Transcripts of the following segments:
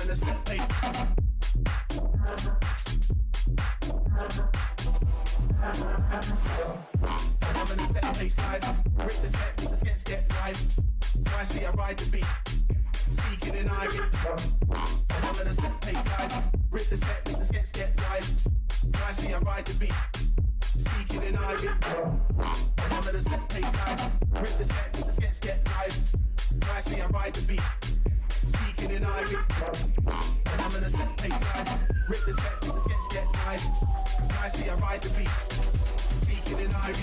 in a set pace. I'm in a set pace slide. Rip the set, make the skets get live. I see I ride the beat, speaking in Irish. I'm in a set pace slide. Rip the set, make the skets get live. I see I ride the beat, speaking in Irish. I'm in a set pace slide. Rip the set, make the skets get live. I see I ride the beat, speaking in Irish. I'm in a set pace slide. Rip the set, make the skets get live. I see I ride the beat, speaking in Irish.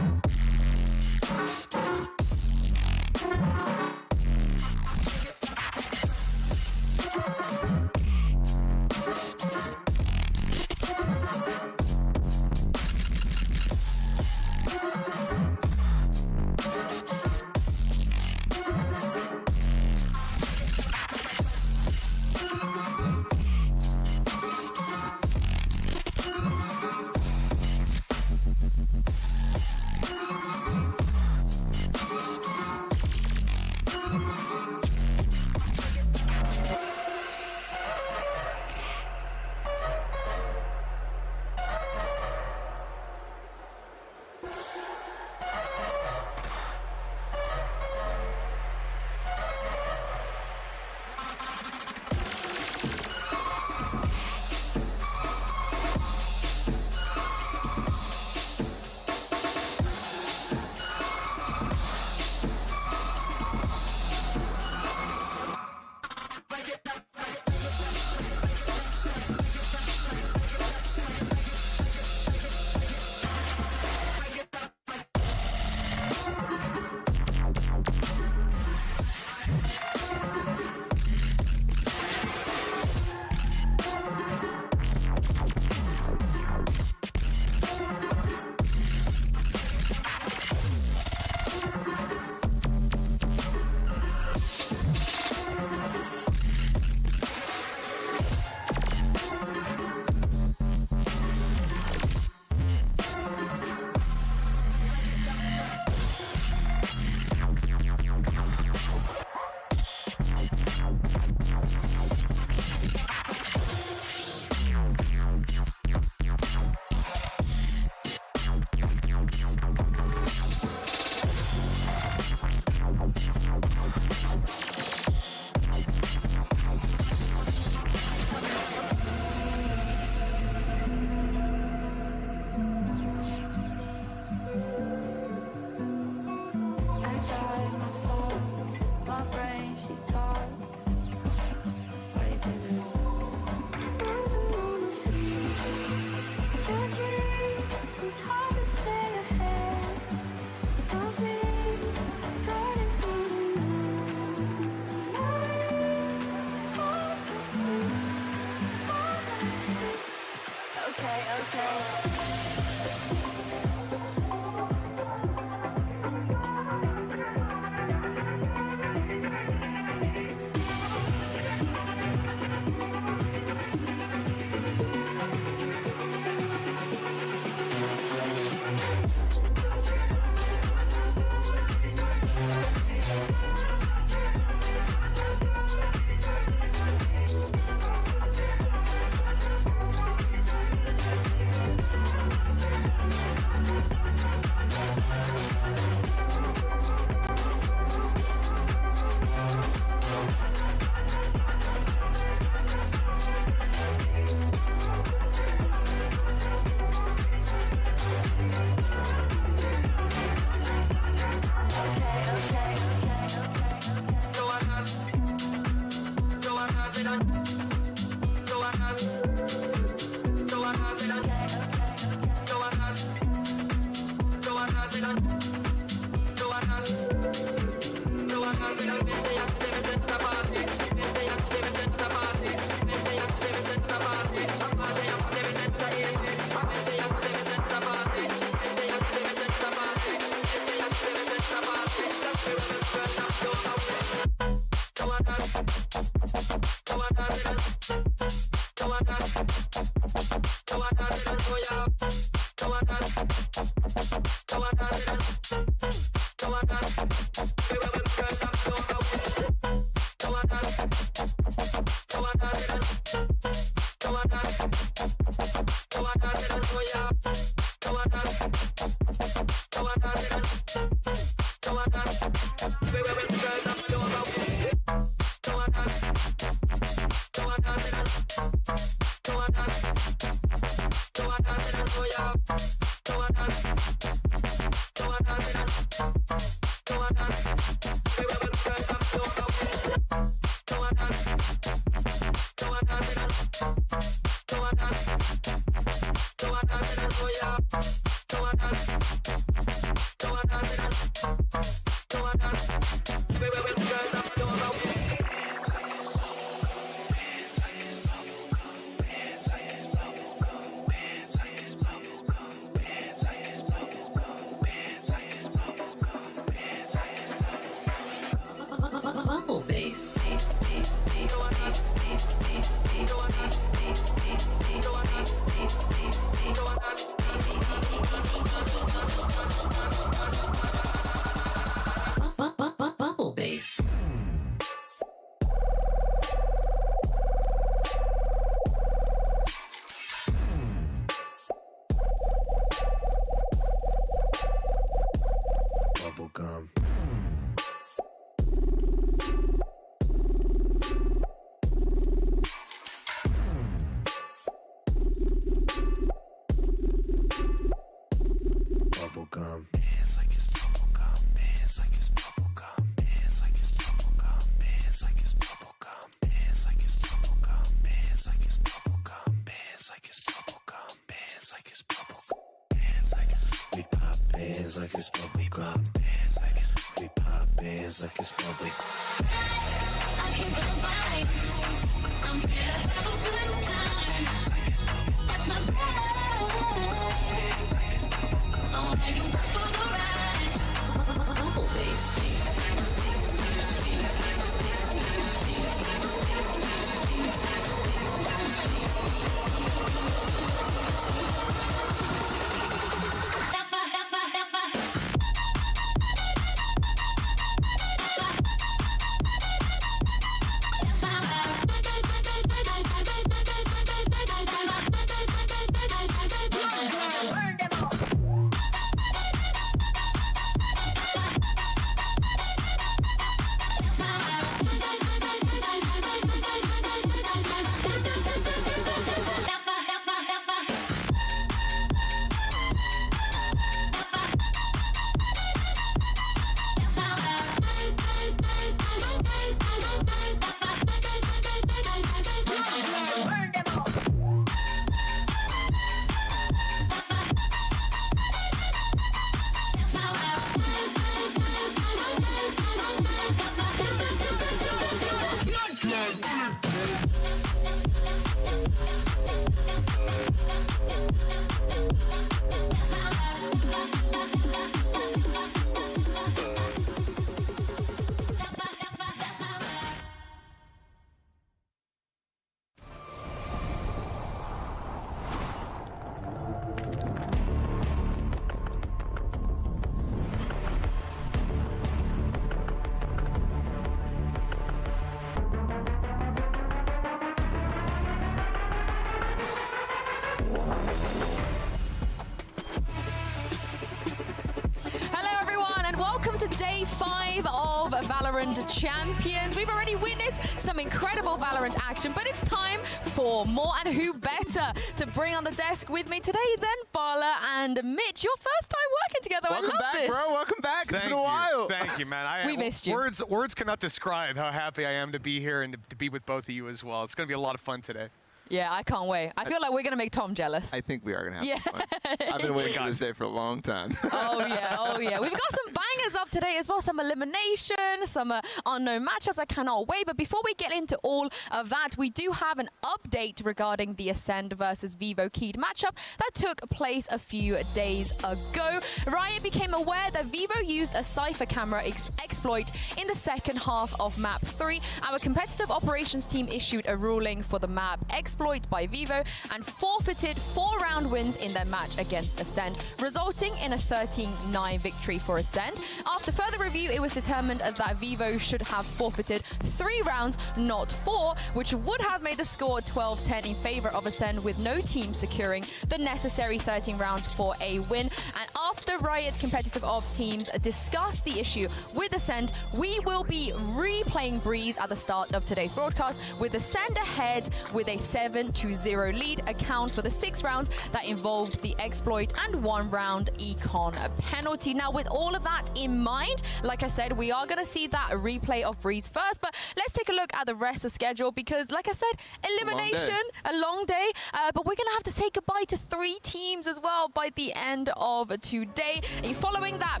Valorant champions. We've already witnessed some incredible Valorant action, but it's time for more, and who better to bring on the desk with me today than Bala and Mitch. Your first time working together. Welcome back, bro. Welcome back. It's been a while. Thank you, man. We missed you. Words cannot describe how happy I am to be here and to be with both of you as well. It's going to be a lot of fun today. Yeah, I can't wait. I feel like we're going to make Tom jealous. I think we are going to have some fun. I've been waiting for this day for a long time. Oh, yeah. Oh, yeah. We've got some bangers up today as well. Some elimination, some unknown matchups. I cannot wait. But before we get into all of that, we do have an update regarding the Ascend versus Vivo keyed matchup that took place a few days ago. Riot became aware that Vivo used a Cypher camera exploit in the second half of map 3. Our competitive operations team issued a ruling for the map exit exploit by Vivo and forfeited 4-round wins in their match against Ascend, resulting in a 13-9 victory for Ascend. After further review, it was determined that Vivo should have forfeited 3 rounds, not 4, which would have made the score 12-10 in favor of Ascend, with no team securing the necessary 13 rounds for a win. And after Riot's competitive ops teams discussed the issue with Ascend, we will be replaying Breeze at the start of today's broadcast, with Ascend ahead with a 7-0 lead, account for the 6 rounds that involved the exploit and 1 round econ penalty. Now, with all of that in mind, like I said, we are going to see that replay of Breeze first, but let's take a look at the rest of the schedule because, like I said, Elimination, a long day, but we're going to have to say goodbye to 3 teams as well by the end of today. Following that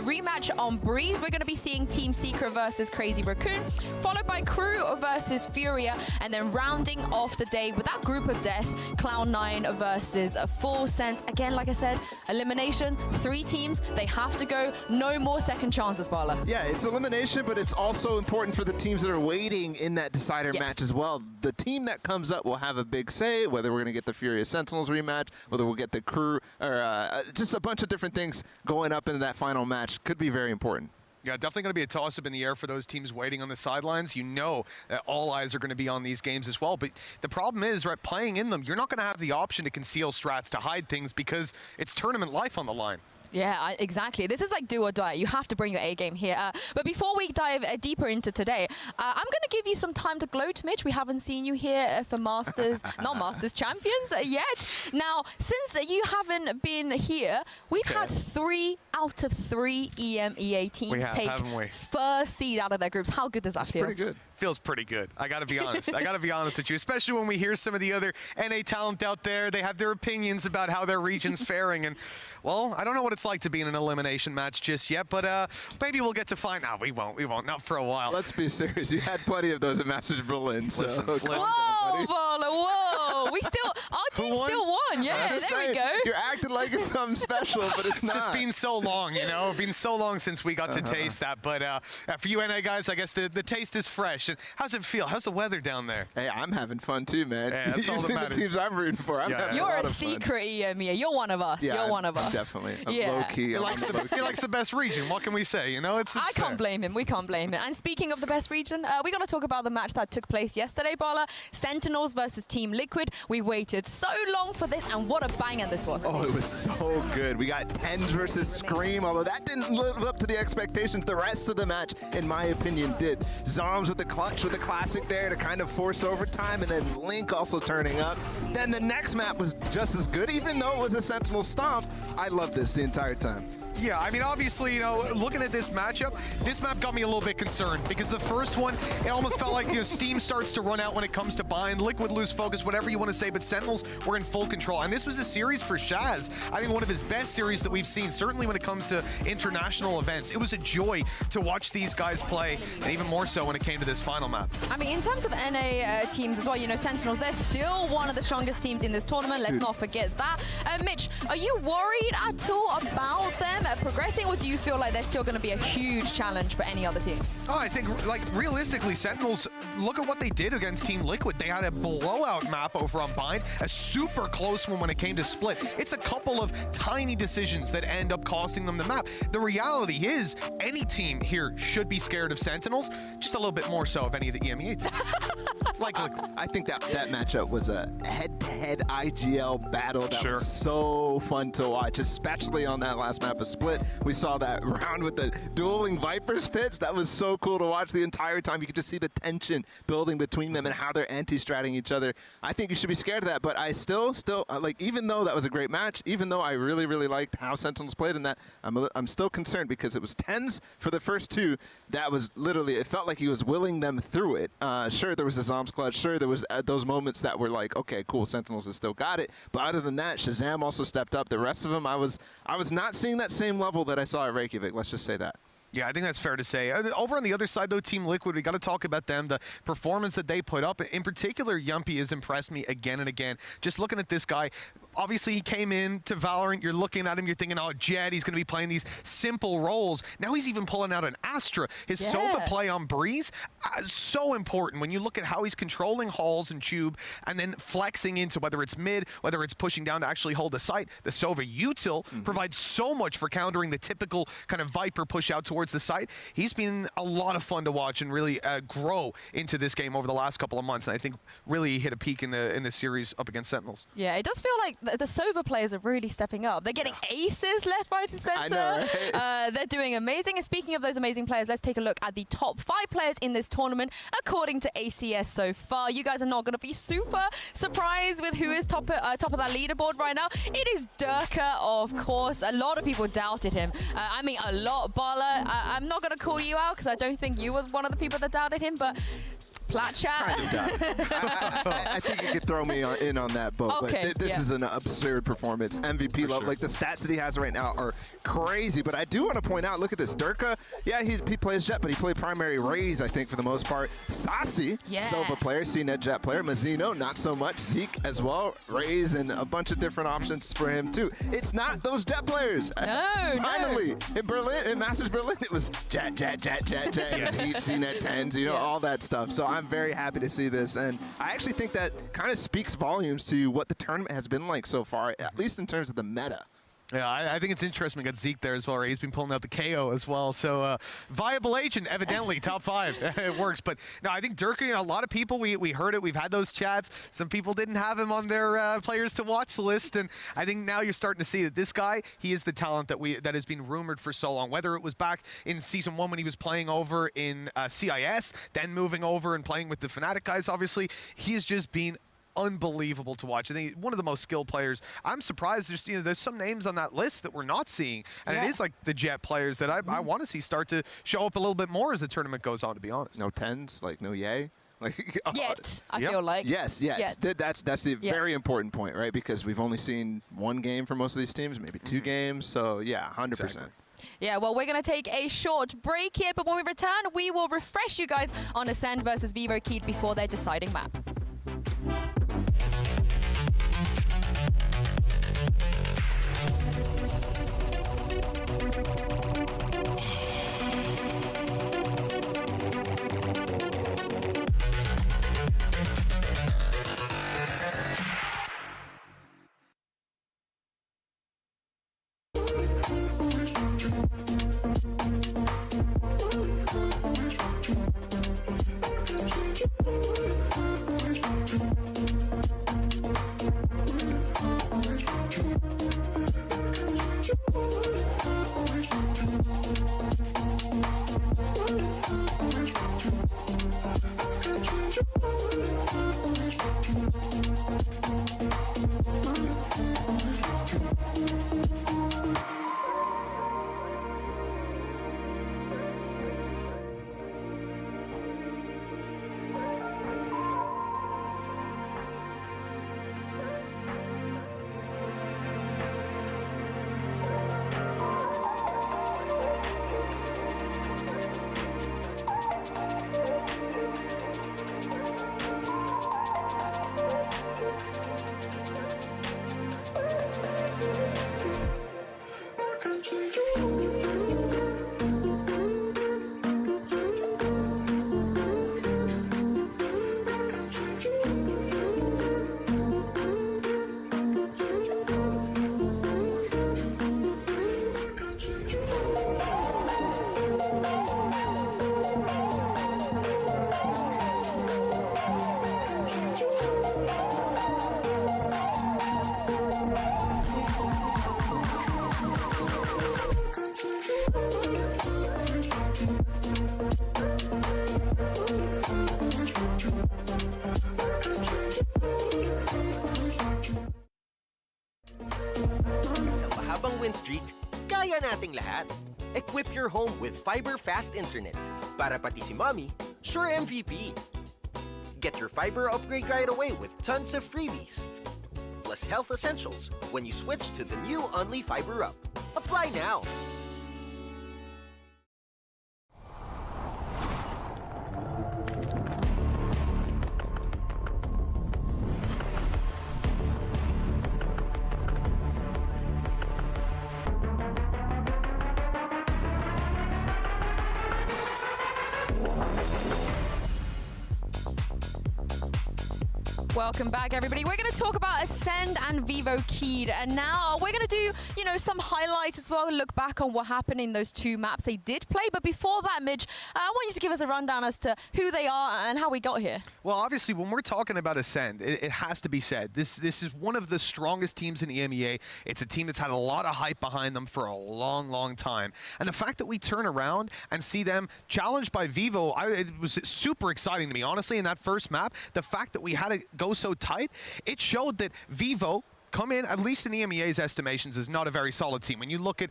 rematch on Breeze, we're going to be seeing Team Secret versus Crazy Raccoon, followed by KRU versus Furia, and then rounding off the day with that group of death, Cloud9 versus Full Sense. Again, like I said, Elimination, 3 teams, they have to go, no more second chances, Bala. Yeah, it's elimination, but it's also important for the teams that are waiting in that decider match as well. The team that comes up will have a big say, whether we're going to get the Furia Sentinels rematch, whether we'll get the KRU, or just a bunch of different things going up into that final match. Could be very important. Yeah, definitely going to be a toss-up in the air for those teams waiting on the sidelines. You know that all eyes are going to be on these games as well. But the problem is, right, playing in them, you're not going to have the option to conceal strats, to hide things, because it's tournament life on the line. Yeah, exactly. This is like do or die. You have to bring your A game here. But before we dive deeper into today, I'm going to give you some time to gloat, Mitch. We haven't seen you here for Masters, not Masters Champions yet. Now, since you haven't been here, we've had 3 out of 3 EMEA teams take first seed out of their groups. How good does that feel? Pretty good. Feels pretty good. I got to be honest. I got to be honest with you, especially when we hear some of the other NA talent out there. They have their opinions about how their region's faring. And, well, I don't know what it's like to be in an elimination match just yet, but maybe we'll get to find out. We won't. Not for a while. Let's be serious. You had plenty of those at Masters Berlin. So listen. Whoa, Bala, whoa. Our team still won. Yeah, there we go. You're acting like it's something special, but it's not. It's just been so long, you know. Been so long since we got to taste that. But for you NA guys, I guess the taste is fresh. And how's it feel? How's the weather down there? Hey, I'm having fun too, man. Yeah, that's all You've that seen matters. the teams I'm rooting for. I'm having You're a lot a of secret EMEA. You're one of us. Yeah, You're one of us. Definitely. I'm Yeah. low key. He likes the best region. What can we say? You know, it's I fair. can't blame him. We can't blame him. And speaking of the best region, we're going to talk about the match that took place yesterday, Bala. Sentinels versus Team Liquid. We waited so long for this, and what a banger this was. Oh, it was so good. We got Tens versus Scream, although that didn't live up to the expectations. The rest of the match, in my opinion, did. Zoms with the clutch with the classic there to kind of force overtime, and then Link also turning up. Then the next map was just as good, even though it was a Sentinel stomp. I loved this the entire time. Yeah, I mean, obviously, you know, looking at this matchup, this map got me a little bit concerned because the first one, it almost felt like, you know, steam starts to run out when it comes to bind. Liquid lose focus, whatever you want to say, but Sentinels were in full control. And this was a series for Shaz. I think one of his best series that we've seen, certainly when it comes to international events. It was a joy to watch these guys play, and even more so when it came to this final map. I mean, in terms of NA teams as well, you know, Sentinels, they're still one of the strongest teams in this tournament. Let's not forget that. Mitch, are you worried at all about them progressing, or do you feel like they're still going to be a huge challenge for any other teams? Oh, I think, like, realistically, Sentinels, look at what they did against Team Liquid. They had a blowout map over on Bind, a super close one when it came to Split. It's a couple of tiny decisions that end up costing them the map. The reality is, any team here should be scared of Sentinels, just a little bit more so of any of the EMEA teams. Like Liquid. I think that matchup was a head-to-head IGL battle that was so fun to watch, especially on that last map of Split. We saw that round with the dueling Viper's pits. That was so cool to watch the entire time. You could just see the tension building between them and how they're anti-stratting each other. I think you should be scared of that, but I still like, even though that was a great match, even though I really, really liked how Sentinels played in that, I'm still concerned because it was Tens for the first 2. That was literally, it felt like he was willing them through it. Sure, there was a Zombs clutch. Sure, there was those moments that were like, okay, cool, Sentinels has still got it. But other than that, Shazam also stepped up. The rest of them, I was not seeing that same level that I saw at Reykjavik. Let's just say that. Yeah, I think that's fair to say. Over on the other side, though, Team Liquid, we got to talk about them, the performance that they put up. In particular, Yumpy has impressed me again and again. Just looking at this guy, obviously he came in to Valorant. You're looking at him, you're thinking, oh, Jett, he's going to be playing these simple roles. Now he's even pulling out an Astra. His Sova play on Breeze, so important when you look at how he's controlling Halls and Tube and then flexing into whether it's mid, whether it's pushing down to actually hold a site. The Sova util provides so much for countering the typical kind of Viper push out towards the site. He's been a lot of fun to watch and really grow into this game over the last couple of months, and I think really hit a peak in the series up against Sentinels. Yeah, it does feel like the Sova players are really stepping up. They're getting aces left, right, and center. I know, right? They're doing amazing. And speaking of those amazing players, let's take a look at the top 5 players in this tournament according to ACS so far. You guys are not going to be super surprised with who is top of that leaderboard right now. It is Durka, of course. A lot of people doubted him. I mean, a lot. Bala, I'm not going to call you out because I don't think you were one of the people that doubted him, but Plat Chat. I think you could throw me in on that boat, Okay, but this is an absurd performance. MVP level, like the stats that he has right now are crazy, but I do want to point out, look at this. Durka, yeah, he plays Jett, but he played primary Raze, I think, for the most part. Sassy, Sova player, CNET Jett player. Mazzino, not so much. Zeke as well, Raze, and a bunch of different options for him, too. It's not those Jett players. Finally, in Berlin, in Masters Berlin, it was Jett, CNET 10s, you know, all that stuff. So I'm very happy to see this, and I actually think that kind of speaks volumes to what the tournament has been like so far, at least in terms of the meta. Yeah, I think it's interesting. We got Zeke there as well, right? He's been pulling out the KO as well. So viable agent, evidently, top 5. It works. But no, I think Durka, you know, a lot of people, we heard it. We've had those chats. Some people didn't have him on their players to watch list. And I think now you're starting to see that this guy, he is the talent that has been rumored for so long. Whether it was back in Season 1 when he was playing over in CIS, then moving over and playing with the Fnatic guys, obviously, he's just been unbelievable to watch. I think one of the most skilled players. I'm surprised there's some names on that list that we're not seeing, and it is like the Jett players that I want to see start to show up a little bit more as the tournament goes on, to be honest. No 10s, like no Yay. Like, Yet, I feel like. Yes. That's the very important point, right? Because we've only seen 1 game for most of these teams, maybe 2 games. So yeah, 100%. Exactly. Yeah, well, we're going to take a short break here, but when we return, we will refresh you guys on Ascend versus Vivo Keed before their deciding map. Win streak, kaya nating lahat. Equip your home with fiber fast internet. Para pati si mommy, sure MVP. Get your fiber upgrade right away with tons of freebies. Plus health essentials when you switch to the new Only Fiber Up. Apply now. Welcome back, everybody. We're going to talk about Ascend and Vivo Keyed. And now we're going to do, you know, some highlights as well, look back on what happened in those two maps they did play. But before that, Midge, I want you to give us a rundown as to who they are and how we got here. Well, obviously, when we're talking about Ascend, it has to be said, this is one of the strongest teams in EMEA. It's a team that's had a lot of hype behind them for a long, long time. And the fact that we turn around and see them challenged by Vivo, it was super exciting to me, honestly, in that first map. The fact that we had to go so tight, it showed that Vivo come in, at least in EMEA's estimations, is not a very solid team. When you look at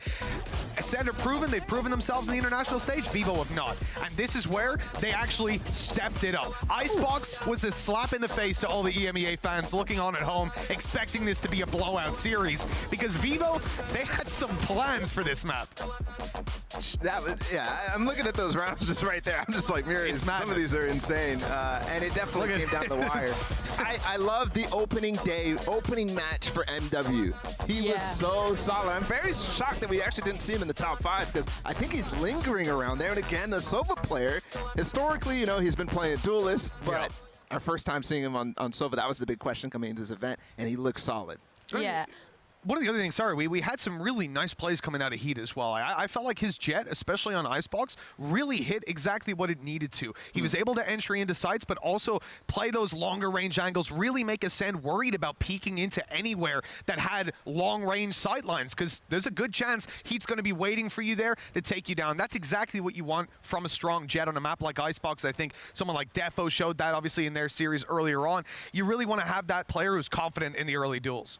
Ascend are proven, they've proven themselves in the international stage, Vivo have not. And this is where they actually stepped it up. Icebox was a slap in the face to all the EMEA fans looking on at home, expecting this to be a blowout series, because Vivo, they had some plans for this map. That was, yeah, I'm looking at those rounds just right there. I'm just like, Miriam, some of these are insane. And it definitely came down the wire. I love the opening match for MW. He was so solid. I'm very shocked that we actually didn't see him in the top 5 because I think he's lingering around there. And again, the Sova player, historically, you know, he's been playing Duelist, but our first time seeing him on Sova, that was the big question coming into this event, and he looks solid. Yeah. One of the other things, sorry, we had some really nice plays coming out of Heat as well. I felt like his jet, especially on Icebox, really hit exactly what it needed to. He was able to entry into sites, but also play those longer range angles, really make Ascend worried about peeking into anywhere that had long range sight lines, because there's a good chance Heat's going to be waiting for you there to take you down. That's exactly what you want from a strong jet on a map like Icebox. I think someone like Defo showed that, obviously, in their series earlier on. You really want to have that player who's confident in the early duels.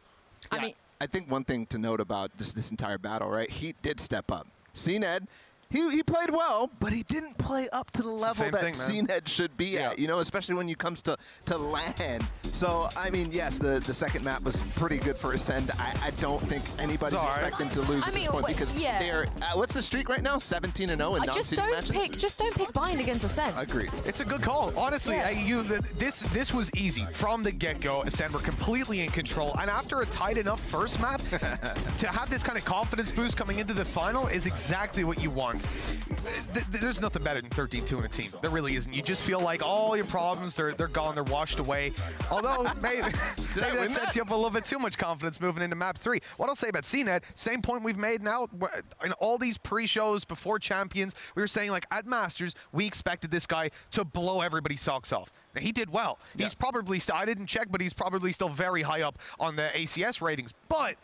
Yeah. I mean, I think one thing to note about this entire battle, right? He did step up. CNED, he played well, but he didn't play up to the level that CNED should be at, you know, especially when it comes to LAN. So, I mean, yes, the second map was pretty good for Ascend. I don't think anybody's expecting to lose at this point because they're, what's the streak right now? 17-0 in non-seeded matches? Just don't pick bind against Ascend. Agreed. It's a good call. Honestly, this was easy. From the get-go, Ascend were completely in control. And after a tight enough first map, to have this kind of confidence boost coming into the final is exactly what you want. There's nothing better than 13-2 in a team. There really isn't. You just feel like all your problems, they're gone, they're washed away. Although, maybe that sets you up a little bit too much confidence moving into map 3. What I'll say about CNED, same point we've made now, in all these pre-shows before Champions, we were saying, like, at Masters, we expected this guy to blow everybody's socks off. Now, he did well. He's probably, I didn't check, but he's probably still very high up on the ACS ratings. But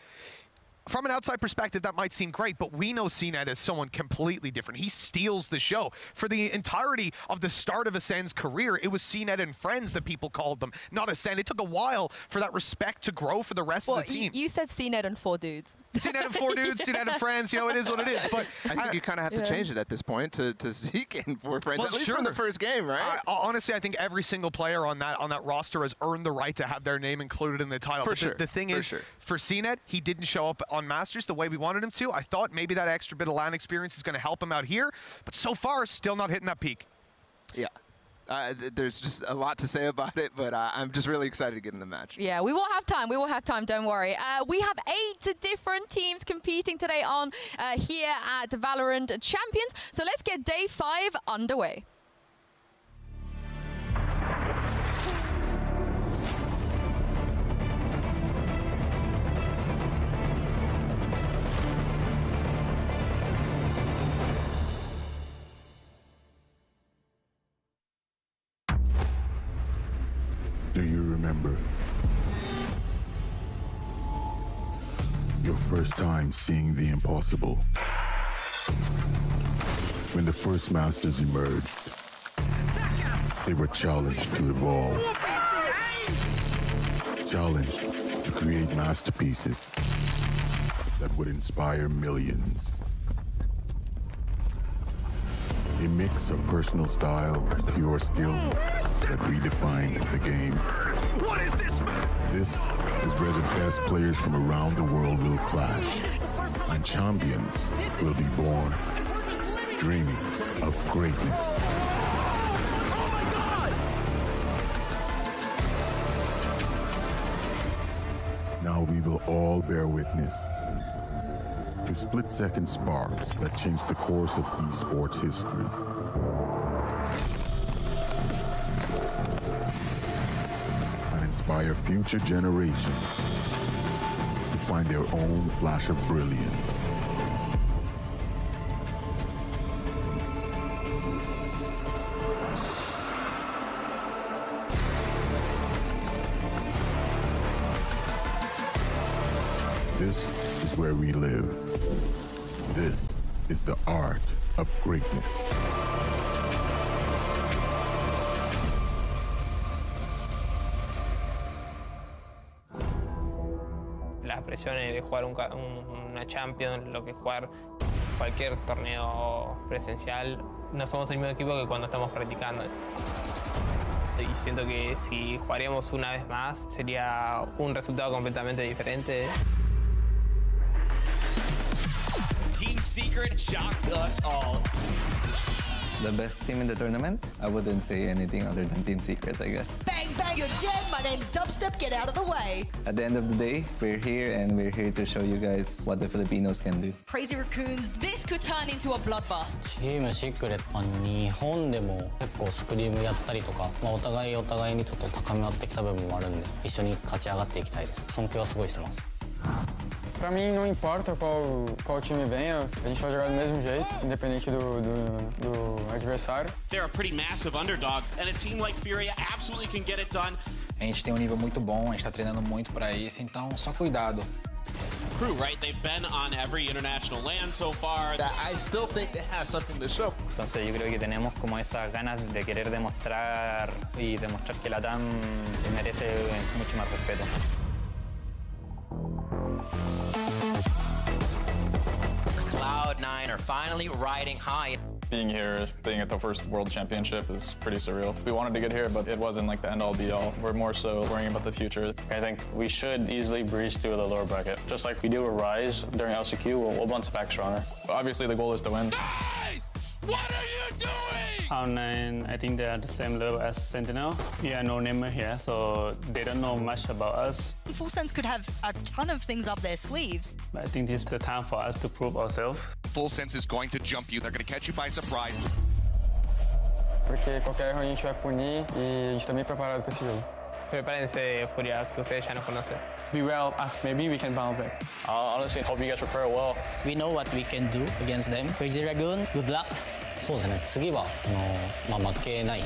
from an outside perspective, that might seem great, but we know CNED as someone completely different. He steals the show. For the entirety of the start of Ascend's career, it was CNED and friends that people called them, not Ascend. It took a while for that respect to grow for the rest of the team. You said CNED and 4 dudes. CNED and 4 dudes, CNED and friends, you know, it is what it is. But I think you kind of have to change it at this point to Zeke and 4 friends, at least from the first game, right? Honestly, I think every single player on that roster has earned the right to have their name included in the title. For sure. The thing is, for CNED, he didn't show up on Masters the way we wanted him to. I thought maybe that extra bit of LAN experience is going to help him out here, but so far, still not hitting that peak. Yeah. There's just a lot to say about it, but I'm just really excited to get in the match. Yeah, we will have time. We will have time. Don't worry. We have 8 different teams competing today on here at Valorant Champions. So let's get day 5 underway. Do you remember your first time seeing the impossible? When the first masters emerged, they were challenged to evolve, challenged to create masterpieces that would inspire millions. A mix of personal style and pure skill that redefined the game. What is this, man? This is where the best players from around the world will clash, and champions will be born, dreaming of greatness. Oh my God! Now we will all bear witness to split-second sparks that changed the course of esports history. An inspire future generations to find their own flash of brilliance. This is where we live. This is the art of greatness. La presión de jugar una Champions, lo que jugar cualquier torneo presencial, no somos el mismo equipo que cuando estamos practicando. Y siento que si jugaríamos una vez más, sería un resultado completamente diferente. Team Secret shocked us all. The best team in the tournament? I wouldn't say anything other than Team Secret, I guess. Bang, bang, you're dead. My name's Dubstep. Get out of the way. At the end of the day, we're here and we're here to show you guys what the Filipinos can do. Crazy Raccoons. This could turn into a bloodbath. チームシークレットは日本でも結構スクリームやったりとか、お互いにちょっと高め合ってきた部分もあるんで、一緒に勝ち上がっていきたいです。尊敬はすごいしてます。Pra mim não importa qual time venha, a gente vai jogar do mesmo jeito, independente do adversário. They're a pretty massive underdog, and a team like Furia absolutely can get it done. A gente tem nível muito bom, a gente está treinando muito para isso, então só cuidado. Crew, right? They've been on every international land so far. I still think they have something to show. Entonces yo creo que tenemos como esas ganas de querer demostrar y demostrar que la TAM merece mucho más respeto. Cloud9 are finally riding high. Being here, being at the first World Championship is pretty surreal. We wanted to get here, but it wasn't like the end-all be-all. We're more so worrying about the future. I think we should easily breeze through the lower bracket. Just like we do with Rise during LCQ, we'll bounce back stronger. But obviously, the goal is to win. Guys, what are you doing? Cloud9, I think they're at the same level as Sentinel. Yeah, no Neymar here, so they don't know much about us. Full Sense could have a ton of things up their sleeves. But I think this is the time for us to prove ourselves. Full Sense is going to jump you. They're going to catch you by surprise. Porque qualquer erro a gente vai punir e a gente tá bem preparado para esse jogo. Prepárense, Furia, que ustedes ya nos conocen. Be well, as maybe we can bounce back. Honestly, hope you guys prepare well. We know what we can do against them. Crazy Raccoon, good luck. そうですね。次は負けない。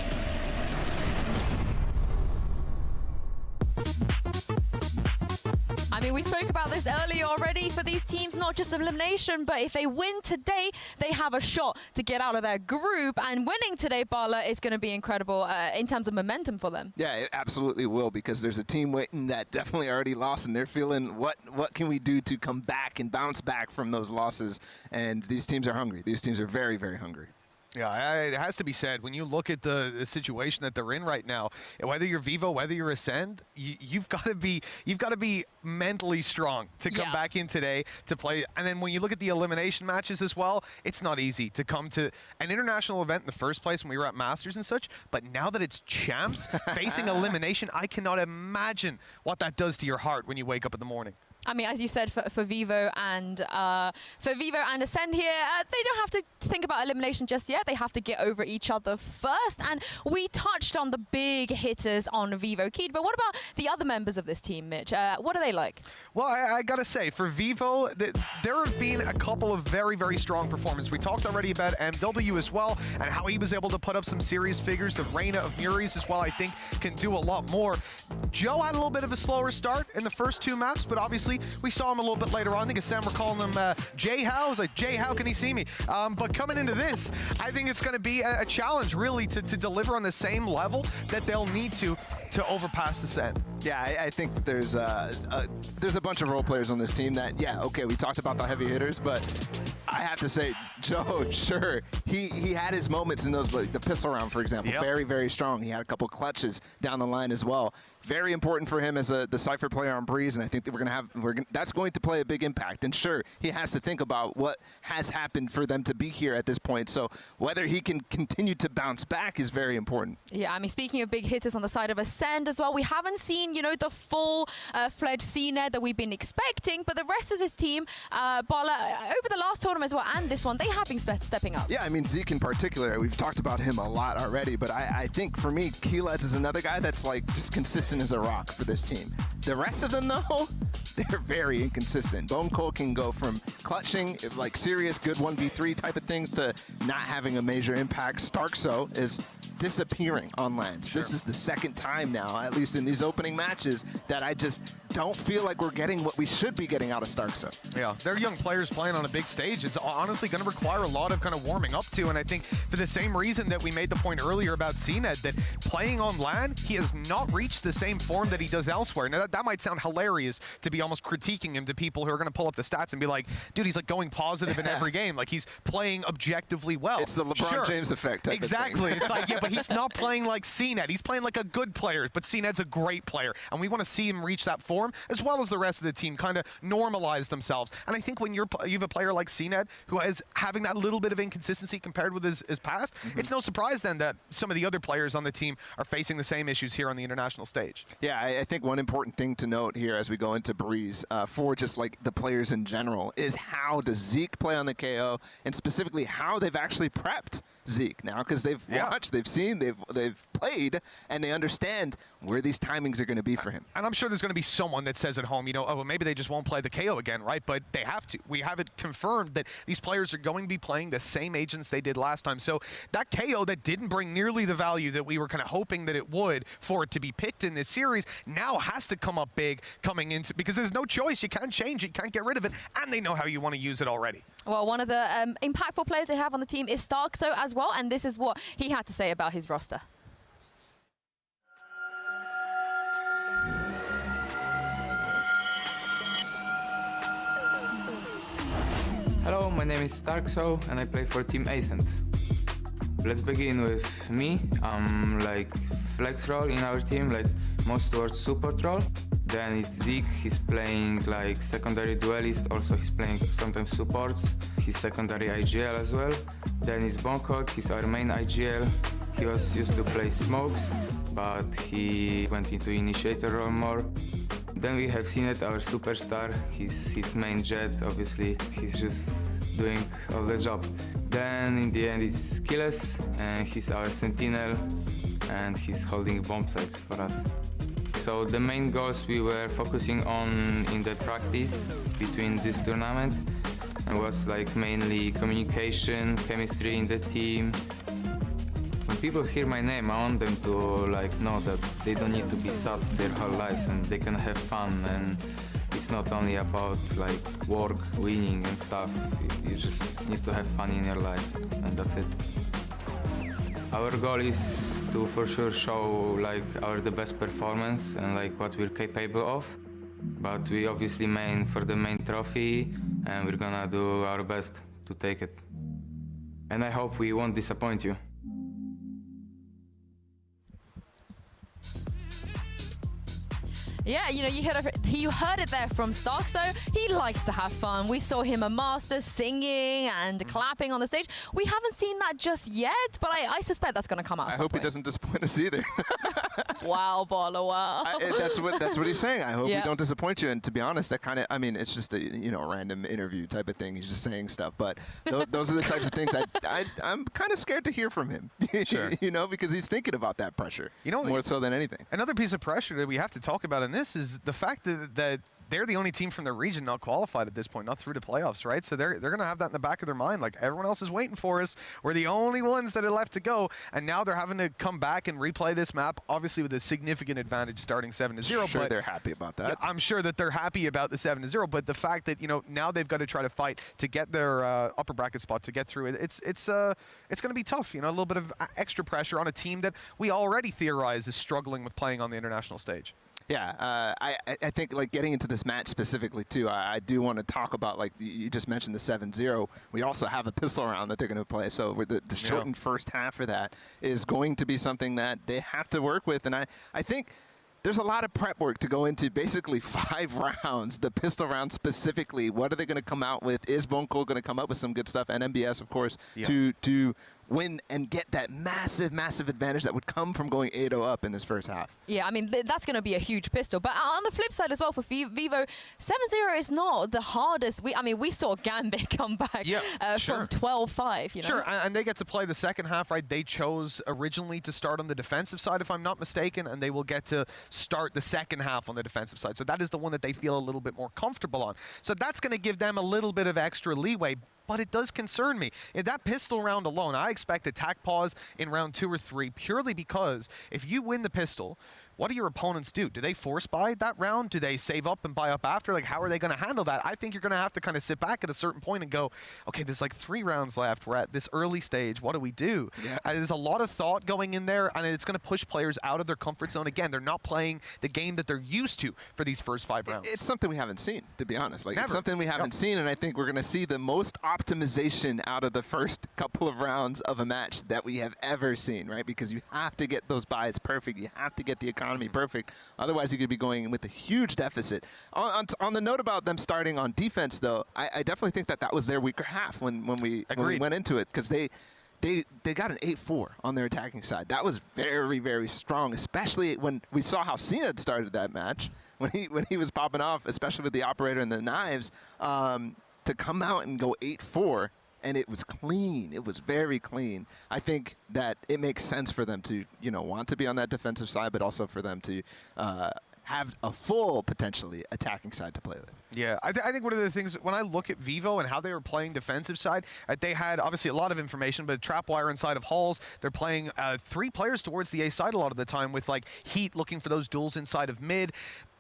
I mean, we spoke about this earlier already. For these teams, not just elimination, but if they win today, they have a shot to get out of their group. And winning today, Bala, is going to be incredible in terms of momentum for them. Yeah, it absolutely will, because there's a team waiting that definitely already lost, and they're feeling what can we do to come back and bounce back from those losses. And these teams are hungry. These teams are very, very hungry. Yeah, it has to be said, when you look at the situation that they're in right now, whether you're Vivo, whether you're Ascend, you've got to be mentally strong to come back in today to play. And then when you look at the elimination matches as well, it's not easy to come to an international event in the first place when we were at Masters and such. But now that it's champs facing elimination, I cannot imagine what that does to your heart when you wake up in the morning. I mean, as you said, for Vivo and Ascend here, they don't have to think about elimination just yet. They have to get over each other first. And we touched on the big hitters on Vivo Keed, but what about the other members of this team, Mitch? What are they like? Well, I gotta say, for Vivo, there have been a couple of very, very strong performances. We talked already about MW as well, and how he was able to put up some serious figures. The Reina of Muri's as well, I think, can do a lot more. Joe had a little bit of a slower start in the first two maps, but obviously we saw him a little bit later on. I think Ascend were calling him Jay-How. I was like, Jay, how can he see me? But coming into this, I think it's going to be a challenge, really, to deliver on the same level that they'll need to overpass Ascend. Yeah, I think there's a bunch of role players on this team that, yeah, okay, we talked about the heavy hitters, but I have to say, Joe, sure, he had his moments in those, like the pistol round, for example, very, very strong. He had a couple clutches down the line as well. Very important for him as the Cypher player on Breeze, and I think that that's going to play a big impact. And sure, he has to think about what has happened for them to be here at this point. So whether he can continue to bounce back is very important. Yeah, I mean, speaking of big hitters on the side of Ascend as well, we haven't seen, you know, the full-fledged CNED that we've been expecting, but the rest of his team, Bala, over the last last tournament as well and this one, they have been stepping up. Yeah, I mean, Zeke in particular, we've talked about him a lot already, but I think for me, Keylets is another guy that's like just consistent as a rock for this team. The rest of them, though, they're very inconsistent. Bone Cold can go from clutching, like serious good 1v3 type of things, to not having a major impact. Starkso is disappearing on lands. Sure. This is the second time now, at least in these opening matches, that I just don't feel like we're getting what we should be getting out of Starkso. Yeah, they're young players playing on a big stage. It's honestly going to require a lot of kind of warming up to, and I think for the same reason that we made the point earlier about CNED, that playing on LAN, he has not reached the same form that he does elsewhere. Now, that might sound hilarious to be almost critiquing him to people who are going to pull up the stats and be like, dude, he's like going positive in every game. Like, he's playing objectively well. It's the LeBron James effect type exactly. It's like, yeah, but he's not playing like CNED. He's playing like a good player, but CNED's a great player, and we want to see him reach that form, as well as the rest of the team kind of normalize themselves. And I think when you have a player like CNED who is having that little bit of inconsistency compared with his past, it's no surprise then that some of the other players on the team are facing the same issues here on the international stage. Yeah, I think one important thing to note here as we go into Breeze for just like the players in general is how does Zeke play on the KO, and specifically how they've actually prepped Zeke now, because they've watched, they've seen, they've played, and they understand where these timings are going to be for him. And I'm sure there's going to be someone that says at home, you know, oh, well, maybe they just won't play the KO again, right? But they have to. We have it confirmed that these players are going to be playing the same agents they did last time. So that KO that didn't bring nearly the value that we were kind of hoping that it would for it to be picked in this series now has to come up big coming into, because there's no choice. You can't change it, you can't get rid of it, and they know how you want to use it already. Well, one of the impactful players they have on the team is Starkso as well, and this is what he had to say about his roster. Hello, my name is Starkso and I play for Team Ascent. Let's begin with me. I'm like flex role in our team, like most towards support role. Then it's Zeke, he's playing like secondary duelist, also he's playing sometimes supports. He's secondary IGL as well. Then it's Bonkod, he's our main IGL. He was used to play smokes, but he went into initiator role more. Then we have CNED, our superstar. He's his main jet, obviously. He's just doing all the job. Then in the end it's Keylets, and he's our sentinel, and he's holding bomb sites for us. So the main goals we were focusing on in the practice between this tournament was like mainly communication, chemistry in the team. When people hear my name, I want them to like know that they don't need to be sad their whole lives and they can have fun, and it's not only about like work, winning and stuff. You just need to have fun in your life, and that's it. Our goal is to for sure show like the best performance and like what we're capable of, but we obviously main for the main trophy, and we're gonna do our best to take it. And I hope we won't disappoint you. Yeah, you know, you heard it there from Starkso. He likes to have fun. We saw him a master singing and clapping on the stage. We haven't seen that just yet, but I suspect that's going to come out. I hope he doesn't disappoint us either. Wow, Baller, wow. That's what he's saying. I hope we don't disappoint you. And to be honest, that kind of, I mean, it's just a random interview type of thing. He's just saying stuff, but those are the types of things I'm kind of scared to hear from him. Sure. You know, because he's thinking about that pressure. You know, more so than anything. Another piece of pressure that we have to talk about in this is the fact that they're the only team from the region not qualified at this point, not through to playoffs, right? So they're going to have that in the back of their mind. Like, everyone else is waiting for us. We're the only ones that are left to go. And now they're having to come back and replay this map, obviously with a significant advantage starting 7-0. Sure, they're happy about that. Yeah, I'm sure that they're happy about the 7-0, but the fact that, you know, now they've got to try to fight to get their upper bracket spot, to get through it, it's going to be tough. You know, a little bit of extra pressure on a team that we already theorize is struggling with playing on the international stage. Yeah, I think like getting into this match specifically too, I do want to talk about, like you just mentioned, the 7-0. We also have a pistol round that they're going to play, so the shortened first half for that is going to be something that they have to work with. And I think there's a lot of prep work to go into basically 5 rounds, the pistol round specifically. What are they going to come out with? Is Bonko going to come up with some good stuff? And MBS, of course, to win and get that massive, massive advantage that would come from going 8-0 up in this first half. Yeah, I mean, that's going to be a huge pistol. But on the flip side as well, for Vivo, 7-0 is not the hardest. We saw Gambit come back from 12-5. You know? Sure, and they get to play the second half, right? They chose originally to start on the defensive side, if I'm not mistaken, and they will get to start the second half on the defensive side. So that is the one that they feel a little bit more comfortable on. So that's going to give them a little bit of extra leeway. But it does concern me. In that pistol round alone, I expect attack pause in round 2 or 3 purely because if you win the pistol, what do your opponents do? Do they force buy that round? Do they save up and buy up after? Like, how are they going to handle that? I think you're going to have to kind of sit back at a certain point and go, okay, there's like 3 rounds left. We're at this early stage. What do we do? Yeah. There's a lot of thought going in there, and it's going to push players out of their comfort zone. Again, they're not playing the game that they're used to for these first 5 rounds. It's something we haven't seen, to be honest. Like, Never. It's something we haven't seen, and I think we're going to see the most optimization out of the first couple of rounds of a match that we have ever seen, right? Because you have to get those buys perfect. You have to get the economy perfect. Otherwise, you could be going with a huge deficit. On the note about them starting on defense, though, I definitely think that was their weaker half when we went into it, because they got an 8-4 on their attacking side. That was very, very strong, especially when we saw how Cena had started that match, when he was popping off, especially with the operator and the knives, to come out and go 8-4. And it was clean. It was very clean. I think that it makes sense for them to, want to be on that defensive side, but also for them to have a full, potentially, attacking side to play with. Yeah, I think one of the things, when I look at Vivo and how they were playing defensive side, they had obviously a lot of information, but trapwire inside of halls. They're playing 3 players towards the A side a lot of the time with like Heat looking for those duels inside of mid.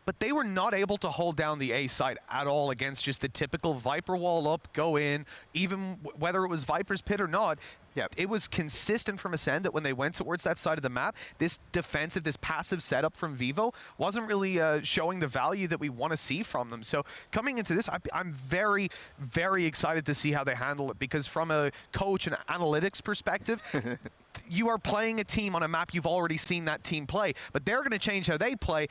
But they were not able to hold down the A side at all against just the typical Viper wall up, go in, even whether it was Viper's pit or not. Yeah, it was consistent from Ascend that when they went towards that side of the map, this defensive, this passive setup from Vivo wasn't really showing the value that we want to see from them. So coming into this, I'm very, very excited to see how they handle it, because from a coach and analytics perspective, you are playing a team on a map you've already seen that team play, but they're going to change how they play.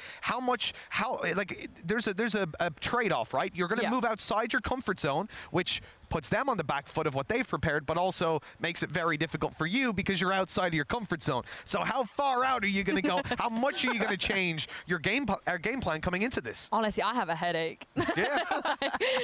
There's a trade-off, right? You're going to move outside your comfort zone, which puts them on the back foot of what they've prepared, but also makes it very difficult for you because you're outside of your comfort zone. So how far out are you going to go? How much are you going to change your game plan coming into this? Honestly, I have a headache. Yeah.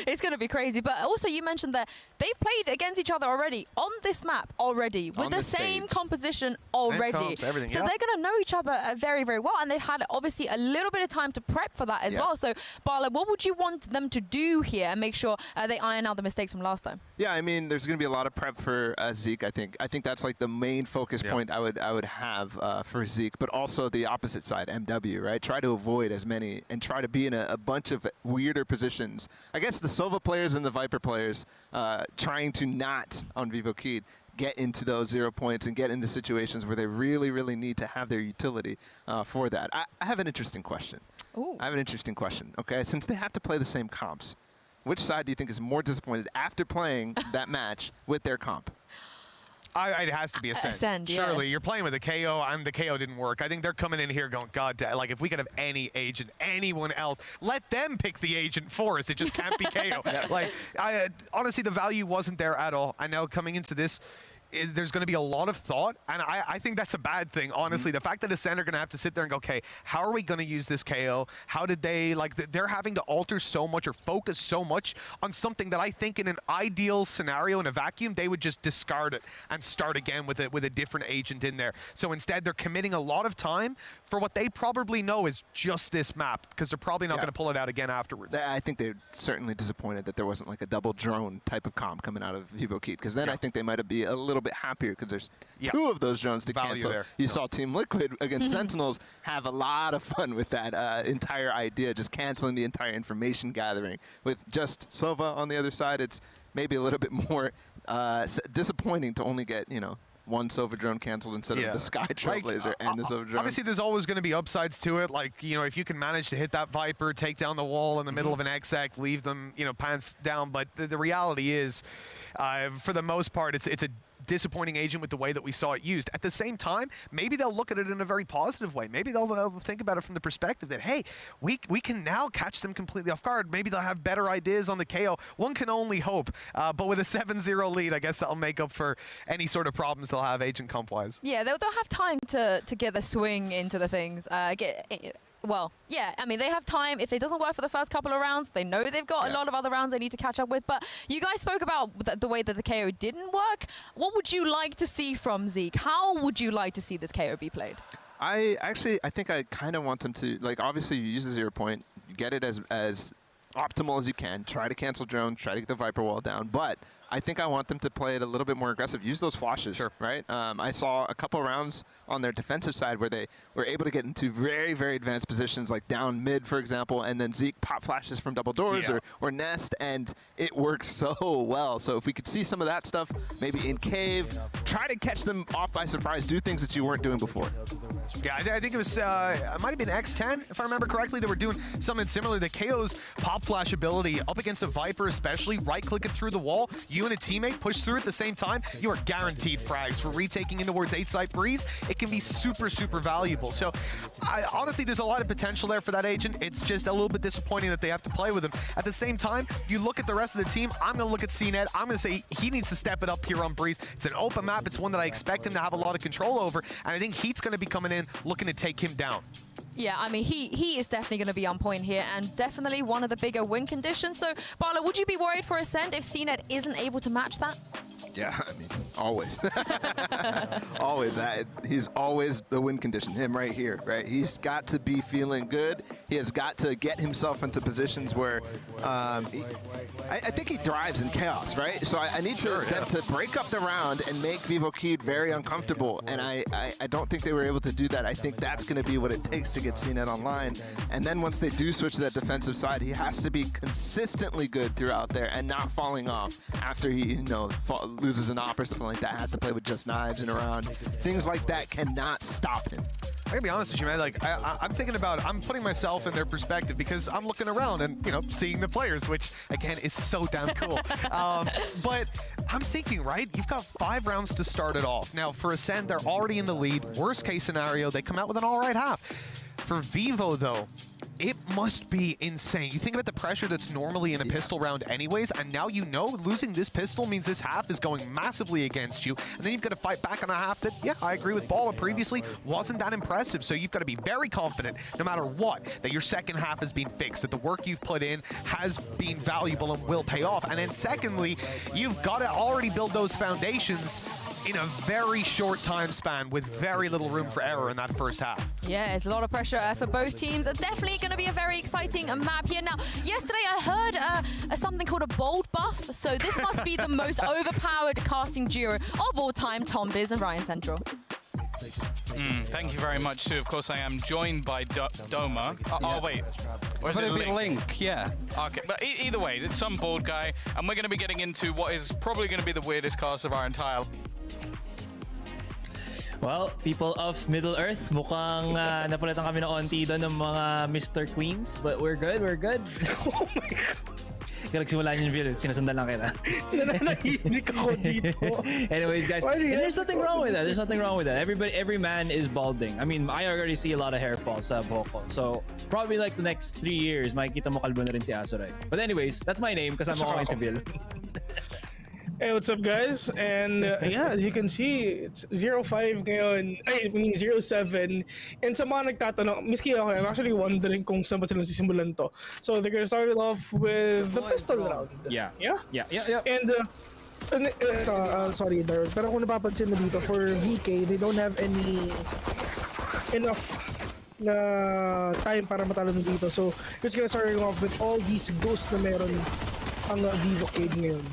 It's going to be crazy. But also, you mentioned that they've played against each other already on this map already with the same composition already. So they're going to know each other very, very well, and they've had obviously a little bit of time to prep for that as well. So, Bala, what would you want them to do here and make sure they iron out the mistakes from last time? Yeah, I mean, there's going to be a lot of prep for Zeke. I think that's like the main focus point I would have for Zeke, but also the opposite side, MW, right? Try to avoid as many and try to be in a bunch of weirder positions. I guess the Sova players and the Viper players trying to not on Vivo Kid get into those 0 points and get into situations where they really, really need to have their utility for that. I have an interesting question. Ooh. I have an interesting question, okay? Since they have to play the same comps, which side do you think is more disappointed after playing that match with their comp? It has to be Ascend. Surely, you're playing with a KO, and the KO didn't work. I think they're coming in here going, God, like, if we could have any agent, anyone else, let them pick the agent for us. It just can't be KO. Like, honestly, the value wasn't there at all. I know coming into this, there's going to be a lot of thought, and I think that's a bad thing, honestly. The fact that Ascend are going to have to sit there and go, okay, how are we going to use this KO? How did they, they're having to alter so much or focus so much on something that I think in an ideal scenario, in a vacuum, they would just discard it and start again with a different agent in there. So instead, they're committing a lot of time for what they probably know is just this map, because they're probably not going to pull it out again afterwards. I think they're certainly disappointed that there wasn't like a double drone type of comp coming out of Vivo Kid, because then I think they might have been a little bit happier, because there's 2 of those drones to cancel. You saw Team Liquid against Sentinels have a lot of fun with that entire idea, just canceling the entire information gathering. With just Sova on the other side, it's maybe a little bit more disappointing to only get, one Sova drone canceled instead of the Sky Trailblazer and the Sova drone. Obviously, there's always going to be upsides to it. Like, if you can manage to hit that Viper, take down the wall in the middle of an exec, leave them, pants down. But the reality is, for the most part, it's a disappointing agent with the way that we saw it used. At the same time, maybe they'll look at it in a very positive way. Maybe they'll think about it from the perspective that, hey, we can now catch them completely off guard. Maybe they'll have better ideas on the KO. One can only hope. But with a 7-0 lead, I guess that'll make up for any sort of problems they'll have agent comp-wise. Yeah, they'll have time to get the swing into the things. Well, yeah, I mean, they have time. If it doesn't work for the first couple of rounds, they know they've got a lot of other rounds they need to catch up with. But you guys spoke about the way that the KO didn't work. What would you like to see from Zeke? How would you like to see this KO be played? I think I kind of want them to, like, obviously you use the 0 point, you get it as optimal as you can, try to cancel drone, try to get the Viper wall down, but I think I want them to play it a little bit more aggressive. Use those flashes, right? I saw a couple rounds on their defensive side where they were able to get into very, very advanced positions, like down mid, for example, and then Zeke pop flashes from double doors or nest, and it works so well. So if we could see some of that stuff, maybe in cave, try to catch them off by surprise, do things that you weren't doing before. Yeah, I think it was, it might have been X10, if I remember correctly. They were doing something similar. The KO's pop flash ability up against a Viper especially, right-click it through the wall, you and a teammate push through at the same time, you are guaranteed frags for retaking in towards 8-side breeze. It can be super, super valuable. So honestly, there's a lot of potential there for that agent. It's just a little bit disappointing that they have to play with him. At the same time, you look at the rest of the team, I'm going to look at CNET, I'm going to say he needs to step it up here on breeze. It's an open map. It's one that I expect him to have a lot of control over, and I think Heat's going to be coming in looking to take him down. Yeah, I mean, he is definitely going to be on point here, and definitely one of the bigger win conditions. So, Barla, would you be worried for Ascent if CNET isn't able to match that? Yeah, I mean, always. Always. He's always the win condition, him right here, right? He's got to be feeling good. He has got to get himself into positions where I think he thrives in chaos, right? So I need them to break up the round and make Vivo Kid very uncomfortable, and I don't think they were able to do that. I think that's going to be what it takes to get CNET online. And then once they do switch to that defensive side, he has to be consistently good throughout there and not falling off after he, loses an op or something like that, has to play with just knives and around. Things like that cannot stop him. I gotta be honest with you, man. Like, I'm thinking about, I'm putting myself in their perspective because I'm looking around and, seeing the players, which, again, is so damn cool. But I'm thinking, right, you've got 5 rounds to start it off. Now, for Ascend, they're already in the lead. Worst case scenario, they come out with an all right half. For Vivo, though, it must be insane. You think about the pressure that's normally in a pistol round anyways, and now losing this pistol means this half is going massively against you, and then you've got to fight back on a half that, yeah, I agree with Balla previously, wasn't that impressive. So you've got to be very confident, no matter what, that your second half has been fixed, that the work you've put in has been valuable and will pay off. And then secondly, you've got to already build those foundations in a very short time span with very little room for error in that first half. Yeah, it's a lot of pressure for both teams. It's definitely going to be a very exciting map here. Now, yesterday I heard something called a bold buff, so this must be the most overpowered casting duo of all time, Tom Biz and Ryan Central. Thank you very much, too. Of course, I am joined by Doma. Oh, wait. Or is it Link? Yeah. Okay, but either way, it's some bald guy, and we're going to be getting into what is probably going to be the weirdest cast of our entire... Well, people of Middle Earth, mukhang napalitan kami ng onti doon ng mga Mr. Queens, but we're good, we're good. Oh my God. Kaya nagsimula yung video, sinusundan lang kita. Nananahimik ako dito. Anyways, guys, there's nothing wrong with that. There's nothing wrong with that. Every man is balding. I mean, I already see a lot of hair fall sa buhok ko. So, probably like the next 3 years, makikita mo kalbo na rin si Azuray. But anyways, that's my name kasi I'm always civil. Hey, what's up, guys? And yeah, as you can see, it's 0-5 ngayon. I mean 0-7. And sa mga nagtatanong, miski ako, I'm actually wondering kung saan ba sila sisimulan to. So they're gonna start it off with the pistol round. Yeah. Yeah? Yeah. And sorry, Darren, pero kung napapansin mo dito, for VK, they don't have enough na time para matalo mo dito. So it's gonna start off with all these ghosts na meron ang Vivo Kid ngayon.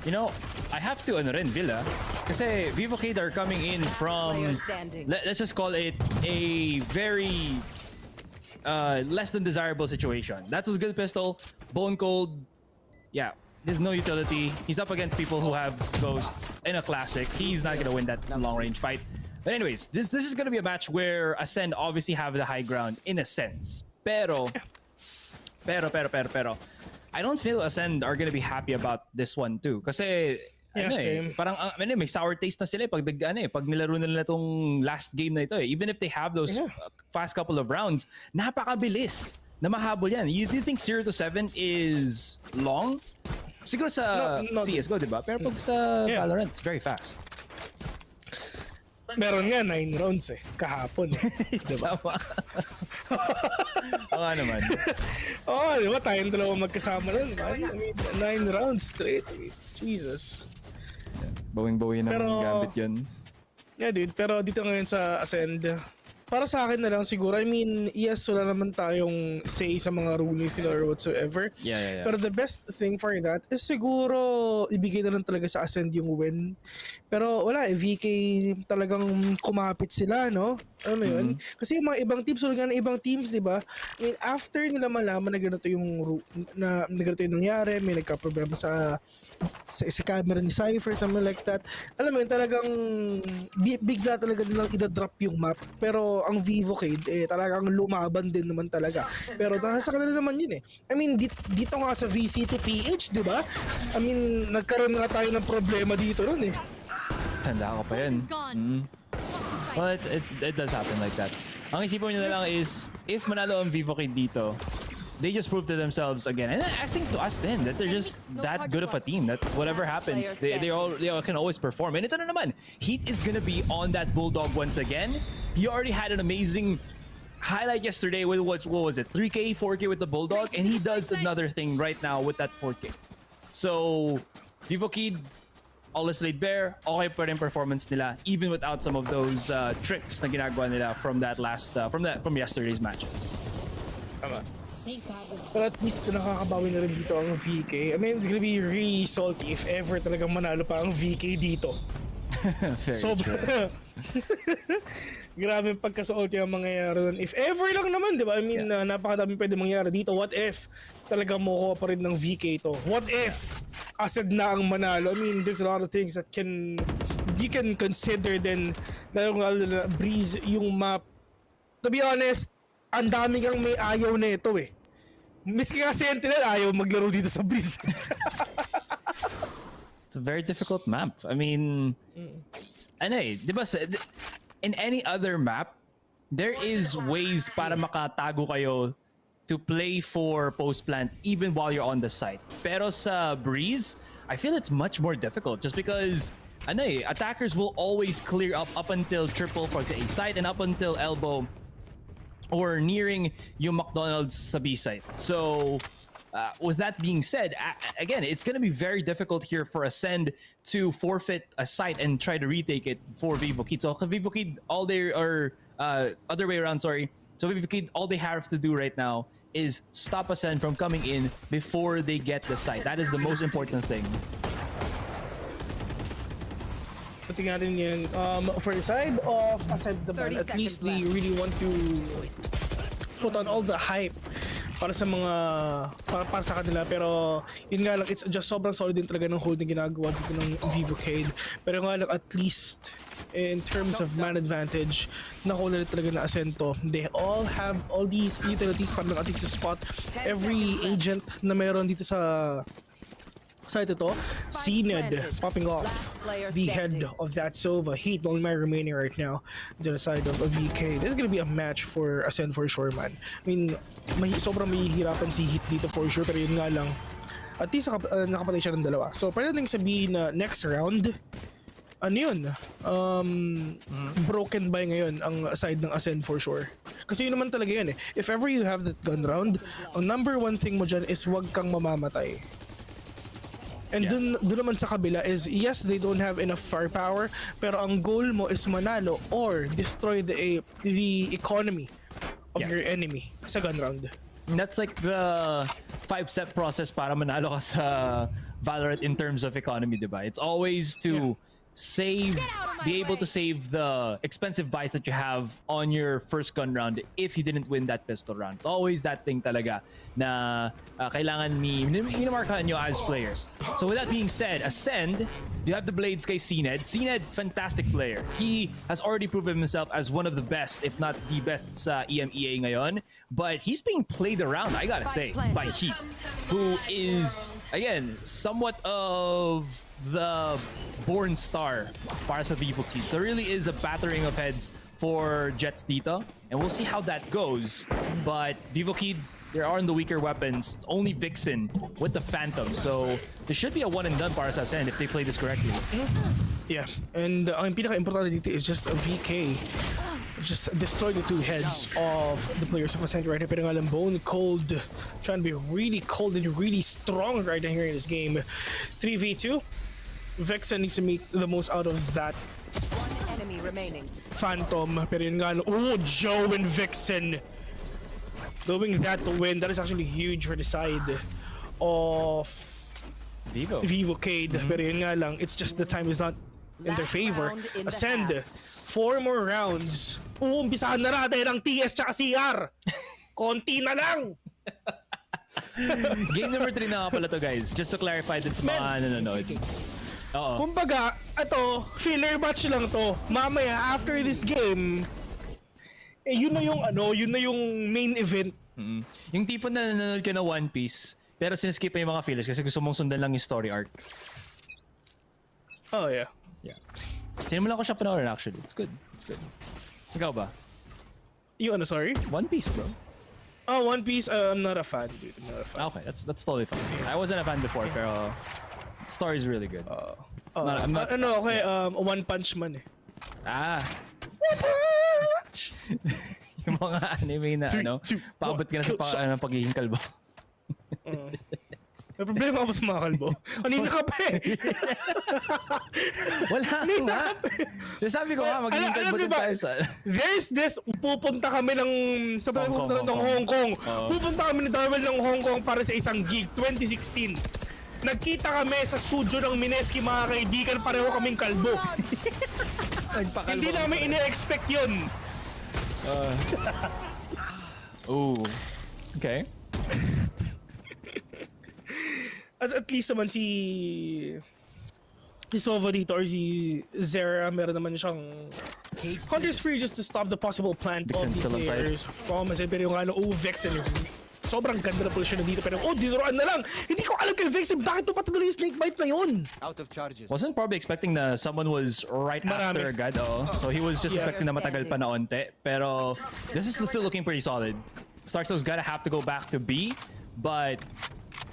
You know, I have to rin Villa kasi Vivo Kid are coming in from, let's just call it a very less than desirable situation. That's a good pistol, bone cold. Yeah, there's no utility. He's up against people who have ghosts in a classic. He's not gonna win that long range fight. But anyways, this is gonna be a match where Ascend obviously have the high ground in a sense. Pero I don't feel Ascend are gonna be happy about this one too. Kasi Yeah, same. Parang may sour taste na sila pag pag nilaro nila tong last game na ito eh. Even if they have those fast couple of rounds, napakabilis na mahabol yan. You think 0 to 7 is long? Siguro sa CSGO, di ba? Pero pag sa Valorant, it's very fast. Meron nga 9 rounds eh, kahapon eh. Diba? Oo nga naman. Oo, di ba? Tayong dalawa magkasama nun, man. I mean, 9 rounds straight. Jesus. Bawing-bawi ng gambit yun. Yeah, dude. Pero dito ngayon sa Ascend, para sa akin na lang siguro, I mean, yes, wala naman tayong say sa mga rulings nila or whatsoever. Yeah. Pero the best thing for that is siguro ibigay na lang talaga sa Ascend yung win. Pero wala VK talagang kumapit sila, no? Ano yun? Kasi yung mga ibang teams, nga ng ibang teams, di ba? I mean, after nila malaman na ganito yung nangyari, may nagka-problema sa camera ni Cypher, something like that. Alam mo yun, talagang bigla talaga nilang idadrop yung map. Pero ang Vivo Cade, talagang lumaban din naman talaga. Pero nasa kanila naman yun eh. I mean, dito nga sa VCT PH, di ba? I mean, nagkaroon nga tayo ng problema dito ron eh. Tanda ko pa yun. Well, it does happen like that. Ang isipin nyo na lang is, if manalo ang Vivo Cade dito, they just prove to themselves again. And I think to us then, that they're just that good of a team that whatever happens, they all can always perform. And ito na naman, Heat is gonna be on that Bulldog once again. He already had an amazing highlight yesterday with what was it, 3K, 4K with the Bulldog, and he does another thing right now with that 4K. So, Vivo Cade, all is laid bare, okay pa rin performance nila, even without some of those tricks na ginagawa nila from that last, from yesterday's matches. Tama. But at least nakakabawi na rin dito ang VK. I mean, it's gonna be really salty if ever talagang manalo pa ang VK dito. Sobra. Grabe pagka-salty ang mangyayari doon. If ever lang naman, di ba? I mean, napakadaming pwede mangyari dito. What if talagang makuha pa rin ng VK to? What if Acend na ang manalo? I mean, there's a lot of things that you can consider then lalo na breeze yung map. To be honest, ang dami kang may ayaw na ito eh. Miski nga Sentinel, ayaw maglaro dito sa breeze. It's a very difficult map. I mean, ano eh, di ba, in any other map, there is ways para makatago kayo to play for post plant even while you're on the site. Pero sa breeze, I feel it's much more difficult just because ano eh, attackers will always clear up until triple for the A site and up until elbow or nearing yung McDonald's sa B site. So with that being said, again, it's going to be very difficult here for Ascend to forfeit a site and try to retake it for Vivo Cade. So Vivo Cade, all they or other way around, sorry. So Vivo Cade, all they have to do right now is stop Ascend from coming in before they get the site. That is the most important thing. Pati nga rin yan, for the side of Ascend naman, at least they really want to put on all the hype para sa mga para sa kanila, pero yun nga lang, it's just sobrang solid din talaga ng holding ginagawa dito ng Vivo Cade. Pero nga lang, at least in terms of man advantage, nakuha na talaga na Ascento. They all have all these utilities para lang at least to spot every agent na mayroon dito sa site ito. Acend popping off the head of that Sova. Heat only man remaining right now to the side of VK. This is gonna be a match for Ascend for sure, man. I mean, sobrang mahihirapan si Heat dito for sure, pero yun nga lang, at least nakapatay siya ng dalawa. So pwede nang sabihin na next round, ano yun, broken by ngayon ang side ng Ascend for sure. Kasi yun naman talaga yun eh. If ever you have that gun round, ang number one thing mo dyan is wag kang mamamatay. And dun naman sa kabila is, yes, they don't have enough firepower, pero ang goal mo is manalo or destroy the economy of your enemy sa gun round. That's like the 5-step process para manalo ka sa Valorant in terms of economy, diba? It's always to be able to save the expensive buys that you have on your first gun round if you didn't win that pistol round. It's always that thing talaga na kailangan minamarkahan nyo as players. So with that being said, Ascend, you have the blades kay Acend. Acend, fantastic player. He has already proven himself as one of the best, if not the best sa EMEA ngayon. But he's being played around, I gotta say, by Heat, who is, again, somewhat of the born star para sa Vivo Kid. So it really is a battering of heads for Jets dito. And we'll see how that goes. But Vivo Kid, they're on the weaker weapons. It's only Vixen with the Phantom. So this should be a one and done para sa Ascend if they play this correctly. Yeah, and ang pinaka-importante dito is just a VK. Just destroy the two heads of the players of Ascent right now. Pero nga lang, Bone Cold trying to be really cold and really strong right now here in this game. 3v2. Vexen needs to make the most out of that Enemy remaining. Phantom. Pero yun nga, oh, Joe and Vixen doing that to win. That is actually huge for the side of Vivo Cade. Pero yun nga lang, it's just the time is not in their favor. Ascend, 4 more rounds. Umpisahan na natin ang TS tsaka CR. Konti na lang. Game number 3 na nga pala to, guys. Just to clarify dun sa mga nanonood. Kumbaga, ito, filler match lang to. Mamaya, after this game, yun na yung yun na yung main event. Yung tipo na nanonood ka na One Piece, pero siniskip pa yung mga fillers kasi gusto mong sundan lang yung story arc. Oh, yeah. Sinimulan ko siya panoorin actually. It's good. Ikaw ba? Yung sorry? One Piece, bro. Oh, One Piece, I'm not a fan, dude. I'm not a fan. Okay, that's totally fine. I wasn't a fan before, pero the story is really good. I'm not, okay, One Punch Man eh. One Punch! Yung mga anime na paabot ka na sa pagiging kalbo. May problema ako sa mga kalbo. Kanina ka pa eh. Wala nga. Sabi ko nga, magiging kalbo din tayo sa... There's this, pupunta kami ng Hong Kong. Pupunta kami ni Darwell ng Hong Kong para sa isang gig, 2016. Nagkita kami sa studio ng Mineski, mga kaibigan, pareho kaming kalbo. Hindi namin ine-expect yun. Okay. At least naman si Sova dito or si Zera, meron naman siyang Hunter's Free just to stop the possible plant of the players from Ascent. Pero yung Vexen, sobrang ganda na posisyon na dito. Pero dinuruan na lang. Hindi ko alam kay Vexen, bakit ito patuloy yung snake bite na yun? Out of charges. Wasn't probably expecting na someone was right after agad. So he was just expecting na matagal pa na onte. Pero this is still looking pretty solid. Starkso's gotta have to go back to B. But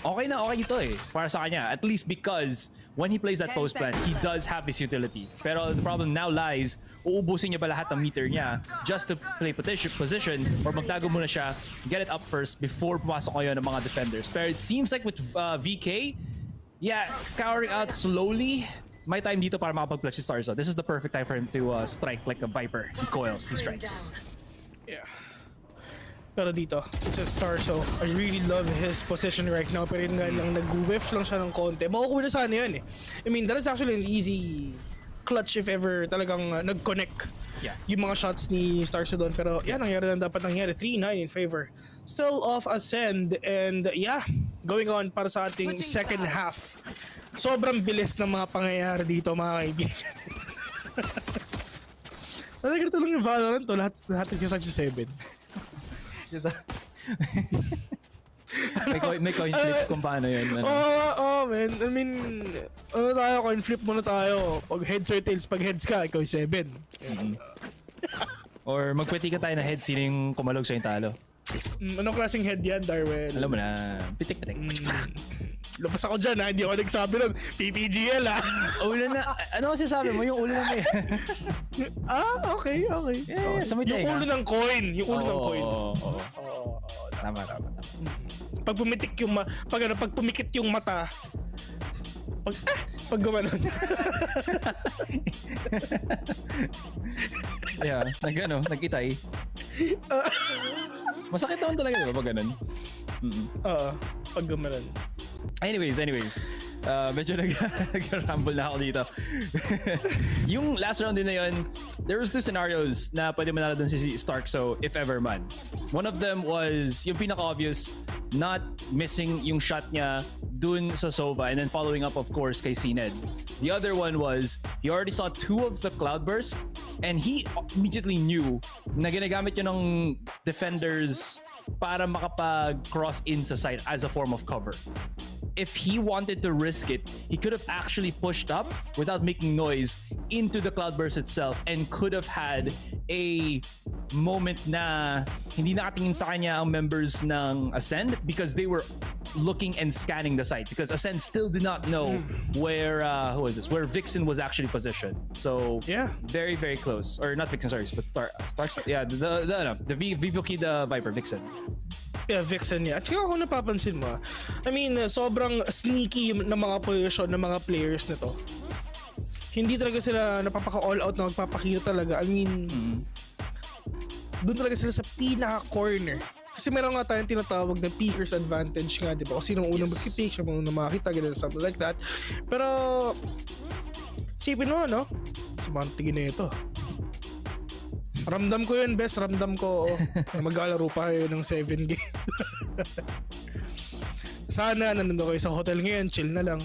okay ito eh, para sa kanya. At least because when he plays that post plant, he does have his utility. Pero the problem now lies, uubusin niya ba lahat ng meter niya just to play position or magtago muna siya, get it up first before pumasok kayo ng mga defenders. Pero it seems like with VK, scouring out slowly, may time dito para makapag-clutch si Starzo. This is the perfect time for him to strike like a Viper. He coils, he strikes. Yeah. Pero dito, it's a Starzo. I really love his position right now. Pero yun nga lang, nag-whiff lang siya ng konti. Makukuha na sana yun eh. I mean, that is actually an easy clutch if ever talagang nag-connect yung mga shots ni Starzo doon. Pero yan, nangyari lang dapat nangyari. 3-9 in favor. Still off Ascend. And going on para sa ating second half. Sobrang bilis ng mga pangyayari dito, mga kaibigan. Talaga ito lang yung Valorant to. Lahat nag-start sa 7. may coin flip kung paano yun. Man. I mean, coin flip muna tayo. Pag heads or tails, pag heads ka, ikaw 7. Or magpwede ka tayo na head, sino yung kumalog sa yung talo. Anong klaseng head yan, Darwell? Alam mo na, pitik-pitik. Lupas ako dyan, hindi ako nagsabi nun. PPGL, Ulo na, ano kasi sabi mo? Yung ulo na may... Okay. Yeah, yung ulo ng coin. Tama. Pag pumitik yung pag pumikit yung mata, pag gumanon. Nag-itay. Masakit naman talaga, di ba? Pag ganun. Pag gumanon. Anyways, medyo nag-rumble na ako dito. Yung last round din na yun, there was 2 scenarios na pwede manalo dun si Stark, so if ever man. One of them was yung pinaka-obvious, not missing yung shot niya dun sa Sova and then following up of course kay Sined. The other one was, he already saw 2 of the Cloudburst and he immediately knew na ginagamit yun ng defenders para makapag-cross in sa site as a form of cover. If he wanted to risk it, he could have actually pushed up without making noise into the cloudburst itself and could have had a moment na hindi nakatingin sa kanya ang members ng Ascend because they were looking and scanning the site because Ascend still did not know where where Vixen was actually positioned. So yeah, very very close, or not Vixen, sorry, but Star yeah, the Vivo Key, the Viper Vixen. Yeah, Vixen, yeah. At saka kung napapansin mo, I mean, sobrang sneaky ng mga position ng mga players nito. Hindi talaga sila napapaka-all out na magpapakita talaga. I mean, doon talaga sila sa pinaka-corner. Kasi meron nga tayong tinatawag na peeker's advantage nga, di ba? Kung sinong unang mag-pick, siya unang makakita, ganun, something like that. Pero, sipin mo, no? Samantigin na ito. Ramdam ko yun, best. Ramdam ko maglalaro pa kayo ng 7 game. Sana nandun kayo sa hotel ngayon, chill na lang.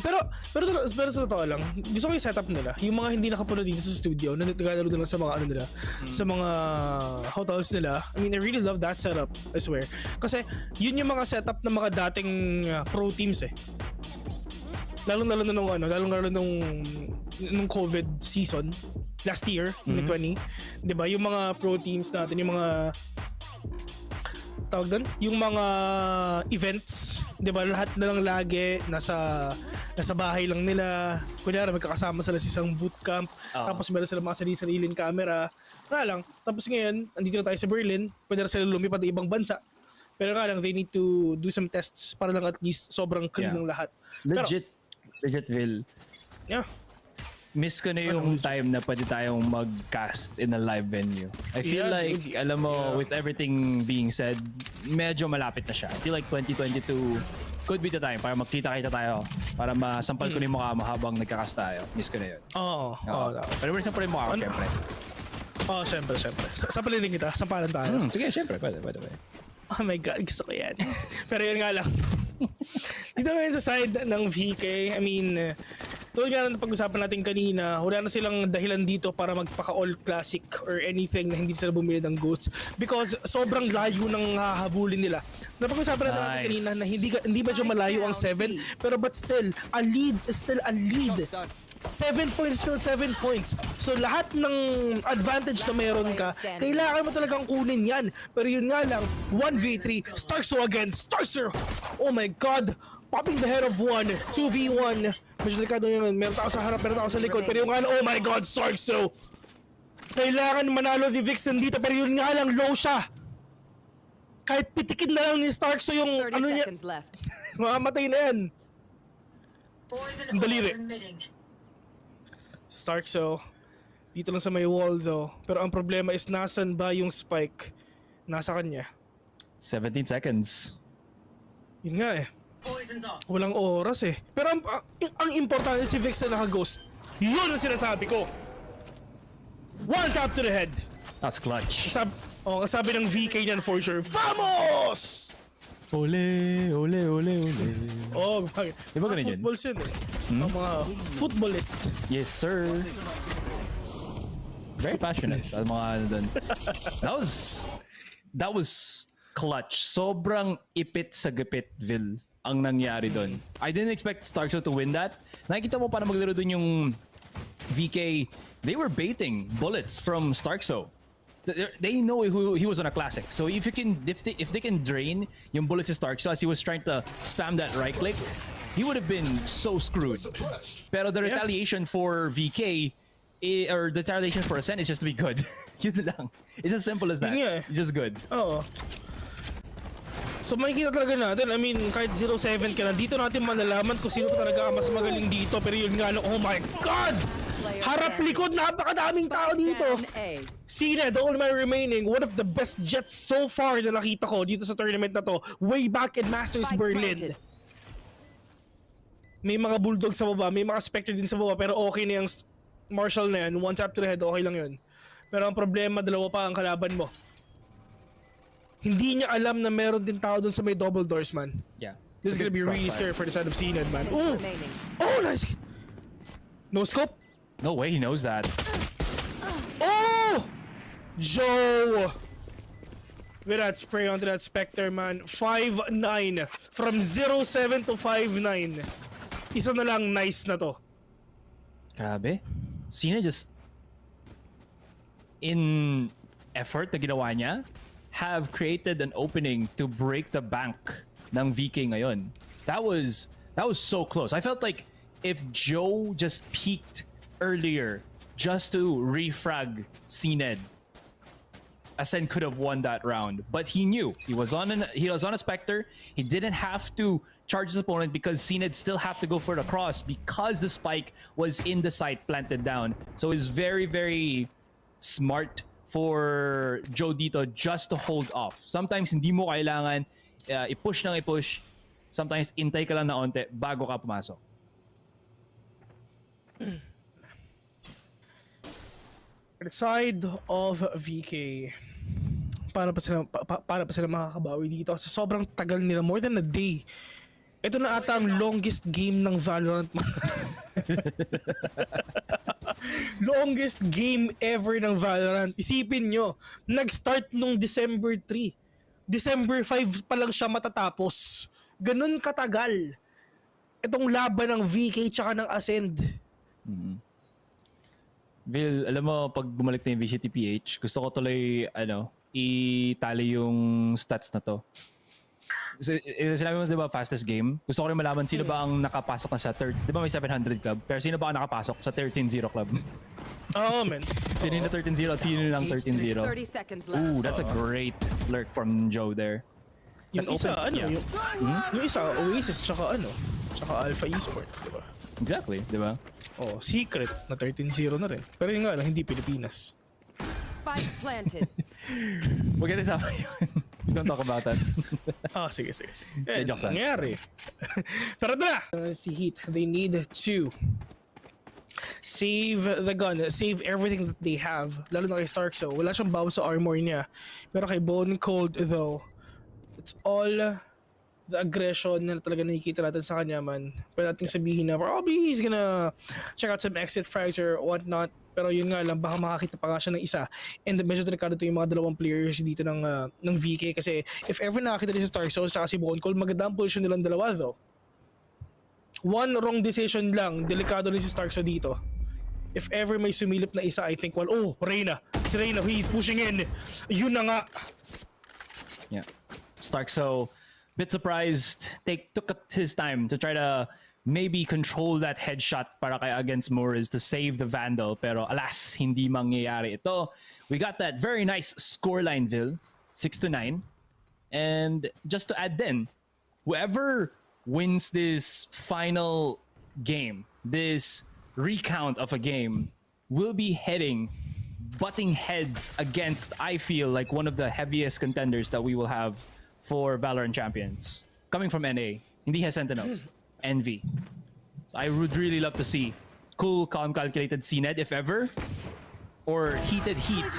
Pero sa totoo lang, gusto ko yung setup nila. Yung mga hindi nakapunod dito sa studio, na naglalaro nila sa mga ano nila, sa mga hotels nila. I mean, I really love that setup, I swear. Kasi yun yung mga setup ng mga dating pro teams eh. Lalong-lalo nung COVID season last year, 2020, 'di ba? Yung mga pro teams natin, yung mga tawag doon, yung mga events, 'di ba? Lahat na lang lagi nasa bahay lang nila. Kunyari magkakasama sila sa isang bootcamp, tapos meron sila mga sarili-sariling camera. Lang. Tapos ngayon, andito na tayo sa Berlin, pwede na sila lumipad ng ibang bansa. Pero nga lang, they need to do some tests para lang at least sobrang clean ng lahat. Legit Vil. Yeah. Miss ko na yung time na pwede tayong mag-cast in a live venue. I feel like, alam mo, with everything being said, medyo malapit na siya. I feel like 2022 could be the time para magkita-kita tayo. Para masampal ko na yung mukha mo habang nagka-cast tayo. Miss ko na yun. Oo. Pero sampal yung mukha ko, syempre. Oo, syempre. Sampalin din kita. Sampalan tayo. Sige, syempre. Pwede. Oh my God, gusto ko yan. Pero yun nga lang. Dito ngayon sa side ng VK, I mean, tulad nga na pag-usapan natin kanina, wala na silang dahilan dito para magpaka-all classic or anything na hindi sila bumili ng ghosts because sobrang layo ng hahabulin nila. Napag-usapan natin kanina na hindi medyo malayo ang 7, pero but still, a lead is still a lead. 7 points still 7 points. So lahat ng advantage na meron ka, kailangan mo talagang kunin yan. Pero yun nga lang, 1v3, Starkso against Starkso. Oh my God, popping the head of 1, 2v1. Medyo delikado yun, meron tao sa harap, meron tao sa likod. Pero yung nga lang, oh my God, Starkso. Kailangan manalo ni Vixen dito, pero yun nga lang, low siya. Kahit pitikin na lang ni Starkso yung ano niya, mamamatay na yan. Ang daliri. Starkso, dito lang sa may wall though. Pero ang problema is nasan ba yung spike? Nasa kanya. 17 seconds. Yun nga eh. Walang oras eh. Pero ang importante si Vixen naka-ghost. Yun ang sinasabi ko. One tap to the head. That's clutch. Sabi ng VK niyan for sure. Vamos! Ole. Oh, di ba ganun yun? Footballs yun eh. Mga footballist. Yes, sir. Very passionate. Mga ano dun. That was clutch. Sobrang ipit sa gipit, Vil, ang nangyari dun. I didn't expect Starkso to win that. Nakikita mo paano maglaro dun yung VK. They were baiting bullets from Starkso. They know he was on a classic. So if they can drain yung bullets to Starkso as he was trying to spam that right click, he would have been so screwed. Pero the retaliation for VK or the retaliation for Ascent is just to be good. Yun lang. It's as simple as that. Yeah. It's just good. Oo. So makikita talaga natin, I mean, kahit 0-7 ka na, dito natin malalaman kung sino talaga ang mas magaling dito. Pero yun nga lang, oh my God! Harap likod, napakadaming tao dito. Cena, the only man remaining, one of the best jets so far na nakita ko dito sa tournament na to, way back in Masters Berlin. May mga bulldog sa baba, may mga Spectre din sa baba, pero okay na yung Marshall na yan. One tap to the head, okay lang yun. Pero ang problema, dalawa pa ang kalaban mo. Hindi niya alam na meron din tao dun sa may double doors, man. Yeah. This is gonna be really scary for the side of Cena, man. Oh! Oh, nice! No scope? No way he knows that. Oh! Joe! with that spray onto that Spectre, man. 5-9. From 0-7 to 5-9. Isa na lang, nice na to. Grabe. Cena just in effort na ginawa niya have created an opening to break the bank ng VK ngayon. That was so close. I felt like if Joe just peeked earlier just to refrag Cned, Ascend could have won that round, but he knew he was on a Spectre. He didn't have to charge his opponent because Cned still have to go for the cross because the spike was in the site planted down. So it's very, very smart for Joe dito just to hold off. Sometimes hindi mo kailangan i-push nang i-push. Sometimes intay ka lang na onte bago ka pumasok. Side of VK. Paano pa sila makakabawi dito? Kasi sobrang tagal nila, more than a day. Ito na ata ang longest game ng Valorant. Longest game ever ng Valorant. Isipin nyo, nag-start nung December 3. December 5 pa lang siya matatapos. Ganun katagal. Itong laban ng VK tsaka ng Ascend. Vil, alam mo, pag bumalik na yung VCTPH, gusto ko tuloy, itali yung stats na to. Sinabi mo, di ba, fastest game? Gusto ko rin malaman sino ba ang nakapasok na sa third. Di ba may 700 club? Pero sino ba ang nakapasok sa 13-0 club? Oh, man. Sino yung 13-0 at sino yung 13-0? 30 seconds left. Ooh, that's a great lurk from Joe there. Yung isa, yung isa, Oasis, tsaka Alpha Esports, di ba? Exactly, di ba? Oh, secret na 13-0 na rin. Pero yun nga lang, hindi Pilipinas. Spike planted. Huwag ka nasama yun. Don't talk about that. Sige. Joke lang. Nangyari. Pero ito na! Si Heat, they need to save the gun, save everything that they have. Lalo na kay Stark, so wala siyang bawas sa armor niya. Pero kay Bone Cold, though, it's all the aggression na talaga nakikita natin sa kanya, man. Pwede natin sabihin na probably he's gonna check out some exit frags or whatnot. Pero yun nga lang, baka makakita pa nga siya ng isa. And medyo delikado to yung mga dalawang players dito ng VK kasi if ever nakakita din si Stark Souls tsaka si Bone Cold, maganda ang position nilang dalawa though. One wrong decision lang, delikado rin si Stark Souls dito. If ever may sumilip na isa, I think, Reyna. Si Reyna, he's pushing in. Yun na nga. Yeah. Stark so bit surprised. Took his time to try to maybe control that headshot para kay against Morris to save the Vandal. Pero alas, hindi mangyayari ito. We got that very nice scoreline, Vil. 6-9. And just to add then, whoever wins this final game, this recount of a game, will be butting heads against, I feel like, one of the heaviest contenders that we will have for Valorant champions. Coming from NA, hindi has Sentinels, Envy. So I would really love to see cool, calm, calculated CNED, if ever, or heated heat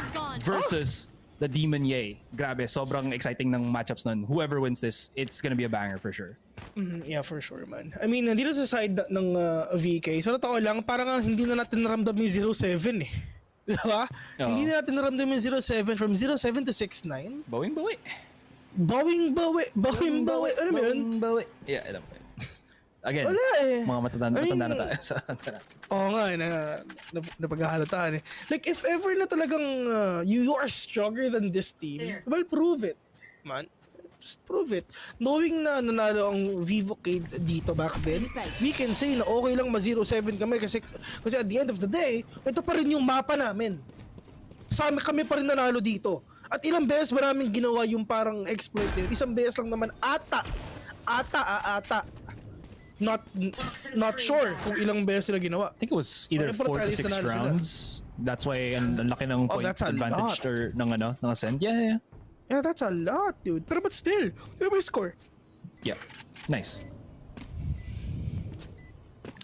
versus the Demon Ye. Grabe, sobrang exciting ng matchups nun. Whoever wins this, it's gonna be a banger for sure. Yeah, for sure, man. I mean, nandito sa side ng VK, sa totoo lang, parang hindi na natin naramdam yung 0-7 eh. Diba? Hindi na natin naramdam yung 0-7 from 0-7 to 6-9. Bawing-bawi. Bawing-bawi. Ano ba yun? Bawing-bawi. Yeah, alam ko. Again, wala eh. Mga matanda na tayo sa Oo nga, napaghahalataan eh. Like, if ever na talagang you are stronger than this team, well, prove it, man. Just prove it. Knowing na nanalo ang Vivo Cade dito back then, we can say na okay lang ma-0-7 kami kasi at the end of the day, ito pa rin yung mapa namin. Kami pa rin nanalo dito. At ilang beses maraming ginawa yung parang exploit din. Isang beses lang naman ata. Not sure kung ilang beses sila ginawa. I think it was either 4 to 6 rounds. That's why ang laki ng point advantage ng Ascend. Yeah. Yeah, that's a lot, dude. But still, ano ba yung score? Yeah, nice.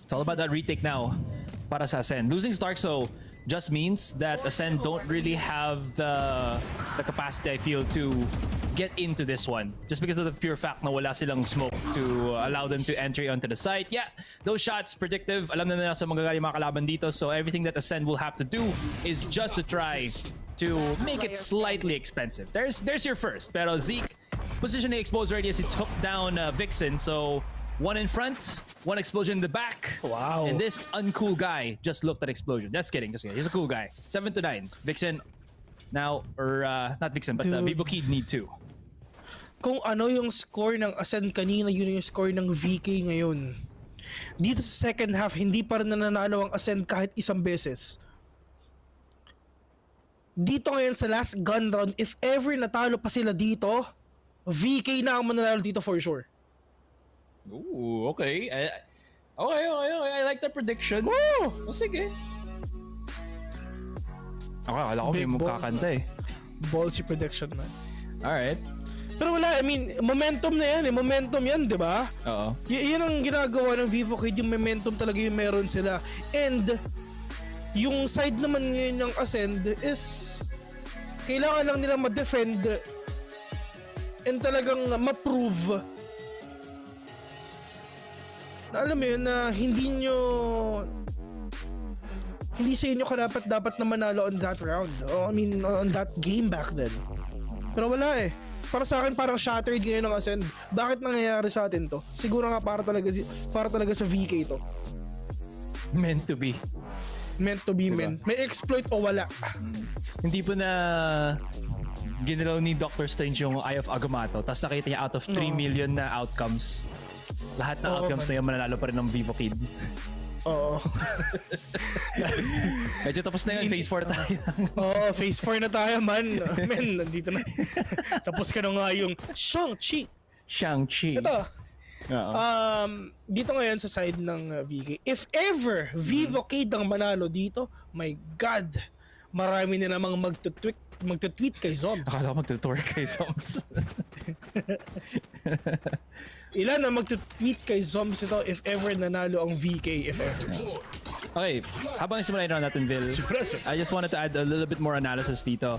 It's all about that retake now para sa Ascend. Losing Starkso just means that Ascend don't really have the capacity, I feel, to get into this one. Just because of the pure fact na wala silang smoke to allow them to entry onto the site. Yeah, those shots, predictive. Alam na nila sa mga galing mga kalaban dito. So everything that Ascend will have to do is just to try to make it slightly expensive. There's your first. Pero Zeke positioning exposed already as he took down Vixen. So one in front, one explosion in the back. Wow. And this uncool guy just looked at explosion. Just kidding. He's a cool guy. 7-9. Vixen now, or not Vixen, but Vivo Kid need 2. Kung ano yung score ng Ascend kanina, yun yung score ng VK ngayon. Dito sa second half, hindi pa rin nananalo ang Ascend kahit isang beses. Dito ngayon sa last gun round, if ever natalo pa sila dito, VK na ang mananalo dito for sure. Ooh, okay. Okay. I like the prediction. Woo! O sige. Okay, akala ko may magkakanta eh. Ballsy prediction, man. Alright. Pero wala, I mean, momentum na yan eh. Momentum yan, di ba? Oo. Yan ang ginagawa ng Vivo Kid, yung momentum talaga yung meron sila. And, yung side naman ngayon ng Ascend is, kailangan lang nila ma-defend and talagang ma-prove na alam mo yun, na hindi sa inyo dapat na manalo on that round. I mean, on that game back then. Pero wala eh. Para sa akin parang shattered ngayon ng Ascend. Bakit nangyayari sa atin to? Siguro nga para talaga sa VK to. Meant to be. Meant to be, diba? Men. May exploit o wala. Hindi po na ginalaw ni Dr. Strange yung Eye of Agamotto, tapos nakita niya out of 3 million na outcomes. Lahat na outcomes na yun mananalo pa rin ng Vivo Kid. Oo. Medyo tapos na yun, phase 4 tayo. Oo, phase 4 na tayo, man. Men, nandito na. Tapos ka na nga yung Shang-Chi. Ito. Dito ngayon sa side ng VK, if ever Vivo Kid ang manalo dito, my God, marami na namang magtutweet kay Zombs. Akala ko magtutweet kay Zombs. Ilan na magtutweet kay Zombs ito if ever nanalo ang VK, if ever. Okay, habang simulan natin, Vil, I just wanted to add a little bit more analysis dito.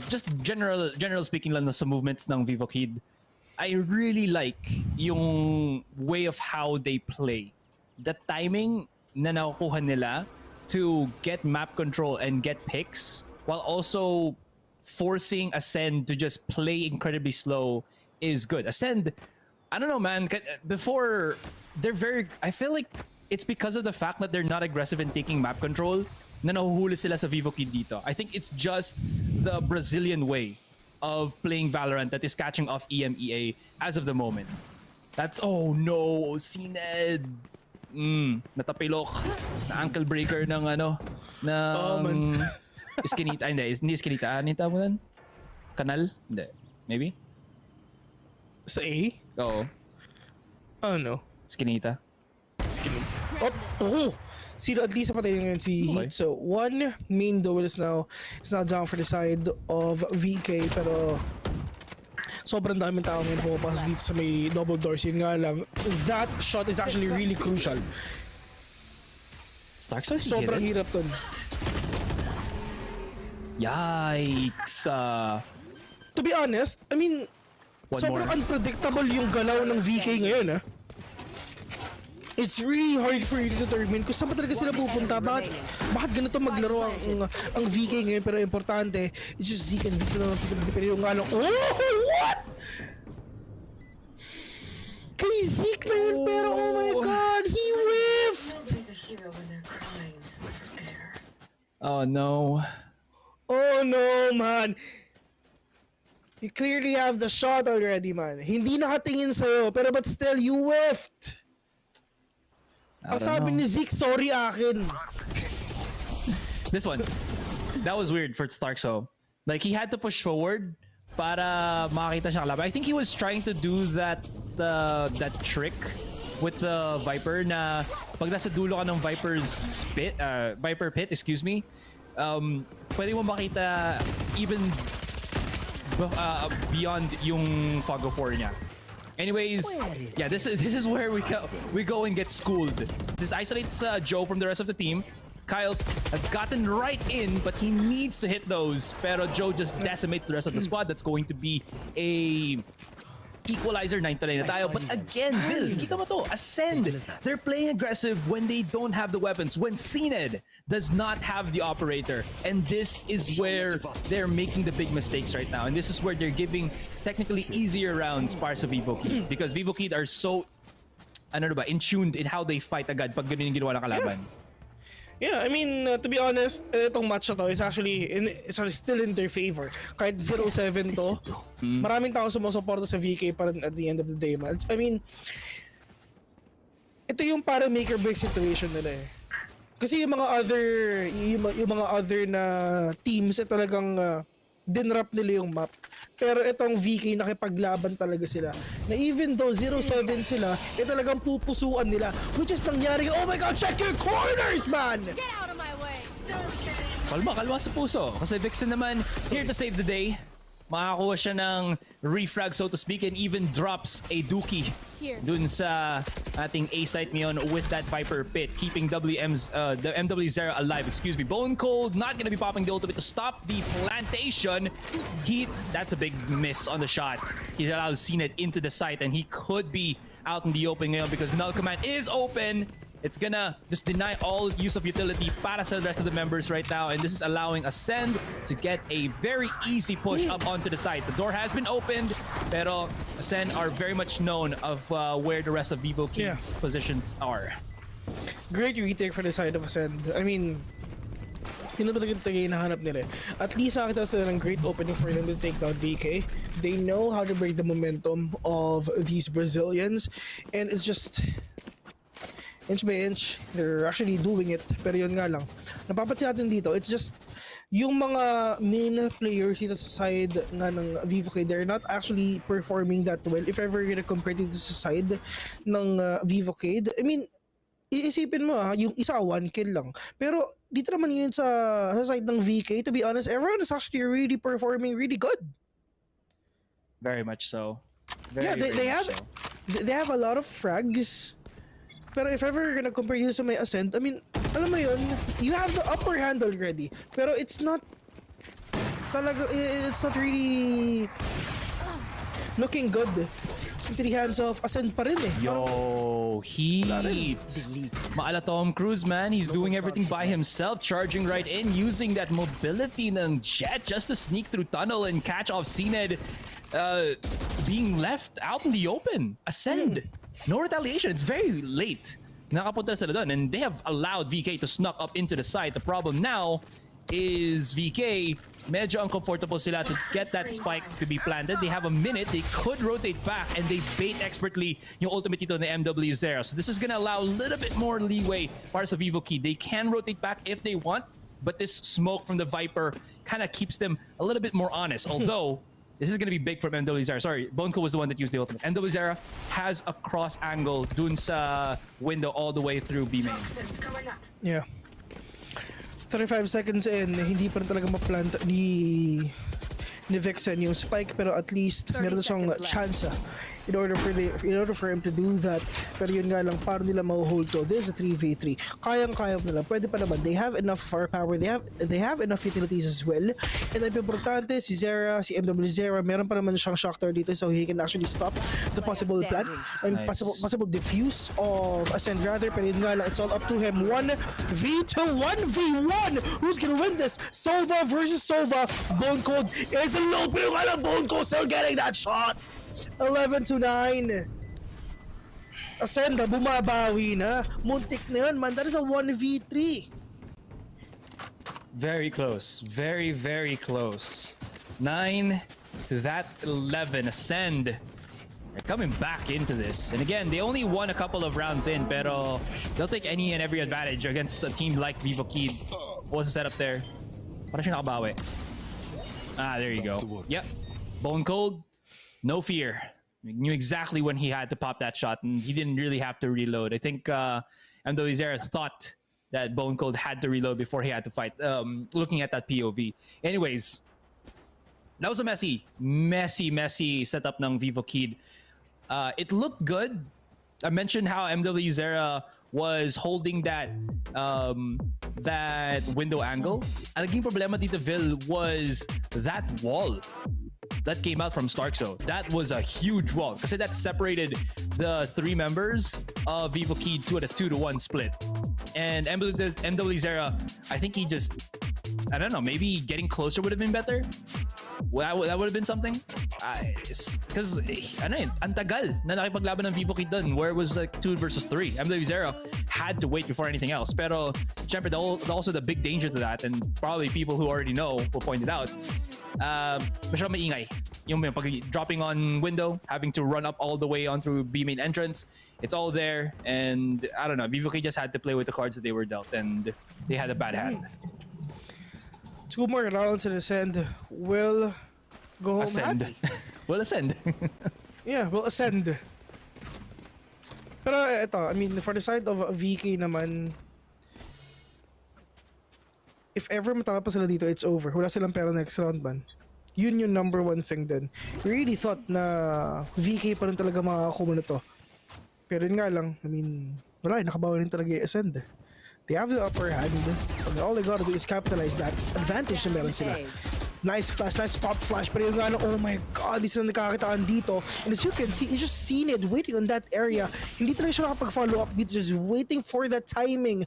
Just general speaking lang sa movements ng Vivo Kid. I really like yung way of how they play. The timing na nakukuha nila to get map control and get picks while also forcing Ascend to just play incredibly slow is good. Ascend, I don't know, man. Before, I feel like it's because of the fact that they're not aggressive in taking map control na nahuhuli sila sa Vivo Kid dito. I think it's just the Brazilian way of playing Valorant that is catching off EMEA as of the moment. That's, oh no, Sined. Natapilok. Na ankle breaker ng Iskinita. Hindi Iskinita. Ano yung tawag mo nun? Kanal? Hindi. Maybe? Sa A? Oo. Oh no. Iskinita. Oh! Sino at least patay ngayon si Heat. So one main duel is now down for the side of VK, pero sobrang daming tao ngayon pumapasok dito sa may double doors. Yun nga lang, that shot is actually really crucial. Sobrang hirap dun. Yikes! To be honest, I mean, sobrang unpredictable yung galaw ng VK ngayon, It's really hard for you to determine kung saan ba talaga sila pupunta. Bakit ganito maglaro ang VK ngayon, pero importante, it's just Zeke and Vixen na pero yung nga lang, what? Kay Zeke na yun, pero oh my God, he whiffed! Oh no. Oh no, man. You clearly have the shot already, man. Hindi nakatingin sa'yo, pero but still, you whiffed. Ang sabi ni Zeke, sorry akin. This one, that was weird for Starkso. Like, he had to push forward para makita siya kalaban. I think he was trying to do that trick with the Viper na pag nasa dulo ka ng Viper pit, excuse me, pwede mo makita even beyond yung fog of war niya. Anyways, yeah, this is where we go and get schooled. This isolates Joe from the rest of the team. Kyles has gotten right in, but he needs to hit those. Pero Joe just decimates the rest of the squad. That's going to be a equalizer, 9-9 na tayo. But again, Vil, kita mo to, Ascend. They're playing aggressive when they don't have the weapons. When Acend does not have the operator. And this is where they're making the big mistakes right now. And this is where they're giving technically easier rounds para sa Vivo Kid. Because Vivo Kid are so, in tuned in how they fight agad pag ganun yung ginawa ng kalaban. Yeah, I mean, to be honest, itong match na to is actually still in their favor. Kahit 0-7 to, maraming tao sumusuporta sa VK pa rin at the end of the day, man. I mean, ito yung para make or break situation nila eh. Kasi yung mga other na teams talagang dinrap nila yung map. Pero itong VK nakipaglaban talaga sila. Na even though 0-7 sila, talagang pupusuan nila. Which is nangyari, oh my god, check your corners, man! Get out of my way! Kalma sa puso. Kasi Vixen naman, here to save the day. Makakuha siya ng refrag, so to speak, and even drops a Dookie dun sa ating A site ngayon with that Viper pit, keeping the MW0 alive. Bone Cold not gonna be popping the ultimate to stop the plantation. That's a big miss on the shot. He allows Acend into the site, and he could be out in the open ngayon because Null Command is open. It's gonna just deny all use of utility para sa rest of the members right now, and this is allowing Ascend to get a very easy push up onto the site. The door has been opened, pero Ascend are very much known of where the rest of Vivo Kid's positions are. Great retake for the side of Ascend. I mean, yun na talaga yung hinahanap nila. At least nakita sila ng great opening for them to take down VK. They know how to break the momentum of these Brazilians, and it's just inch by inch, they're actually doing it. Pero yun nga lang, napapansin natin dito, it's just yung mga main players dito sa side nga ng Vivo Kid, they're not actually performing that well. If ever you're gonna compare dito sa side ng Vivo Kid, I mean, iisipin mo yung isa 1 kill lang. Pero dito naman yun sa side ng VK, to be honest, everyone is actually really performing really good. Very much so. They have a lot of frags. Pero if ever you're gonna compare you sa may Ascent, I mean, alam mo yun, you have the upper hand already. Pero it's not really looking good. 3 hands off, Ascent pa rin eh. Yo, heat. Maala Tom Cruise, man. He's doing everything by himself, charging right in, using that mobility ng Jet just to sneak through tunnel and catch off Acend, being left out in the open. Ascend. No retaliation. It's very late. Nakapunta sila doon, and they have allowed VK to snuck up into the site. The problem now is VK, medyo uncomfortable sila to get that spike to be planted. They have a minute. They could rotate back, and they bait expertly yung ultimate dito na MW0. So this is gonna allow a little bit more leeway para sa Vivo Kid. They can rotate back if they want, but this smoke from the Viper kind of keeps them a little bit more honest. Although this is going to be big from MW0. Sorry, Boneko was the one that used the ultimate. MW0 has a cross angle dun sa window all the way through B main. Yeah. 35 seconds in, hindi pa rin talaga ma-plant ni Vixen yung spike, pero at least meron na siyang chance in order for him to do that. Pero yun nga lang, paano nila ma-hold to? This is a 3v3. Kayang-kaya nila. Pwede pa naman. They have enough firepower. They have enough utilities as well. And ang importante, si Zera, si MW0, meron pa naman siyang shock tower dito, so he can actually stop the possible plant and possible diffuse of Ascend rather. Pero yun nga lang, it's all up to him. 1v2, 1v1! Who's gonna win this? Sova versus Sova. Bone Cold is a low, pero nga lang, Bone Cold still getting that shot. 11-9. Ascend bumabawi na. Muntik na yun, man. That is a 1v3. Very close. Very, very close. 9 to that 11. Ascend. They're coming back into this. And again, they only won a couple of rounds in, pero they'll take any and every advantage against a team like Vivo Kid. What was the setup there? Parang siya nakabawi. There you go. Yep. Bone Cold. No fear. He knew exactly when he had to pop that shot, and he didn't really have to reload. I think MW0 thought that Bone Cold had to reload before he had to fight, looking at that POV. Anyways, that was a messy setup ng Vivo Kid. It looked good. I mentioned how MW0 was holding that window angle. Ang naging problema dito, Vil, was that wall. that came out from Starkso. That was a huge wall because that separated the 3 members of Vivo Key to a 2-to-1 split. And MW Zera, I think he just, I don't know, maybe getting closer would have been better. That would have been something. Because ano yun, antagal na nakipaglaban ng Vivo Key dun, where it was like 2 versus 3. MW Zera had to wait before anything else. Pero syempre, also the big danger to that, and probably people who already know will point it out. Masyadong maingay. Yung pag dropping on window, having to run up all the way onto B main entrance. It's all there, and I don't know. Vivo Key just had to play with the cards that they were dealt, and they had a bad hand. 2 more rounds and Ascend will go home Ascend. happy. Will ascend. Yeah, will ascend. Pero ito, I mean, for the side of VK naman, if ever matala pa sila dito, it's over. Wala silang pera next round, man. Yun yung number 1 thing din. We really thought na VK pa rin talaga makakakuha na to. Pero yun nga lang, I mean, wala, nakabawa rin talaga yung Ascend. They have the upper hand, and all they gotta do is capitalize that advantage na meron sila. Nice flash, nice pop flash, pero yung nga, oh my god, di sila nakakakitaan dito. And as you can see, he's just seen it, waiting on that area. Hindi talaga siya nakapag-follow up dito, just waiting for that timing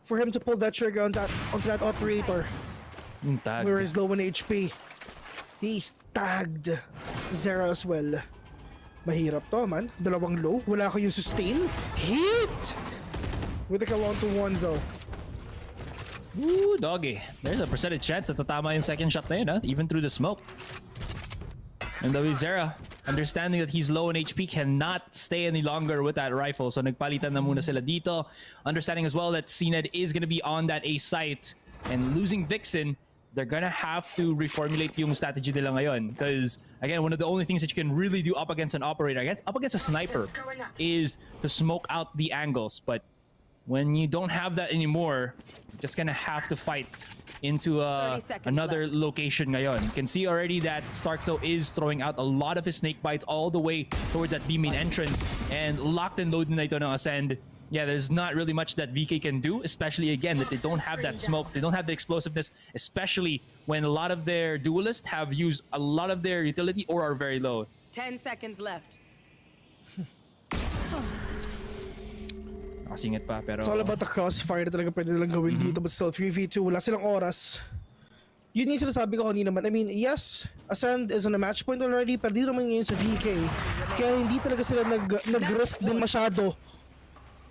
for him to pull that trigger onto that operator. Where is low on HP. He's tagged Zera as well. Mahirap to, man. Dalawang low, wala ko yung sustain. Hit! With a 1-to-1 though. Ooh, doggy. There's a percentage chance that tatama yung second shot na yun, huh? Even through the smoke. And Zera, understanding that he's low on HP, cannot stay any longer with that rifle. So nagpalitan na muna sila dito. Understanding as well that CNED is gonna be on that A site. And losing Vixen, they're gonna have to reformulate yung strategy nila ngayon. Because, again, one of the only things that you can really do up against an operator, up against a sniper, is to smoke out the angles. But when you don't have that anymore, you're just gonna have to fight into another location ngayon. You can see already that Starkso is throwing out a lot of his snake bites all the way towards that B main entrance, and locked and loaded na ito ng Ascend. Yeah, there's not really much that VK can do, especially again that they don't have that smoke, they don't have the explosiveness, especially when a lot of their duelists have used a lot of their utility or are very low. 10 seconds left. Nakasingit pa, pero... It's all about the crossfire na talaga pwede nilang gawin dito, but still 3v2, wala silang oras. Yun yung sinasabi ko kanina naman. I mean, yes, Ascend is on a match point already, pero dito naman ngayon sa VK, kaya hindi talaga sila nag-risk din masyado.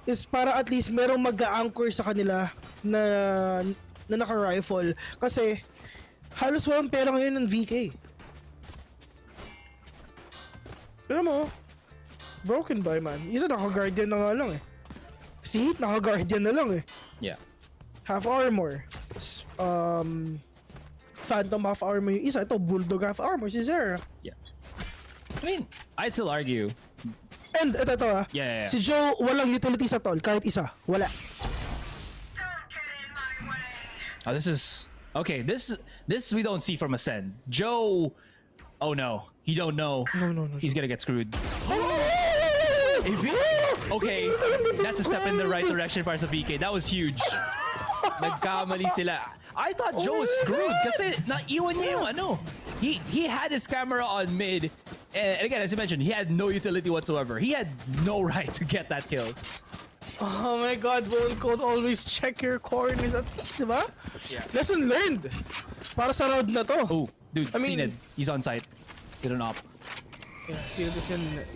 Is para at least merong mag-anchor sa kanila na naka-rifle. Kasi halos walang pera ngayon ng VK. Pero mo, broken by man. Isa naka-guardian na nga lang eh. Si Heat naka-guardian na lang eh. Yeah. Half armor. Phantom half armor yung isa. Ito, Bulldog half armor si Zera. Yeah. I mean, I'd still argue. And ito Yeah. Si Joe walang utility sa tol, kahit isa. Wala. Oh, this is... Okay, this we don't see from Ascend. Joe... Oh no. He don't know. No. He's gonna get screwed. Okay, that's a step in the right direction para sa VK. That was huge. Nagkamali sila. I thought Joe was screwed kasi naiwan niya yung ano. He had his camera on mid, and again, as you mentioned, he had no utility whatsoever. He had no right to get that kill. Oh my god, Bone Code, always check your corners at least, diba? Yeah. Lesson learned. Para sa round na to. Oh, dude, I mean, Zened, he's on site. Get an op.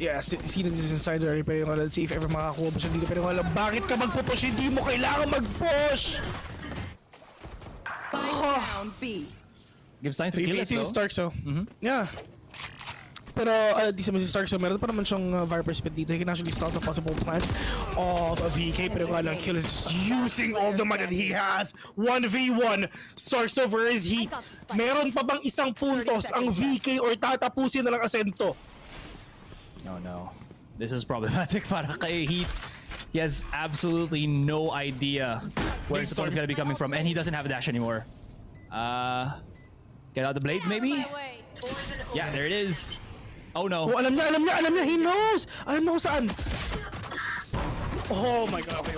Yeah, Zened is inside already, pero yung let's see if ever makakuha ba siya dito. Pero wala, bakit ka magpupush? Hindi mo kailangan mag-push! Round B. Gives time to kill us, though. Starkso. Yeah. Pero di sa si Starkso, meron pa naman siyang Viper Spit dito. He can actually stop the possible plan of a VK. Pero nga lang, Kill is just using all the money that he has. 1v1. Starkso versus Heat. Meron pa bang isang puntos ang VK or tatapusin na lang Asento? Oh no. This is problematic para kay Heat. He has absolutely no idea where his opponent's gonna be coming from, and he doesn't have a dash anymore. Get out the blades, maybe? Yeah, there it is. Oh no. Oh, alam niya, he knows! Alam na kung saan. Oh my god, okay,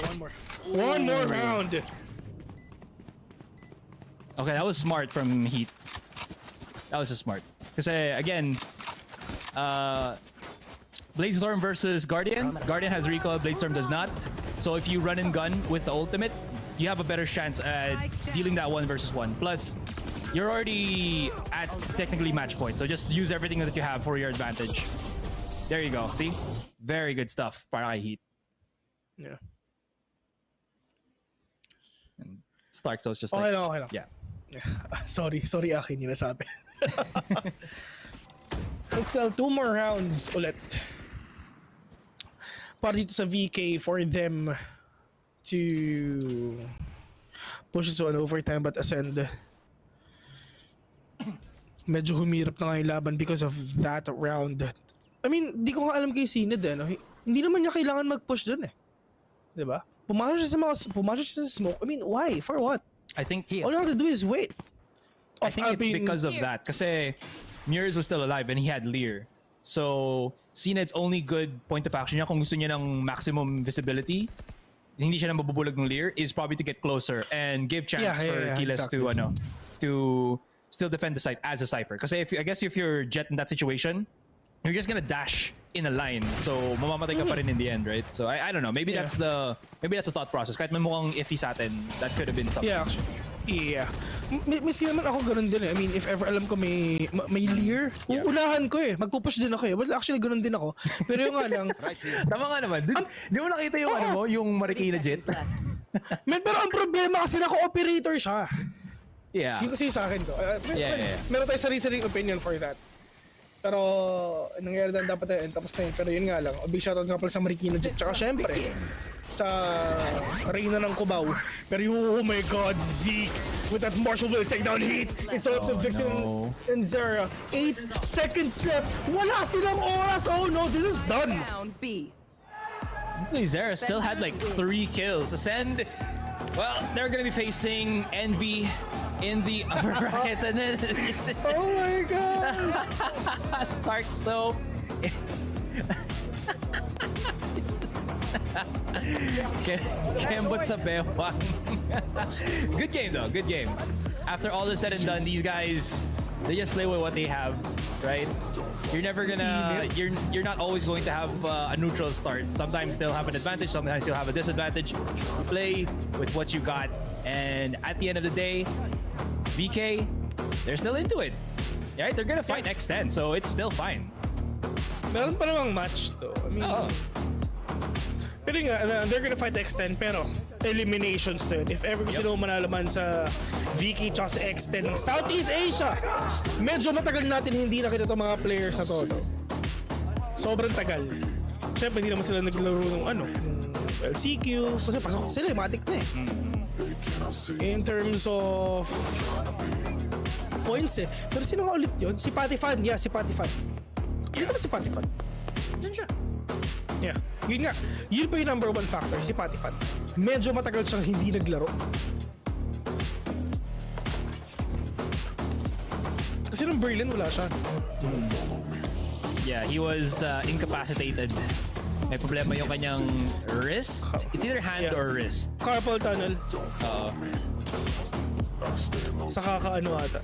one more round. Okay, that was smart from Heat. That was just smart. Kasi again, Bladestorm versus Guardian. Guardian has recoil, Bladestorm does not. So if you run and gun with the ultimate, you have a better chance at dealing that 1 versus 1. Plus, you're already at technically match point. So just use everything that you have for your advantage. There you go. See? Very good stuff para kay Heat. Yeah. And Starkzo's just Okay like... lang, okay lang. Yeah. Sorry akin yung nasabi. Still 2 more rounds ulit. Para dito sa VK for them to push to an overtime, but Ascend medyo humirap na nga yung laban because of that round. I mean, di ko nga alam kay Sinid no? Hindi naman niya kailangan mag-push dun eh. Diba? Pumasok siya sa smoke. I mean, why? For what? I think all you have to do is wait. I think it's because of that. Kasi Mures was still alive and he had Lear. So, Sined's only good point of action niya kung gusto niya ng maximum visibility, hindi siya nang mabubulag ng Lear, is probably to get closer and give chance for Giles exactly. to still defend the site as a Cypher. Kasi I guess if you're Jet in that situation, you're just gonna dash in a line. So, mamamatay ka pa rin in the end, right? So, I don't know. Maybe that's the thought process. Kahit may mukhang iffy sa atin, that could have been something. Yeah, actually. Yeah. Miski naman ako ganun din eh. I mean, if ever alam ko may Lear, uunahan ko eh. Magpupush din ako eh. Well, actually, ganun din ako. Pero yung nga lang... Tama nga naman. Di mo nakita yung ano mo, yung Marikina Jet? Man, pero ang problema kasi naka-operator siya. Yeah. Yung kasi sa akin ko. Meron tayo sarili-saring opinion for that. Pero nangyari na dapat tayo tapos na yun. Pero yun nga lang, big shoutout nga pala sa Marikina Jet. Tsaka syempre, sa Reyna ng Cubao. Pero oh my god, Zeke with that Marshall will take down Heat. It's all the victim and Zera. 8 seconds left. Wala silang oras. Oh no, this is done. Zera still had like 3 kills. Ascend, well, they're gonna be facing Envy in the upper brackets, and then oh my god, Starkzo. Kembot sa bewang. Good game though, good game. After all is said and done, these guys, they just play with what they have, right? You're never gonna, you're not always going to have a neutral start. Sometimes they'll have an advantage, sometimes you'll have a disadvantage. You play with what you got, and at the end of the day, VK, they're still into it. Right? They're gonna fight X10, so it's still fine. Meron pa namang match to. I mean, pero nga, they're gonna fight X10, pero eliminations to it. If ever gusto nyo manalaman sa VK tsaka sa X10 ng Southeast Asia, medyo matagal natin hindi nakita itong mga players na to. Sobrang tagal. Siyempre, hindi naman sila naglaro ng LCQ. Kasi pasok sila, matik na eh. In terms of points eh. Pero sino nga ulit yun? Si Patifan. Yeah, si Patifan. Hindi naman si Patifan. Yun siya. Yeah. Yun nga. Yun pa yung number 1 factor, si Patifan. Medyo matagal siyang hindi naglaro. Kasi nung Berlin, wala siya. Yeah, he was incapacitated. May problema yung kanyang wrist. It's either hand or wrist. Carpal tunnel. Saka kaano ata.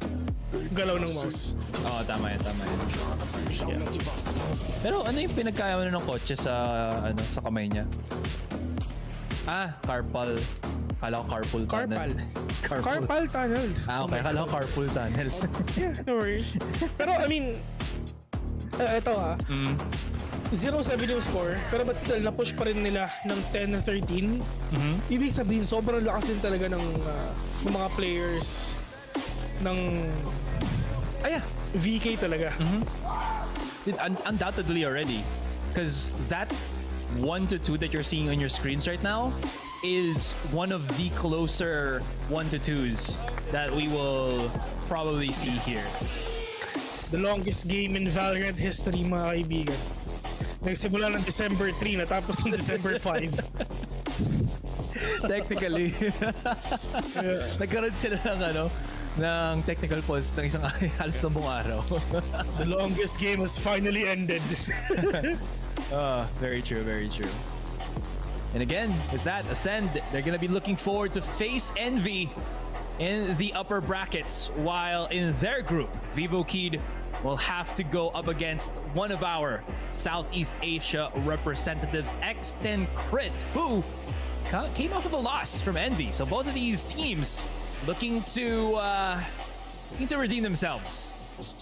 Galaw ng mouse. Oo, tama yan. Yeah. Pero ano yung pinagkaya ng kotse sa sa kamay niya? Carpal. Kala ko carpool tunnel. Carpal tunnel. Okay. Kala ko carpool tunnel. Yeah, no worries. Pero I mean, ito 0-7 yung score, pero but still, na-push pa rin nila ng 10-13. Ibig sabihin, sobrang lakas din talaga ng mga players ng VK talaga. Undoubtedly already. Because that 1-2 that you're seeing on your screens right now is one of the closer 1-2s that we will probably see here. The longest game in Valorant history, mga kaibigan. Nagsimula ng December 3, natapos ng December 5. Technically. Nagkaroon sila ng technical pause ng isang halos na buong araw. The longest game has finally ended. Very true, very true. And again, with that, Ascend, they're gonna be looking forward to face Envy in the upper brackets, while in their group, Vivo Kid will have to go up against one of our Southeast Asia representatives, Acend, who came off of a loss from Envy. So both of these teams looking to redeem themselves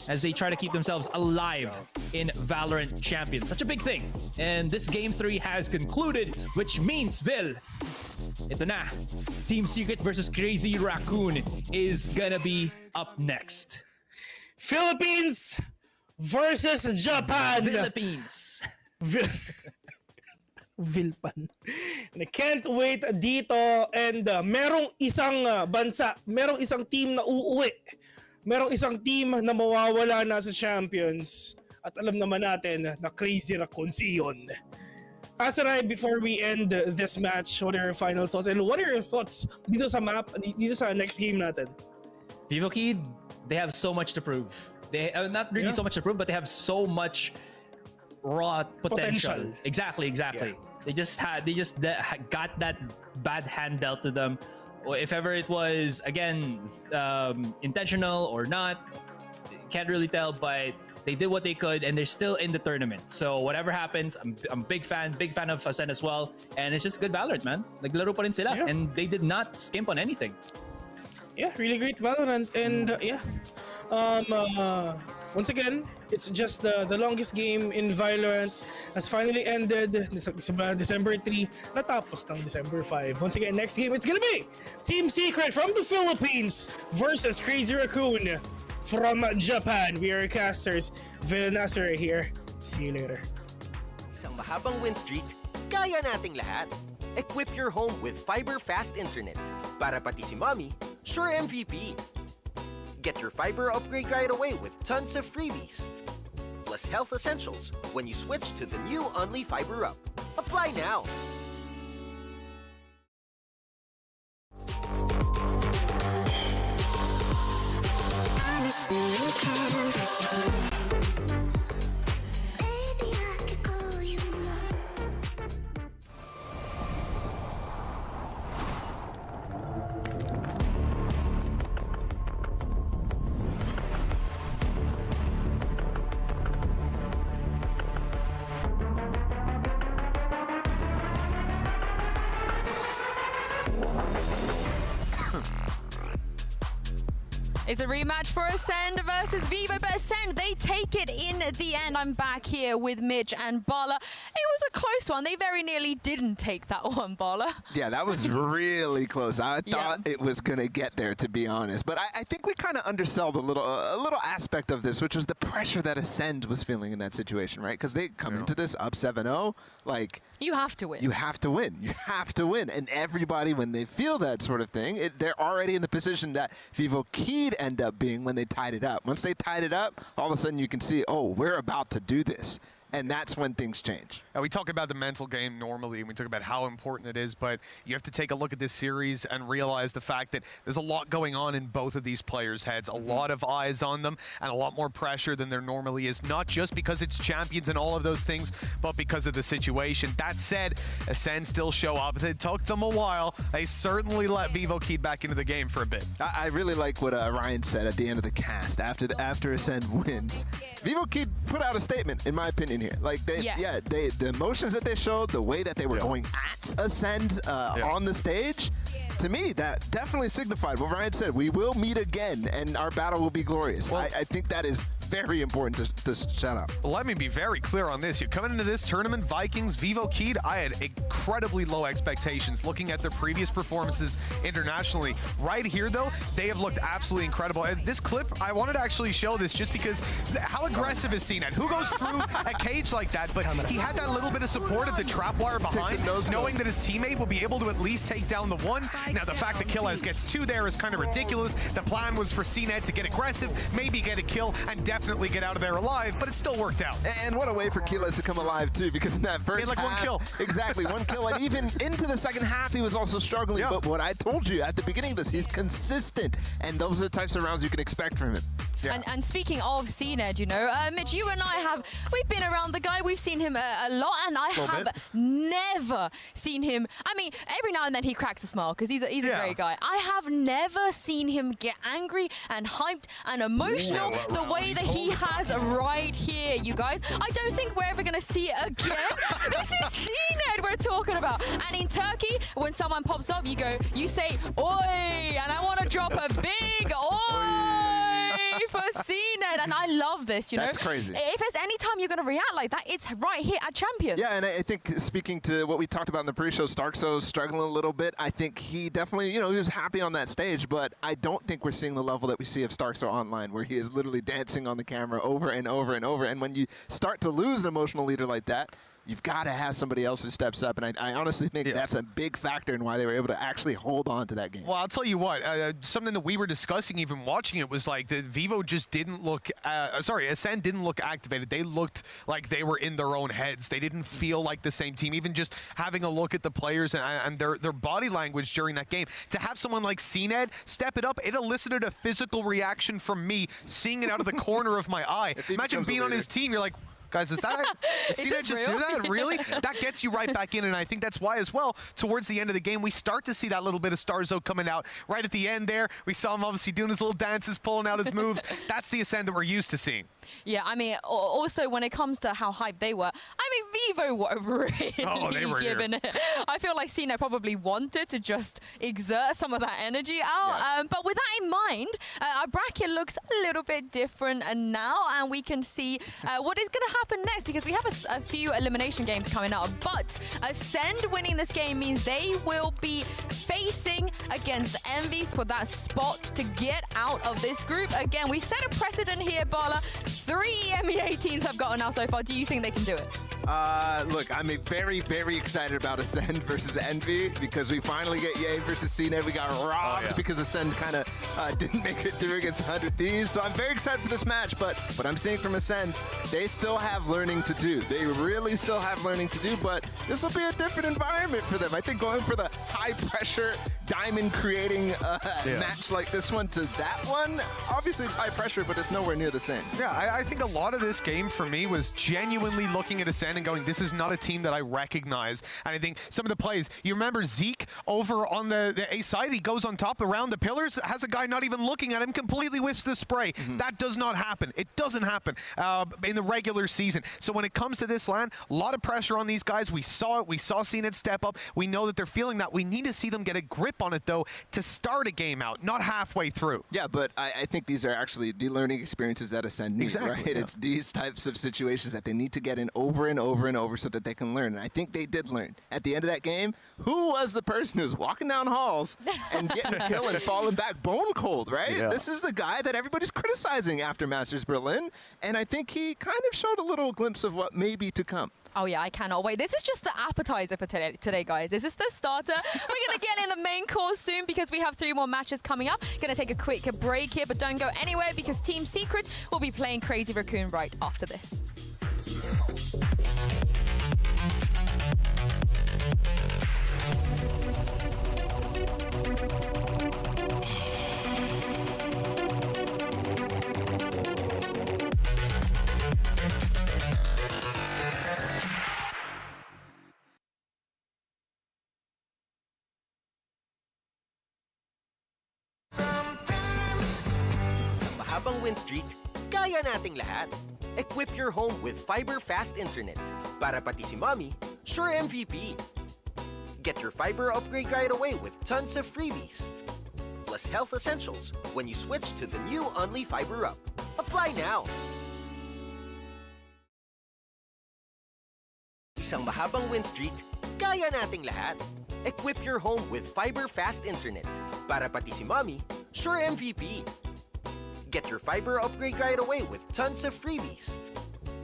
as they try to keep themselves alive in Valorant Champions. Such a big thing. And this Game 3 has concluded, which means, Vil, ito na. Team Secret versus Crazy Raccoon is gonna be up next. Philippines versus Japan. Philippines. Vilpan. I can't wait dito, and merong isang bansa, merong isang team na uuwi. Merong isang team na mawawala na sa Champions. At alam naman natin na Crazy Raccoon yun. Asaray, before we end this match, what are your final thoughts? And what are your thoughts dito sa map, dito sa next game natin? Vivo Kid, they have so much to prove. They not really so much to prove, but they have so much raw potential. Exactly. Yeah. They just got that bad hand dealt to them. If ever it was, again, intentional or not, can't really tell, but they did what they could, and they're still in the tournament. So whatever happens, I'm a big fan of Ascent as well, and it's just good Valorant, man. Naglaro pa rin sila, and they did not skimp on anything. Yeah, really great Valorant, and once again, it's just the longest game in Valorant has finally ended. December 3, natapos ng December 5. Once again, next game, it's gonna be Team Secret from the Philippines versus Crazy Raccoon from Japan. We are casters. Vil Nasser here. See you later. Isang mahabang win streak, kaya nating lahat. Equip your home with fiber fast internet. Para pati si mommy, sure MVP. Get your fiber upgrade right away with tons of freebies. Plus health essentials when you switch to the new Only Fiber Up. Apply now. It's a rematch for Ascend versus Vivo, but Ascend, they take it in the end. I'm back here with Mitch and Bala. It was a close one. They very nearly didn't take that one, Bala. Yeah, that was really close. I thought it was going to get there, to be honest. But I think we kind of undersold a little aspect of this, which was the pressure that Ascend was feeling in that situation, right? Because they come into this up 7-0, like... You have to win. You have to win. You have to win. And everybody, when they feel that sort of thing, they're already in the position that Vivo Key'd end up being when they tied it up. Once they tied it up, all of a sudden you can see, oh, we're about to do this. And that's when things change. Now, we talk about the mental game normally, and we talk about how important it is, but you have to take a look at this series and realize the fact that there's a lot going on in both of these players' heads, a lot of eyes on them, and a lot more pressure than there normally is, not just because it's champions and all of those things, but because of the situation. That said, Ascend still show up. It took them a while. They certainly let Vivo Key back into the game for a bit. I really like what Ryan said at the end of the cast. After Ascend wins, Vivo Key put out a statement, in my opinion, here. Like, the emotions that they showed, the way that they were going at Ascend on the stage, to me, that definitely signified what Ryan said. We will meet again, and our battle will be glorious. Well, I think that is very important to shout out. Let me be very clear on this. You're coming into this tournament, Vikings, Vivo Key, I had incredibly low expectations looking at their previous performances internationally. Right here, though, they have looked absolutely incredible. And this clip, I wanted to actually show this just because how aggressive is CNET? Who goes through a cage like that? But he had that little bit of support of the trap wire behind, knowing that his teammate will be able to at least take down the one. Now, the fact that Killaz gets two there is kind of ridiculous. The plan was for CNET to get aggressive, maybe get a kill, and definitely get out of there alive, but it still worked out. And what a way for Killaz to come alive, too, because in that first half, one kill. Exactly, one kill, and even into the second half, he was also struggling. But what I told you at the beginning of this, he's consistent, and those are the types of rounds you can expect from him. Yeah. And speaking of CNED, you know, Mitch, you and I we've been around the guy. We've seen him a lot, and I have never seen him. I mean, every now and then he cracks a smile because he's a great guy. I have never seen him get angry and hyped and emotional the way that he has right here, you guys. I don't think we're ever going to see it again. This is CNED we're talking about. And in Turkey, when someone pops up, you say, oi, and I want to drop a big oi for CNED. And I love this, you know. That's crazy. If there's any time you're going to react like that, it's right here at Champions. Yeah, and I think speaking to what we talked about in the pre-show, Starkso's struggling a little bit. I think he definitely, you know, he was happy on that stage, but I don't think we're seeing the level that we see of Starkso online, where he is literally dancing on the camera over and over and over. And when you start to lose an emotional leader like that, you've got to have somebody else who steps up, and I honestly think that's a big factor in why they were able to actually hold on to that game. Well, I'll tell you what, something that we were discussing even watching it was like the Vivo just didn't look, Ascend didn't look activated. They looked like they were in their own heads. They didn't feel like the same team. Even just having a look at the players and their body language during that game, to have someone like CNED step it up, it elicited a physical reaction from me, seeing it out of the corner of my eye. Imagine being on his team, you're like, guys, is that CNED just do that? Really? That gets you right back in, and I think that's why as well, towards the end of the game, we start to see that little bit of Starzo coming out. Right at the end there, we saw him obviously doing his little dances, pulling out his moves. That's the Ascend that we're used to seeing. Yeah, I mean, also when it comes to how hyped they were, I mean, Vivo were really giving it. I feel like CNED probably wanted to just exert some of that energy out. Yeah. But with that in mind, our bracket looks a little bit different now, and we can see what is going to happen next, because we have a few elimination games coming up. But Ascend winning this game means they will be facing against Envy for that spot to get out of this group. Again, we set a precedent here, Bala. 3 MEA teams have gotten out so far. Do you think they can do it? Look, I'm very, very excited about Ascend versus Envy, because we finally get Ye versus CNED. We got robbed because Ascend kind of didn't make it through against 100 Thieves. So I'm very excited for this match, but what I'm seeing from Ascend, they still have learning to do. They really still have learning to do, but this will be a different environment for them. I think going for the high-pressure, diamond-creating match like this one to that one, obviously it's high pressure, but it's nowhere near the same. Yeah, I think a lot of this game for me was genuinely looking at Ascend and going, this is not a team that I recognize. And I think some of the plays, you remember Zeke over on the A side, he goes on top around the pillars, has a guy not even looking at him, completely whiffs the spray. That does not happen. It doesn't happen in the regular season. So when it comes to this LAN, a lot of pressure on these guys. We saw it. We saw CNED step up. We know that they're feeling that. We need to see them get a grip on it, though, to start a game out, not halfway through. Yeah, but I think these are actually the learning experiences that Ascend need, right? Yeah. It's these types of situations that they need to get in over and over and over so that they can learn. And I think they did learn. At the end of that game, who was the person who was walking down halls and getting a kill and falling back bone cold, right? Yeah. This is the guy that everybody's criticizing after Masters Berlin, and I think he kind of showed a little glimpse of what may be to come. Oh yeah, I cannot wait. This is just the appetizer for today, guys. This is the starter. We're going to get in the main course soon because we have 3 more matches coming up. Going to take a quick break here, but don't go anywhere because Team Secret will be playing Crazy Raccoon right after this. Mahabang win streak, kaya nating lahat. Equip your home with fiber fast internet. Para pati si mommy, sure MVP. Get your fiber upgrade right away with tons of freebies. Plus health essentials when you switch to the new Only Fiber Up. Apply now. Isang mahabang win streak, kaya nating lahat. Equip your home with fiber fast internet. Para pati si mommy, sure MVP. Get your fiber upgrade right away with tons of freebies.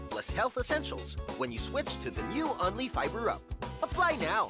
Plus health essentials when you switch to the new Only Fiber Up. Apply now.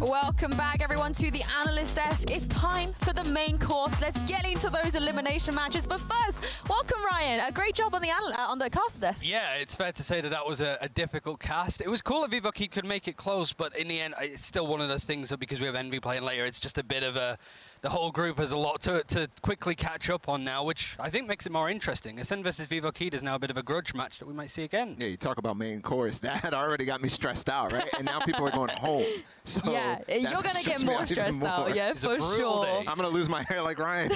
Welcome back, everyone, to the analyst desk. It's time for the main course. Let's get into those elimination matches. But first, welcome, Ryan. A great job on the caster desk. Yeah, it's fair to say that that was a difficult cast. It was cool that Vivo could make it close, but in the end, it's still one of those things that because we have Envy playing later, it's just a bit of the whole group has a lot to quickly catch up on now, which I think makes it more interesting. Ascend versus Vivo Kid is now a bit of a grudge match that we might see again. Yeah, you talk about main course. That already got me stressed out, right? And now people are going home. So yeah, you're going to get more stressed out, yeah, for sure. I'm going to lose my hair like Ryan.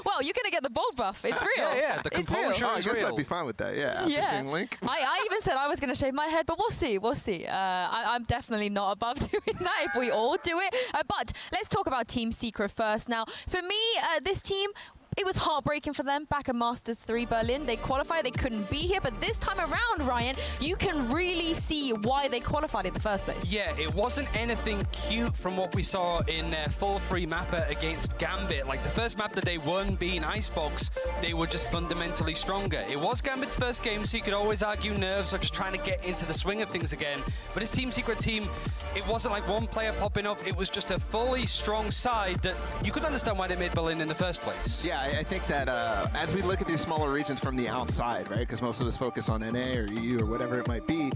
Well, you're going to get the bald buff. It's real. Yeah, the composure is real. I guess I'd be fine with that, yeah, after seeing Link. I even said I was going to shave my head, but we'll see, we'll see. I'm definitely not above doing that if we all do it. But let's talk about Team Secret first. Now, for me, this team, it was heartbreaking for them back at Masters 3 Berlin. They qualified, they couldn't be here, but this time around, Ryan, you can really see why they qualified in the first place. Yeah, it wasn't anything cute from what we saw in their full free mapper against Gambit. Like the first map that they won being Icebox, they were just fundamentally stronger. It was Gambit's first game, so you could always argue nerves or just trying to get into the swing of things again. But his Team Secret team, it wasn't like one player popping up. It was just a fully strong side that you could understand why they made Berlin in the first place. Yeah, I think that as we look at these smaller regions from the outside, right, because most of us focus on NA or EU or whatever it might be,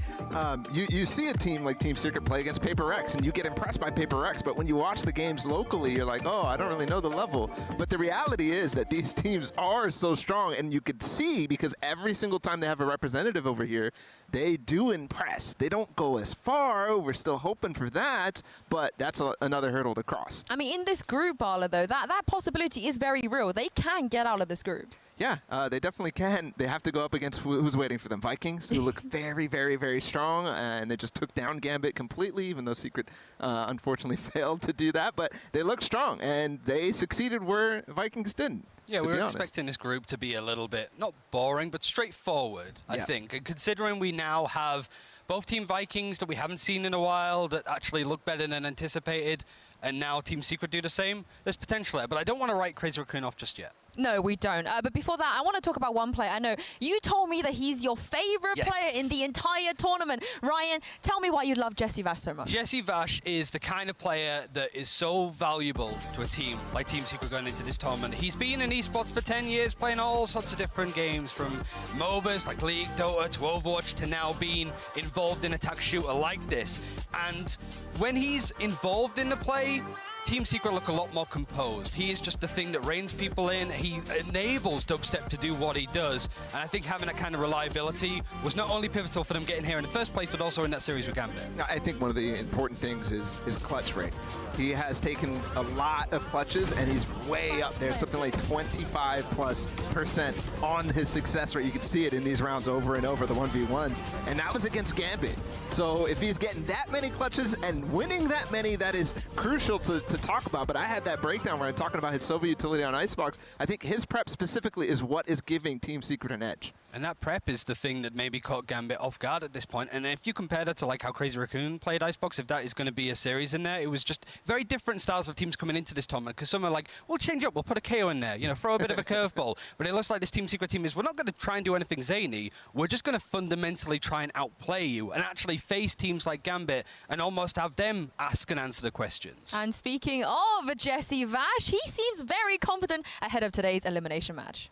you see a team like Team Secret play against Paper X, and you get impressed by Paper X, but when you watch the games locally, you're like, oh, I don't really know the level. But the reality is that these teams are so strong, and you could see, because every single time they have a representative over here, they do impress. They don't go as far. We're still hoping for that, but that's another hurdle to cross. I mean, in this group, Arla, though, that possibility is very real. They can get out of this group. Yeah, they definitely can. They have to go up against who's waiting for them. Vikings, who look very, very, very strong, and they just took down Gambit completely, even though Secret unfortunately failed to do that. But they look strong, and they succeeded where Vikings didn't. Yeah, we were expecting this group to be a little bit, not boring, but straightforward, I think. And considering we now have both Team Vikings that we haven't seen in a while that actually look better than anticipated, and now Team Secret do the same, there's potential there. But I don't want to write Crazy Raccoon off just yet. No, we don't. But before that, I want to talk about one player. I know you told me that he's your favorite player in the entire tournament. Ryan, tell me why you love Jesse Vash so much. Jesse Vash is the kind of player that is so valuable to a team like Team Secret going into this tournament. He's been in esports for 10 years, playing all sorts of different games, from MOBAs like League, Dota, to Overwatch, to now being involved in attack shooter like this. And when he's involved in the play, Team Secret look a lot more composed. He is just the thing that reins people in. He enables Dubstep to do what he does. And I think having that kind of reliability was not only pivotal for them getting here in the first place, but also in that series with Gambit. I think one of the important things is his clutch rate. He has taken a lot of clutches, and he's way up there, something like 25+% on his success rate. You can see it in these rounds over and over, the 1v1s, and that was against Gambit. So if he's getting that many clutches and winning that many, that is crucial to talk about. But I had that breakdown where I'm talking about his Sova utility on Icebox. I think his prep specifically is what is giving Team Secret an edge. And that prep is the thing that maybe caught Gambit off guard at this point. And if you compare that to like how Crazy Raccoon played Icebox, if that is going to be a series in there, it was just very different styles of teams coming into this tournament. Because some are like, we'll change up, we'll put a KO in there, you know, throw a bit of a curveball. But it looks like this Team Secret team is, we're not going to try and do anything zany. We're just going to fundamentally try and outplay you and actually face teams like Gambit and almost have them ask and answer the questions. And speaking of Jesse Vash, he seems very confident ahead of today's elimination match.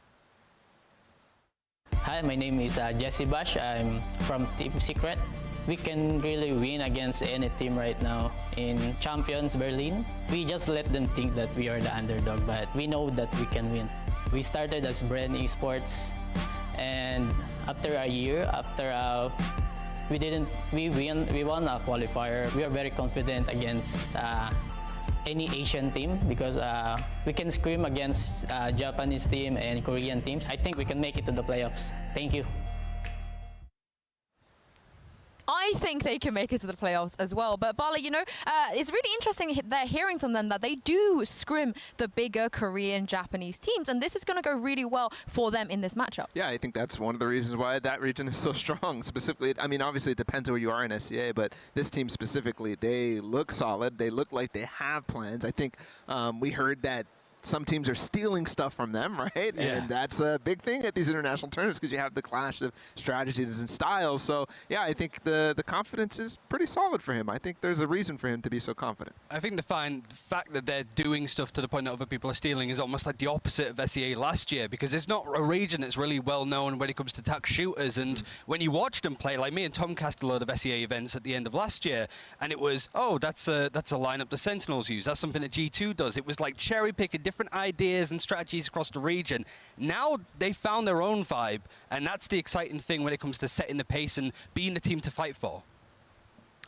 Hi, my name is Jesse Vash. I'm from Team Secret. We can really win against any team right now in Champions Berlin. We just let them think that we are the underdog, but we know that we can win. We started as Brand Esports, and after a year, we won a qualifier. We are very confident against any Asian team because we can scrim against Japanese team and Korean teams. I think we can make it to the playoffs. Thank you. I think they can make it to the playoffs as well. But Bala, you know, it's really interesting that hearing from them that they do scrim the bigger Korean, Japanese teams, and this is going to go really well for them in this matchup. Yeah, I think that's one of the reasons why that region is so strong. Specifically, I mean, obviously it depends where you are in SCA, but this team specifically, they look solid. They look like they have plans. I think we heard that some teams are stealing stuff from them, right? Yeah. And that's a big thing at these international tournaments because you have the clash of strategies and styles. So, yeah, I think the confidence is pretty solid for him. I think there's a reason for him to be so confident. I think the fact that they're doing stuff to the point that other people are stealing is almost like the opposite of SEA last year, because it's not a region that's really well known when it comes to attack shooters. And when you watch them play, like me and Tom cast a load of SEA events at the end of last year, and it was, oh, that's a lineup the Sentinels use. That's something that G2 does. It was like cherry picking different ideas and strategies across the region. Now they found their own vibe, and that's the exciting thing when it comes to setting the pace and being the team to fight for.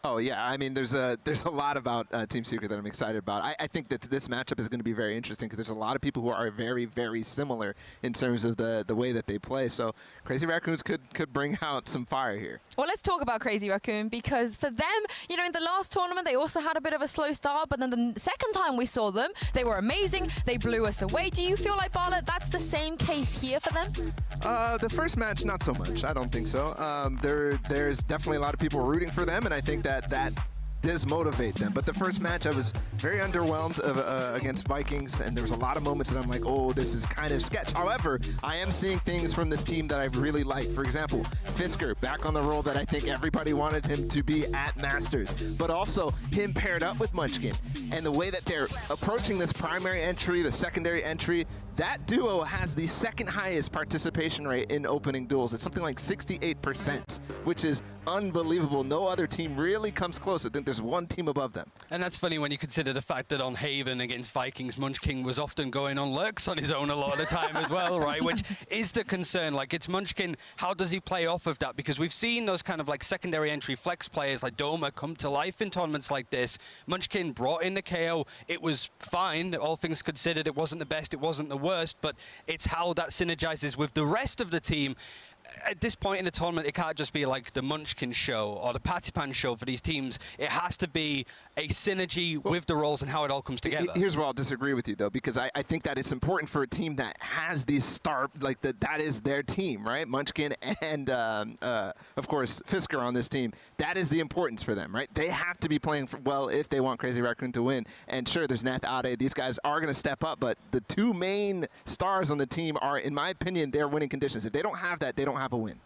Oh yeah, I mean, there's a lot about Team Secret that I'm excited about. I think that this matchup is going to be very interesting because there's a lot of people who are very, very similar in terms of the way that they play. So Crazy Raccoons could bring out some fire here. Well, let's talk about Crazy Raccoon, because for them, you know, in the last tournament, they also had a bit of a slow start, but then the second time we saw them, they were amazing. They blew us away. Do you feel like, Barlet, that's the same case here for them? The first match, not so much. I don't think so. There's definitely a lot of people rooting for them, and I think that does motivate them. But the first match, I was very underwhelmed against Vikings, and there was a lot of moments that I'm like, oh, this is kind of sketch. However, I am seeing things from this team that I really like. For example, Fisker back on the role that I think everybody wanted him to be at Masters, but also him paired up with Munchkin, and the way that they're approaching this primary entry, the secondary entry, that duo has the second highest participation rate in opening duels. It's something like 68%, which is unbelievable. No other team really comes close. I think there's one team above them. And that's funny when you consider the fact that on Haven against Vikings, Munchkin was often going on lurks on his own a lot of the time as well, right? Which is the concern. Like, it's Munchkin, how does he play off of that? Because we've seen those kind of like secondary entry flex players like Doma come to life in tournaments like this. Munchkin brought in the KO. It was fine, all things considered. It wasn't the best, it wasn't the worst, but it's how that synergizes with the rest of the team. at this point in the tournament, it can't just be like the Munchkin show or the Patipan show for these teams. It has to be a synergy with the roles and how it all comes together. Here's where I'll disagree with you, though, because I think that it's important for a team that has these that is their team, right? Munchkin and, of course, Fisker on this team. That is the importance for them, right? They have to be playing well if they want Crazy Raccoon to win. And sure, there's Nath, Ade. These guys are going to step up, but the two main stars on the team are, in my opinion, they're winning conditions. If they don't have that, they don't have a win.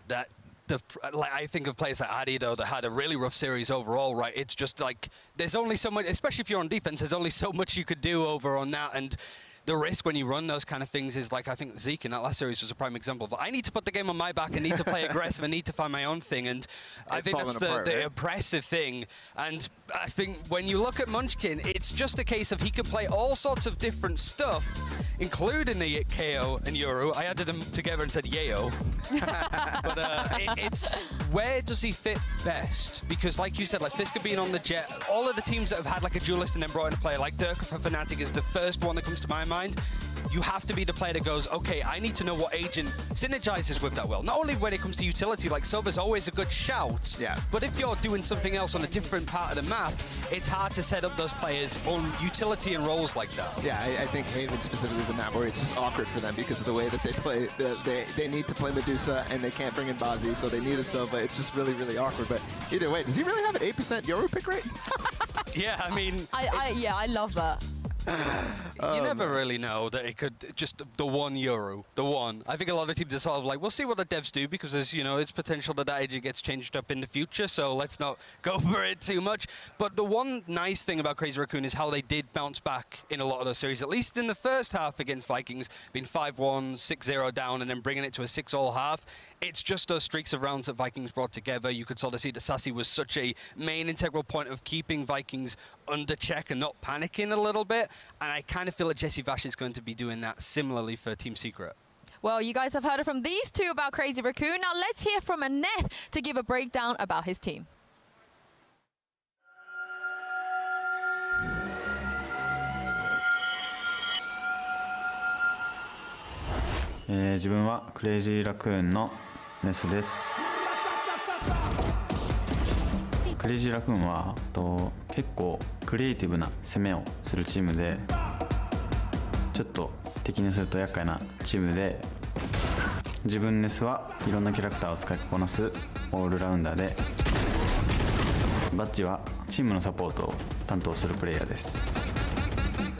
I think of players like Adi, though, that had a really rough series overall, right? It's just like, there's only so much, especially if you're on defense, there's only so much you could do over on that. And the risk when you run those kind of things is like, I think Zeke in that last series was a prime example of, I need to put the game on my back, I need to play aggressive, I need to find my own thing. And I think that's the impressive thing. And I think when you look at Munchkin, it's just a case of he can play all sorts of different stuff, including the KO and Yoru. I added them together and said Yayo. But it's where does he fit best? Because like you said, like Fisker being on the Jet, all of the teams that have had like a duelist and then brought in a player like Durka for Fnatic is the first one that comes to my mind. You have to be the player that goes, okay, I need to know what agent synergizes with that well. Not only when it comes to utility, like Sova's always a good shout, but if you're doing something else on a different part of the map, it's hard to set up those players on utility and roles like that. Yeah, I think Haven specifically is a map where it's just awkward for them because of the way that they play. They need to play Medusa and they can't bring in Bazi, so they need a Sova. It's just really, really awkward. But either way, does he really have an 8% Yoru pick rate? Yeah, I mean... I love that. You never really know that it could just the one Yoru, the one. I think a lot of teams are sort of like, we'll see what the devs do because there's, you know, it's potential that agent gets changed up in the future, so let's not go for it too much. But the one nice thing about Crazy Raccoon is how they did bounce back in a lot of those series, at least in the first half against Vikings, being 5-1, 6-0 down, and then bringing it to a 6-all half. It's just those streaks of rounds that Vikings brought together. You could sort of see that Sassy was such a main integral point of keeping Vikings under check and not panicking a little bit. And I kind of feel that Jesse Vash is going to be doing that similarly for Team Secret. Well, you guys have heard it from these two about Crazy Raccoon. Now let's hear from Aneth to give a breakdown about his team. "自分はクレイジーラクーンのネスです。クレイジーラクーンは結構クリエイティブな攻めをするチームで、ちょっと敵にすると厄介なチームで、自分ネスはいろんなキャラクターを使いこなすオールラウンダーで、バッジはチームのサポートを担当するプレイヤーです。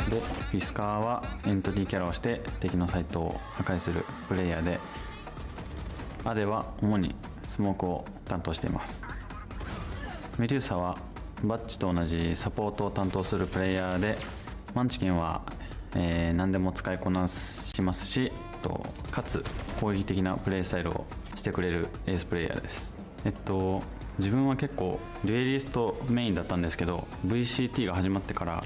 で、フィスカーはエントリーキャラをして敵のサイトを破壊するプレイヤーで、アデは主にスモークを担当しています。メデューサはバッジと同じサポートを担当するプレイヤーで、マンチキンは、何でも使いこなしますし、かつ攻撃的なプレイスタイルをしてくれるエースプレイヤーです。自分は結構デュエリストメインだったんですけど、 VCT が始まってから、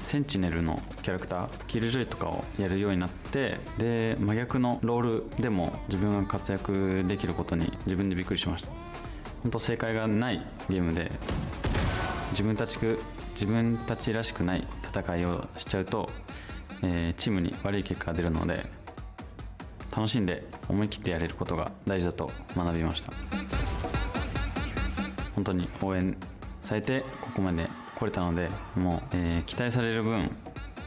センチネルのキャラクターキルジョイとかをやるようになって、で真逆のロールでも自分が活躍できることに自分でびっくりしました。本当正解がないゲームで、自分たちらしくない戦いをしちゃうと、チームに悪い結果が出るので、楽しんで思い切ってやれることが大事だと学びました。本当に応援されてここまで来れたので、もう、期待される分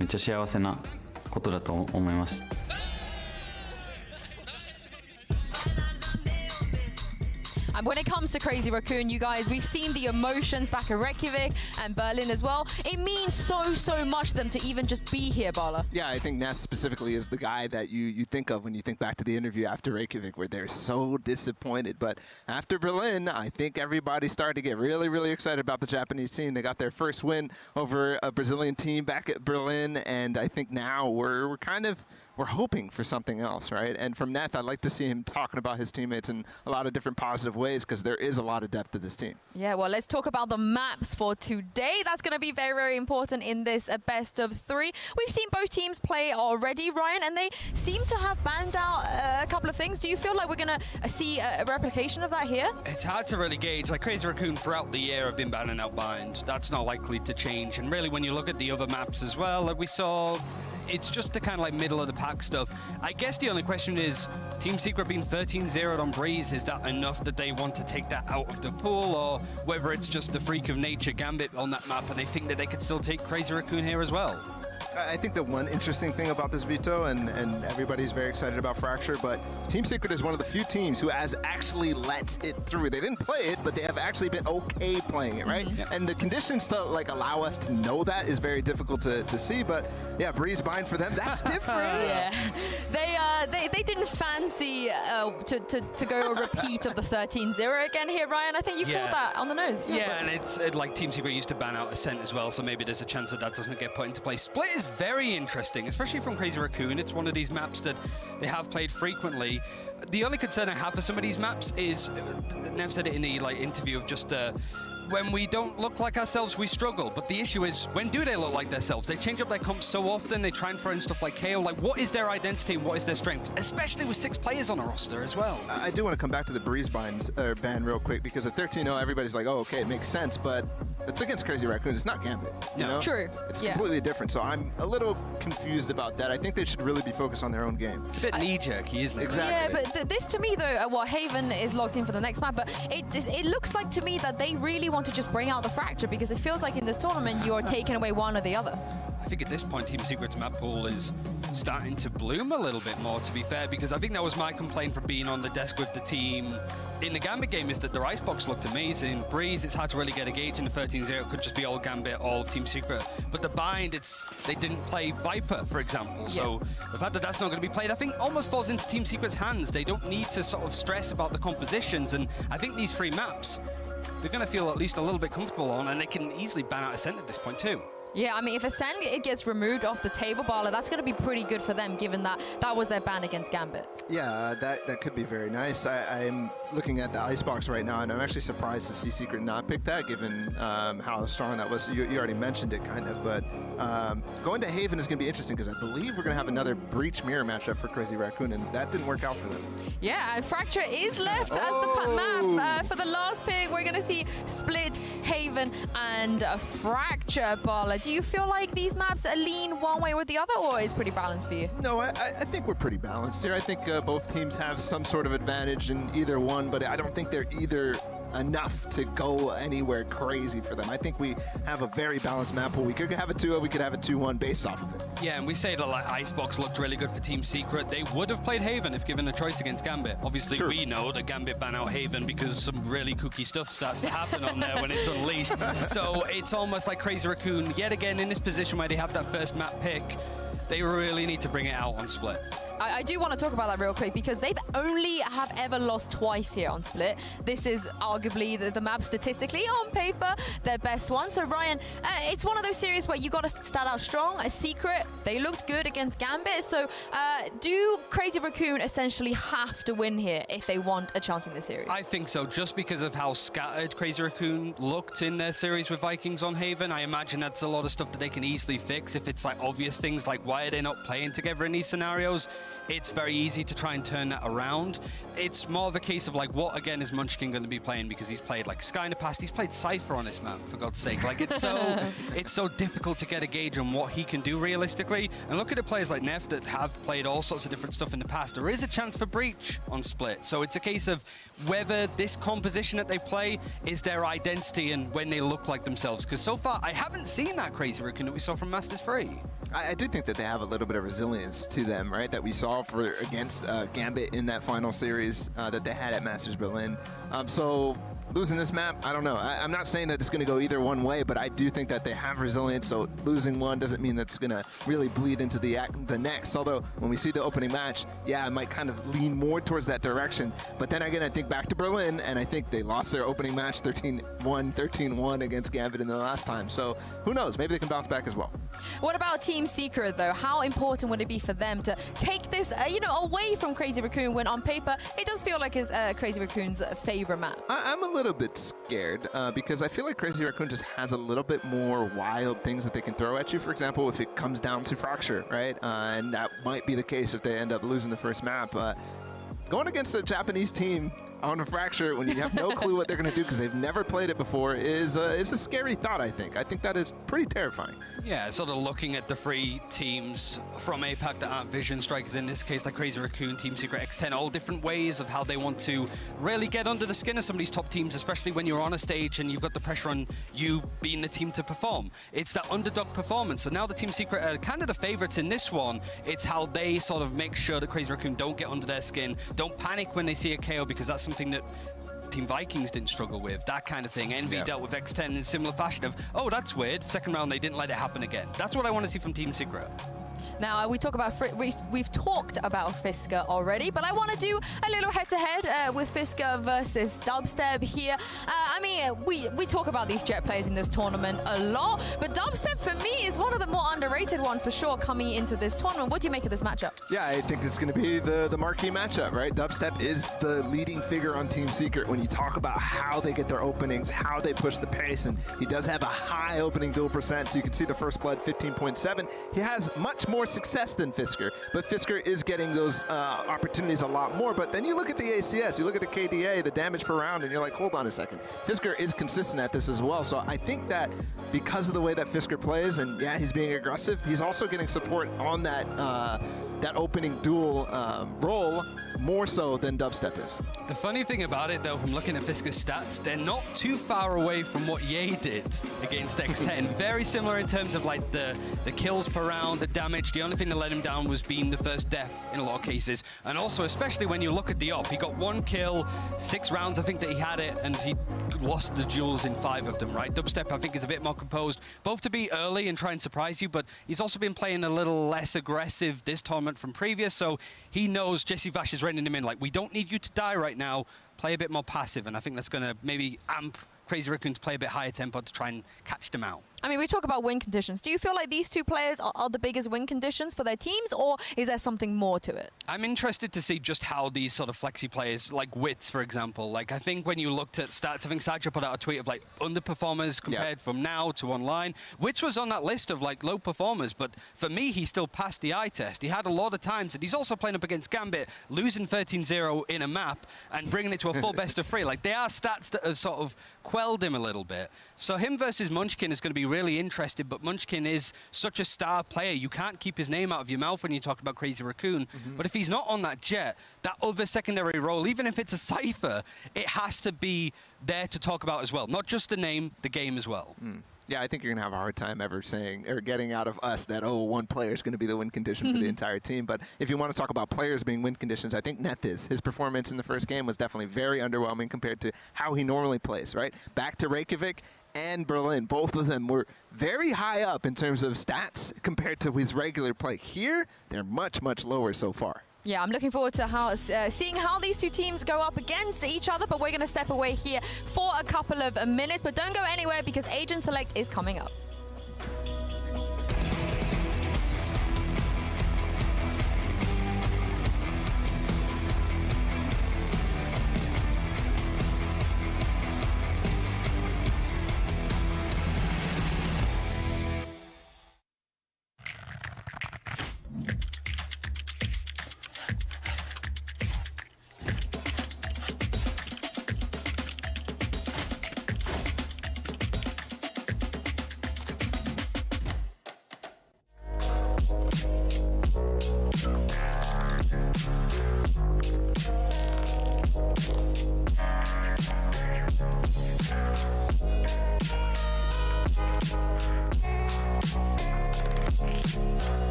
めっちゃ幸せなことだと思います。And when it comes to Crazy Raccoon, you guys, we've seen the emotions back at Reykjavik and Berlin as well. It means so much to them to even just be here, Bala. Yeah, I think Nath specifically is the guy that you think of when you think back to the interview after Reykjavik, where they're so disappointed. But after Berlin, I think everybody started to get really, really excited about the Japanese team. They got their first win over a Brazilian team back at Berlin, and I think now we're hoping for something else, right? And from Nath, I'd like to see him talking about his teammates in a lot of different positive ways, because there is a lot of depth to this team. Yeah, well, let's talk about the maps for today. That's going to be very, very important in this best of three. We've seen both teams play already, Ryan, and they seem to have banned out a couple of things. Do you feel like we're going to see a replication of that here? It's hard to really gauge. Like Crazy Raccoon throughout the year have been banning out Bind. That's not likely to change. And really, when you look at the other maps as well, like we saw it's just the kind of like middle of the pack stuff. I guess the only question is, Team Secret being 13-0'd on Breeze, is that enough that they want to take that out of the pool, or whether it's just the freak of nature Gambit on that map and they think that they could still take Crazy Raccoon here as well? I think the one interesting thing about this veto, and everybody's very excited about Fracture, but Team Secret is one of the few teams who has actually let it through. They didn't play it, but they have actually been okay playing it, right? And the conditions to like allow us to know that is very difficult to see, but yeah, Breeze bind for them, that's different. They didn't fancy to go a repeat of the 13-0 again here, Ryan. I think you called that on the nose. Yeah, and it's like Team Secret used to ban out Ascent as well, so maybe there's a chance that that doesn't get put into play. Split is very interesting, especially from Crazy Raccoon. It's one of these maps that they have played frequently. The only concern I have for some of these maps is, Nev said it in the interview of just when we don't look like ourselves, we struggle. But the issue is, when do they look like themselves? They change up their comps so often, they try and throw in stuff like KO. Like, what is their identity and what is their strength? Especially with 6 players on a roster as well. I do want to come back to the Breeze ban real quick, because at 13-0, everybody's like, oh, okay, it makes sense, but it's against Crazy Raccoon. It's not Gambit, you know? True. It's completely different, so I'm a little confused about that. I think they should really be focused on their own game. It's a bit knee-jerky, isn't it? Exactly. Yeah, but this to me, though, well, Haven is locked in for the next map, but it looks like to me that they really want to just bring out the Fracture, because it feels like in this tournament you're taking away one or the other. I think at this point Team Secret's map pool is starting to bloom a little bit more, to be fair, because I think that was my complaint from being on the desk with the team in the Gambit game, is that their icebox looked amazing. Breeze, it's hard to really get a gauge in the 13-0. It could just be all Gambit, all Team Secret. But the bind, they didn't play Viper, for example. So the fact that that's not going to be played, I think almost falls into Team Secret's hands. They don't need to sort of stress about the compositions, and I think these 3 maps, they're going to feel at least a little bit comfortable on, and they can easily ban out Ascent at this point too. Yeah, I mean, if Ascend gets removed off the table, Bala, that's going to be pretty good for them, given that that was their ban against Gambit. Yeah, that could be very nice. I'm looking at the icebox right now, and I'm actually surprised to see Secret not pick that, given how strong that was. You already mentioned it, kind of, but going to Haven is going to be interesting, because I believe we're going to have another Breach Mirror matchup for Crazy Raccoon, and that didn't work out for them. Yeah, Fracture is left as the map for the last pick. We're going to see Split, Haven, and Fracture, Bala. Do you feel like these maps lean one way or the other, or is pretty balanced for you? No, I think we're pretty balanced here. I think both teams have some sort of advantage in either one, but I don't think they're either enough to go anywhere crazy for them. I think we have a very balanced map pool. We could have a 2-0, we could have a 2-1 based off of it. Yeah, and we say that like Icebox looked really good for Team Secret. They would have played Haven if given a choice against Gambit. Obviously, we know that Gambit ban out Haven because some really kooky stuff starts to happen on there when it's unleashed. So it's almost like Crazy Raccoon, yet again in this position where they have that first map pick, they really need to bring it out on Split. I do want to talk about that real quick, because they've only have ever lost twice here on Split. This is arguably the map statistically on paper their best one. So Ryan, it's one of those series where you got to start out strong. A Secret, they looked good against Gambit. So do Crazy Raccoon essentially have to win here if they want a chance in this series? I think so, just because of how scattered Crazy Raccoon looked in their series with Vikings on Haven. I imagine that's a lot of stuff that they can easily fix if it's like obvious things like why are they not playing together in these scenarios. It's very easy to try and turn that around. It's more of a case of like, what again is Munchkin going to be playing, because he's played like Sky in the past, he's played Cypher on this map, for God's sake. Like it's so difficult to get a gauge on what he can do realistically. And look at the players like Neff that have played all sorts of different stuff in the past. There is a chance for Breach on Split. So it's a case of whether this composition that they play is their identity and when they look like themselves. Because so far, I haven't seen that Crazy Raccoon that we saw from Masters 3. I do think that they have a little bit of resilience to them, right? That we saw against Gambit in that final series that they had at Masters Berlin. So losing this map, I don't know. I'm not saying that it's going to go either one way, but I do think that they have resilience. So losing one doesn't mean that's going to really bleed into the next. Although when we see the opening match, yeah, I might kind of lean more towards that direction. But then again, I think back to Berlin, and I think they lost their opening match 13-1 against Gambit in the last time. So who knows? Maybe they can bounce back as well. What about Team Secret, though? How important would it be for them to take this, away from Crazy Raccoon, when on paper it does feel like it's Crazy Raccoon's favorite map? I'm a little bit scared because I feel like Crazy Raccoon just has a little bit more wild things that they can throw at you. For example, if it comes down to Fracture, right? And that might be the case if they end up losing the first map. Going against a Japanese team, on a Fracture when you have no clue what they're going to do because they've never played it before is a scary thought, I think. I think that is pretty terrifying. Yeah, sort of looking at the three teams from APAC that aren't Vision Strikers, in this case, like Crazy Raccoon, Team Secret, X10, all different ways of how they want to really get under the skin of some of these top teams, especially when you're on a stage and you've got the pressure on you being the team to perform. It's that underdog performance. So now the Team Secret are kind of the favorites in this one. It's how they sort of make sure that Crazy Raccoon don't get under their skin, don't panic when they see a KO, because that's something that Team Vikings didn't struggle with, that kind of thing. Envy dealt with X10 in similar fashion of, oh, that's weird. Second round, they didn't let it happen again. That's what I want to see from Team Secret. Now, we've talked about Fisker already, but I want to do a little head-to-head with Fisker versus Dubstep here. I mean, we talk about these Jet players in this tournament a lot, but Dubstep, for me, is one of the more underrated ones for sure coming into this tournament. What do you make of this matchup? Yeah, I think it's going to be the marquee matchup, right? Dubstep is the leading figure on Team Secret when you talk about how they get their openings, how they push the pace, and he does have a high opening duel percent, so you can see the first blood, 15.7. He has much more success than Fisker, but Fisker is getting those opportunities a lot more. But then you look at the ACS, you look at the KDA, the damage per round, and you're like, hold on a second. Fisker is consistent at this as well. So I think that because of the way that Fisker plays, and yeah, he's being aggressive, he's also getting support on that that opening duel role more so than Dubstep is. The funny thing about it, though, from looking at Fisker's stats, they're not too far away from what Ye did against X10. Very similar in terms of like the kills per round, the damage. The only thing that let him down was being the first death in a lot of cases. And also, especially when you look at the op, he got 1 kill, 6 rounds, I think that he had it, and he lost the duels in 5 of them, right? Dubstep, I think, is a bit more composed, both to be early and try and surprise you, but he's also been playing a little less aggressive this tournament from previous, so he knows Jesse Vash is reining him in, like, we don't need you to die right now, play a bit more passive, and I think that's going to maybe amp Crazy Raccoon to play a bit higher tempo to try and catch them out. I mean, we talk about win conditions. Do you feel like these two players are the biggest win conditions for their teams, or is there something more to it? I'm interested to see just how these sort of flexi players, like Wits, for example, like I think when you looked at stats, I think Sajja put out a tweet of like underperformers compared from now to online. Wits was on that list of like low performers, but for me, he still passed the eye test. He had a lot of times, and he's also playing up against Gambit, losing 13-0 in a map and bringing it to a full best of 3. Like, they are stats that have sort of quelled him a little bit. So him versus Munchkin is going to be really interesting, but Munchkin is such a star player. You can't keep his name out of your mouth when you talk about Crazy Raccoon. But if he's not on that Jet, that other secondary role, even if it's a Cypher, it has to be there to talk about as well. Not just the name, the game as well. Yeah, I think you're going to have a hard time ever saying or getting out of us that, oh, one player is going to be the win condition for the entire team. But if you want to talk about players being win conditions, I think Neth is. His performance in the first game was definitely very underwhelming compared to how he normally plays, right? Back to Reykjavik and Berlin, both of them were very high up in terms of stats compared to his regular play. Here, they're much, much lower so far. Yeah, I'm looking forward to seeing how these two teams go up against each other, but we're going to step away here for a couple of minutes. But don't go anywhere because Agent Select is coming up.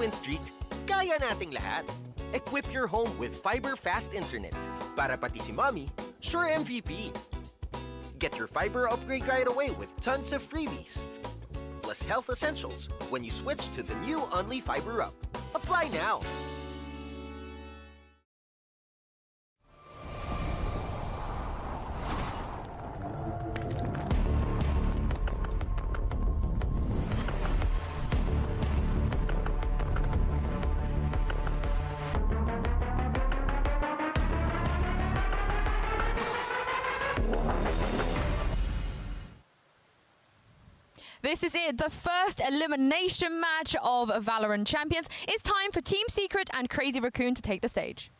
win streak, kaya nating lahat. Equip your home with fiber fast internet. Para pati si mommy, sure MVP. Get your fiber upgrade right away with tons of freebies. Plus health essentials when you switch to the new Only Fiber Up. Apply now. This is it, the first elimination match of Valorant Champions. It's time for Team Secret and Crazy Raccoon to take the stage.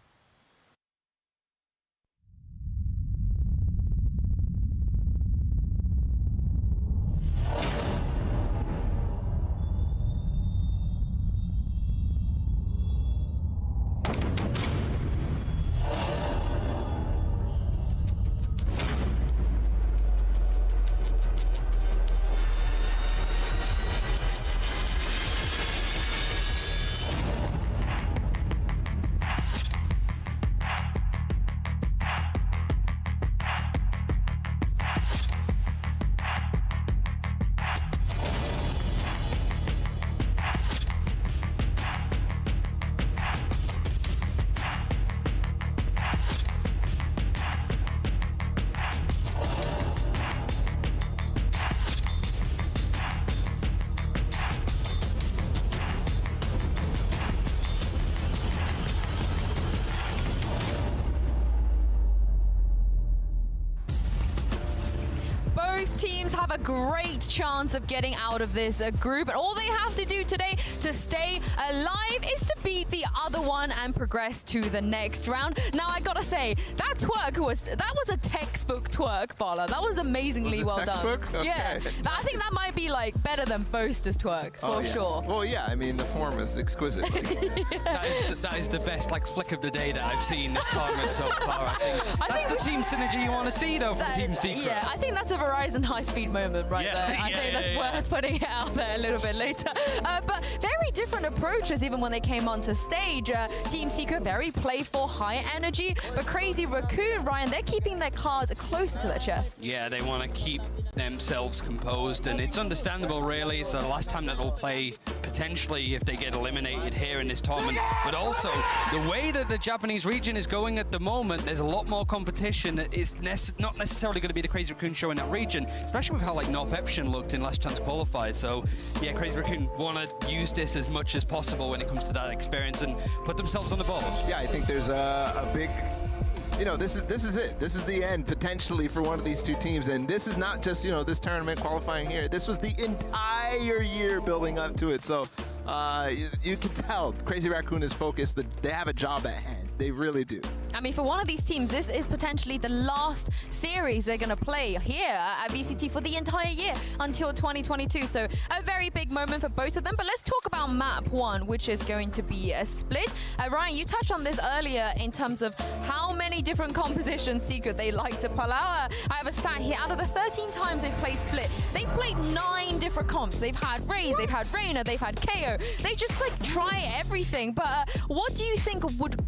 Both teams have a great chance of getting out of this group, and all they have to do today to stay alive is to beat the other one and progress to the next round. Now, I gotta say, that twerk was a textbook twerk, Bala. That was amazingly well textbook? done. Okay. Yeah, I think that might be like better than Boaster's twerk for sure. Well, yeah, I mean the form is exquisite. That is the best like flick of the day that I've seen this tournament so far. I think that's the team synergy you want to see though from Team Secret. Yeah, I think that's a Verizon high-speed moment right there. I think that's worth putting it out there a little bit later. But very different approaches even when they came onto stage. Team Secret, very playful, high energy. But Crazy Raccoon, Ryan, they're keeping their cards closer to their chest. Yeah, they want to keep themselves composed, and it's understandable, really. It's the last time that they'll play, potentially, if they get eliminated here in this tournament. But also, the way that the Japanese region is going at the moment, there's a lot more competition. It's not necessarily going to be the Crazy Raccoon show in that region, especially with how like North Epson looked in last chance qualifiers. So, yeah, Crazy Raccoon want to use this as much as possible when it comes to that experience and put themselves on the board. Yeah, I think there's a big... You know, this is it. This is the end, potentially, for one of these two teams. And this is not just, you know, this tournament qualifying here. This was the entire year building up to it. So you can tell Crazy Raccoon is focused. They have a job at hand. They really do. I mean, for one of these teams, this is potentially the last series they're going to play here at VCT for the entire year until 2022. So a very big moment for both of them. But let's talk about map one, which is going to be a split. Ryan, you touched on this earlier in terms of how many different compositions Secret they like to pull out. I have a stat here. Out of the 13 times they've played split, they've played 9 different comps. They've had Raze, they've had Reyna, they've had KO. They just like try everything. But what do you think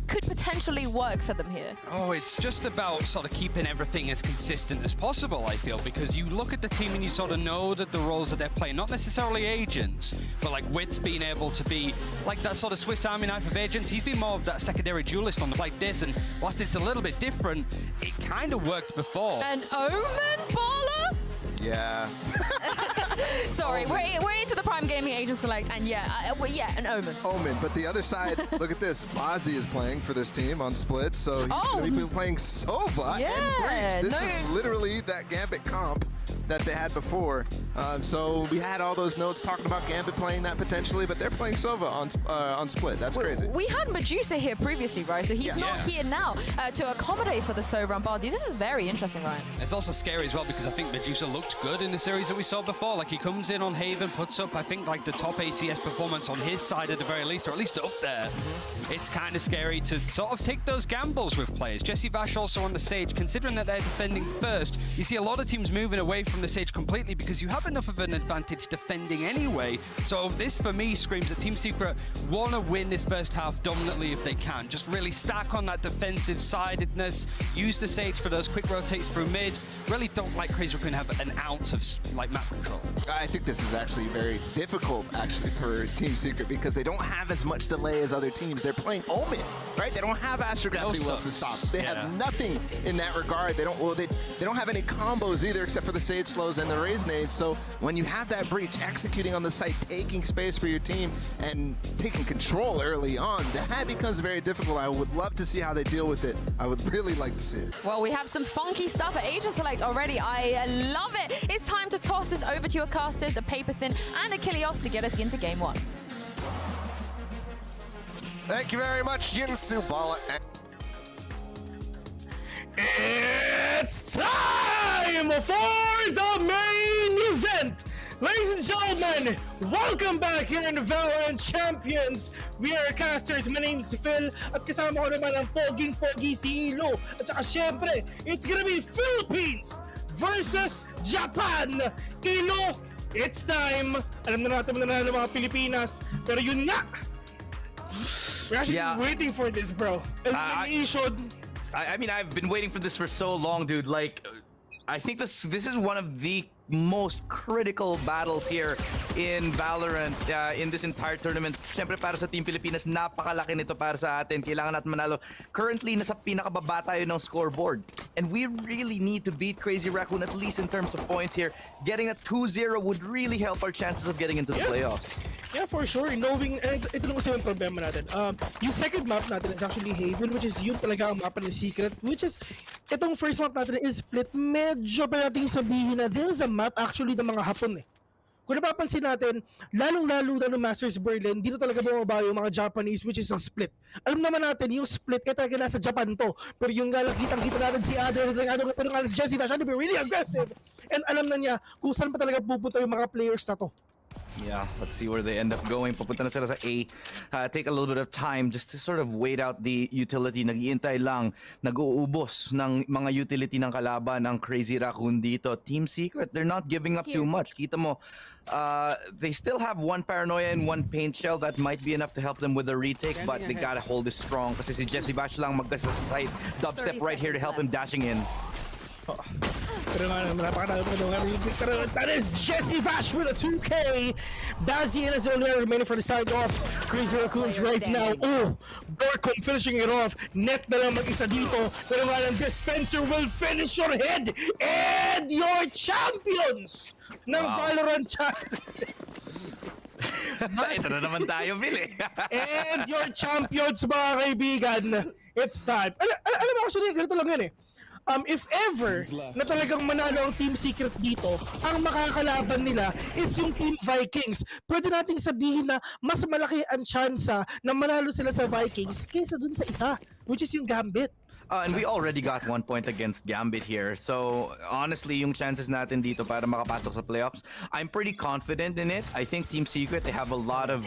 could potentially work for them here? Oh, it's just about sort of keeping everything as consistent as possible, I feel, because you look at the team and you sort of know that the roles that they're playing, not necessarily agents, but like Wit's being able to be like that sort of Swiss Army knife of agents. He's been more of that secondary duelist on the like this, and whilst it's a little bit different, it kind of worked before. An Omen baller? Yeah. Sorry, we're into the Prime Gaming Agent Select, and yeah, an Omen. Omen, but the other side, look at this. Mozzie is playing for this team on Split, so he's going to be playing Sova and Breach. This is literally that Gambit comp that they had before. So we had all those notes talking about Gambit playing that potentially, but they're playing Sova on Split. That's crazy. We had Medusa here previously, right? So he's not here now to accommodate for the Sova and Barzi. This is very interesting, Ryan. It's also scary as well because I think Medusa looked good in the series that we saw before. Like he comes in on Haven, puts up, I think, like the top ACS performance on his side at the very least, or at least up there. It's kind of scary to sort of take those gambles with players. Jesse Vash also on the Sage, considering that they're defending first, you see a lot of teams moving away from the Sage completely because you have have enough of an advantage defending anyway. So this, for me, screams that Team Secret want to win this first half dominantly if they can. Just really stack on that defensive sidedness, use the Sage for those quick rotates through mid. Really don't like Crazy Raccoon have an ounce of like map control. I think this is actually very difficult for Team Secret because they don't have as much delay as other teams. They're playing Omen, right? They don't have Astrogravity Wells to stop. They have nothing in that regard. They don't have any combos either except for the Sage Slows and the Raise Nades. So when you have that breach executing on the site, taking space for your team and taking control early on, that becomes very difficult. I would love to see how they deal with it. I would really like to see it. Well, we have some funky stuff at Agent Select already. I love it. It's time to toss this over to your casters, a Paper Thin and a Kilios to get us into game one. Thank you very much, Yinsu Bala. It's time for the main event! Ladies and gentlemen, welcome back here in the Valorant Champions. We are casters. My name is Phil. At kasama ko naman ang poging-pogi si Ilo. At saka syempre, it's gonna be Philippines versus Japan. Ilo, it's time. Alam na natin mananalo ng mga Pilipinas. Pero yun nga, we're actually waiting for this, bro. Elimination. I mean, I've been waiting for this for so long, dude. Like, I think this is one of the most critical battles here in Valorant in this entire tournament. Siyempre para sa Team Pilipinas, napakalaki nito para sa atin. Kailangan natin manalo. Currently, nasa pinakababa tayo ng scoreboard. And we really need to beat Crazy Raccoon, at least in terms of points here. Getting a 2-0 would really help our chances of getting into the playoffs. Yeah, for sure. Knowing, ito lang kasi yung problema natin. Yung second map natin is actually Haven, which is yung talaga ang mapa ng Secret, which is, itong first map natin is Split. Medyo pa natin sabihin na this is a map actually ng mga Hapon eh. Kung napapansin natin, lalong-lalo na ng Masters Berlin, dito talaga bumaba yung mga Japanese, which is ang Split. Alam naman natin, yung Split, kaya talaga nasa Japan to. Pero yung kitang-kita natin si Adel, pero nga si Jesse Vash, to be really aggressive. And alam na niya kung saan pa talaga pupunta yung mga players na to. Yeah, let's see where they end up going. Papunta na sila sa A. Take a little bit of time just to sort of wait out the utility. Nag-iintay lang. Nag-uubos ng mga utility ng kalaban ng Crazy Raccoon dito. Team Secret, they're not giving up too much. Kita mo, they still have one Paranoia and one Paint Shell. That might be enough to help them with the retake, but they gotta hold this strong. Kasi si Jesse Bash lang magkasa sa side. Dubstep right here to help him dashing in. Pero that is Jesse Vash with a 2K. Bazzi and his only remaining for the side off. Crazy Raccoons right now. Oh, Raccoon finishing it off. Net na lang mag-isa dito. Pero nga lang, Dispenser will finish your head. And your champions ng Valorant Ito na naman tayo, Billy. And your champions, mga kaibigan. It's time. Alam mo, actually, ganito lang yan eh. If ever na talagang manalo ang Team Secret dito, ang makakalaban nila is yung Team Vikings. Pwede nating sabihin na mas malaki ang tsansa na manalo sila sa Vikings kaysa dun sa isa, which is yung Gambit. And we already got 1 point against Gambit here. So, honestly, yung chances natin dito para makapasok sa playoffs, I'm pretty confident in it. I think Team Secret, they have a lot of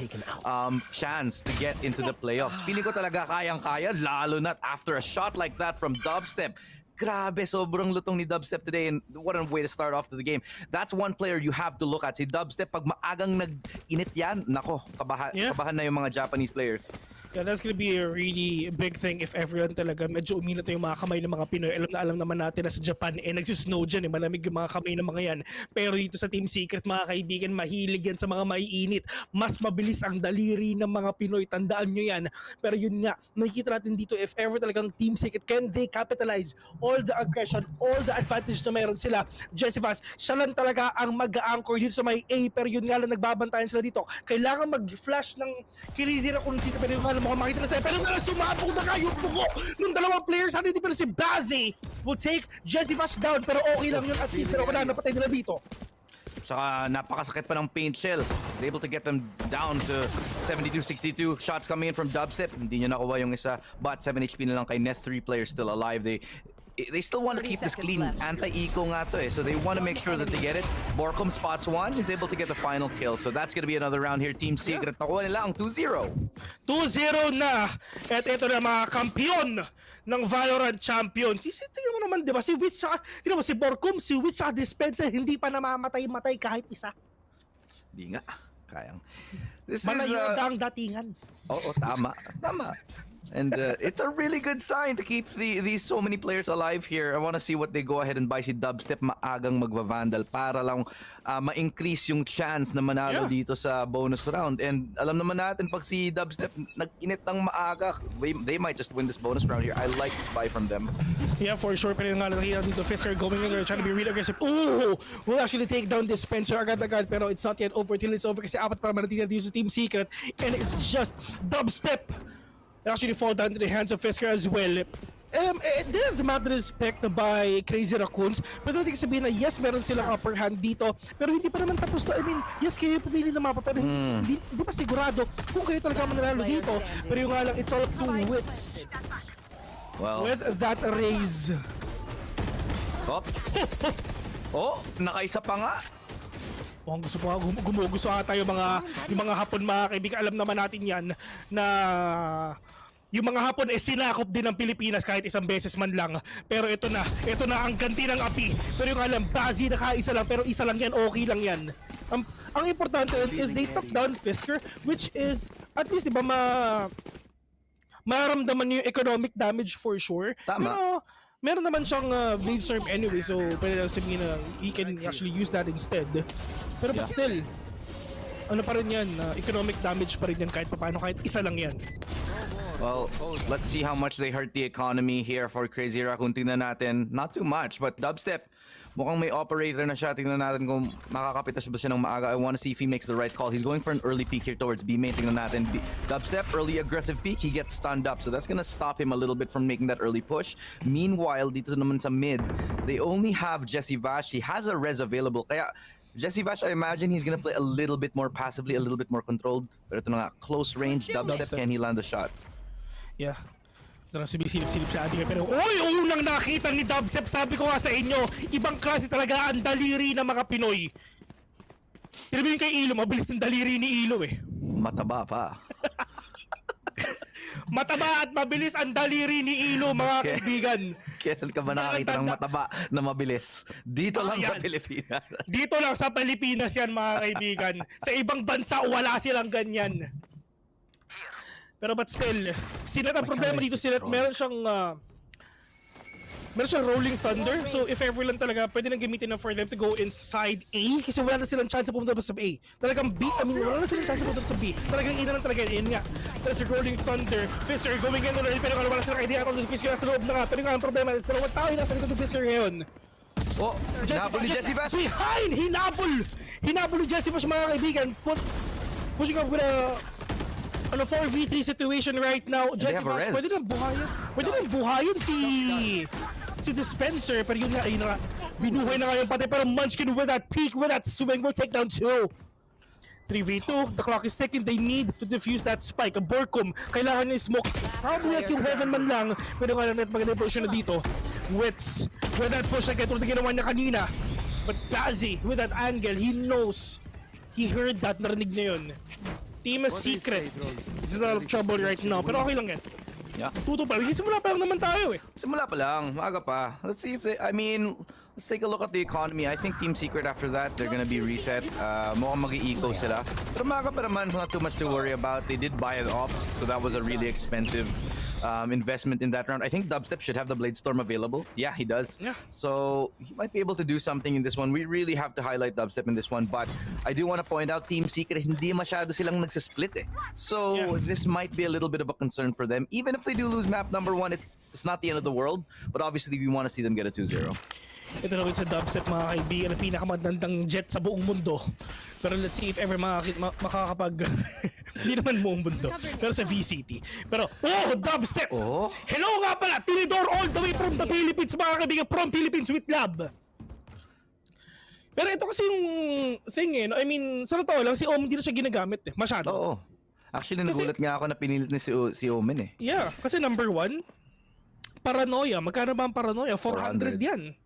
chance to get into the playoffs. Feeling ko talaga kayang-kaya, lalo na after a shot like that from Dubstep. Grabe, sobrang lutong ni Dubstep today, and what a way to start off the game. That's one player you have to look at. Si Dubstep, pag maagang nag-init yan, nako, kabahan na yung mga Japanese players. Yeah, that's gonna be a really big thing if everyone talaga medyo uminat na yung mga kamay ng mga Pinoy. Alam naman natin na sa Japan, nagsisnow dyan, malamig yung mga kamay ng mga yan. Pero dito sa Team Secret, mga kaibigan, mahilig yan sa mga maiinit. Mas mabilis ang daliri ng mga Pinoy, tandaan nyo yan. Pero yun nga, nakikita natin dito, if ever talagang Team Secret, can they capitalize all the aggression, all the advantage na meron sila. Jesse Vash, siya lang talaga ang mag-anchor dito sa may A, pero yun nga lang nagbabantayan sila dito. Kailangan mag-flash ng Crazy Raccoon dito, pero yung nga lang makita na sa'yo, pero nga sumabog na kayo buko ng dalawang players. Ano dito, pero si Bazzi will take Jesse Vash down, pero okay lang yun at least, pero wala napatay nila dito. Saka napakasakit pa ng Paint Shell. He's able to get them down to 72-62. Shots coming in from Dubstep. Hindi niya nakuha yung isa, but 7 HP na lang kay Net. 3 players still alive. They they still want to keep this clean. Anti-eco nga to eh. So they want to make sure that they get it. Borkum spots one. He's able to get the final kill. So that's going to be another round here. Team Secret. Nakuha nila ang 2-0. 2-0 na. At ito na mga kampiyon ng Valorant champion. Tingnan mo naman, di ba? Si Witch, tingnan mo si Borkum, si Witch at Dispenser, hindi pa namamatay-matay kahit isa. Di nga. Kayang. This Malayo ang datingan. Oo, tama. Tama. And it's a really good sign to keep these so many players alive here. I want to see what they go ahead and buy si Dubstep maagang magva-vandal para lang ma-increase yung chance na manalo dito sa bonus round. And alam naman natin pag si Dubstep nag-init ng maaga, they might just win this bonus round here. I like this buy from them. Yeah, for sure. Pero nga nakita dito, Fisker going in there, trying to be really aggressive. Ooh! Will actually take down Dispenser agad-agad, pero it's not yet over till it's over kasi apat para marating dito sa Team Secret. And it's just Dubstep actually fall down to the hands of Fisker as well. This is the map that is picked by Crazy Raccoons. Pero hindi sabihin na yes, meron silang upper hand dito. Pero hindi pa naman tapos to. I mean, yes, kayo pumili ng mapa. Pero hindi pa sigurado kung kayo talaga mananalo dito. Pero yung nga lang, it's all up to Wits. Well, with that raise. Oops. Oh, nakaisa pa nga. Oh, gusto pa gumugusto ata yung mga Hapon, mga kaibigan. Alam naman natin yan na yung mga Hapon sinakop din ng Pilipinas kahit isang beses man lang. Pero ito na ang ganti ng api. Pero yung alam, Bazi nakaisa lang, pero isa lang yan, okay lang yan. Ang importante is they took down Fisker, which is at least diba maramdaman yung economic damage for sure. Tama. Pero meron naman siyang Blade Storm anyway, so pwede lang sabihin na he can actually use that instead. Pero but still, ano pa rin yan, economic damage pa rin yan kahit paano, kahit isa lang yan. Well, let's see how much they hurt the economy here for Crazy Raccoon. Tingnan natin, not too much, but Dubstep, mukhang may operator na siya. Tingnan natin kung makakapit ba siya ng maaga. I want to see if he makes the right call. He's going for an early peek here towards B main. Tingnan natin, Dubstep, early aggressive peek. He gets stunned up, so that's gonna stop him a little bit from making that early push. Meanwhile, dito naman sa mid, they only have Jesse Vash. He has a res available, kaya Jesse Vash, I imagine he's gonna play a little bit more passively, a little bit more controlled. Pero ito na nga, close range, Dubstep, can he land the shot? Yeah. Ito na sumisilip-silip sa ating pero unang nakita ni Dubstep, sabi ko nga sa inyo, ibang klase talaga ang daliri ng mga Pinoy. Tinabihin kay Ilo, mabilis ng daliri ni Ilo eh. Mataba pa. Mataba at mabilis ang daliri ni Ilo, mga kaibigan. Kailan ka ba nakakita ng mataba na mabilis? Dito lang sa Pilipinas. Dito lang sa Pilipinas yan, mga kaibigan. Sa ibang bansa, wala silang ganyan. Pero but still, Sinet ang problema dito, Sinet, meron siyang rolling thunder. So if ever lang talaga, pwede nang gamitin na for them to go inside A. Kasi wala na silang chance na pumunta sa A. Talagang B, wala na silang chance na pumunta sa B. Talagang ina lang talaga, yun nga. There's a rolling thunder. Fisker going in already, pero wala silang idea kung si Fisker nasa loob na nga. Pero yung ang problema is, dalawang tao yung nasa likod ng Fisker ngayon. Oh, hinabol ni Jesse Vash. Behind! Hinabol ni Jesse Vash, mga kaibigan. Pushing up with a 4v3 situation right now. Jesse Vash, pwede nang buhayin si Dispenser, pero yun nga, binuhay na nga yung pati, pero Munchkin with that peak, with that swing will take down 2. 3v2, the clock is ticking, they need to defuse that spike. Ang Borkum, kailangan ni smoke, probably like yung Heaven man lang, pero nga lang maganda yung position na dito. Wits, with that push na tulad na ginawa niya kanina, but Gazi, with that angle, he knows, he heard that, narinig na yun. Team Secret is in a lot of trouble right now, pero okay lang yan. Yeah. Tuto pa, simula pa lang naman tayo eh. Simula pa lang, maaga pa. Let's see if they, let's take a look at the economy. I think Team Secret after that, they're gonna be reset. Mukhang mag-i-eco sila. Pero maaga pa naman, not too much to worry about. They did buy it off, so that was a really expensive investment in that round. I think Dubstep should have the Blade Storm available. Yeah, he does. Yeah. So he might be able to do something in this one. We really have to highlight Dubstep in this one, but I do want to point out Team Secret, hindi masyado silang nagsisplit eh. So this might be a little bit of a concern for them. Even if they do lose map number 1, it's not the end of the world, but obviously we want to see them get a 2-0. Ito na rin sa Dubstep, mga kaibigan, ang pinakamagandang jet sa buong mundo. Pero let's see if ever makakapag... Hindi naman buong mundo, pero sa VCT. Pero, Dubstep! Hello nga pala! Tinidor all the way from the Philippines, mga kaibigan, from Philippines with love! Pero ito kasi yung thing eh, I mean, sa totoo lang, si Omen hindi na siya ginagamit eh, masyado. Oo. Actually, nagulat nga ako na pinilit ni si Omen eh. Yeah, kasi number 1, Paranoia. Magkano ba ang paranoia? 400 yan.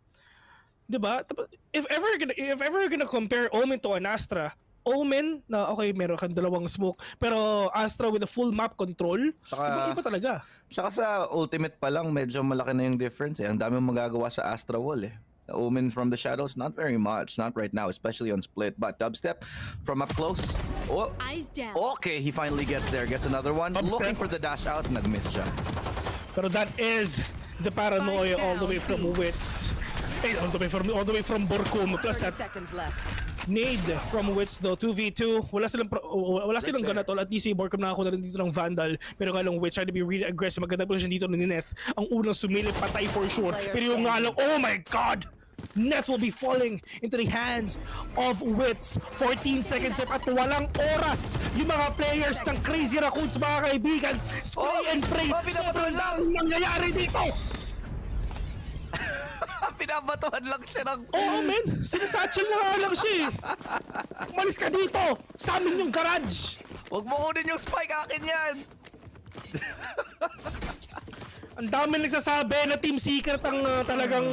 Diba? If ever you're gonna compare Omen to an Astra, Omen na okay, meron kang dalawang smoke, pero Astra with a full map control, iba talaga. Saka sa ultimate pa lang, medyo malaki na yung difference eh. Ang dami mong magagawa sa Astra wall eh. Omen from the shadows, not very much, not right now, especially on split. But Dubstep from up close. Oh, Eyes down. okay, he finally gets there, gets another one. Looking for the dash out, nag-miss siya. Pero that is the paranoia all the way from Wits. Hey, all the way from Borkum. Plus that nade from Wits though, 2v2. Wala silang ganat all. At least si Borkum nakakuha na rin dito ng Vandal. Pero nga lang Wits trying to be really aggressive. Maganda po siya dito ni Neth. Ang unang sumilip, patay for sure. Pero yung nga lang, oh my god! Neth will be falling into the hands of Wits. 14 seconds left at walang oras yung mga players ng Crazy Raccoons, mga kaibigan. Spray and pray. Sobrang lang nangyayari dito. Pinabatuhan lang siya ng... Oo, men. Sinasatchel na nga lang siya eh. Umalis ka dito. Sa amin yung garage. Huwag mo kunin yung spike, akin yan. Ang dami nagsasabi na Team Secret ang talagang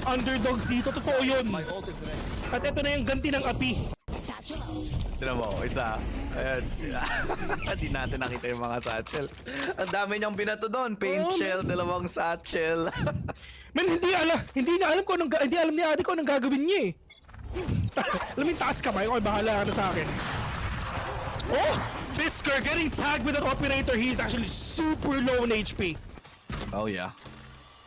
underdogs dito. Totoo yun. At ito na yung ganti ng api. Tinan mo, isa. Ayan. Hindi natin nakita yung mga satchel. Ang dami niyang binato doon. Paint shell, dalawang satchel. Men, hindi alam ni ate ko anong gagawin niya eh. Alam mo yung taas kamay, okay, bahala ka na sa akin. Oh! Fisker getting tagged with an operator. He's actually super low in HP. Oh yeah.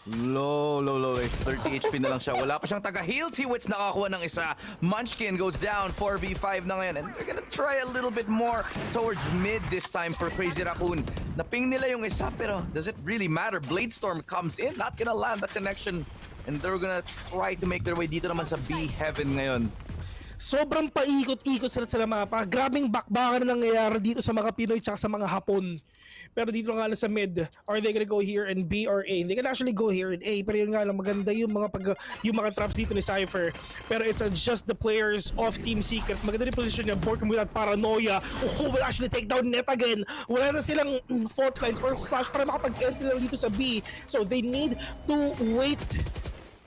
Low. 30 HP na lang siya. Wala pa siyang taga-heal. Si Wits nakakuha ng isa. Munchkin goes down. 4v5 na ngayon. And they're gonna try a little bit more towards mid this time for Crazy Raccoon. Naping nila yung isa, pero does it really matter? Bladestorm comes in. Not gonna land the connection. And they're gonna try to make their way dito naman sa B Heaven ngayon. Sobrang paikot-ikot sila sa mapa. Grabing bakbakan na nangyayari dito sa mga Pinoy tsaka sa mga Hapon. Pero dito nga lang sa mid, are they gonna go here in B or A? They can actually go here in A, pero yun nga lang maganda yung mga traps dito ni Cypher. Pero it's just the players of Team Secret. Maganda yung position niya, Borkum with that paranoia. Oh, will actually take down Net again. Wala na silang fault lines or flash para makapag-entry lang dito sa B. So they need to wait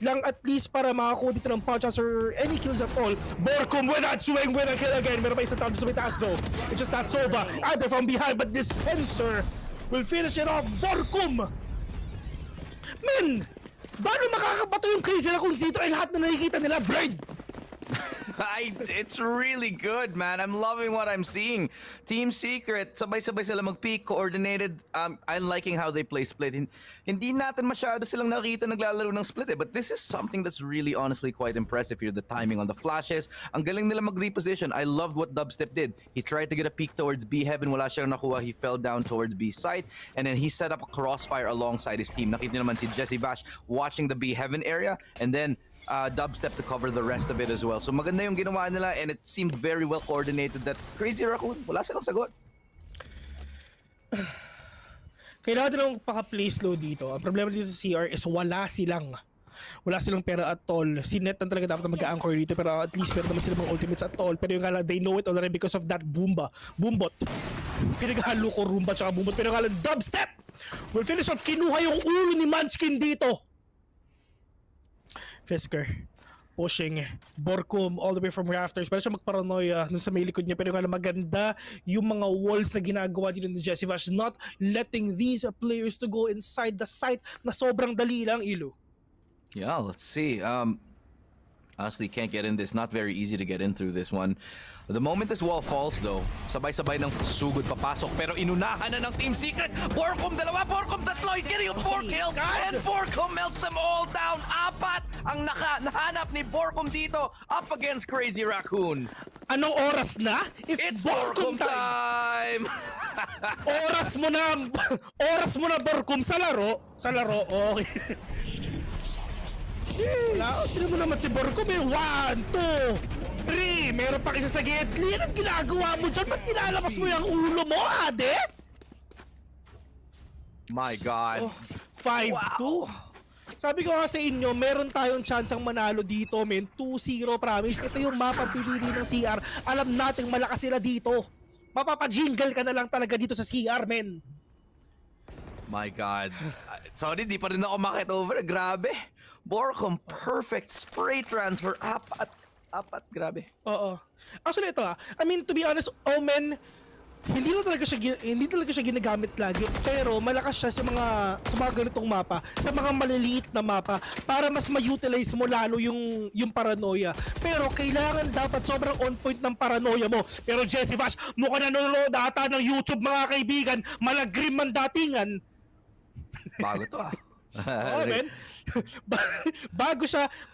lang at least para makakuha dito ng punches or any kills at all. Borkum with that swing with a kill again. Meron pa isang tao sa may taas though. It's just not Sova. Either from behind, but Dispenser will finish it off. Borkum! Men! Baano makakabato yung Crazy Raccoon dito ay lahat na nakikita nila, Blade? It's really good, man. I'm loving what I'm seeing. Team Secret, sabay-sabay sila mag-peak, coordinated. I'm liking how they play split. Hindi natin masyado silang nakita naglalaro ng split eh, but this is something that's really honestly quite impressive here. The timing on the flashes. Ang galing nila mag-reposition. I loved what Dubstep did. He tried to get a peek towards B Heaven. Wala siyang nakuha. He fell down towards B side. And then he set up a crossfire alongside his team. Nakita naman si Jesse Bash watching the B Heaven area. And then Dubstep to cover the rest of it as well. So maganda yung ginawa nila and it seemed very well coordinated that Crazy Raccoon, wala silang sagot. Kailangan nilang paka-play slow dito. Ang problema dito sa CR is wala silang pera at all. Si Net ang talaga dapat mag-anchor dito pero at least meron naman silang mga ultimates at all. Pero yung kala, they know it already because of that Boombot. Pinaghalo ko Roomba tsaka Boombot. Pero yung kala, Dubstep will finish off. Kinuha yung ulo ni Munchkin dito. Fisker pushing Borkum all the way from rafters. Pero siya magparanoia dun sa may likod niya. Pero nga maganda yung mga walls na ginagawa dito ni Jesse Vash, not letting these players to go inside the site na sobrang dali lang, Ilu. Yeah, let's see. Honestly, can't get in this. Not very easy to get in through this one. The moment this wall falls though, sabay-sabay ng susugod papasok pero inunahan na ng Team Secret. Borkum dalawa, Borkum tatlo. He's getting 4 kills and Borkum melts them all down. 4 ang nahanap ni Borkum dito up against Crazy Raccoon. Anong oras na? It's Borkum time! Oras mo na Borkum sa laro. Okay. Wala, tinan mo naman si Borkum eh. 1, 2, 3, meron pa isa sa gate. Anong ginagawa mo dyan? Ba't nilalabas mo yung ulo mo, ade? My God. 5-2. Sabi ko nga sa inyo, meron tayong chance ang manalo dito, men. 2-0, promise. Ito yung mapa pinili ng CR. Alam nating malakas sila dito. Mapapajingle ka na lang talaga dito sa CR, men. My God. Sorry, di pa rin ako makit over. Grabe. Borcom, perfect spray transfer. Apat. Grabe. Oo. Actually, ito I mean, to be honest, Omen, hindi talaga siya ginagamit lagi, pero malakas siya sa mga ganitong mapa, sa mga maliliit na mapa para mas ma-utilize mo lalo yung paranoia. Pero kailangan dapat sobrang on point ng paranoia mo. Pero Jesse Vash, mukha nanonood ata ng YouTube mga kaibigan, malagrim man datingan. Bago to Oo, men.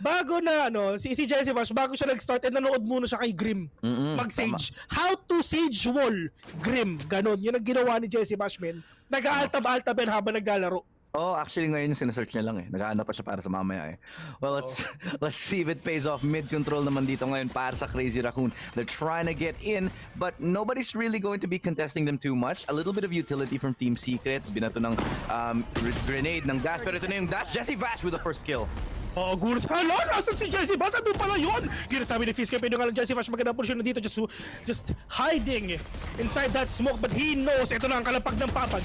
bago na si Jesse Vash, bago siya nag-start, nanood muna siya kay Grim. Mag-sage. How to sage wall Grim. Ganon. Yun ang ginawa ni Jesse Vash, men. Nag-aaltab-altab yan habang naglalaro. Oh, actually ngayon yung sinesearch niya lang Naghahanap pa siya para sa mamaya Well, let's see if it pays off. Mid-control naman dito ngayon para sa Crazy Raccoon. They're trying to get in, but nobody's really going to be contesting them too much. A little bit of utility from Team Secret. Binato ng grenade ng dash, pero ito na yung dash. Jesse Vash with the first kill. Oo, gulos. Hala, nasa si Jesse Vash? Ano pala yun? Ginasabi ni Fiske, pwede nga lang Jesse Vash magandang posisyon dito, just hiding inside that smoke, but he knows ito na ang kalapag ng papag.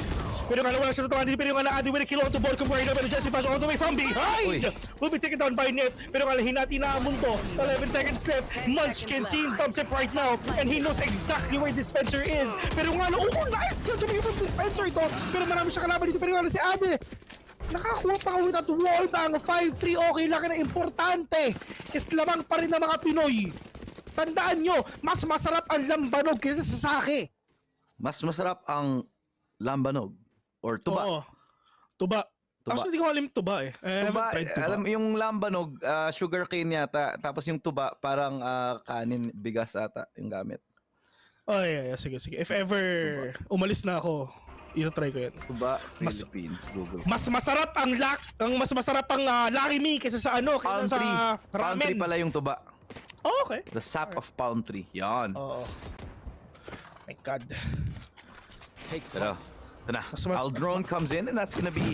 Pero nga wala siya natutuwa dito, pero nga na-add with a kill onto Borcom right now, pero Jesse Vash all the way from behind! Will be taken down by Net, pero nga hinati na ang mundo. 11 seconds left, Munchkin seeing thumbs up right now, and he knows exactly where Dispenser is. Pero nga nice kill to be from Dispenser ito, pero marami siya kalaban dito, pero nga si Ade. Nakakuha pa with that wall bang 5-3, okay lang na importante is lamang pa rin ng mga Pinoy. Tandaan nyo, mas masarap ang lambanog kaysa sa sake. Mas masarap ang lambanog or tuba. Oo. Tuba. Actually, di ko alam tuba Tuba, alam yung lambanog, sugar cane yata, tapos yung tuba parang kanin, bigas ata yung gamit. Oh yeah, sige. If ever umalis na ako, i-try ko yan. Tuba, Philippines, Google. Mas masarap ang Lucky Me kaysa sa kaysa sa ramen. Palm tree pala yung tuba. Oh, okay. The sap of palm tree. Yan. Oo. My God. Pero, ito na. Aldrone comes in and that's gonna be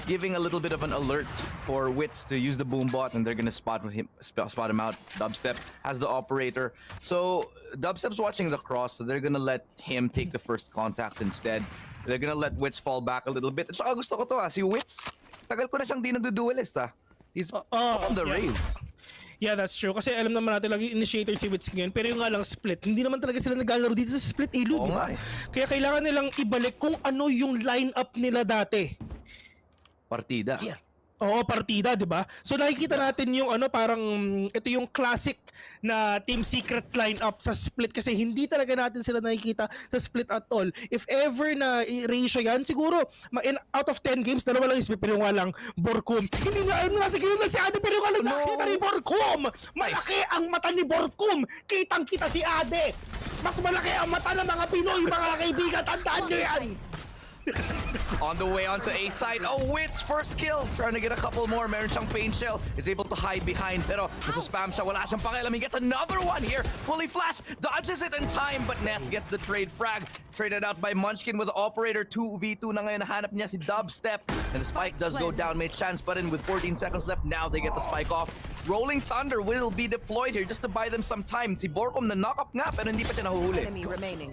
giving a little bit of an alert for Wits to use the boom bot, and they're gonna spot him out. Dubstep has the operator. So Dubstep's watching the cross, so they're gonna let him take the first contact instead. They're gonna let Wits fall back a little bit. At saka gusto ko to si Wits, tagal ko na siyang di nagduduelist He's on the raise. Yeah, that's true. Kasi alam naman natin lagi initiator si Wits ngayon. Pero yung nga lang split, hindi naman talaga sila naglalaro dito sa split ilo, di ba? Kaya kailangan nilang ibalik kung ano yung lineup nila dati. Partida. Yeah. Oo, partida, di ba? So nakikita natin yung parang ito yung classic na Team Secret lineup sa split kasi hindi talaga natin sila nakikita sa split at all. If ever na i-ratio yan, siguro out of 10 games, dalawa lang yung split, pero nga lang Borcom. Hindi nga, nasa gilid na si Ade, pero nga lang nakita ni Borcom. Malaki ang mata ni Borcom. Kitang-kita si Ade. Mas malaki ang mata ng mga Pinoy, mga kaibigan. Tandaan nyo yan. On the way onto A side. Oh, Wits first kill. Trying to get a couple more. Meron siyang pain shell. Is able to hide behind. Pero nasa-spam siya. Wala siyang pakialam. He gets another one here. Fully flash. Dodges it in time. But Neth gets the trade frag. Traded out by Munchkin with the operator. 2v2 na ngayon. Nahanap niya si Dubstep. And the spike does go down. May chance pa rin with 14 seconds left. Now they get the spike off. Rolling Thunder will be deployed here just to buy them some time. Si Borcom na knock up nga pero hindi pa siya nahuhuli.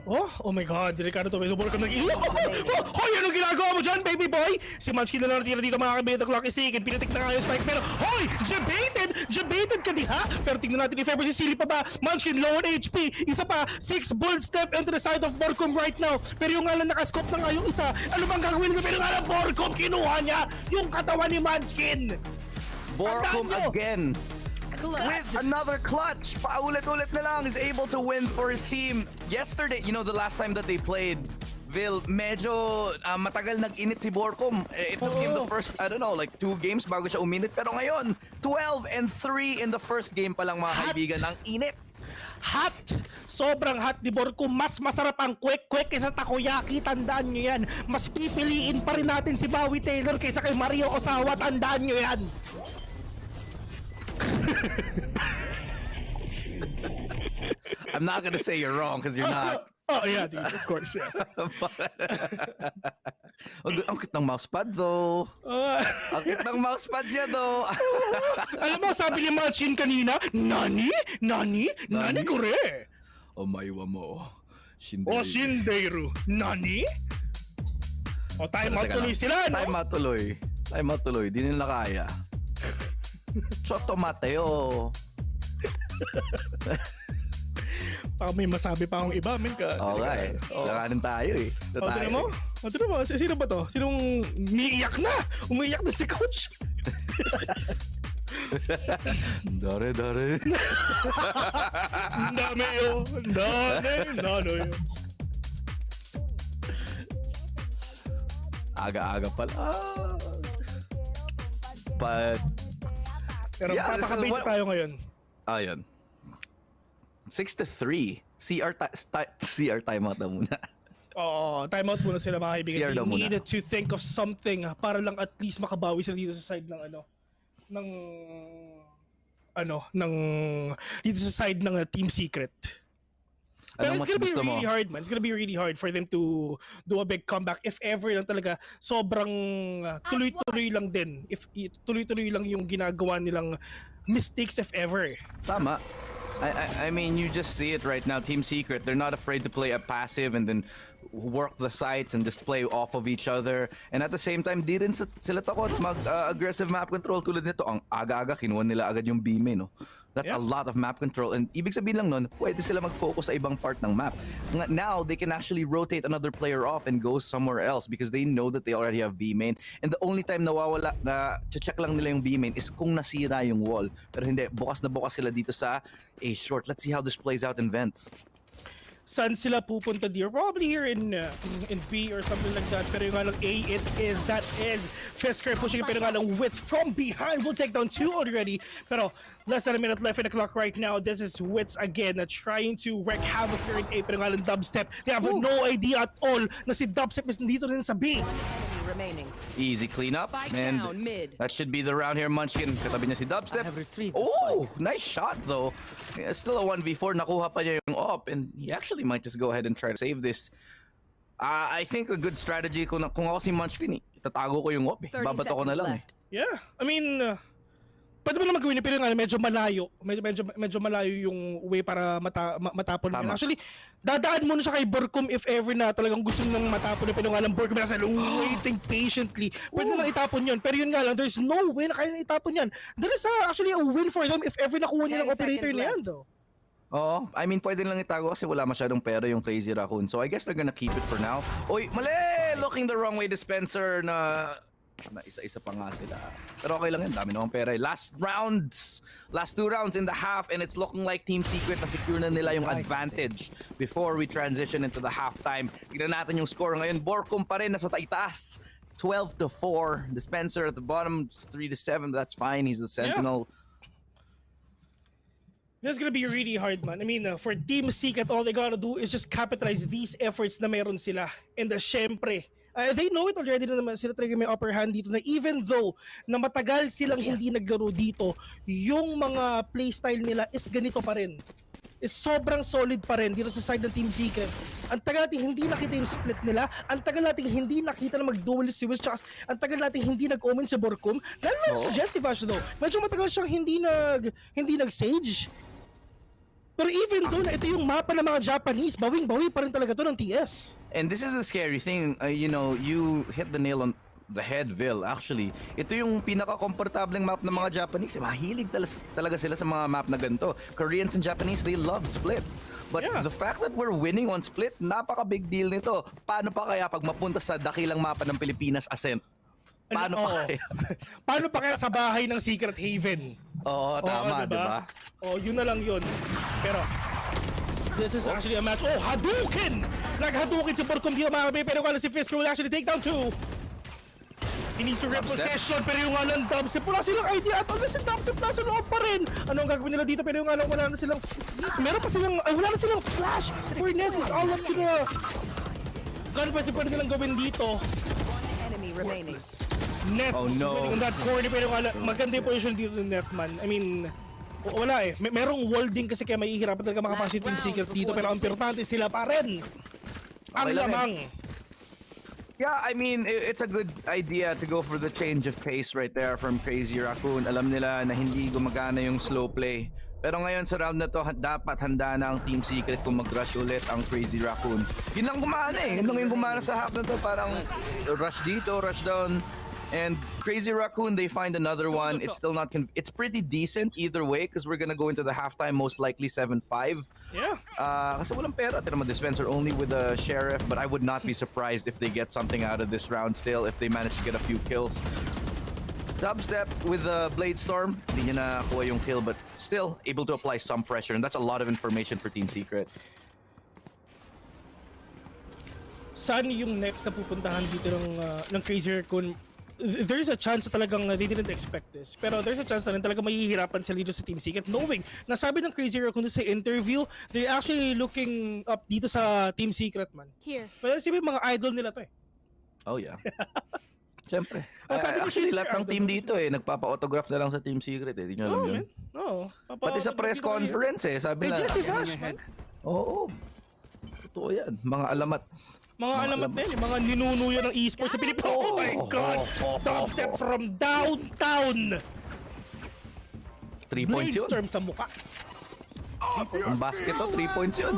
Oh my God. Ricardo Tomeso, Borcom nag-ilo. Hoy, anong ginagawa mo dyan, baby boy? Si Munchkin na lang natira dito mga kaibigan. The clock is ticking. Pinatik na nga yung spike. Pero, hoy! Jebaited ka diha? Pero tingnan natin if ever si Silly pa ba. Munchkin low on HP. Isa pa, 6 bullets step into the side of Borcom right now. Pero yung nga lang nakascope na nga yung isa. Ano bang gagawin nito? Pero nga lang Borcom, kinuha niya yung katawan ni Munchkin. Borcom again with another clutch. Paulit-ulit na lang is able to win for his team. Yesterday, the last time that they played, Vil, medyo matagal nag-init si Borcom. It took him the first, 2 games bago siya uminit. Pero ngayon, 12-3 in the first game pa lang mga kaibigan. Ang init. Hot! Sobrang hot ni Borcom. Mas masarap ang kwek-kwek kaysa takoyaki. Tandaan nyo yan. Mas pipiliin pa rin natin si Bowie Taylor kaysa kay Mario Osawa. Tandaan nyo yan. I'm not gonna say you're wrong because you're not. Oh yeah, dude, of course, yeah. Ang cute ng mousepad though. Ang cute ng mousepad niya though. Alam mo, sabi ni Machin kanina, Nani kore. Omaywa mo. Shindeiru. Nani? O, time out tuloy sila, no? Time out tuloy. Di nila kaya. Choto Mateo. Baka may masabi pa akong iba, men ka. Okay. Lakanin tayo eh. Tignan mo? Tignan mo, sino ba to? Sinong umiiyak na? Umiiyak na si coach. Dare. Ang dami yun. Aga-aga pala. But pero papakabait tayo ngayon. Ayun. 6-3. CR timeout na muna. Oo, timeout muna sila mga kaibigan. They needed to think of something para lang at least makabawi sila dito sa side dito sa side ng Team Secret. Pero it's gonna be really hard, man. It's gonna be really hard for them to do a big comeback if ever lang talaga sobrang tuloy-tuloy lang din. If tuloy-tuloy lang yung ginagawa nilang mistakes if ever. Tama. I mean, you just see it right now. Team Secret, they're not afraid to play a passive and then work the sites and just play off of each other. And at the same time, di rin sila takot mag-aggressive map control tulad nito. Ang aga-aga, kinuha nila agad yung B main, no? That's a lot of map control. And ibig sabihin lang nun, pwede sila mag-focus sa ibang part ng map. Now, they can actually rotate another player off and go somewhere else because they know that they already have B main. And the only time nawawala, na check lang nila yung B main is kung nasira yung wall. Pero hindi, bukas na bukas sila dito sa A short. Let's see how this plays out in vents. Saan sila pupunta dear? Probably here in B or something like that. Pero yung nga lang A, that is Fisker pushing. Pero nga lang Wits from behind will take down 2 already. Pero less than a minute left in the clock right now. This is Wits again trying to wreak havoc here in A. Pero nga lang Dubstep. They have no idea at all na si Dubstep is nandito rin sa B. Easy cleanup, and that should be the round here. Munchkin, katabi niya si Dubstep. Oh, nice shot though. Yeah, still a 1v4, nakuha pa niya yung op, and he actually might just go ahead and try to save this. I think a good strategy, kung ako si Munchkin, itatago ko yung op. Babato ko na lang. Yeah, I mean, pwede mo naman gawin, pero nga medyo malayo. Medyo malayo yung way para matapon mo. Actually, dadaan muna siya kay Borkum if ever na talagang gusto nang matapon. Pero nga lang Borkum nasa waiting patiently. Pwede naman itapon yun. Pero yun nga lang, there's no way na kaya na itapon yan. That is actually a win for them if ever nakuha niya ng operator na yan, though. Oo, I mean, pwede lang itago kasi wala masyadong pera yung Crazy Raccoon. So I guess they're gonna keep it for now. Oy, mali! Looking the wrong way, dispenser na isa-isa pa nga sila. Pero okay lang yan, dami namang pera. Last 2 rounds in the half, and it's looking like Team Secret na secure na nila yung advantage before we transition into the halftime. Tignan natin yung score ngayon. Borkum pa rin nasa taitaas. 12-4. Dispenser at the bottom, 3-7. That's fine. He's the sentinel. Yeah. This is gonna be really hard, man. I mean, for Team Secret, all they gotta do is just capitalize these efforts na meron sila. And syempre, they know it already na naman sila talaga may upper hand dito na even though na matagal silang hindi naglaro dito, yung mga playstyle nila is ganito pa rin. Is sobrang solid pa rin dito sa side ng Team Secret. Ang tagal natin hindi nakita yung split nila, ang tagal natin hindi nakita na mag-duel si Wiz, tsaka ang tagal natin hindi nag-omen si Borkum. Lalo na sa Jesse Vash though, medyo matagal siyang hindi nag-sage. Pero even though na ito yung mapa ng mga Japanese, bawing-bawi pa rin talaga to ng TS. And this is the scary thing, you hit the nail on the head, Vil. Actually, ito yung pinaka-komportableng map ng mga Japanese. Mahilig talaga sila sa mga map na ganito. Koreans and Japanese, they love split. But the fact that we're winning on split, napaka-big deal nito. Paano pa kaya pag mapunta sa dakilang mapa ng Pilipinas, Ascent? Paano pa kaya? Paano pa kaya sa bahay ng Secret Haven? Oo, tama, diba? Yun na lang yun. Pero, this is actually a match. Oh, Hadouken! Nag-Hadouken si Borkum dito mga kabe, pero kala si Fisker will actually take down 2. He needs to repossession, pero yung nga lang Dubstep, wala silang idea at all. Si Dubstep nasa loob pa rin. Ano ang gagawin nila dito, pero yung nga lang wala na silang flash. Fornet is all up to the... Gano'n pa si pwede nilang gawin dito? Net on that corner, pero nga lang, maganda yung position dito ng Netman. I mean, wala eh. Merong wall din kasi kaya mahihirapan talaga makapasok yung Team Secret dito, pero ang importante sila pa rin. Ang lamang. Yeah, I mean, it's a good idea to go for the change of pace right there from Crazy Raccoon. Alam nila na hindi gumagana yung slow play Pero ngayon sa round na to, dapat handa na ang Team Secret kung mag-rush ulit ang Crazy Raccoon. Yun lang gumana eh. Yun lang yung gumana sa half na to. Parang rush dito, rush down. And Crazy Raccoon, they find another one. It's still not it's pretty decent either way because we're gonna go into the halftime most likely 7-5. Yeah. Kasi walang pera. Tira dispenser only with the Sheriff, but I would not be surprised if they get something out of this round still, if they manage to get a few kills. Dubstep with the Blade Storm, hindi niya nakuha yung kill, but still able to apply some pressure, and that's a lot of information for Team Secret. Saan yung next na pupuntahan dito ng Crazy Raccoon? There's a chance na talagang they didn't expect this. Pero there's a chance na rin talagang mahihirapan sila dito sa Team Secret, knowing, nasabi ng Crazy Raccoon sa interview, they're actually looking up dito sa Team Secret, man. Here. Pero sabi mga idol nila to eh. Oh yeah. Siyempre. Actually, lahat ng team dito nagpapa-autograph na lang sa Team Secret eh. Di nyo alam yun? No. Pati sa press conference sabi na. Jesse Bash, man. Oo. Totoo yan. Mga alamat. Mga alamat din, yung mga ninunuyo ng esports sa Pilipinas. Oh my God! Dubstep from downtown! 3 points yun. Blade Storm sa mukha. Ang basket 3 points yun.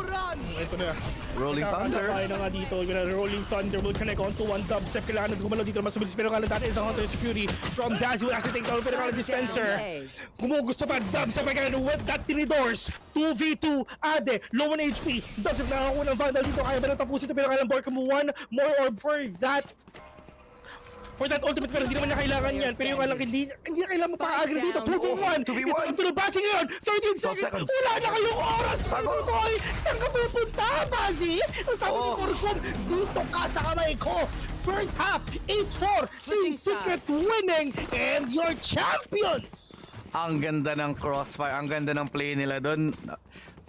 Ito na. Rolling Thunder. Kakasabay na nga dito. Rolling Thunder will connect onto one Dubstep. Kailangan na gumalaw dito mas mabilis. Pero kala dati isang Hunter's Fury from Dazzy will actually take down. Pero kala dispenser. Gumugusto pa Dubstep again with that tinidors. 2v2. Ade. Low on HP. Dubstep nakakuha ng Vandal dito. Kaya ba na tapusin ito? Pero kailangan Borcom 1 more orb for that. For that ultimate, pero hindi naman niya kailangan yan. Pero yung alang hindi niya kailangan mapaka-agree dito. 2v1. Ito ang tulubasi ngayon. 13 seconds. Wala na kayong oras, baby boy. Saan ka pupunta, Bazi? Sabi ni Borcom, dito ka sa kamay ko. First half, 8-4. Team Secret winning. And your champions. Ang ganda ng crossfire. Ang ganda ng play nila doon.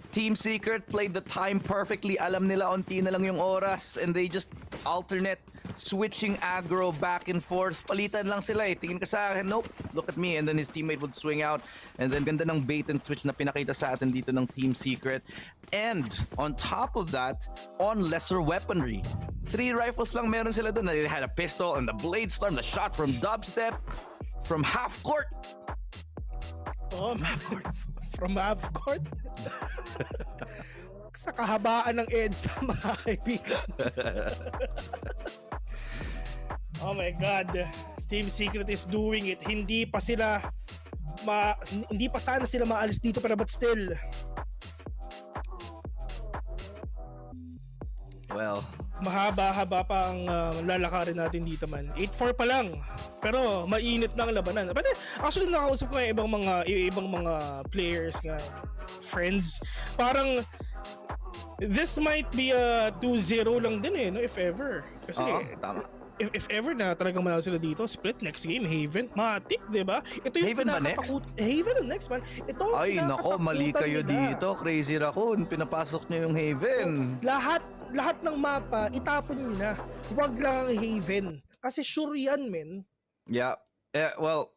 Team Secret played the time perfectly. Alam nila unti na lang yung oras. And they just alternate. Switching aggro back and forth. Palitan lang sila eh. Tingin ka sa akin, nope, look at me. And then his teammate would swing out. And then ganda ng bait and switch na pinakita sa atin dito ng Team Secret. And on top of that, on lesser weaponry. 3 rifles lang meron sila doon. They had a pistol and the Blade Storm, the shot from Dubstep, from half court. Oh, from half court? Sa kahabaan ng EDSA, mga kaibigan. Oh my God, Team Secret is doing it. Hindi pa sana sila maalis dito, pero but still. Well, mahaba-haba pa ang lalakarin natin dito, man. 8-4 pa lang. Pero mainit na ang labanan. But actually nakausap ko yung ibang mga players nga, friends. Parang this might be a 2-0 lang din no, if ever. Kasi tama. If ever na talagang manalo sila dito, split next game, Haven, matik, di ba? Ito yung Haven ba next? Haven ang next, man. Ito ay, nako, mali kayo nila dito, Crazy Raccoon. Pinapasok niyo yung Haven. Lahat ng mapa, itapon niyo na. Huwag lang ang Haven. Kasi sure yan, men. Yeah. Well,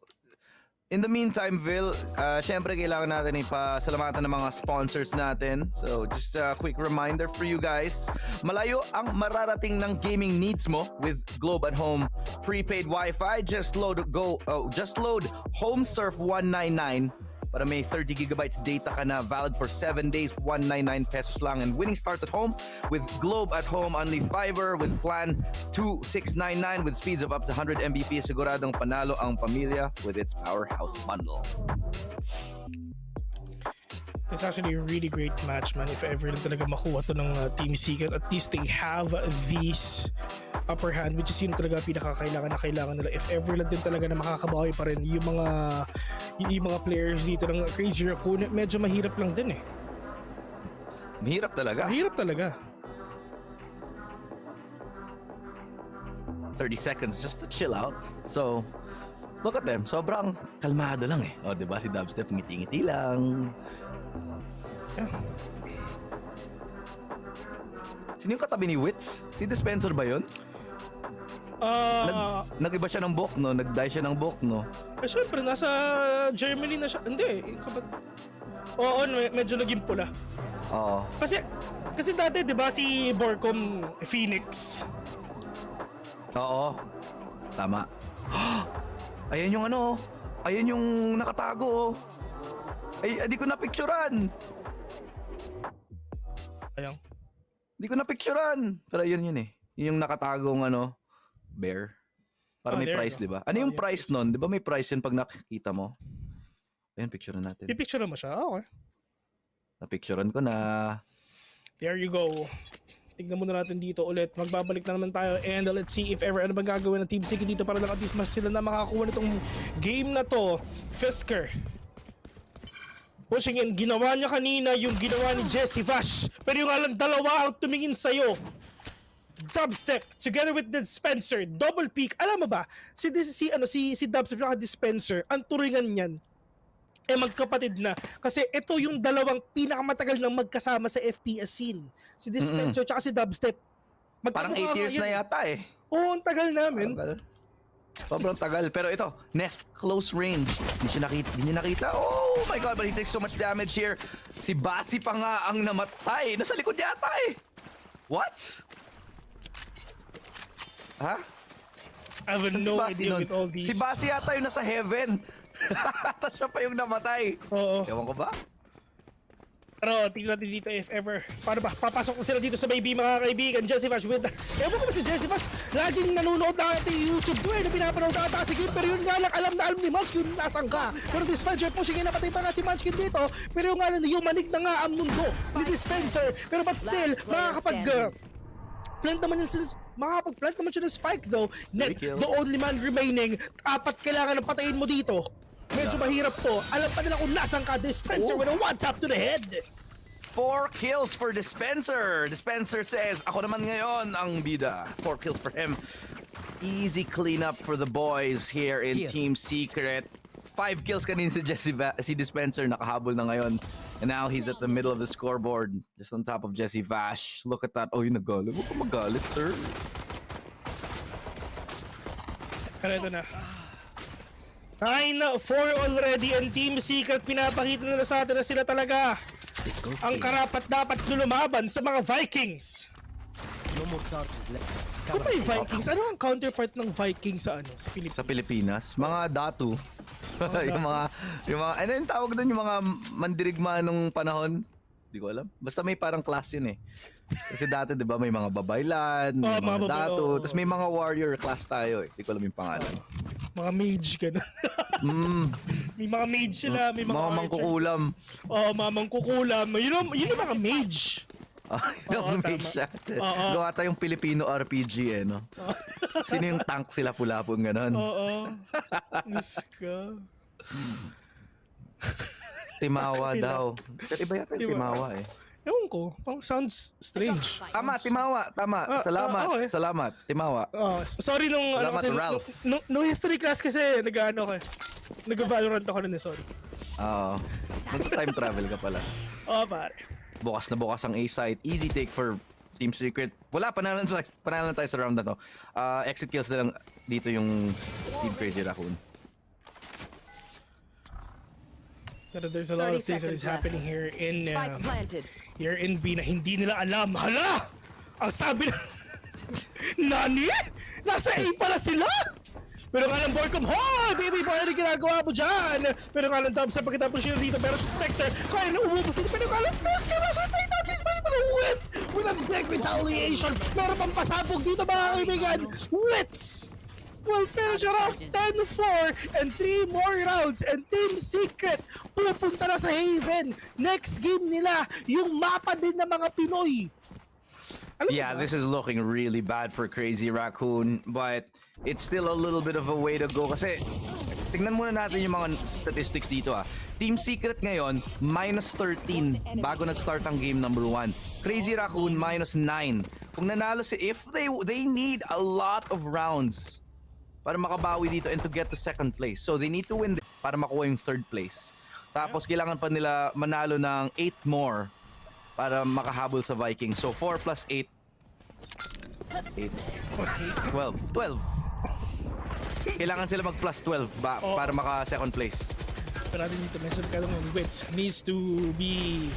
in the meantime, Vil, syempre kailangan natin ipasalamatan ng mga sponsors natin. So, just a quick reminder for you guys. Malayo ang mararating ng gaming needs mo with Globe at Home prepaid Wi-Fi. Just load HomeSurf 199 para may 30 gigabytes data ka na, valid for 7 days, 199 pesos lang. And winning starts at home with Globe at Home, only fiber with plan 2699 with speeds of up to 100 Mbps. Siguradong panalo ang pamilya with its powerhouse bundle. It's actually a really great match, man. If ever lang talaga makuha to ng Team Secret, at least they have this upper hand, which is yun talaga pinakakailangan nila. If ever lang din talaga na makakabawi pa rin yung mga players dito ng Crazy Raccoon, medyo mahirap lang din eh. Mahirap talaga. Mahirap talaga. 30 seconds just to chill out. So, look at them. Sobrang kalmado lang eh. O, diba si Dubstep ngiti-ngiti lang. Yeah. Sino yung katabi ni Wits? Si Dispenser ba yun? Nag-iba siya ng book, no? Nag-die siya ng book, no? Siyempre, nasa Germany na siya. Hindi. Oo, medyo naging pula. Oo. Kasi dati, di ba, si Borcom Phoenix? Oo. Tama. Ayan yung Ayan yung nakatago, Ay, di ko na-picturean. Ayun. Di ko na-picturean. Pero yun eh. Yun yung nakatagong bear. Para may price, di ba? Ano yung price nun? Di ba may price yun pag nakikita mo? Ayun, picturean natin. Pipicturean mo siya? Okay. Na-picturean ko na. There you go. Tignan muna natin dito ulit. Magbabalik na naman tayo and let's see if ever ano bang gagawin ng Team Secret dito para lang at least mas sila na makakuha nitong game na to. Fisker. Pushing in. Ginawa niya kanina yung ginawa ni Jesse Vash. Pero yung alang dalawa ang tumingin sa'yo. Dubstep together with the Dispenser. Double peak. Alam mo ba? Si Dubstep at Dispenser, ang turingan niyan magkapatid na. Kasi ito yung dalawang pinakamatagal nang magkasama sa FPS scene. Si Dispenser tsaka si Dubstep. Parang 8 years na yata eh. Oo, ang tagal namin. Sobrang tagal. Pero ito, Neff, close range. Hindi niya nakita. Oh my god, but he takes so much damage here. Si Basi pa nga ang namatay. Nasa likod yata eh. What? Ha? I have no idea with all these. Si Basi yata yung nasa heaven. Tapos siya pa yung namatay. Oo. Ewan ko ba? Pero tingnan natin dito if ever. Paano ba? Papasok ko sila dito sa baby mga kaibigan. Jesse Vash with... Ewan ko ba si Jesse Vash? Laging nanonood na ating YouTube ko na pinapanood na ata si Game. Pero yun nga lang alam ni Munchkin nasan ka. Pero Dispenser pushing in napatay pa nga si Munchkin dito. Pero yung nga lang yung manig na nga ang mundo ni Dispenser. Pero but still, makakapag... Plant naman yun makakapag-plant naman siya ng spike though. Net, the only man remaining. 4 kailangan ng patayin mo dito. Medyo mahirap to. Alam pa nila kung nasan ka. Dispenser with a one tap to the head. 4 kills for Dispenser. Dispenser says, ako naman ngayon ang bida. 4 kills for him. Easy cleanup for the boys here in Team Secret. 5 kills kanina si Dispenser, nakahabol na ngayon. And now he's at the middle of the scoreboard, just on top of Jesse Vash. Look at that. Oh, yung nagalit. Huwag ka magalit, sir. Pero ito na. 9-4 already and Team Secret pinapakita nila sa atin na sila talaga ang karapat-dapat lumaban sa mga Vikings. Kung may Vikings, ano ang counterpart ng Vikings sa Pilipinas? Sa Pilipinas? Mga datu. yung mga, ano yung tawag doon, yung mga mandirigma nung panahon? Hindi ko alam. Basta may parang class yun eh. Kasi dati, di ba, may mga babaylan, may mga datu, tapos may mga warrior class tayo eh. Hindi ko alam yung pangalan. Mga mage ka na. May mga mage sila, may mga mangkukulam. Mga mangkukulam. Yun yung mga mage. Yung mage siya. Gawa tayong Filipino RPG eh, no? Sino yung tank sila pula-pong ganon? Oo. Miss ka. Timawa daw. Iba yata yung Timawa eh. Ewan ko, parang sounds strange. Tama, Timawa. Tama. Salamat. Okay. Salamat. Timawa. Sorry nung salamat to Ralph. Nung history class kasi nag-Valorant ako nun eh, sorry. Oo. Time travel ka pala. Pare. Bukas na bukas ang A-site. Easy take for Team Secret. Wala, panalo na tayo sa round na to. Exit kills na lang dito yung Team Crazy Raccoon. Pero there's a lot of things that is happening here in B na hindi nila alam. Hala! Ang sabi na... Nani? Nasa A pala sila? Pero nga lang Borcom, hoy! Baby boy, ano ginagawa mo dyan? Pero nga lang Dubs, pagkatapos siya dito, pero si Spectre, kaya na umubos dito, pero nga lang Fisker, siya tayo natin, pero Wits! With a big retaliation, meron pang pasabog dito mga kaibigan, Wits! Well, finish it off 10-4 and 3 more rounds and Team Secret pupunta na sa Haven. Next game nila, yung mapa din ng mga Pinoy. Yeah, this is looking really bad for Crazy Raccoon, but it's still a little bit of a way to go kasi tingnan muna natin yung mga statistics dito ah. Team Secret ngayon, -13 bago nag-start ang game number 1. Crazy Raccoon, -9. Kung nanalo if they need a lot of rounds para makabawi dito and to get to second place. So they need to win para makuha yung third place. Tapos kailangan pa nila manalo ng 8 more para makahabol sa Vikings. So 4 plus 8. 12. Kailangan sila mag plus 12 para maka second place. Pero natin dito, mention ka lang yung Wits needs to be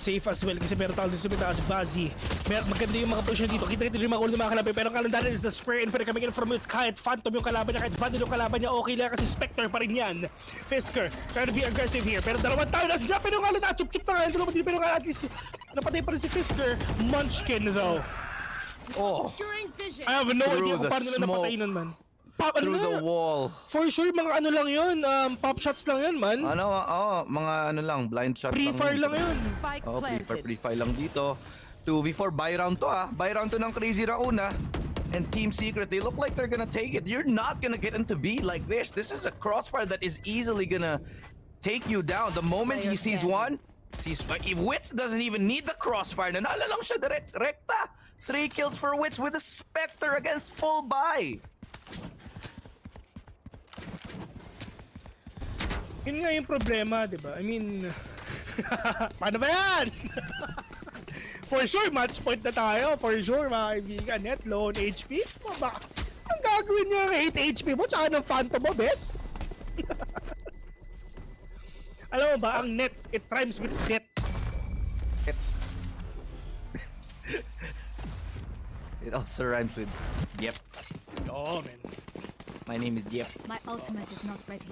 safe as well kasi meron tayo sa mitaas Bazzi. Maganda yung mga position dito. Kita yung mga ulo ng mga kalaban. Pero ang kalandanan is the spray and pwede coming in from it. Kahit Phantom yung kalaban niya, kahit Vandal yung kalaban niya, okay lang kasi Spectre pa rin yan. Fisker, trying to be aggressive here. Pero dalawang tao na siya. Pero nga lang chup-chup na nga. Pero nga at least napatay pa rin si Fisker. Munchkin though. Oh. I have no idea kung paano nila napatay nun, man. Through the wall. For sure, mga ano lang yun. Pop shots lang yun, man. Mga ano lang, blind shots Pre-fire lang yun. Pre-fire lang dito. 2v4, buy round to Buy round to ng Crazy Raccoon And Team Secret, they look like they're gonna take it. You're not gonna get into B like this. This is a crossfire that is easily gonna take you down. The moment he sees one, Wits doesn't even need the crossfire. Nanalo lang siya rekta. 3 kills for Wits with a Spectre against full buy. Yun nga yung problema, di ba? I mean, paano ba yan? For sure, match point na tayo. For sure, mga kaibigan. Net, low on HP. Ang gagawin niya ng 8 HP mo tsaka ng Phantom mo, bes? Alam mo ba, ang net, it rhymes with net. It also rhymes with yep. Oh, man. My name is Yep. My ultimate is not ready.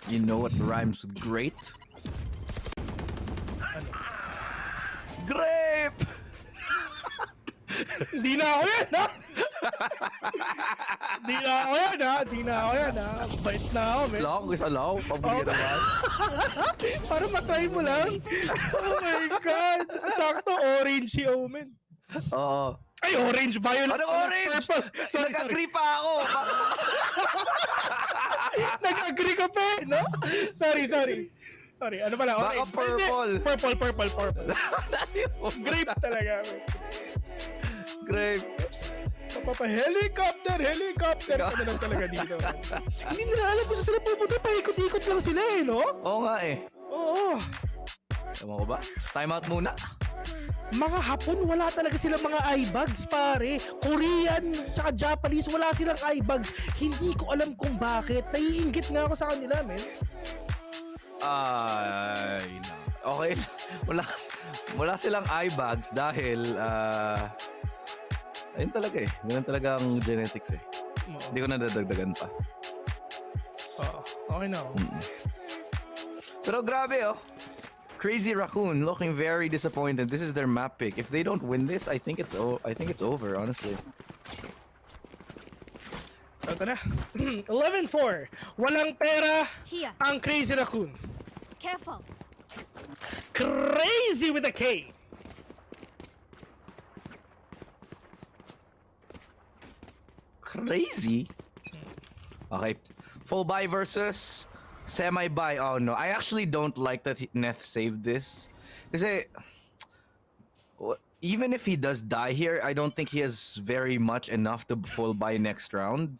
You know what rhymes with great? Grape! Di na ako yan, ha? Di na ako yan, ha? Bait na ako, man. Isa lang. Pabigyan naman. Para matry mo lang. Oh my God. Sakto, orange si Omen. Oo. Ay, orange violet. Anong orange? Sorry. Nag-agree pa ako. Nag-agree ka pa, no? Sorry. Ano pala? Baka purple. Purple. Grape talaga. Grape. Helicopter ka na lang talaga dito. Hindi nila alam kung sila pupunta. Paikot-ikot lang sila no? Oo nga Oo. Ewan ko ba? Time out muna. Mga Hapon, wala talaga silang mga eye bags, pare. Korean, tsaka Japanese, wala silang eye bags. Hindi ko alam kung bakit. Naiinggit nga ako sa kanila, men. Okay. Wala silang eye bags dahil, ayun talaga Ganun talaga ang genetics Hindi ko nadadagdagan pa. Okay na. Pero grabe Crazy Raccoon looking very disappointed. This is their map pick. If they don't win this, I think it's over, honestly. Ito na. 11-4. Walang pera ang Crazy Raccoon. Careful. Crazy with a K. Crazy? Okay. Full buy versus semi-buy. Oh no, I actually don't like that Neth saved this. Kasi even if he does die here, I don't think he has very much enough to full buy next round.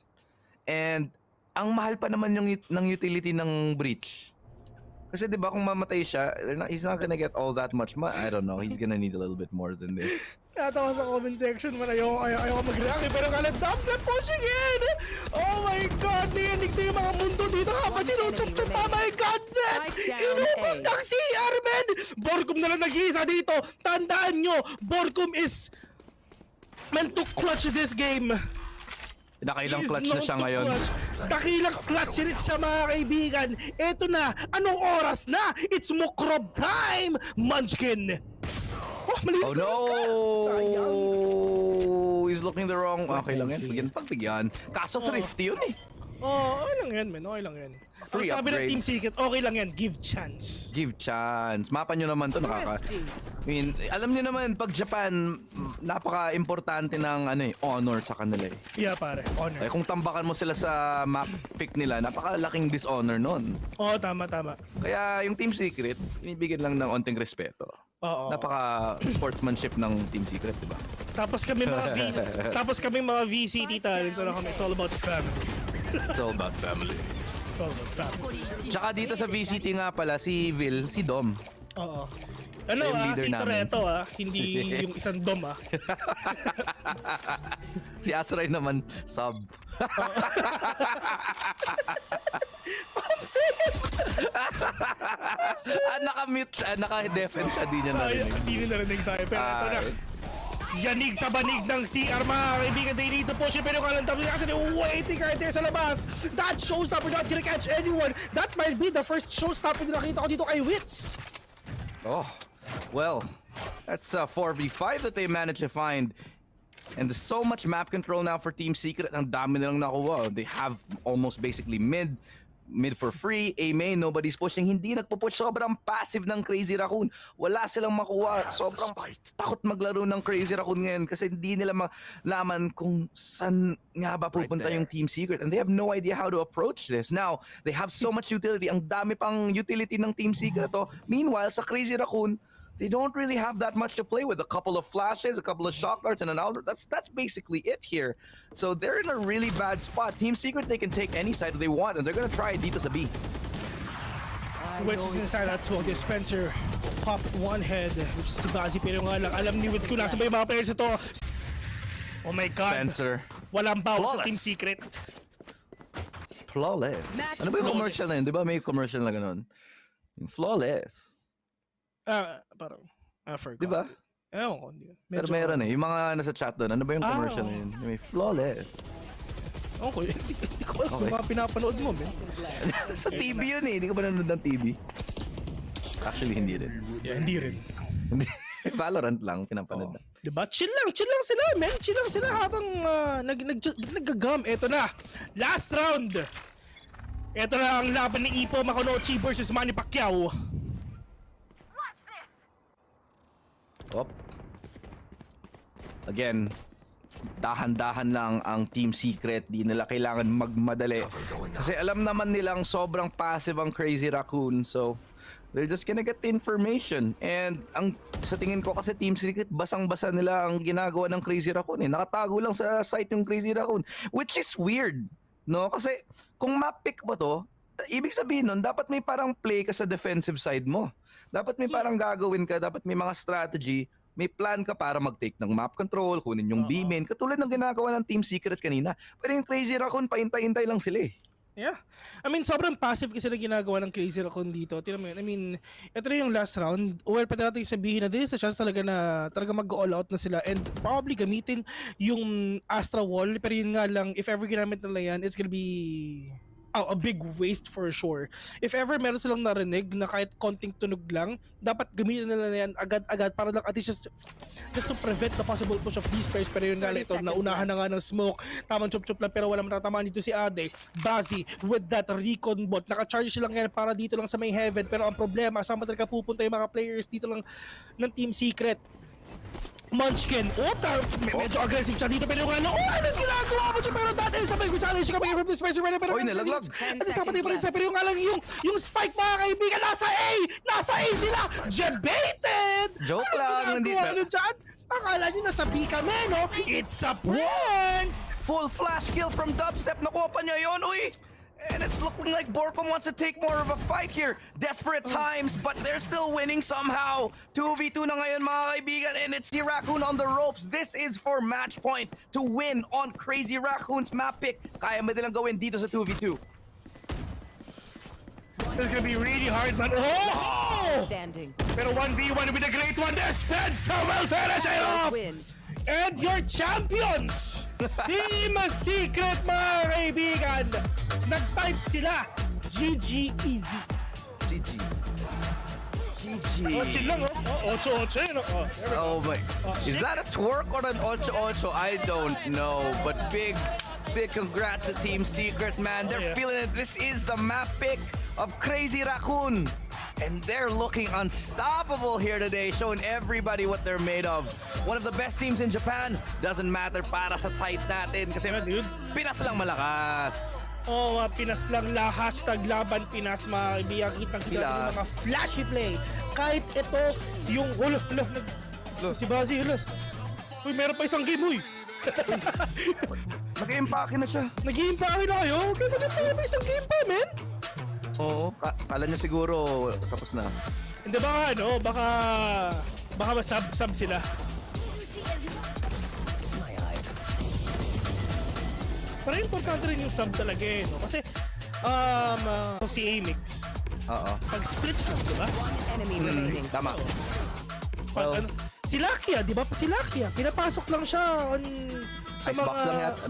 And ang mahal pa naman ng utility ng Breach. Kasi di ba kung mamatay siya, he's not gonna get all that much. I don't know, he's gonna need a little bit more than this. Natawa sa comment section man, ayoko mag-react pero kalat Ascent pushing in! Oh my God! Niyanig na yung mga mundo dito kapag sinuchup-chup pa! My God, Zed! Inubos ng CR, man! Borkum na lang nag-iisa dito! Tandaan nyo, Borkum is meant to clutch this game! Nakailang clutch na siya ngayon. Dakilang clutch rin siya, mga kaibigan! Eto na! Anong oras na? It's Mukrob time! Munchkin! Oh no! He's looking the wrong... Okay lang yan. Pagbigyan. Kaso thrifty yun okay lang yan, man. Okay lang yan. Free sabi ng Team upgrades. Secret, okay lang yan. Give chance. Give chance. Mapa nyo naman to I mean, alam nyo naman, pag Japan, napaka-importante ng honor sa kanila Yeah, pare. Honor. Kung tambakan mo sila sa map pick nila, napakalaking dishonor nun. Tama. Kaya yung Team Secret, binibigyan lang ng onting respeto. Napaka-sportsmanship ng Team Secret, diba? Tapos kami mga VCT talents, it's all about family. It's all about family. It's all about family. Tsaka dito sa VCT nga pala, si Vil, si Dom. Oo. Ano Yung leader si namin. Toretto hindi yung isang dom Si Azrael naman, sub. Naka-mute siya, naka-defend siya, di niya narinig. Hindi niya narinig sa'yo, pero ito na. Yanig sa banig ng CR, mga kaibigan. They need to push it, pero kalang tapos kasi waiting right there sa labas. That showstopper not gonna catch anyone. That might be the first showstopper na nakita ko dito kay Wits. Oh, well, that's a 4v5 that they managed to find. And there's so much map control now for Team Secret. Ang dami nilang nakuha. They have almost basically mid for free, A main, nobody's pushing. Hindi nagpo-push. Sobrang passive ng Crazy Raccoon. Wala silang makuha. Sobrang takot maglaro ng Crazy Raccoon ngayon kasi hindi nila malaman kung saan nga ba pupunta yung Team Secret. And they have no idea how to approach this. Now, they have so much utility. Ang dami pang utility ng Team Secret to. Meanwhile, sa Crazy Raccoon, they don't really have that much to play with. A couple of flashes, a couple of shock darts, and an outlet. That's basically it here. So they're in a really bad spot. Team Secret, they can take any side they want, and they're gonna try dito sa B. Which is inside that smoke. The Spencer popped one head, which is si Bazi. Pero nga lang, alam ni Wits kung nasa ba yung mga players ito. Oh my God. Spencer. Walang bawas sa Flawless. Team Secret. Flawless. Ano ba yung commercial na yun? Di ba may commercial na ganun? Yung flawless. Parang, I forgot. Di ba? Ewan ko, hindi. Pero meron eh. Yung mga nasa chat doon, ano ba yung commercial na yun? May flawless. Okay, hindi ko alam kung mga pinapanood mo, man. Sa TV yun eh. Hindi ko ba nanonood ng TV? Actually, hindi rin. Yeah, hindi rin. Valorant lang, pinapanood na. Diba? Chill lang sila, man. Chill lang sila habang nag-gum. Ito na, last round. Ito na ang laban ni Ipo Makonochi versus Manny Pacquiao. Op. Again, dahan-dahan lang ang Team Secret. Di nila kailangan magmadali. Kasi alam naman nilang sobrang passive ang Crazy Raccoon. So, they're just gonna get the information. And ang sa tingin ko kasi Team Secret, basang-basa nila ang ginagawa ng Crazy Raccoon eh. Nakatago lang sa site yung Crazy Raccoon. Which is weird. No? Kasi kung map pick mo to, ibig sabihin nun, dapat may parang play ka sa defensive side mo. Dapat may parang gagawin ka, dapat may mga strategy, may plan ka para mag-take ng map control, kunin yung B-main, katulad ng ginagawa ng Team Secret kanina. Pero yung Crazy Raccoon, paintay-intay lang sila eh. Yeah. I mean, sobrang passive kasi na ginagawa ng Crazy Raccoon dito. Tignan mo yun. I mean, ito na yung last round. Well, pwede natin sabihin na this is a chance talaga na talaga mag-all out na sila and probably gamitin yung Astra Wall. Pero yun nga lang, if ever ginamit nila yan, it's gonna be a big waste for sure. If ever meron silang narinig na kahit konting tunog lang, dapat gamitin nila yan agad-agad para lang at least just to prevent the possible push of these players. Pero yun nga ito, naunahan na nga ng smoke, tamang chup-chup lang pero wala matatamaan dito si Ade. Bazi with that recon bot, naka-charge lang yan para dito lang sa may heaven, pero ang problema, saan ba talaga pupunta yung mga players dito lang ng Team Secret? Munchkin, medyo aggressive siya dito pero yung ano, anong ginagawa mo siya pero that is a big challenge coming from this Spencer pero nalaglag. at isa pa rin sa pero yung alang yung spike mga kaibigan nasa A sila debated. Joke lang, hindi ano dyan? Akala nyo nasa B kami, no? It's a prank! Full flash kill from Dubstep, nakuha pa niya yun, uy! And it's looking like Borkom wants to take more of a fight here. Desperate times, but they're still winning somehow. 2v2 na ngayon mga kaibigan, and it's the Raccoon on the ropes. This is for match point to win on Crazy Raccoon's map pick. Kaya mo nilang gawin dito sa 2v2. This is gonna be really hard, man. Oh! Standing. Pero 1v1 with a great one. There's Spencer will finish it off! And your champions! Team Secret, mga kaibigan! Nag-type sila. GG easy. GG. Oh, chill lang, oh. 8-8, oh. Oh my. Is that a twerk or an 8-8? I don't know. But big congrats to Team Secret, man. They're feeling it. This is the map pick of Crazy Raccoon. And they're looking unstoppable here today, showing everybody what they're made of. One of the best teams in Japan. Doesn't matter para sa tight natin kasi Pinas lang malakas. Oh, Pinas lang la hashtag laban Pinas, mga kaibigan. Kitang-kita yung mga flashy play. Kahit ito, yung si Bazi, uy, meron pa isang game, uy. Nag-iimpake na siya. Nag-iimpake na kayo? Okay, mag-iimpake pa isang game pa, man. Oo, kala niya siguro tapos na. Hindi baka masub sila. Pero importante rin yung sub talaga no? Kasi si Amix. Pag split siya, diba? Tama. Pag, si Lakia, di ba? Si Lakia, pinapasok lang siya sa Icebox mga, lang yata.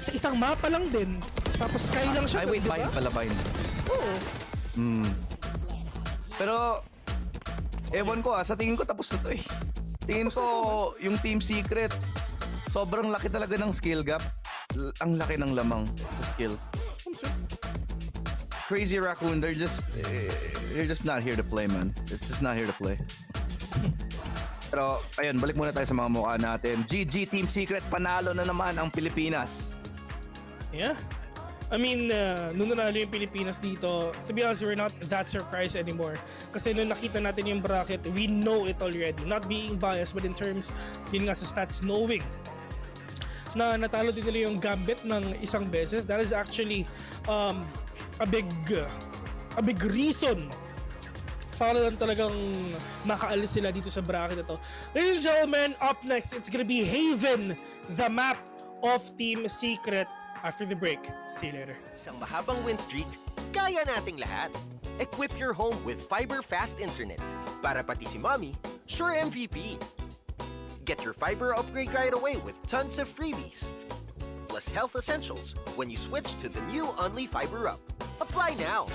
sa isang mapa lang din. Tapos sky lang siya, wait, diba? bind pala, bind. Oo. Pero, ewan ko sa tingin ko tapos na to eh. Tingin ko, yung Team Secret, sobrang laki talaga ng skill gap. Ang laki ng lamang sa skill. Crazy Raccoon, they're just not here to play, man. It's just not here to play. Pero, ayun, balik muna tayo sa mga mukha natin. GG Team Secret, panalo na naman ang Pilipinas. Yeah. I mean, nung nanalo yung Pilipinas dito, to be honest, we're not that surprised anymore. Kasi nung nakita natin yung bracket, we know it already. Not being biased, but in terms, yun nga sa stats, knowing na natalo din nila yung Gambit ng isang beses. That is actually a big reason para lang talagang makaalis sila dito sa bracket ito. Ladies and gentlemen, up next, it's gonna be Haven, the map of Team Secret after the break. See you later. Isang mahabang win streak, kaya nating lahat. Equip your home with fiber fast internet. Para pati si mommy, sure MVP. Get your fiber upgrade right away with tons of freebies. Plus health essentials when you switch to the new Only Fiber Up. Apply now.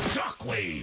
Shockwave.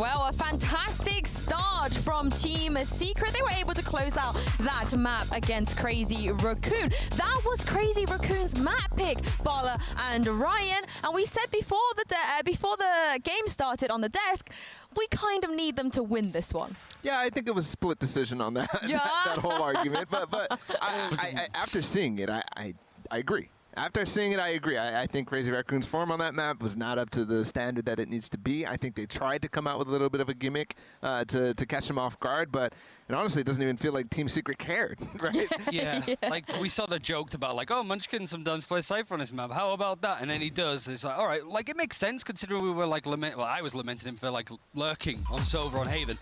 Well, a fantastic start from Team Secret. They were able to close out that map against Crazy Raccoon. That was Crazy Raccoon's map pick, Bala and Ryan. And we said before the game started on the desk, we kind of need them to win this one. Yeah, I think it was a split decision on that, Yeah. that whole argument. But I, after seeing it, I agree. After seeing it, I agree. I think Crazy Raccoon's form on that map was not up to the standard that it needs to be. I think they tried to come out with a little bit of a gimmick to catch them off guard, but it honestly doesn't even feel like Team Secret cared, right? Yeah. Like we sort of joked about like, oh, Munchkin sometimes plays Cypher on his map. How about that? And then he does. It's like, all right, like it makes sense considering we were like I was lamenting him for like lurking on Silver on Haven.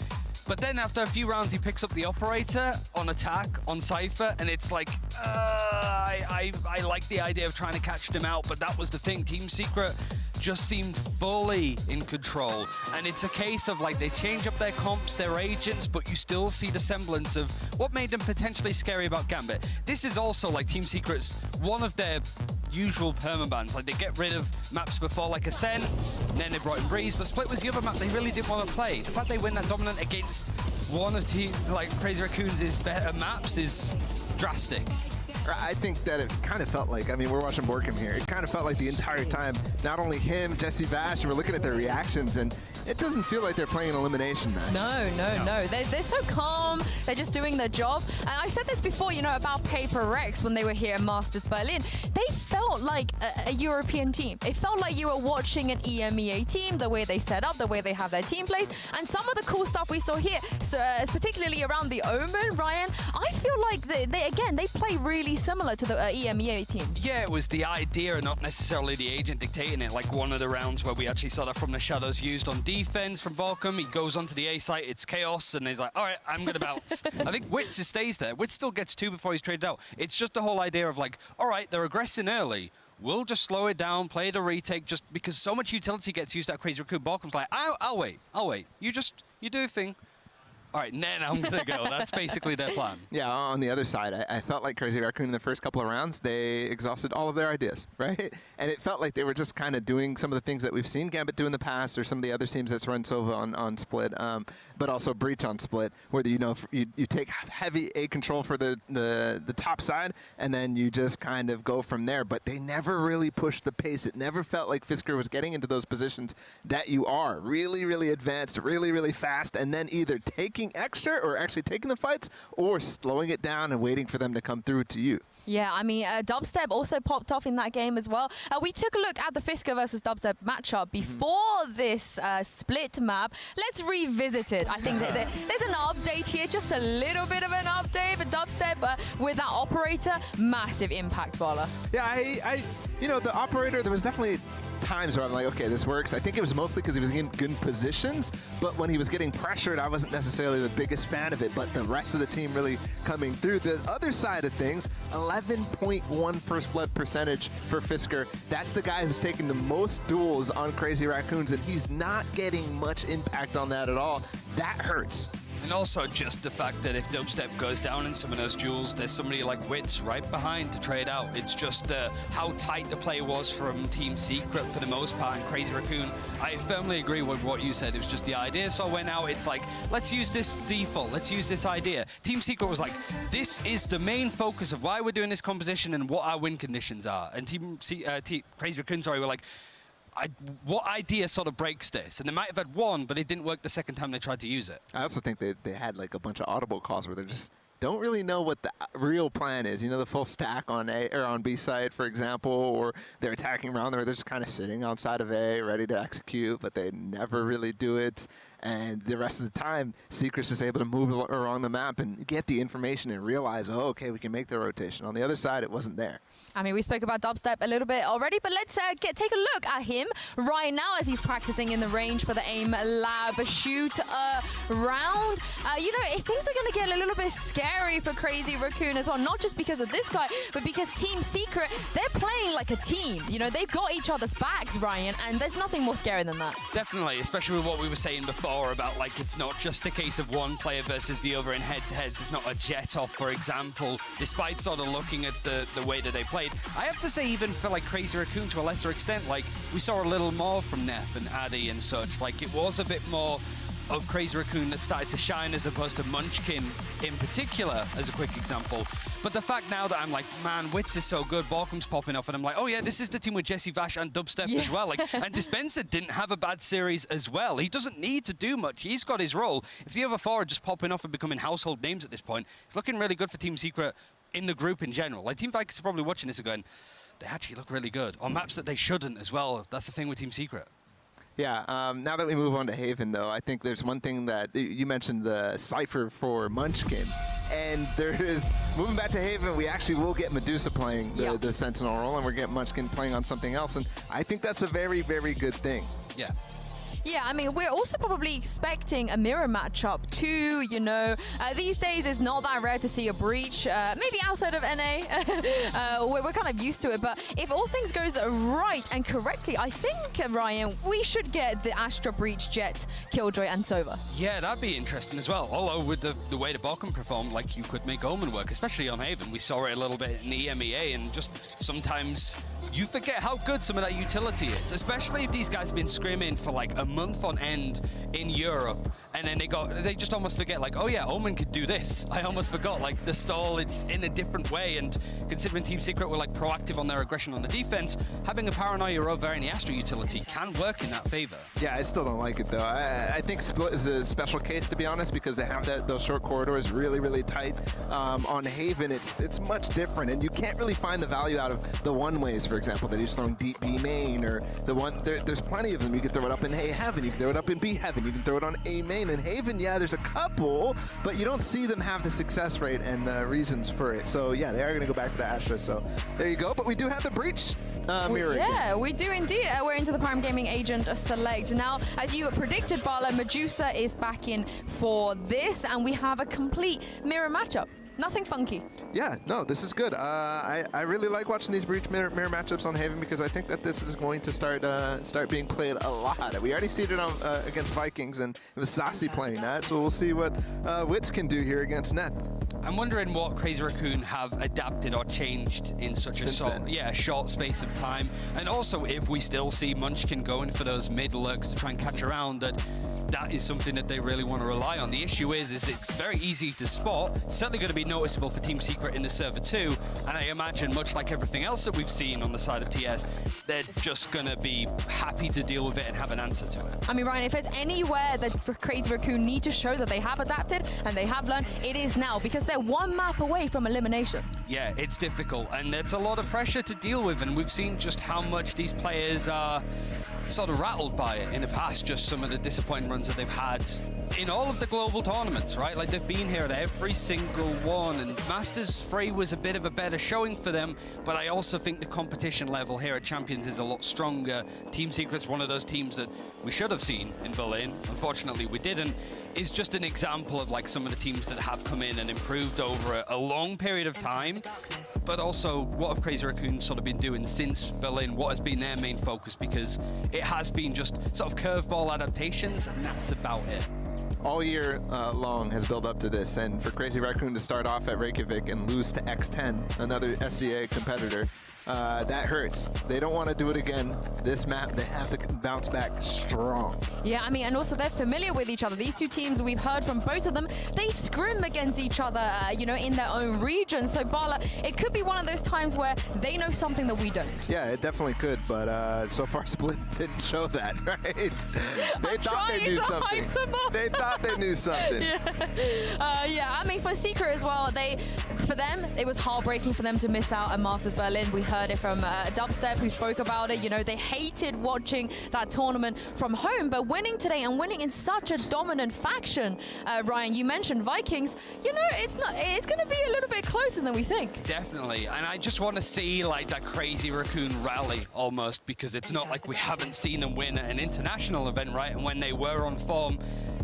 But then after a few rounds, he picks up the operator on attack on Cypher, and it's like, I like the idea of trying to catch them out, but that was the thing. Team Secret just seemed fully in control. And it's a case of like, they change up their comps, their agents, but you still see the semblance of what made them potentially scary about Gambit. This is also like Team Secret's one of their usual permabans. Like they get rid of maps before like Ascent, and then they brought in Breeze, but Split was the other map they really didn't want to play. The fact they win that dominant against one of Team like Crazy Raccoon's better maps is drastic. I think that it kind of felt like, I mean, we're watching Borkham here. It kind of felt like the entire time, not only him, Jesse Vash, we're looking at their reactions, and it doesn't feel like they're playing an elimination match. No. They're so calm. They're just doing their job. And I said this before, you know, about Paper Rex when they were here at Masters Berlin. They felt like a European team. It felt like you were watching an EMEA team, the way they set up, the way they have their team plays, and some of the cool stuff we saw here, so, particularly around the Omen, Ryan, I feel like they play really similar to the EMEA teams. Yeah, it was the idea, not necessarily the agent dictating it. Like one of the rounds where we actually saw that From the Shadows used on defense from Borkham. He goes onto the A site, it's chaos, and he's like, all right, I'm going to bounce. I think Witz stays there. Witz still gets 2 before he's traded out. It's just the whole idea of like, all right, they're aggressing early. We'll just slow it down, play the retake, just because so much utility gets used at Crazy Raccoon. Borkham's like, I'll wait. You do your thing. All right, and then I'm going to go. That's basically their plan. Yeah, on the other side, I felt like Crazy Raccoon in the first couple of rounds, they exhausted all of their ideas, right? And it felt like they were just kind of doing some of the things that we've seen Gambit do in the past, or some of the other teams that's run Sova on Split, but also Breach on Split, where you take heavy A control for the top side, and then you just kind of go from there. But they never really pushed the pace. It never felt like Fisker was getting into those positions that you are really, really advanced, really, really fast, and then either taking extra or actually taking the fights or slowing it down and waiting for them to come through to you. Yeah, I mean, Dubstep also popped off in that game as well. We took a look at the Fisker versus Dubstep matchup before this split map. Let's revisit it. I think that there's an update here, just a little bit of an update, but Dubstep with that operator, massive impact, Bala. Yeah, you know, the operator, there was definitely times where I'm like, okay, this works. I think it was mostly because he was in good positions, but when he was getting pressured, I wasn't necessarily the biggest fan of it, but the rest of the team really coming through. The other side of things, 11.1 first blood percentage for Fisker. That's the guy who's taking the most duels on Crazy Raccoons, and he's not getting much impact on that at all. That hurts. And also just the fact that if Dubstep goes down in some of those duels, there's somebody like Witz right behind to trade out. It's just how tight the play was from Team Secret for the most part, and Crazy Raccoon. I firmly agree with what you said. It was just the idea. So when now it's like, let's use this default, let's use this idea. Team Secret was like, this is the main focus of why we're doing this composition and what our win conditions are. And Crazy Raccoon, sorry, were like, what idea sort of breaks this? And they might have had one, but it didn't work the second time they tried to use it. I also think they had like a bunch of audible calls where they just don't really know what the real plan is. You know, the full stack on A or on B site, for example, or they're attacking around there. They're just kind of sitting outside of A, ready to execute, but they never really do it. And the rest of the time, Secret's just able to move around the map and get the information and realize, oh, okay, we can make the rotation. On the other side, it wasn't there. I mean, we spoke about Dubstep a little bit already, but let's take a look at him right now as he's practicing in the range for the AIM Lab shoot round. You know, things are going to get a little bit scary for Crazy Raccoon as well, not just because of this guy, but because Team Secret, they're playing like a team. You know, they've got each other's backs, Ryan, and there's nothing more scary than that. Definitely, especially with what we were saying before about, like, it's not just a case of one player versus the other in head-to-heads. It's not a jet off, for example, despite sort of looking at the way that they played. I have to say, even for like Crazy Raccoon to a lesser extent, like we saw a little more from Neff and Addy and such. Like it was a bit more of Crazy Raccoon that started to shine as opposed to Munchkin in particular, as a quick example. But the fact now that I'm like, man, Witz is so good, Borkham's popping off, and I'm like, oh yeah, this is the team with Jesse Vash and Dubstep as well. Like, and Dispenser didn't have a bad series as well. He doesn't need to do much. He's got his role. If the other four are just popping off and becoming household names at this point, it's looking really good for Team Secret in the group in general. Like Team Vikings are probably watching this and going, they actually look really good on maps that they shouldn't as well. That's the thing with Team Secret. Yeah, now that we move on to Haven, though, I think there's one thing that you mentioned, the Cypher for Munchkin. And there is, moving back to Haven, we actually will get Medusa playing the Sentinel role, and we're getting Munchkin playing on something else. And I think that's a very, very good thing. Yeah. Yeah, I mean, we're also probably expecting a mirror matchup too, you know. These days, it's not that rare to see a breach, maybe outside of NA. We're kind of used to it, but if all things goes right and correctly, I think, Ryan, we should get the Astra Breach, Jet, Killjoy, and Sova. Yeah, that'd be interesting as well. Although with the way the Borkham performed, like you could make Omen work, especially on Haven. We saw it a little bit in the EMEA, and just sometimes you forget how good some of that utility is, especially if these guys have been scrimming for like a month on end in Europe, and then they just almost forget, like, oh yeah, Omen could do this. I almost forgot, like, the stall, it's in a different way, and considering Team Secret were like proactive on their aggression on the defense, having a Paranoia over any Astra utility can work in that favor. Yeah, I still don't like it though. I think Split is a special case, to be honest, because they have those short corridors really, really tight. On Haven, it's much different, and you can't really find the value out of the one-ways, for example, that he's throwing deep B main, or the one, there's plenty of them. You can throw it up in A Heaven, you can throw it up in B Heaven, you can throw it on A main. And Haven, yeah, there's a couple, but you don't see them have the success rate and the reasons for it. So yeah, they are going to go back to the Astra, so there you go. But we do have the Breach mirror. Yeah, we do indeed. We're into the Prime Gaming Agent Select. Now, as you predicted, Bala, Medusa is back in for this, and we have a complete mirror matchup. Nothing funky. Yeah, no, this is good. I really like watching these Breach mirror matchups on Haven, because I think that this is going to start being played a lot. We already see it on, against Vikings, and it was Sassy playing that, so we'll see what Wits can do here against Neth. I'm wondering what Crazy Raccoon have adapted or changed in such a short space of time. And also, if we still see Munchkin going for those mid lurks to try and catch around, that is something that they really want to rely on. The issue is it's very easy to spot. It's certainly going to be noticeable for Team Secret in the server too. And I imagine, much like everything else that we've seen on the side of TS, they're just going to be happy to deal with it and have an answer to it. I mean, Ryan, if there's anywhere that Crazy Raccoon need to show that they have adapted and they have learned, it is now, because they're one map away from elimination. Yeah, it's difficult, and it's a lot of pressure to deal with, and we've seen just how much these players are sort of rattled by it in the past, just some of the disappointing runs that they've had in all of the global tournaments, right? Like, they've been here at every single one, and Masters 3 was a bit of a better showing for them, but I also think the competition level here at Champions is a lot stronger. Team Secret's one of those teams that we should have seen in Berlin. Unfortunately, we didn't. Is just an example of like some of the teams that have come in and improved over a long period of time, but also what have Crazy Raccoon sort of been doing since Berlin? What has been their main focus? Because it has been just sort of curveball adaptations, and that's about it. All year long has built up to this, and for Crazy Raccoon to start off at Reykjavik and lose to X10, another SCA competitor, that hurts. They don't want to do it again. This map, they have to bounce back strong. Yeah, I mean, and also they're familiar with each other. These two teams, we've heard from both of them, they scrim against each other, you know, in their own region. So Bala, it could be one of those times where they know something that we don't. Yeah, it definitely could, but so far Split didn't show that, right? They thought they knew something. They thought they knew something. Yeah, I mean, for Secret as well, for them, it was heartbreaking for them to miss out on Masters Berlin. We heard it from Dubstep, who spoke about it. You know, they hated watching that tournament from home, but winning today and winning in such a dominant faction, Ryan, you mentioned Vikings, you know, it's going to be a little bit closer than we think. Definitely, and I just want to see like that Crazy Raccoon rally almost, because it's not like we haven't seen them win at an international event, right? And when they were on form,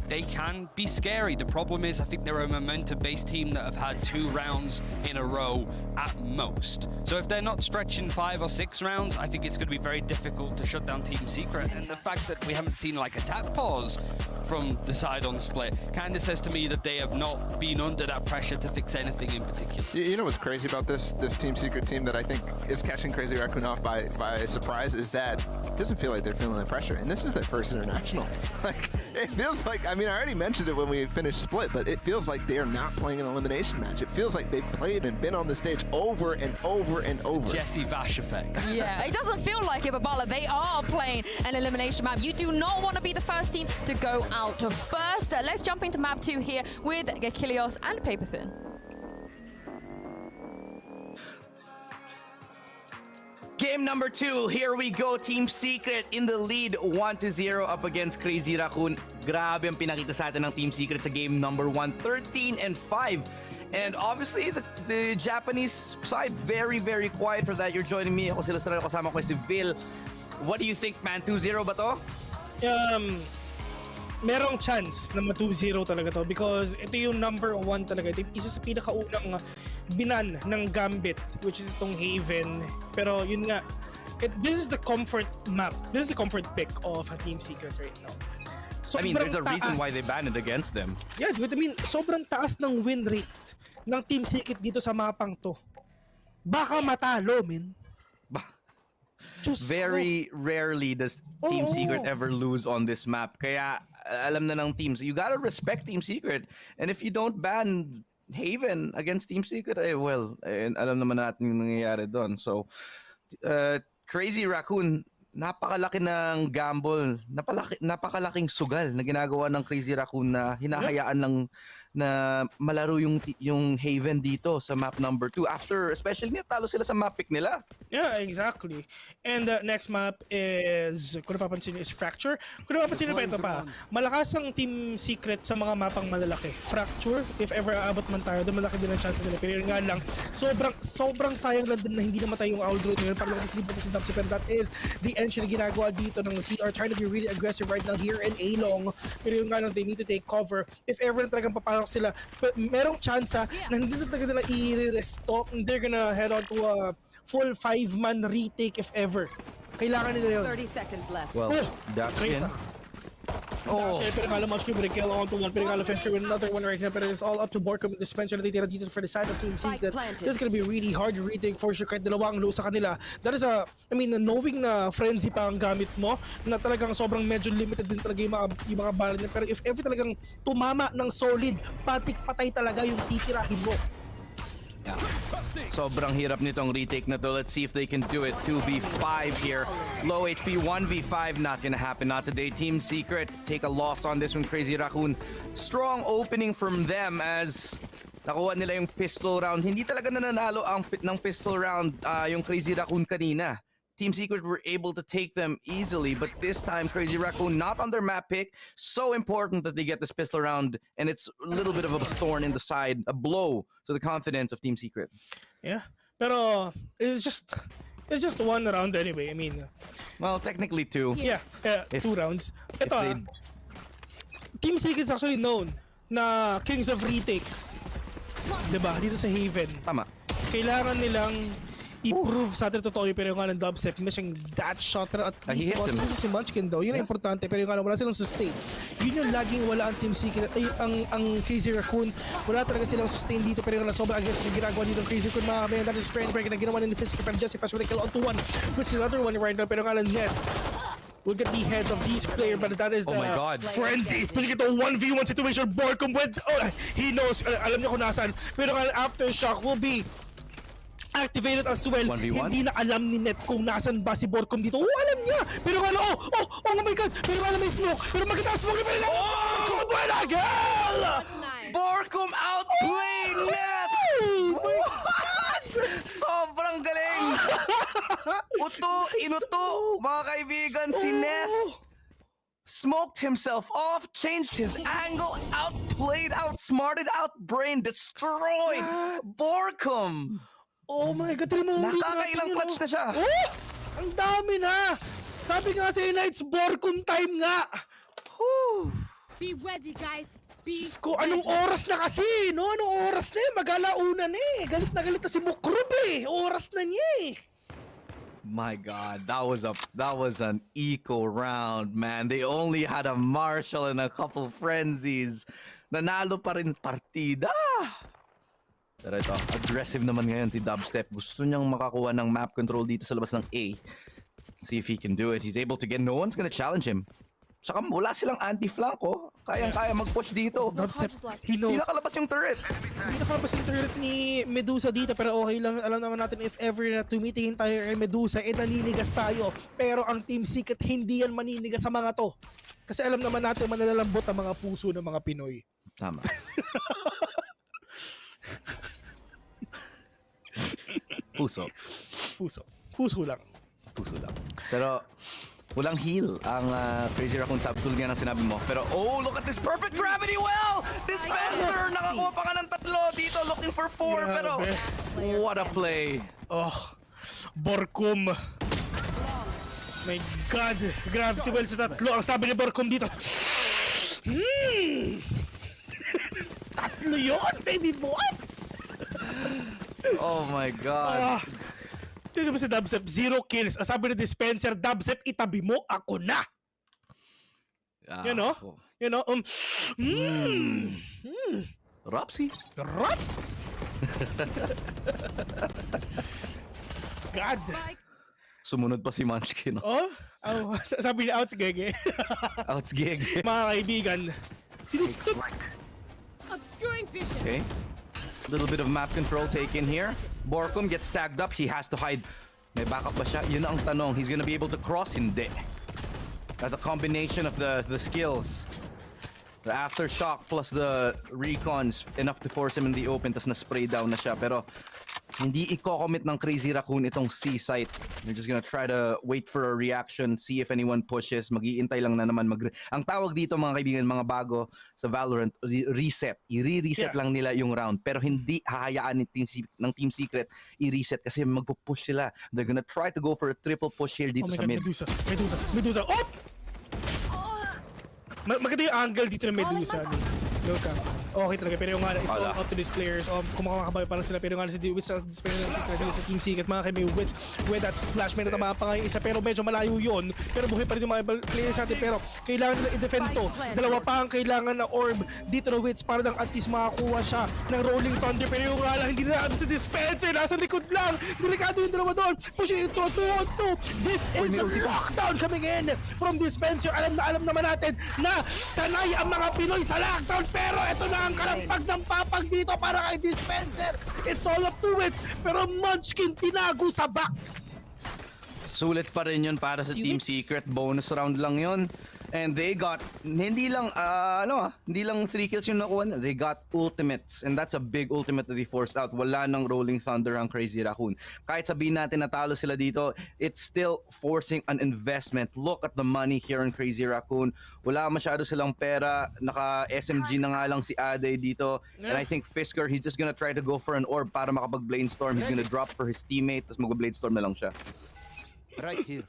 they can be scary. The problem is, I think they're a momentum-based team that have had 2 rounds in a row at most. So if they're not stretching 5 or 6 rounds, I think it's going to be very difficult to shut down Team Secret. And the fact that we haven't seen like attack pause from the side on Split kind of says to me that they have not been under that pressure to fix anything in particular. You know what's crazy about this Team Secret team that I think is catching Crazy Raccoon off by surprise is that it doesn't feel like they're feeling the pressure. And this is their first international. Like, it feels like, I mean, I already mentioned it when we finished Split, but it feels like they are not playing an elimination match. It feels like they've played and been on the stage over and over and over. Jesse Vash effect. Yeah, it doesn't feel like it, but Bala, they are playing an elimination map. You do not want to be the first team to go out first. Let's jump into map 2 here with Achilleos and Paperthin. Game number 2, here we go. Team Secret in the lead, 1-0 up against Crazy Raccoon. Grabe ang pinakita sa atin ng Team Secret sa game number 1, 13-5. And obviously, the Japanese side, very, very quiet for that. You're joining me. Ako sila Estrella, kasama ko si Vil. What do you think, man? 2-0 ba to? Merong chance na ma-2-0 talaga to because ito yung number 1 talaga. Ito yung isa sa pinakaunang binan ng Gambit, which is itong Haven. Pero yun nga, this is the comfort map. This is the comfort pick of Team Secret right now. I mean, there's a reason why they banned it against them. Yeah, dude, I mean, sobrang taas ng win rate ng Team Secret dito sa mapang to. Baka matalo, min. Very rarely does Team Secret ever lose on this map. Kaya alam na ng teams. You gotta respect Team Secret. And if you don't ban Haven against Team Secret, alam naman natin yung nangyayari doon. So, Crazy Raccoon, napakalaki ng gamble, napakalaking sugal na ginagawa ng Crazy Raccoon na hinahayaan lang na malaro yung Haven dito sa map number 2 after especially natalo sila sa map pick nila. Yeah, exactly. And the next map is, kung napapansin nyo, is Fracture. Kung napapansin nyo pa, ito pa, malakas ang Team Secret sa mga mapang malalaki. Fracture, if ever aabot man tayo, doon malaki din ang chance nila. Pero yun nga lang, sobrang sayang lang din na hindi namatay yung Owl Druid ngayon para lang kasi sa Dubs. Pero that is the engine na ginagawa dito ng CR, trying to be really aggressive right now here in A-Long. Pero yun nga lang, they need to take cover. If ever na talagang papasok sila, merong chance na hindi na talaga nila i-restock. They're gonna head on to a full 5-man retake if ever. Kailangan nila yun. 30 seconds left. Well, Daxian. Pero kala much cube kill on to one. Pero kala Fesker with another one right now. Pero it's all up to Borkum with the suspension na titira dito for the side of Team Secret. This is gonna be really hard to retake for sure kahit dalawang low sa kanila. That is knowing na frenzy pa ang gamit mo, na talagang sobrang medyo limited din talaga yung mga bala niya. Pero if ever talagang tumama ng solid, patay talaga yung titirahin mo. Yeah. Sobrang hirap nitong retake na to. Let's see if they can do it. 2v5 here. Low HP, 1v5. Not gonna happen. Not today. Team Secret take a loss on this one. Crazy Raccoon. Strong opening from them as nakuha nila yung pistol round. Hindi talaga nananalo ng pistol round yung Crazy Raccoon kanina. Team Secret were able to take them easily, but this time Crazy Raccoon not on their map pick. So important that they get this pistol round, and it's a little bit of a thorn in the side, a blow to the confidence of Team Secret. Yeah, pero it's just one round anyway. I mean, well, technically two. Yeah, 2 rounds. Ito, Team Secret's actually known na Kings of Retake. Diba? Dito sa Haven. Tama. Kailangan nilang i-prove sa atin totoo yung pero yung nga ng dubstep. May siyang that shot na at least si Munchkin daw. Yun ang importante pero yung nga wala silang sustain. Yun yung laging wala ang Team Secret. Ay, ang Crazy Raccoon. Wala talaga silang sustain dito pero yung nga sobrang aggressive yung ginagawa dito ng Crazy Raccoon. Mga kabayan, that is spraying break na ginawa ni Fisker pero Justify with a kill on to one. Which is another one right now pero yung nga net. We'll get the heads of these players, but that is the frenzy. Kasi ito 1v1 situation. Borkum went, he knows, alam niya kung nasan. Pero aftershock will be activated as well. 1v1? Hindi na alam ni Net kung nasan ba si Borkum dito. Alam niya! Pero kala, oh my god! Pero kala may smoke! Pero magkataas smoke na pala! Borkum Benagel! Borkum outplayed Net! What? Sobrang galing! Inuto, mga kaibigan, si Net smoked himself off, changed his angle, outplayed, outsmarted, outbrained, destroyed Borkum! Oh my god, nakakailang clutch na siya. Ang dami na. Sabi nga sa Knights, Borkum time nga. Be ready, guys. Anong oras na kasi, no? Anong oras na eh? Mag-alauna na eh. Galit na si Mukrub eh. Oras na niya eh. My God, that was an eco round, man. They only had a Marshall and a couple frenzies. Nanalo pa rin partida. Pero ito, aggressive naman ngayon si Dubstep. Gusto niyang makakuha ng map control dito sa labas ng A. See if he can do it. He's able to get, no one's gonna challenge him. Saka wala silang anti-flank, kayang-kaya mag-push dito. Dubstep, Hindi nakalabas yung turret. Hindi nakalabas yung turret ni Medusa dito, pero okay lang. Alam naman natin if ever na tumitingin tayo kay Medusa, naninigas tayo. Pero ang Team Secret, hindi yan maninigas sa mga to. Kasi alam naman natin manalalambot ang mga puso ng mga Pinoy. Tama. Puso lang. Pero walang heal ang Crazy Raccoon, tulad nga ng sinabi mo. Pero look at this perfect gravity well! Dispenser! Nakakuha pa nga ng 3 dito, looking for 4. Pero what a play! Borkum. My God! Gravity well sa 3. Ang sabi ni Borkum dito. 3 yun, baby boy! Oh my God. Dito ba si Dubstep? 0 kills. Ang sabi ni Dispenser, Dubstep, itabi mo, ako na! Ropsy. God! Sumunod pa si Munchkin. Oh, sabi niya, outs gig. Outs gig. Mga kaibigan. Obscuring vision. Okay. Little bit of map control taken here. Borkum gets tagged up. He has to hide. May backup ba siya? Yun ang tanong. He's gonna be able to cross? Hindi. That's a combination of the skills. The aftershock plus the recons enough to force him in the open, tas na-spray down na siya. Pero hindi i-commit ng Crazy Raccoon itong C site. They're just gonna try to wait for a reaction, see if anyone pushes. Mag-iintay lang na naman. Ang tawag dito mga kaibigan, mga bago sa Valorant, reset. I-reset lang nila yung round. Pero hindi hahayaan ng Team Secret i-reset kasi magpo-push sila. They're gonna try to go for a triple push here dito sa mid. Medusa. Oh! Maganda yung angle dito ng Medusa. Okay talaga, pero yung nga, it's all up to these players. Kumakabay pa lang sila, pero nga si Witch sa Team Secret, mga kaibigan, Witch with that flash, may natamaan pa nga yung isa, pero medyo malayo yun. Pero buhay pa rin yung mga players natin, pero kailangan nila i-defend to. Dalawa pa ang kailangan na orb dito na Witch para lang at least makakuha siya ng Rolling Thunder, pero yung nga lang, hindi na natin sa dispenser, nasa likod lang. Delikado yung dalawa doon. Pushing it to. This is a lockdown coming in from dispenser. Alam naman natin na sanay ang mga Pinoy sa lockdown, pero ito na ang kalampag ng papag dito para kay dispenser. It's all up to it, pero Munchkin tinago sa box. Sulit pa rin yun para sa Team Secret. Bonus round lang yun. And they got, hindi lang 3 kills yung nakuha nila. They got ultimates. And that's a big ultimate that they forced out. Wala nang Rolling Thunder ang Crazy Raccoon. Kahit sabihin natin natalo sila dito, it's still forcing an investment. Look at the money here in Crazy Raccoon. Wala masyado silang pera. Naka-SMG na nga lang si Ade dito. And I think Fisker, he's just gonna try to go for an orb para makapag-Bladestorm. He's gonna drop for his teammate, tapos mag-Bladestorm na lang siya. Right here.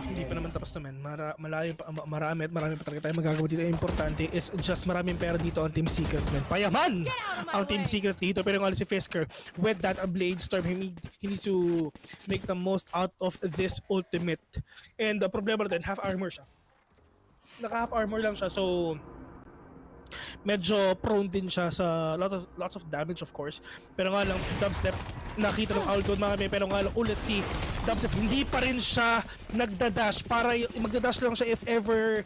Hindi pa naman tapos naman. Marami pa talaga tayo magagawa dito. Importante is just maraming pera dito ang Team Secret. Payaman ang Team Secret dito. Pero nga si Fisker with that Bladestorm, he needs to make the most out of this ultimate. And the problema din, half armor siya. Naka half armor lang siya, so medyo prone din siya sa lots of damage, of course. Pero nga lang, Dubstep nakita ng outcode mga pero nga lang ulit si Dubstep hindi pa rin siya nagdadash para magdadash lang siya if ever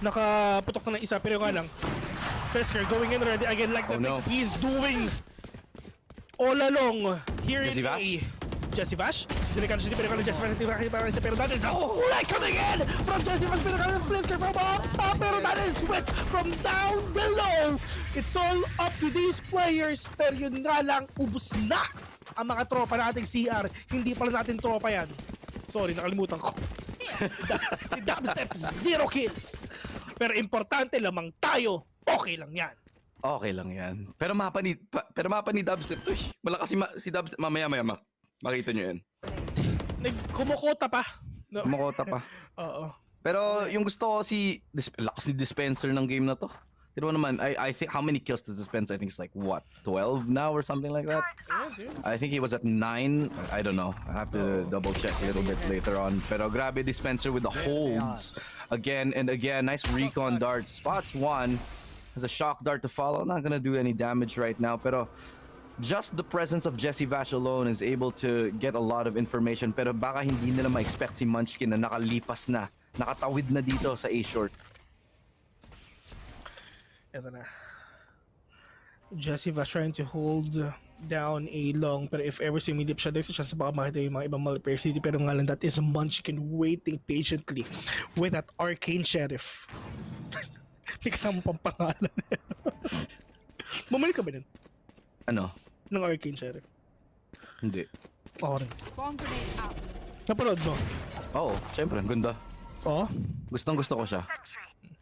nakaputok na ng isa. Pero nga lang, Fisker going in already again like the thing he's doing all along here in Jesse Vash. Delikado siya, pero Jesse Vash hindi para isa, pero that is right coming in from Jesse Vash, pero Fisker from up top, pero that is Witch from down below. It's all up to these players, pero yun nga lang, ubus na ang mga tropa nating CR. Hindi pala natin tropa yan. Sorry, nakalimutan ko. Si Dubstep, 0 kills. Pero importante lamang tayo, okay lang yan. Okay lang yan. Pero mapa ni Dubstep, malakas si Dubstep, mamaya. Makita nyo yan. Kumukota pa. Kumukota pa. Oo. Pero yung gusto ko lakas ni Dispenser ng game na to. Pero naman, I think, how many kills does Dispenser? I think it's like, what, 12 now or something like that? I think he was at 9. I don't know. I have to double check a little bit later on. Pero grabe Dispenser with the holds. Again and again. Nice recon dart. Spots 1. Has a shock dart to follow. Not gonna do any damage right now. Pero just the presence of Jesse Vash alone is able to get a lot of information, pero baka hindi nila ma-expect si Munchkin na nakalipas na, nakatawid na dito sa A-short. Ito na. Jesse Vash trying to hold down A long, pero if ever sumilip siya, there's a chance baka makita yung mga ibang multiplayer city, pero nga lang that is Munchkin waiting patiently with that Arcane Sheriff. May kasama pang pangalan. Bumalik ka ba nun? Ano? Ng Arcane Sheriff. Hindi. Ako rin. Napanood mo? Oo, syempre, ang ganda. Oo? Gusto ko siya.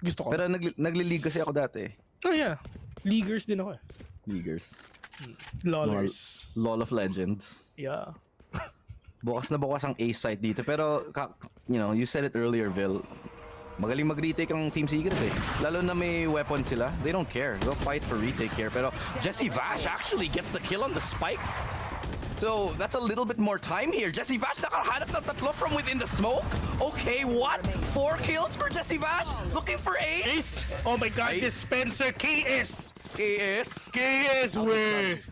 Gusto ko. Pero nagli-league kasi ako dati. Oh yeah. Leaguers din ako eh. Leaguers. Lolers. LOL of Legends. Yeah. Bukas na bukas ang ace site dito. Pero, you said it earlier, Vil. Magaling mag-retake ang Team Secret eh. Lalo na may weapon sila. They don't care. They'll fight for retake here. Pero Jesse Vash actually gets the kill on the spike. So that's a little bit more time here. Jesse Vash nakahanap ng tatlo from within the smoke. Okay, what? 4 kills for Jesse Vash? Looking for ace? Oh my god, Dispenser KS! KS? KS, we!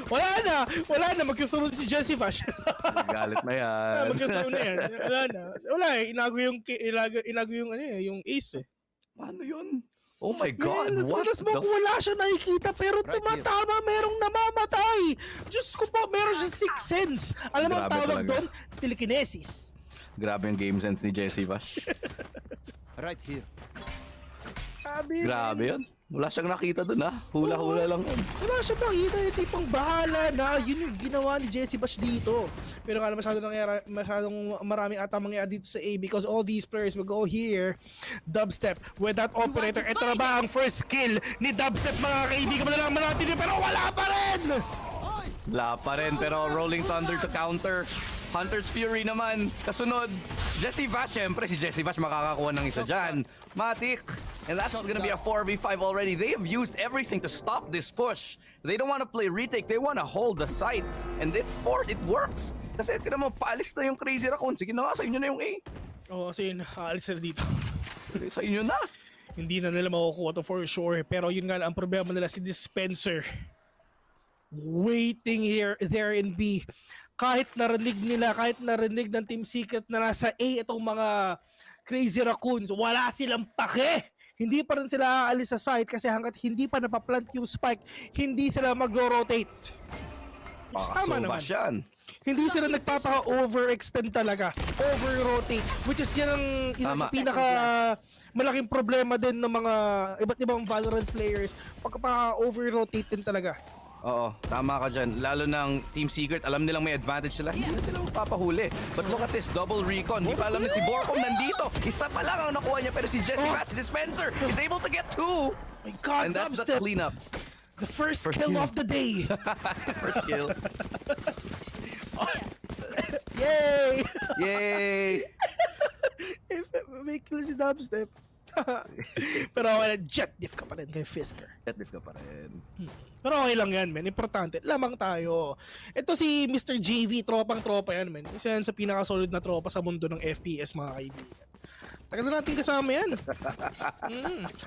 Wala na, magsusunod si Jesse Vash. Galit na yan. Magsusunod na yan. Wala eh, inago yung yung ace eh. Paano yun? Oh my God, Man, what the smoke, wala siya nakikita pero tumatama, merong namamatay. Diyos ko po, meron siya sixth sense. Alam mo ang Grabe tawag talaga. doon? Telekinesis. Grabe yung game sense ni Jesse Vash. Right here. Grabe yun. Wala siyang nakita dun ha. Hula-hula lang yun. Wala siyang nakita, yung tipong bahala na. Yun yung ginawa ni Jesse Bash dito. Pero kala masyadong marami ata mangyayari dito sa A because all these players will go here. Dubstep with that operator. Ito na ba ang first kill ni Dubstep, mga kaibigan? Malalaman natin yun, pero wala pa rin! Wala pa rin, pero Rolling Thunder to counter. Hunter's Fury naman, kasunod. Jesse Vash, syempre si Jesse Vash makakakuha ng isa dyan. Matik. And that's gonna be a 4v5 already. They have used everything to stop this push. They don't want to play retake, they want to hold the site. And it works. Kasi tinan mo, paalis na yung Crazy Raccoon. Sige na nga, sa inyo na yung A. Oo, kasi yun, aalis na dito. Sa inyo na. Hindi na nila makukuha to for sure. Pero yun nga, ang problema nila si Dispenser. Waiting there in B. Kahit narinig ng Team Secret na nasa A itong mga Crazy Raccoons, wala silang pake. Hindi pa rin sila aalis sa site kasi hanggat hindi pa napaplant yung spike, hindi sila magro-rotate. Tama naman. Yan. Hindi sila nagpapaka-overextend talaga. Over-rotate. Which is yan ang isa sa pinaka malaking problema din ng mga iba't ibang Valorant players. Pagka-over-rotate din talaga. Oo, tama ka dyan. Lalo ng Team Secret, alam nilang may advantage sila. Hindi na sila magpapahuli. But look at this, double recon. Hindi pa alam na si Borcom nandito. Isa pa lang ang nakuha niya, pero si Jesse Vash Dispenser is able to get 2. My God, and that's Dubstep. the cleanup. The first kill of the day. First kill. Yay! Yay! May kill si Dubstep. Pero jet diff ka pa rin kay Fisker. Jet diff ka pa rin. Pero okay lang yan, men. Importante. Lamang tayo. Ito si Mr. JV, tropang-tropa yan, men. Isa yan sa pinaka-solid na tropa sa mundo ng FPS, mga kaibigan. Tagal na natin kasama yan.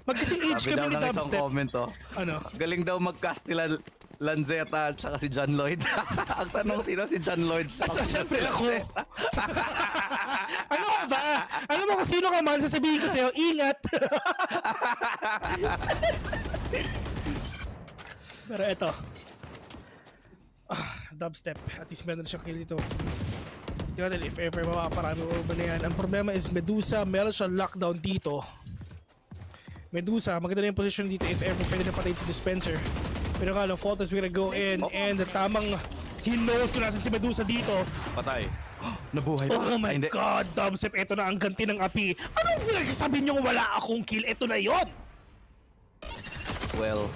Magkasing age kami ni Dubstep. Isang comment, oh. Ano? Galing daw mag-cast nila Lanzetta at saka si John Lloyd. Ang tanong, sino si John Lloyd? Siyempre ako. Ano ba? Alam mo kung sino ka man, sasabihin ko sa'yo, ingat. Pero eto. Dubstep. At least meron siyang kill dito. Tingnan natin if ever mapaparami o ba na yan. Ang problema is Medusa, meron siyang lockdown dito. Medusa, maganda na yung position dito if ever pwede na patayin si Dispenser. Pero nga, Photos will go in and tamang he knows kung nasa si Medusa dito. Patay. Nabuhay pa. Oh my God, Dubstep, ito na ang ganti ng api. Anong pinagsasabi niyong wala akong kill? Ito na yon. Well,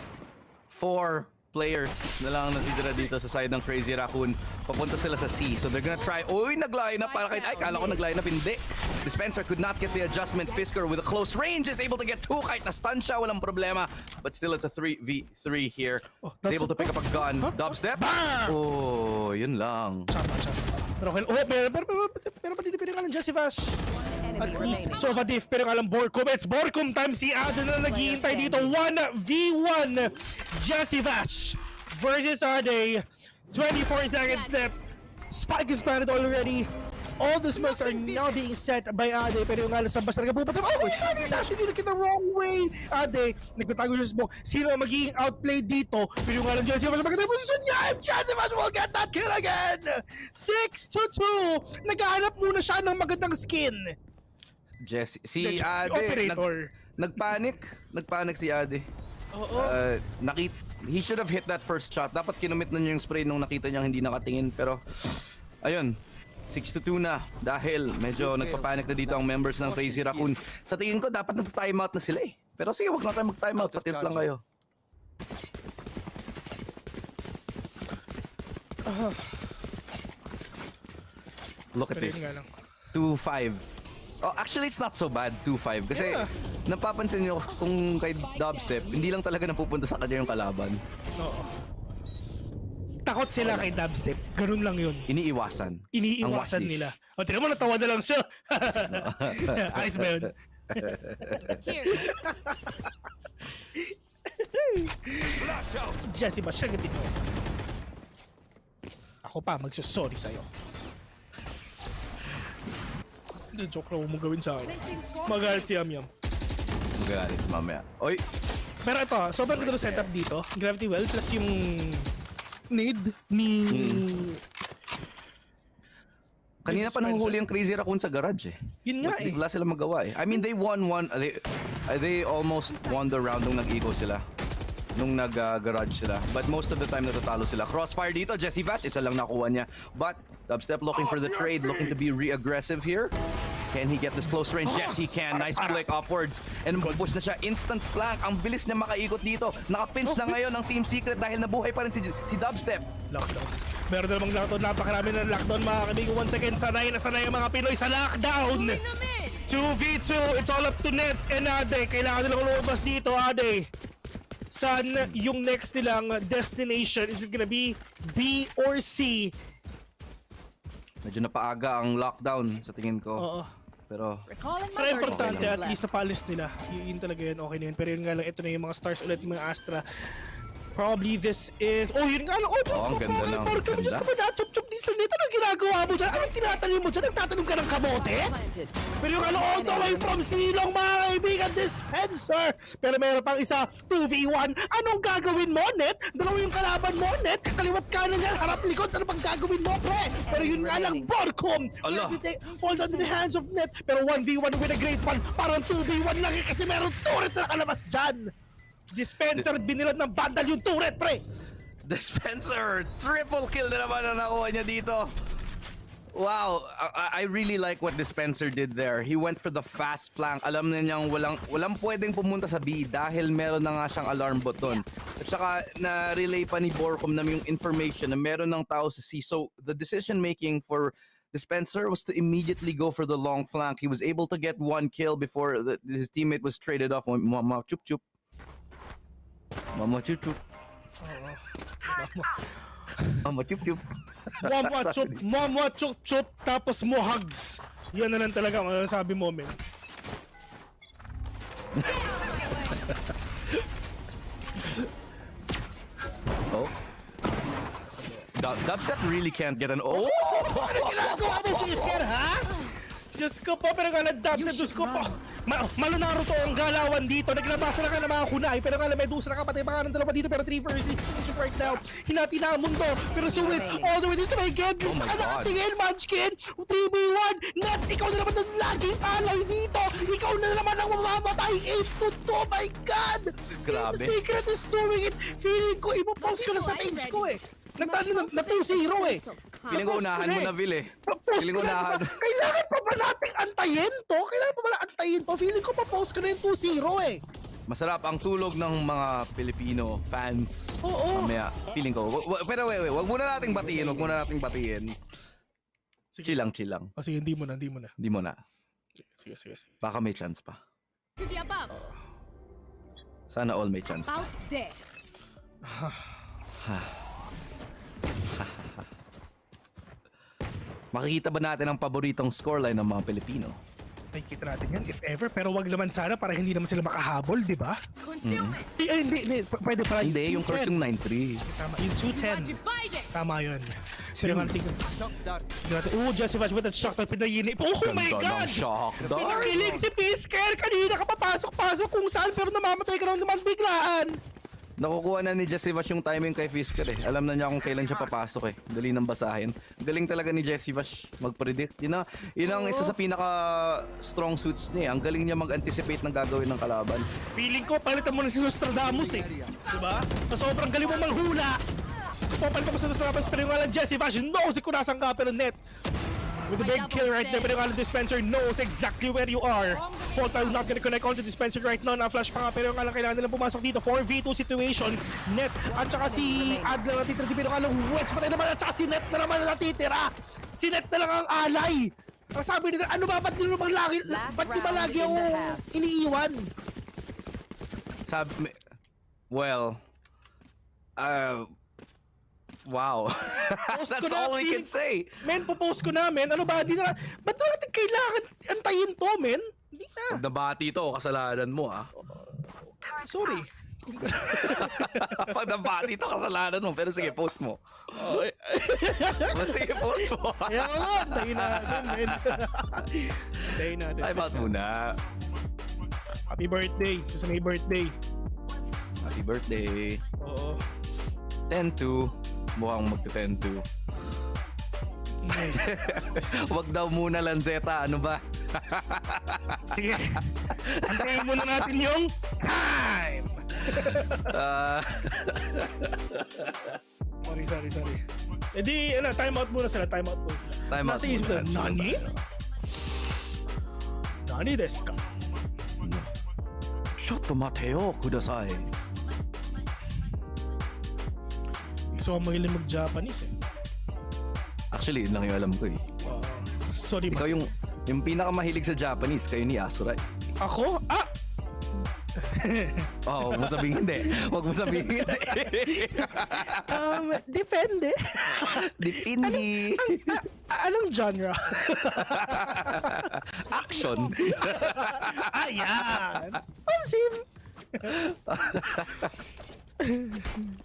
4 players na lang natitira dito sa side ng Crazy Raccoon. Papunta sila sa C. So they're gonna try. Uy, nag-line up para kahit, ay, kala ko nag-line up. Hindi. Dispenser could not get the adjustment. Fisker with a close range is able to get 2 kahit na-stun siya. Walang problema. But still, it's a 3v3 here. He's able to pick up a gun. Dubstep. Oh, yun lang. Pero dito pinangalan Jesse Vash. At least Sova Diff, pero alam Borcom. It's Borcom time. Si Ado na naghihintay dito. 1v1 Jesse Vash versus Ade. 24 seconds left. Spike is planted already. All the smokes are now being set by Ade, pero yung alas sa bas talaga pupunta. Oh my God, he's actually looking the wrong way. Ade, nagpatago siya sa smoke. Sino ang magiging outplayed dito? Pero yung alam Jesse Vash, maganda yung posisyon niya. Jesse Vash will get that kill again. 6-2. Naghahanap muna siya ng magandang skin. Jesse, si Ade, nagpanic si Ade. Oo. He should have hit that first shot. Dapat kinumit na niya yung spray nung nakita niyang hindi nakatingin. Pero, ayun, 6-2 na. Dahil medyo nagpapanik na dito ang members ng Crazy Raccoon. Sa tingin ko, dapat nag-timeout na sila eh. Pero sige, wag na tayo mag-timeout. Patilt lang kayo. Look at this. 2-5. Oh, actually, it's not so bad, 2-5. Kasi, napapansin nyo kung kay Dubstep, hindi lang talaga napupunta sa kanya yung kalaban. Oo. Takot sila kay Dubstep. Ganun lang yun. Iniiwasan Nila. O, tingnan mo, natawa na lang siya. Ayos ba yun? Jesse ba siya gatin mo? Ako pa magsasorry sa'yo. Hindi, joke na mo gawin sa akin. Magalit si Yam Yam. Magalit mamaya. Oy! Pero ito, sobrang ganda ng setup dito. Gravity Well plus yung need ni... Kanina pa nanguhuli ang Crazy Raccoon sa garage eh. Yun nga eh. Wala silang magawa eh. I mean, they won one, they almost won the round nung nag-eco sila. Nung nag-garage sila. But most of the time natatalo sila. Crossfire dito, Jesse Vash, isa lang nakuha niya. But Dubstep looking for the trade, looking to be re-aggressive here. Can he get this close range? Yes, he can. Nice flick upwards. And push na siya. Instant flank. Ang bilis niya makaikot dito. Nakapinch na ngayon ng Team Secret dahil nabuhay pa rin si Dubstep. Lockdown. Meron namang lockdown. Napakarami ng lockdown mga kaibigan. Once again, sanay na sanay ang mga Pinoy sa lockdown. 2v2. It's all up to Net and Ade. Kailangan nilang lumabas dito, Ade. Saan yung next nilang destination? Is it gonna be B or C? Medyo napaaga ang lockdown sa tingin ko. Oo. Pero importante at least napalis nila. Yun talaga yun, okay na yun. Pero yun nga lang, ito na yung mga stars ulit, yung mga Astra. Probably this is... Oh, yun nga lang. Oh, ang ganda ng... Diyos ko ba na? Chop-chop din sa nito. Anong ginagawa mo dyan? Anong tinatanim mo dyan? Nagtatanim ka ng kamote? Pero yung ano, all the way from Silong, mga kaibigan, dispenser. Pero meron pang isa, 2v1. Anong gagawin mo, Net? Dalawa yung kalaban mo, Net. Kaliwat kanan yan, harap likod. Ano pang gagawin mo, pre? Pero yun nga lang, Borcom. Fall down in the hands of Net. Pero 1v1 with a great one. Parang 2v1 lang kasi meron turret na nakalabas dyan. Dispenser, binilad ng bandal yung turret, pre! Dispenser! Triple kill na naman ang nakuha niya dito. Wow, I really like what Dispenser did there. He went for the fast flank. Alam na niyang walang pwedeng pumunta sa B dahil meron na nga siyang alarm button. At saka na-relay pa ni Borcom na yung information na meron ng tao sa C. So the decision making for Dispenser was to immediately go for the long flank. He was able to get one kill before his teammate was traded off. Chup chup. Mama chup chup. Mama chup chup. Mama chup chup, tapos mo hugs. Yan na lang talaga ang sabi mo, men. Oh. Dubstep really can't get an... Oh! Ano ginagawa mo, Fisker, ha? Diyos ko po, pero nga Dubstep, Diyos ko po. Malunaro to ang galawan dito. Naglabasa na ka ng mga kunay. Pero nga Medusa nakapatay pa nga ng dalawa dito. Pero 3 versus right now. Hinati na ang mundo. Pero Suwitz, all the way dito sa may game. Oh my God. Nakatingin, Munchkin. 3v1. Net, ikaw na naman ang laging alay dito. Ikaw na naman ang mamamatay. 8-2. My God. Grabe. Team Secret is doing it. Feeling ko, ipopost ko na sa page ko eh. Na 2-0 eh. Feeling ko unahan mo na, Vil eh. Feeling ko unahan. Kailangan pa ba nating antayin to? Kailangan pa ba natin antayin to? Feeling ko pa-post ko na yung 2-0 eh. Masarap ang tulog ng mga Pilipino fans. Oo. Mamaya, feeling ko. Pero wait. Wag muna nating batiin. Chill lang. Oh, sige, hindi mo na. Hindi mo na. Sige. Baka may chance pa. To the above. Sana all may chance pa. Out there. Makikita ba natin ang paboritong scoreline ng mga Pilipino? Nakikita natin yan, if ever. Pero wag naman sana para hindi naman sila makahabol, di ba? Hindi. Pwede pala yung 210. Hindi, yung first yung 9-3. Tama, yung 210. Tama yun. Pero nga tingnan. Jesse Vash with that shock na pinayinip. Oh my God! Pinakilig si Fisker! Kanina ka papasok-pasok kung saan pero namamatay ka naman biglaan. Nakukuha na ni Jesse Vash yung timing kay Fisker eh. Alam na niya kung kailan siya papasok eh. Dali nang basahin. Galing talaga ni Jesse Vash mag-predict. Yun ang isa sa pinaka-strong suits niya. Ang galing niya mag-anticipate ng gagawin ng kalaban. Feeling ko, palitan mo na si Nostradamus eh. Diba? Sobrang galing mo manghula. Palitan mo si Nostradamus pero yung alam Jesse Vash knows kung nasan ka pero Net. With the big kill right there, pero yung Dispenser knows exactly where you are. Faultile not gonna connect on to Dispenser right now. Na-flash pa nga, pero yung kailangan nilang pumasok dito. 4v2 situation. Net at saka si Adler natitira. Pero yung Wedge patay naman at saka si Net na naman natitira. Si Net na lang ang alay. Ang sabi nila, ano ba? Ba't nyo ba lagi ako iniiwan? Sabi, wow. That's all we can say. Men, popost ko na, men. Ano ba? Ba't natin kailangan antayin to, men? Hindi na. Pag nabati to, kasalanan mo Sorry. Pag nabati to, kasalanan mo. Pero sige, post mo. Sige, post mo. Kaya nga, tayo natin, men. Tayo natin. Time out muna. Happy birthday. Sa may birthday. Happy birthday. Oo. 10-2. Mukhang magta-10-2. Wag daw muna, Lanzetta. Ano ba? Sige. Antayin muna natin yung time. Sorry. Eh di, time out muna sila. Time out muna sila. Time out muna. Nani? Nani desu ka? Shotto mateo kudasai. Gusto ko magaling mag-Japanese Actually, yun lang yung alam ko eh. Sorry, ikaw yung pinakamahilig sa Japanese, kayo ni Asurai. Ako? Oh, huwag mo sabihin hindi. Huwag mo sabihin hindi. Depende. Depende. Anong genre? Action. Ayan. Sim.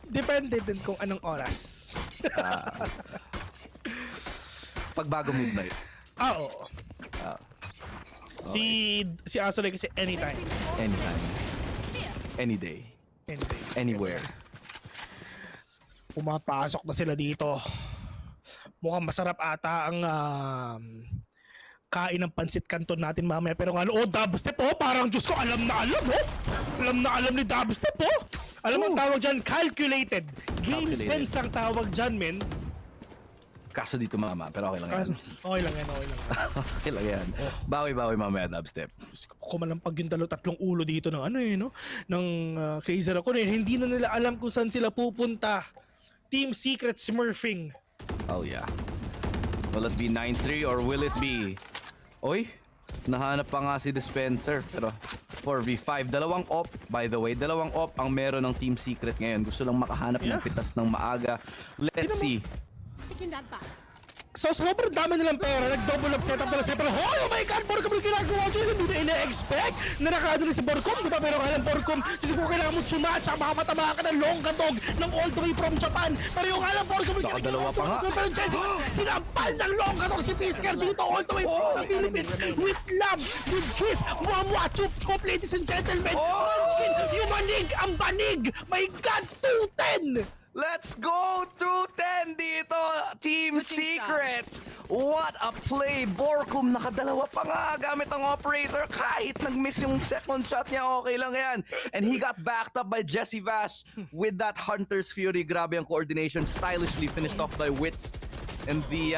Depende din kung anong oras. Pag bago midnight. Oo. Si Asolay kasi anytime. Any day. Anywhere. Pumapasok na sila dito. Mukhang masarap ata ang kain ng pansit canton natin mamaya. Pero nga, dubstep parang Diyos ko, alam na alam Alam na alam ni dubstep Alam mo ang tawag dyan, calculated. Game sense ang tawag dyan, men. Kaso dito mama, pero okay lang yan. Okay lang yan. Okay lang yan. Bawi-bawi mamaya dubstep. Kumalampag yung tatlong ulo dito ng ng Crazy Raccoon. Hindi na nila alam kung saan sila pupunta. Team Secret Smurfing. Oh yeah. Will it be 9-3 or will it be... Oy, nahanap pa nga si Dispenser. Pero 4v5. Dalawang op, by the way. Dalawang op ang meron ng Team Secret ngayon. Gusto lang makahanap ng pitas ng maaga. Let's see. So sobrang dami nilang pera, nag-double up setup nila sila. Pero oh my god, Borcom yung ginagawa dyan, hindi na ina-expect na nakado rin si Borcom, di ba? Pero kailan Borcom, kasi kung kailangan mo tsumatch, baka matama ka ng long katog ng all the way from Japan. Pero yung alam Borcom yung Nakadalawa pa nga. Pero Jessica, sinampal ng long katog si Fisker dito all the way from the Philippines with love, with kiss, mwah, chup, ladies and gentlemen. Munchkin, yung manig, ang banig. My god, 2-10! Let's go! 2-10 dito! Team Secret! What a play! Borcom nakadalawa pa nga gamit ang operator. Kahit nag-miss yung second shot niya, okay lang yan. And he got backed up by Jesse Vash with that Hunter's Fury. Grabe ang coordination. Stylishly finished off by Wits. And the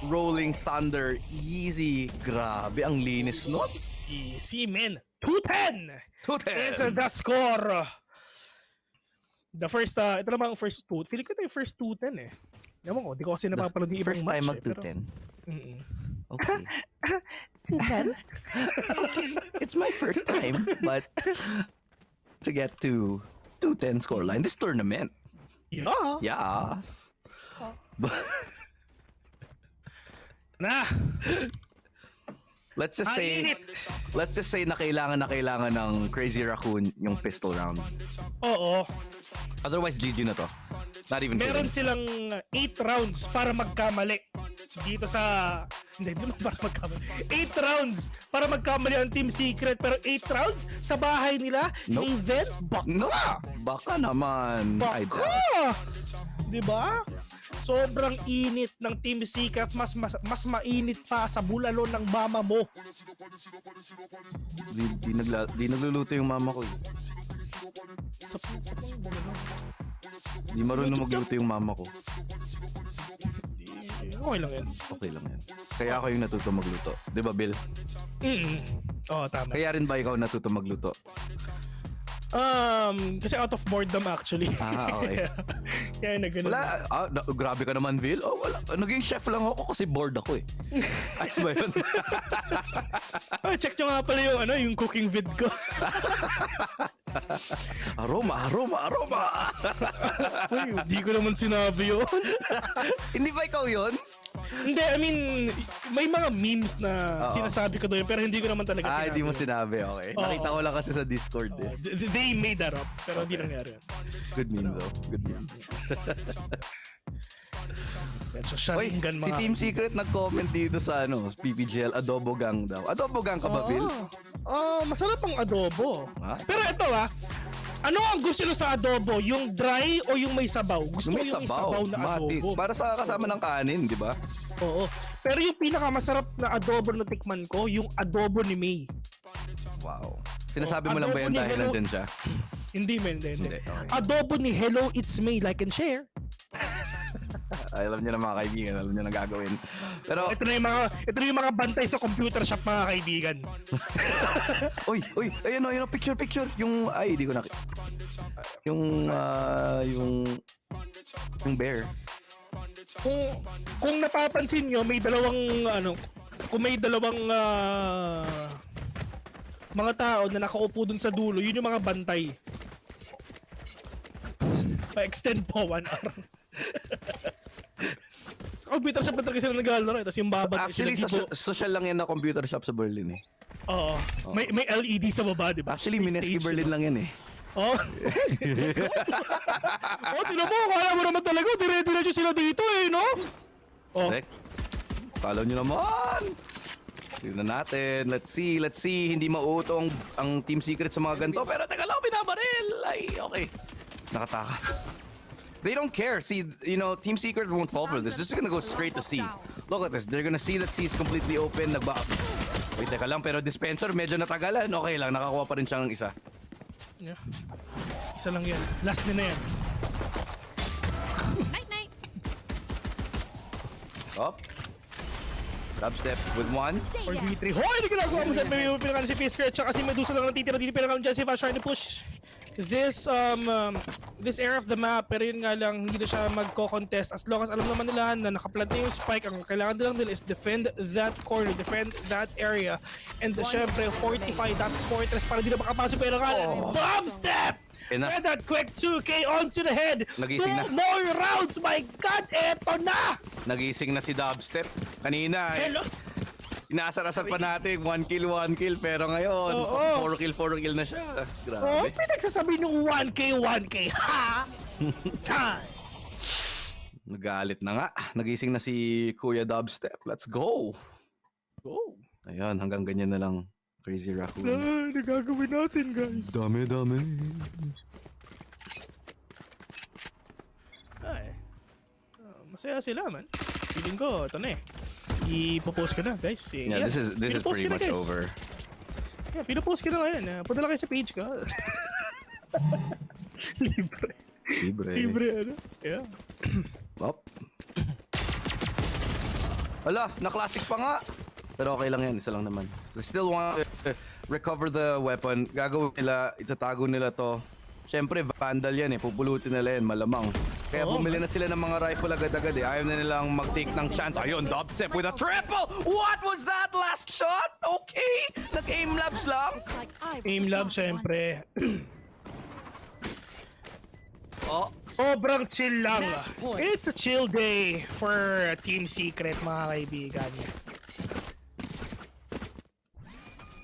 Rolling Thunder. Easy. Grabe ang linis nun. Easy, men. 2-10! 2-10! Is the score. The first, ito naman ang first 2. Feeling ko ito yung first 2-10 Ewan ko, di ko kasi napapanood yung ibang match. First time mag-2-10? Okay. 2-10? Okay. It's my first time, but to get to 2-10 scoreline this tournament. Yeah. Yes. Na. Let's just say na kailangan ng Crazy Raccoon yung pistol round. Oo. Otherwise, GG na to. Not even Meron kidding. silang 8 rounds para magkamali dito sa... Hindi mo para magkamali. 8 rounds para magkamali ang Team Secret. Pero 8 rounds sa bahay nila? Nope. Haven? Baka! No! Baka naman. Baka! Diba? Sobrang init ng Team Secret. Mas mainit pa sa bulalo ng mama mo. Di nagluluto yung mama ko. Di marunong magluto yung mama ko. Okay lang yan. Okay lang yan. Kaya ako yung natuto magluto. Di ba, Bill? Oo, tama. Kaya rin ba ikaw natuto magluto? Kasi out of boredom actually. Okay. Kaya na ganun. Wala, grabe ka naman, Bill. Oh, wala. Naging chef lang ako kasi bored ako eh. Ayos ba yun? Check nyo nga pala yung cooking vid ko. Aroma. Uy, di ko naman sinabi yun. Hindi ba ikaw yun? Hindi, I mean, may mga memes na sinasabi ko doon pero hindi ko naman talaga sinabi. Hindi mo sinabi, okay. Nakita ko lang kasi sa Discord eh. They made that up, pero hindi nangyari yun. Good meme though. Good meme. Oy, si Team Secret nag-comment dito sa PPGL, adobo gang daw. Adobo gang ka ba, Phil? Masarap ang adobo. Pero ito ano ang gusto nyo sa adobo? Yung dry o yung may sabaw? Gusto mo yung sabaw na adobo? Para sa kasama ng kanin, di ba? Oo. Pero yung pinakamasarap na adobo na tikman ko, yung adobo ni May. Wow. Sinasabi mo lang ba yan dahil nandyan siya? Hindi, men. Hindi. Okay. Adobo ni Hello, It's May. Like and share. Alam niyo na mga kaibigan, alam niyo na gagawin. Pero ito na yung mga bantay sa computer shop, mga kaibigan. Uy, ayun picture. Yung di ko nakita. Yung bear. Kung napapansin nyo, may dalawang mga tao na nakaupo dun sa dulo, yun yung mga bantay. Pa-extend po 1 hour. Sa computer shop na talaga sila nag-alaro. Tapos yung babad. Actually, social lang yan na computer shop sa Berlin eh. Oo. May LED sa baba, di ba? Actually, Mineski Berlin lang yan eh. Oh. Tinan mo, kaya mo naman talaga. Dire-diretso sila dito eh, no? Correct. Follow nyo naman. Tignan natin. Let's see. Hindi mauutong ang Team Secret sa mga ganito. Pero teka lang, binabaril. Ay, okay. Nakatakas. They don't care. See, Team Secret won't fall for this. They're just gonna go straight to C. Look at this. They're gonna see that C is completely open. Wait, teka lang. Pero dispenser, medyo natagalan. Okay lang. Nakakuha pa rin siya ng isa. Yeah. Isa lang yan. Last na yan. Night. Up. Dubstep with 1. Or V3. Hoy! Hindi ginagawa mo dyan. May pinakalan si Fisker. Tsaka si Medusa lang natitira dito. Pinakalan Jesse Vash trying to push this area of the map. Pero yun nga lang, hindi na siya magko-contest. As long as alam naman nila na nakaplant na yung spike, ang kailangan nila is defend that corner, defend that area. And syempre, fortify that fortress para di na makapasok. Pero nga, Dubstep! And that quick 2K onto the head. Nagising 2 more rounds. My God, eto na! Nagising na si Dubstep. Kanina inaasar-asar pa natin 1 kill pero ngayon 4 kill na siya. Grabe. Pinagsasabi nung 1K. Ha? Time. Nagalit na nga. Nagising na si Kuya Dubstep. Let's go. Go. Ayun, hanggang ganyan na lang. Crazy Raccoon. Nagagawin natin, guys. Dami. Ay. Masaya sila, man. Feeling ko, ito na eh. Ipopost ko na, guys. Yeah, this is pretty much over. Yeah, pinopost ko na ngayon. Punta lang kayo sa page ko. Libre, ano? Yeah. Up. Wala, na-classic pa nga. Pero okay lang yan, isa lang naman. They still want to recover the weapon. Gagawin nila, itatago nila to. Siyempre, vandal yan eh. Pupulutin nila yan, malamang. Kaya bumili na sila ng mga rifle agad-agad eh. Ayaw na nilang mag-take ng chance. Ayun, Dubstep with a triple! What was that last shot? Okay! Nag-aim labs lang? Aim lab, siyempre. Sobrang chill lang. It's a chill day for Team Secret, mga kaibigan.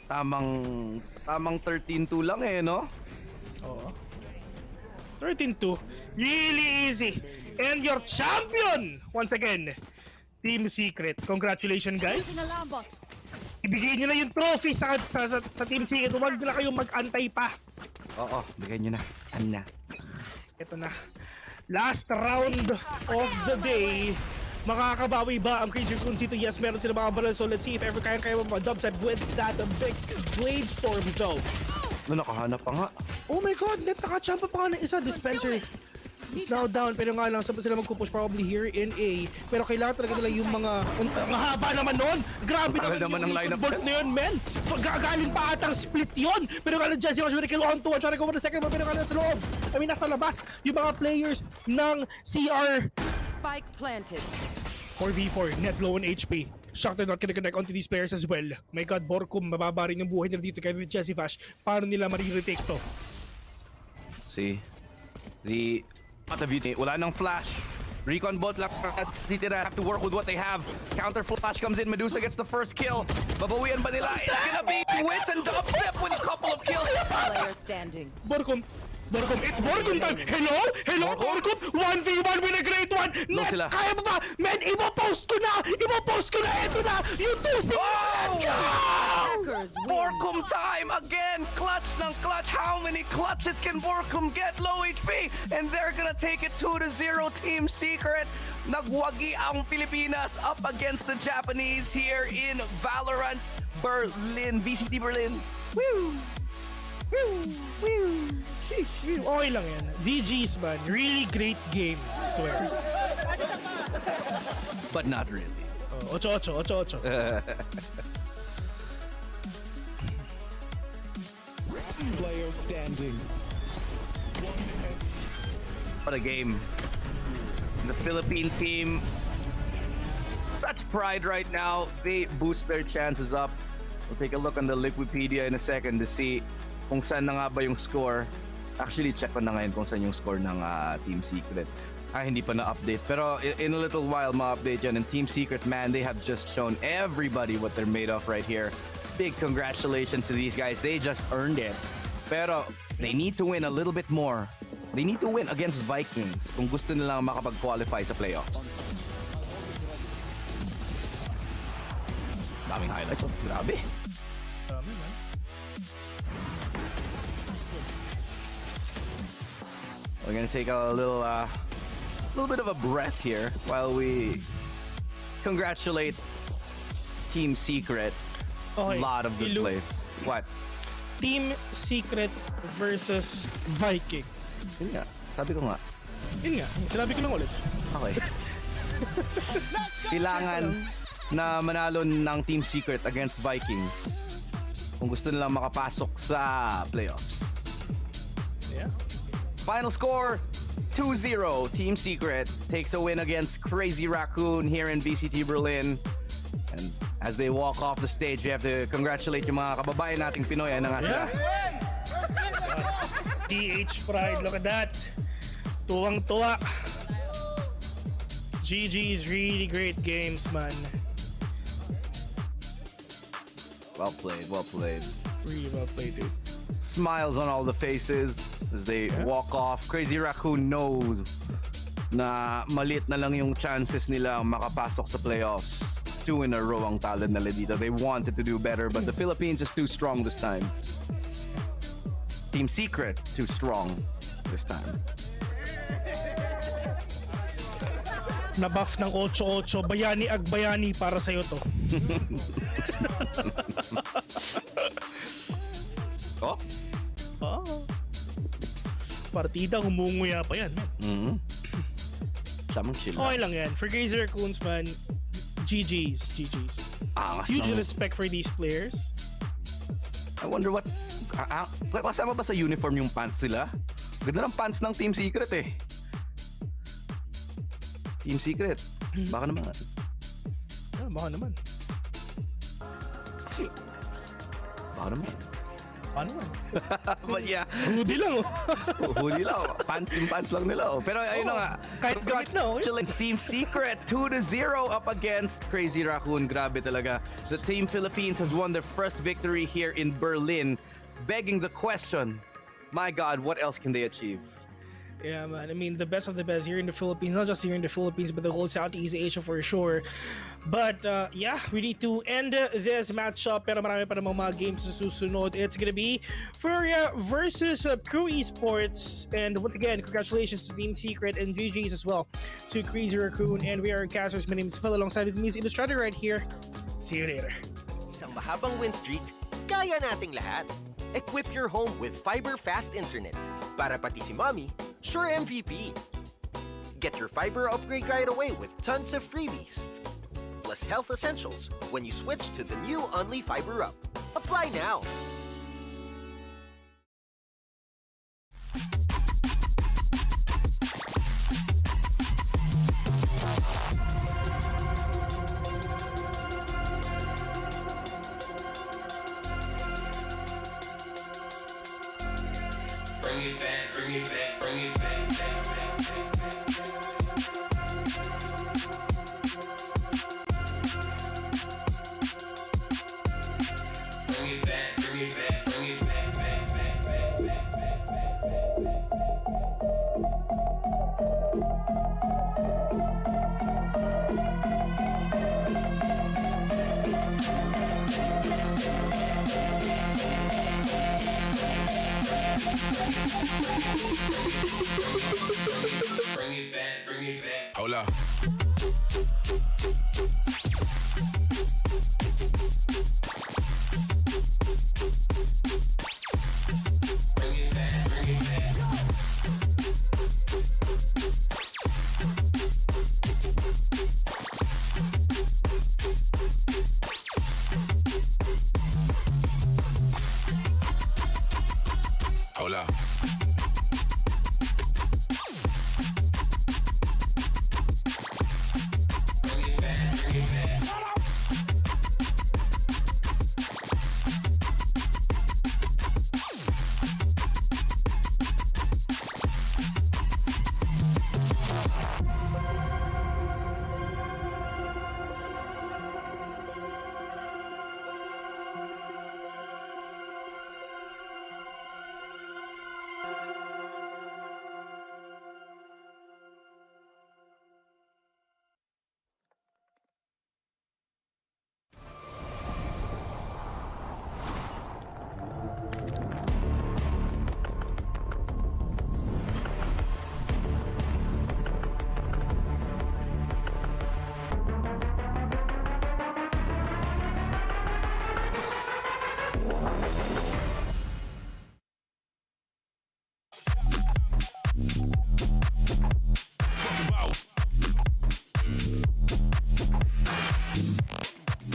Tamang 13-2 lang eh, no? Oo. 13-2. Really easy. And your champion, once again, Team Secret. Congratulations, guys. Ibigay nyo na yung trophy sa Team Secret. Huwag na kayong mag-antay pa. Oo, bigay nyo na. Ano na? Ito na. Last round of the day. Makakabawi ba ang Crazy Raccoon Cito? Yes, meron sila mga barrel. So let's see if ever kaya mag-dubstep with that big blade storm though. Nakahanap pa nga. Oh my God, nakachamba pa nga ng isa. Dispenser is now down. Pero nga lang, sila magpupush probably here in A. Pero kailangan talaga nila yung mga mahaba naman nun. Grabe naman yung lineup bolt na yun, men. Gagalin pa atang split yun. Pero nga lang, Jesse was with a kill on to one. Trying to go for the second one. Pero nga lang sa loob. I mean, nasa labas yung mga players ng CR. Spike planted. 4v4, net low on HP. Shocked they're not gonna connect onto these players as well. My God, Borkum, mababa rin yung buhay nila dito kaya with Jesse Vash. Paano nila mariretake to? See, the wala nang flash. Recon bot lang titira, have to work with what they have. Counter flash comes in, Medusa gets the first kill. Babawian ba nila? It's gonna be Wits and Dubstep with a couple of kills. Player standing. Borkum, it's Borkum time! Hello, Borkum! 1v1 with a great one! No sila. Kaya ba? Men, ipopost ko na! Ito na! You 2-0! Let's go! Borkum time again! Clutch ng clutch! How many clutches can Borkum get? Low HP! And they're gonna take it 2-0 Team Secret. Nagwagi ang Pilipinas up against the Japanese here in Valorant Berlin. VCT Berlin. Woo! Okay lang yan. VG's man, really great game, I swear. But not really. 8-8. Player standing. What a game. The Philippine team, such pride right now. They boost their chances up. We'll take a look on the Wikipedia in a second to see kung saan na nga ba yung score. Actually, check ko na ngayon kung saan yung score ng Team Secret. Hindi pa na-update. Pero in a little while, ma-update yan. And Team Secret, man, they have just shown everybody what they're made of right here. Big congratulations to these guys. They just earned it. Pero they need to win a little bit more. They need to win against Vikings kung gusto nilang makapag-qualify sa playoffs. Daming highlights. Oh, grabe. We're gonna take a little bit of a breath here while we congratulate Team Secret. Okay. A lot of good plays. What? Team Secret versus Viking. Yun nga. Sabi ko nga. Yun nga. Sinabi ko lang ulit. Okay. Kailangan na manalo ng Team Secret against Vikings kung gusto nilang makapasok sa playoffs. Yeah. Final score, 2-0. Team Secret takes a win against Crazy Raccoon here in VCT Berlin. And as they walk off the stage, we have to congratulate yung mga kababayan nating Pinoy. Ano nga sila? DH Pride, look at that. Tuwang-tuwa. GG's, really great games, man. Well played, well played. Really well played, dude. Smiles on all the faces as they walk off. Crazy Raccoon knows na maliit na lang yung chances nila makapasok sa playoffs. 2 in a row ang talent nila dito. They wanted to do better, but the Philippines is too strong this time. Team Secret, too strong this time. Na-buff ng 8-8. Bayani Agbayani para sa'yo to. Oh? Oh. Partida, humunguya pa yan. Mm-hmm. Samang chill. Okay lang yan. For Crazy Raccoons, man, GG's. Huge respect for these players. I wonder what... kasama ba sa uniform yung pants sila? Ganda ng pants ng Team Secret eh. Team Secret. Baka naman. Baka naman. But yeah. Hoodie lang oh. Hoodie lang. Yung pants lang nila oh. Pero ayun na nga. Kahit gamit na oh. Team Secret 2-0 up against Crazy Raccoon. Grabe talaga. The Team Philippines has won their first victory here in Berlin. Begging the question, my God, what else can they achieve? Yeah, man. I mean, the best of the best here in the Philippines. Not just here in the Philippines, but the whole Southeast Asia for sure. But, yeah, we need to end this matchup. Pero marami pa namang mga games na susunod. It's gonna be Furia versus KRU Esports. And once again, congratulations to Team Secret and GG's as well to Crazy Raccoon. And we are casters. My name is Phil alongside with me is Illustrator right here. See you later. Isang mahabang win streak, kaya nating lahat. Equip your home with fiber fast internet. Para pati si mommy, sure MVP. Get your fiber upgrade right away with tons of freebies. Plus health essentials when you switch to the new Only Fiber Up. Apply now. Bring it back, bring it back, bring it back, back, back, back, back, back. Hold up. Hold up.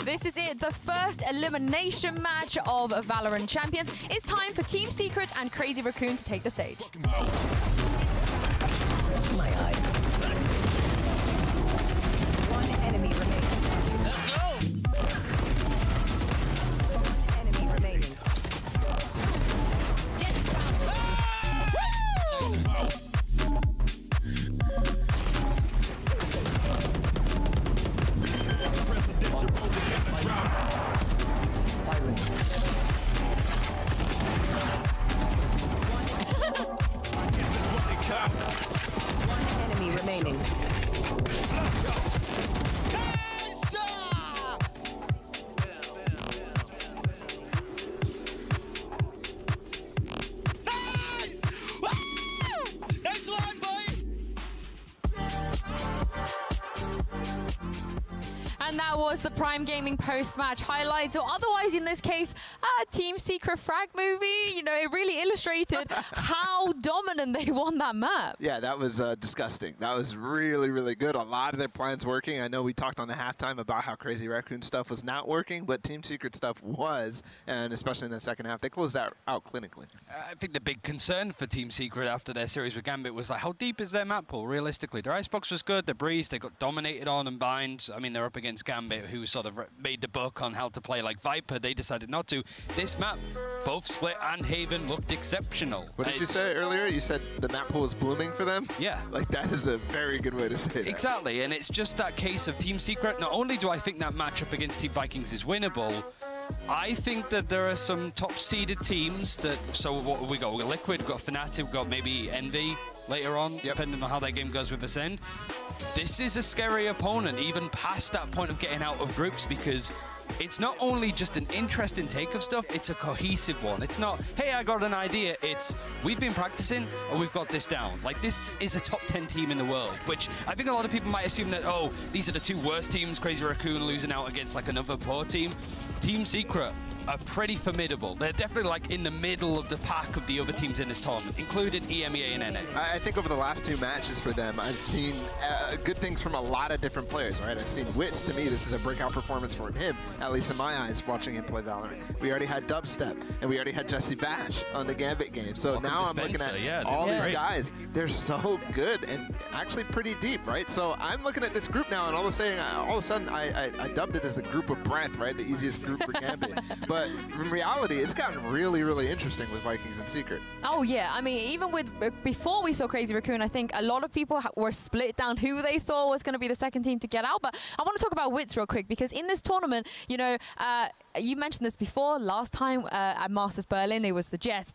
This is it, the first elimination match of Valorant Champions. It's time for Team Secret and Crazy Raccoon to take the stage. My eye. One enemy remaining. Let's go! One enemy remaining. One enemy remaining. And that was the Prime Gaming post-match highlights, or otherwise in this case, Team Secret frag movie. You know, it really illustrated how dominant they won that map. Yeah, that was disgusting. That was really, really good. A lot of their plans working. I know we talked on the halftime about how Crazy Raccoon stuff was not working, but Team Secret stuff was, and especially in the second half, they closed that out clinically. I think the big concern for Team Secret after their series with Gambit was like, how deep is their map pool, realistically? Their icebox was good, their breeze, they got dominated on and bind. I mean, they're up against Gambit, who sort of made the book on how to play like Viper. They decided not to. This map, both Split and Haven looked exceptional. What did you say earlier? You said the map pool was blooming for them? Yeah. Like, that is a very good way to say that. Exactly, and it's just that case of Team Secret. Not only do I think that matchup against Team Vikings is winnable, I think that there are some top-seeded teams that... So what we got? We got Liquid, we got Fnatic, we got maybe Envy later on, depending on how that game goes with Ascend. This is a scary opponent, even past that point of getting out of groups, because it's not only just an interesting take of stuff, it's a cohesive one. It's not, hey, I got an idea. It's, we've been practicing and we've got this down. Like, this is a top 10 team in the world, which I think a lot of people might assume that, oh, these are the two worst teams, Crazy Raccoon losing out against like another poor team. Team Secret are pretty formidable. They're definitely like in the middle of the pack of the other teams in this tournament, including EMEA and NA. I think over the last two matches for them, I've seen good things from a lot of different players, right? I've seen Wits. To me, this is a breakout performance from him, at least in my eyes, watching him play Valorant. We already had Dubstep, and we already had Jesse Bash on the Gambit game. So now I'm looking at all these guys. They're so good and actually pretty deep, right? So I'm looking at this group now, and all of a sudden, I dubbed it as the group of breath, right? The easiest group for Gambit. But But in reality, it's gotten really, really interesting with Vikings and Secret. Oh yeah, I mean, even with before we saw Crazy Raccoon, I think a lot of people were split down who they thought was going to be the second team to get out. But I want to talk about Wits real quick, because in this tournament, you know, you mentioned this before. Last time at Masters Berlin, it was the Jets.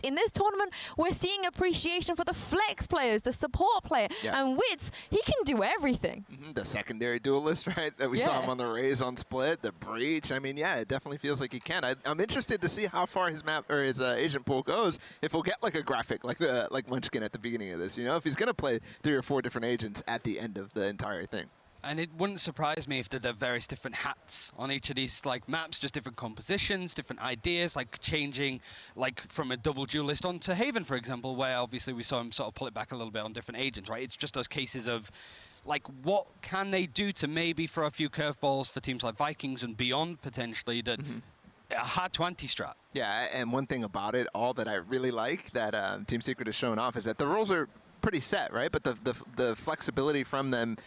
In this tournament, we're seeing appreciation for the flex players, the support player, and Wits. He can do everything. The secondary duelist, right? That we saw him on the Rays on Split, the Breach. I mean, yeah, it definitely feels like he can. I'm interested to see how far his map or his agent pool goes. If we'll get like a graphic like Munchkin at the beginning of this, you know, if he's going to play 3 or 4 different agents at the end of the entire thing. And it wouldn't surprise me if there are various different hats on each of these like maps, just different compositions, different ideas, like changing like from a double duelist onto Haven, for example, where obviously we saw him sort of pull it back a little bit on different agents, right? It's just those cases of like, what can they do to maybe throw a few curveballs for teams like Vikings and beyond potentially that are hard to anti-strat. Yeah, and one thing about it, all that I really like that Team Secret has shown off is that the rules are pretty set, right? But the flexibility from them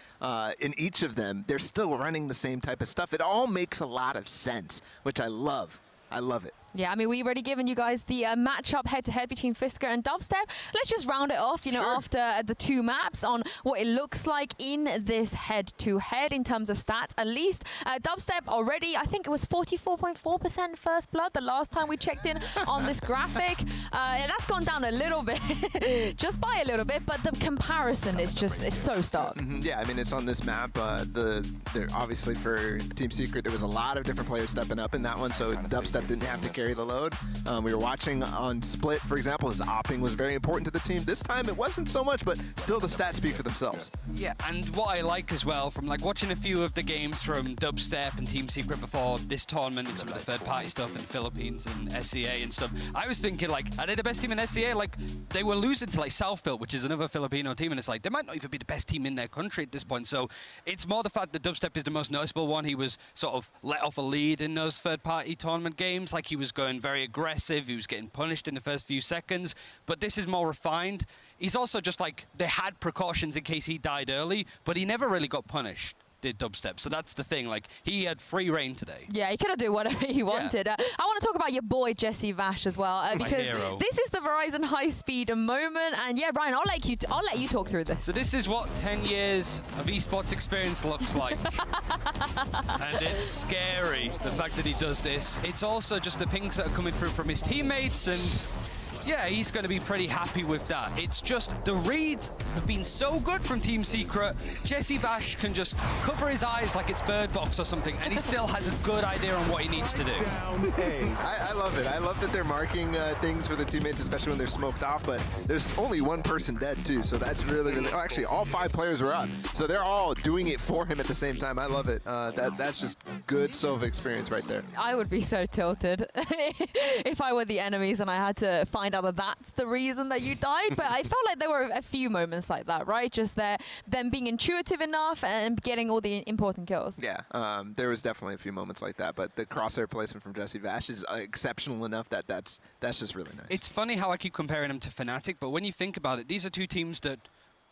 in each of them, they're still running the same type of stuff. It all makes a lot of sense, which I love. I love it. Yeah, I mean, we've already given you guys the matchup head-to-head between Fisker and Dubstep. Let's just round it off, you know, after the 2 maps on what it looks like in this head-to-head in terms of stats. At least Dubstep already, I think it was 44.4% first blood the last time we checked in on this graphic. And that's gone down a little bit, just by a little bit, but the comparison is just, it's so stark. Yeah, I mean, it's on this map. Obviously for Team Secret, there was a lot of different players stepping up in that one, so Dubstep didn't have to carry the load. We were watching on Split, for example, his opping was very important to the team. This time it wasn't so much, but still the stats speak for themselves. Yeah, and what I like as well from like watching a few of the games from Dubstep and Team Secret before this tournament and some of the third-party stuff in the Philippines and SCA and stuff, I was thinking like, are they the best team in SCA? Like, they were losing to like Southbuilt, which is another Filipino team, and it's like, they might not even be the best team in their country at this point. So it's more the fact that Dubstep is the most noticeable one. He was sort of let off a lead in those third-party tournament games. Like, he was going very aggressive, he was getting punished in the first few seconds, but this is more refined. He's also just like, they had precautions in case he died early, but he never really got punished, did Dubstep. So that's the thing, like, he had free reign today. Yeah, he could do whatever he wanted. I want to talk about your boy Jesse Vash as well, because this is the Verizon high speed moment. And yeah, Brian, I'll let you talk through this. So this is what 10 years of esports experience looks like. And it's scary, the fact that he does this. It's also just the pings that are coming through from his teammates, and yeah, he's going to be pretty happy with that. It's just the reads have been so good from Team Secret. Jesse Vash can just cover his eyes like it's Bird Box or something, and he still has a good idea on what he needs to do. I love it. I love that they're marking things for their teammates, especially when they're smoked off, but there's only one person dead too, so that's really, really... Oh, actually, all 5 players were up, so they're all doing it for him at the same time. I love it. That's just good Sova experience right there. I would be so tilted if I were the enemies and I had to find out that that's the reason that you died, but I felt like there were a few moments like that, right? Just them being intuitive enough and getting all the important kills. Yeah, there was definitely a few moments like that, but the crosshair placement from Jesse Vash is exceptional enough that that's just really nice. It's funny how I keep comparing him to Fnatic, but when you think about it, these are 2 teams that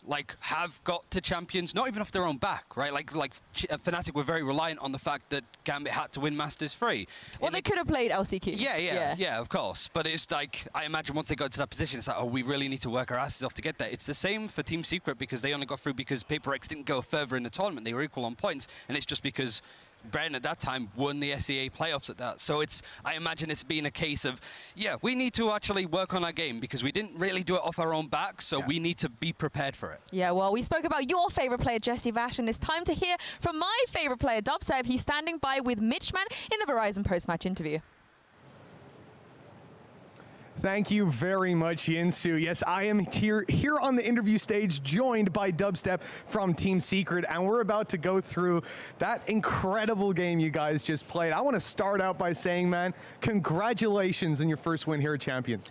like have got to champions not even off their own back, right? Like Fnatic were very reliant on the fact that Gambit had to win Masters free. Well, they could have played LCQ. Yeah, of course. But it's like, I imagine once they got to that position, it's like, oh, we really need to work our asses off to get there. It's the same for Team Secret, because they only got through because Paper X didn't go further in the tournament. They were equal on points, and it's just because Bren at that time won the SEA playoffs at that. So I imagine it's been a case of, yeah, we need to actually work on our game because we didn't really do it off our own back, so we need to be prepared for it. Yeah, well, we spoke about your favorite player, Jesse Vash, and it's time to hear from my favorite player, Dubstep. He's standing by with Mitchman in the Verizon post-match interview. Thank you very much, Yinsu. Yes, I am here on the interview stage, joined by Dubstep from Team Secret, and we're about to go through that incredible game you guys just played. I want to start out by saying, man, congratulations on your first win here at Champions.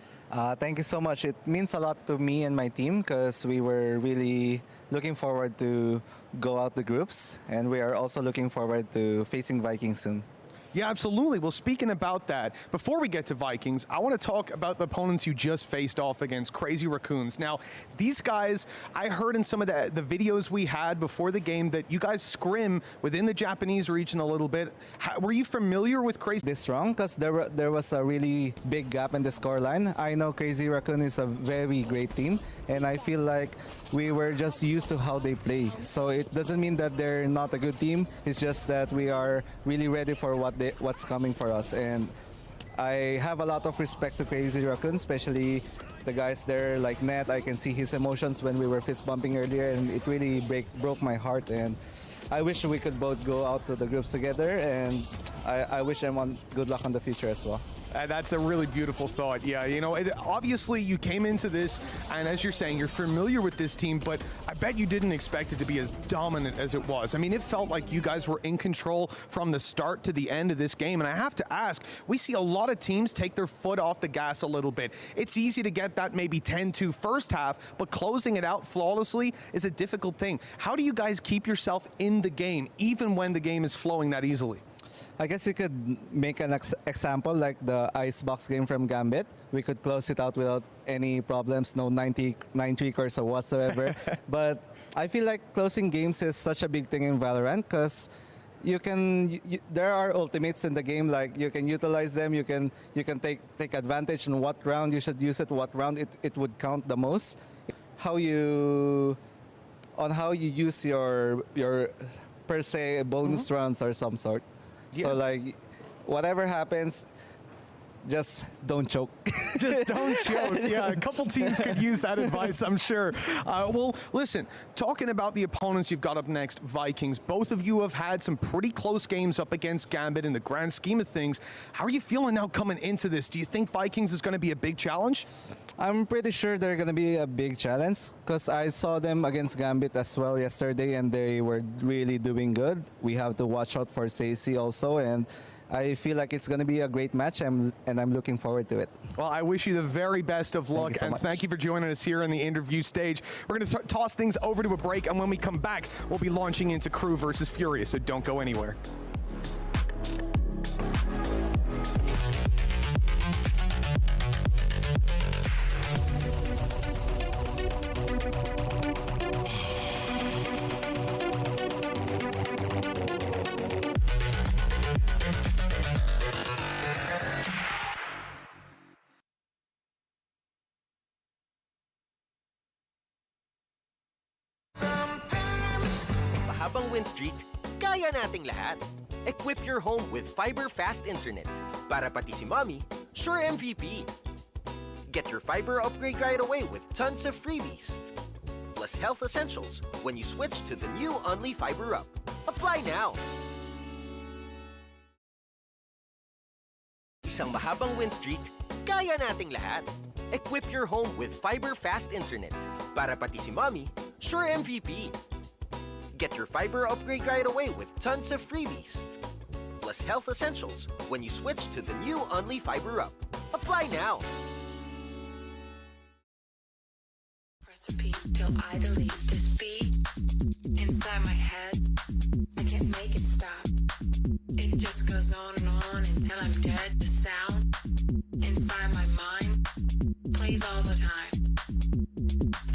Thank you so much. It means a lot to me and my team because we were really looking forward to go out the groups, and we are also looking forward to facing Vikings soon. Yeah, absolutely. Well, speaking about that, before we get to Vikings, I want to talk about the opponents you just faced off against, Crazy Raccoons. Now, these guys, I heard in some of the videos we had before the game that you guys scrim within the Japanese region a little bit. Were you familiar with Crazy? This wrong because there was a really big gap in the scoreline. I know Crazy Raccoon is a very great team, and I feel like we were just used to how they play. So it doesn't mean that they're not a good team. It's just that we are really ready for what's coming for us. And I have a lot of respect to Crazy Raccoon, especially the guys there like Net. I can see his emotions when we were fist bumping earlier, and it really broke my heart. And I wish we could both go out to the groups together, and I wish them good luck on the future as well. That's a really beautiful thought. Yeah, you know, obviously you came into this, and as you're saying, you're familiar with this team, but I bet you didn't expect it to be as dominant as it was. I mean, it felt like you guys were in control from the start to the end of this game, and I have to ask, we see a lot of teams take their foot off the gas a little bit. It's easy to get that maybe 10-2 first half, but closing it out flawlessly is a difficult thing. How do you guys keep yourself in the game, even when the game is flowing that easily? I guess you could make an example like the Icebox game from Gambit. We could close it out without any problems, no 9 tweakers or whatsoever. But I feel like closing games is such a big thing in Valorant because there are ultimates in the game, like you can utilize them, you can take advantage on what round you should use it, what round it would count the most. How you use your per se bonus rounds or some sort. Yeah. So like whatever happens, just don't choke. Just don't choke. Yeah, a couple teams could use that advice, I'm sure. Well, listen, talking about the opponents you've got up next, Vikings, both of you have had some pretty close games up against Gambit in the grand scheme of things. How are you feeling now coming into this? Do you think Vikings is going to be a big challenge? I'm pretty sure they're going to be a big challenge because I saw them against Gambit as well yesterday, and they were really doing good. We have to watch out for Stacey also, and I feel like it's going to be a great match, and I'm looking forward to it. Well, I wish you the very best of luck, and thank you for joining us here on the interview stage. We're going to toss things over to a break, and when we come back, we'll be launching into KRU versus Furia, so don't go anywhere. Mahabang win streak, kaya nating lahat. Equip your home with fiber fast internet. Para pati si mommy, sure MVP. Get your fiber upgrade right away with tons of freebies. Plus health essentials when you switch to the new Only Fiber Up. Apply now. Isang mahabang win streak, kaya nating lahat. Equip your home with fiber fast internet. Para pati si mommy, sure MVP. Get your fiber upgrade right away with tons of freebies. Plus health essentials when you switch to the new Only Fiber Up. Apply now. Press repeat till I delete this beat inside my head. I can't make it stop. It just goes on until I'm dead. The sound inside my mind plays all the time.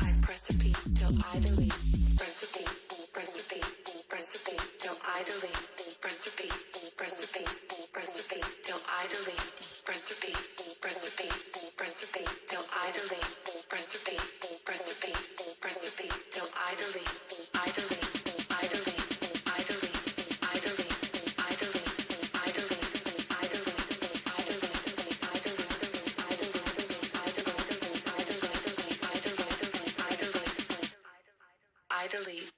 I press repeat till I delete. Press repeat. Press repeat, press repeat till I delete. Press repeat, press repeat, press repeat till I delete. Press repeat, press repeat, press repeat till I delete. Press repeat, press repeat, press repeat till I delete. I delete, I delete, I delete, I delete, I delete, I delete, I delete, I delete, I delete, I delete, I delete, I delete.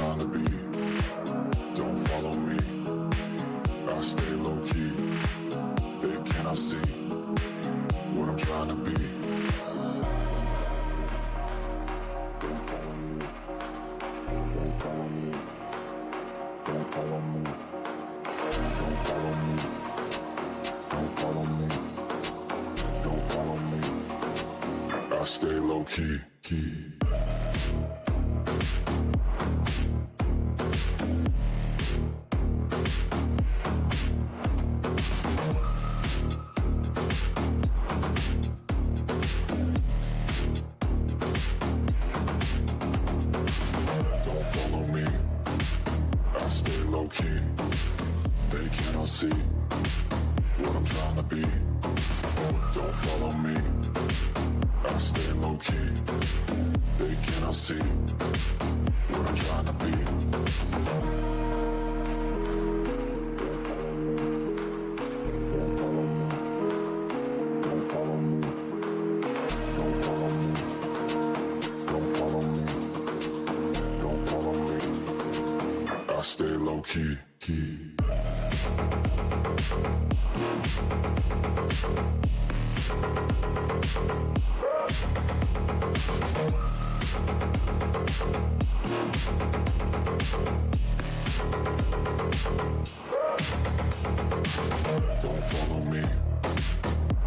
trying to be. Don't follow me. I stay low key. They cannot see what I'm trying to be. Don't follow me. Don't follow me. Don't follow me. Don't follow me. Don't follow me. I stay low key. Stay low key. Don't follow me.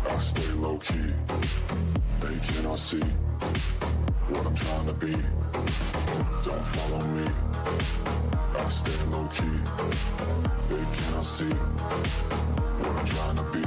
I stay low key. They cannot see what I'm trying to be. Don't follow me. I stay low key. They cannot see what I'm trying to be.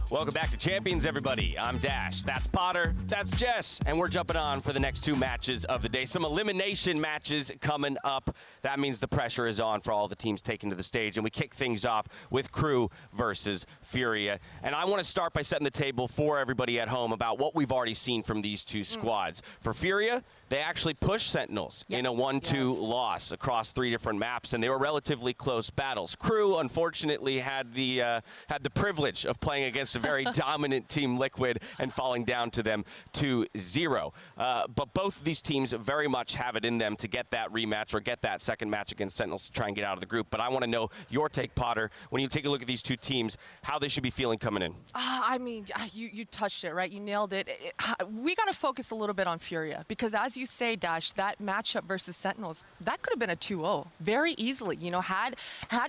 Welcome back to Champions, everybody. I'm Dash. That's Potter. That's Jess. And we're jumping on for the next two matches of the day. Some elimination matches coming up. That means the pressure is on for all the teams taken to the stage. And we kick things off with KRU versus Furia. And I want to start by setting the table for everybody at home about what we've already seen from these two squads. For Furia, they actually pushed Sentinels in a 1-2 loss across 3 different maps, and they were relatively close battles. KRU, unfortunately, had the privilege of playing against a very dominant team Liquid and falling down to them 2-0. But both of these teams very much have it in them to get that rematch or get that second match against Sentinels to try and get out of the group. But I want to know your take, Potter, when you take a look at these two teams, how they should be feeling coming in. I mean, you touched it, right? You nailed it. We got to focus a little bit on Furia because, as you say, Dash, that matchup versus Sentinels, that could have been a 2-0 very easily. You know, had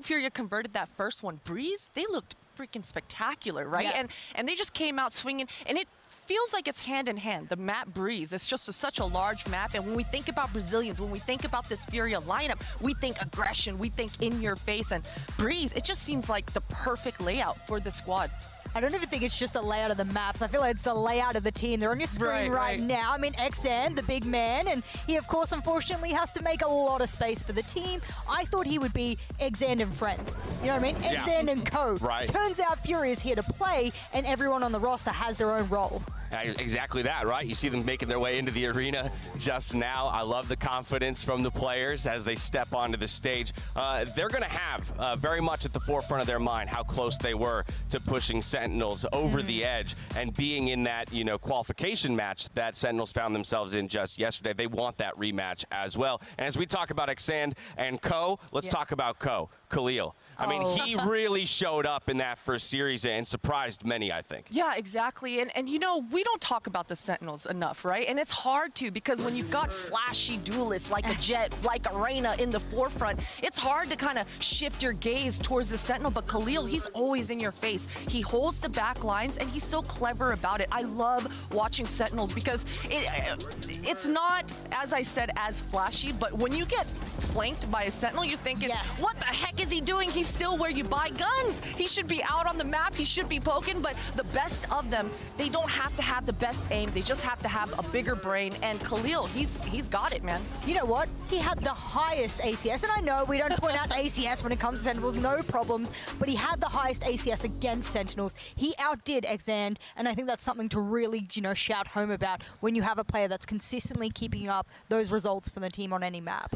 Furia converted that first one, Breeze, they looked freaking spectacular, right? Yeah. And they just came out swinging, and it feels like it's hand in hand. The map Breeze, it's just such a large map, and when we think about Brazilians, when we think about this Furia lineup, we think aggression, we think in your face, and Breeze, it just seems like the perfect layout for the squad. I don't even think it's just the layout of the maps. I feel like it's the layout of the team. They're on your screen right now. I mean, Acend, the big man, and he, of course, unfortunately has to make a lot of space for the team. I thought he would be Acend and friends. You know what I mean? Acend and co. Right. Turns out Furia is here to play, and everyone on the roster has their own role. Exactly that, right? You see them making their way into the arena just now. I love the confidence from the players as they step onto the stage. They're going to have very much at the forefront of their mind how close they were to pushing Sentinels over the edge and being in that, you know, qualification match that Sentinels found themselves in just yesterday. They want that rematch as well. And as we talk about Acend and Co, let's talk about Co, Khalil. I mean, he really showed up in that first series and surprised many, I think. Yeah, exactly. And you know, we don't talk about the Sentinels enough, right? And it's hard to, because when you've got flashy duelists like a Jet, like a Reyna in the forefront, it's hard to kind of shift your gaze towards the Sentinel. But Khalil, he's always in your face. He holds the back lines, and he's so clever about it. I love watching Sentinels because it's not, as I said, as flashy, but when you get flanked by a Sentinel, you're thinking, what the heck is he doing? He's still where you buy guns. He should be out on the map. He should be poking, but the best of them, they don't have to have the best aim. They just have to have a bigger brain. And Khalil, he's got it, man. You know what? He had the highest ACS, and I know we don't point out ACS when it comes to Sentinels, no problems, but he had the highest ACS against Sentinels. He outdid Acend, and I think that's something to really, shout home about when you have a player that's consistently keeping up those results for the team on any map.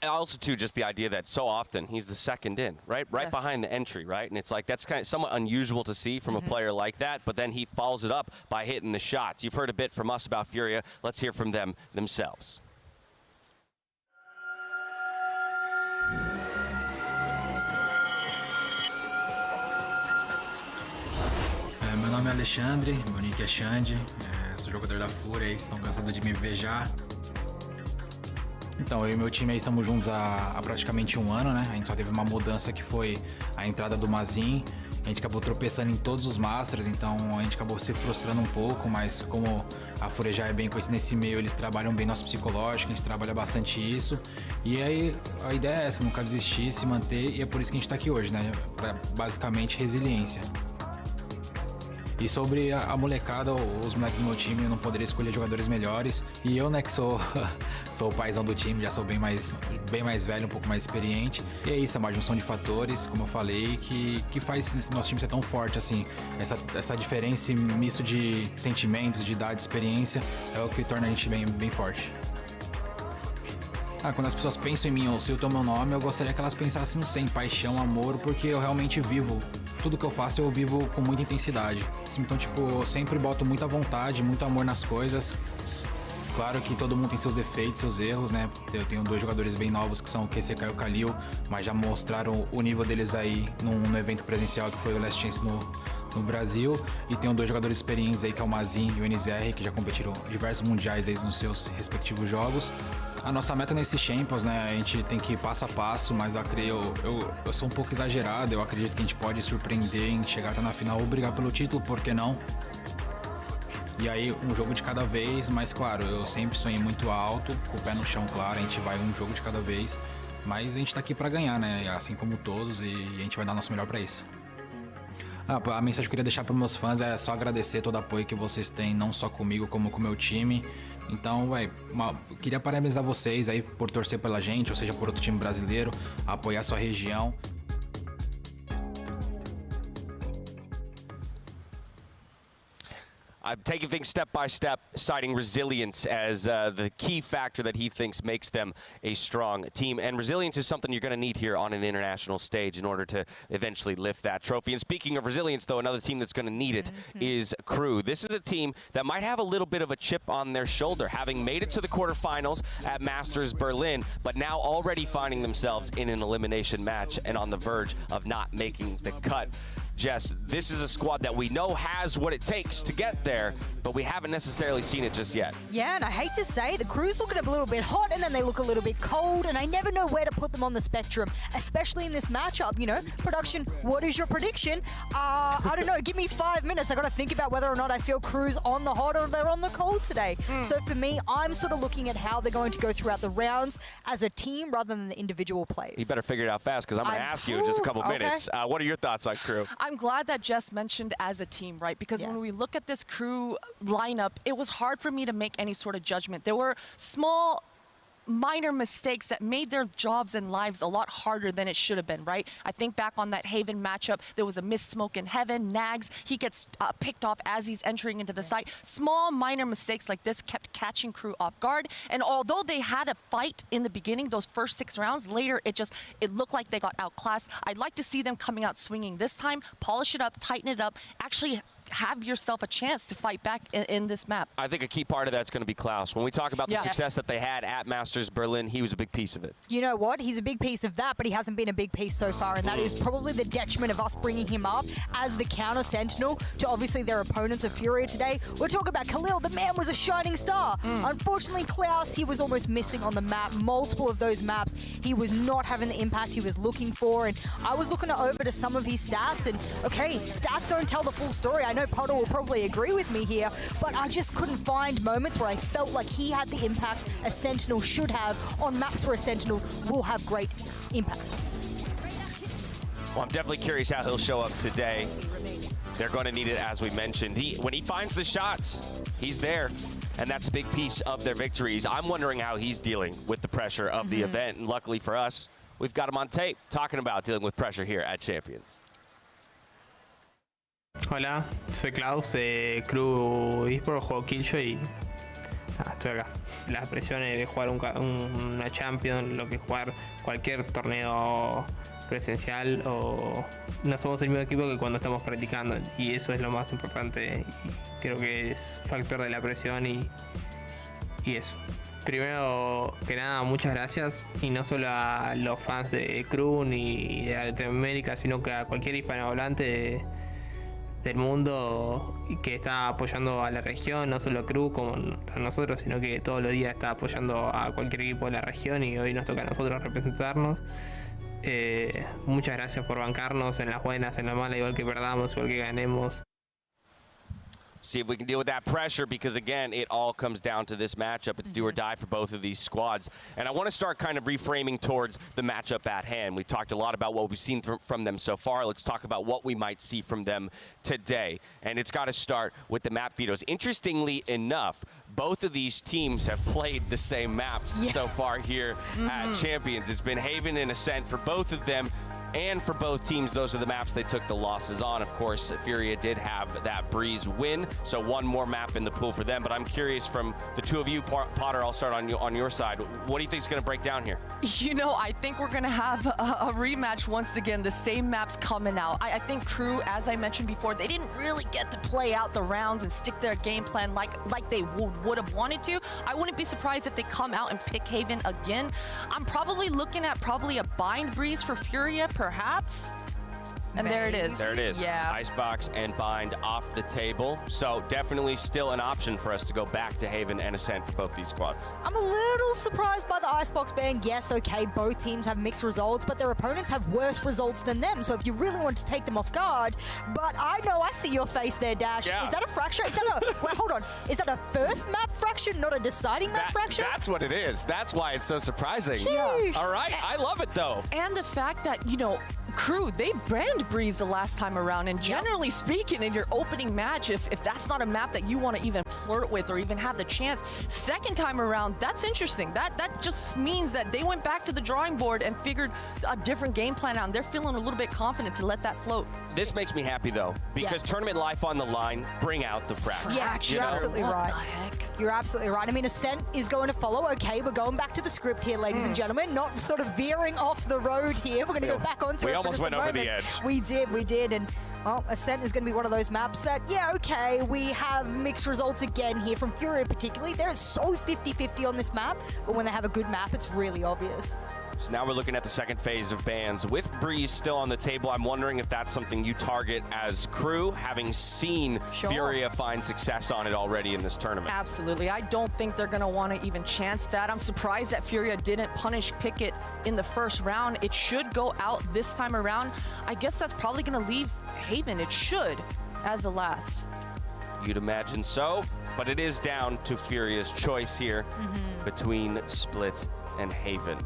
Also, too, just the idea that so often he's the second in, right behind the entry, right? And it's like that's kind of somewhat unusual to see from a player like that, but then he follows it up by hitting the shots. You've heard a bit from us about Furia. Let's hear from them themselves. Meu nome é Alexandre, meu nick é Xande, sou jogador da Fúria, e estão cansados de me ver já. Então, eu e meu time aí estamos juntos há praticamente um ano, né? A gente só teve uma mudança que foi a entrada do Mazin. A gente acabou tropeçando em todos os Masters, então a gente acabou se frustrando um pouco, mas como a Fúria já é bem conhecida nesse meio, eles trabalham bem nosso psicológico, a gente trabalha bastante isso. E aí a ideia é essa, nunca desistir, se manter, e é por isso que a gente tá aqui hoje, né? Pra basicamente resiliência. E sobre a molecada, os moleques do meu time, eu não poderia escolher jogadores melhores. E eu, né, que sou o paizão do time, já sou bem mais velho, um pouco mais experiente. E é isso, é uma junção de fatores, como eu falei, que faz esse nosso time ser tão forte, assim. Essa diferença misto de sentimentos, de idade, experiência, é o que torna a gente bem forte. Quando as pessoas pensam em mim ou citam o meu nome, eu gostaria que elas pensassem em paixão, amor, porque eu realmente vivo. Tudo que eu faço, eu vivo com muita intensidade. Então, eu sempre boto muita vontade, muito amor nas coisas. Claro que todo mundo tem seus defeitos, seus erros, né? Eu tenho dois jogadores bem novos que são o KCK e o Khalil, mas já mostraram o nível deles aí num evento presencial que foi o Last Chance no Brasil. E tenho dois jogadores experientes aí, que é o Mazin e o NZR, que já competiram diversos mundiais aí nos seus respectivos jogos. A nossa meta nesses Champions, né, a gente tem que ir passo a passo, mas eu sou um pouco exagerado, eu acredito que a gente pode surpreender em chegar até na final ou brigar pelo título, por que não? E aí, um jogo de cada vez, mas claro, eu sempre sonhei muito alto, com o pé no chão, claro, a gente vai um jogo de cada vez, mas a gente tá aqui pra ganhar, né, assim como todos, e a gente vai dar o nosso melhor pra isso. A mensagem que eu queria deixar para meus fãs é só agradecer todo o apoio que vocês têm, não só comigo, como com o meu time. Então, queria parabenizar vocês aí por torcer pela gente, ou seja, por outro time brasileiro, apoiar sua região. I'm taking things step by step, citing resilience as the key factor that he thinks makes them a strong team. And resilience is something you're going to need here on an international stage in order to eventually lift that trophy. And speaking of resilience, though, another team that's going to need it is KRU. This is a team that might have a little bit of a chip on their shoulder, having made it to the quarterfinals at Masters Berlin, but now already finding themselves in an elimination match and on the verge of not making the cut. Jess, this is a squad that we know has what it takes to get there, but we haven't necessarily seen it just yet. Yeah, and I hate to say, the Crew's looking a little bit hot and then they look a little bit cold, and I never know where to put them on the spectrum, especially in this matchup. Production, what is your prediction? I don't know, give me 5 minutes. I got to think about whether or not I feel Crew's on the hot or they're on the cold today. So for me, I'm sort of looking at how they're going to go throughout the rounds as a team rather than the individual plays. You better figure it out fast, because I'm going to ask you in just a couple minutes. What are your thoughts on KRU? I'm glad that Jess mentioned as a team, right? Because when we look at this KRU lineup, it was hard for me to make any sort of judgment. There were small, minor mistakes that made their jobs and lives a lot harder than it should have been, right? I think back on that Haven matchup, there was a missed smoke in Heaven. Nags, he gets picked off as he's entering into the site. Small, minor mistakes like this kept catching KRU off guard. And although they had a fight in the beginning, those first 6 rounds, later it looked like they got outclassed. I'd like to see them coming out swinging this time, polish it up, tighten it up, actually have yourself a chance to fight back in this map. I think a key part of that's going to be Klaus. When we talk about the success that they had at Masters Berlin, he was a big piece of it. You know what? He's a big piece of that, but he hasn't been a big piece so far, and that is probably the detriment of us bringing him up as the counter sentinel to obviously their opponents of Furia today. We're talking about Khalil. The man was a shining star. Unfortunately, Klaus, he was almost missing on the map. Multiple of those maps, he was not having the impact he was looking for, and I was looking over to some of his stats, and okay, stats don't tell the full story. I know know Potter will probably agree with me here, but I just couldn't find moments where I felt like he had the impact a Sentinel should have on maps where Sentinels will have great impact. Well, I'm definitely curious how he'll show up today. They're going to need it, as we mentioned. When he finds the shots, he's there. And that's a big piece of their victories. I'm wondering how he's dealing with the pressure of the event. And luckily for us, we've got him on tape talking about dealing with pressure here at Champions. Hola, soy Klaus de KRU Esports, juego Killjoy y estoy acá. La presión de jugar una Champions, lo que jugar cualquier torneo presencial, o no somos el mismo equipo que cuando estamos practicando, y eso es lo más importante. Y creo que es factor de la presión y eso. Primero que nada, muchas gracias, y no solo a los fans de KRU ni de Latinoamérica, sino que a cualquier hispanohablante del mundo que está apoyando a la región, no solo a KRU como a nosotros, sino que todos los días está apoyando a cualquier equipo de la región, y hoy nos toca a nosotros representarnos. Muchas gracias por bancarnos en las buenas, en las malas, igual que perdamos, igual que ganemos. See if we can deal with that pressure, because again, it all comes down to this matchup. It's do or die for both of these squads. And I want to start kind of reframing towards the matchup at hand. We talked a lot about what we've seen from them so far. Let's talk about what we might see from them today. And it's got to start with the map vetoes. Interestingly enough, both of these teams have played the same maps so far here at Champions. It's been Haven and Ascent for both of them. And for both teams, those are the maps they took the losses on. Of course, Furia did have that Breeze win, so one more map in the pool for them. But I'm curious from the two of you, Potter, I'll start on your side. What do you think is going to break down here? You know, I think we're going to have a rematch once again. The same maps coming out. I think KRU, as I mentioned before, they didn't really get to play out the rounds and stick their game plan like they would have wanted to. I wouldn't be surprised if they come out and pick Haven again. I'm probably looking at a bind Breeze for Furia, perhaps. And there it is. There it is. Yeah. Icebox and Bind off the table. So definitely still an option for us to go back to Haven and Ascent for both these squads. I'm a little surprised by the Icebox ban. Yes, okay, both teams have mixed results, but their opponents have worse results than them. So if you really want to take them off guard, but I know I see your face there, Dash. Yeah. Is that a fracture? Is that a, wait, hold on. Is that a first map fracture, not a deciding map fracture? That's what it is. That's why it's so surprising. Sheesh. All right, I love it though. And the fact that, you know, KRU, they banned Breeze the last time around, and generally speaking, in your opening match, if that's not a map that you want to even flirt with or even have the chance, second time around, that's interesting. That just means that they went back to the drawing board and figured a different game plan out, and they're feeling a little bit confident to let that float. This makes me happy though, because tournament life on the line, bring out the fracture. Yeah, you're absolutely right. You're absolutely right. I mean, Ascent is going to follow. Okay, we're going back to the script here, ladies and gentlemen, not sort of veering off the road here. We're going to go back onto it. We almost went over the edge. We did, and well, Ascent is going to be one of those maps that, yeah, okay, we have mixed results again here from Furia particularly. They're so 50-50 on this map, but when they have a good map, it's really obvious. So now we're looking at the second phase of bans. With Breeze still on the table, I'm wondering if that's something you target as KRU, having seen Furia find success on it already in this tournament. Absolutely. I don't think they're going to want to even chance that. I'm surprised that Furia didn't punish Pickett in the first round. It should go out this time around. I guess that's probably going to leave Haven. It should, as the last. You'd imagine so, but it is down to Furia's choice here between Split and Haven.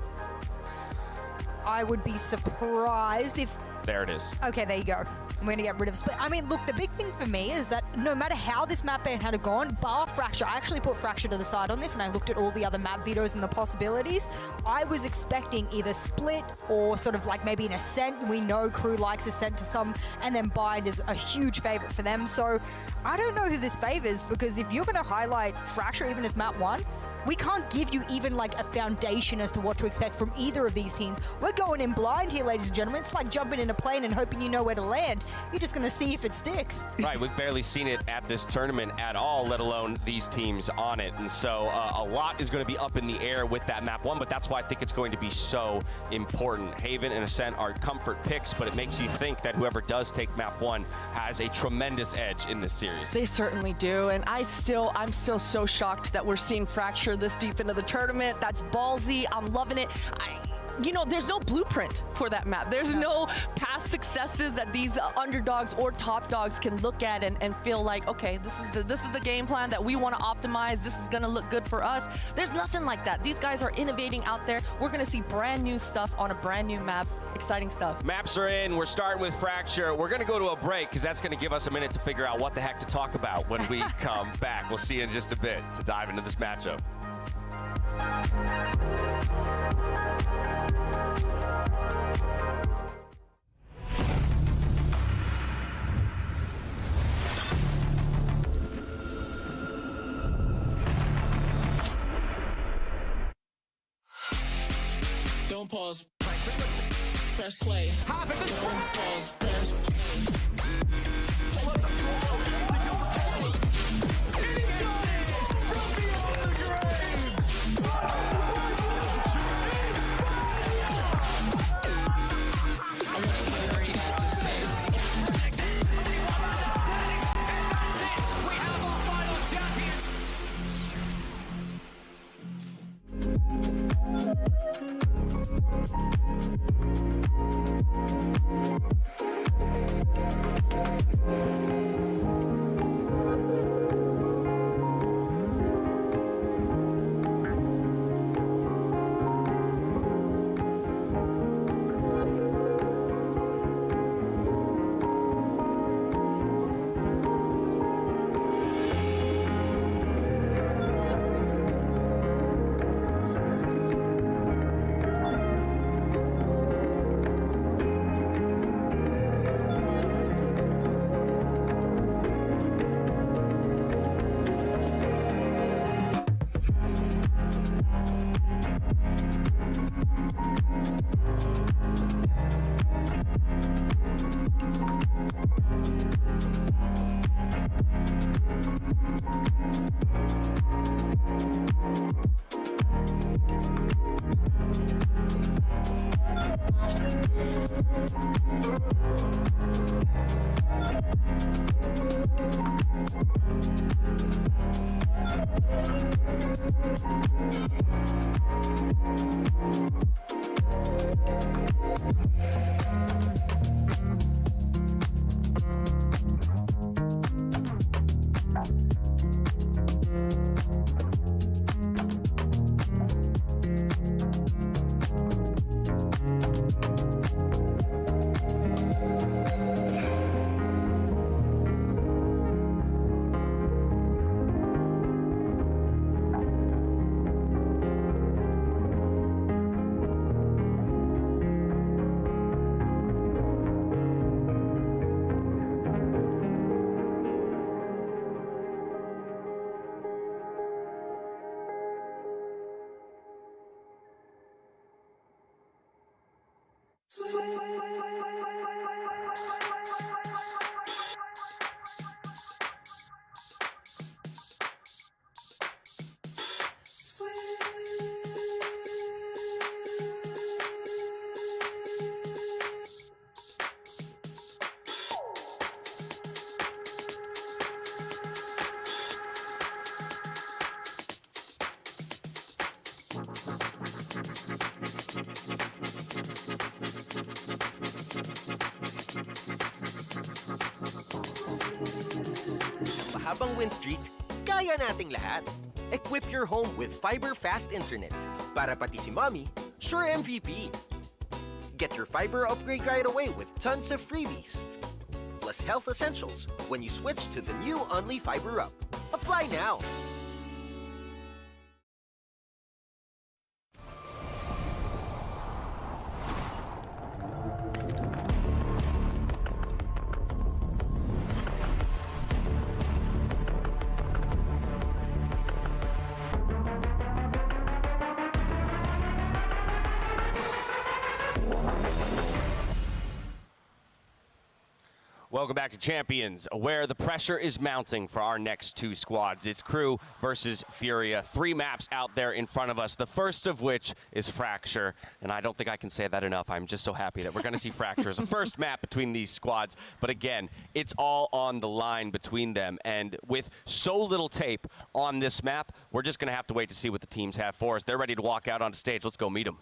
I would be surprised if... There it is. Okay, there you go. I'm going to get rid of Split. I mean, look, the big thing for me is that no matter how this map ban had gone, bar Fracture, I actually put Fracture to the side on this and I looked at all the other map vetoes and the possibilities. I was expecting either Split or sort of like maybe an Ascent. We know KRU likes Ascent to some, and then Bind is a huge favorite for them. So I don't know who this favors, because if you're going to highlight Fracture even as map 1, we can't give you even like a foundation as to what to expect from either of these teams. We're going in blind here, ladies and gentlemen. It's like jumping in a plane and hoping you know where to land. You're just going to see if it sticks. Right, we've barely seen it at this tournament at all, let alone these teams on it. And so a lot is going to be up in the air with that map 1, but that's why I think it's going to be so important. Haven and Ascent are comfort picks, but it makes you think that whoever does take map 1 has a tremendous edge in this series. They certainly do, and I'm still so shocked that we're seeing Fracture this deep into the tournament. That's ballsy. I'm loving it. you know, there's no blueprint for that map. There's no past successes that these underdogs or top dogs can look at and feel like, okay, this is the game plan that we want to optimize. This is going to look good for us. There's nothing like that. These guys are innovating out there. We're going to see brand new stuff on a brand new map. Exciting stuff. Maps are in. We're starting with Fracture. We're going to go to a break because that's going to give us a minute to figure out what the heck to talk about when we come back. We'll see you in just a bit to dive into this matchup. Don't pause. Press play. Don't pause. Press play. Mahabang win streak, kaya nating lahat. Equip your home with fiber fast internet. Para pati si mommy, sure MVP. Get your fiber upgrade right away with tons of freebies. Plus health essentials when you switch to the new Only Fiber Up. Apply now. Welcome back to Champions, where the pressure is mounting for our next two squads. It's KRU versus Furia. 3 maps out there in front of us, the first of which is Fracture. And I don't think I can say that enough. I'm just so happy that we're going to see Fracture as a first map between these squads. But again, it's all on the line between them. And with so little tape on this map, we're just going to have to wait to see what the teams have for us. They're ready to walk out on stage. Let's go meet them.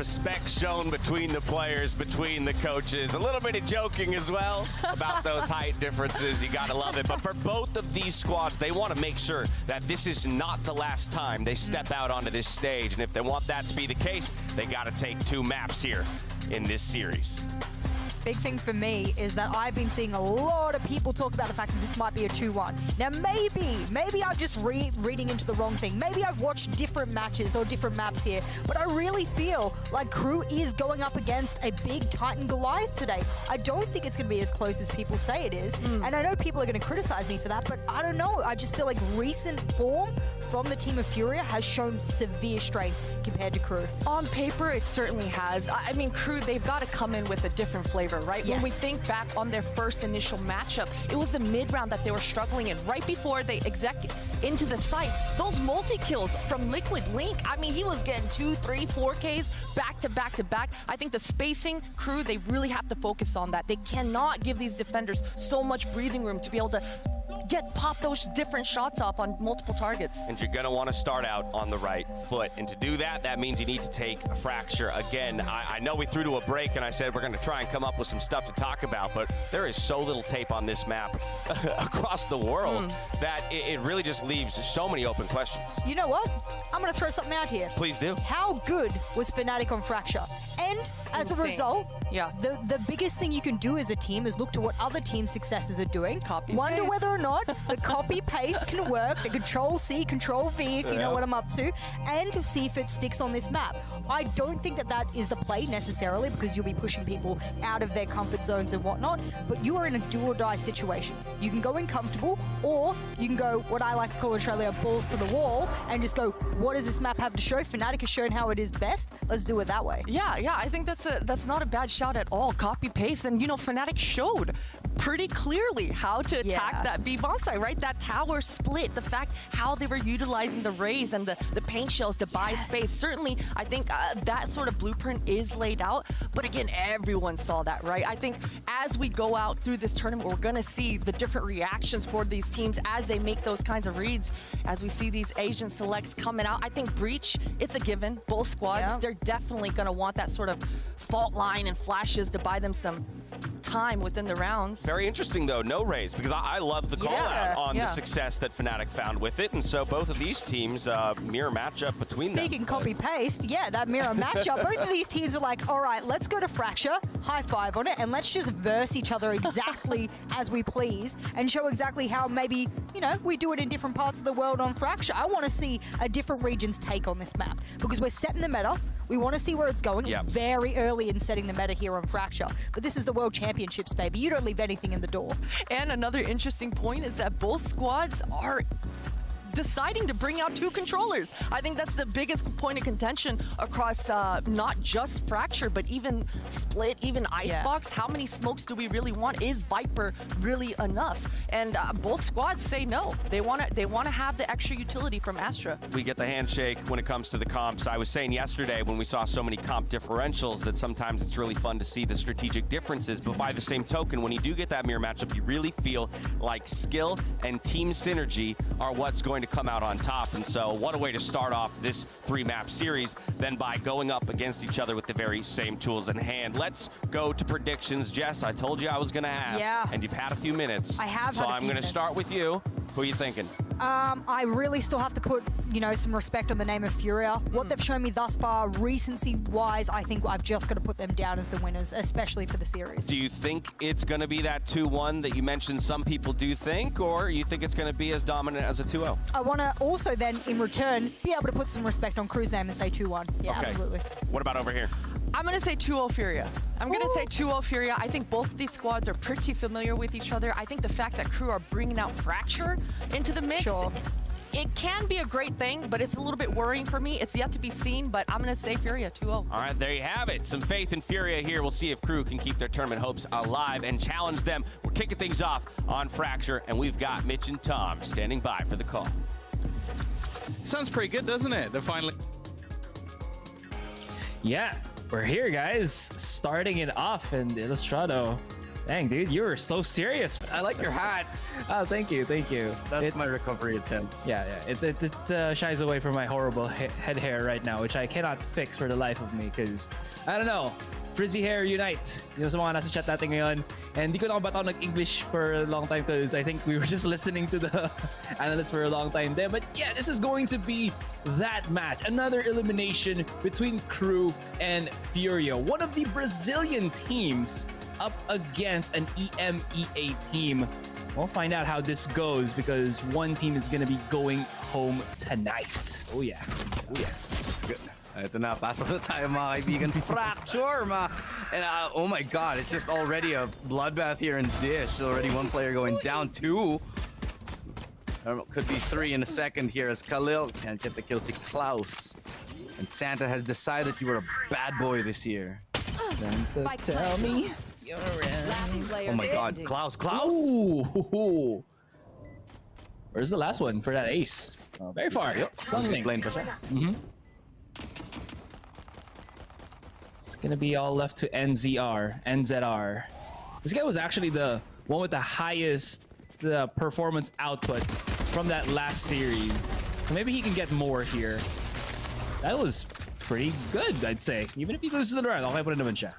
respect shown between the players, between the coaches. A little bit of joking as well about those height differences. You gotta love it. But for both of these squads, they want to make sure that this is not the last time they step out onto this stage. And if they want that to be the case, they gotta take 2 maps here in this series. Big thing for me is that I've been seeing a lot of people talk about the fact that this might be a 2-1. Now maybe I'm just reading into the wrong thing. Maybe I've watched different matches or different maps here, but I really feel like KRU is going up against a big Titan Goliath today. I don't think it's going to be as close as people say it is, and I know people are going to criticize me for that, but I don't know. I just feel like recent form from the team of Furia has shown severe strength compared to KRU. On paper, it certainly has. I mean, KRU, they've got to come in with a different flavor, right? Yes. When we think back on their first initial matchup, it was the mid-round that they were struggling in. Right before they exec into the sites, those multi-kills from Liquid Link, I mean, he was getting 2, 3, 4Ks back to back to back. I think the spacing, KRU, they really have to focus on that. They cannot give these defenders so much breathing room to be able to pop those different shots up on multiple targets. And you're going to want to start out on the right foot. And to do that, that means you need to take a Fracture. Again, I know we threw to a break and I said we're going to try and come up with some stuff to talk about, but there is so little tape on this map across the world that it really just leaves so many open questions. You know what? I'm going to throw something out here. Please do. How good was Fnatic on Fracture? And as a result, the biggest thing you can do as a team is look to what other team successes are doing. Wonder whether or not the copy-paste can work, the Control-C, Control-V, if you know what I'm up to, and see if it sticks on this map. I don't think that that is the play necessarily, because you'll be pushing people out of their comfort zones and whatnot, but you are in a do-or-die situation. You can go in comfortable, or you can go, what I like to call in Australia, balls to the wall, and just go, what does this map have to show? Fnatic has shown how it is best. Let's do it that way. Yeah, I think that's not a bad shout at all. Copy-paste, and, you know, Fnatic showed pretty clearly how to attack that B bomb site, right? That tower split, the fact how they were utilizing the rays and the paint shells to buy space. Certainly, I think that sort of blueprint is laid out. But again, everyone saw that, right? I think as we go out through this tournament, we're going to see the different reactions for these teams as they make those kinds of reads. As we see these Asian selects coming out, I think Breach, it's a given. Both squads, they're definitely going to want that sort of fault line and flashes to buy them some time within the rounds. Very interesting, though, no raise, because I love the call out on the success that Fnatic found with it, and so both of these teams mirror matchup between them. Speaking copy-paste, that mirror matchup. Both of these teams are like, all right, let's go to Fracture, high five on it, and let's just verse each other exactly as we please, and show exactly how maybe, you know, we do it in different parts of the world on Fracture. I want to see a different region's take on this map, because we're setting the meta. We want to see where it's going. It's very early in setting the meta here on Fracture, but this is the World Championships, baby. You don't leave anything in the door. And another interesting point is that both squads are deciding to bring out 2 controllers. I think that's the biggest point of contention across not just Fracture, but even Split, even Icebox. How many smokes do we really want? Is Viper really enough? And both squads say no. They want to have the extra utility from Astra. We get the handshake when it comes to the comps. I was saying yesterday when we saw so many comp differentials that sometimes it's really fun to see the strategic differences, but by the same token, when you do get that mirror matchup, you really feel like skill and team synergy are what's going to come out on top. And so what a way to start off this 3-map series than by going up against each other with the very same tools in hand. Let's go to predictions. Jess, I told you I was going to ask, and you've had a few minutes. I have So had a I'm few going to minutes. start with you. Who are you thinking? I really still have to put, you know, some respect on the name of Furia. What they've shown me thus far, recency-wise, I think I've just got to put them down as the winners, especially for the series. Do you think it's going to be that 2-1 that you mentioned some people do think, or you think it's going to be as dominant as a 2-0? I want to also then, in return, be able to put some respect on KRU's name and say 2-1. Yeah, Okay. absolutely. What about over here? I'm going to say 2-0 Furia. I'm going to say 2-0 Furia. I think both of these squads are pretty familiar with each other. I think the fact that KRU are bringing out Fracture into the mix, it can be a great thing, but it's a little bit worrying for me. It's yet to be seen, but I'm going to say Furia 2-0. All right, there you have it. Some faith in Furia here. We'll see if KRU can keep their tournament hopes alive and challenge them. We're kicking things off on Fracture, and we've got Mitch and Tom standing by for the call. Sounds pretty good, doesn't it? They're finally... Yeah, we're here, guys. Starting it off in Ilustrado. Dang, dude, you were so serious. I like your hat. Oh, thank you. That's my recovery attempt. Yeah. It shies away from my horrible head hair right now, which I cannot fix for the life of me because, I don't know, frizzy hair unite. Yung sa mga nasa chat natin ngayon. And di ko na bataw nag-English for a long time because I think we were just listening to the analysts for a long time there. But yeah, this is going to be that match. Another elimination between KRU and Furia. One of the Brazilian teams up against an EMEA team. We'll find out how this goes because one team is going to be going home tonight. Oh yeah. That's good. Ito na, pasok na tayo mga kaibigan. Fracture, and oh my god, it's just already a bloodbath here in Dish. Already one player going down, 2. Could be 3 in a second here as Khalil can't get the kill. See Klaus. And Santa has decided you were a bad boy this year. Santa, tell me. Oh my god, Klaus! Ooh. Where's the last one for that ace? Very far. Something. It's gonna be all left to NZR. This guy was actually the one with the highest performance output from that last series. So maybe he can get more here. That was pretty good, I'd say. Even if he loses the round, okay pa rin naman siya.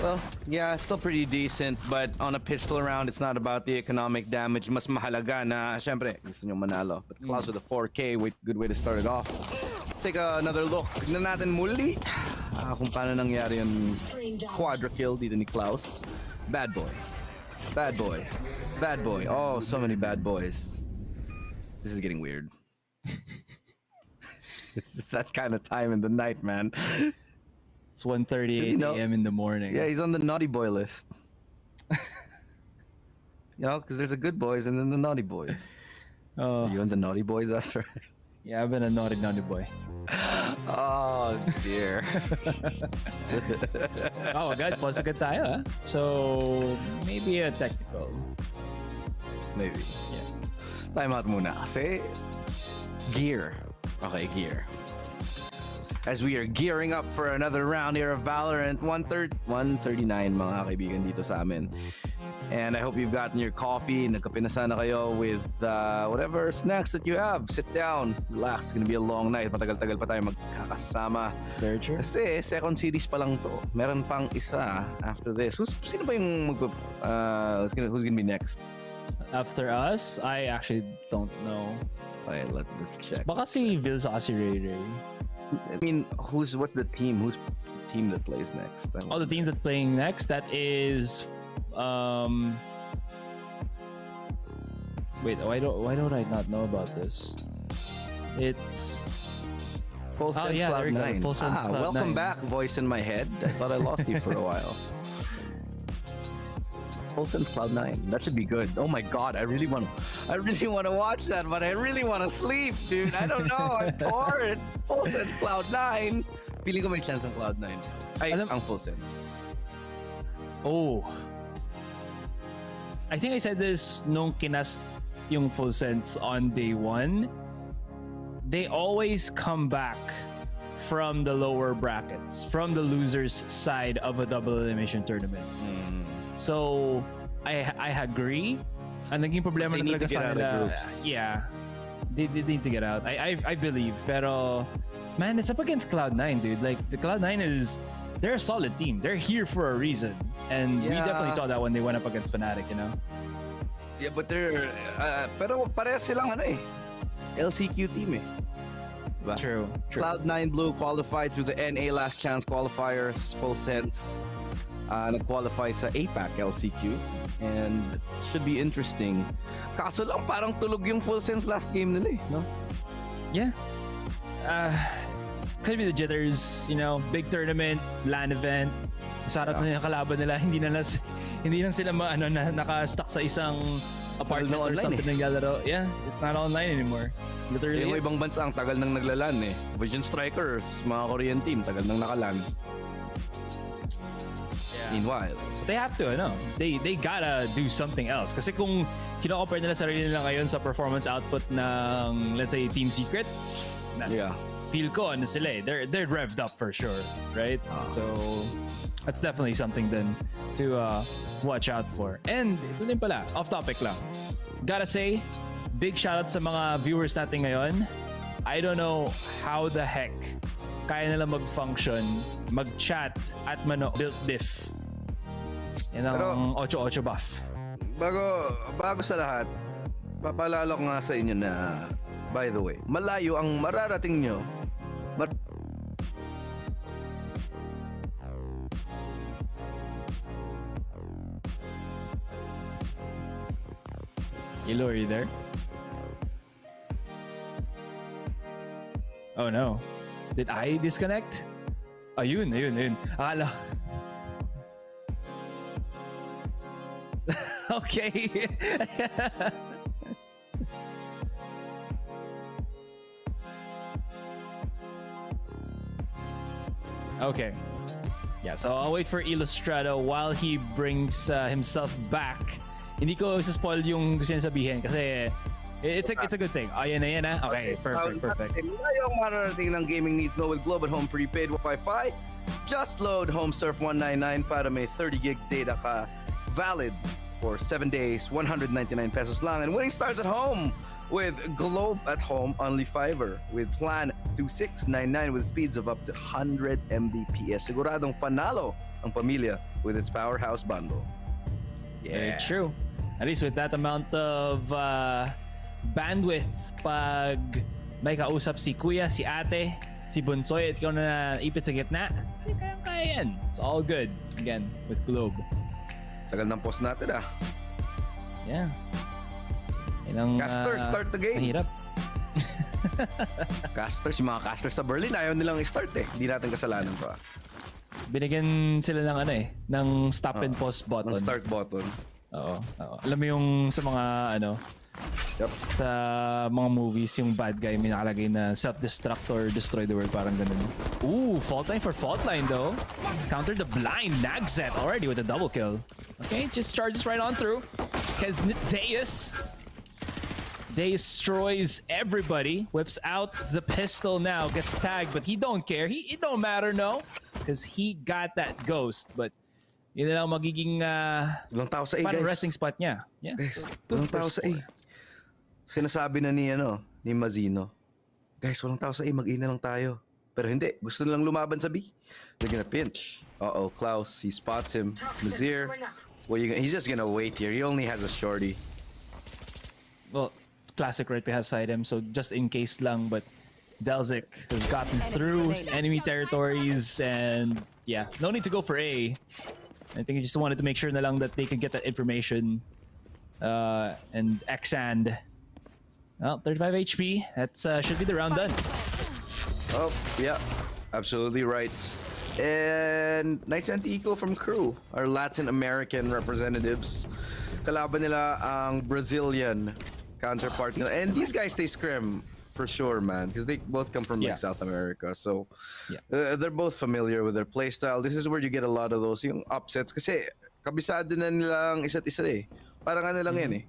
Well, yeah, it's still pretty decent, but on a pistol round, it's not about the economic damage. Mas mahalaga na, syempre, gusto nyo manalo. But Klaus with a 4K, good way to start it off. Let's take another look. Tignan natin muli kung paano nangyari yung quadra kill dito ni Klaus. Bad boy. Oh, so many bad boys. This is getting weird. It's just that kind of time in the night, man. It's 1:38 a.m. in the morning. Yeah, he's on the naughty boy list. You know, because there's the good boys and then the naughty boys. Oh, are you on the naughty boys? That's right. Yeah, I've been a naughty boy. Oh dear. Oh, agad tayo, huh? So maybe a technical. Maybe. Yeah. Time out muna kasi gear. Okay, gear. As we are gearing up for another round here of Valorant, 139 mga kaibigan dito sa amin. And I hope you've gotten your coffee, nagkape na sana kayo with whatever snacks that you have. Sit down, relax, it's gonna be a long night. Matagal-tagal pa tayo magkakasama. Very true. Kasi second series pa lang to. Meron pang isa after this. Sino ba yung who's gonna be next? After us, I actually don't know. Okay, let's check. Baka si Vil sa si Ray Ray. I mean, what's the team? Who's the team that plays next? Oh, the teams that playing next, that is wait, why don't I not know about this? It's Full Sense Cloud9. Full Sense Cloud9. Welcome back, voice in my head. I thought I lost you for a while. Full Sense Cloud9. That should be good. Oh my god, I really want to watch that, but I really want to sleep, dude. I don't know. I'm torn. Full Sense Cloud9. Feeling ko may chance ng Cloud9. Ang Full Sense. Oh. I think I said this nung kinast yung Full Sense on day 1. They always come back from the lower brackets, from the loser's side of a double elimination tournament. So I agree. Ang naging problema they na need to talaga get sa out nila, of groups. yeah, they need to get out. I believe, pero man, it's up against Cloud9, dude. Like the Cloud9 they're a solid team. They're here for a reason, and we definitely saw that when they went up against Fnatic, you know. Yeah, but they're pero parehas silang LCQ team eh. Diba? True. Cloud9 Blue qualified through the NA Last Chance qualifiers. Full Sense nag-qualify sa APAC LCQ, and should be interesting. Kaso lang parang tulog yung Full Sense last game nila no? Yeah. Could be the jitters, you know, big tournament, LAN event. Sarap na yung kalaban nila, hindi lang sila naka-stuck sa isang apartment or something naglalaro. Yeah, it's not online anymore. Literally. Yung ibang bansa ang tagal nang naglalan eh. Vision Strikers, mga Korean team, tagal nang nakalan. Meanwhile, they have to, they gotta do something else. Kasi kung kino-compare nila sarili nila ngayon sa performance output ng, let's say, Team Secret, feel ko sila eh. They're revved up for sure, right? So that's definitely something then to watch out for. And ito din pala, off topic lang. Gotta say, big shoutout sa mga viewers natin ngayon. I don't know how the heck kaya nila mag-function, mag-chat at build diff. Yan ang 8-8 buff. Bago sa lahat, papaalala ko nga sa inyo na, by the way, malayo ang mararating nyo. Ilo, are you there? Oh no. Did I disconnect? Ayun. Akala. Okay. Okay. Yeah, so I'll wait for Illustrado while he brings himself back. Hindi ko spoil yung gusto niya sabihin kasi it's a good thing. Ayan na. Okay, perfect. Malayong mararating ng gaming needs mo with Globe at Home prepaid Wi-Fi. Just load HomeSurf 199 para may 30 gig data ka. Valid for 7 days, 199 pesos lang. And winning starts at home with Globe at Home only fiber with plan 2699 with speeds of up to 100 Mbps. Siguradong panalo ang pamilya with its powerhouse bundle. Yeah. Very true. At least with that amount of bandwidth, pag may kausap si Kuya, si Ate, si Bunsoy at ikaw na ipit sa gitna, kaya yan. It's all good. Again, with Globe. Tagal ng post natin Yeah. Ilang, Casters, start the game. Mahirap. Casters, yung mga casters sa Berlin, ayaw nilang i-start Hindi natin kasalanan to Binigyan sila ng ng stop and pause button. Ng start button. Oo. Alam mo yung sa mga sa mga movies, yung bad guy may nakalagay na self-destruct or destroy the world, parang ganun. Ooh, fault line for fault line though. Counter the blind Nagzet already with a double kill. Okay, just charges right on through. Because Deus destroys everybody, whips out the pistol now, gets tagged, but he don't care. It don't matter, no, because he got that ghost. But yun na lang magiging walang tao sa A, parang guys. resting spot niya. Yeah. Guys, walang tao sa A. Sinasabi na ni Mazino, guys, walang tao sa A, mag-A na lang tayo. Pero hindi, gusto nilang lumaban sa B. They're gonna pinch. Uh-oh, Klaus, he spots him. Mazir, he's just gonna wait here. He only has a shorty. Well, classic right beside him, so just in case lang, but Delzik has gotten through enemy territories, and yeah, no need to go for A. I think he just wanted to make sure na lang that they can get that information. And Acend, well, 35 HP. That's should be the round done. Oh, yeah, absolutely right. And nice anti-eco from KRU, our Latin American representatives. Kalaban nila ang Brazilian counterpart nila. And these guys, they scrim for sure, man, because they both come from like South America. So they're both familiar with their playstyle. This is where you get a lot of those yung upsets kasi kabisado na nilang isa't isa Parang ano lang yan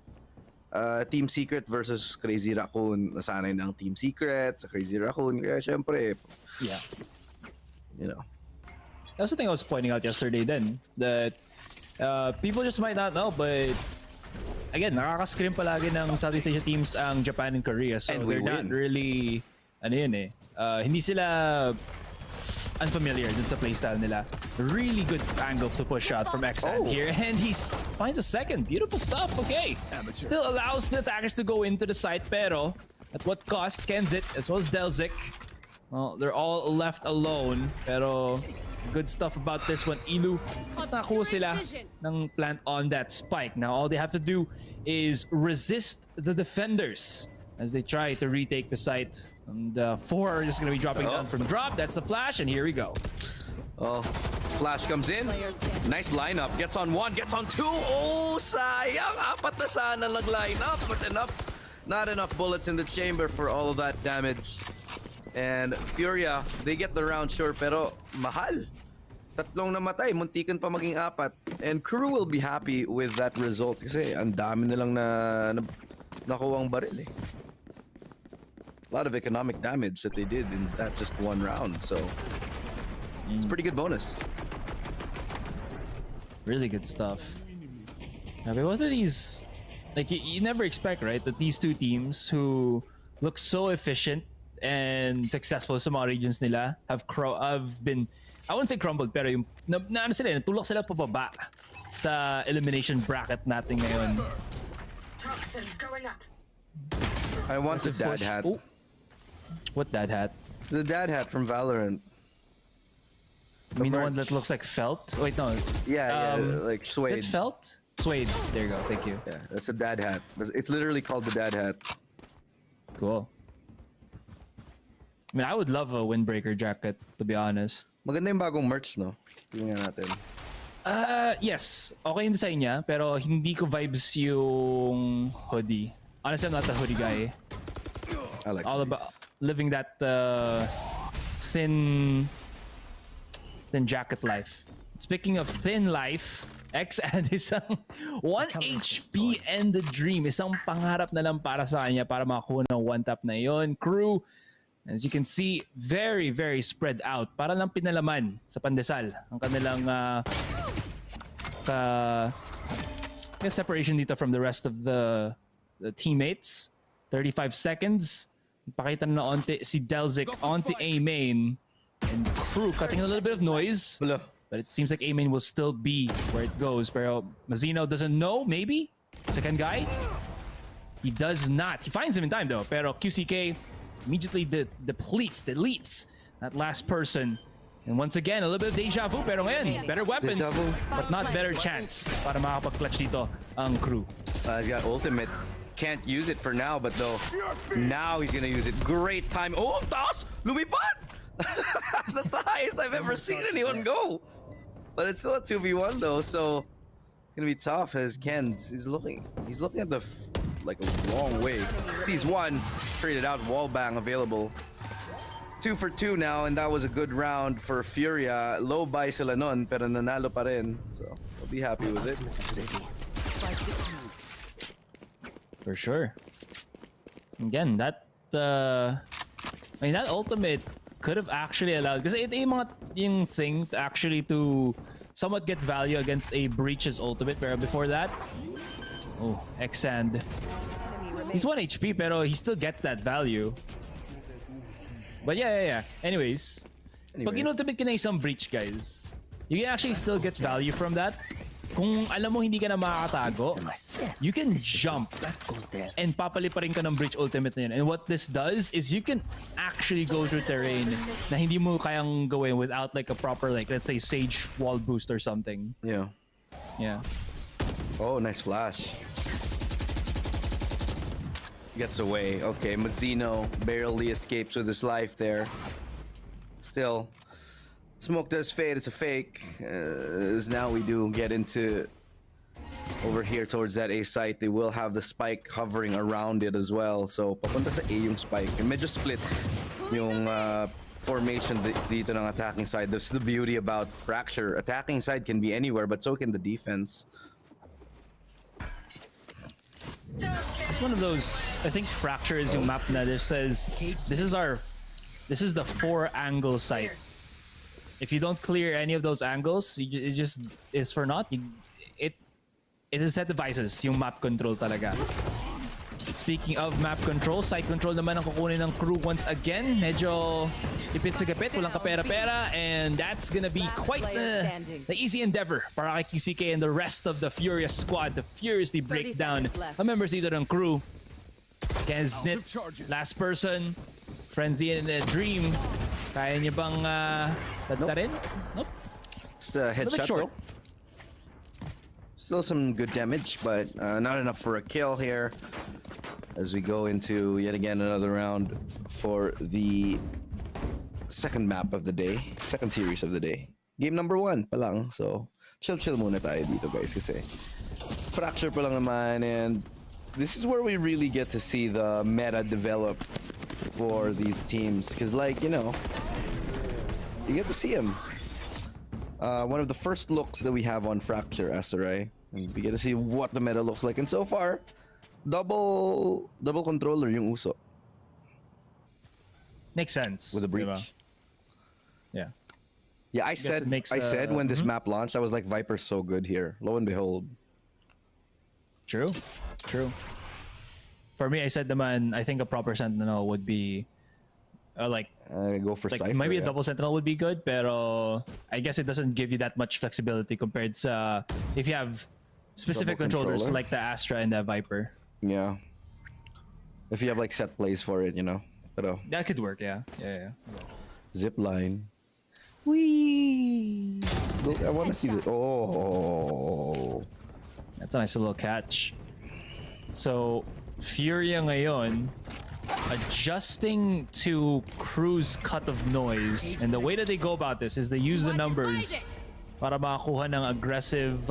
Team Secret versus Crazy Raccoon. Nasanay ng Team Secret sa Crazy Raccoon. Kaya syempre, you know. That's the thing I was pointing out yesterday then, that people just might not know, but again, nakaka-scrim palagi ng Southeast Asia teams ang Japan and Korea. So they're not really, hindi sila unfamiliar dun sa playstyle nila. Really good angle to push out from Acend here. And he finds a second. Beautiful stuff. Okay. Still allows the attackers to go into the site, pero at what cost? Kenzit as well as Delzik. Well, they're all left alone. Pero good stuff about this one. Ilu, mas nakuha sila ng plant on that spike. Now all they have to do is resist the defenders as they try to retake the site. And 4 are just going to be dropping down from drop. That's the flash, and here we go. Oh, flash comes in. Nice lineup. Gets on 1, gets on 2. Oh, sayang. Apat na sana nag-line up, but not enough bullets in the chamber for all of that damage. And Furia, they get the round sure, pero mahal. Tatlong namatay, muntikan pa maging 4. And KRU will be happy with that result kasi ang dami nilang nakuwang baril A lot of economic damage that they did in that just one round, so it's a pretty good bonus. Really good stuff. Okay, both of these, like you never expect, right, that these two teams who look so efficient and successful sa mga regions nila have been, I wouldn't say crumbled, pero yung ano sila, natulok sila pababa sa elimination bracket natin ngayon. Toxins going up. I want the dad hat. Ooh. What dad hat? The dad hat from Valorant. You mean the one that looks like felt? Wait, no. Yeah, like suede. Is it felt? Suede. There you go. Thank you. Yeah, that's a dad hat. It's literally called the dad hat. Cool. I mean, I would love a windbreaker jacket, to be honest. Maganda yung bagong merch, no? Tingnan natin. Yes. Okay yung design niya, pero hindi ko vibes yung hoodie. Honestly, I'm not the hoodie guy. I like all about living that thin jacket life. Speaking of thin life, Acend isang 1 HP and the dream. Isang pangarap na lang para sa kanya para makakuha ng one tap na yon. Crew, as you can see, very, very spread out. Para lang pinalaman sa pandesal ang kanilang separation dito from the rest of the teammates. 35 seconds. Pakita na onti si Delzik onto A main. And Crew cutting a little bit of noise. But it seems like A main will still be where it goes. Pero Mazino doesn't know, maybe? Second guy? He does not. He finds him in time though. Pero QCK immediately deletes that last person. And once again, a little bit of deja vu. Pero ngayon, better weapons, but not better chance para makapag-clutch dito ang Crew. He's got ultimate. Can't use it for now, but though now he's gonna use it. Great time. Oh, toss! Lumipat! That's the highest I've ever seen anyone go. But it's still a 2v1 though, so it's gonna be tough as Ken's he's looking at the like a long way. Sees one, traded out, wallbang available. 2 for 2 now, and that was a good round for Furia. Low buy sila nun, pero nanalo pa rin. So I'll be happy with it. For sure. Again, that I mean that ultimate could have actually allowed, because ito yung thing to actually to somewhat get value against a Breach's ultimate. Pero before that, oh, Acend. He's 1 HP, pero he still gets that value. But yeah. Anyways. Pag in-ultimate ka na isang Breach, guys, you can actually still get value from that. Kung alam mo hindi ka na makakatago, you can jump and papali pa rin ka ng Breach ultimate na yun. And what this does is you can actually go through terrain na hindi mo kayang gawin without like a proper, like, let's say, Sage wall boost or something. Yeah. Oh, nice flash. Gets away. Okay, Mazino barely escapes with his life there. Still, smoke does fade. It's a fake. As now we do get into over here towards that A site. They will have the spike hovering around it as well. So papunta sa A yung spike. And medyo split yung formation dito ng attacking side. That's the beauty about Fracture. Attacking side can be anywhere, but so can the defense. It's one of those, I think Fracture is yung map na that says this is the 4-angle site. If you don't clear any of those angles, it just is for naught. It is set devices, yung map control talaga. Speaking of map control, site control naman ang kukunin ng Crew once again. Medyo ipit sa gapit, walang kapera-pera, and that's gonna be quite the easy endeavor para kay QCK and the rest of the Furious squad to furiously break down ang members dito ng Crew. Keznit, last person, Frenzy and Dream. Kaya niya bang tadtarin? Nope. Just a headshot though. Still some good damage, but not enough for a kill here. As we go into yet again another round for the second map of the day, second series of the day. Game number 1 pa lang, so chill muna tayo dito guys kasi Fracture pa lang naman, and this is where we really get to see the meta develop for these teams, because like, you know, you get to see them. One of the first looks that we have on Fracture, Asterai, and we get to see what the meta looks like, and so far double controller yung uso. Makes sense. With a breach. Diba? Yeah. Yeah, I said when this map launched, I was like, Viper's so good here. Lo and behold. True. For me, I said naman, I think a proper Sentinel would be go for Cypher. Maybe a double Sentinel would be good, pero I guess it doesn't give you that much flexibility compared to if you have specific controllers like the Astra and the Viper. Yeah. If you have like set plays for it, you know. Pero that could work, yeah. Zip line. Whee! Look, I want to see the. Oh. That's a nice little catch. So, Furia ngayon adjusting to KRU's cut of noise, and the way that they go about this is they use the numbers para makakuha ng aggressive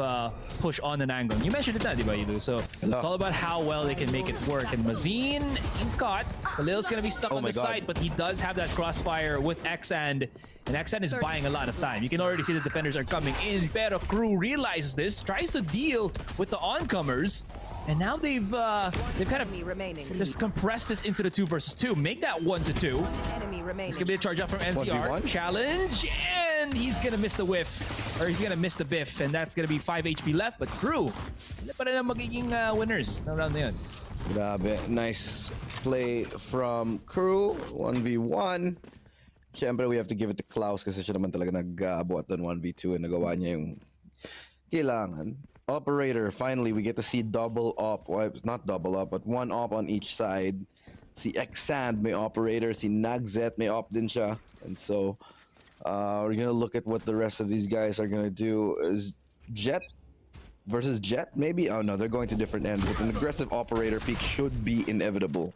push on an angle. You mentioned it na, di ba, Edu? So it's all about how well they can make it work. And Mazin, he's caught. Khalil's gonna be stuck on the side, but he does have that crossfire with Acend, and Acend is buying a lot of time. You can already see the defenders are coming in, pero KRU realizes this, tries to deal with the oncomers, and now they've kind of just compressed this into the 2 versus 2. Make that 1 to 2. It's gonna be a charge up from NCR. Challenge, and he's gonna miss the whiff, or he's gonna miss the biff, and that's gonna be 5 HP left. But KRU, sila pa rin ang magiging winners ng round na yun. Grabe, nice play from KRU. 1v1. Siyempre, we have to give it to Klaus kasi siya naman talaga nag-abuat ng 1v2 and nagawa niya yung kailangan. Operator, finally, we get to see double op. Well, not double op, but 1 op on each side. Si Acend may operator, si Nagzet may op din siya. And so, we're gonna look at what the rest of these guys are gonna do. Is Jet versus Jet, maybe? Oh no, they're going to different ends. But an aggressive operator peak should be inevitable.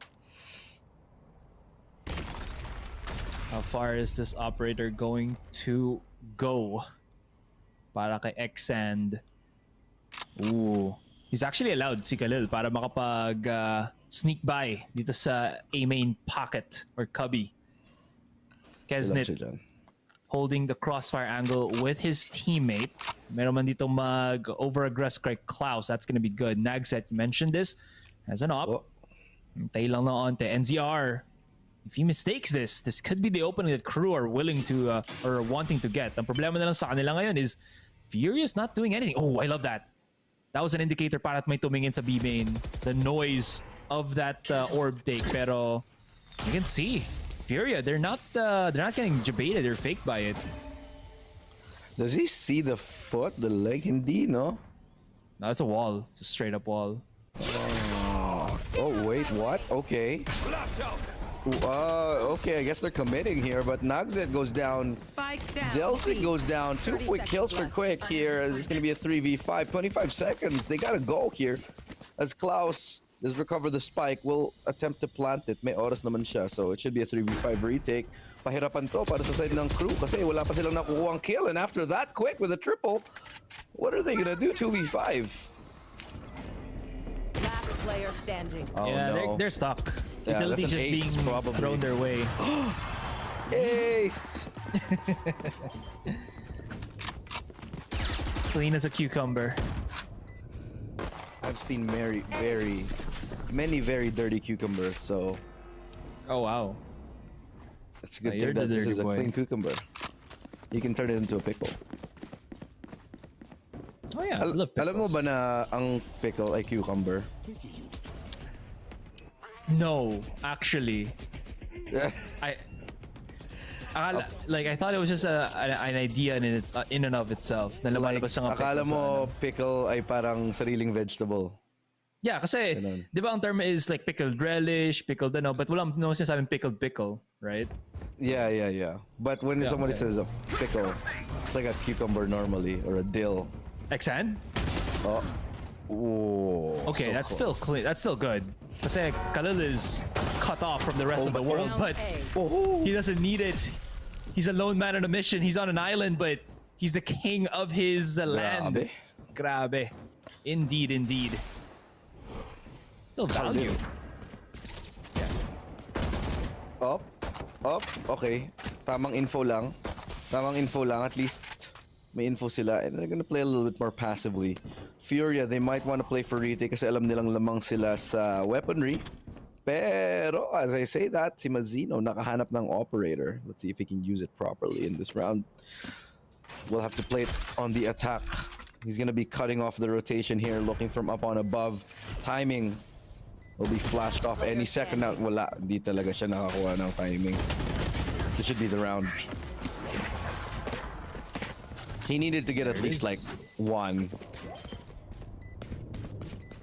How far is this operator going to go? Para kay Acend. Ooh. He's actually allowed si Khalil para makapag sneak by dito sa A main pocket or cubby. Kesnit holding the crossfire angle with his teammate. Meron man dito mag over-aggress kay Klaus. That's gonna be good. Nagset, you mentioned this. Has an op. Tay lang na onte. NZR. If he mistakes this could be the opening that KRU are willing to or wanting to get. Ang problema na lang sa kanila ngayon is Furious not doing anything. Oh, I love that. That was an indicator para at may tumingin sa B main. The noise of that orb take. Pero you can see Furia, they're not getting debated or faked by it. Does he see the foot, the leg? Hindi, no? No, it's a wall. It's a straight up wall. Oh wait, what? Okay. Okay, I guess they're committing here, but Nagzet goes down. Delzik goes down. 2 quick kills for Quick here. This is going to be a 3v5. 25 seconds. They got to go here. As Klaus does recover the spike, will attempt to plant it. May oras naman siya, so it should be a 3v5 retake. Pahirapan to para sa side ng KRU kasi wala pa silang nakukuhang kill. And after that, Quick with a triple. What are they going to do? 2v5. Last player standing. Oh, yeah, no. they're stuck. Yeah, Utility's just being thrown their way. Ace! Clean as a cucumber. I've seen many very dirty cucumbers, so... Oh, wow. It's a good thing that this is a clean cucumber. You can turn it into a pickle. Oh yeah, I love pickles. Alam mo ba na ang pickle ay cucumber? No, actually. I thought it was just an idea in and of itself. Na lumalabas ang akala mo pickle ay parang sariling vegetable. Yeah, kasi di ba ang term is like pickled relish, pickled but walang sinasabing pickled pickle, right? Yeah. But when somebody says a pickle, it's like a cucumber normally or a dill. Acend? Oh. Ooh, okay, so that's close. still clean. That's still good. Kasi Khalil is cut off from the rest of the world, but he doesn't need it. He's a lone man on a mission. He's on an island, but he's the king of his land. Grabe. Indeed. Still value. Up. Okay. Tamang info lang. At least may info sila, and they're gonna play a little bit more passively. Furia, they might want to play for retake kasi alam nilang lamang sila sa weaponry. Pero, as I say that, si Mazino nakahanap ng operator. Let's see if he can use it properly in this round. will have to play it on the attack. He's gonna be cutting off the rotation here, looking from up on above. Timing will be flashed off any second now. Wala, di talaga siya nakakuha ng timing. This should be the round. He needed to get at least like one.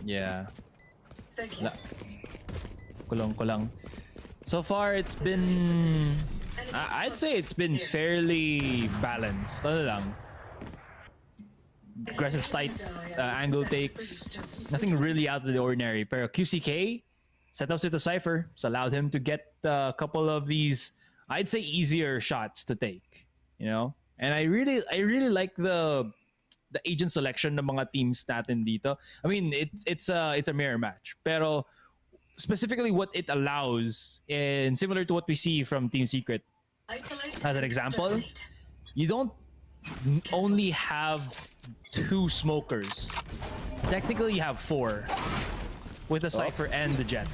Yeah. Kulang. So far, it's been... I'd say it's been fairly balanced. Ano lang. Aggressive sight, angle takes. Nothing really out of the ordinary. Pero QCK, setups with the Cypher, it's allowed him to get a couple of these, I'd say, easier shots to take. You know? And I really like the agent selection ng mga teams natin dito. I mean, it's a mirror match. Pero specifically what it allows, and similar to what we see from Team Secret, as an example, you don't only have 2 smokers. Technically, you have 4 with the Cypher and the Jet.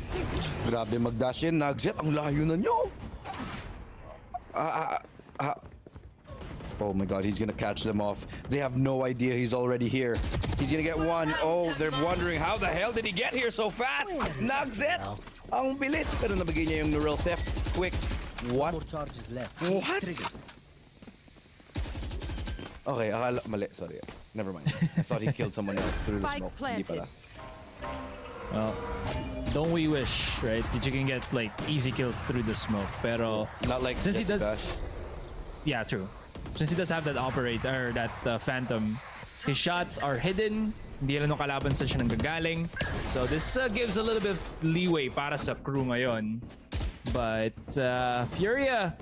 Grabe mag-dash in. Nag-Zet, ang layo na nyo. Oh my god, he's gonna catch them off. They have no idea he's already here. He's gonna get one. Oh, they're wondering how the hell did he get here so fast? Nag-Zet, ang bilis. Pero nabigay niya yung neural theft. Quick. What? What? Okay, akala, mali. Sorry. Never mind. I thought he killed someone else through the smoke. Hindi pala. Well, don't we wish, right, that you can get like easy kills through the smoke? Pero not like since he does, yeah, true. Since he does have that operator, that Phantom, his shots are hidden. Hindi alam nung kalaban saan siya nanggagaling. So this gives a little bit of leeway para sa crew ngayon. But Furia,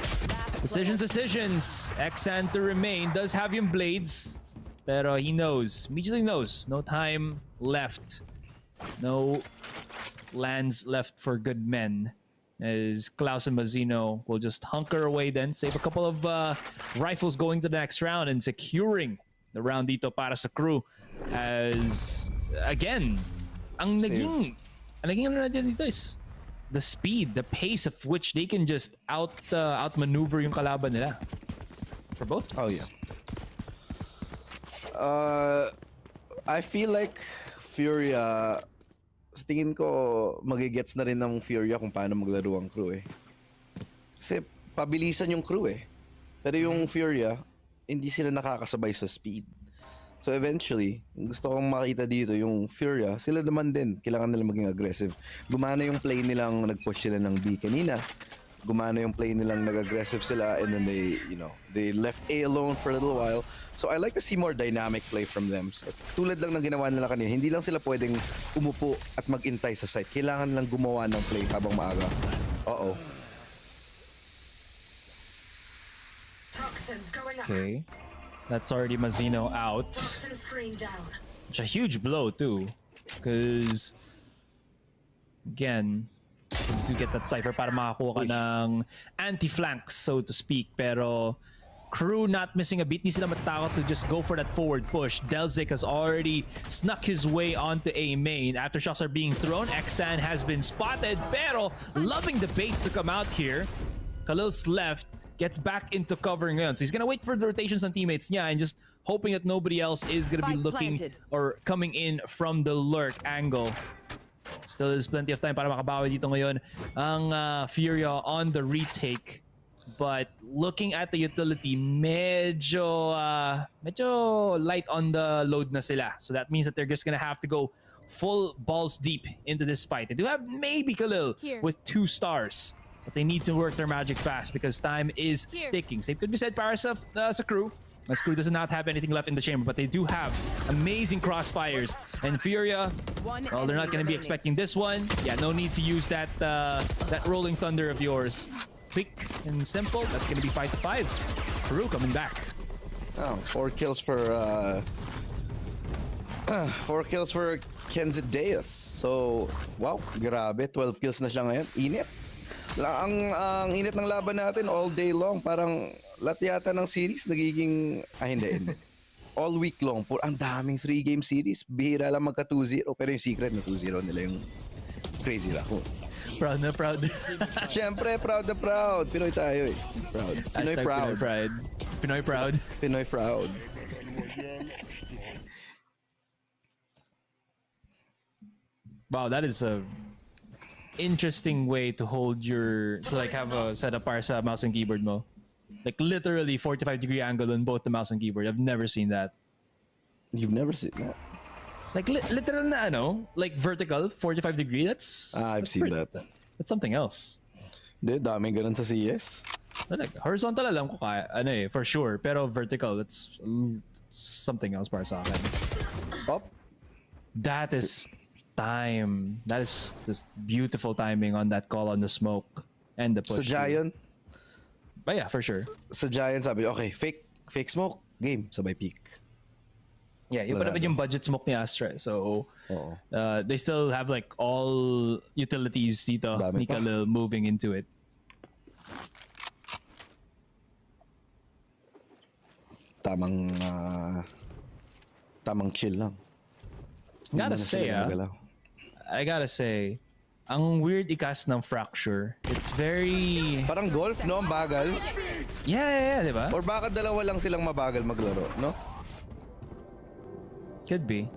decisions. Acend to remain. Does have yung blades. Pero he knows, immediately knows, no time left. No lands left for good men. As Klaus and Mazzino will just hunker away then, save a couple of rifles going to the next round and securing the round dito para sa crew. As, again, ang naging ano natin dito is the speed, the pace of which they can just outmaneuver yung kalaban nila. For both teams. Oh yeah. I feel like Furia, sa tingin ko magigets na rin ng Furia kung paano maglaro ang crew eh. Kasi pabilisan yung crew eh. Pero yung Furia, hindi sila nakakasabay sa speed. So eventually, gusto kong makita dito yung Furia, sila naman din, kailangan nila maging aggressive. Gumana yung play nilang nag-push sila ng B kanina. Gumana yung play nilang nag-aggressive sila and then they left A alone for a little while. So I like to see more dynamic play from them. So, tulad lang ng ginawa nila kanina, hindi lang sila pwedeng umupo at mag-intay sa site. Kailangan lang gumawa ng play habang maaga. Uh-oh. Okay. That's already Mazzino out. It's a huge blow too. Because again, to get that Cypher para makakuha ka ng anti-flanks, so to speak. Pero crew not missing a beat. Hindi sila matatakot to just go for that forward push. Delzik has already snuck his way onto A main. Aftershocks are being thrown. Acend has been spotted. Pero loving the baits to come out here. Khalil's left. Gets back into covering ngayon. So he's gonna wait for the rotations ng teammates niya and just hoping that nobody else is gonna be looking or coming in from the lurk angle. Still there's plenty of time para makabawi dito ngayon ang Furia on the retake. But looking at the utility, medyo light on the load na sila. So that means that they're just gonna have to go full balls deep into this fight. They do have maybe Khalil with 2 stars. But they need to work their magic fast because time is ticking. Same could be said para sa crew. As crew does not have anything left in the chamber, but they do have amazing crossfires. And Furia, well, they're not going to be expecting this one. Yeah, no need to use that rolling thunder of yours. Quick and simple. That's going to be 5-5. Crew coming back. Oh, 4 kills for 4 kills for Kenzideus. So, wow, grabe. 12 kills na siya ngayon. Init. Ang init ng laban natin all day long. Parang lahat yata ng series nagiging hindi. All week long. Ang daming 3-game series. Bihira lang magka 2-0. Pero yung secret na 2-0 nila yung crazy Raccoon. Proud na proud. Siyempre, proud na proud. Pinoy tayo eh. Proud. Pinoy proud. Pinoy pride. Pinoy proud. Pinoy proud. Wow, that is a interesting way to hold your to like have a setup para sa mouse and keyboard mo. Like literally 45-degree angle on both the mouse and keyboard. I've never seen that. You've never seen that? Like literal na like vertical 45-degree. That's I've seen that. That's something else. Hindi, daming ganun sa CS. Like horizontal alam ko kaya for sure, pero vertical that's something else para sa akin. Up. That is time. That is just beautiful timing on that call on the smoke and the push. Sa Giant. But yeah, for sure. Sa Giant sabi, okay, fake smoke, game, sabay peak. Yeah, yung pa naman yung budget smoke ni Astra. So, they still have like all utilities dito. Ni Khalil moving into it. Tamang chill lang. I gotta say, ang weird ikas ng Fracture. It's very... Parang golf, no? Ang bagal. Yeah, di ba? Or baka dalawa lang silang mabagal maglaro, no? Could be.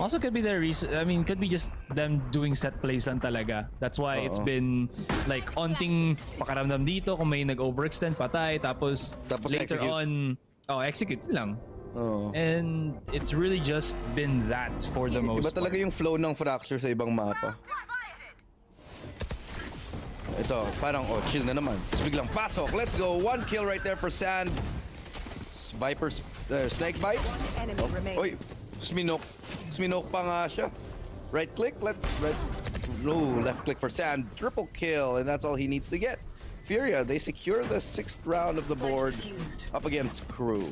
Also could be the reason, I mean, could be just them doing set plays lang talaga. That's why it's been like onting pakaramdam dito kung may nag-overextend, patay, tapos later execute. On, execute lang. And it's really just been that for the most part. Iba talaga yung flow ng Fracture sa ibang mapa. Ito, parang chill na naman. Tapos biglang pasok. Let's go. 1 kill right there for Sand. Viper's snake bite. Oy, Sminok pa nga siya. Right click, left click for Sand. Triple kill, and that's all he needs to get. Furia, they secure the 6th round of the board up against KRU.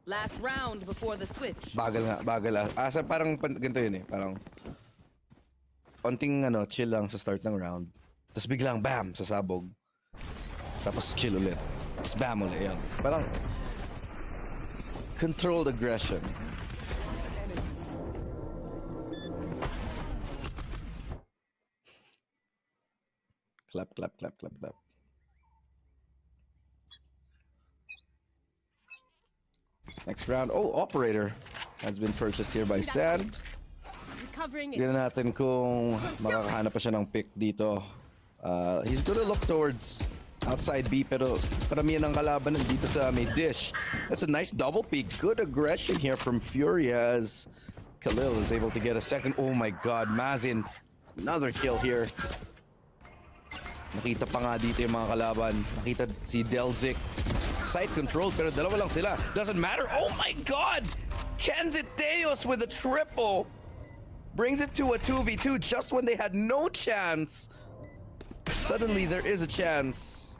Last round before the switch. Bagal. Asa parang ganito yun eh. Parang konting chill lang sa start ng round. Tapos biglang bam, sasabog. Tapos chill ulit. Tapos bam ulit. Yan. Parang controlled aggression. Clap. Next round. Operator has been purchased here by Sand. Tignan natin kung makakahanap pa siya ng pick dito. He's gonna look towards outside B, pero paramihan ng kalaban dito sa may dish. That's a nice double peek. Good aggression here from Furia as Khalil is able to get a second. Oh my god, Mazin. Another kill here. Nakita pa nga dito yung mga kalaban. Nakita si Delzik. Side control, pero dalawa lang sila. Doesn't matter. Oh my god! Kenzeteos with a triple. Brings it to a 2v2 just when they had no chance. Suddenly there is a chance.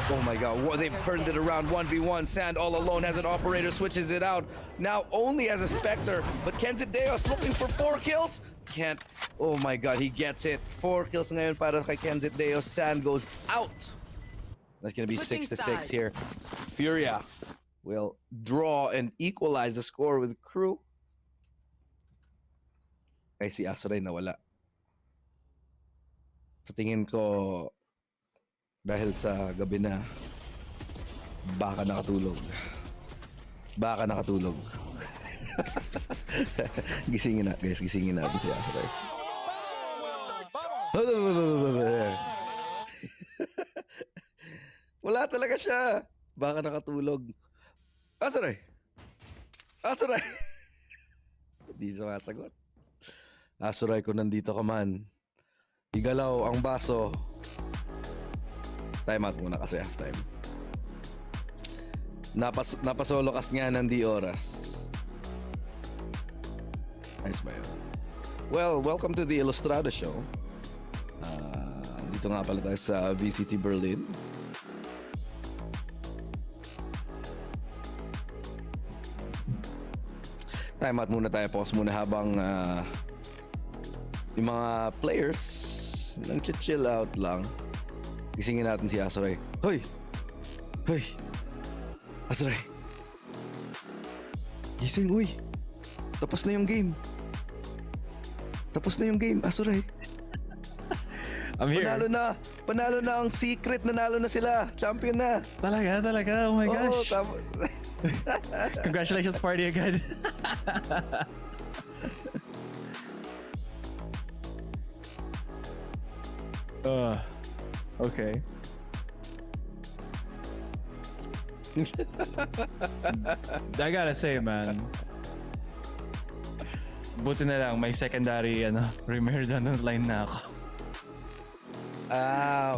Oh my god, they've turned it around. 1v1, Sand all alone has an operator, switches it out. Now only as a Spectre, but Kenzeteos looking for 4 kills. Can't. Oh my god, he gets it. 4 kills ngayon para kay Kenzeteos. Sand goes out. That's gonna be 6-6 here. Furia will draw and equalize the score with KRU. Ay, si Asoray nawala. Sa tingin ko, dahil sa gabi na, baka nakatulog. Gisingin natin si Asoray. Wala talaga siya. Baka nakatulog. Asoray! Hindi sumasagot. Asoray, kung nandito ka man, igalaw ang baso. Time out muna kasi half time. Napasolo kas nga ng di oras. Nice ba yun? Well, welcome to the Ilustrada Show. Dito nga pala tayo sa VCT Berlin. Time out muna tayo. Pause muna habang yung mga players nang chill out lang. Gisingin natin si Asoray. Hoy! Asoray! Gising, uy! Tapos na yung game, Asoray. I'm here. Panalo na ang Secret, nanalo na sila. Champion na. Talaga. Oh my gosh. Congratulations party agad. Okay. I gotta say, man. Buti na lang may secondary Rimerda na line na ako.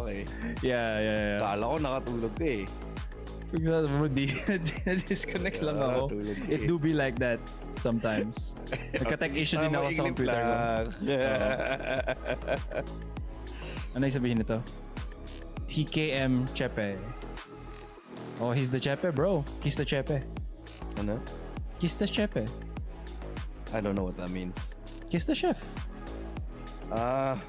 Okay. Yeah. Kala ko nakatulog ka eh. For example, disconnect lang ako. It do be like that sometimes. Nagka-tech issue din ako sa computer ko. Ano yung sabihin nito? TKM Chepe. Oh, he's the Chepe, bro. Kiss the Chepe. Ano? Kiss the Chepe. I don't know what that means. Kiss the chef. Oh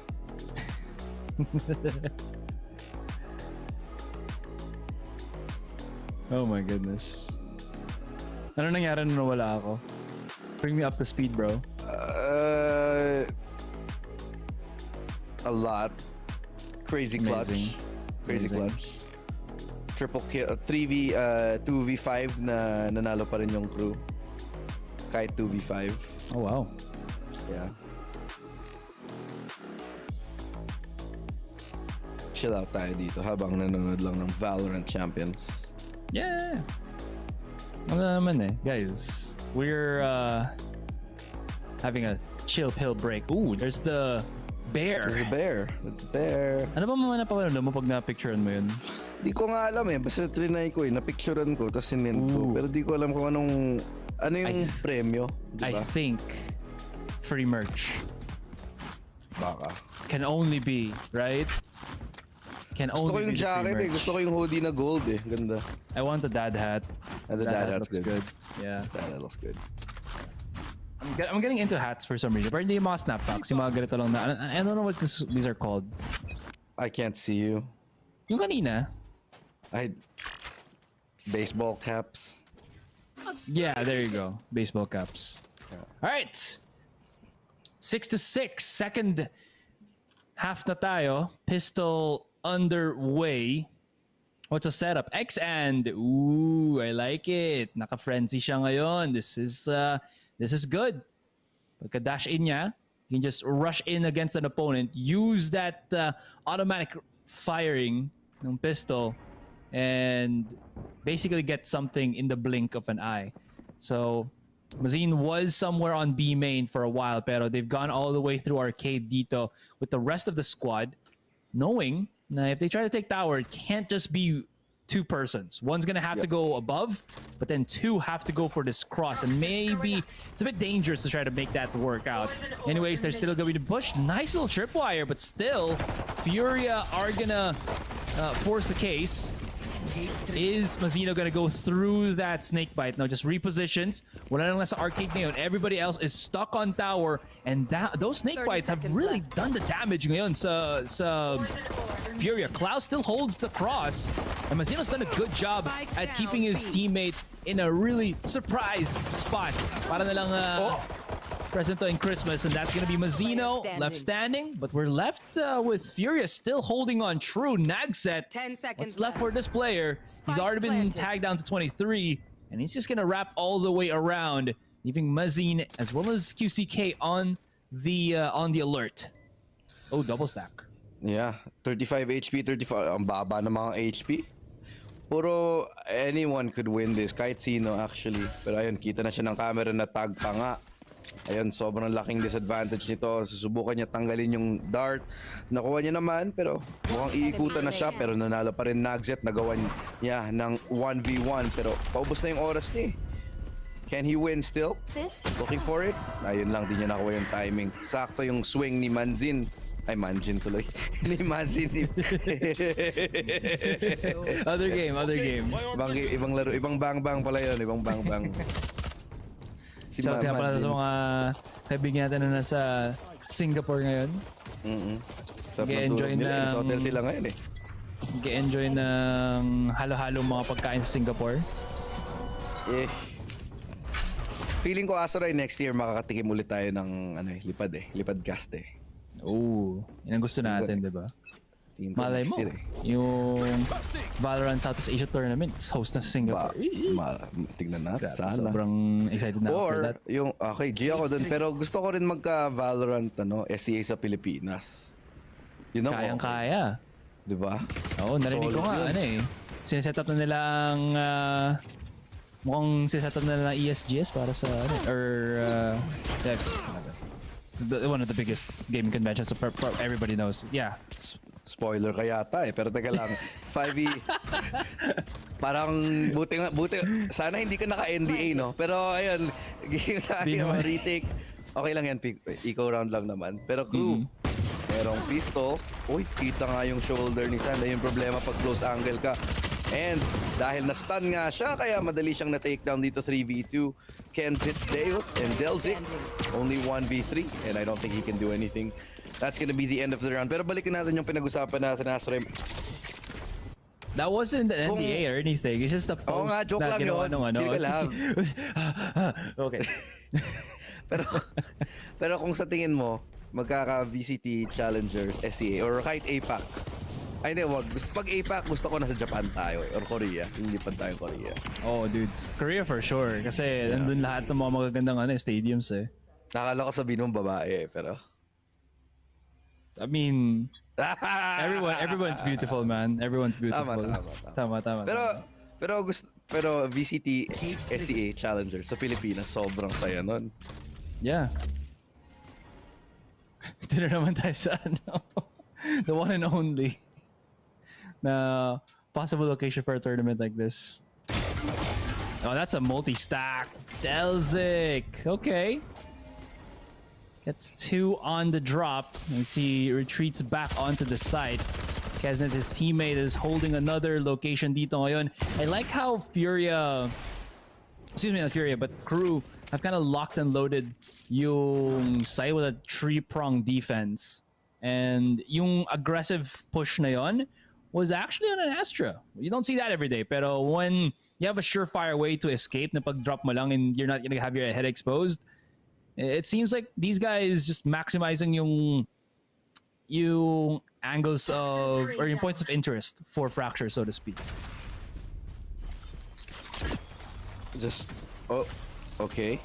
my goodness. Ano nangyari nung nawala ako? Bring me up to speed, bro. A lot. Crazy clutch. Crazy clutch. Triple kill, 2v5 na nanalo pa rin yung crew. Kahit 2v5. Oh wow. Yeah. Chill out tayo dito habang nanonood lang ng Valorant Champions. Yeah. Wala naman eh. Guys, we're having a chill pill break. Ooh, there's the bear. There's a bear. Ano ba mga napapanood mo pag na-picturean mo yun? Di ko nga alam eh. Basta trinay ko eh. Na-picturean ko, tapos sinend ko. Pero di ko alam kung ano yung premyo. Diba? I think free merch. Baka. Can only be, right? Can Gusto ko only yung be the free jacket eh. merch. Gusto ko yung hoodie na gold eh. Ganda. I want the dad hat. The dad hat's looks good. Yeah. That looks good. I'm getting into hats for some reason. Pero hindi yung mga snapbacks. Yung mga ganito lang na. I don't know what these are called. I can't see you. Yung kanina. Baseball caps. Yeah, there you go. Baseball caps. Yeah. All right. 6-6. Second half na tayo. Pistol underway. What's a setup? Acend. Ooh, I like it. Naka-frenzy siya ngayon. This is good. Pagka-dash in niya, you can just rush in against an opponent, use that automatic firing ng pistol, and basically get something in the blink of an eye. So, Mazin was somewhere on B main for a while, pero they've gone all the way through arcade dito with the rest of the squad, knowing na if they try to take tower, it can't just be two persons. One's gonna have to go above, but then two have to go for this cross, and maybe it's a bit dangerous to try to make that work out. Anyways, they're still gonna be pushed. Nice little tripwire, but still, Furia are gonna force the case. Is Mazino gonna go through that snake bite? No, just repositions. Wala lang nasa arcade ngayon. Everybody else is stuck on tower, and those snake bites have really done the damage ngayon sa Furia. Cloud still holds the cross, and Mazino's done a good job at keeping his teammate in a really surprise spot. Para na lang present in Christmas, and that's gonna be Mazino left standing, but we're left with Furia still holding on true. Nagset, 10 seconds what's left for this player? He's already been tagged down to 23, and he's just gonna wrap all the way around, leaving Mazin as well as QCK on the alert. Oh, double stack. Yeah, 35 HP, 35. Ang baba ng mga HP. Puro anyone could win this, kahit sino actually. Pero ayun, kita na siya ng camera na tag pa nga. Ayun, sobrang laking disadvantage nito. Susubukan niya tanggalin yung dart. Nakuha niya naman, pero mukhang iikutan na siya. Pero nanalo pa rin Nagset. Nagawa niya ng 1v1. Pero paubos na yung oras niya. Can he win still? Looking for it? Ayun lang, di niya nakuha yung timing. Sakto yung swing ni Manzin. Ay, Manjin tuloy. Ni Manzin. Other game. Ibang laro. Ibang bang-bang pala yun. Ibang bang-bang. Shout out pala sa mga kaibigan natin na nasa Singapore ngayon. Nag-enjoy ng... Sa hotel sila ngayon eh. Nag-enjoy ng halo-halo mga pagkain sa Singapore. Eh. Feeling ko Asoray next year makakatikim ulit tayo ng lipad cast eh. Oh, yun ang gusto natin, di ba? Malay mo, yung Valorant Southeast Asia Tournament, host na sa Singapore. Tignan natin, sana. Sobrang excited na for that. Yung, okay, G ako dun, pero gusto ko rin magka-Valorant, SEA sa Pilipinas. You know, Kayang-kaya. Diba? Oo, narinig ko nga, sineset up na nila ang, mukhang sineset up na nila ang ESGS para sa, it's one of the biggest gaming conventions, so everybody knows. Yeah. Spoiler ka yata pero teka lang. 5e, parang buti, sana hindi ka naka-NDA, no? Pero ayun, game tayo, retake. Okay lang yan, eco round lang naman. Pero crew, merong pisto. Uy, kita nga yung shoulder ni Sand. Yung problema pag close angle ka. And dahil na-stun nga siya, kaya madali siyang na-takedown dito 3v2. Kenzit Deus and Delzik, only 1v3. And I don't think he can do anything. That's gonna be the end of the round. Pero balikin natin yung pinag-usapan natin, Asrem. That wasn't an NDA or anything. It's just a post. Oo nga, joke lang yun. Chill ka lang. Okay. pero kung sa tingin mo, magkaka-VCT Challengers, SEA, or kahit APAC. Ay, hindi, wag. Pag APAC, gusto ko nasa Japan tayo, or Korea. Hindi pa tayo Korea. Oh, dude. Korea for sure. Kasi nandun lahat ng mga magagandang stadiums eh. Nakala ko sabihin mong babae pero... I mean, everyone's beautiful, man. Everyone's beautiful. Tama. Pero VCT SEA Challenger sa Pilipinas, sobrang saya nun. Yeah. Dito naman tayo sa the one and only na possible location for a tournament like this. Oh, that's a multi-stack. Delzik. Okay. Gets 2 on the drop as he retreats back onto the site. Kesnet, his teammate, is holding another location dito ngayon. I like how Furia, excuse me, not Furia, but KRU have kind of locked and loaded yung site with a 3-prong defense. And yung aggressive push na yon was actually on an Astra. You don't see that every day, pero when you have a surefire way to escape na pag-drop mo lang and you're not gonna have your head exposed, it seems like these guys just maximizing yung angles of, or yung points of interest for Fracture, so to speak. Okay.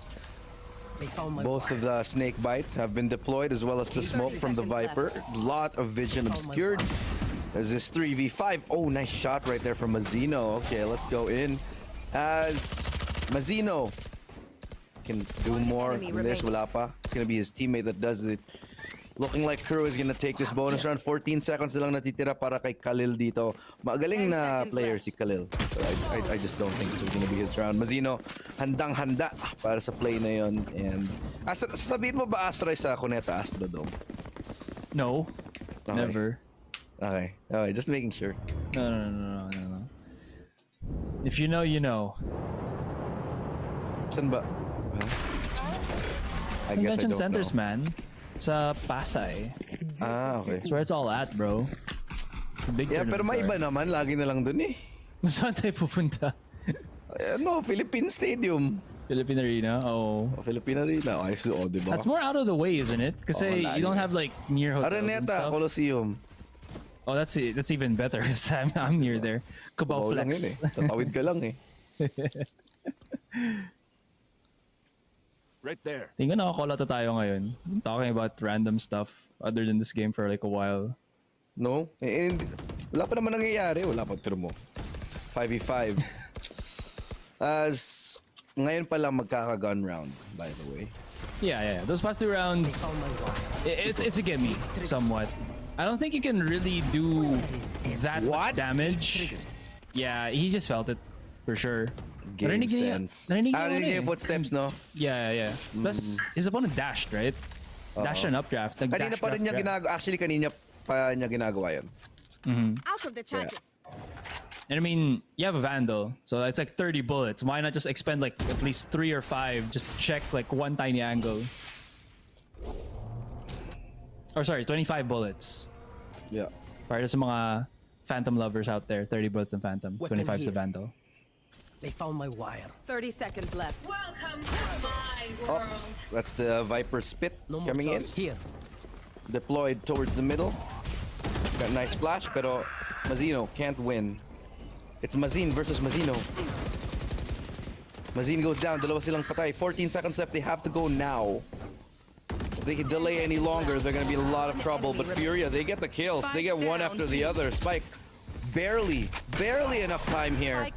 Both of the snake bites have been deployed, as well as the smoke from the Viper. Lot of vision obscured. As this 3v5. Oh, nice shot right there from Mazino. Okay, let's go in. As Mazino can do more than this. Wala pa. It's gonna be his teammate that does it. Looking like KRU is gonna take this bonus round. 14 seconds na lang natitira para kay Khalil dito. Magaling na player si Khalil. So I just don't think this is gonna be his round. Mazino, handang-handa para sa play na yon. And sabihin mo ba Astra sa Cuneta Astrodome? No. Okay. Never. Okay, just making sure. No. If you know, you know. Saan ba? I guess I Convention don't centers, know. man. Sa Pasay. Okay. That's where it's all at, bro. Yeah, pero may iba naman. Lagi na lang dun eh. Saan tayo pupunta? Philippine Stadium. Philippine Arena? Oh. Philippine Arena. Diba? That's more out of the way, isn't it? Kasi you don't have like near hotels and Araneta, stuff. Coliseum. Oh, that's even better. I'm near there. Cubao lang Flex. yun eh. Tatawid ka lang eh. Right there. Tingnan nakakola tayo ngayon. Talking about random stuff other than this game for like a while. No? And wala pa naman nangyayari. Wala pa tiro mo. 5v5. As ngayon pa lang magkaka-gun round, by the way. Yeah. Those past 2 rounds, it's a gimme, somewhat. I don't think you can really do that much damage. Yeah, he just felt it, for sure. Game sense. Narinig yung footsteps, no? Yeah. Plus, his opponent dashed, right? Dashed and updraft. Kanina pa rin niya ginagawa. Actually, kanina pa niya ginagawa yun. Out of the charges. And I mean, you have a Vandal, so it's like 30 bullets. Why not just expend like at least 3 or 5 just to check like one tiny angle? Or sorry, 25 bullets. Yeah. Para sa mga Phantom lovers out there, 30 bullets in Phantom, 25 sa Vandal. They found my wire. 30 seconds left. Welcome to my world. That's the Viper spit coming in. Here. deployed towards the middle. Got a nice flash, pero Mazino can't win. It's Mazin versus Mazino. Mazin goes down, dalawa silang patay. 14 seconds left, they have to go now. If they delay any longer, they're gonna be in a lot of trouble. But Furia, they get the kills. They get one after the other. Spike, barely enough time here.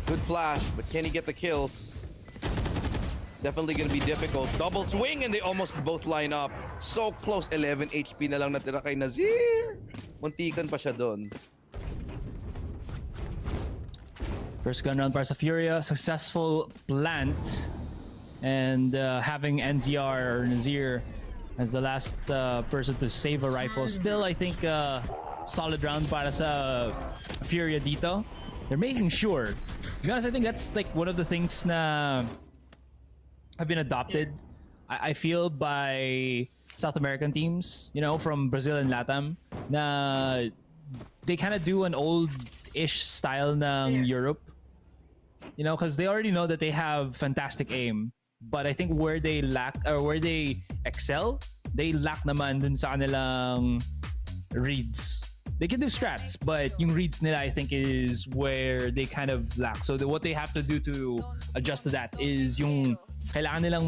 Good flash, but can he get the kills? Definitely gonna be difficult. Double swing and they almost both line up. So close, 11 HP na lang natira kay Nazir. Muntikan pa siya doon. First gun round para sa Furia, successful plant. And having NZR or Nazir as the last person to save a rifle. Still, I think, solid round para sa Furia dito. They're making sure. To be honest, I think that's like one of the things na have been adopted, I feel, by South American teams, you know, from Brazil and LATAM, na they kind of do an old-ish style ng Europe. You know, because they already know that they have fantastic aim. But I think where they lack, or where they excel, they lack naman dun sa kanilang reads. They can do strats, but yung reads nila, I think, is where they kind of lack. So what they have to do to adjust to that is yung kailangan nilang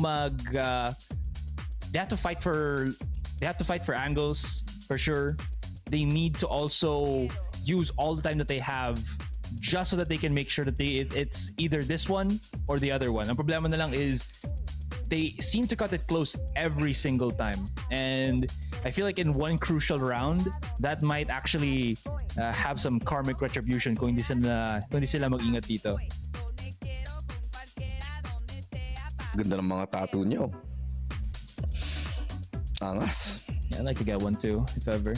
they have to fight for angles for sure. They need to also use all the time that they have just so that they can make sure that it's either this one or the other one. Ang problema na lang is they seem to cut it close every single time. And I feel like in one crucial round, that might actually have some karmic retribution kung hindi sila mag-ingat dito. Ganda ng mga tattoo nyo. Angas. Yeah, I'd like to get one too, if ever.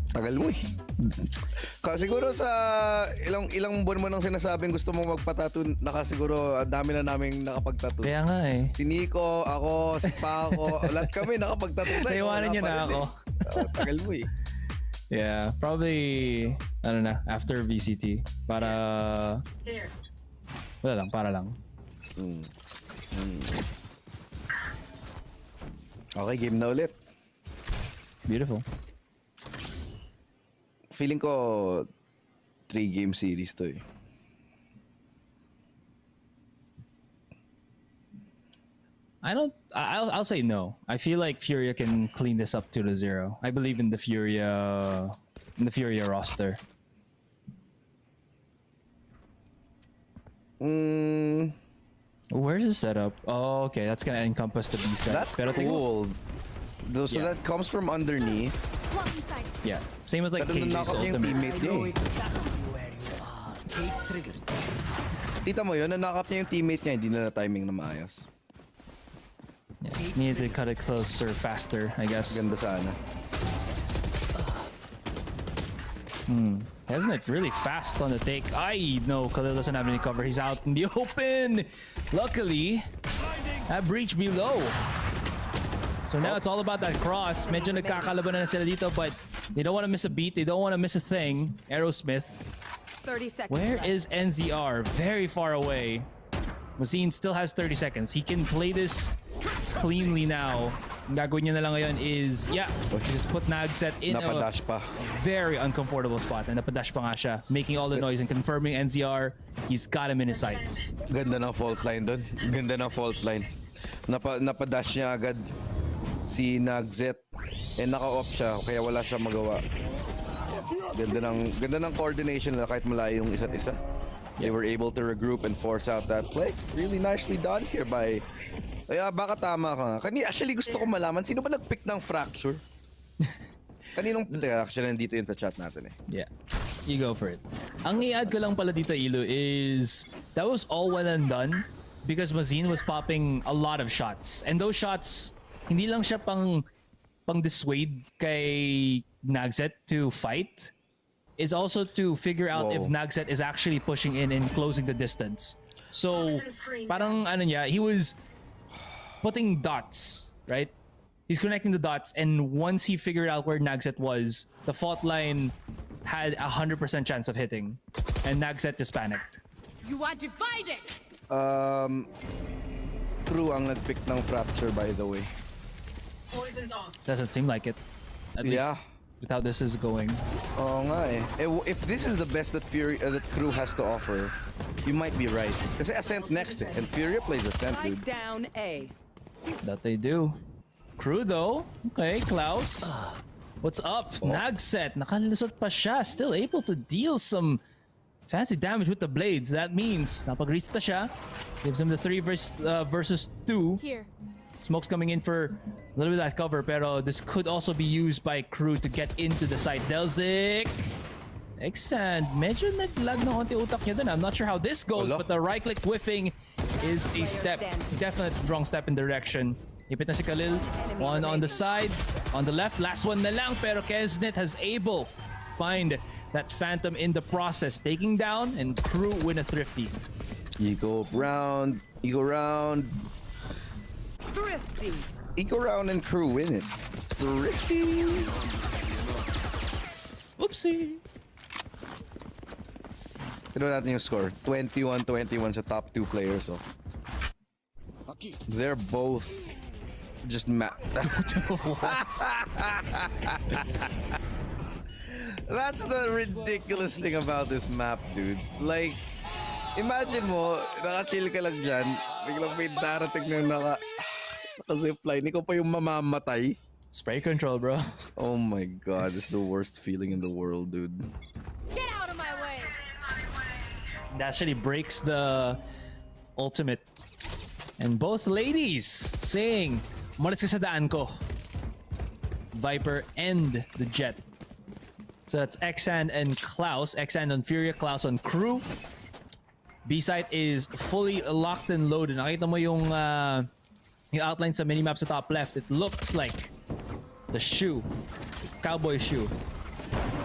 Tagal mo eh. Siguro sa ilang buwan mo nang sinasabing gusto mong magpatattoo, siguro dami na naming nakapagtattoo. Kaya nga eh. Si Nico, ako, si Paco, lahat kami nakapagtattoo na. Naiwanan niyo na ako. Tagal mo eh. Yeah, probably, I don't know, after VCT. Para... Wala lang, para lang. Okay, game na ulit. Beautiful. Feeling ko 3-game series to eh. I'll say no. I feel like Furia can clean this up 2-0. I believe in the Furia roster. Where's the setup? Oh, okay, that's gonna encompass the B set. That's cool. So that comes from underneath. Yeah, same with like KJ's ultimate. Tita mo yun, na-knock up niya yung teammate niya, hindi na timing na maayos. Yeah, needed to cut it closer, faster, I guess. Ganda sana. Isn't it really fast on the take? No, Khalil doesn't have any cover. He's out in the open. Luckily, that breach below. So now it's all about that cross. Medyo nagkakalaban na sila dito, but they don't want to miss a beat. They don't want to miss a thing. Aerosmith. 30 seconds. Where is NZR? Very far away. Mazin still has 30 seconds. He can play this cleanly now. Ang gagawin niya na lang ngayon is, just put Nagset in a very uncomfortable spot. And napadash pa nga siya, making all the noise and confirming NZR. He's got him in his sights. Ganda ng fault line doon. Ganda ng fault line. Napadash niya agad si Nagset. Naka-off siya, kaya wala siya magawa. Ganda ng coordination na kahit malayo yung isa't isa. They were able to regroup and force out that play. Really nicely done here by... Kaya baka tama ka nga. Actually gusto ko malaman, sino ba nag-pick ng fracture? Kaninong... Actually nandito yung chat natin eh. Yeah. You go for it. Ang i-add ko lang pala dito, Ilu, is that was all well and done because Mazin was popping a lot of shots. And those shots, hindi lang siya pang dissuade kay Nagset to fight. It's also to figure out if Nagset is actually pushing in and closing the distance. So, parang ano niya, he was putting dots, right? He's connecting the dots, and once he figured out where Nagset was, the fault line had 100% chance of hitting, and Nagset just panicked. You are divided. True ang nag-pick ng fracture, by the way. Doesn't seem like it. At least with how this is going. Oo nga eh. If this is the best that that Crew has to offer, you might be right. Kasi Ascent next eh. And Furia plays Ascent, dude. Down A. That they do. Crew though. Okay, Klaus. What's up? Nagset. Nakalusot pa siya. Still able to deal some fancy damage with the blades. That means napag-reset siya. Gives him the 3 versus 2. Here. Smoke's coming in for a little bit of that cover, pero this could also be used by Crew to get into the site. Delzik. Acend. Medyo naglag na konti utak niya dun. I'm not sure how this goes, but the right-click whiffing is a step. Definite wrong step in direction. Ipit na si Khalil. One on the side. On the left. Last one na lang, pero Kesnet has able find that Phantom in the process. Taking down, and Crew win a thrifty. Eco round. Eco round. Thrifty. Eco round and Crew win it. Thrifty. Oopsie. Tignan natin yung score. 21-21 sa top 2 players. So. They're both just That's the ridiculous thing about this map, dude. Like, imagine mo, naka-chill ka lang dyan, biglang may darating na naka-zipline, ikaw pa yung mamamatay. Spray control, bro. Oh my god, it's the worst feeling in the world, dude. Get out of my way. That actually breaks the ultimate. And both ladies saying, umalis ka sa daan ko. Viper and the Jet. So that's Acend and Klaus. Acend on Furia, Klaus on Crew. B-site is fully locked and loaded. Nakita mo yung outline sa minimap sa top left. It looks like the shoe. Cowboy shoe.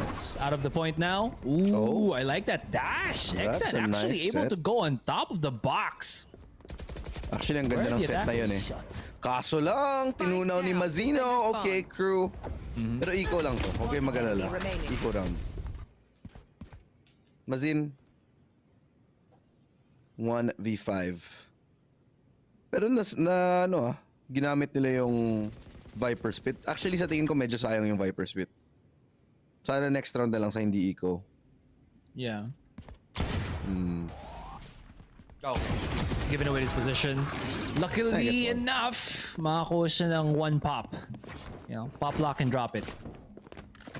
It's out of the point now. Ooh, I like that dash. Acend actually able to go on top of the box. Actually, ang ganda ng set na yun eh. Kaso lang, tinunaw ni Mazino. Okay, Crew. Pero eco lang to. Okay, mag-alala. Eco round. Mazin. 1v5. Pero ginamit nila yung Viper Spit. Actually, sa tingin ko medyo sayang yung Viper Spit. Sana next round na lang sa hindi eco. Yeah. Oh, he's giving away his position. Luckily enough, makakuha siya ng 1 pop. You know, pop lock and drop it.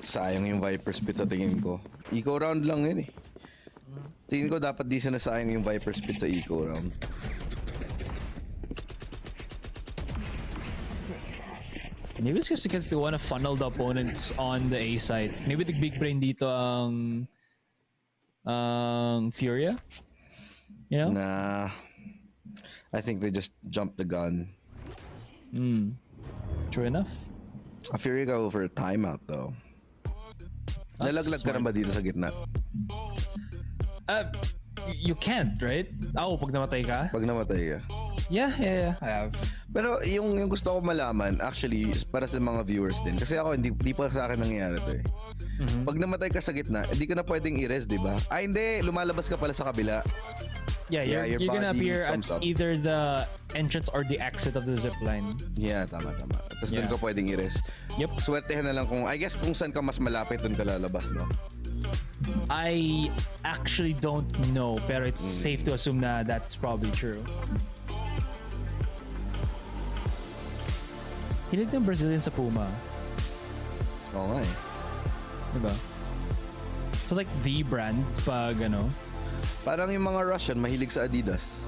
Sayang yung Viper Spit sa tingin ko. Eco round lang yun eh. Tingin ko dapat di na sayang yung Viper Spit sa eco round. Maybe it's just because they want to funnel the opponents on the A side. Maybe the big brain dito ang Furia. You know? Nah. I think they just jumped the gun. True enough. Furia go for a timeout though. Nalaglag ka na ba dito sa gitna? You can't, right? Pag namatay ka? Pag namatay ka. Yeah, I have. Pero yung gusto ko malaman, actually, para sa mga viewers din. Kasi ako, hindi pa sa akin nangyayari to eh. Pag namatay ka sa gitna, hindi ka na pwedeng i-res, di ba? Hindi, lumalabas ka pala sa kabila. Yeah, you're gonna appear at either the entrance or the exit of the zipline. Yeah, tama. Tapos doon ka pwedeng i-res. Yep. Swertehan na lang kung, I guess kung saan ka mas malapit, doon ka lalabas, no? I actually don't know, pero it's safe to assume na that's probably true. Hilig ng Brazilian sa Puma. Oo nga eh. Diba? So like the brand pag ano? Parang yung mga Russian mahilig sa Adidas.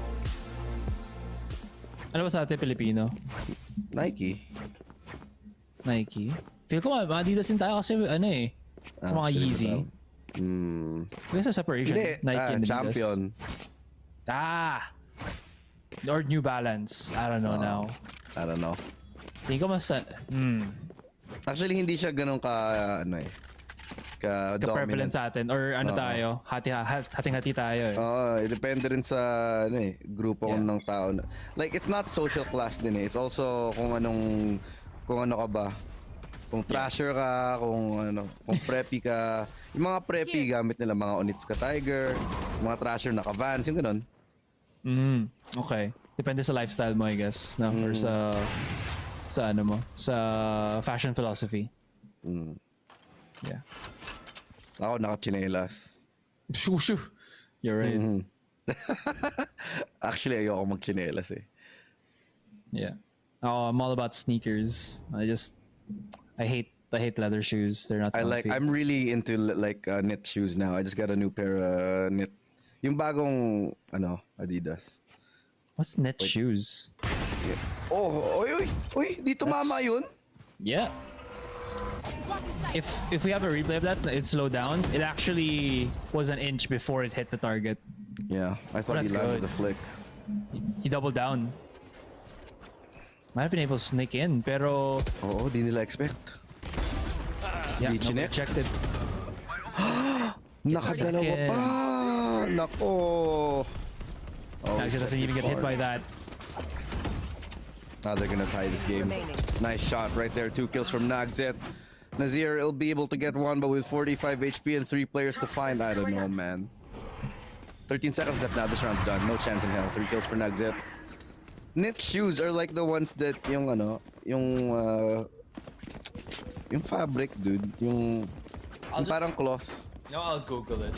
Ano ba sa atin Pilipino? Nike. Feel ko Adidas din tayo kasi ano eh. Sa mga Yeezy. Kasi sa separation. Hindi. Nike and Adidas. Champion. Or New Balance. I don't know now. I don't know. Tingin ko mas Actually, hindi siya ganun ka-prevalent sa atin or tayo, hating-hati tayo eh. Depende rin sa grupo ng tao. Like, it's not social class din eh. It's also kung ano ka ba. Kung trasher ka, kung preppy ka. Yung mga preppy, gamit nila mga Onitsuka Tiger, mga trasher naka-Vans, yung ganun. Okay. Depende sa lifestyle mo, I guess. No? Or sa sa ano mo, sa fashion philosophy. Yeah. Ako naka-chinelas. You're right. Actually, ayoko mag-chinelas eh. Yeah. Oh, I'm all about sneakers. I hate leather shoes. They're not comfy. I'm really into like knit shoes now. I just got a new pair of knit. Yung bagong Adidas. What's knit shoes? Yeah. Oh, oy, dito mama yun? Yeah. If we have a replay of that, it slowed down. It actually was an inch before it hit the target. Yeah, I thought he landed the flick. He doubled down. Might have been able to sneak in, pero... Oo, di nila expect. Yeah, no, rejected. Nakadalawa pa! Nako! Naxxet doesn't even get hit by that. Now they're gonna tie this game. Nice shot right there. 2 kills from Naxxet. Nazir will be able to get one, but with 45 HP and 3 players to find, I don't know, man. 13 seconds left now. This round's done. No chance in hell. 3 kills for Naxxet. Knit shoes are like the ones that yung fabric, dude. Yung parang cloth. No, I'll Google it.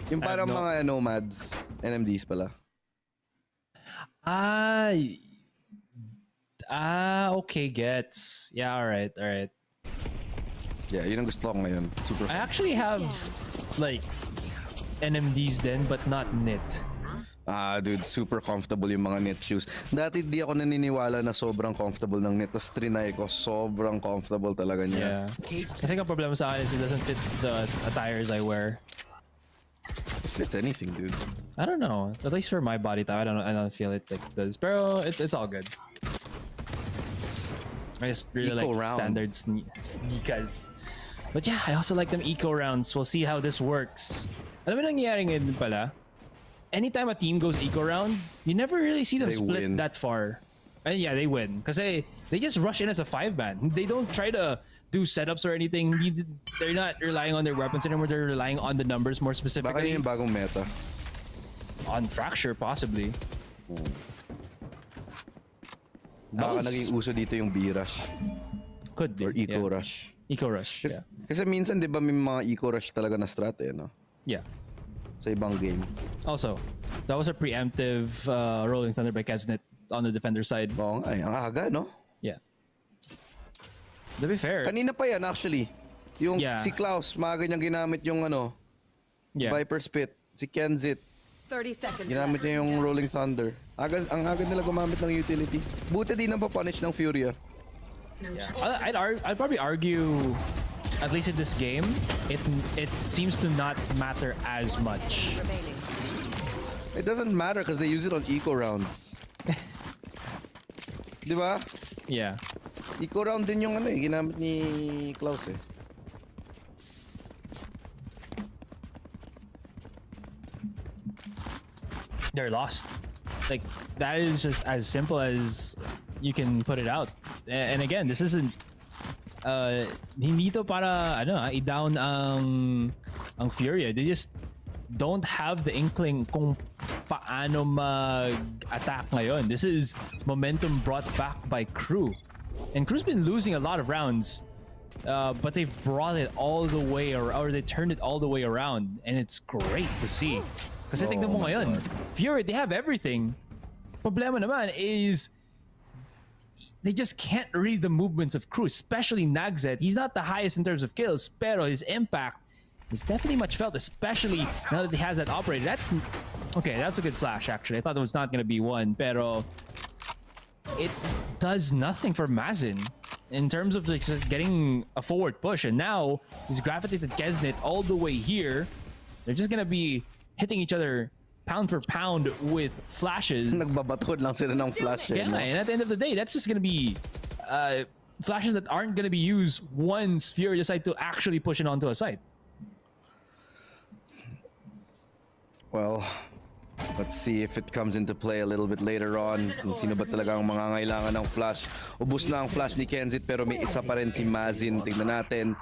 Yung parang mga nomads. NMDs pala. Okay, gets. Yeah, alright. Yeah, yun ang gusto ko ngayon. Super I actually have, like, NMDs then, but not knit. Dude, super comfortable yung mga knit shoes. Dati di ako naniniwala na sobrang comfortable ng knit. Tapos trinay ko, sobrang comfortable talaga niya. Yeah. I think ang problema sa akin is it doesn't fit the attires I wear. It fits anything, dude. I don't know. At least for my body type, I don't feel it like this. Pero it's all good. I just really Eco like round. standard sneakers. But yeah, I also like them eco rounds. We'll see how this works. Alam mo nangyayari ngayon pala? Anytime a team goes eco round, you never really see them split that far. And yeah, they win. Because they just rush in as a 5-man. They don't try to do setups or anything. They're not relying on their weapons anymore. They're relying on the numbers more specifically. Baka yun yung bagong meta. On Fracture, possibly. Baka naging uso dito yung B-Rush. Could be. Or Eco-Rush. Eco-Rush, yeah. Kasi minsan, di ba, may mga Eco-Rush talaga na strat eh, no? Yeah. Sa ibang game. Also, that was a preemptive Rolling Thunder by Kesnet on the defender side. Oo nga, ang aga, no? Yeah. To be fair. Kanina pa yan, actually. Yung si Klaus, maaga niyang ginamit yung Viper Spit. Si Kenzit. 30 seconds. Ginamit niya yung Rolling Thunder. Ang aga nila gumamit ng utility. Buti di na pa-punish ng Furia. Yeah. I'd probably argue, at least in this game, it seems to not matter as much. It doesn't matter because they use it on eco rounds. Di ba? Yeah. Eco round din yung ginamit ni Klaus eh. They're lost. Like, that is just as simple as you can put it out. And again, this isn't hindi to para i-down ang Furia. They just don't have the inkling kung paano mag-attack ngayon. This is momentum brought back by KRU. And KRU's been losing a lot of rounds, but they've brought it all the way, or they turned it all the way around, and it's great to see. Kasi tingnan mo ngayon, Fury, they have everything. Problema naman is they just can't read the movements of KRU, especially Naxxet. He's not the highest in terms of kills, pero his impact is definitely much felt, especially now that he has that operator. That's a good flash, actually. I thought it was not going to be one, pero it does nothing for Mazin in terms of like getting a forward push. And now he's gravitated Kesnet all the way here. They're just going to be hitting each other pound for pound with flashes. Nagbabatod lang sila ng flash. Yeah, no? And at the end of the day, that's just going to be flashes that aren't going to be used once Fury decide to actually push it onto a site. Well, let's see if it comes into play a little bit later on. Kung sino ba talagang mangangailangan ng flash. Ubus na ang flash ni Kenzit pero may isa pa rin si Mazin. Tingnan natin.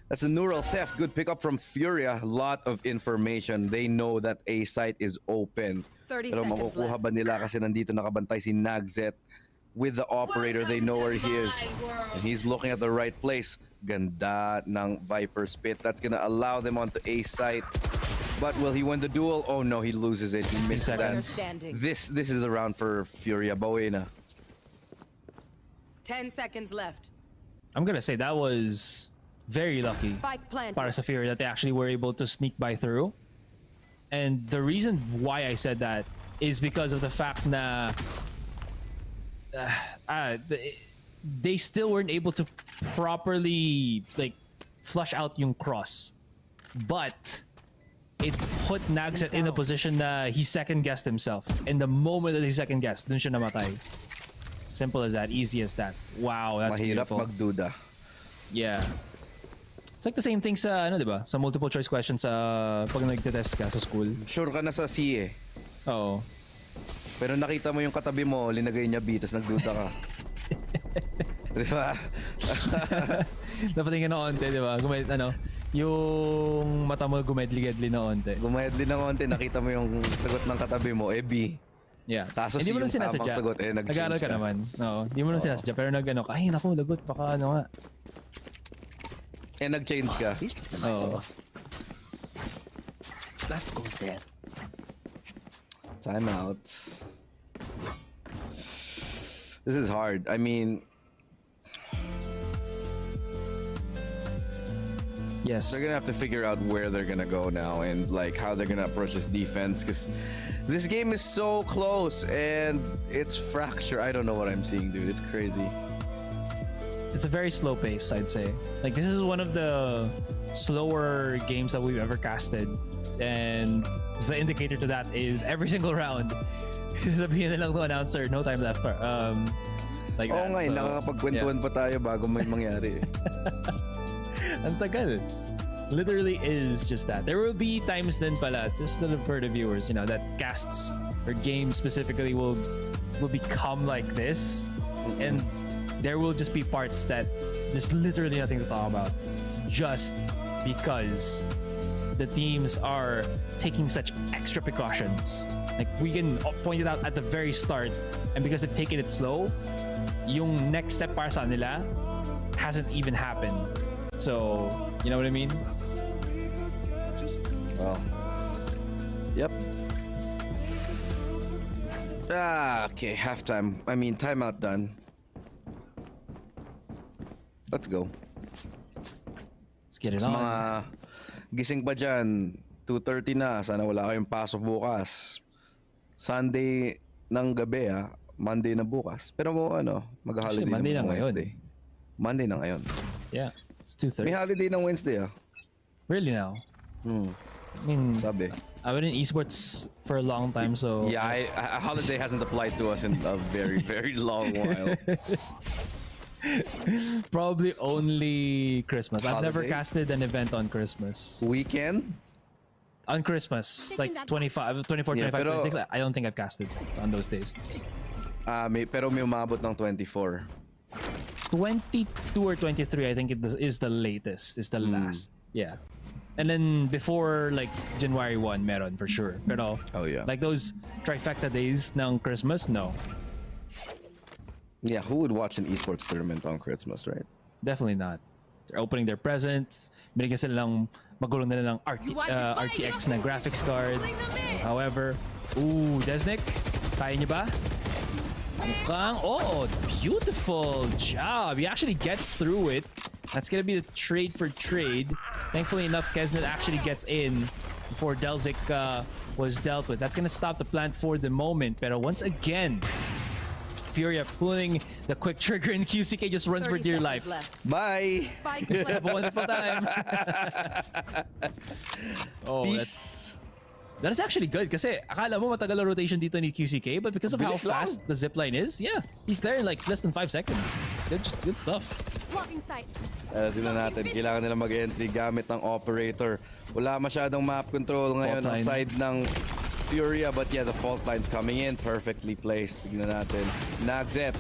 That's a neural theft. Good pickup from Furia. A lot of information. They know that A site is open. Pero makukuha ba nila kasi nandito nakabantay si Naxxet. with the operator. They know where he is. And he's looking at the right place. Ganda ng Viper's Pit. That's gonna allow them onto A site. But will he win the duel? Oh no, he loses it. He misses that. This is the round for Furia. Bawena. 10 seconds left. I'm gonna say that was very lucky Spike planted. para sa Furia that they actually were able to sneak by through. And the reason why I said that is because of the fact na they still weren't able to properly like flush out yung cross. But it put Nagset in a position na he second-guessed himself. And the moment that he second-guessed, dun siya namatay. Simple as that, easy as that. Wow, that's Mahirap beautiful. magduda. Yeah. It's like the same thing sa, ano, diba? Sa multiple choice questions sa pag nagtetest ka sa school. Sure ka na sa C eh. Oo. Pero nakita mo yung katabi mo, linagay niya B, tapos nagduda ka. Diba? Napatingin na onte, diba? Ano, yung mata mo gumedli-gedli na onte. Gumedli na onte, nakita mo yung sagot ng katabi mo, eh B. Yeah. Taso hindi mo lang yung tamang sinasadya. sagot, eh nag-change Nag-aaral ka naman. Oo. Hindi mo lang sinasadya. Pero nag-ano ka, ay naku, lagot, baka ano nga. Eh nag-change ka. Oo. That goes there. Time out. This is hard. I mean, yes, they're gonna have to figure out where they're gonna go now and like how they're gonna approach this defense because this game is so close and it's fracture. I don't know what I'm seeing, dude. It's crazy. It's a very slow pace, I'd say. Like, this is one of the slower games that we've ever casted. And the indicator to that is every single round. Sabihin na lang ng announcer, no time left. Like Oo that. nga, So, nakakapagkwentuhan pa tayo bago may mangyari eh. Ang tagal. Literally is just that. There will be times then pala, just for the viewers, you know, that casts or games specifically will become like this. And there will just be parts that there's literally nothing to talk about. Just because the teams are taking such extra precautions. Like, we can point it out at the very start, and because they've taken it slow, yung next step para sa nila hasn't even happened. So, you know what I mean? Well, yep. Okay, halftime. I mean, timeout done. Let's go. Let's get it Sa on. mga gising pa dyan, 2:30 na. Sana wala kayong pasok bukas. Sunday ng gabi Monday na bukas. Pero ano, mag-holiday Monday naman na ng Wednesday. Monday na ngayon. Yeah, it's 2:30. May holiday ng Wednesday Really now? I mean, sabi. I've been in esports for a long time, so Yeah, a holiday hasn't applied to us in a very, very long while. Probably only Christmas. I've never Holiday? casted an event on Christmas. Weekend? On Christmas, like 24, 25, Yeah, pero- 26. I don't think I've casted on those days. Pero may umabot ng 24. 22 or 23, I think it is the latest. Is the last. Yeah. And then before like January 1, meron for sure. Pero like those trifecta days ng Christmas, no. Yeah, who would watch an esports tournament on Christmas, right? Definitely not. They're opening their presents. Binigyan sila ng magulong nila ng RTX na graphics card. However, Desnick, kaya niyo ba? Mukhang, beautiful job. He actually gets through it. That's gonna be the trade for trade. Thankfully enough, Kesnet actually gets in before Delzik was dealt with. That's gonna stop the plant for the moment. Pero once again, Furia pulling the quick trigger and QCK just runs for dear life. Bye! Have a wonderful time. Peace. That is actually good kasi akala mo matagal ang rotation dito ni QCK, but because of how Bilis lang. fast the zipline is, yeah, he's there in like less than 5 seconds. It's good stuff. Blocking sight. Tignan natin, kailangan nila mag-entry gamit ng operator. Wala masyadong map control ngayon Fault ang line. side ng Furia, but yeah, the fault line's coming in perfectly placed. Tignan natin. Nagzet,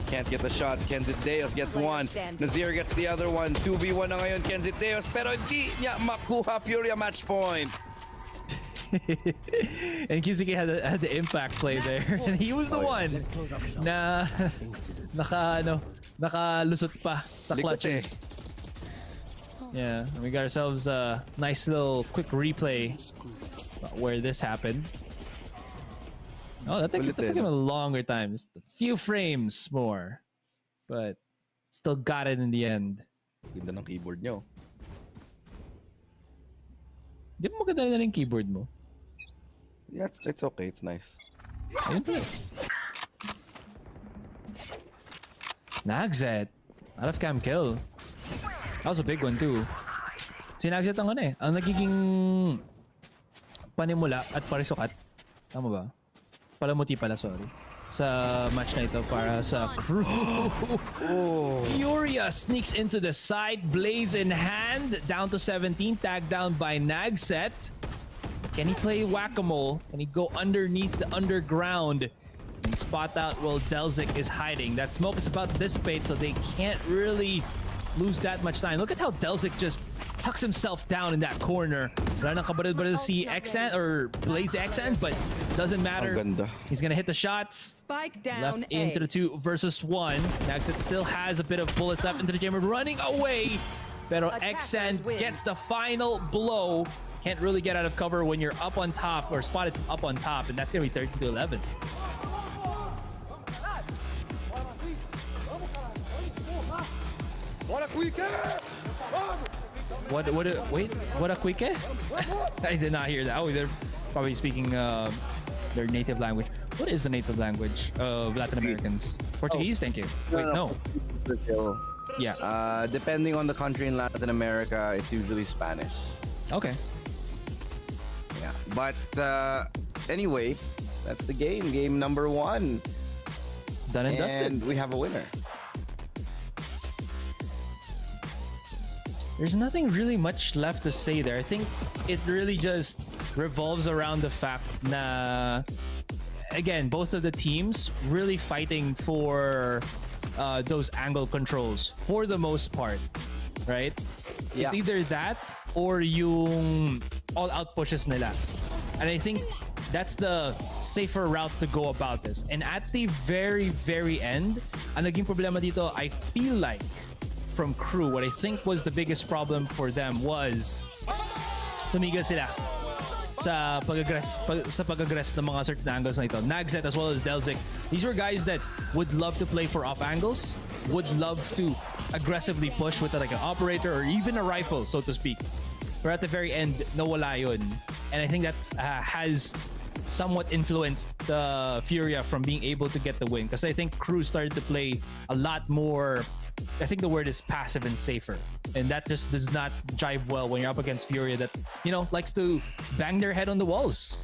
can't get the shot. Kenzit Deos gets one. Nazir gets the other one. 2v1 na ngayon, Kenzit Deos, pero hindi niya makuha Furia match point. And Kizuki had the impact play there. And he was the one na nakalusot pa sa clutches. Yeah, and we got ourselves a nice little quick replay where this happened. Oh, that took him a longer time. Just a few frames more. But still got it in the end. Ganda ng keyboard nyo. Di mo maganda na rin keyboard mo? Yeah, it's okay. It's nice. Nagzet. Out of cam kill. That was a big one too. Si Nagzet ang ang nagiging panimula at parisukat. Tama ba? Palamuti pala, sorry. Sa match na ito para sa crew. Furia sneaks into the side, blades in hand, down to 17, tagged down by Nagset. Can he play whack-a-mole? Can he go underneath the underground and spot out where Delzik is hiding? That smoke is about to dissipate, so they can't really lose that much time. Look at how Delzik just tucks himself down in that corner. Wala nang kabaril-baril si Acend or Blaze Acend, but doesn't matter. He's gonna hit the shots. Spike down Left into the 2 versus 1. Nagset still has a bit of bullets left into the chamber, running away. Pero Acend gets the final blow. Can't really get out of cover when you're up on top or spotted up on top, and that's gonna be 13-11. What a quick? I did not hear that. Oh, they're probably speaking their native language. What is the native language of Latin Americans? Portuguese? Thank you. Wait, no. Brazil. Yeah. Depending on the country in Latin America, it's usually Spanish. Okay. Yeah. But anyway, that's the game. Game number 1. Done and dusted. And we have a winner. There's nothing really much left to say there. I think it really just revolves around the fact na, again, both of the teams really fighting for those angle controls for the most part, right? Yeah. It's either that or yung all-out pushes nila. And I think that's the safer route to go about this. And at the very, very end, ang naging problema dito, I feel like, from crew, what I think was the biggest problem for them was tumigil sila sa pag-aggress ng mga certain angles na ito. Nagzet as well as Delzik, these were guys that would love to play for off angles, would love to aggressively push with like an operator or even a rifle, so to speak. But at the very end, nawala yun. And I think that has somewhat influenced Furia from being able to get the win. Because I think crew started to play a lot more, I think the word is passive and safer. And that just does not jive well when you're up against Furia that, you know, likes to bang their head on the walls.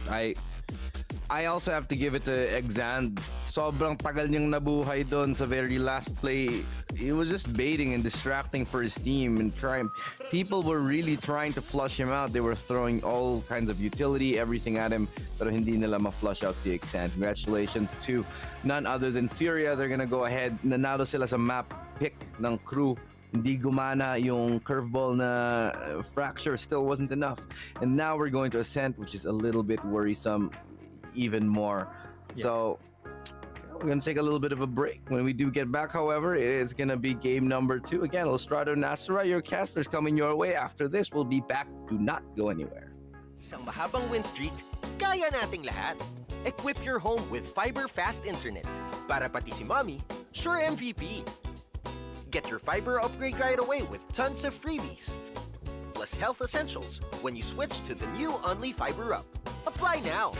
I also have to give it to Exand. Sobrang tagal niyang nabuhay doon sa very last play. He was just baiting and distracting for his team and trying. People were really trying to flush him out. They were throwing all kinds of utility, everything at him, pero hindi nila ma-flush out si Exand. Congratulations to none other than Furia. They're gonna go ahead. Nanalo sila sa map pick ng crew. Hindi gumana yung curveball na fracture still wasn't enough. And now we're going to Ascent, which is a little bit worrisome even more. Yeah. So we're gonna take a little bit of a break. When we do get back, however, it's gonna be game number 2. Again, Lestrado Nasra, your casters coming your way. After this, we'll be back. Do not go anywhere. Isang mahabang win streak, kaya nating lahat. Equip your home with fiber fast internet. Para pati si mommy, sure MVP. Get your fiber upgrade right away with tons of freebies. Plus health essentials when you switch to the new Only Fiber Up. Apply now.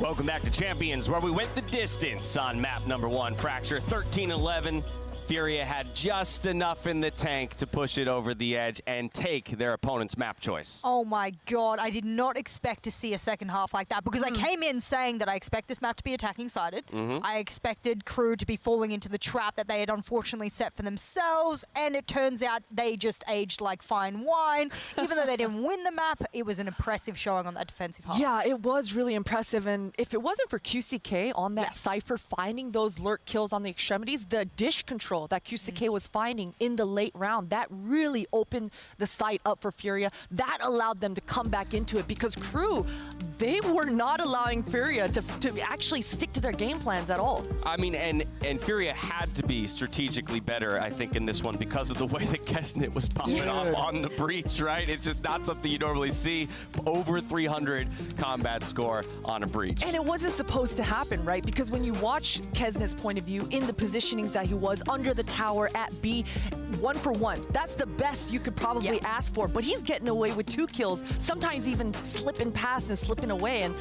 Welcome back to Champions, where we went the distance on map number 1. Fracture 13-11. Furia had just enough in the tank to push it over the edge and take their opponent's map choice. Oh my god, I did not expect to see a second half like that because I came in saying that I expect this map to be attacking sided. I expected KRU to be falling into the trap that they had unfortunately set for themselves, and it turns out they just aged like fine wine. Even though they didn't win the map, it was an impressive showing on that defensive half. Yeah, it was really impressive, and if it wasn't for QCK on that Cypher finding those lurk kills on the extremities, the dish control that QCK was finding in the late round, that really opened the sight up for Furia. That allowed them to come back into it because KRU, they were not allowing Furia to actually stick to their game plans at all. I mean, and Furia had to be strategically better, I think, in this one because of the way that Kesnet was popping off on the breach, right? It's just not something you normally see. Over 300 combat score on a breach. And it wasn't supposed to happen, right? Because when you watch Kesnet's point of view in the positionings that he was under the tower at B, 1 for 1. That's the best you could probably ask for. But he's getting away with 2 kills, sometimes even slipping past and slipping away. And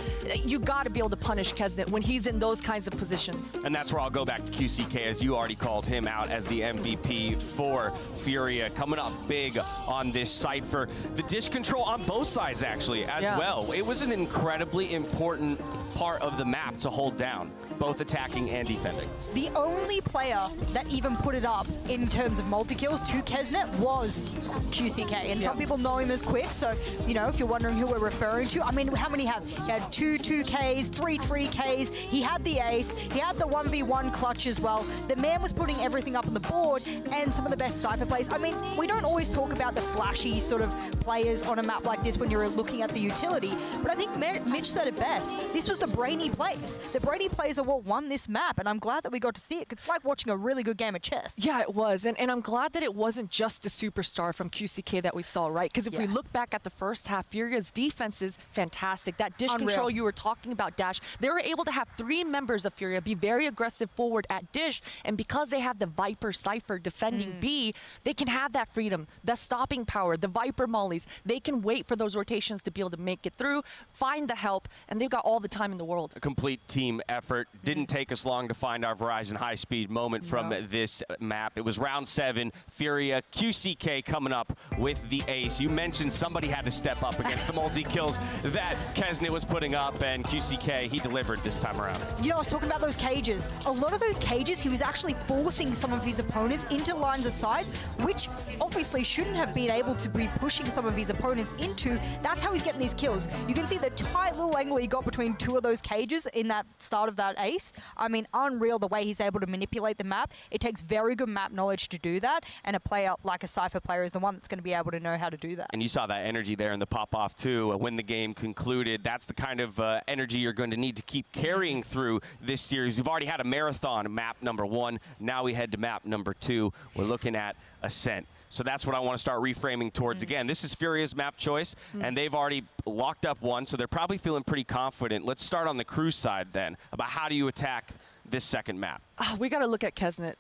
you got to be able to punish Kesnet when he's in those kinds of positions. And that's where I'll go back to QCK, as you already called him out as the MVP for Furia. Coming up big on this Cypher. The dish control on both sides, actually, as well. It was an incredibly important part of the map to hold down, both attacking and defending. The only player that even put it up in terms of multi-kills to Kesnet was QCK. And some people know him as Quick, so, you know, if you're wondering who we're referring to, I mean, how many have? He had 2 2Ks, 3 3Ks, he had the ace, he had the 1v1 clutch as well. The man was putting everything up on the board, and some of the best Cypher plays. I mean, we don't always talk about the flashy sort of players on a map like this when you're looking at the utility, but I think Mitch said it best. This was the brainy plays. The brainy plays are what won this map, and I'm glad that we got to see it. It's like watching a really good game of chess. Yeah, it was, and I'm glad that it wasn't just a superstar from QCK that we saw, right? Because if we look back at the first half, Furia's defense is fantastic. That dish control you were talking about, Dash, they were able to have 3 members of Furia be very aggressive forward at dish, and because they have the Viper Cypher defending B, they can have that freedom, the stopping power, the Viper mollies. They can wait for those rotations to be able to make it through, find the help, and they've got all the time in the world. A complete team effort. Didn't take us long to find our Verizon high-speed moment from this map. It was round 7. Furia, QCK coming up with the ace. You mentioned somebody had to step up against the multi-kills that Kesnet was putting up, and QCK, he delivered this time around. You know, I was talking about those cages. A lot of those cages, he was actually forcing some of his opponents into lines of sight, which obviously shouldn't have been able to be pushing some of his opponents into. That's how he's getting these kills. You can see the tight little angle he got between 2 of those cages in that start of that ace. I mean, unreal the way he's able to manipulate the map. It takes very good map knowledge to do that, and a player like a Cypher player is the one that's going to be able to know how to do that. And you saw that energy there in the pop-off too when the game concluded. That's the kind of energy you're going to need to keep carrying through this series. We've already had a marathon map number 1. Now we head to map number 2. We're looking at Ascent. So that's what I want to start reframing towards. Again, this is Furia's map choice, and they've already locked up 1, so they're probably feeling pretty confident. Let's start on the KRU side then, about how do you attack this second map? We got to look at Kesnet.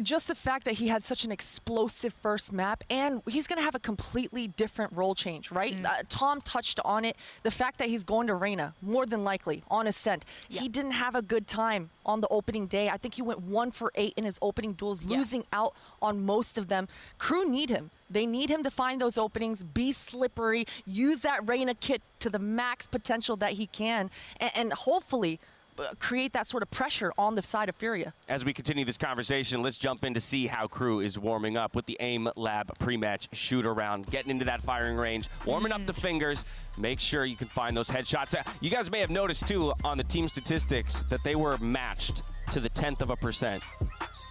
Just the fact that he had such an explosive first map, and he's going to have a completely different role change, right? Tom touched on it. The fact that he's going to Reyna, more than likely, on Ascent. He didn't have a good time on the opening day. I think he went 1 for 8 in his opening duels, losing out on most of them. KRU need him. They need him to find those openings, be slippery, use that Reyna kit to the max potential that he can, and hopefully create that sort of pressure on the side of Furia. As we continue this conversation, let's jump in to see how KRU is warming up with the AIM Lab pre-match shoot around, getting into that firing range, warming up the fingers. Make sure you can find those headshots. You guys may have noticed too on the team statistics that they were matched to the 0.1%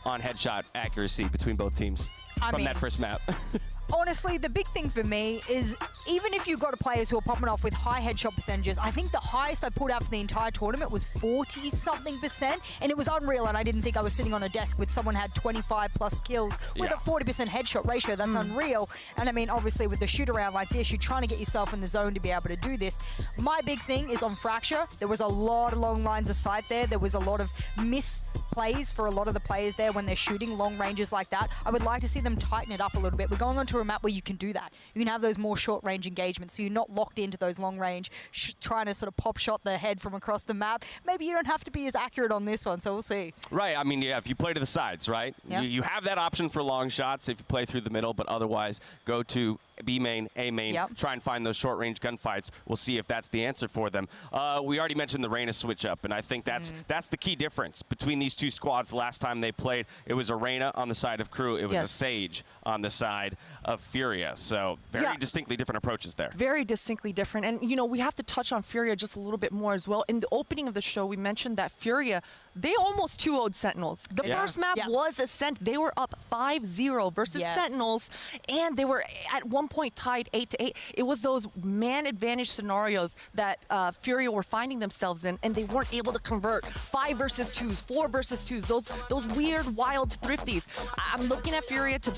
on headshot accuracy between both teams from that first map. Honestly, the big thing for me is even if you've got players who are popping off with high headshot percentages, I think the highest I pulled out for the entire tournament was 40-something%, and it was unreal, and I didn't think I was sitting on a desk with someone had 25+ kills with a 40% headshot ratio. That's unreal. And I mean, obviously with the shoot around like this, you're trying to get yourself in the zone to be able to do this. My big thing is on Fracture. There was a lot of long lines of sight there. There was a lot of misplays for a lot of the players there when they're shooting long ranges like that. I would like to see them tighten it up a little bit. We're going on to into a map where you can do that. You can have those more short-range engagements, so you're not locked into those long-range, trying to sort of pop shot the head from across the map. Maybe you don't have to be as accurate on this one, so we'll see. Right. I mean, yeah, if you play to the sides, right? Yeah. You have that option for long shots if you play through the middle, but otherwise go to B main, A main, try and find those short-range gunfights. We'll see if that's the answer for them. We already mentioned the Reyna switch up, and I think that's the key difference between these two squads. Last time they played, it was a Reyna on the side of KRU. It was a Sage on the side of Furia. So very distinctly different approaches there. Very distinctly different. And, you know, we have to touch on Furia just a little bit more as well. In the opening of the show, we mentioned that Furia, they almost 2-0'd Sentinels. The first map was Ascent. They were up 5-0 versus Sentinels, and they were at one point tied 8-8. It was those man advantage scenarios that Furia were finding themselves in, and they weren't able to convert 5 versus 2s, 4 versus 2s, those weird, wild thrifties. I'm looking at Furia to,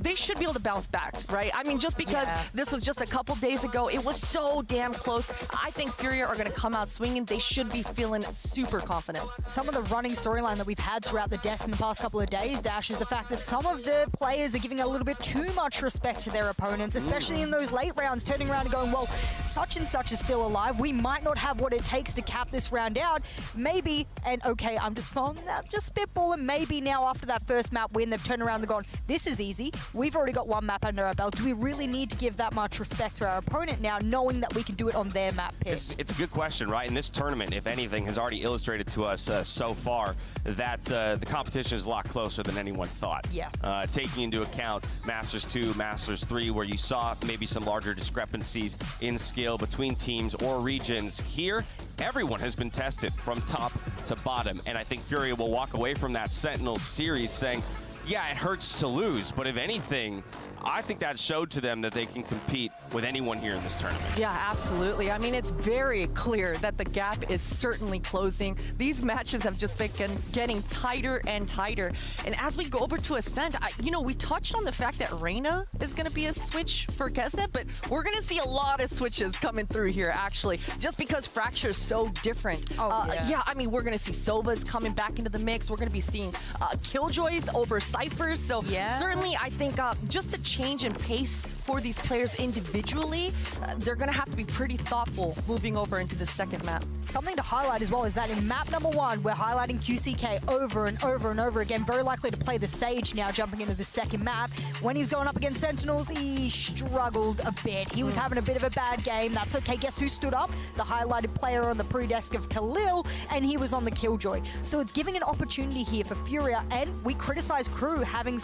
they should be able to bounce back, right? I mean, just because this was just a couple days ago, it was so damn close. I think Furia are going to come out swinging. They should be feeling super confident. Some of the running storyline that we've had throughout the desk in the past couple of days, Dash, is the fact that some of the players are giving a little bit too much respect to their opponents, especially in those late rounds, turning around and going, well, such and such is still alive. We might not have what it takes to cap this round out. Maybe, and okay, I'm just spitballing, maybe now after that first map win, they've turned around and gone, this is easy. We've already got one map under our belt. Do we really need to give that much respect to our opponent now, knowing that we can do it on their map pick? It's a good question, right? And this tournament, if anything, has already illustrated to us so far that the competition is a lot closer than anyone thought. Yeah. Taking into account Masters 2, Masters 3, where you saw maybe some larger discrepancies in skill between teams or regions. Here, everyone has been tested from top to bottom, and I think Furia will walk away from that Sentinels series saying, yeah, it hurts to lose, but if anything, I think that showed to them that they can compete with anyone here in this tournament. Yeah, absolutely. I mean, it's very clear that the gap is certainly closing. These matches have just been getting tighter and tighter. And as we go over to Ascent, you know, we touched on the fact that Reyna is going to be a switch for Kesnet, but we're going to see a lot of switches coming through here, actually, just because Fracture is so different. Yeah, I mean, we're going to see Sobas coming back into the mix. We're going to be seeing Killjoys over Cyphers. So certainly, I think just the change in pace for these players individually, they're going to have to be pretty thoughtful moving over into the second map. Something to highlight as well is that in map number 1, we're highlighting QCK over and over and over again. Very likely to play the Sage now, jumping into the second map. When he was going up against Sentinels, he struggled a bit. He was having a bit of a bad game. That's okay. Guess who stood up? The highlighted player on the pre-desk of Khalil, and he was on the Killjoy. So it's giving an opportunity here for Furia, and we criticize KRU having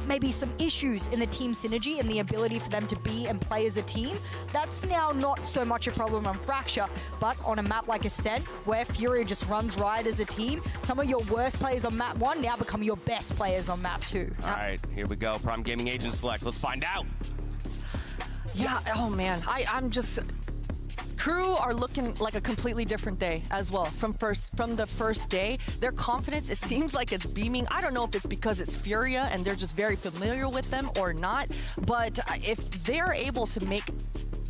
maybe some issues in the team synergy and the ability for them to be and play as a team. That's now not so much a problem on Fracture, but on a map like Ascent, where Furia just runs riot as a team, some of your worst players on map 1 now become your best players on map 2. All right, here we go. Prime Gaming Agent Select. Let's find out. Yeah, oh man, I'm just... KRU are looking like a completely different day as well from the first day. Their confidence, it seems like it's beaming. I don't know if it's because it's Furia and they're just very familiar with them or not, but if they're able to make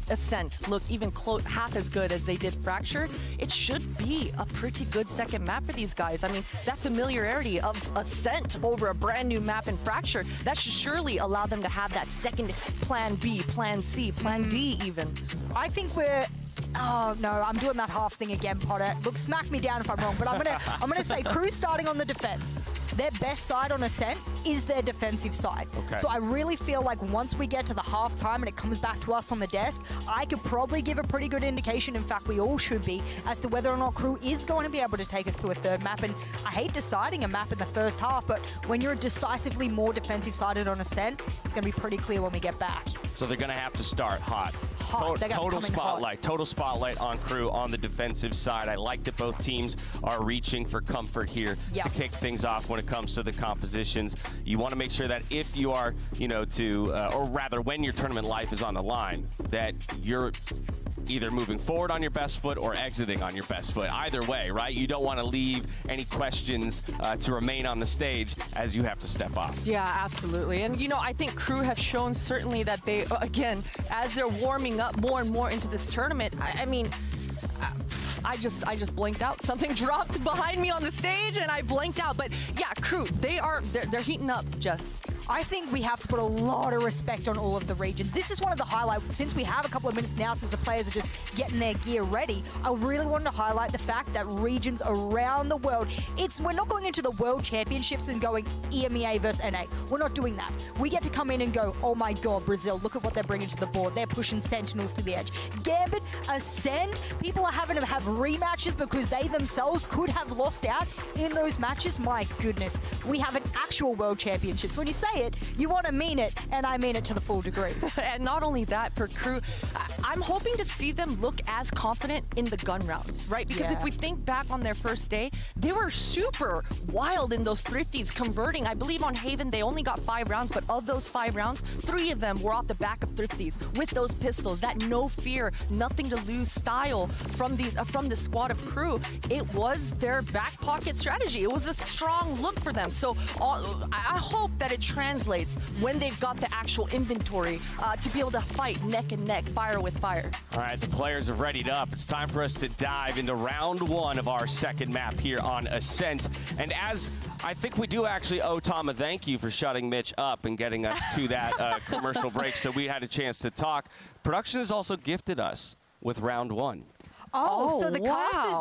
Ascent look even half as good as they did Fracture, it should be a pretty good second map for these guys. I mean, that familiarity of Ascent over a brand new map in Fracture, that should surely allow them to have that second plan B, plan C, plan D even. I think we're... Oh no, I'm doing that half thing again, Potter. Look, smack me down if I'm wrong, but I'm gonna say KRU starting on the defense. Their best side on Ascent is their defensive side. Okay. So I really feel like once we get to the halftime and it comes back to us on the desk, I could probably give a pretty good indication, in fact we all should be, as to whether or not KRU is going to be able to take us to a third map. And I hate deciding a map in the first half, but when you're decisively more defensive sided on Ascent, it's gonna be pretty clear when we get back. So they're gonna have to start hot. Total spotlight on KRU on the defensive side. I like that both teams are reaching for comfort here to kick things off when it comes to the compositions. You want to make sure that if you are, you know, or rather when your tournament life is on the line, that you're either moving forward on your best foot or exiting on your best foot. Either way, right? You don't want to leave any questions to remain on the stage as you have to step off. Yeah, absolutely. And, you know, I think KRU have shown certainly that they, again, as they're warming up more and more into this tournament, I mean, I just blinked out. Something dropped behind me on the stage and I blinked out. But yeah, KRU, they're heating up, Jess. I think we have to put a lot of respect on all of the regions. This is one of the highlights. Since we have a couple of minutes now, since the players are just getting their gear ready, I really wanted to highlight the fact that regions around the world, we're not going into the World Championships and going EMEA versus NA. We're not doing that. We get to come in and go, oh my god, Brazil, look at what they're bringing to the board. They're pushing Sentinels to the edge. Gambit, Ascend, people are having to have rematches because they themselves could have lost out in those matches. My goodness, we have an actual World Championships. When you say it, you want to mean it, and I mean it to the full degree. And not only that, for KRU, I'm hoping to see them look as confident in the gun rounds, right? Because if we think back on their first day, they were super wild in those thrifties, converting. I believe on Haven, they only got 5 rounds, but of those 5 rounds, 3 of them were off the back of thrifties with those pistols. That no fear, nothing to lose style from the squad of KRU. It was their back pocket strategy. It was a strong look for them. So I hope that it translates when they've got the actual inventory to be able to fight neck and neck, fire with fire. All right, the players are readied up. It's time for us to dive into round 1 of our second map here on Ascent. And as I think we do actually owe Tom a thank you for shutting Mitch up and getting us to that commercial break so we had a chance to talk. Production has also gifted us with round 1. Oh, so the cast is...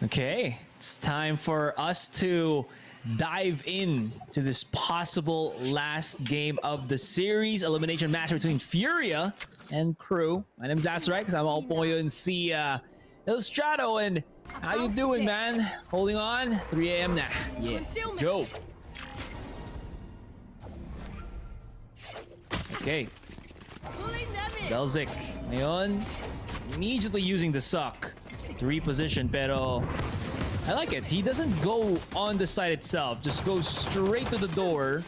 Okay, it's time for us to dive in to this possible last game of the series. Elimination match between Furia and KRU. My name is Azarai, kasama ko po yun si Illustrato, and how you doing, man? Holding on? 3 a.m. na. Yeah, let's go. Okay. Delzik ngayon, immediately using the suck to reposition, pero I like it. He doesn't go on the site itself, just goes straight to the door.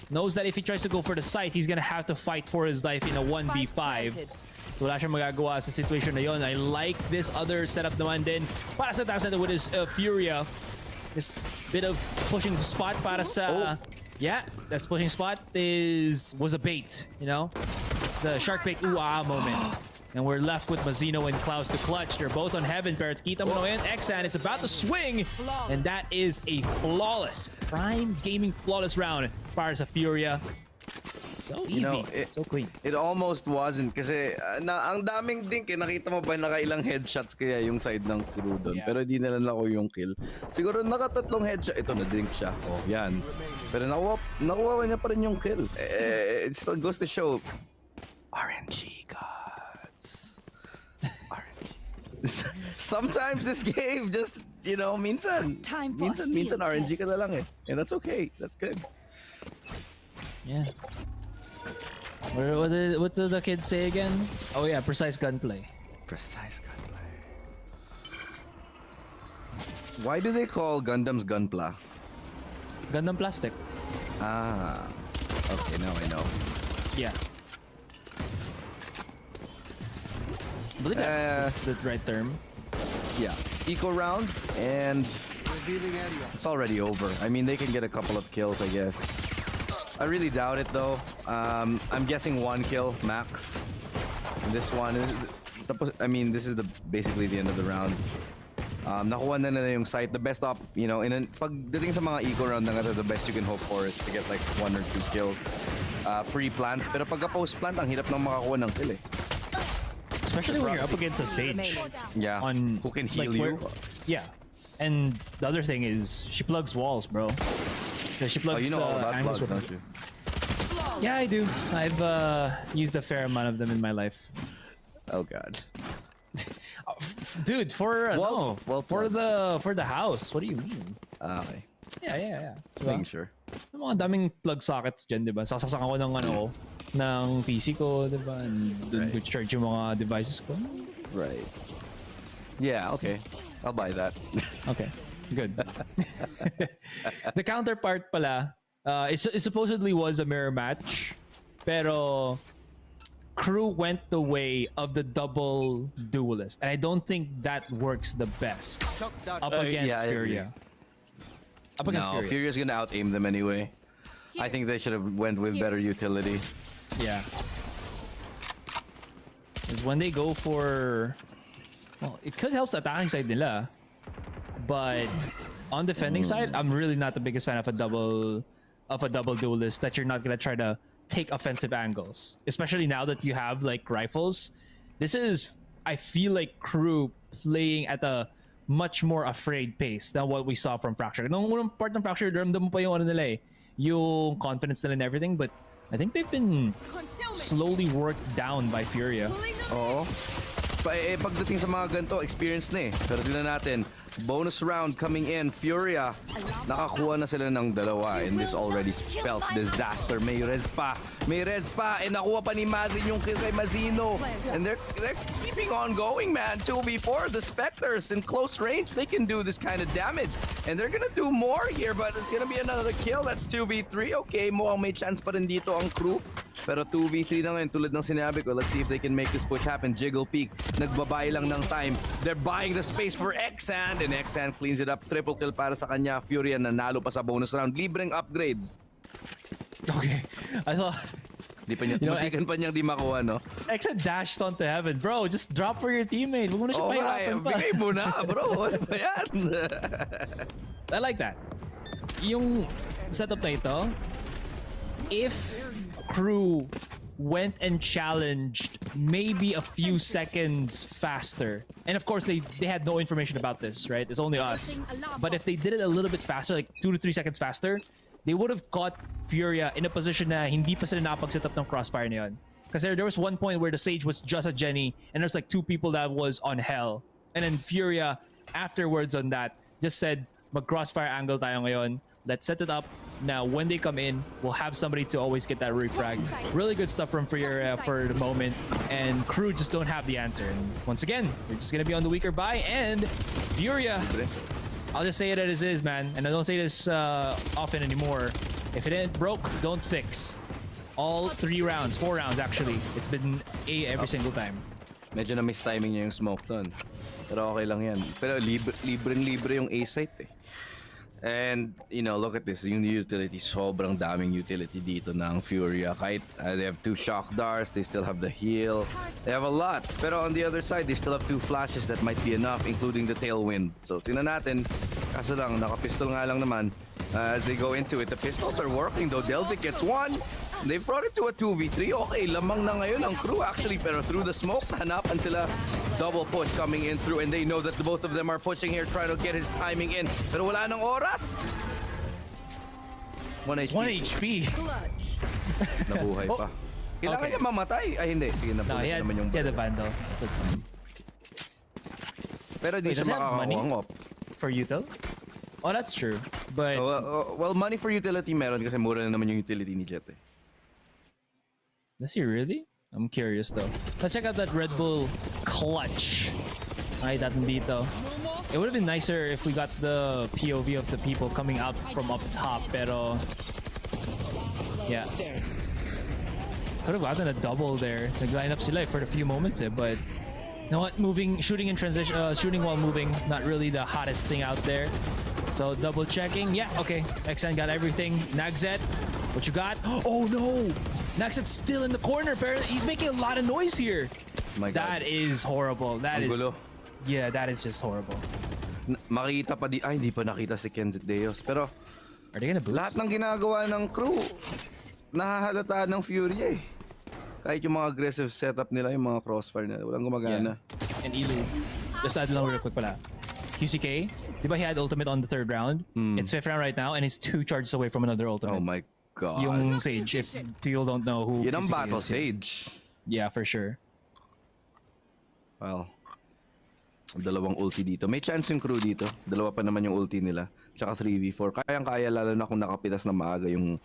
Knows that if he tries to go for the site, he's gonna have to fight for his life in a 1v5. So wala siyang magagawa sa situation na yon. I like this other setup naman din para sa Ascent with his Furia. This bit of pushing spot para sa... Yeah, that's pushing spot was a bait, you know? The shark bait ooh-ah moment. And we're left with Mazino and Klaus to clutch. They're both on heaven. Pero kita mo na yun, Acend, it's about to swing. And that is a flawless, prime gaming flawless round para sa Furia. So easy, so clean. It almost wasn't kasi ang daming dink nakita mo ba nakailang headshots kaya yung side ng KRU doon. Pero di nila nako yung kill. Siguro nakatatlong headshot. Ito na drink siya. Oh, yan. Pero nakuha niya pa rin yung kill. It still goes to show RNG gods. RNG. Sometimes this game just, minsan RNG ka na lang eh. And that's okay. That's good. Yeah. What did the kids say again? Oh yeah, precise gunplay. Precise gunplay. Why do they call Gundams Gunpla? Gundam plastic. Ah. Okay, now I know. Yeah. I believe that's the right term. Yeah. Eco round, and it's already over. I mean, they can get a couple of kills, I guess. I really doubt it, though. I'm guessing 1 kill max. And this one is... I mean, this is basically the end of the round. Nakuha na yung site. The best pagdating sa mga eco round na the best you can hope for is to get like 1 or 2 kills pre-plant. Pero pagka post-plant, ang hirap nang makakuha ng kill eh. Especially when you're up against a Sage. Yeah, who can heal you. Yeah. And the other thing is, she plugs walls, bro. She plugs, you know all about plugs, don't you? Yeah, I do. I've used a fair amount of them in my life. Oh god. Dude, for the house. What do you mean? Okay. Yeah. Just making sure. Mga daming plug sockets dyan, di ba? Sasasakan ko ng PC ko, di ba? And doon ko charge yung mga devices ko. Right. Yeah, okay. I'll buy that. Okay. Good. The counterpart pala, it supposedly was a mirror match, pero KRU went the way of the double duelist, and I don't think that works the best up against Furia. No, Furia's gonna out-aim them anyway. I think they should have went with better utility. Yeah. Because when they go for... Well, it could help sa attacking side nila, but on defending side, I'm really not the biggest fan of a double duelist that you're not gonna try to take offensive angles, especially now that you have like rifles. This is, I feel like, KRU playing at a much more afraid pace than what we saw from Fracture. Nung unang part ng Fracture, ramdam mo pa yung ano nila eh, yung confidence nila and everything, but I think they've been slowly worked down by Furia. Oo. Pagdating sa mga ganito, experience na eh. Pero tingnan natin, bonus round coming in. Furia, nakakuha na sila ng dalawa, and this already spells disaster. May res pa, and nakuha pa ni Mazin yung kill kay Mazino. And they're keeping on going, man. 2v4, the Spectres in close range, they can do this kind of damage. And they're gonna do more here, but it's gonna be another kill. That's 2v3. Okay, mukhang may chance pa rin dito ang KRU. Pero 2v3 na ngayon, tulad ng sinabi ko. Let's see if they can make this push happen. Jiggle peek, nagbabay lang ng time. They're buying the space for Acend, and Acend cleans it up. Triple kill para sa kanya. Furia nanalo pa sa bonus round. Libreng upgrade. Okay, I thought... Matikan pa niyang di makuha, no? Acend dashed onto heaven. Bro, just drop for your teammate. Huwag mo na siya pahirapan pa. Bigay mo na, bro. Ano ba yan? I like that. Yung setup na ito, if KRU went and challenged maybe a few seconds faster, and of course they had no information about this, right? It's only us. But if they did it a little bit faster, like 2 to 3 seconds faster, they would have caught Furia in a position na hindi pa sila nakapag-set up ng crossfire na yun. Because there was one point where the Sage was just a Jenny, and there's like 2 people that was on hell. And then Furia, afterwards on that, just said, mag-crossfire angle tayo ngayon. Let's set it up. Now, when they come in, we'll have somebody to always get that refrag. Really good stuff from Furia for the moment. And KRU just don't have the answer. And once again, they're just going to be on the weaker buy. And Furia, I'll just say it as is, man. And I don't say this often anymore. If it ain't broke, don't fix. All 3 rounds, 4 rounds actually. It's been A every single time. Medyo na-miss timing niya yung smoke doon. Pero okay lang yan. Pero libreng-libre yung A site eh. And, you know, look at this. Yung utility, sobrang daming utility dito ng Furia. Kahit they have 2 shock darts, they still have the heal. They have a lot. Pero on the other side, they still have 2 flashes that might be enough, including the tailwind. So, tingnan natin. Kaso lang, naka-pistol nga lang naman. As they go into it, the pistols are working though. Delzik gets 1. They brought it to a 2v3. Okay, lamang na ngayon ang KRU actually. Pero through the smoke, hanapan sila. Double push coming in through, and they know that both of them are pushing here, trying to get his timing in. Pero wala nang oras. 1 HP. 1 HP. Nabuhay pa. Kailangan niya mamatay. Ay, hindi. Sige, nabuhay naman yung... He had the Vandal. That's fine. Pero di siya makakakuha for util? Oh, that's true. But... well, money for utility meron kasi mura na naman yung utility ni Jet eh. Does he really? I'm curious though. Let's check out that Red Bull clutch. Ay, that dito. It would have been nicer if we got the POV of the people coming out from up top, pero... Yeah. Could have gotten a double there. Nag-line up sila for a few moments eh, but... You know what? Shooting in transition, shooting while moving, not really the hottest thing out there. So double checking. Yeah, okay. Acend got everything. Nagzet, what you got? Oh no! Nagzet's still in the corner. He's making a lot of noise here. My God. That is horrible. That is... Gulo. Yeah, that is just horrible. Makita pa di... Ay, hindi pa nakita si Kenzit Deos. Pero... Are they gonna boost? Lahat ng ginagawa ng KRU, nahahalata ng Fury eh. Kahit yung mga aggressive setup nila, yung mga crossfire nila, walang gumagana. Yeah. And Ilu. Just add lang real quick pala. QCK, di ba he had ultimate on the 3rd round? It's 5th round right now, and he's 2 charges away from another ultimate. Oh my God. Yung Sage, if people don't know who Yun ang QCK battle is. Sage. Yeah, for sure. Well, dalawang ulti dito. May chance yung KRU dito. Dalawa pa naman yung ulti nila. Tsaka 3v4. Kayang-kaya lalo na kung nakapitas na maaga yung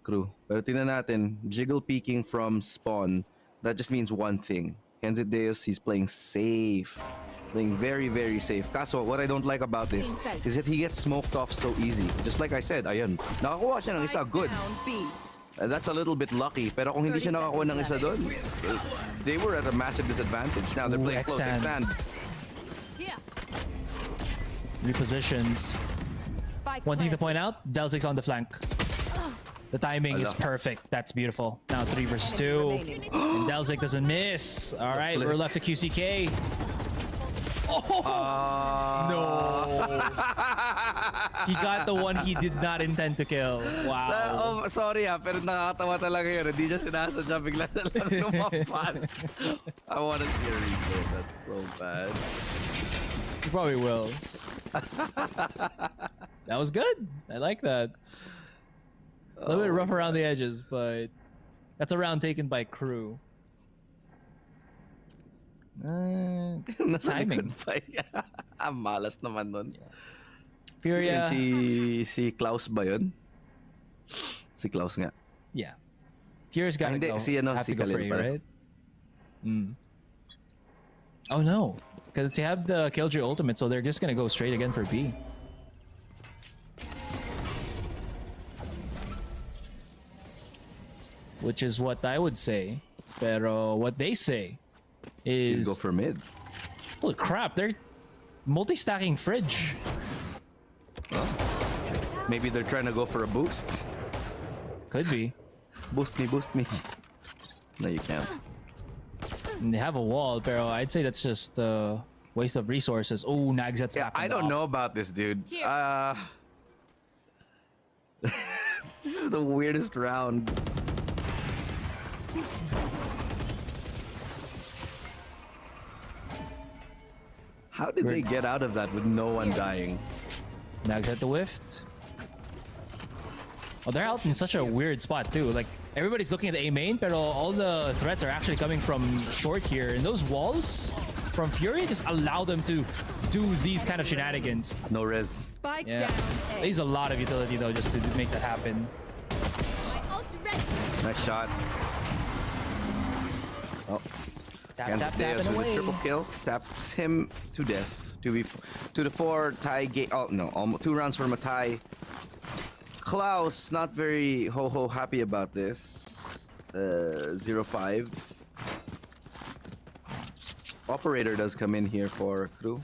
KRU. Pero tingnan natin, jiggle peeking from spawn. That just means one thing. Kenzit Deus, he's playing safe. Playing very, very safe. Kaso, what I don't like about this is that he gets smoked off so easy. Just like I said, ayun. Nakakuha siya ng isa, good. That's a little bit lucky. Pero kung hindi siya nakakuha ng isa doon, they were at a massive disadvantage. Now they're playing close. Acend. Repositions. One thing to point out, Delzik's on the flank. The timing is perfect. That's beautiful. Now 3 versus 2. And Delzik doesn't miss. All right, we're left to QCK. No. He got the one he did not intend to kill. Wow. Sorry pero nakakatawa talaga yun. Hindi niya sinasadya, bigla na lang lumapad. I wanna see a replay. That's so bad. You probably will. That was good. I like that. A little bit rough around the edges, but that's a round taken by KRU. Timing. Malas naman nun. Furia. Si Klaus ba yun? Si Klaus nga. Yeah. Furia's got to go. Si have si to go for Khalil A, pala. right? Oh no. Because they have the Killjoy ultimate, so they're just going to go straight again for B. Which is what I would say. Pero what they say is... go for mid. Holy crap, they're multi-stacking Fridge. Oh. Maybe they're trying to go for a boost. Could be. Boost me. No, you can't. And they have a wall, pero I'd say that's just a waste of resources. Oh, Nagzet's back. I don't know about this, dude. This is the weirdest round. How did they get out of that with no one dying? Nagzet the whiffed. Oh, they're out in such a weird spot too. Like everybody's looking at the A main, but all the threats are actually coming from short here. And those walls from Fury just allow them to do these kind of shenanigans. No res. Yeah. They use a lot of utility though just to make that happen. Nice shot. Oh. Tap, Deus with a triple kill. Taps him to death. 2-4 tie game. Oh no, almost 2 rounds from a tie. Klaus not very happy about this. 0-5. Operator does come in here for KRU.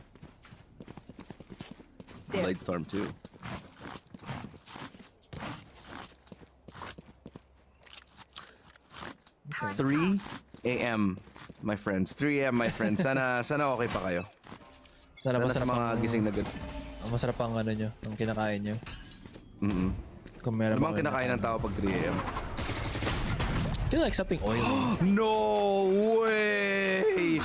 Lightstorm too. Okay. 3 a.m. my friends. 3 a.m. my friends. Sana okay pa kayo. Sana sa mga gising na good. Masarap ang ano nyo, ang kinakain nyo. Kung meron bang kinakain ng tao pag 3 a.m.? I feel like something oily. No way!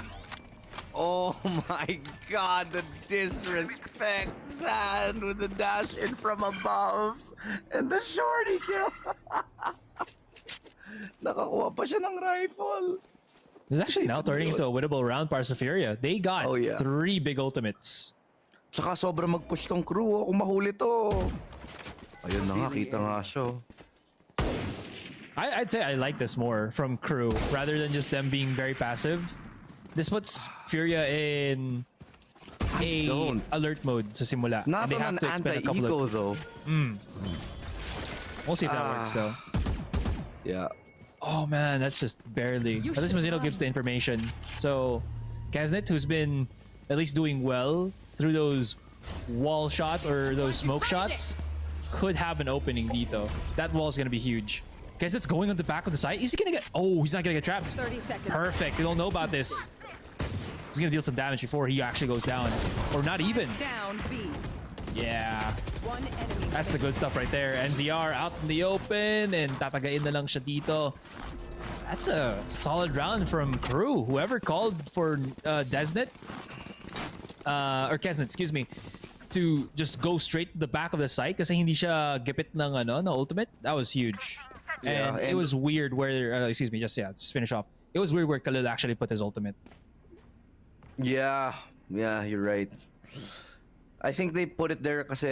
Oh my god, the disrespect, Sand with the dash in from above and the shorty kill. Nakakuha pa siya ng rifle. This is actually now turning into a winnable round para sa Furia. They got 3 big ultimates. Saka sobra mag-push tong KRU kung mahuli to. Ayun na nga, kita nga siya. I'd say I like this more from KRU rather than just them being very passive. This puts Furia in alert mode sa simula. Not they have an to expend a couple anti-eco of... though. We'll see if that works though. Yeah. Oh man, that's just barely. At least Mazino gives the information. So, Kaznet, who's been at least doing well through those wall shots or those smoke shots, could have an opening dito. That wall's gonna be huge. Kaznet's going on the back of the side. Is he gonna get... Oh, he's not gonna get trapped. 30 seconds. Perfect. We don't know about this. He's gonna deal some damage before he actually goes down. Or not even. Down B. Yeah. One enemy. That's the good stuff right there. NZR out in the open and tatagain na lang siya dito. That's a solid round from KRU. Whoever called for Desnet, or Kesnet, excuse me, to just go straight to the back of the site kasi hindi siya gipit ng na ultimate. That was huge. Yeah, and it was weird where, excuse me, just finish off. It was weird where Khalil actually put his ultimate. Yeah, you're right. I think they put it there kasi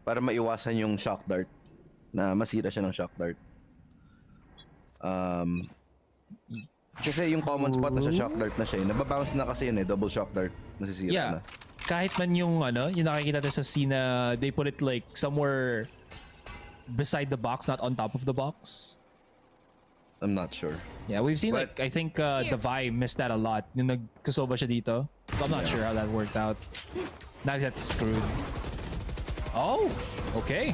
para maiwasan yung shock dart. Na masira siya ng shock dart. Kasi yung common spot na siya, shock dart na siya. Nababounce na kasi yun double shock dart. Nasisira na. Kahit man yung yung nakikita natin sa scene na they put it like somewhere beside the box, not on top of the box. I'm not sure. Yeah, we've seen like I think the Vi missed that a lot. Yung nagkasoba siya dito. So I'm not sure how that worked out. Now he's screwed. Oh, okay.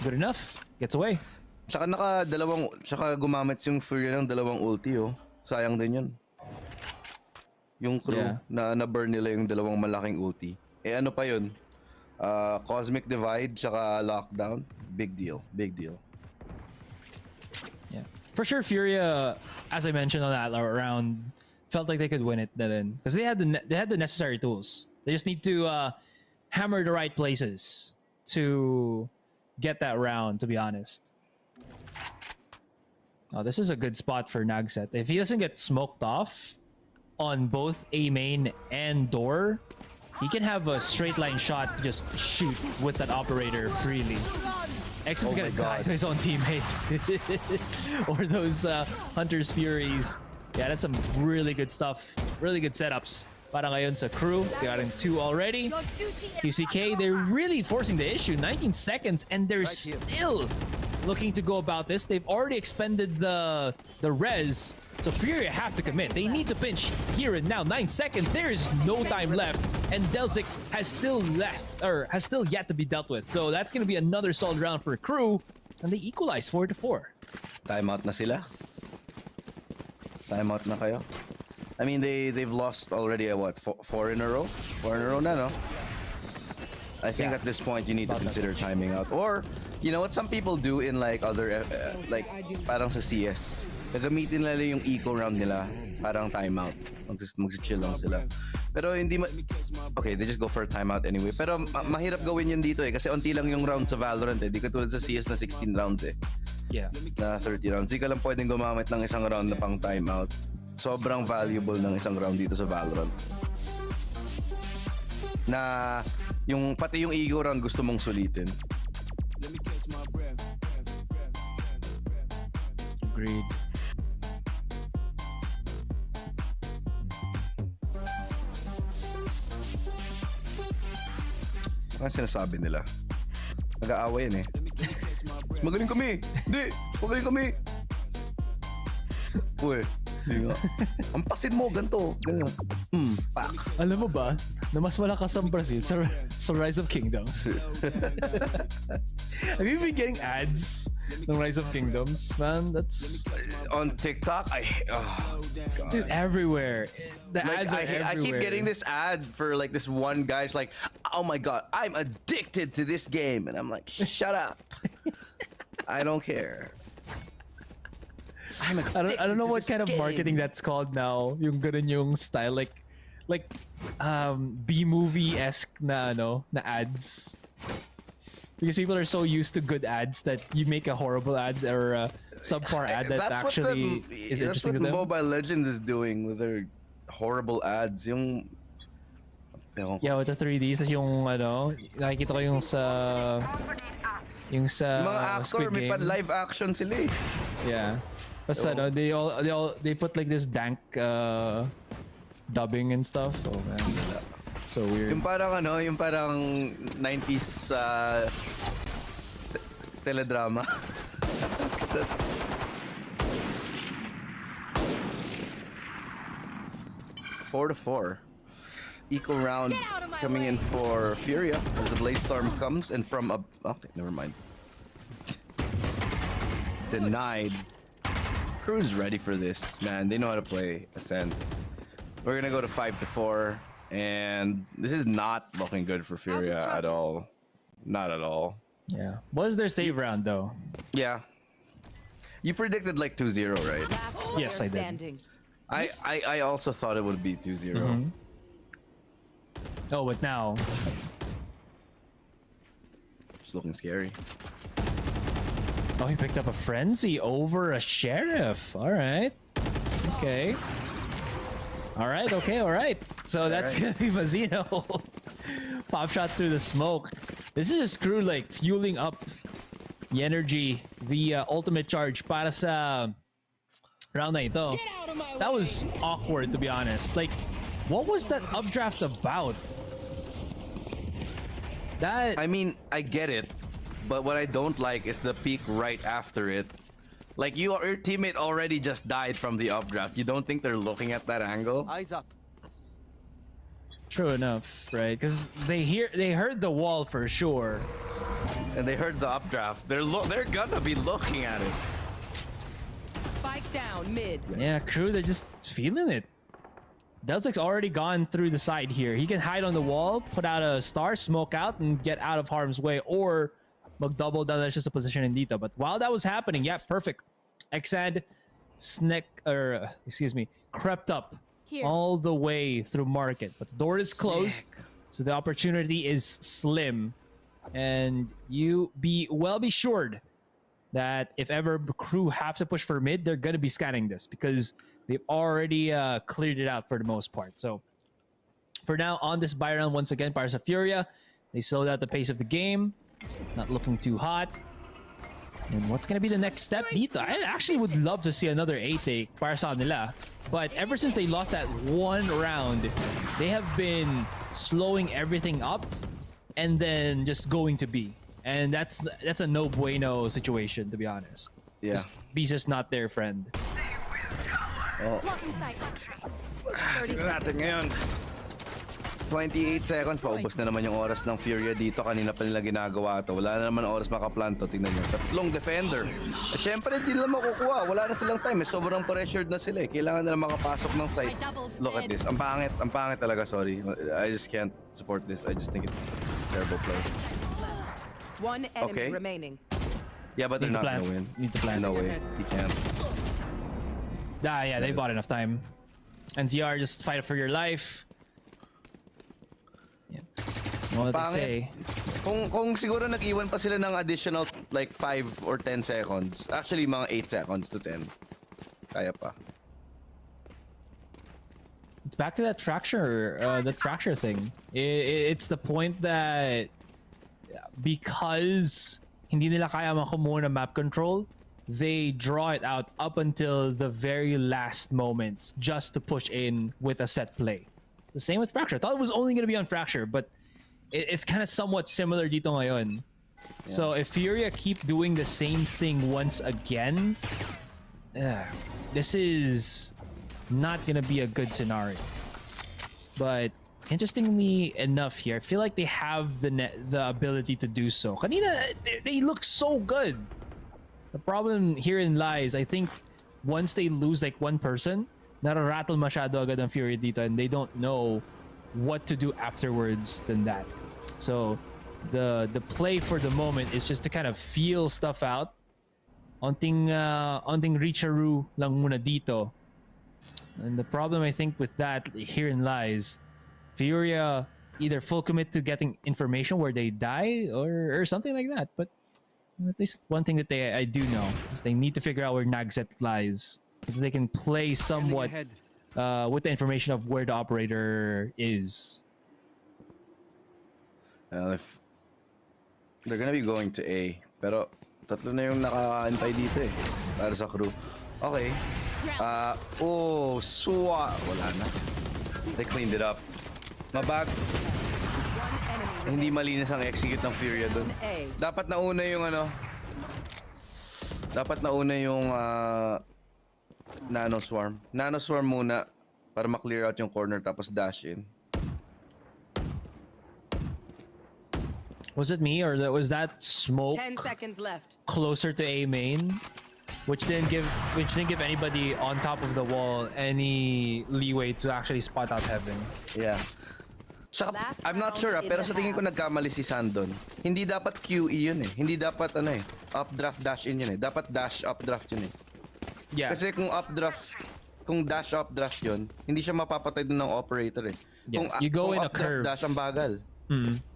Good enough. Gets away. Tsaka gumamit yung Furia ng dalawang ulti Sayang din yun. yung crew na burn nila yung dalawang malaking ulti. Eh ano pa yun? Cosmic Divide tsaka Lockdown. Big deal. Big deal. Yeah. For sure, Furia, as I mentioned on that round, felt like they could win it then because they had the necessary tools. They just need to hammer the right places to get that round, to be honest. Oh, this is a good spot for Nagset. If he doesn't get smoked off on both A main and door, he can have a straight line shot to just shoot with that operator freely. Exit's gonna die to his own teammate. Or those Hunter's Furies. Yeah, that's some really good stuff. Really good setups. Para ngayon sa crew, they got in 2 already. UCK, they're really forcing the issue. 19 seconds, and they're still looking to go about this. They've already expended the res, so Furia have to commit. They need to pinch here and now. 9 seconds, there is no time left, and Delzik has still yet to be dealt with. So that's gonna be another solid round for crew, and they equalize 4-4. Timeout na sila. Timeout na kayo. I mean, they've lost already what, 4 in a row? 4 in a row na, no? I think at this point you need to consider timing out. Or, you know what some people do in like other, like parang sa CS. Gagamitin nila yung eco round nila, parang timeout. Mag-chill lang sila. Pero hindi okay, they just go for a timeout anyway. Pero mahirap gawin yun dito eh. Kasi unti lang yung round sa Valorant eh. Di katulad sa CS na 16 rounds eh. Yeah. Na 30 rounds. Di ka lang pwedeng gumamit ng isang round na pang timeout. Sobrang valuable ng isang round dito sa Valorant. Na yung pati yung ego round gusto mong sulitin. Agreed. Ano sinasabi nila? Nag-aaway yan eh. Magaling kami! Hindi! Magaling kami! Uy, hindi nga. Ang pasid mo, ganito. Ganyan. Pak. Alam mo ba, na mas malakas ang Brazil sa Rise of Kingdoms? Have you been getting ads ng Rise of Kingdoms, man? That's on TikTok. God. Dude, everywhere. The like, ads are everywhere. I keep getting this ad for like this one guy's like, oh my god, I'm addicted to this game, and I'm like, shut up. I don't care. I don't know what kind of marketing that's called now. Yung ganun yung style, like B-movie-esque na ads. Because people are so used to good ads that you make a horrible ad or a subpar ad that actually is interesting to them. That's what Mobile Legends is doing with their horrible ads. Yung yeah, with the 3Ds, tas yung nakikita ko yung sa mga actor Squid may Game. pa live action sila eh. Yeah. Basta they put like this dank dubbing and stuff. Oh man. So weird. Yung parang yung parang 90s teledrama. 4-4. Eco round coming in for Furia as the Blade Storm comes and from a okay, never mind. Denied. Crew's ready for this, man. They know how to play Ascent. We're gonna go to 5-4, and this is not looking good for Furia at all. Not at all. Yeah. What was their save round though? Yeah. You predicted like 2-0, right? Yes, I did. I also thought it would be 2-0. Mm-hmm. Oh, but now it's looking scary. Oh, he picked up a frenzy over a sheriff. All right. Okay. All right. Okay. All right. So that's gonna be Mazino. Pop shots through the smoke. This is just crew like fueling up the energy, the ultimate charge para sa round na ito. That was awkward, to be honest. Like, what was that updraft about? I mean, I get it, but what I don't like is the peak right after it. Like, your teammate already just died from the updraft. You don't think they're looking at that angle? Eyes up. True enough, right? Because they heard the wall for sure, and they heard the updraft. They're gonna be looking at it. Spike down mid. Yeah, crew, they're just feeling it. Deltic's already gone through the side here. He can hide on the wall, put out a star, smoke out, and get out of harm's way, or mag-double down siya sa position dito. But while that was happening, yeah, perfect. Acend crept up all the way through market. But the door is closed, so the opportunity is slim. And you be assured that if ever crew have to push for mid, they're going to be scanning this because they've already cleared it out for the most part. So for now, on this buy round, once again, para sa Furia, they slowed out the pace of the game. Not looking too hot. And what's going to be the next step dito? I actually would love to see another A take para sa nila. But ever since they lost that one round, they have been slowing everything up and then just going to B. And that's a no bueno situation, to be honest. Yeah. B's just not their friend. Oh. Tignan natin ngayon. 28 seconds, paubos na naman yung oras ng Furia dito. Kanina pa nila ginagawa ito. Wala na naman oras makaplanto. Tingnan nyo. Tatlong defender. At syempre, hindi nila makukuha. Wala na silang time. Sobrang pressured na sila. Kailangan nila makapasok ng site. Look at this. Ang pangit talaga, sorry. I just can't support this. I just think it's a terrible play. One enemy remaining. Yeah, but they're not gonna win. Need to plan. No way. He can't. Yeah, they bought enough time. And ZR, just fight for your life. What to say? Kung siguro nag-iwan pa sila ng additional like 5 or 10 seconds. Actually, mga 8 seconds to 10. Kaya pa. It's back to that fracture thing. It's the point that because hindi nila kaya makumuha ng map control, they draw it out up until the very last moments just to push in with a set play. The same with Fracture. I thought it was only going to be on Fracture, but it's kind of somewhat similar dito ngayon. Yeah. So if Furia keep doing the same thing once again, this is not going to be a good scenario. But interestingly enough here, I feel like they have the ability to do so. Kanina, they look so good. The problem herein lies, I think, once they lose like one person, nararattle masyado agad ang Fury dito and they don't know what to do afterwards than that. So the play for the moment is just to kind of feel stuff out. Onting Richaru lang muna dito. And the problem I think with that herein lies, Furia either full commit to getting information where they die or something like that. But at least one thing that I do know is they need to figure out where Nagset lies. If they can play somewhat with the information of where the operator is. If they're gonna be going to A, pero tatlo na yung nakaantay dito eh, para sa crew. Okay. Suwa. Wala na. They cleaned it up. Mabag. Hindi malinis ang execute ng Furia doon. Dapat nauna yung Dapat nauna yung Nano Swarm. Nano Swarm muna para ma-clear out yung corner tapos dash in. Was it me or was that smoke 10 seconds left. Closer to A main? Which didn't give anybody on top of the wall any leeway to actually spot out heaven. Yeah. Saka, I'm not sure pero sa tingin ko nagkamali si Sandon. Hindi dapat QE yun eh. Hindi dapat updraft dash in yun eh. Dapat dash updraft yun eh. Yeah. Kasi kung dash updraft yun, hindi siya mapapatay dun ng operator eh. Yeah. You go in a curve. Dash ang bagal.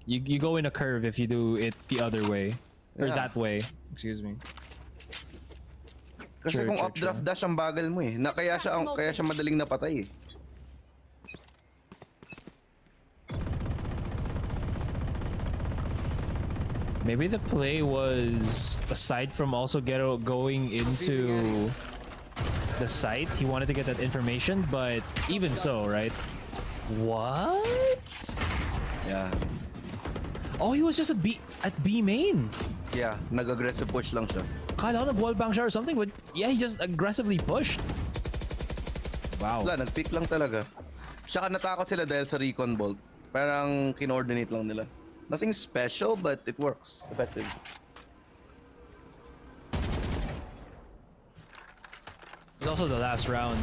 You go in a curve if you do it the other way. Or that way. Excuse me. Kasi kung updraft dash ang bagal mo eh. Kaya siya madaling napatay eh. Maybe the play was, aside from also going into the site, he wanted to get that information, but even so, right? What? Yeah. Oh, he was just at B main. Yeah, nag-aggressive push lang siya. Kala ko nag-wallbang siya or something, but yeah, he just aggressively pushed. Wow. Wala, nag-pick lang talaga. Saka natakot sila dahil sa recon bolt. Parang kinoordinate lang nila. Nothing special, but it works. Effective. It's also the last round.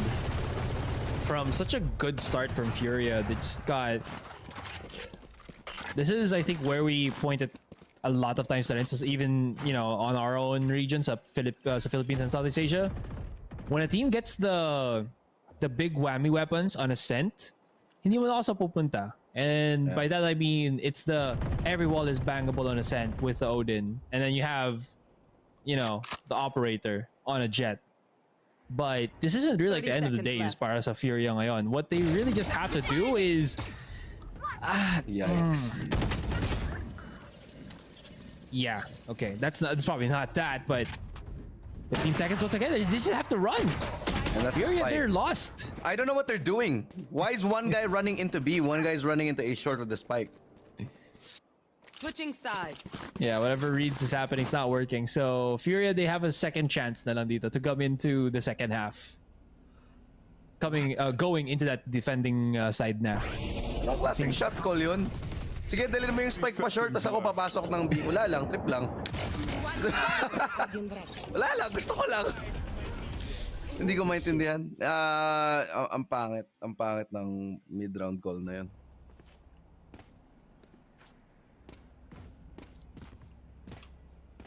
from such a good start from Furia. They just got... This is, I think, where we pointed a lot of times that it's even, you know, on our own regions, sa Philippines and Southeast Asia. When a team gets the big whammy weapons on Ascent, hindi mo na also pupunta. And by that I mean it's the every wall is bangable on Ascent with the Odin, and then you have, you know, the operator on a jet. But this isn't really like the end of the day as far as a Furia ngayon. What they really just have to do is yikes. Yeah, okay, that's probably not that, but 15 seconds once again, they just have to run. And that's Furia, they're lost. I don't know what they're doing. Why is one guy running into B, one guy's running into A short with the spike? Switching sides. Yeah, whatever reads is happening, it's not working. So Furia, they have a second chance na lang dito to come into the second half. Going into that defending side na. Anong klaseng shot call yun? Sige, dalhin mo yung spike pa short, tas ako papasok ng B. Wala lang, trip lang. Wala lang, gusto ko lang. Hindi ko maintindihan. Ang pangit ng mid-round call na yun.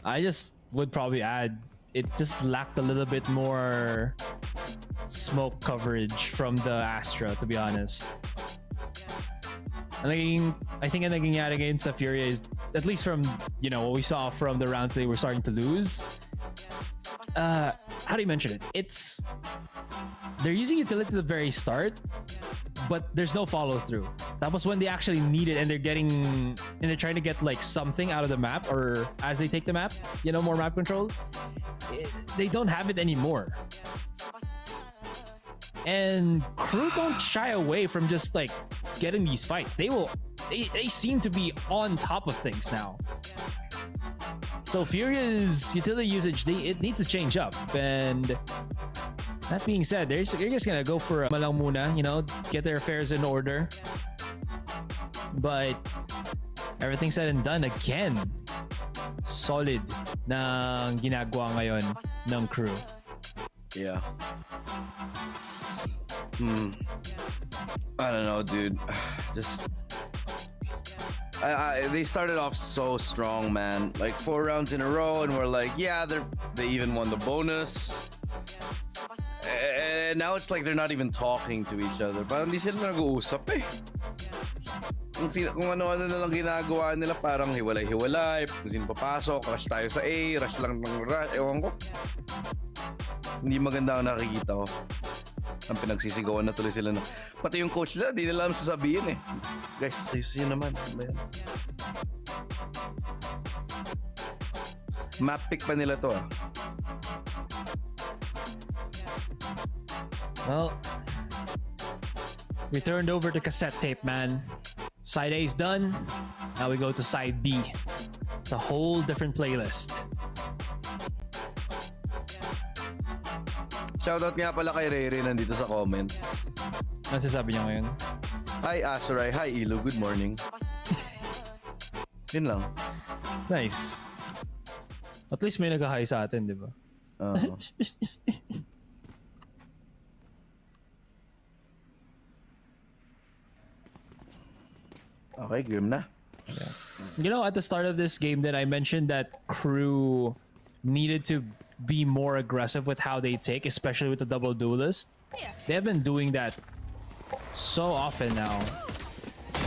I just would probably add, it just lacked a little bit more smoke coverage from the Astra, to be honest. And I think ang nangyayari against the Furia is, at least from, you know, what we saw from the rounds they were starting to lose. How do you mention it? They're using utility at the very start, but there's no follow through. That was when they actually need it, and they're trying to get like something out of the map, or as they take the map, you know, more map control. They don't have it anymore. And KRU don't shy away from just like getting these fights. They seem to be on top of things now. So Furia's utility usage, it needs to change up. And that being said, they're just gonna go for a malang muna, you know, get their affairs in order. But everything said and done, again, solid ng ginagawa ngayon ng KRU. Yeah. I don't know, dude. They started off so strong, man. Like 4 rounds in a row, and we're like, yeah, they even won the bonus. And now it's like they're not even talking to each other. Parang di sila nag-uusap eh. Kung ano-ano na lang ginagawa nila, parang hiwalay-hiwalay. Kung sino papasok, rush tayo sa A, rush lang ng rush. Ewan ko. Hindi maganda ang nakikita ko. Ang pinagsisigawan na tuloy sila na. Pati yung coach nila, di nila alam sasabihin eh. Guys, ayusin nyo naman. Ano ba yan? Map pick pa nila to ah. Well, we turned over to cassette tape, man. Side A is done. Now we go to side B. It's a whole different playlist. Shoutout nga pala kay Rere nandito sa comments. Ano sasabi niya ngayon? Hi Asuray, hi Ilo, good morning. Yun lang. Nice. At least may nag-hi sa atin, di ba? Okay, game na. Yeah. You know, at the start of this game, that I mentioned that KRU needed to be more aggressive with how they take, especially with the double duelist. They have been doing that so often now,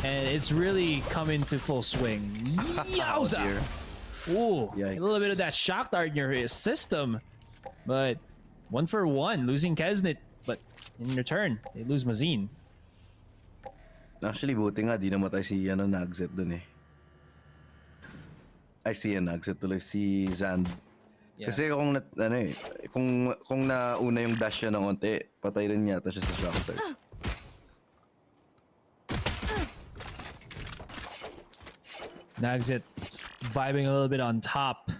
and it's really come into full swing. Yowza! Ooh, a little bit of that shock dart in your system, but 1-for-1, losing Kesnit, but in return, they lose Mazin. Actually, buti nga, di namatay si Nagset dun eh. Ay, si Nagset tuloy, si Zand. Yeah. Kasi kung nauna yung dash niya ng onte, patay rin yata siya sa shock dart. Nagset vibing a little bit on top.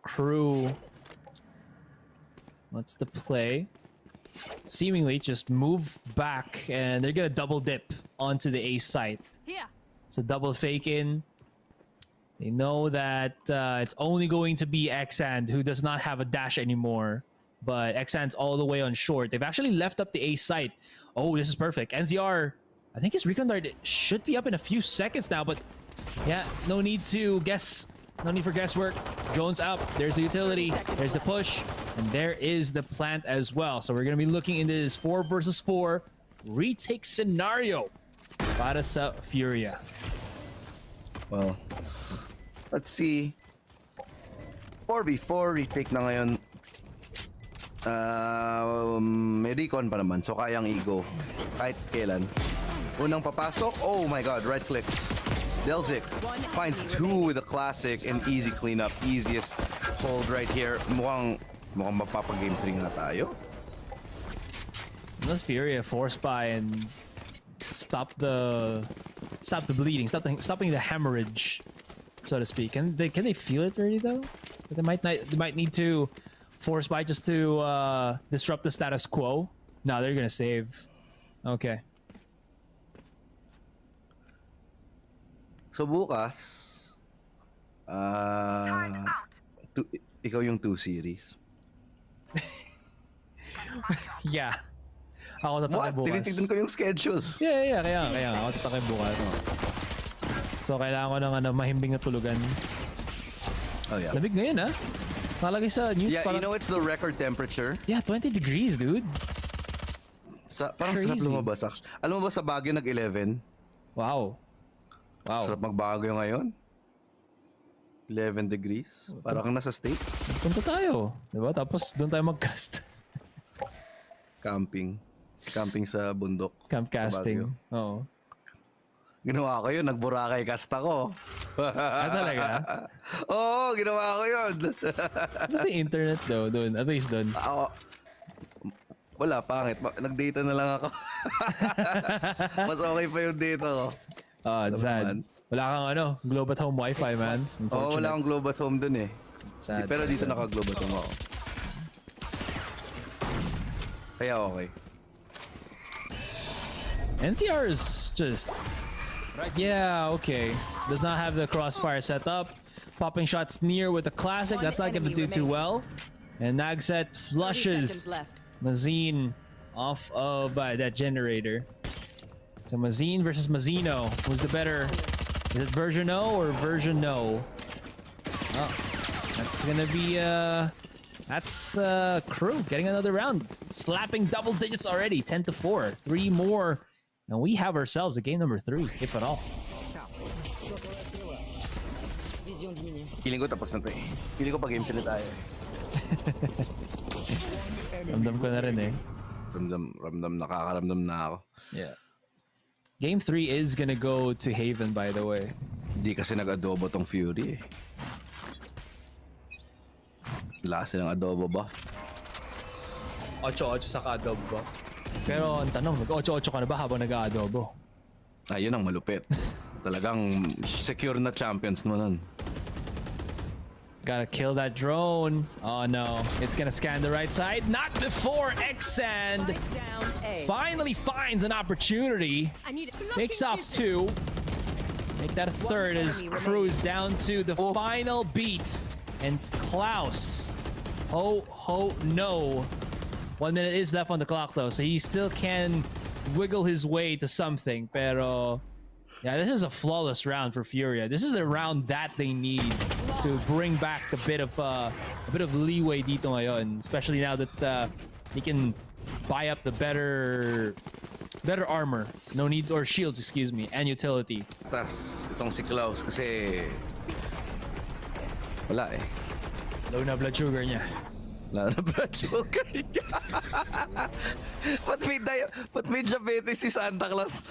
KRU, what's the play? Seemingly just move back, and they're gonna double dip onto the A site. Here. It's a double fake in. They know that it's only going to be Acend, who does not have a dash anymore. but Acend's all the way on short. They've actually left up the A site. Oh, this is perfect. NZR, I think his recon dart should be up in a few seconds now, but yeah, no need to guess. No need for guesswork. Drone's up. There's the utility. There's the push. And there is the plant as well. So we're going to be looking into this 4 versus 4 retake scenario para sa Furia. Well, let's see. 4v4 retake na ngayon. May recon pa naman, so kayang ego kahit kailan. Unang papasok. Oh my god, right click. Delzik finds 2 with a classic and easy cleanup. Easiest hold right here. Mukhang mapapag-game 3 nga tayo. Unless Furia force buy and stop the bleeding, stopping the hemorrhage, so to speak. Can they feel it already though? They might need to force buy just to disrupt the status quo. No, they're gonna save. Okay. So bukas, ikaw yung 2 series. Yeah. Ako tatakay bukas. Tinitignan ko yung schedule. Yeah. Kaya ako tatakay bukas. So kailangan ko ng mahimbing na tulugan. Oh yeah. Lamig ngayon ha? Nakalagay sa news. Yeah, you know it's the record temperature. Yeah, 20 degrees, dude. Parang sarap lumabas. Alam mo ba sa Baguio nag-11? Wow. Sarap magbago ngayon. 11 degrees. Parang kang nasa States. Punta tayo. Diba? Tapos doon tayo mag-cast. Camping sa bundok. Camp casting. Oo. Ginawa ko yun. Nag-Boracay cast ako. Talaga? Oo, ginawa ko yun. Basta yung internet daw doon. At least doon. Wala, pangit. Nag-data na lang ako. Mas okay pa yung data ko. Sad. Wala kang Globe at Home Wi-Fi, man. Wala akong Globe at Home dun eh. Sad. Pero dito naka-Globe at Home ako. Kaya okay. NCR is just... Yeah, okay. Does not have the crossfire set up. Popping shots near with the classic. That's not going to do too well. And Nagset flushes Mazine off of that generator. So Mazine versus Mazino. Who's the better? Is it version O or version no? Oh, that's gonna be that's KRU getting another round, slapping double digits already. 10-4, 3 more, and we have ourselves a game number 3, if at all. Feeling ko tapos na to eh. Feeling ko pa game 3 tayo. Ramdam ko na rin eh. Nakakaramdam na ako. Yeah. Game 3 is gonna go to Haven, by the way. Hindi kasi nag-adobo tong Fury eh. Wala silang adobo buff. 8-8 sa ka-adobo buff. Pero ang tanong, nag-8-8 ka na ba habang nag-adobo? Ayun ang malupit. Talagang secure na champions mo nun. Gotta kill that drone. Oh no, it's gonna scan the right side. Not before Acend finally finds an opportunity. Takes off 2. Make that a third as KRU is down to the final beat. And Klaus, no. 1 minute is left on the clock though, so he still can wiggle his way to something. Pero yeah, this is a flawless round for Furia. This is the round that they need to bring back a bit of leeway dito ngayon, especially now that he can buy up the better armor, no need, or shields, excuse me, and utility. Tas itong si Klaus kasi wala eh. Low na blood sugar niya. Wala na blood sugar niya. Ba't may diabetes si Santa Claus?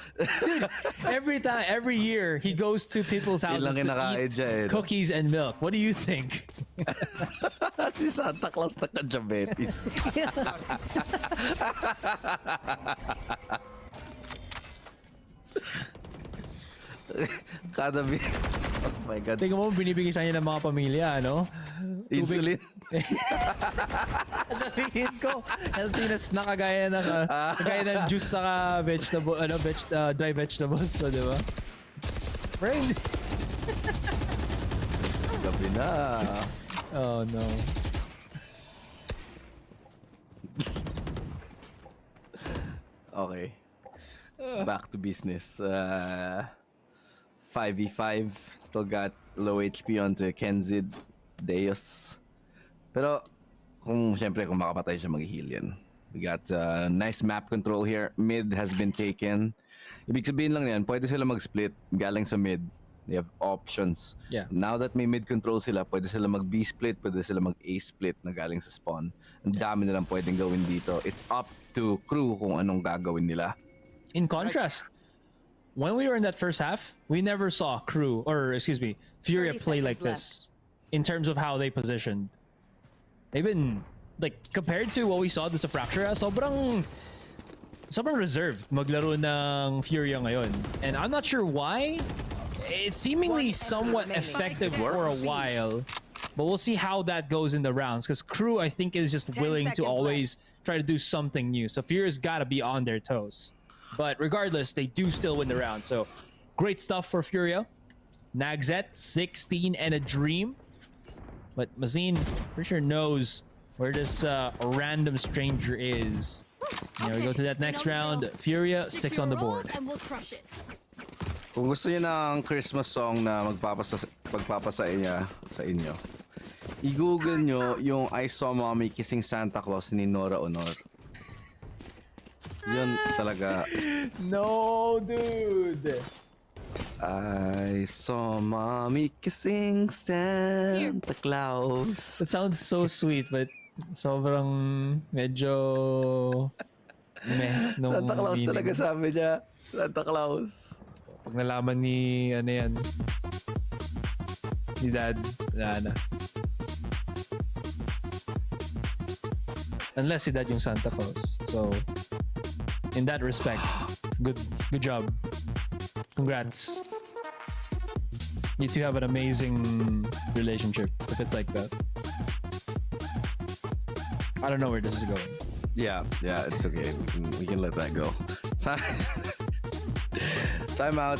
Every year he goes to people's houses to eat cookies and milk. What do you think? Si Santa Claus nagka-diabetes. Kada bit. Oh my God. Tingnan mo, binibigay sa kanya ng mga pamilya, ano? Insulin. Sabihin ko, healthiness na kagaya ng juice saka vegetable, dry vegetables, so, di ba? Friend. Gabi na. Oh no. Okay. Back to business. 5v5. Still got low HP onto Kenzid, Deus. Pero kung makapatay siya, mag-heal yan. We got nice map control here. Mid has been taken. Ibig sabihin lang yan, pwede sila mag-split galing sa mid. They have options. Yeah. Now that may mid control sila, pwede sila mag-B split, pwede sila mag-A split na galing sa spawn. Ang dami nilang pwedeng gawin dito. It's up to crew kung anong gagawin nila. In contrast, when we were in that first half, we never saw crew, or excuse me, Furia play like this in terms of how they positioned. They've been, like, compared to what we saw this Fracture, sobrang reserved maglaro ng Furia ngayon. And I'm not sure why. It's seemingly somewhat effective for a while, but we'll see how that goes in the rounds, because crew, I think, is just willing to always try to do something new. So Furia's got to be on their toes. But regardless, they do still win the round. So great stuff for Furia. Nagzet, 16 and a dream. But Mazine, pretty sure, knows where this random stranger is. Now we go to that next round. Furia, 6 on the board. And we'll crush it. Kung gusto niyo ng Christmas song na magpapasaya niya sa inyo, i-google nyo yung I Saw Mommy Kissing Santa Claus ni Nora Honor. Yun talaga. No, dude. I saw Mommy kissing Santa Claus. It sounds so sweet, but sobrang medyo meh nung Santa Claus meaning. talaga sabi niya. Santa Claus. Pag nalaman ni ano yan, ni Dad, wala na. Unless si Dad yung Santa Claus. So, in that respect, good job. Congrats. You two have an amazing relationship if it's like that. I don't know where this is going. Yeah, it's okay. We can let that go. Time out.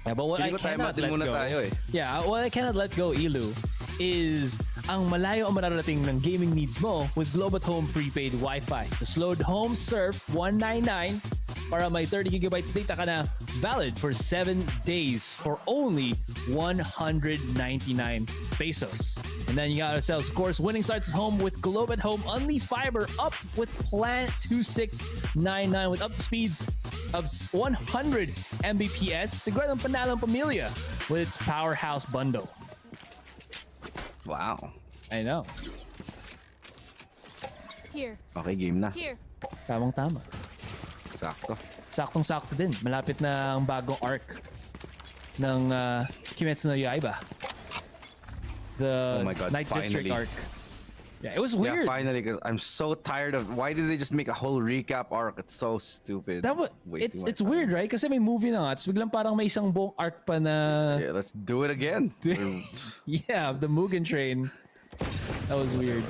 Yeah, but what I cannot let go. Yeah, what I cannot let go, Ilu, is ang malayo ang mararating ng gaming needs mo with Globe at Home prepaid Wi-Fi. Just load Home Surf 199 para may 30 gigabytes data ka na, valid for 7 days for only 199 pesos. And then you got ourselves, of course, winning starts at home with Globe at Home Only Fiber up with Plan 2699 with up to speeds of 100 Mbps. Siguradong panalang pamilya with its powerhouse bundle. Wow. I know. Here. Okay, game na. Here. Tamang-tama. Sakto. Saktong-sakto din. Malapit na ang bagong arc ng Kimetsu no Yaiba. The oh my God, Night finally. District arc. Yeah, it was weird. Yeah, finally, because I'm so tired of... Why did they just make a whole recap arc? It's so stupid. It's weird, right? Kasi may movie na nga. Tapos biglang parang may isang buong arc pa na... Yeah, let's do it again. Yeah, the Mugen Train. That was weird.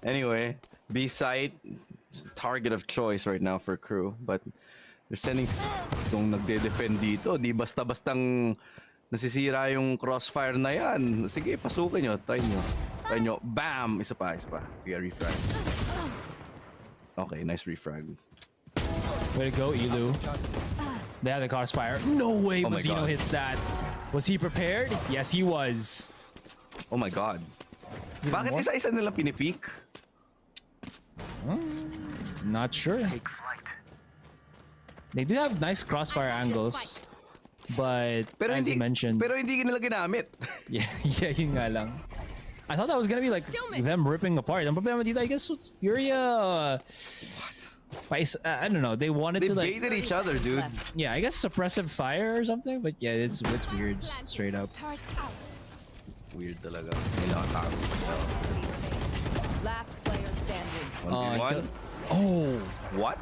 Anyway, B-side is the target of choice right now for crew. But they're sending... Itong nagde-defend dito. Di basta-bastang nasisira yung crossfire na yan. Sige, pasukin nyo. Try nyo. Bam! Isa pa. Sige, refrag. Okay, nice refrag. Way to go, Ilu. They have the crossfire. No way Mazzino hits that. Was he prepared? Yes, he was. Oh my God. Bakit isa-isa nilang pinipeak? Not sure. They do have nice crossfire angles. But as you mentioned... Pero hindi nila ginamit. Yeah, yun nga lang. I thought that was gonna be like them ripping apart. Ang problema dito, I guess, with Furia... I don't know. They wanted to like... They baited each other, dude. Yeah, I guess suppressive fire or something. But yeah, it's weird, just straight up. Weird talaga. Last player standing. 1v1? Oh. What?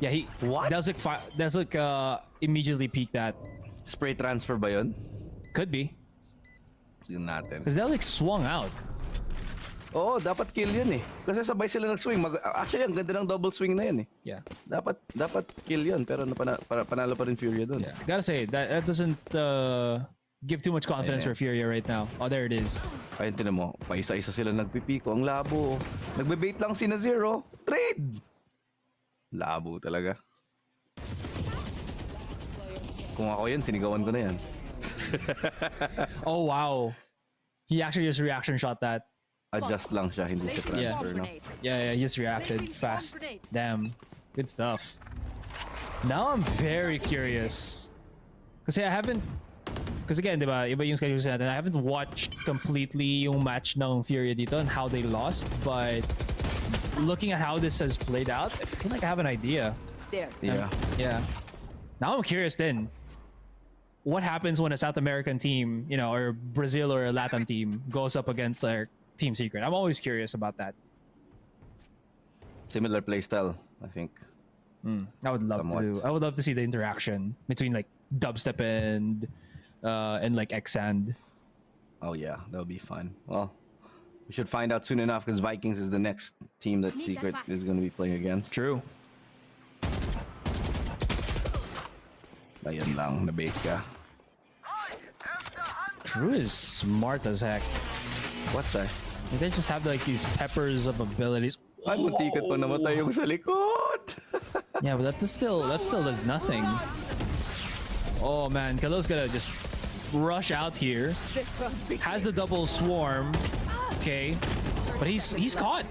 Yeah, What? That's like immediately peek that. Spray transfer ba yun? Could be. Yun natin. Because that like swung out. Oo, dapat kill yun eh. Kasi sabay sila nag-swing. Actually, ang ganda ng double swing na yun eh. Yeah. Dapat kill yun, pero panalo pa rin Furia dun. Yeah. Gotta say, that doesn't give too much confidence for Furia right now. Oh, there it is. Ayun, tinan mo. Paisa-isa sila nagpipiko. Ang labo. Nagbe-bait lang si Nazero. Trade! Labo talaga. Kung ako yun, sinigawan ko na yan. Oh, wow. He actually just reaction shot that. Adjust lang siya, hindi siya transfer, no? Yeah, he just reacted fast. Damn. Good stuff. Now I'm very curious. Kasi I haven't... Because again, diba, iba yung schedule natin. I haven't watched completely yung match ng Furia dito and how they lost, but looking at how this has played out, I feel like I have an idea. Yeah. Yeah. Now I'm curious then. What happens when a South American team, you know, or Brazil or a Latin team goes up against their Team Secret? I'm always curious about that. Similar playstyle, I think. I would love to. I would love to see the interaction between like Dubstep and like Acend. Oh yeah, that would be fun. Well, we should find out soon enough because Vikings is the next team that Secret is going to be playing against. True. Ayun lang, nabait ka. KRU is smart as heck. What the? They just have like these peppers of abilities. Ay, muntikat pa namatay yung sa likod. Yeah, but that still does nothing. Oh man, Kalo's gonna just rush out here. Has the double swarm. Okay, but he's caught.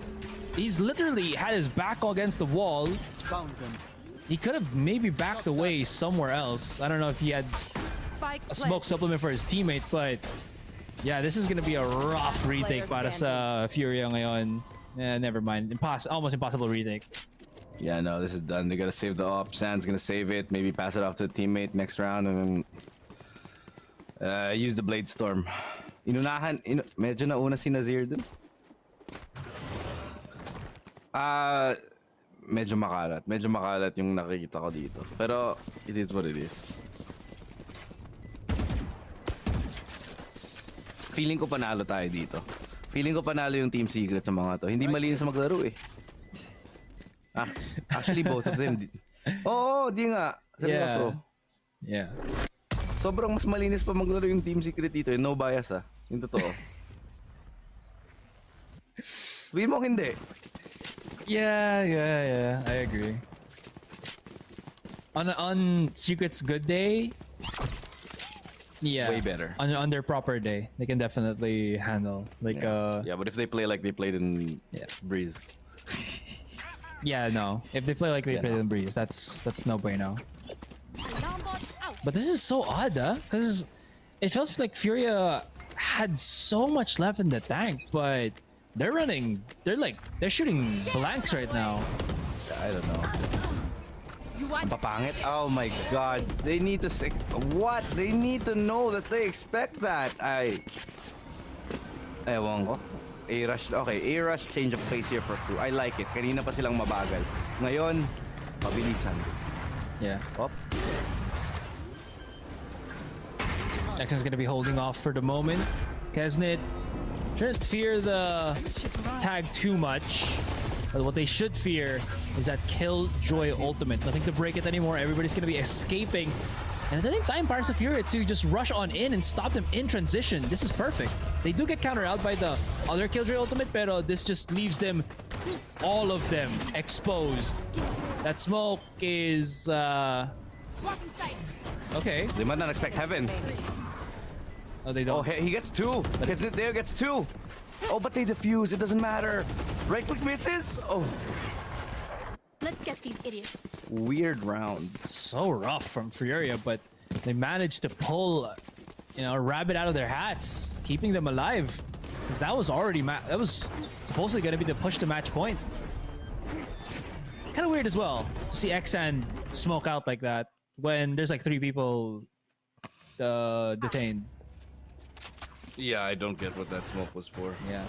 He's literally had his back against the wall. He could have maybe backed away somewhere else. I don't know if he had a smoke supplement for his teammate, but yeah, this is gonna be a rough retake para sa Furia ngayon. Yeah, never mind. Almost impossible retake. Yeah, no, this is done. They gotta save the op. Sand's gonna save it. Maybe pass it off to the teammate next round, and then use the Blade Storm. Medyo nauna si Nazir dun. Medyo makalat yung nakikita ko dito. Pero it is what it is. Feeling ko panalo tayo dito. Feeling ko panalo yung Team Secret sa mga to. Hindi malinis sa maglaro eh. Actually both of them. Oo, di nga. Seryoso. Yeah. Sobrang mas malinis pa maglaro yung Team Secret dito. No bias yung totoo. Sabihin mo hindi. Yeah. I agree. On Secret's good day, yeah, way better. On their proper day, they can definitely handle like yeah, but if they play like they played in Breeze. Yeah, no. If they play like they played in Breeze, that's no bueno. But this is so odd, because it felt like Furia had so much left in the tank, but they're shooting blanks right now. I don't know. Papangit? Oh my god. They need to say what? They need to know that they expect that. Ewan ko. A-rush. Okay, A-rush change of pace here for KRU. I like it. Kanina pa silang mabagal. Ngayon, mabilisan. Yeah. Up. Acend's gonna be holding off for the moment. Kesnit shouldn't fear the tag too much. But what they should fear is that Killjoy ultimate. Nothing to break it anymore. Everybody's gonna be escaping. And at the same time, para sa Furia to just rush on in and stop them in transition. This is perfect. They do get countered out by the other Killjoy ultimate, pero this just leaves them, all of them, exposed. That smoke is, okay. They might not expect heaven. Oh, they don't. Oh, he gets two. There gets two. Oh, but they defuse. It doesn't matter. Right click misses. Oh. Let's get these idiots. Weird round. So rough from Furia, but they managed to pull, a rabbit out of their hats, keeping them alive. Because that was already that was supposedly going to be the push to match point. Kind of weird as well to see Acend smoke out like that when there's like 3 people detained. Yeah, I don't get what that smoke was for. Yeah.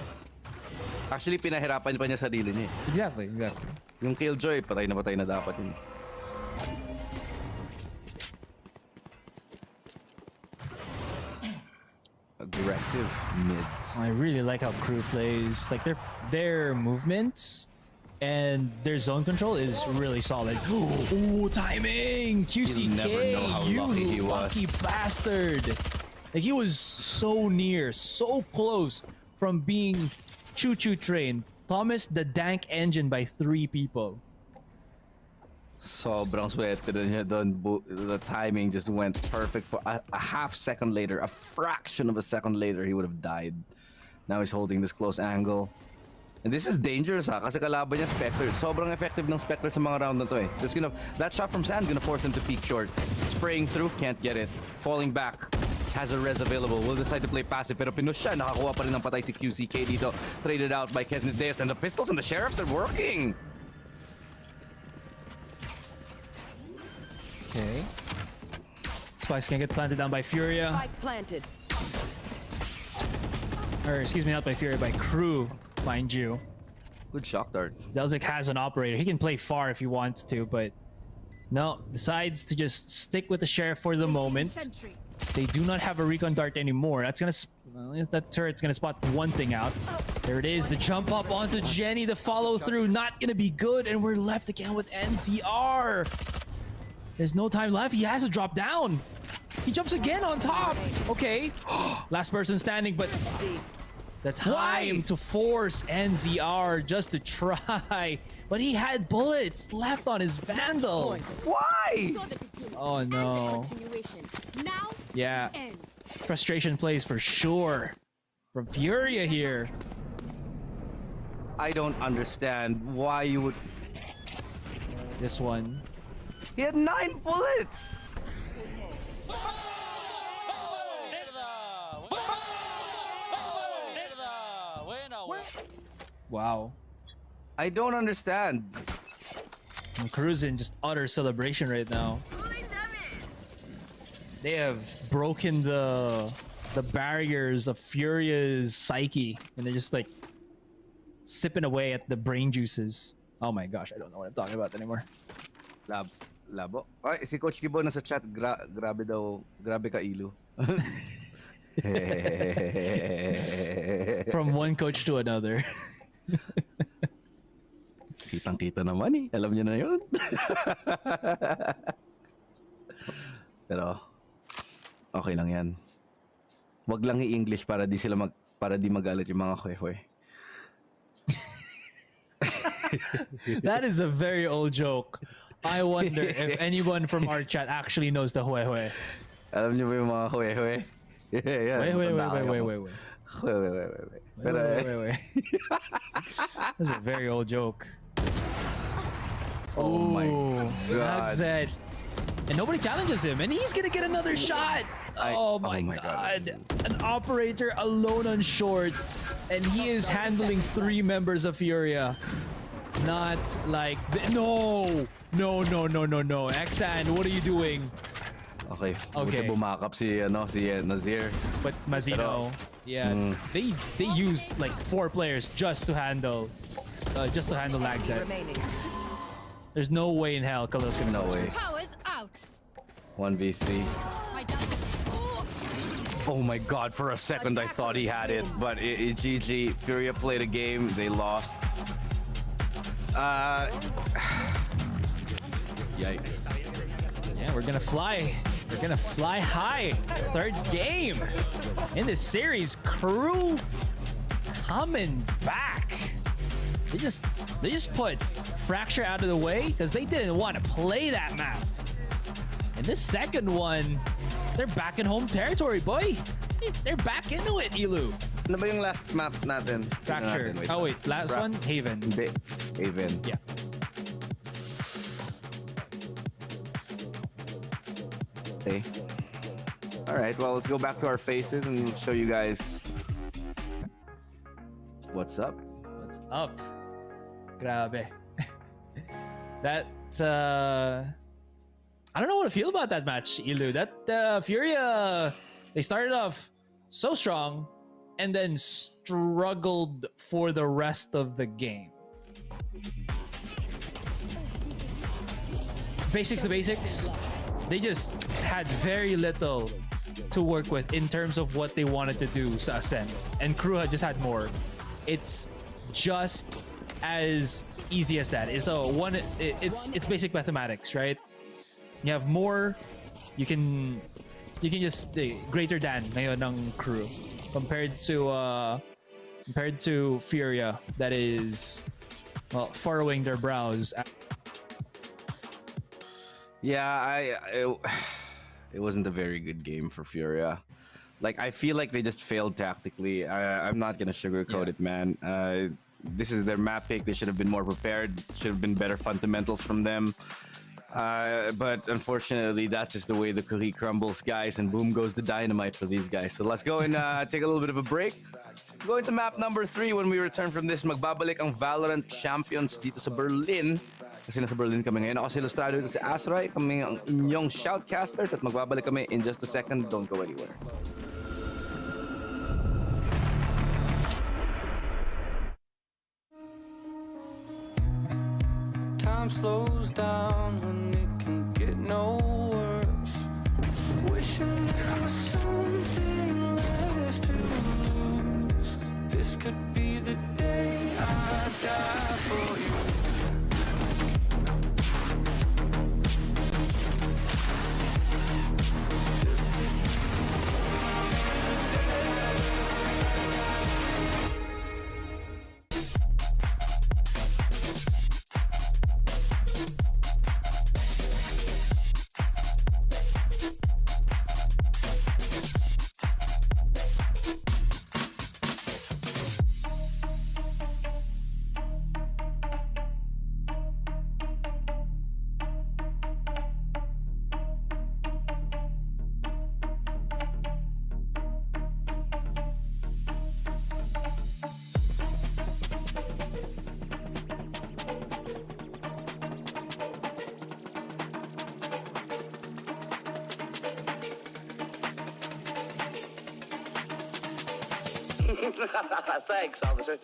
Actually, pinahirapan pa niya sarili niya. Exactly. Yung Killjoy, patay na dapat yun. Aggressive mid. I really like how KRU plays. Like their movements and their zone control is really solid. Ooh, timing! QCK! You'll never know how lucky he was. Lucky bastard! Like, he was so near, so close from being choo-choo trained. Thomas the Dank Engine by 3 people. Sobrang swerte niya doon. The timing just went perfect for a half second later, a fraction of a second later, he would have died. Now he's holding this close angle. And this is dangerous ha, kasi kalaban niya Spectre. Sobrang effective ng Spectre sa mga round na to eh. That shot from Sand gonna force him to peek short. Spraying through, can't get it. Falling back, has a res available. Will decide to play passive, pero pinush siya. Nakakuha pa rin ng patay si QCK dito. Traded out by Kesnideus, and the pistols and the sheriffs are working. Okay. Spike's gonna get planted down by Furia. Spike planted. Or excuse me, not by Furia, by KRU, mind you. Good shock dart. Delzik has an operator. He can play far if he wants to, but no, decides to just stick with the sheriff for the moment. They do not have a recon dart anymore. That's gonna, that turret's gonna spot one thing out. There it is, the jump up onto Jenny, the follow through, not gonna be good, and we're left again with NCR. There's no time left. He has to drop down. He jumps again on top. Okay. Last person standing, but the time to force NZR just to try. But he had bullets left on his Vandal. Why? Oh no. Yeah. Frustration plays for sure from Furia here. I don't understand why you would... This one. He had 9 bullets! Wow. I don't understand. KRU's in just utter celebration right now. They have broken the barriers of Furia's psyche, and they're just like sipping away at the brain juices. Oh my gosh, I don't know what I'm talking about anymore. Labo. Ay, si Coach Kibo nasa chat, grabe daw, grabe ka Ilu. From one coach to another. Kitang-kita naman eh. Alam niyo na yun. Pero, okay lang yan. Wag lang i-English para di magalit yung mga kwe-kwe. That is a very old joke. I wonder if anyone from our chat actually knows the hue-hue. Alam niyo ba yung mga hue-hue? Yeah, Wait. Wait. That's a very old joke. Oh my God. Acend. And nobody challenges him, and he's gonna get another shot. Oh my God. An operator alone on short, and he is handling 3 members of Furia. Not like no. Acend, what are you doing? Okay. Buti bumakap si Nazir. But Mazino, they used like 4 players just to handle Acend. There's no way in hell Khalil's gonna no way. Powers out. 1v3. Oh my God, for a second I thought he had it, but GG. Furia played a game, they lost. Yikes. Yeah, we're gonna fly. We're gonna fly high. 3rd game in this series. KRU coming back. They just put Fracture out of the way because they didn't want to play that map. And this second one, they're back in home territory, boy. They're back into it, Ilu. Ano ba yung last map natin? Fracture. Oh wait, last one, Haven. Haven. Yeah. Okay. All right. Well, let's go back to our faces and show you guys what's up. What's up? Grabe. That I don't know what to feel about that match, Ilu. That Furia, they started off so strong and then struggled for the rest of the game. Basics to basics. They just had very little to work with in terms of what they wanted to do sa Ascent. And KRU just had more. It's just as easy as that. It's basic mathematics, right? You have more, you can you can just greater than ngayon ng crew compared to Furia that is furrowing their brows. Yeah, it wasn't a very good game for Furia. Like, I feel like they just failed tactically. I'm not gonna sugarcoat it, man. This is their map pick. They should have been more prepared. Should have been better fundamentals from them. But unfortunately, that's just the way the cookie crumbles, guys, and boom goes the dynamite for these guys. So let's go and take a little bit of a break. Go into map number 3 when we return from this. Magbabalik ang Valorant champions dito sa Berlin. Kasi nasa Berlin kami ngayon. Ako si Ilustrado dito si Asray. Kami ang inyong shoutcasters at magbabalik kami in just a second. Don't go anywhere. Time slows down when it can get no worse. Wishing there was something left to lose. This could be the day I die for you. Thanks, officer.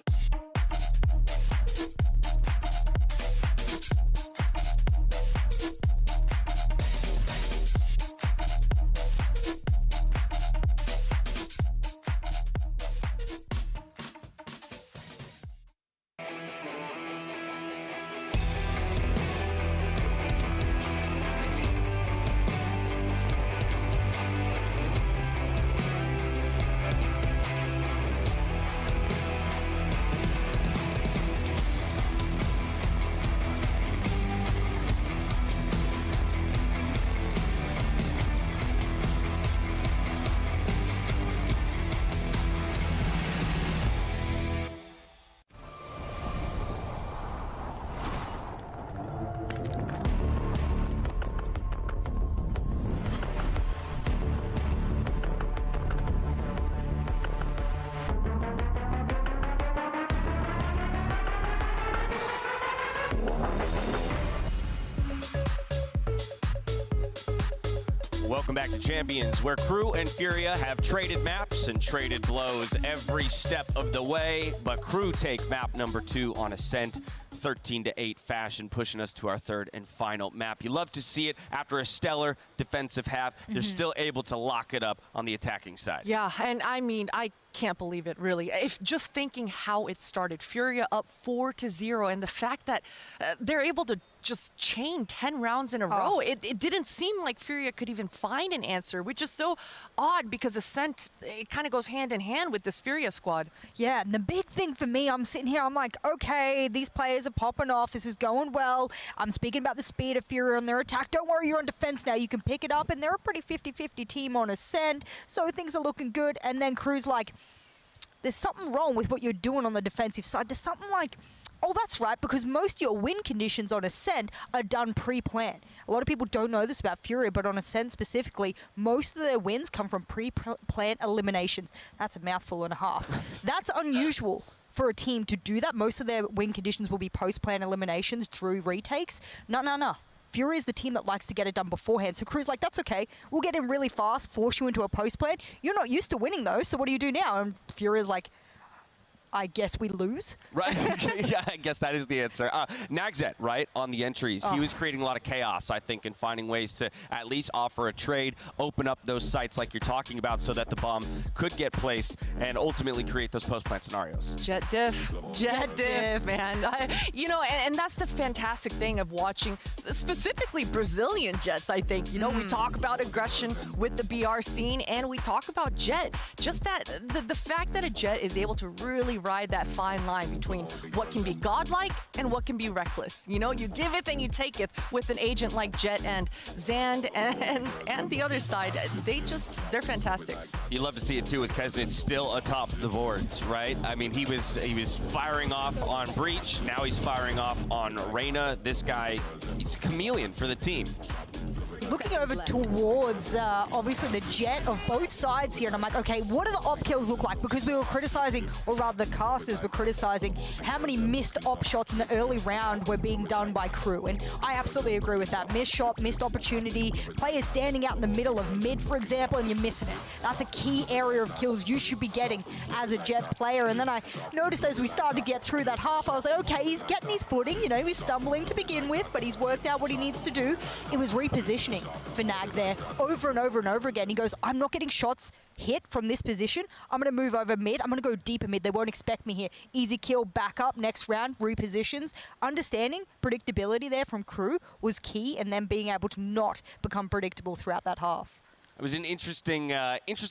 Welcome back to Champions, where KRU and Furia have traded maps and traded blows every step of the way, but KRU take map number 2 on Ascent. 13-8 fashion, pushing us to our third and final map. You love to see it after a stellar defensive half. They're still able to lock it up on the attacking side. Yeah, and I mean, I can't believe it, really. If just thinking how it started, Furia up 4-0, and the fact that they're able to just chain 10 rounds in a row, it didn't seem like Furia could even find an answer, which is so odd because Ascent, it kind of goes hand in hand with this Furia squad. Yeah, and the big thing for me, I'm sitting here, I'm like, okay, these players are popping off, this is going well. I'm speaking about the speed of Furia and their attack. Don't worry, you're on defense now, you can pick it up, and they're a pretty 50-50 team on Ascent, so things are looking good. And then KRU's like, there's something wrong with what you're doing on the defensive side. There's something like, oh, that's right, because most of your win conditions on Ascent are done pre-planned. A lot of people don't know this about Furia, but on Ascent specifically, most of their wins come from pre-planned eliminations. That's a mouthful and a half. That's unusual for a team to do that. Most of their win conditions will be post-planned eliminations through retakes. No. Furia is the team that likes to get it done beforehand. So KRU's like, that's okay. We'll get in really fast, force you into a post-plan. You're not used to winning, though, so what do you do now? And Furia's like, I guess we lose. Right. Yeah, I guess that is the answer. Nagzet, right, on the entries. He was creating a lot of chaos, I think, and finding ways to at least offer a trade, open up those sites like you're talking about so that the bomb could get placed and ultimately create those post-plant scenarios. Jet diff, man. And that's the fantastic thing of watching specifically Brazilian Jets, I think. We talk about aggression with the BR scene and we talk about Jet. Just that, the fact that a Jet is able to really ride that fine line between what can be godlike and what can be reckless. You give it and you take it with an agent like Jet and Zand and the other side. They're fantastic. You love to see it too with Kesnit still atop the boards, right? I mean, he was firing off on Breach. Now he's firing off on Reyna. This guy, he's a chameleon for the team. Looking over towards, obviously, the Jet of both sides here, and I'm like, okay, what do the op kills look like? Because we were criticizing, or rather the casters were criticizing, how many missed op shots in the early round were being done by KRU, and I absolutely agree with that. Missed shot, missed opportunity, players standing out in the middle of mid, for example, and you're missing it. That's a key area of kills you should be getting as a Jet player, and then I noticed as we started to get through that half, I was like, okay, he's getting his footing, he's stumbling to begin with, but he's worked out what he needs to do. It was repositioning for Nag there over and over and over again. He goes, I'm not getting shots hit from this position. I'm going to move over mid. I'm going to go deeper mid. They won't expect me here. Easy kill, back up, next round, repositions. Understanding predictability there from KRU was key, and then being able to not become predictable throughout that half. It was an interesting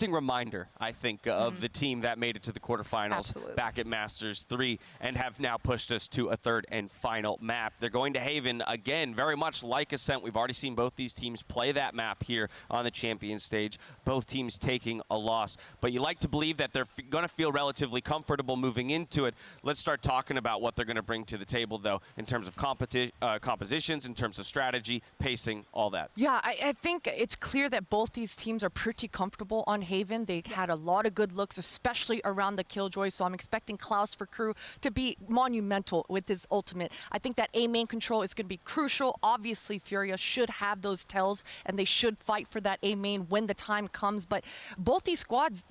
reminder, I think, of the team that made it to the quarterfinals back at Masters 3 and have now pushed us to a third and final map. They're going to Haven again, very much like Ascent. We've already seen both these teams play that map here on the champion stage, both teams taking a loss. But you like to believe that they're going to feel relatively comfortable moving into it. Let's start talking about what they're going to bring to the table, though, in terms of compositions, in terms of strategy, pacing, all that. Yeah, I think it's clear that both these teams are pretty comfortable on Haven. They had a lot of good looks, especially around the Killjoy, so I'm expecting Klaus for KRU to be monumental with his ultimate. I think that A main control is going to be crucial. Obviously, Furia should have those tells, and they should fight for that A main when the time comes, but both these squads,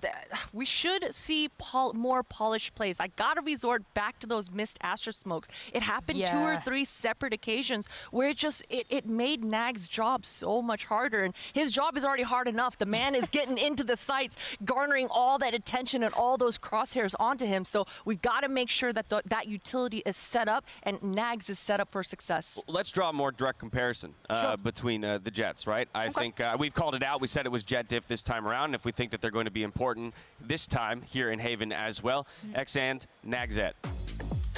we should see more polished plays. I gotta resort back to those missed Astra smokes. It happened 2 or 3 separate occasions where it made Nag's job so much harder, and his job is already hard enough. The man is getting into the sights, garnering all that attention and all those crosshairs onto him. So we've got to make sure that that utility is set up and Nags is set up for success. Let's draw a more direct comparison between the Jets, right? I think we've called it out. We said it was Jet diff this time around. If we think that they're going to be important this time here in Haven as well, Acend, Nagzet.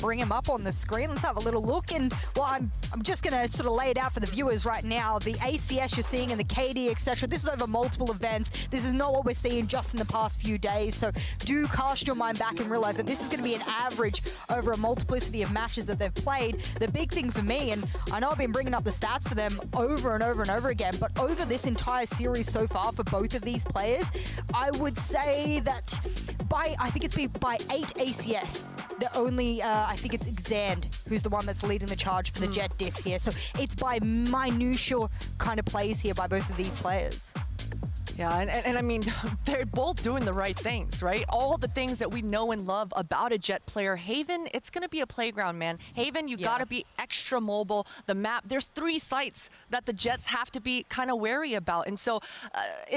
Bring him up on the screen. Let's have a little look. And, well, I'm just going to sort of lay it out for the viewers right now. The ACS you're seeing and the KD, etc., this is over multiple events. This is not what we're seeing just in the past few days. So do cast your mind back and realize that this is going to be an average over a multiplicity of matches that they've played. The big thing for me, and I know I've been bringing up the stats for them over and over and over again, but over this entire series so far for both of these players, I would say that I think it's by 8 ACS, the only, I think it's Acend who's the one that's leading the charge for the Jet diff here. So it's by minutiae kind of plays here by both of these players. Yeah, and I mean, they're both doing the right things, right? All the things that we know and love about a Jet player. Haven, it's going to be a playground, man. Haven, you got to be extra mobile. The map, there's 3 sites that the Jets have to be kind of wary about. And so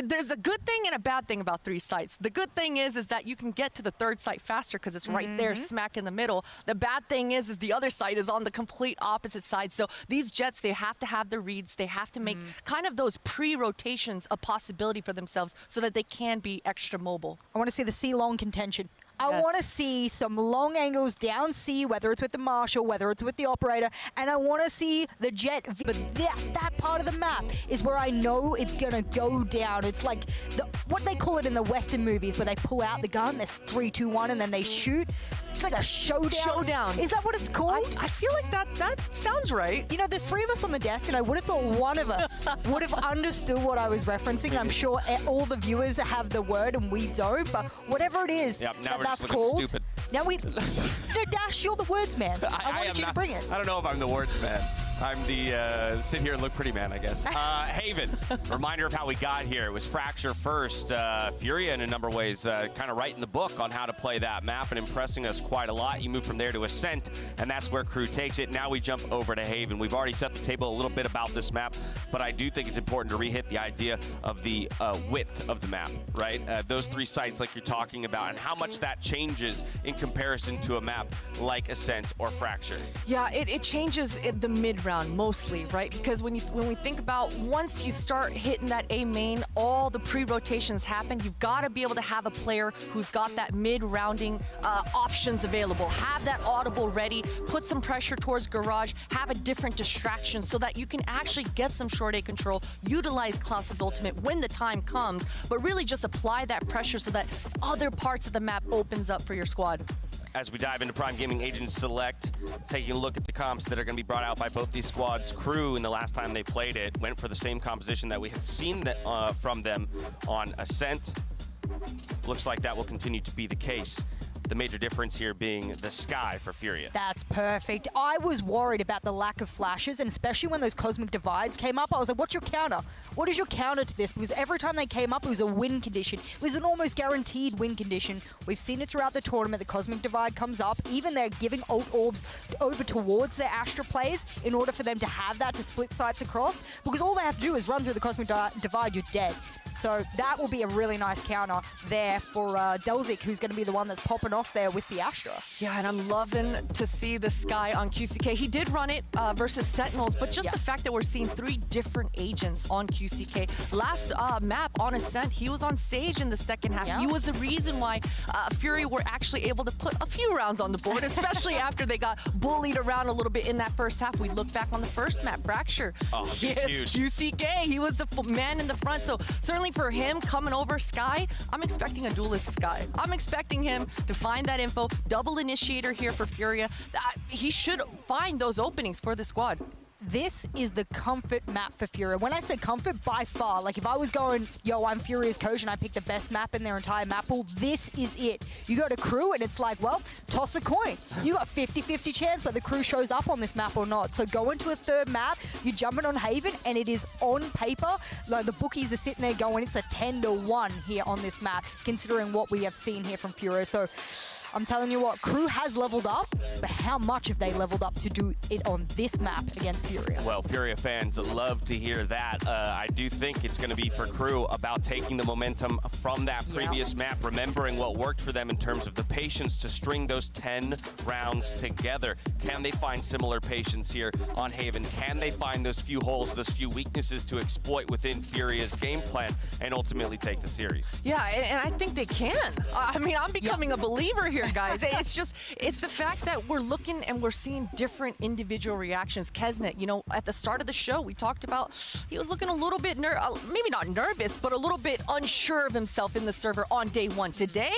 there's a good thing and a bad thing about 3 sites. The good thing is that you can get to the 3rd site faster because it's right there, smack in the middle. The bad thing is the other site is on the complete opposite side. So these Jets, they have to have the reads. They have to make kind of those pre-rotations a possibility for themselves so that they can be extra mobile. I want to see the C-long contention. I want to see some long angles down C, whether it's with the Marshal, whether it's with the Operator, and I want to see the Jet. But that part of the map is where I know it's going to go down. It's like what they call it in the Western movies, where they pull out the gun, there's 3, 2, 1, and then they shoot. It's like a showdown. Is that what it's called? I feel like that sounds right. You know, there's 3 of us on the desk, and I would have thought one of us would have understood what I was referencing. I'm sure all the viewers have the word, and we don't. But whatever it is that's called. Stupid. Now no, Dash, you're the words man. I wanted you to bring it. I don't know if I'm the words man. I'm the sit here and look pretty man, I guess. Haven, reminder of how we got here. It was Fracture first. Furia in a number of ways kind of writing the book on how to play that map and impressing us quite a lot. You move from there to Ascent, and that's where KRU takes it. Now we jump over to Haven. We've already set the table a little bit about this map, but I do think it's important to re-hit the idea of the width of the map, right? Those 3 sites like you're talking about, and how much that changes in comparison to a map like Ascent or Fracture. Yeah, it changes the mid-round mostly, right? Because when we think about once you start hitting that A main, all the pre-rotations happen. You've got to be able to have a player who's got that mid-rounding options available. Have that audible ready, put some pressure towards Garage, have a different distraction so that you can actually get some short A control, utilize Klaus's ultimate when the time comes, but really just apply that pressure so that other parts of the map opens up for your squad. As we dive into Prime Gaming Agent Select, taking a look at the comps that are going to be brought out by both these squads. KRU, in the last time they played it, went for the same composition that we had seen from them on Ascent. Looks like that will continue to be the case. The major difference here being the sky for Furia. That's perfect. I was worried about the lack of flashes, and especially when those cosmic divides came up, I was like, what's your counter? What is your counter to this? Because every time they came up, it was a win condition. It was an almost guaranteed win condition. We've seen it throughout the tournament. The cosmic divide comes up. Even they're giving ult orbs over towards their Astra players in order for them to have that to split sites across, because all they have to do is run through the cosmic divide, you're dead. So that will be a really nice counter there for Delzik, who's going to be the one that's popping off there with the Astra. Yeah, and I'm loving to see the Sky on QCK. He did run it versus Sentinels, but just the fact that we're seeing 3 different agents on QCK. Last map on Ascent, he was on Sage in the second half. He was the reason why Fury were actually able to put a few rounds on the board, especially after they got bullied around a little bit in that first half. We look back on the first map, Fracture. Oh, yes, huge. QCK, he was the man in the front. So certainly for him coming over Sky, I'm expecting a duelist Sky. I'm expecting him to find that info. Double initiator here for Furia. He should find those openings for the squad. This is the comfort map for Furia. When I say comfort, by far, like if I was going, yo, I'm Furia's coach and I picked the best map in their entire map pool, this is it. You go to KRU and it's like, well, toss a coin. You got 50-50 chance whether KRU shows up on this map or not. So go into a third map, you jump in on Haven, and it is on paper. Like the bookies are sitting there going, it's a 10-1 here on this map, considering what we have seen here from Furia. So I'm telling you what, KRU has leveled up, but how much have they leveled up to do it on this map against Furia? Well, Furia fans love to hear that. I do think it's going to be for KRU about taking the momentum from that previous map, remembering what worked for them in terms of the patience to string those 10 rounds together. Can they find similar patience here on Haven? Can they find those few holes, those few weaknesses to exploit within Furia's game plan and ultimately take the series? Yeah, and I think they can. I mean, I'm becoming a believer here, guys. It's the fact that we're looking and we're seeing different individual reactions. Kesnet, you know, at the start of the show, we talked about he was looking a little bit, maybe not nervous, but a little bit unsure of himself in the server on day 1. Today,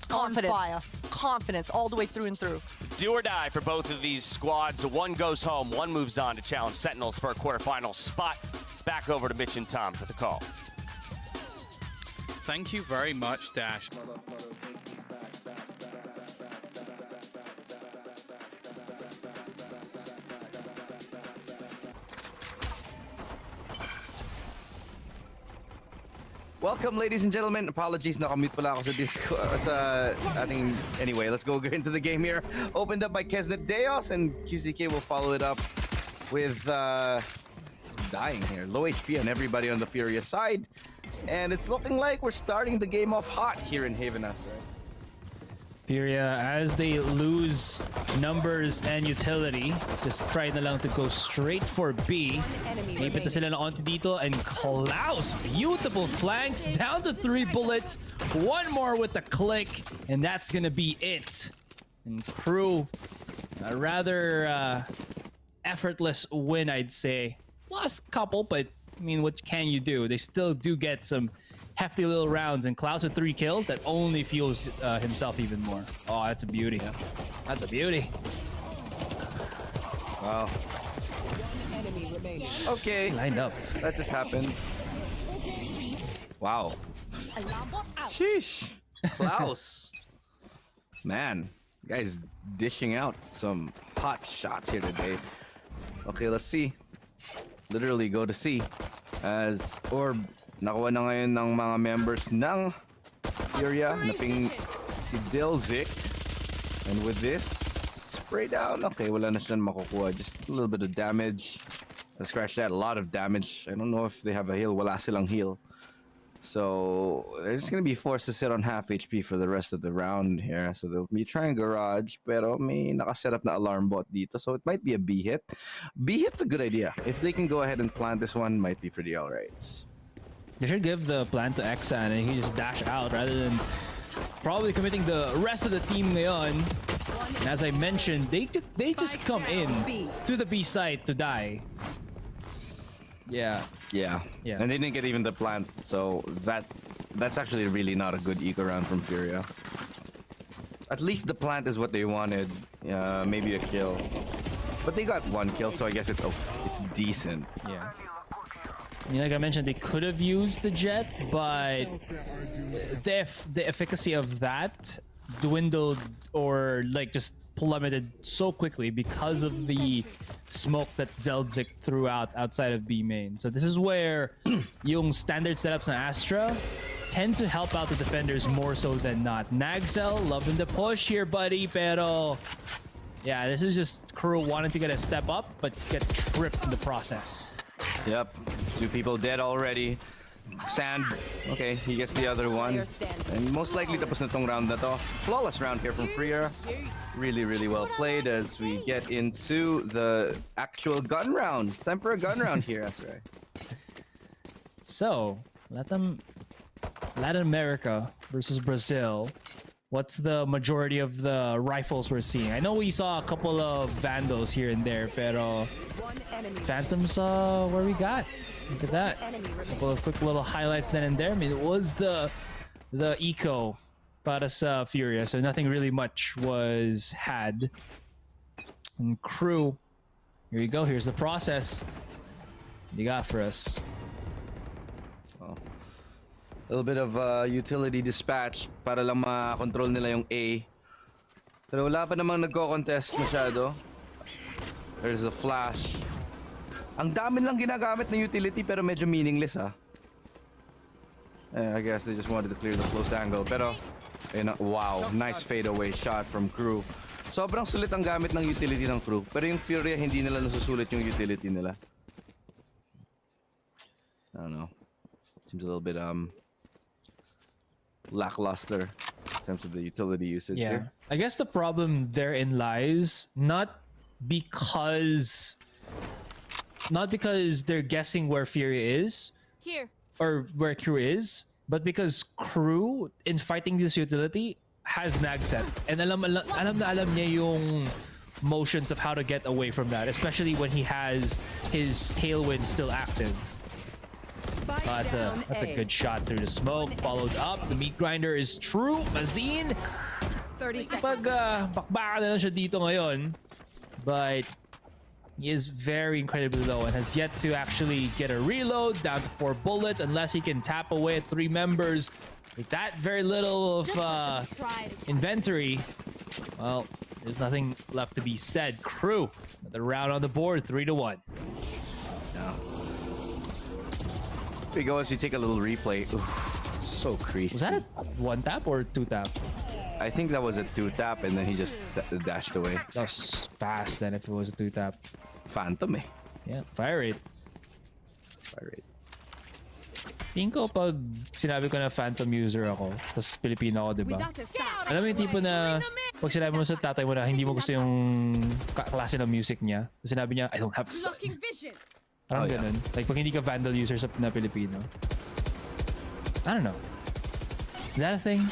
confidence. On fire. Confidence all the way through and through. Do or die for both of these squads. One goes home, one moves on to challenge Sentinels for a quarterfinal spot. Back over to Mitch and Tom for the call. Thank you very much, Dash. Welcome, ladies and gentlemen. Apologies, nakamute pala ako sa anyway, let's go into the game here. Opened up by Kesnet Deos, and QCK will follow it up with dying here. Low HP on everybody on the Furia side. And it's looking like we're starting the game off hot here in Haven Astra. Furia, as they lose numbers and utility, just try na lang to go straight for B. Ipit na sila na onto dito, and Klaus, beautiful flanks, down to 3 bullets. One more with the click, and that's gonna be it. And KRU, a rather effortless win, I'd say. Lost a couple, but I mean, what can you do? They still do get some hefty little rounds, and Klaus with 3 kills, that only fuels himself even more. Oh, that's a beauty. That's a beauty. Wow. Okay. Lined up. That just happened. Wow. Sheesh. Klaus. Man, guy's dishing out some hot shots here today. Okay, let's see. Literally go to C. As Orb, nakuha na ngayon ng mga members ng Furia. Naping si Dilzik. And with this, spray down. Okay, wala na siya makukuha. Just a little bit of damage. Let's scratch that. A lot of damage. I don't know if they have a heal. Wala silang heal. So they're just gonna be forced to sit on half HP for the rest of the round here. So they'll be trying garage, pero may nakaset up na alarm bot dito. So it might be a B hit. B hit's a good idea. If they can go ahead and plant this one, might be pretty alright. They should give the plant to Acend and he just dash out rather than probably committing the rest of the team ngayon. And as I mentioned, they just come in to the B site to die. Yeah. And they didn't get even the plant, so that's actually really not a good eco round from Furia. At least the plant is what they wanted. Maybe a kill, but they got one kill, so I guess it's decent. Yeah. I mean, like I mentioned, they could have used the jet, but the efficacy of that dwindled or like just plummeted so quickly because of the smoke that Zeldzic threw outside of B main. So this is where yung standard setups na Astra tend to help out the defenders more so than not. Nagsel loving the push here, buddy, pero yeah, this is just KRU wanting to get a step up but get tripped in the process. Yep, 2 people dead already. Sand, okay, he gets the other one. And most likely tapos na tong round na to. Flawless round here from Furia. Really, really well played as we get into the actual gun round. It's time for a gun round here, Asray. So, Latin America versus Brazil. What's the majority of the rifles we're seeing? I know we saw a couple of Vandals here and there, pero Phantoms, where we got? Look at that. A couple of quick little highlights then and there. I mean, it was the eco para sa Furia, so nothing really much was had. And KRU, here you go. Here's the process. What you got for us? A little bit of utility dispatch para lang ma-control nila yung A. Pero wala pa namang nagko-contest masyado. There's a flash. Ang dami lang ginagamit na utility pero medyo meaningless I guess they just wanted to clear the close angle. Pero, wow, nice fadeaway shot from KRU. Sobrang sulit ang gamit ng utility ng KRU. Pero yung Furia, hindi nila nasusulit yung utility nila. I don't know. Seems a little bit lackluster in terms of the utility usage here. I guess the problem therein lies not because they're guessing where Furia is or where KRU is, but because KRU in fighting this utility has Nagset and alam niya yung motions of how to get away from that, especially when he has his tailwind still active. That's a good shot through the smoke, followed up. The meat grinder is true. Mazin, 30 seconds. bakbaka na lang siya dito ngayon, but he is very incredibly low and has yet to actually get a reload, down to 4 bullets, unless he can tap away at 3 members. With that very little of inventory, well, there's nothing left to be said. KRU, another round on the board, 3-1. Here we go as you take a little replay. Oof, so creasy. Was that a 1 tap or 2 tap? I think that was a 2 tap and then he just dashed away. That was fast then if it was a 2 tap. Phantom Yeah, fire rate. Fire rate. Tingin ko pag sinabi ko na Phantom user ako, tapos Pilipino ako, diba? Alam mo yung tipo na pag sinabi mo sa tatay mo na hindi mo gusto yung klase ng music niya, sinabi niya, I don't have a son. Parang ganun. Like pag hindi ka Vandal user na Pilipino. I don't know. Is that a thing? I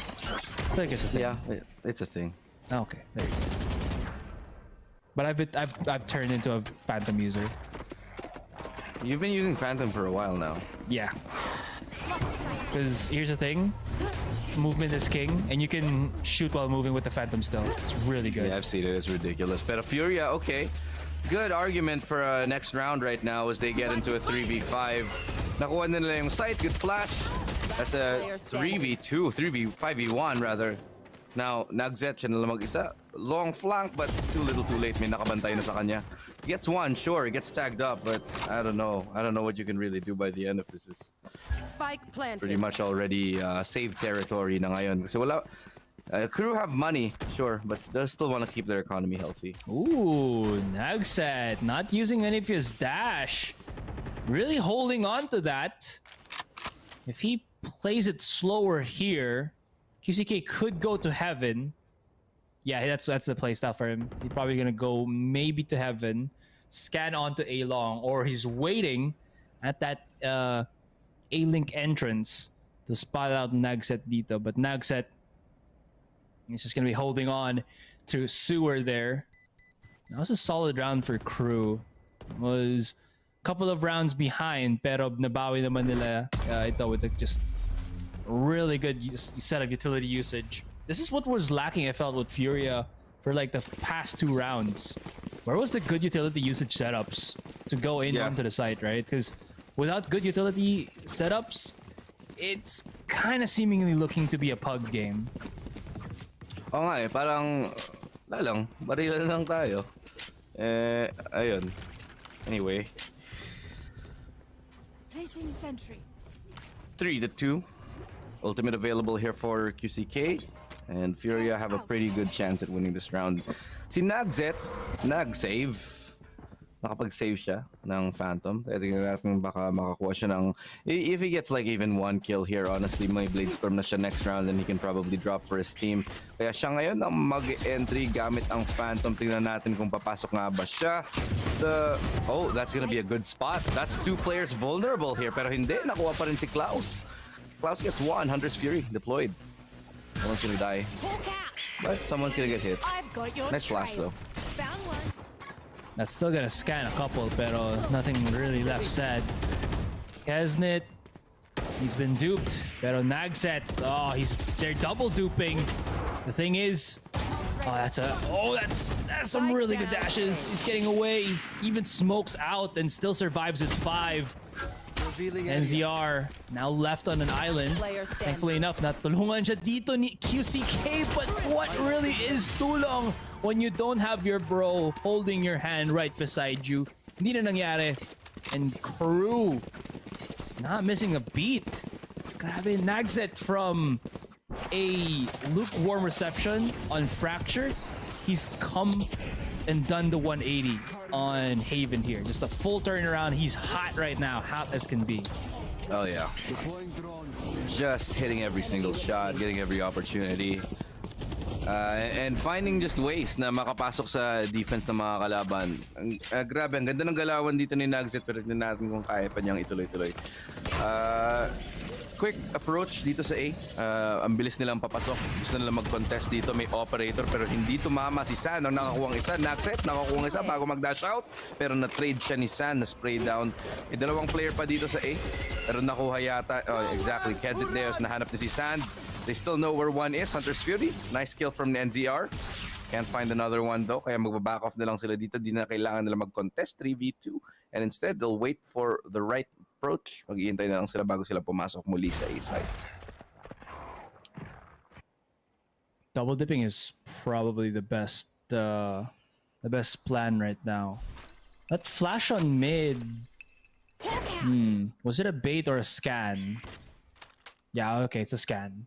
feel like it's a thing. Yeah, it's a thing. Okay, there you go. But I've turned into a Phantom user. You've been using Phantom for a while now. Yeah. Because here's the thing. Movement is king, and you can shoot while moving with the Phantom still. It's really good. Yeah, I've seen it. It's ridiculous. But Furia, okay. Good argument for next round right now as they get into a 3v5. Nakuha na nila yung sight. Good flash. That's a 3v2, 5v1 rather. Now, Nagzet siya na lang mag-isa. Long flank, but too little too late. May nakabantay na sa kanya. Gets one, sure, it gets tagged up, but I don't know. I don't know what you can really do by the end of this. Is Spike planted. pretty much already saved territory na ngayon. Kasi wala, crew have money, sure, but they still want to keep their economy healthy. Ooh, Nagsat not using any of his dash. Really holding on to that. If he plays it slower here, QCK could go to heaven. Yeah, that's the play style for him. He's probably gonna go maybe to heaven, scan onto A long, or he's waiting at that A-link entrance to spot out Nagset dito. But Nagset, he's just gonna be holding on through sewer there. That was a solid round for crew. Was a couple of rounds behind, pero nabawi naman nila ito with just really good set of utility usage. This is what was lacking, I felt, with Furia for like the past 2 rounds. Where was the good utility usage setups to go in onto the site, right? Because without good utility setups, it's kind of seemingly looking to be a pug game. Oo nga parang lang, barilan lang tayo. Ayun. Anyway. Placing sentry. 3-2. Ultimate available here for QCK. And Furia have a pretty good chance at winning this round. Si Nagset, nag-save. Nakapag-save siya ng Phantom. Kaya tingnan natin baka makakuha siya ng... If he gets like even 1 kill here, honestly, may Bladestorm na siya next round and he can probably drop for his team. Kaya siya ngayon ang mag-entry gamit ang Phantom. Tingnan natin kung papasok nga ba siya. Oh, that's gonna be a good spot. That's 2 players vulnerable here. Pero hindi, nakuha pa rin si Klaus. Klaus gets 1, Hunter's Fury deployed. Someone's gonna die. But someone's gonna get hit. Nice flash though. Found one. That's still gonna scan a couple, pero nothing really left said. Kesnit, he's been duped. Pero Nagset, they're double duping. The thing is, that's some really good dashes. He's getting away, even smokes out and still survives with 5. NZR now left on an island. Thankfully enough, natulungan siya dito ni QCK, but what really is tulong when you don't have your bro holding your hand right beside you? Hindi na nangyari. And crew is not missing a beat. Grabe, Nagset from a lukewarm reception on Fractured. He's come and done the 180 on Haven here. Just a full turnaround. He's hot right now, hot as can be. Oh yeah. Just hitting every single shot, getting every opportunity. And finding just ways na makapasok sa defense ng mga kalaban. Grabe, ang ganda ng galawan dito ni Nagset, pero tignan natin kung kaya pa niyang ituloy-tuloy. Quick approach dito sa A. Ang bilis nilang papasok. Gusto nilang mag-contest dito. May operator pero hindi tumama si San. Ang nakakuha isa, Nagset, nakakuha isa bago mag-dash out. Pero na-trade siya ni San, na-spray down. May 2 player pa dito sa A. Pero nakuha yata, exactly. Kedzit Deos, nahanap ni si San. They still know where 1 is. Hunter's Fury. Nice kill from the NZR. Can't find another one though. Kaya magbaback off na lang sila dito. Di na kailangan nila mag-contest 3v2. And instead, they'll wait for the right approach. Mag-iintay na lang sila bago sila pumasok muli sa A-site. Double dipping is probably the best plan right now. That flash on mid. Was it a bait or a scan? Yeah, okay, it's a scan.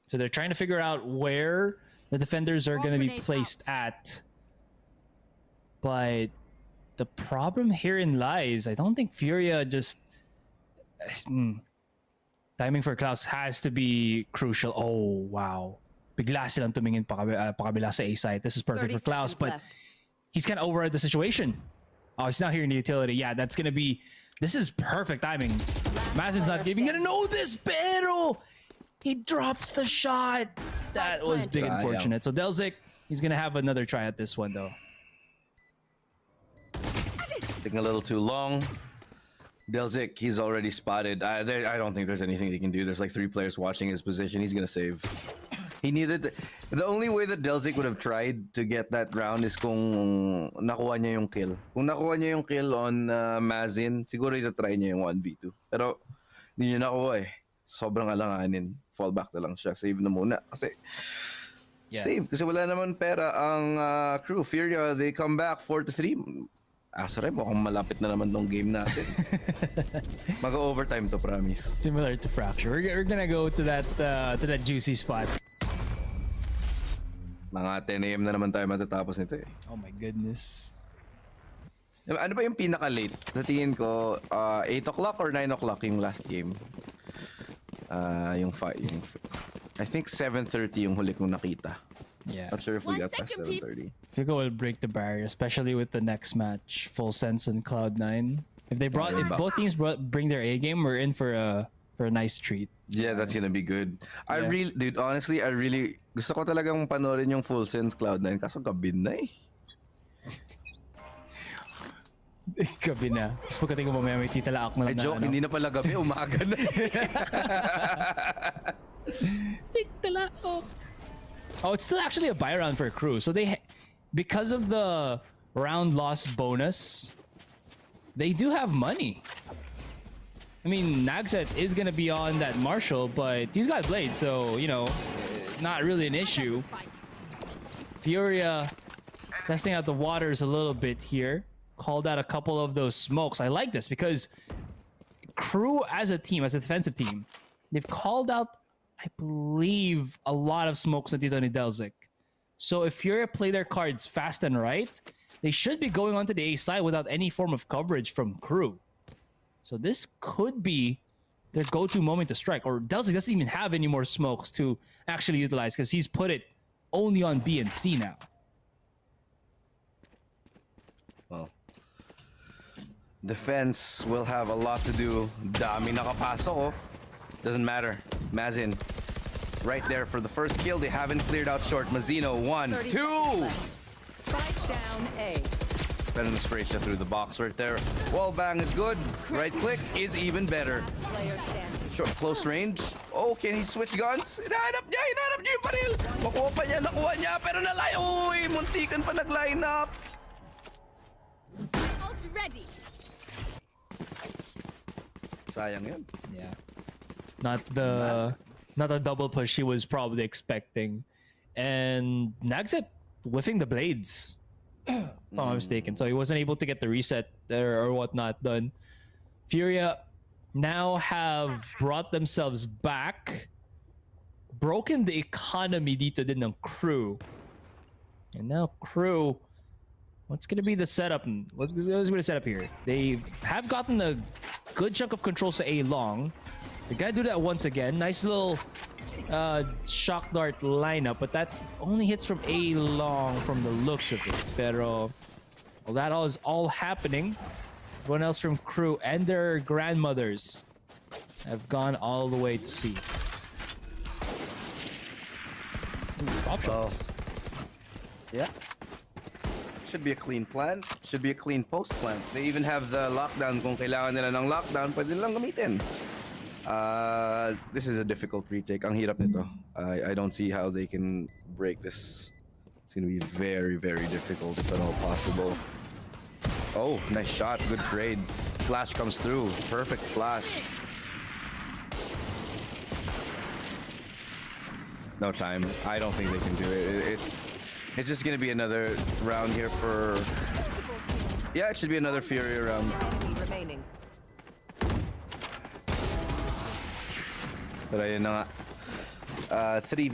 So they're trying to figure out where the defenders are going to be placed at. But the problem herein lies, I don't think Furia just... Timing for Klaus has to be crucial. Oh, wow. Bigla silang tumingin pakabila sa A side. This is perfect for Klaus, but he's kind of override the situation. Oh, he's not here in the utility. Yeah, that's going to be... This is perfect timing. Mazin's not giving it a no this, pero he drops the shot. That was big unfortunate. So Delzik, he's going to have another try at this one, though. Taking a little too long. Delzik, he's already spotted. I don't think there's anything he can do. There's like 3 players watching his position. He's gonna save. He needed... The only way that Delzik would have tried to get that round is kung nakuha niya yung kill. Kung nakuha niya yung kill on Mazin, siguro ita-try niya yung 1v2. Pero hindi niya nakuha eh. Sobrang alanganin. Fallback na lang siya. Save na muna. Kasi... Yeah. Save. Kasi wala naman pera ang crew. Furia, they come back 4-3. Asre, mukhang malapit na naman tong game natin. Mag-overtime to, promise. Similar to Fracture. We're gonna go to that juicy spot. Mga 10 AM na naman tayo matatapos nito eh. Oh my goodness. Ano ba yung pinaka-late? Sa tingin ko, 8 o'clock or 9 o'clock yung last game. I think 7:30 yung huli kong nakita. Yeah. Not sure if we got past 7:30. Fico will break the barrier, especially with the next match, Full Sense and Cloud9. If both teams bring their A game, we're in for a nice treat. Yeah, that's gonna be good. Dude, honestly, gusto ko talagang panoorin yung Full Sense Cloud9 kaso gabi na eh. Gabi na. Tapos pagkating ko mamaya may titalaak mo na. Joke, hindi na pala gabi, umaga na. Titalaak. Oh, it's still actually a buy round for KRU. So because of the round loss bonus, they do have money. I mean, Nagset is gonna be on that Marshall, but he's got Blade, so you know, not really an issue. Furia testing out the waters a little bit here. Called out a couple of those smokes. I like this because KRU as a team, as a defensive team, they've called out, I believe, a lot of smokes na dito ni Delzik. So if Furia play their cards fast and right, they should be going onto the A side without any form of coverage from KRU. So this could be their go-to moment to strike. Or Delzik doesn't even have any more smokes to actually utilize because he's put it only on B and C now. Well, defense will have a lot to do. Dami nakapasok oh. Doesn't matter. Mazin right there for the first kill. They haven't cleared out short. Mazino, 1, 2! Spike down A. Better than spray siya through the box right there. Wall bang is good. Right click is even better. Short close range. Oh, can he switch guns? Hinahanap niya yung baril. Makuha pa niya, nakuha niya, pero nalayo. Uy, muntikan pa nag-line up. Ult ready. Sayang yun. Yeah. Not the double push he was probably expecting. And Nagset whiffing the blades. If I'm not mistaken. So he wasn't able to get the reset there or whatnot done. Furia now have brought themselves back. Broken the economy dito din ng KRU. And now KRU, what's going to be the setup? What's going to set up here? They have gotten a good chunk of controls to A long. They gotta do that once again. Nice little shock dart lineup, but that only hits from A long from the looks of it. Pero well, that all is all happening. Everyone else from KRU and their grandmothers have gone all the way to C. Options. Yeah. Should be a clean plan. Should be a clean post plan. They even have the lockdown. Kung kailangan nila ng lockdown, pwede lang gamitin. This is a difficult retake. Ang hirap nito. I don't see how they can break this. It's gonna be very, very difficult if at all possible. Oh, nice shot. Good trade. Flash comes through. Perfect flash. No time. I don't think they can do it. It's just gonna be another round here for... Yeah, it should be another Furia round. Remaining. Pero ayun na nga. 3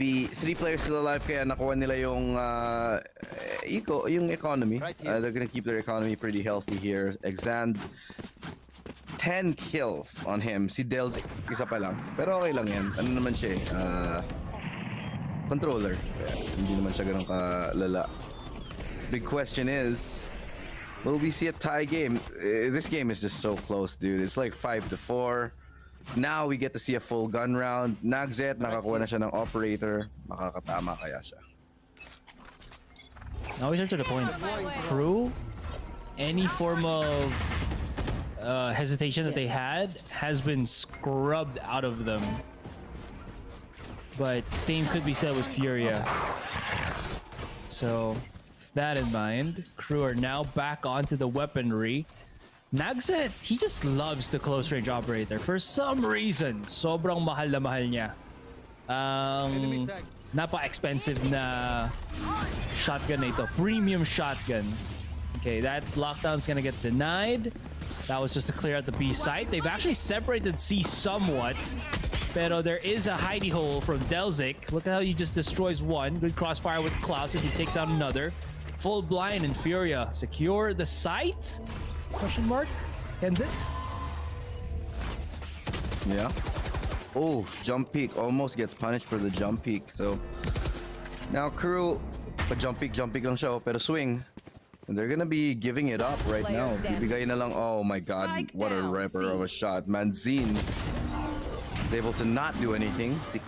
players still alive kaya nakuha nila yung yung economy. They're gonna keep their economy pretty healthy here. Acend, 10 kills on him. Si Dels, isa pa lang. Pero okay lang yan. Ano naman siya eh. Controller. Kaya, hindi naman siya ganun kalala. Big question is, will we see a tie game? This game is just so close, dude. It's like 5-4. Now we get to see a full gun round. Nagset, nakakuha na siya ng operator. Makakatama kaya siya. Now we turn to the point. KRU, any form of hesitation that they had has been scrubbed out of them. But same could be said with Furia. So, with that in mind, KRU are now back onto the weaponry. Nagset, he just loves the close range operator. For some reason, sobrang mahal na mahal niya. Napa-expensive na shotgun na ito. Premium shotgun. Okay, that lockdown's gonna get denied. That was just to clear out the B site. They've actually separated C somewhat. Pero there is a hidey hole from Delzik. Look at how he just destroys one. Good crossfire with Klaus and he takes out another. Full blind and Furia secure the site? Question mark? Ends it? Yeah. Oh, jump peek. Almost gets punished for the jump peek. So now KRU, jump peek lang siya, pero swing. And they're gonna be giving it up right now. Bibigay na lang. Oh my god, what a ripper of a shot. Manzin is able to not do anything. Si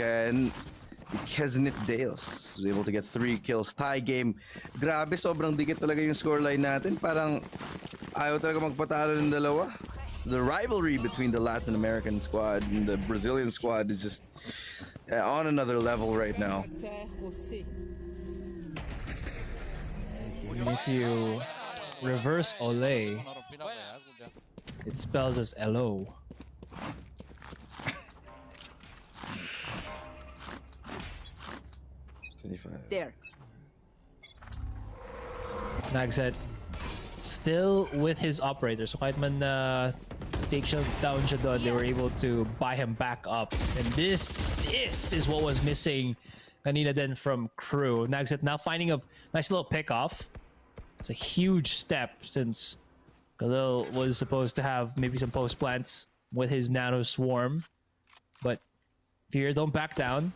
Keznit Deos was able to get 3 kills. Tie game. Grabe, sobrang dikit talaga yung scoreline natin. Parang ayaw talaga magpatalo ng dalawa. The rivalry between the Latin American squad and the Brazilian squad is just on another level right now. If you reverse Ole, it spells as LO. There. Nagset still with his operator. So kahit man take siya down siya doon, they were able to buy him back up. And this is what was missing kanina then from KRU. Nagset now finding a nice little pick off. It's a huge step since Khalil was supposed to have maybe some post plants with his nano swarm. But Fear don't back down.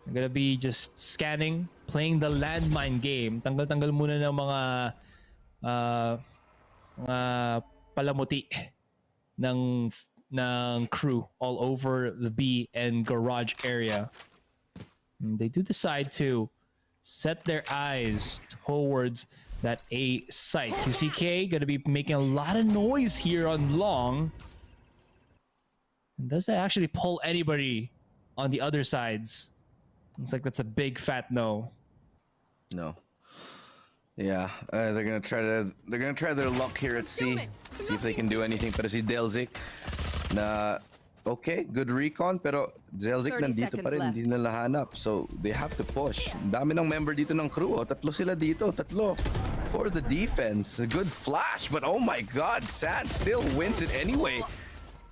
They're gonna be just scanning, playing the landmine game. Tanggal-tanggal muna ng mga palamuti ng KRU all over the B and garage area. And they do decide to set their eyes towards that A site. QCK gonna be making a lot of noise here on long. And does that actually pull anybody on the other sides? Looks like that's a big fat no. No. Yeah, they're gonna try their luck here at C. See if they can do anything. Pero si Delzik na okay, good recon, pero Delzik nandito pa rin, hindi nila hanap. So they have to push. Dami ng member dito ng KRU. Oh, tatlo sila dito, tatlo for the defense. A good flash, but oh my god, Sand still wins it anyway.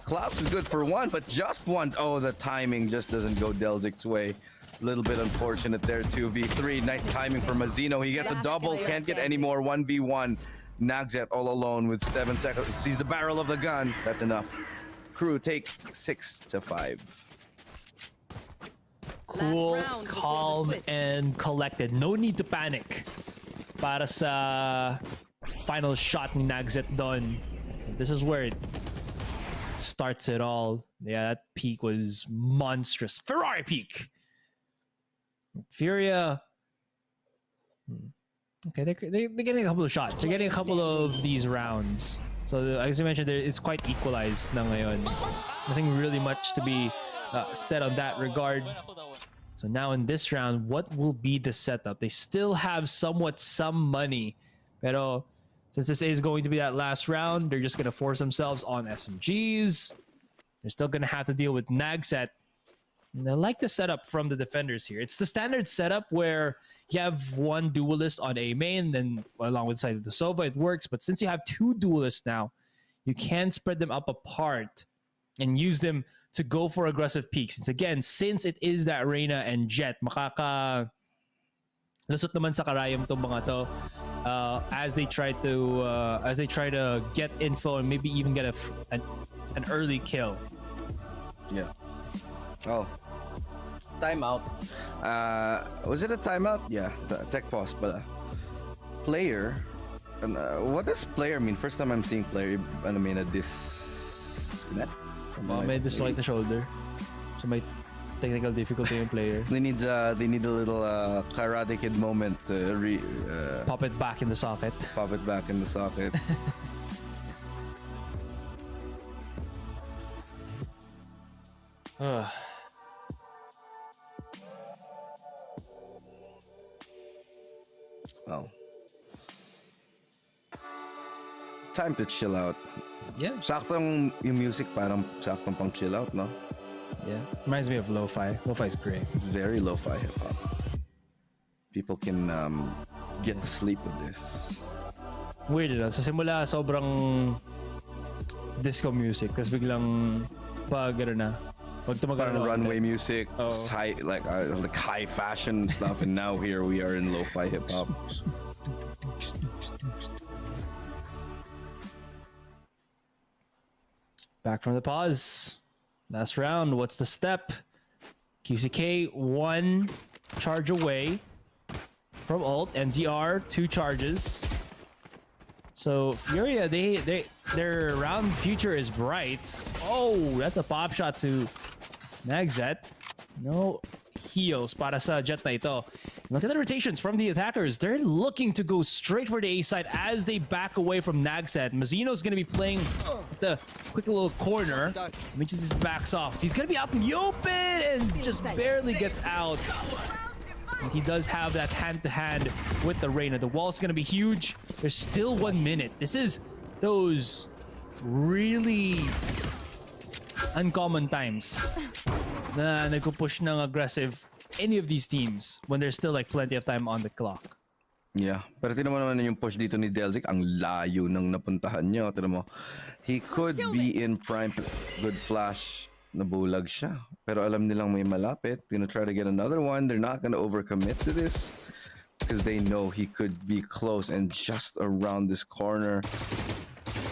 Klaus is good for one, but just one. Oh, the timing just doesn't go Delzik's way. A little bit unfortunate there, 2v3. Nice timing for Mazzino. He gets a double, can't get any more. 1v1. Nagset all alone with 7 seconds. Sees the barrel of the gun. That's enough. KRU take 6-5. Cool, calm, and collected. No need to panic para sa final shot ni Nagset doon. This is where it starts it all. Yeah, that peak was monstrous. Ferrari peak. Furia. Okay, they're getting a couple of shots. They're getting a couple of these rounds. So as I mentioned, it's quite equalized na ngayon. Nothing really much to be said on that regard. So now in this round, what will be the setup? They still have somewhat some money. Pero since this is going to be that last round, they're just going to force themselves on SMGs. They're still going to have to deal with Nagset. And I like the setup from the defenders here. It's the standard setup where you have one duelist on A main, then along with the side of the Sova, it works. But since you have 2 duelists now, you can spread them up apart and use them to go for aggressive peaks. It's again, since it is that Reyna and Jet, lusot naman sa karayom tong mga to as they try to get info and maybe even get an early kill. Yeah. Oh. Timeout. Was it a timeout? Yeah, tech pause. But player. What does player mean? First time I'm seeing player. I mean, a disconnect. May dislike the shoulder. So may technical difficulty yung player. They need a little Karate Kid moment to pop it back in the socket. Pop it back in the socket. Oh. Time to chill out. Yeah. Saktong yung music, parang saktong pang chill out, no? Yeah. Reminds me of lo-fi. Lo-fi is great. Very lo-fi hip-hop. People can get to sleep with this. Weird na. Sa simula, sobrang disco music. Tapos biglang pag na. Pag tumagal na runway music, high, like high fashion stuff, and now here we are in lo-fi hip hop. Back from the pause. Last round. What's the step? QCK 1 charge away from ult. NZR 2 charges. So Furia, their round future is bright. Oh, that's a pop shot to Nagzet. No heals para sa Jet na ito. Look at the rotations from the attackers. They're looking to go straight for the A side as they back away from Nagzet. Mazino's going to be playing the quick little corner. Mitch just backs off. He's going to be out in the open and just barely gets out. And he does have that hand-to-hand with the Reyna. The wall's going to be huge. There's still 1 minute. This is those really uncommon times na nagpo-push ng aggressive any of these teams when there's still like plenty of time on the clock. Yeah, pero tinan mo naman yung push dito ni Delzik, ang layo ng napuntahan niyo. Tinan mo, he could be in prime. Good flash, nabulag siya. Pero alam nilang may malapit. Gonna try to get another one. They're not gonna overcommit to this because they know he could be close and just around this corner.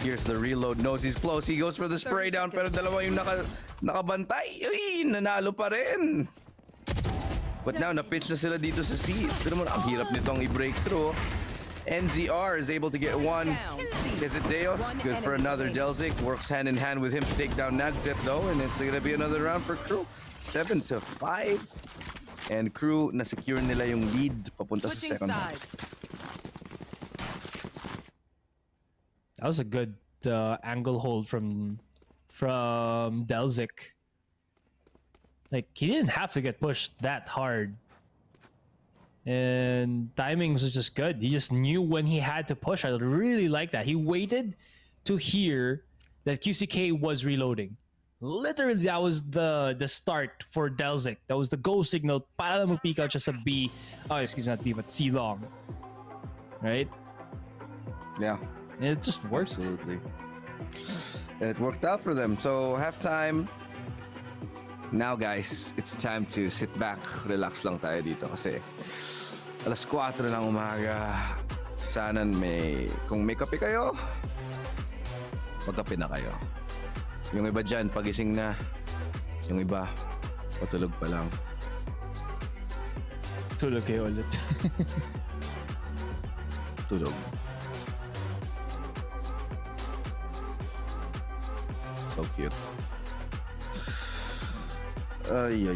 Here's the reload. Knows he's close. He goes for the spray down. Pero dalawa yung nakabantay. Uy, nanalo pa rin. But now, na-pitch na sila dito sa C. Pero naman, ang hirap nitong i-breakthrough. NZR is able to get one. Is it Deos? Good for another. Delzik works hand in hand with him to take down Nagzet though. And it's gonna be another round for KRU. 7-5. And KRU, na-secure nila yung lead papunta sa second half. That was a good angle hold from Delzik. Like, he didn't have to get pushed that hard. And timing was just good. He just knew when he had to push. I really like that. He waited to hear that QCK was reloading. Literally, that was the start for Delzik. That was the go signal para lang mag-peek out siya sa B. Oh, excuse me, not B, but C long. Right? Yeah. And it just worked. Absolutely. And it worked out for them. So, halftime. Now guys, it's time to sit back, relax lang tayo dito kasi alas 4 ng umaga. Sana kung may kape kayo, magkape na kayo. Yung iba dyan, pagising na. Yung iba, patulog pa lang. Tulog kayo ulit. Tulog. So cute. Ay.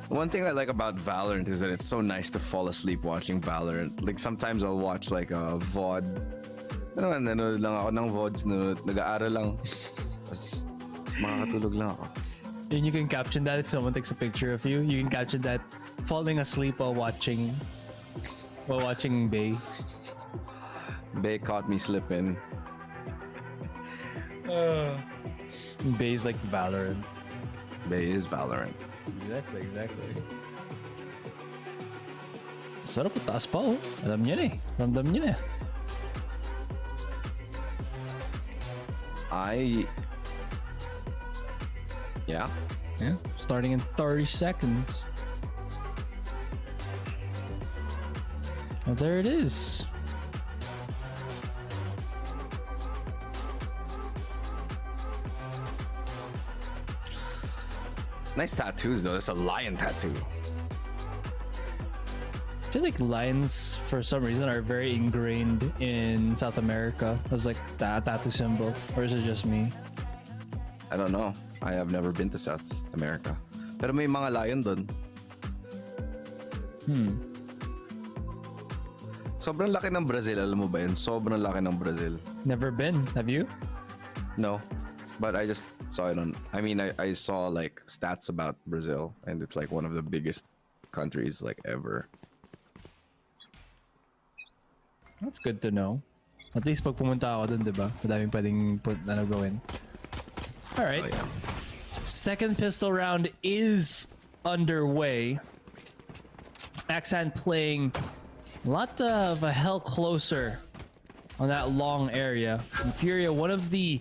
One thing I like about Valorant is that it's so nice to fall asleep watching Valorant. Like sometimes I'll watch like a VOD. Nanonood lang ako ng VODs, nag-aaral lang. Tapos makakatulog lang ako. And you can caption that if someone takes a picture of you. You can caption that falling asleep while watching Bay. Bay caught me slipping. Bay's like Valorant. Bay is Valorant. Exactly. Sarap, taas pa oh. Alam niya na eh. Ramdam niya na. Yeah. Starting in 30 seconds. Oh, there it is. Nice tattoos though. It's a lion tattoo. I feel like lions, for some reason, are very ingrained in South America as like that tattoo symbol. Or is it just me? I don't know. I have never been to South America. Pero may mga lion dun. Sobrang laki ng Brazil. Alam mo ba yun? Sobrang laki ng Brazil. Never been. Have you? No. But I just saw it on... I saw like stats about Brazil. And it's like one of the biggest countries like ever. That's good to know. At least pag pumunta ako dun, diba? Madaming pwedeng gawin. Alright. Oh, yeah. Second pistol round is underway. Acend playing a lot of a hell closer on that long area. And Furia, one of the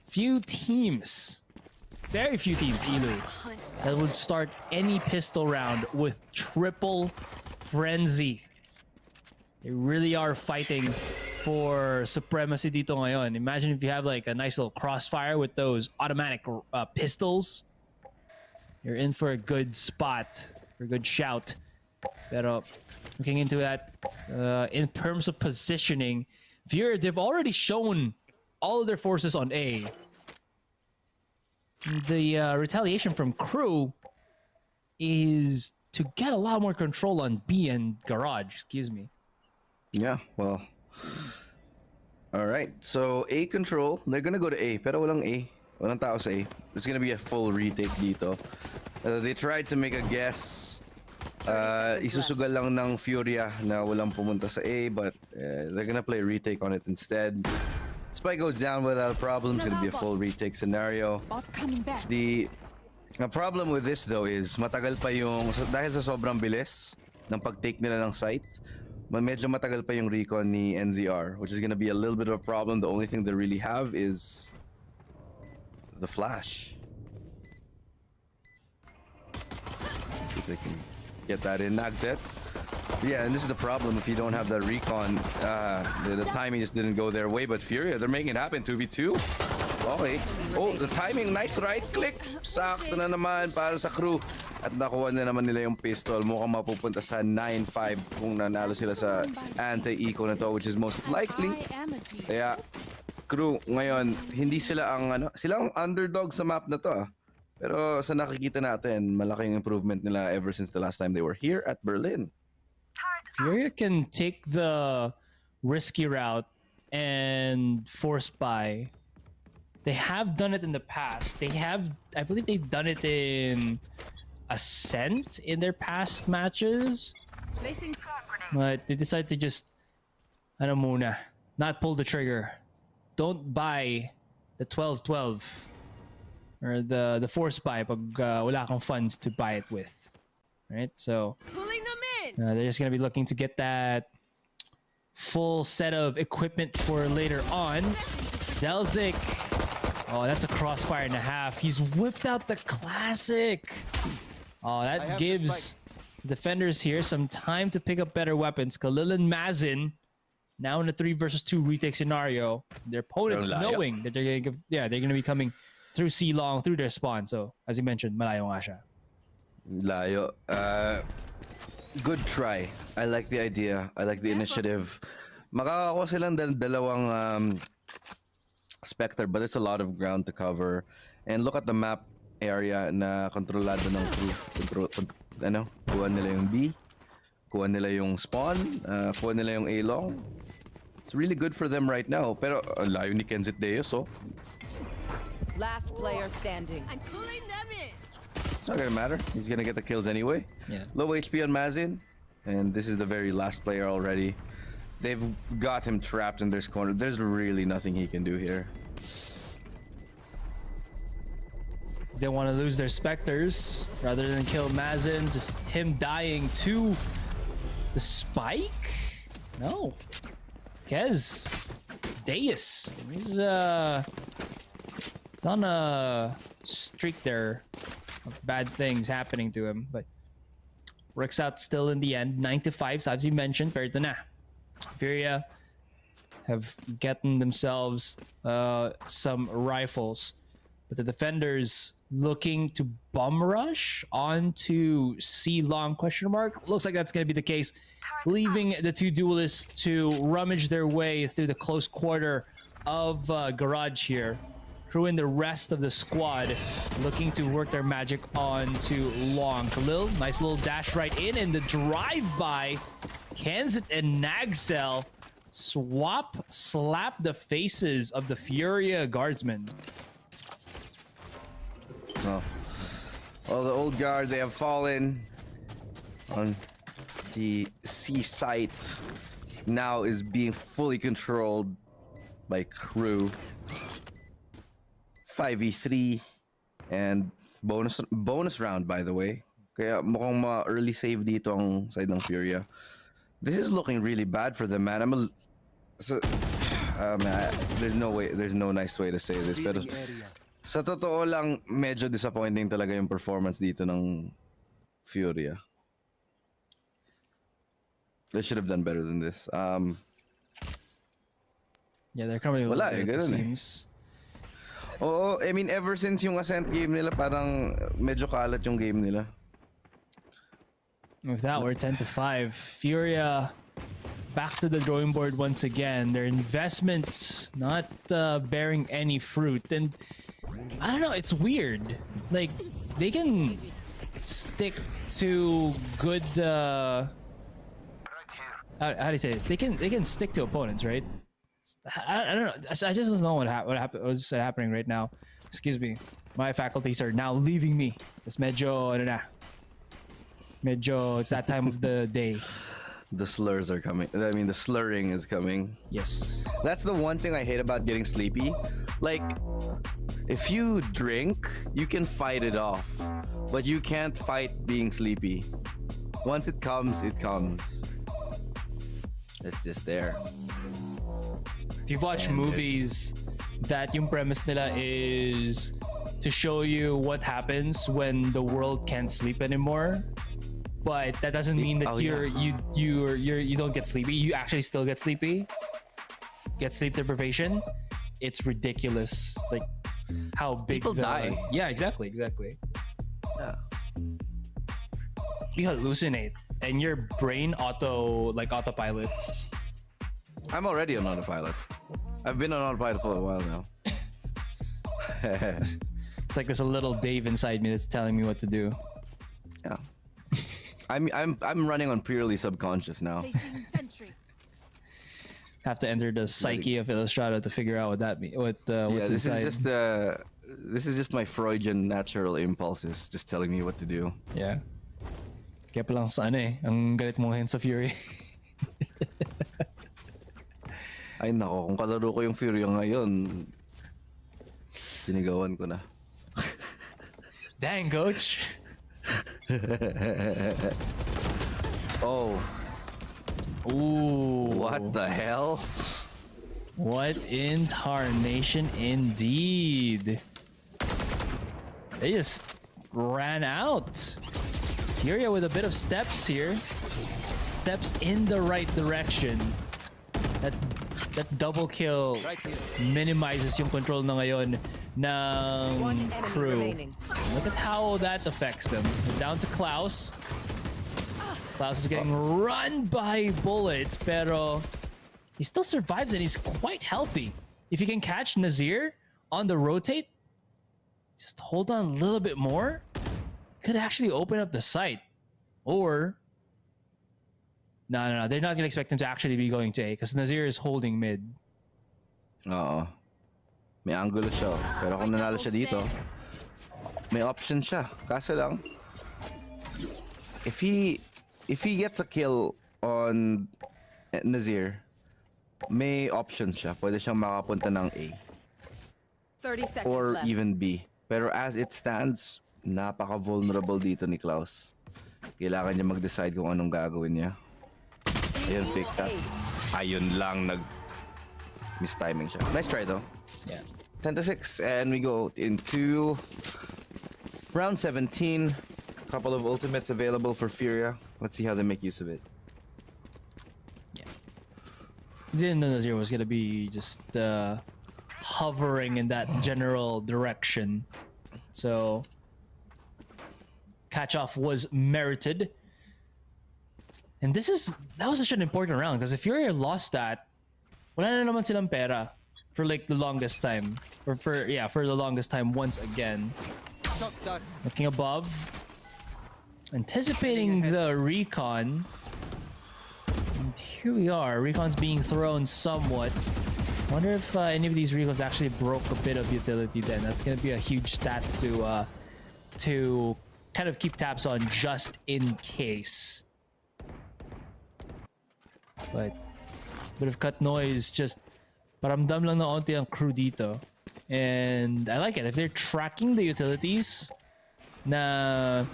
few teams, very few teams, Elu, that would start any pistol round with triple frenzy. They really are fighting for supremacy dito ngayon. Imagine if you have like a nice little crossfire with those automatic pistols. You're in for a good spot, for a good shout. Pero looking into that, in terms of positioning, Furia, they've already shown all of their forces on A. The retaliation from KRU is to get a lot more control on B and Garage, excuse me. Yeah, well. Alright, so A control. They're gonna go to A, pero walang A. Walang tao sa A. It's gonna be a full retake dito. They tried to make a guess. Isusugal lang ng Furia na walang pumunta sa A, but they're gonna play a retake on it instead. Spike goes down without a problem. It's gonna be a full retake scenario. The problem with this though is matagal pa yung dahil sa sobrang bilis ng pag-take nila ng site. Medyo matagal pa yung recon ni NZR, which is gonna be a little bit of a problem. The only thing they really have is the flash. If they can get that in. Acend. Yeah, and this is the problem if you don't have that recon. The timing just didn't go their way, but Furia, they're making it happen. 2v2. Okay. Oh, the timing. Nice right click. Sakto na naman para sa KRU. At nakuha na naman nila yung pistol. Mukhang mapupunta sa 9-5 kung nanalo sila sa anti-eco na to, which is most likely. Kaya, KRU, ngayon, hindi sila ang sila ang underdog sa map na to. Pero sa nakikita natin, malaking improvement nila ever since the last time they were here at Berlin. Furia can take the risky route and force buy. They have done it in the past. They have, I believe they've done it in Ascent in their past matches. But they decided to just, not pull the trigger. Don't buy the 12-12 or the force buy pag wala kang funds to buy it with. Right? So they're just going to be looking to get that full set of equipment for later on. Delzik. Oh, that's a crossfire and a half. He's whipped out the classic. Oh, that gives defenders here some time to pick up better weapons. Khalil and Mazin now in a 3 versus 2 retake scenario. Their opponents knowing that they're going to be coming through C long, through their spawn. So, as you mentioned, malayo nga siya. Layo. Good try. I like the idea. I like the initiative. Makakakuha silang dalawang Spectre, but it's a lot of ground to cover. And look at the map area na kontrolado ng KRU. Kuha nila yung B, kuha nila yung spawn, kuha nila yung A long. It's really good for them right now. Pero layo ni Kenzit Deus, oh. Last player standing. I'm pulling them in. It's not gonna matter. He's gonna get the kills anyway. Yeah. Low HP on Mazin, and this is the very last player already. They've got him trapped in this corner. There's really nothing he can do here. They want to lose their Spectres rather than kill Mazin. Just him dying to the spike? No. Kez. Deus. He's on a streak there of bad things happening to him, but works out still in the end. 9-5, so as you mentioned, pero ito na. Furia have gotten themselves some rifles, but the defenders looking to bum rush onto C long question mark. Looks like that's going to be the case, leaving the two duelists to rummage their way through the close quarter of Garage here. KRU and the rest of the squad looking to work their magic onto long. Khalil, nice little dash right in, and the drive-by. Kenzit and Nagsel slap the faces of the Furia guardsmen. Oh. Well, the old guard, they have fallen on the C site. Now is being fully controlled by KRU. 5v3. And bonus round, by the way. Kaya mukhang early save dito ang side ng Furia. This is looking really bad for them, man. Man, there's no nice way to say this. Pero sa totoo lang, medyo disappointing talaga yung performance dito ng Furia. They should have done better than this. Yeah, they're coming a little bit at the seams. Oo, I mean, ever since yung Ascent game nila, parang medyo kalat yung game nila. With that, we're 10-5. Furia back to the drawing board once again. Their investments not bearing any fruit. And I don't know, it's weird. Like, they can stick to good... how do you say this? They can stick to opponents, right? I don't know. I just don't know what's happening right now. Excuse me. My faculties are now leaving me. It's medyo, it's that time of the day. The slurs are coming. I mean, the slurring is coming. Yes. That's the one thing I hate about getting sleepy. Like, if you drink, you can fight it off. But you can't fight being sleepy. Once it comes, it comes. It's just there. If you've watched movies that yung premise nila is to show you what happens when the world can't sleep anymore, but that doesn't mean that you don't get sleepy. You actually still get sleepy. Get sleep deprivation. It's ridiculous. Like how big people die. Yeah, exactly. Yeah. You hallucinate and your brain autopilots. I'm already on autopilot. I've been on autopilot for a while now. It's like there's a little Dave inside me that's telling me what to do. Yeah. I'm running on purely subconscious now. Have to enter the psyche of Illustrato to figure out what that means. What's inside. This is just my Freudian natural impulses just telling me what to do. Yeah. Kaya palang sa ang galit mo ngayon sa Fury. Ay nako, kung kalaro ko yung Furia ngayon, sinigawan ko na. Dang, coach. Oh. Ooh. What the hell? What in tarnation indeed. They just ran out. Furia with a bit of steps here. Steps in the right direction. That double kill minimizes yung control na ngayon ng crew. Look at how that affects them. Down to Klaus. Klaus is getting run by bullets, pero he still survives and he's quite healthy. If you can catch Nazir on the rotate, just hold on a little bit more, could actually open up the site. Or no, they're not gonna expect him to actually be going to A because Nazir is holding mid. Oo. May angulo siya. Pero kung nanalo siya dito, may option siya. Kaso lang, if he gets a kill on Nazir, may options siya. Pwede siyang makapunta ng A. 30 seconds or left. even B. Pero as it stands, napaka-vulnerable dito ni Klaus. Kailangan niya mag-decide kung anong gagawin niya. Ayun, fake that. Ayun lang, mistiming siya. Nice try though. Yeah. 10-6, and we go into round 17. Couple of ultimates available for Furia. Let's see how they make use of it. Yeah. Didn't know Nazir was gonna be just hovering in that general direction. So catch off was merited. And that was such an important round because if Furia lost that, wala na naman silang pera for like the longest time. For the longest time once again. Looking above. Anticipating the recon. And here we are. Recon's being thrown somewhat. Wonder if any of these recons actually broke a bit of utility then. That's gonna be a huge stat to kind of keep tabs on just in case. But bit of cut noise, just paramdam lang na onti ang crew dito. And I like it. If they're tracking the utilities na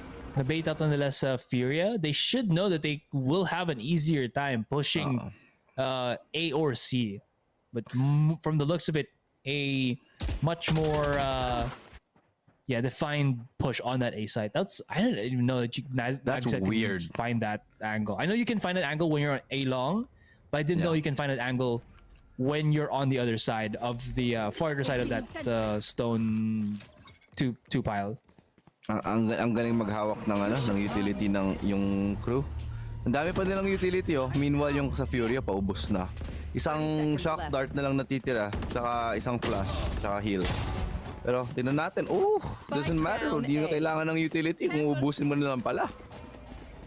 bait out nila sa Furia, they should know that they will have an easier time pushing A or C. But from the looks of it, a much more defined push on that A side. I didn't even know that That's weird. Find that angle. I know you can find an angle when you're on A long, but I didn't know you can find an angle when you're on the other side of the farther side of that stone two pile. Ang galing maghawak ng utility ng yung crew. Ang dami pa nilang utility Meanwhile yung sa Furia paubos na. Isang shock dart na lang natitira, tsaka isang flash, tsaka heal. Pero tingnan natin, doesn't matter. Hindi na kailangan ng utility kung ubusin mo na lang pala.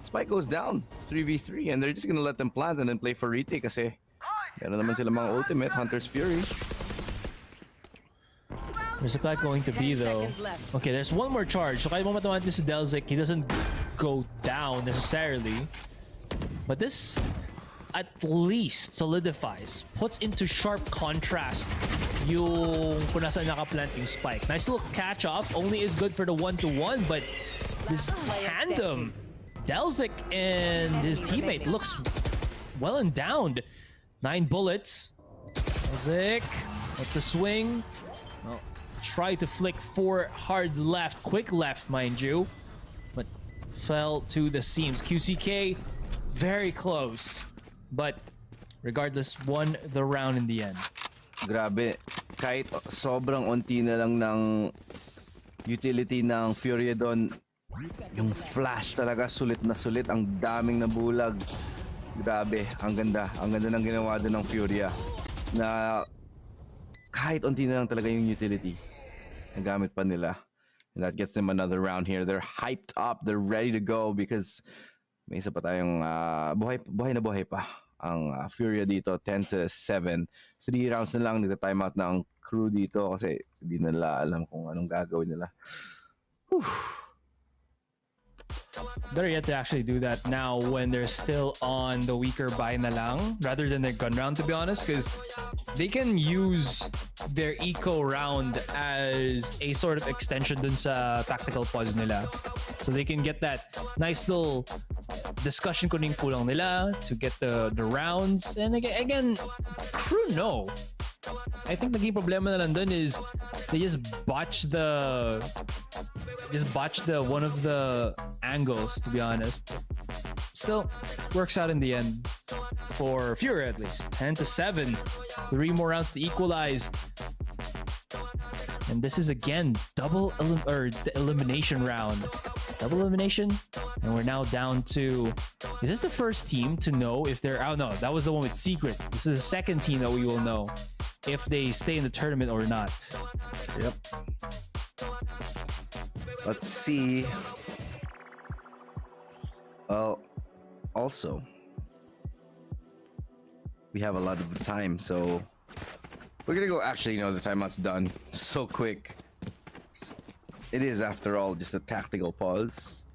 Spike goes down, 3v3, and they're just gonna let them plant and then play for retake kasi meron naman sila mga ultimate, Hunter's Fury. There's a pack going to be though. Okay, there's one more charge. So kahit mamatamaan this to Delzik, he doesn't go down necessarily. But this at least solidifies, puts into sharp contrast yung kung nasaan nakaplant yung spike. Nice little catch off, only is good for the 1-to-1, but this tandem, Delzik and his teammate looks well and downed. 9 bullets. Delzik, what's the swing? Well, try to flick 4 hard left, quick left, mind you, but fell to the seams. QCK, very close, but regardless, won the round in the end. Grabe, kahit sobrang unti na lang ng utility ng Furia doon, yung flash talaga sulit na sulit, ang daming nabulag. Grabe, ang ganda ng ginawa doon ng Furia na kahit unti na lang talaga yung utility na gamit pa nila. And that gets them another round here. They're hyped up, they're ready to go because may isa pa tayong buhay na buhay pa ang Furia dito, 10-7. 3 rounds na lang nagta-timeout na ang crew dito kasi hindi nila alam kung anong gagawin nila. Whew. Better yet to actually do that now when they're still on the weaker buy na lang rather than their gun round, to be honest, because they can use their eco round as a sort of extension dun sa tactical pause nila. So they can get that nice little discussion kuning kulang nila to get the rounds. And again, crew no. I think the naging problema na lang dun is they just botched the one of the angles, to be honest. Still works out in the end for Fury at least. 10-7, 3 more rounds to equalize. And this is again the elimination round. Double elimination, and we're now down to. Is this the first team to know if they're? Oh no, that was the one with Secret. This is the second team that we will know if they stay in the tournament or not. Yep. Let's see. Well, also, we have a lot of time, so we're gonna go. Actually, the timeout's done so quick. It is, after all, just a tactical pause.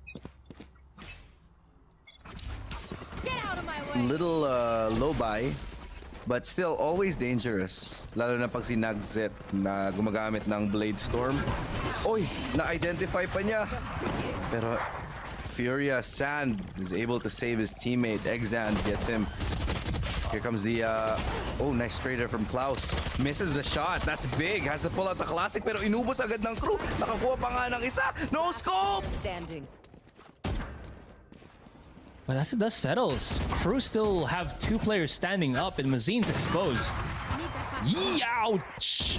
Get out of my way. Little low buy, but still always dangerous. Lalo na pag si Nagzet na gumagamit ng Blade Storm. Oy, na-identify pa niya. Pero Furia Sand is able to save his teammate. Exand gets him. Here comes the nice trader from Klaus. Misses the shot. That's big. Has to pull out the classic, pero inubos agad ng crew. Nakakuha pa nga ng isa. No scope. Standing. But that settles. Crew still have 2 players standing up, and Mazine's exposed. Ouch!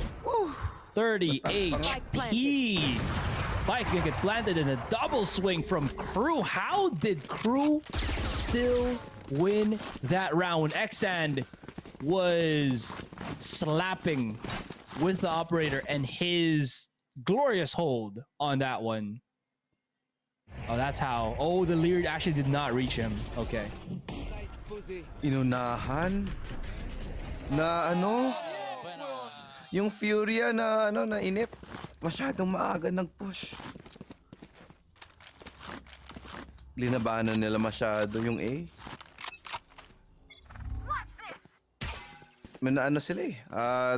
30 HP. Spike's gonna get planted in a double swing from Crew. How did Crew still win that round? Exand was slapping with the operator and his glorious hold on that one. Oh, that's how. Oh, the leer actually did not reach him. Okay. Inunahan na yung Furia na inip. Masyadong maaga nag-push. Linabanan nila masyado yung A. Ano sila eh.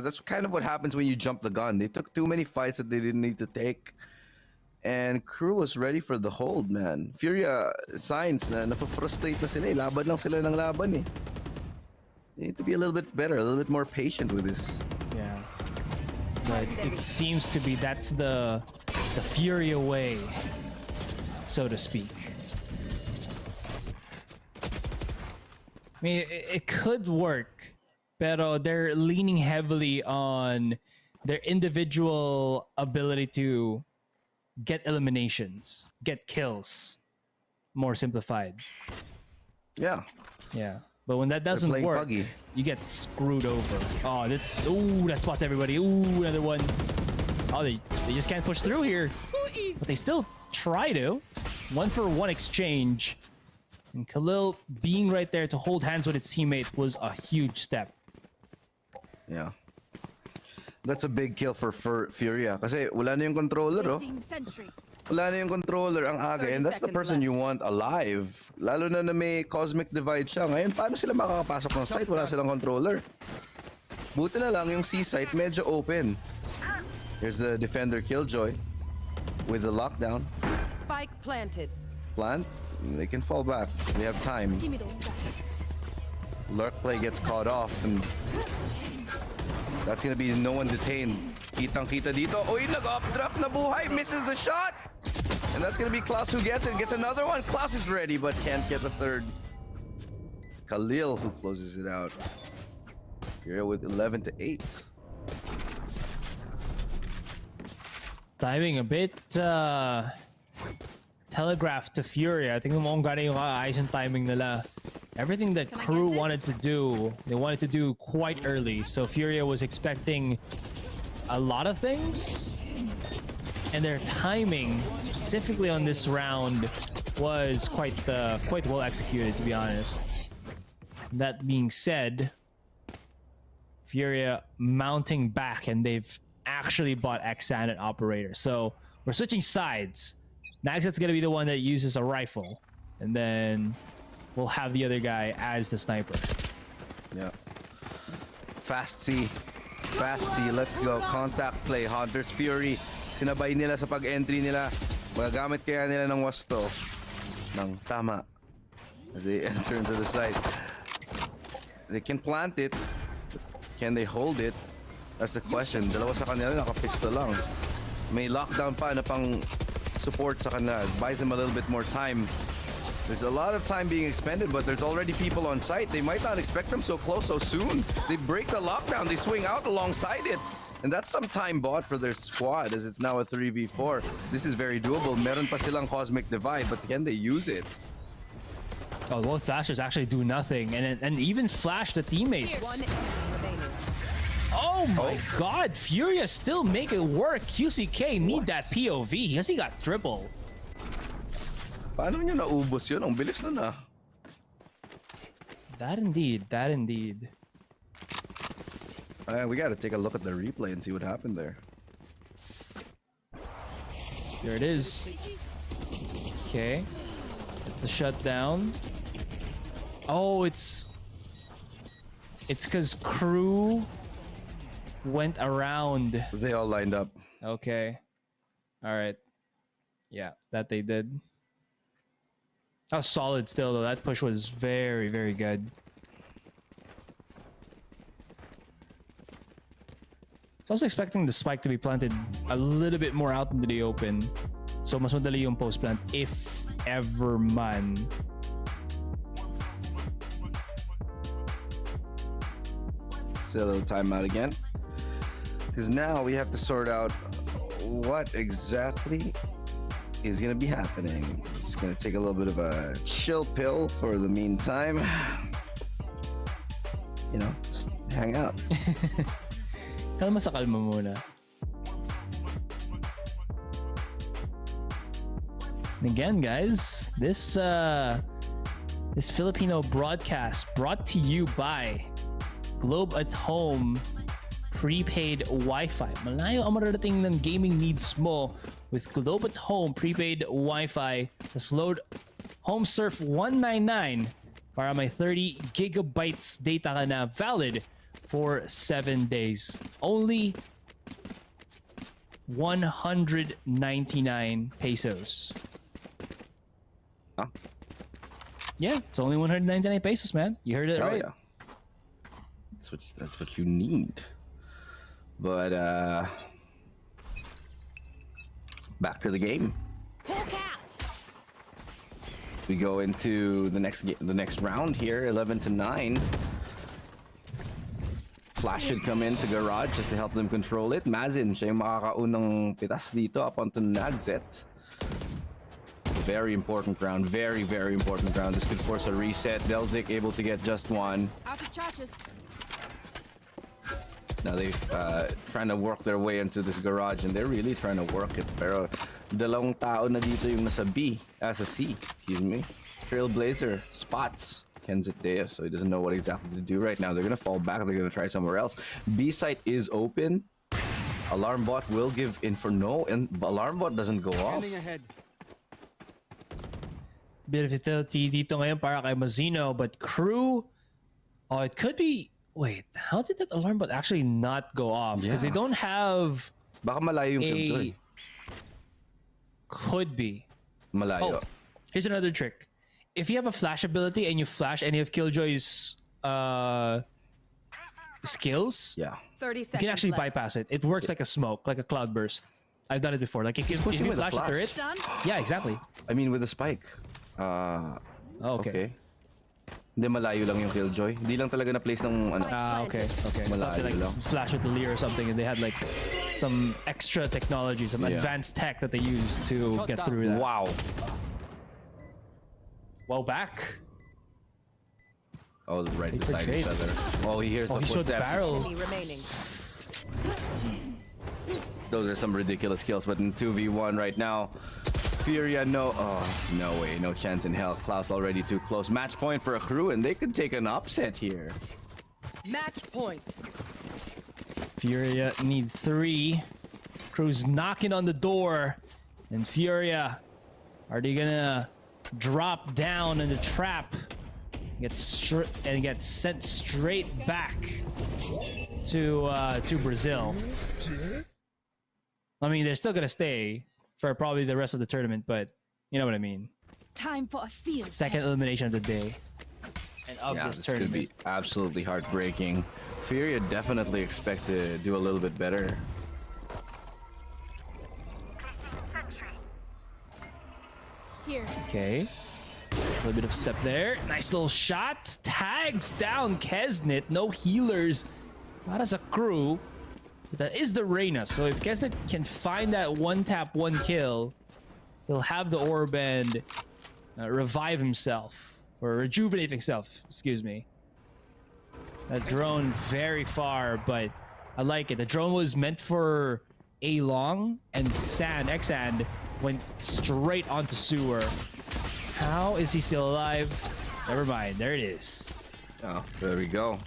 That's kind of what happens when you jump the gun. They took too many fights that they didn't need to take. And KRU was ready for the hold, man. Furia signs na nafa-frustrate na sila eh. Laban lang sila ng laban eh. They need to be a little bit better, a little bit more patient with this. Yeah. But it seems to be that's the Furia way, so to speak. I mean, it could work, pero they're leaning heavily on their individual ability to get eliminations, get kills. More simplified. Yeah. Yeah. But when that doesn't work, buggy. you get screwed over. Oh, that spots everybody. Ooh, another one. Oh, they just can't push through here. But they still try to. 1-for-1 exchange. And Khalil being right there to hold hands with his teammate was a huge step. Yeah. That's a big kill for Furia. Kasi wala na yung controller, oh. Wala na yung controller ang aga. And that's the person you want alive. Lalo na may cosmic divide siya. Ngayon, paano sila makakapasok ng site? Wala silang controller. Buti na lang yung C site medyo open. Here's the defender Killjoy with the lockdown. Spike planted. Plant. They can fall back. They have time. Lurk play gets caught off and that's gonna be no one detained. Kitang-kita dito. Uy, nag-updraft na buhay. Misses the shot. And that's gonna be Klaus who gets it. Gets another one. Klaus is ready but can't get the third. It's Khalil who closes it out. Here with 11-8. Timing a bit telegraphed to Furia. I think mo galing yung ayos yung timing nila. Everything that KRU wanted to do, they wanted to do quite early. So Furia was expecting a lot of things. And their timing, specifically on this round, was quite well executed, to be honest. That being said, Furia mounting back, and they've actually bought Acend and Operator. So we're switching sides. Naxet's gonna be the one that uses a rifle, and then we'll have the other guy as the sniper. Yeah. Fast C. Let's go. Contact play. Hunter's Fury. Sinabay nila sa pag-entry nila. Magagamit kaya nila ng wasto ng tama as they enter into the site. They can plant it. Can they hold it? That's the question. Dalawa sa kanila naka-pistol lang. May lockdown pa na pang support sa kanila. Buys them a little bit more time. There's a lot of time being expended, but there's already people on site. They might not expect them so close so soon. They break the lockdown. They swing out alongside it. And that's some time bought for their squad as it's now a 3v4. This is very doable. Meron pa silang Cosmic Divide, but can they use it? Oh, both flashers actually do nothing, and even flash the teammates. Oh my god, Furia still make it work. QCK need that POV because he got triple. Paano nyo naubos yun? Ang bilis na. That indeed. We gotta take a look at the replay and see what happened there. There it is. Okay. It's the shutdown. Oh, it's because KRU went around. They all lined up. Okay. All right. Yeah, that they did. That was solid still, though. That push was very, very good. I was also expecting the spike to be planted a little bit more out into the open. So mas madali yung post plant if ever man. Still a little timeout again. Because now we have to sort out what exactly is going to be happening. It's going to take a little bit of a chill pill for the meantime. You know, just hang out. Kalma sa kalma muna. And again, guys, this Filipino broadcast brought to you by Globe at Home prepaid Wi-Fi. Malayo ang mararating ng gaming needs mo with Globe at Home prepaid Wi-Fi. Just load HomeSurf 199 para may 30 gigabytes data ka na, valid for 7 days. Only 199 pesos. Huh? Yeah, it's only 199 pesos, man. You heard it right. Yeah. That's what you need. But back to the game. We go into the next round here, 11-9. Flash should come into Garage just to help them control it. Mazin, siya yung makakaunang pitas dito up onto Nagset. Very important round. Very, very important round. This could force a reset. Delzik able to get just one. Out of charges. Now they're trying to work their way into this garage, and they're really trying to work it. Pero dalawang tao na dito yung nasa C, excuse me. Trailblazer spots Kenzit Deus, so he doesn't know what exactly to do right now. They're gonna fall back. They're gonna try somewhere else. B site is open. Alarm bot will give info. No, and alarm bot doesn't go off. Bit of utility dito ngayon para kay Mazino, but KRU, oh, it could be. Wait, how did that alarm bot actually not go off? Because they don't have. Baka malayo yung Killjoy. Could be. Malayo. Oh, here's another trick. If you have a flash ability and you flash any of Killjoy's skills, 30 you can actually left. bypass it. It works like a smoke, like a cloud burst. I've done it before. Like if you flash a turret, yeah, exactly. I mean with a spike. Okay. Hindi malayo lang yung Killjoy. Hindi lang talaga na-place ng ano. Okay. Malayo like lang. Flash with the Leer or something, and they had like some extra technology, some advanced tech that they used to get through that. Wow. Well, back. Oh, right beside each other. Oh, he hears the he showed the footsteps. barrel. Those are some ridiculous kills, but in 2v1 right now, Furia, no way, no chance in hell. Klaus already too close. Match point for a KRU, and they could take an upset here. Match point. Furia need 3. KRU's knocking on the door, and Furia, are they gonna drop down in the trap? Get sent straight back to Brazil. I mean, they're still gonna stay for probably the rest of the tournament, but you know what I mean. Time for a field. Second elimination of the day. And of Yeah, this this tournament. could be absolutely heartbreaking. Furia definitely expect to do a little bit better. Here. Okay. A little bit of step there. Nice little shot. Tags down Kesnet. No healers. Not as a KRU. But that is the Reyna. So if Kesnet can find that one tap, one kill, he'll have the orb and revive himself. Or rejuvenate himself. Excuse me. That drone very far, but I like it. The drone was meant for A long, and Acend went straight onto sewer. How is he still alive? Never mind. There it is. Oh, there we go.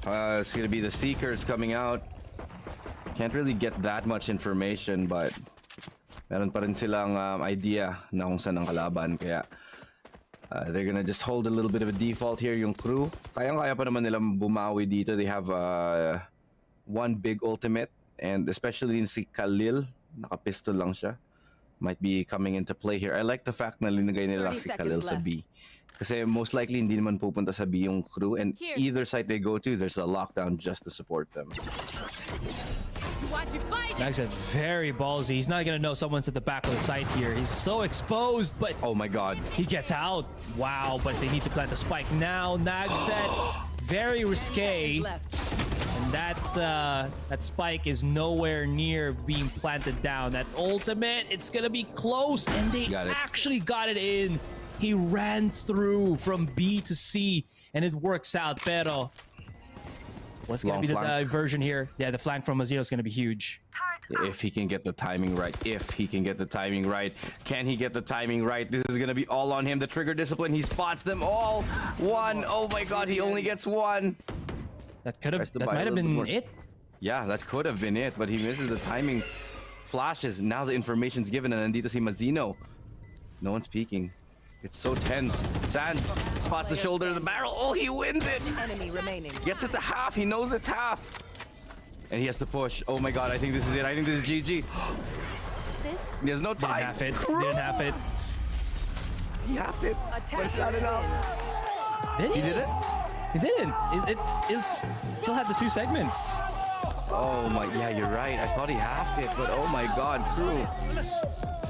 It's gonna be the Seekers coming out. Can't really get that much information, but meron pa rin silang idea na kung saan ang kalaban. Kaya they're gonna just hold a little bit of a default here. Yung KRU, kayang-kaya pa naman nilang bumawi dito. They have one big ultimate, and especially si Khalil, naka-pistol lang siya. Might be coming into play here. I like the fact na linagay nila si Khalil sa B. Kasi most likely hindi naman pupunta sa B yung KRU, and either side they go to, there's a lockdown just to support them. Acend very ballsy. He's not gonna know someone's at the back of the site here. He's so exposed, but oh my god, he gets out. Wow, but they need to plant the spike now. Nagset, very risque. And that spike is nowhere near being planted down. That ultimate, it's gonna be close, and they actually got it in. He ran through from B to C, and it works out. Pero what's gonna be the diversion here? Yeah, the flank from Mazino is gonna be huge. If he can get the timing right. If he can get the timing right. Can he get the timing right? This is gonna be all on him. The trigger discipline, he spots them all. One. Oh my god, he only gets one. That might have been it. Yeah, that could have been it, but he misses the timing. Flashes. Now the information's given, and nandito si Mazino. No one's peeking. It's so tense. Sand spots the shoulder of the barrel. Oh, he wins it. Enemy remaining. Gets it to half. He knows it's half. And he has to push. Oh my god, I think this is it. I think this is GG. He has no time. Didn't have it. Didn't have it. He halved it. But it's not enough. Did he? He didn't? He didn't. It still had the 2 segments. Oh my, yeah, you're right. I thought he halved it, but oh my god, crew.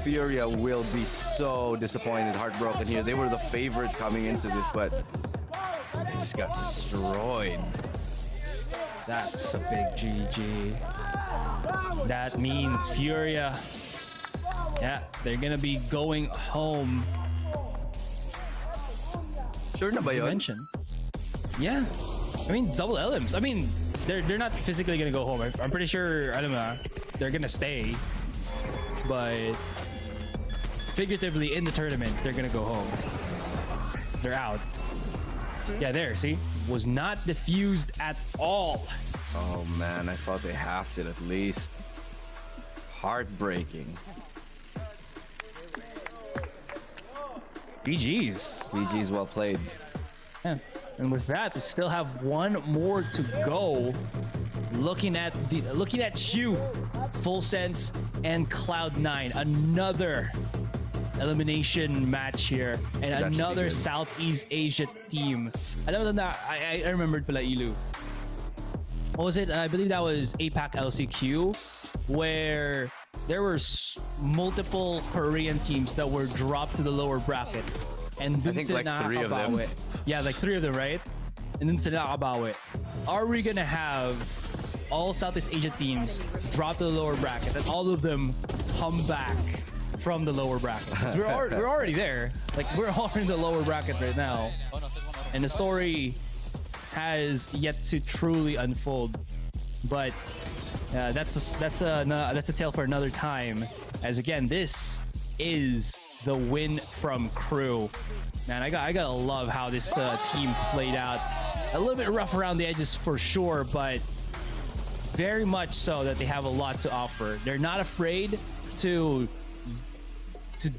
Furia will be so disappointed, heartbroken here. They were the favorite coming into this, but they just got destroyed. That's a big GG. That means Furia, yeah, they're gonna be going home. Sure na ba yun? Yeah. I mean, double LMs. I mean, they're not physically gonna go home. I'm pretty sure, I don't know, they're gonna stay. But figuratively in the tournament, they're gonna go home. They're out. Yeah, there, see? Was not diffused at all. Oh man, I thought they halved it at least. Heartbreaking. GG's. GG's, well played. Yeah. And with that, we still have one more to go. Looking at you, Full Sense and Cloud9. Another elimination match here, and That another Southeast Asia team. I remembered pala Ilu. What was it? I believe that was APAC LCQ, where there were multiple Korean teams that were dropped to the lower bracket. And I think like 3 of them. Yeah, like 3 of them, right? And then sila nakakabawi. Are we gonna have all Southeast Asia teams drop to the lower bracket and all of them come back from the lower bracket? 'Cause we're already there. Like, we're already in the lower bracket right now. And the story has yet to truly unfold. But that's a tale for another time. As again, this is the win from KRU. Man, I gotta love how this team played out. A little bit rough around the edges for sure, but very much so that they have a lot to offer. They're not afraid to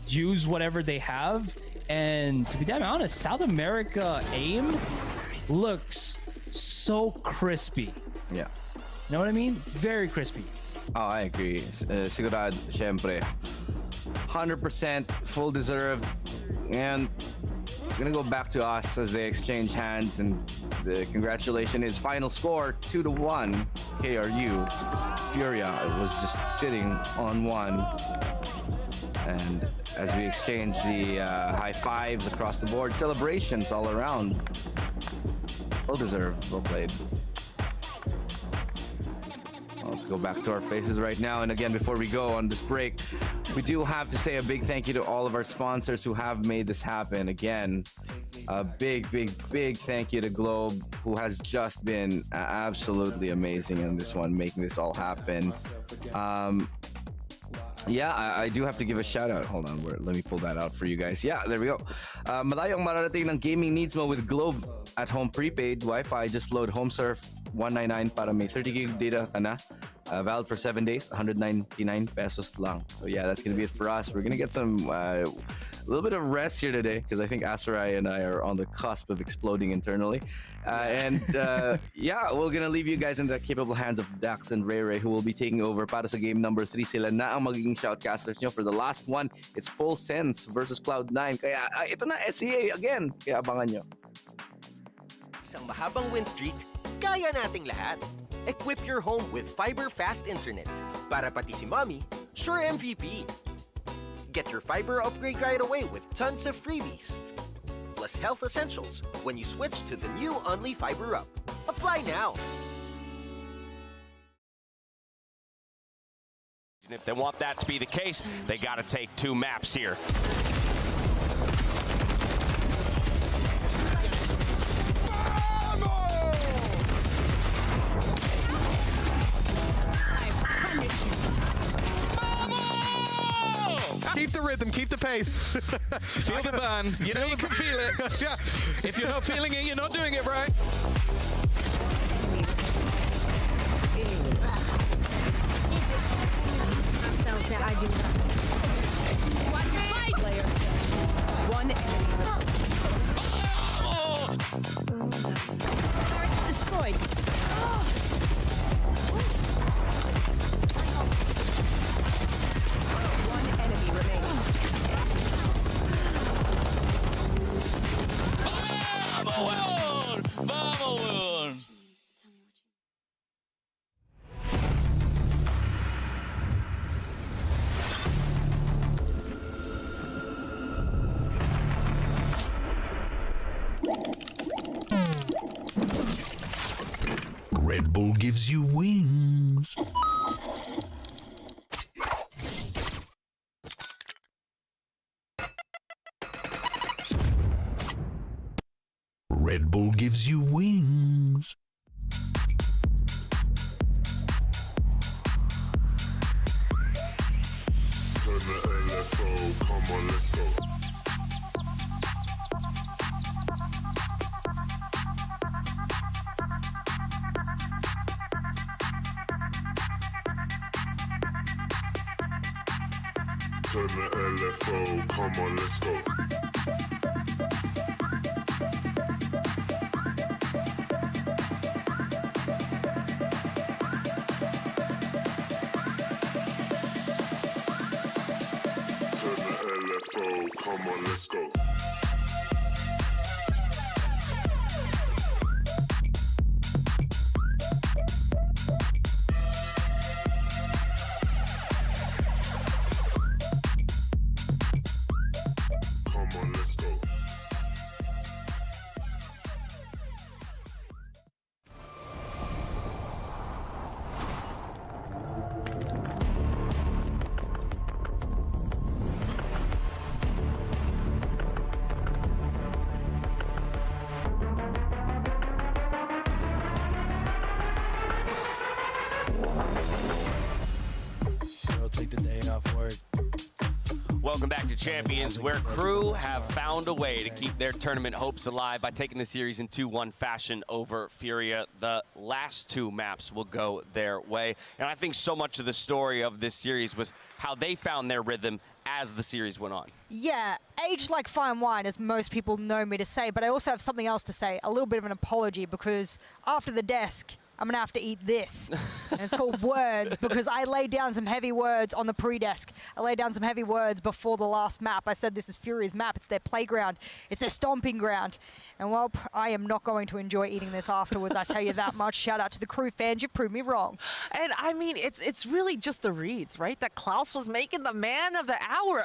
use whatever they have. And to be damn honest, South America aim looks so crispy. Yeah. You know what I mean? Very crispy. Oh, I agree. Sigurad, syempre. 100% full deserved. And gonna go back to us as they exchange hands, and the congratulation is final score 2-1 KRU. Furia was just sitting on 1. And as we exchange the high fives across the board, celebrations all around. Well deserved, well played. Let's go back to our faces right now. And again, before we go on this break, we do have to say a big thank you to all of our sponsors who have made this happen. Again, a big thank you to Globe, who has just been absolutely amazing in this one, making this all happen. Yeah, I do have to give a shout out. Hold on, let me pull that out for you guys. Yeah, there we go. Malayong mararating ng gaming needs mo with Globe at home prepaid Wi-Fi. Just load HomeSurf 199 para may 30 gig data ka na. Valid for 7 days, 199 pesos lang. So yeah, that's gonna be it for us. We're gonna get some a little bit of rest here today because I think Asarai and I are on the cusp of exploding internally. Yeah, we're gonna leave you guys in the capable hands of Dax and Ray, who will be taking over para sa game number 3. Sila na ang magiging shoutcasters nyo for the last one. It's Full Sense versus Cloud9. Kaya ito na, SCA again. Kaya abangan nyo. Isang mahabang win streak, kaya nating lahat. Equip your home with fiber fast internet. Para pati si mommy, sure MVP. Get your fiber upgrade right away with tons of freebies. Plus health essentials when you switch to the new Only Fiber Up. Apply now. And if they want that to be the case, they got to take 2 maps here. Keep the rhythm, keep the pace. Feel the burn. You know you can feel it. Yeah. If you're not feeling it, you're not doing it right. One enemy remaining. Destroyed. One enemy remaining. Vamos! Red Bull gives you wings. Red Bull gives you wings. Turn the LFO, come on, let's go. Turn the LFO, come on, let's go. Come on, let's go. Come on, let's go. Welcome back to Champions, where KRU have found a way to keep their tournament hopes alive by taking the series in 2-1 fashion over Furia. The last two maps will go their way. And I think so much of the story of this series was how they found their rhythm as the series went on. Yeah, aged like fine wine, as most people know me to say, but I also have something else to say, a little bit of an apology, because after the desk, I'm going to have to eat this. And it's called words, because I laid down some heavy words on the pre-desk. I laid down some heavy words before the last map. I said this is Furia's map. It's their playground. It's their stomping ground. And, well, I am not going to enjoy eating this afterwards, I tell you that much. Shout out to the KRU fans. You've proved me wrong. And, I mean, it's really just the reads, right? That Klaus was making the man of the hour.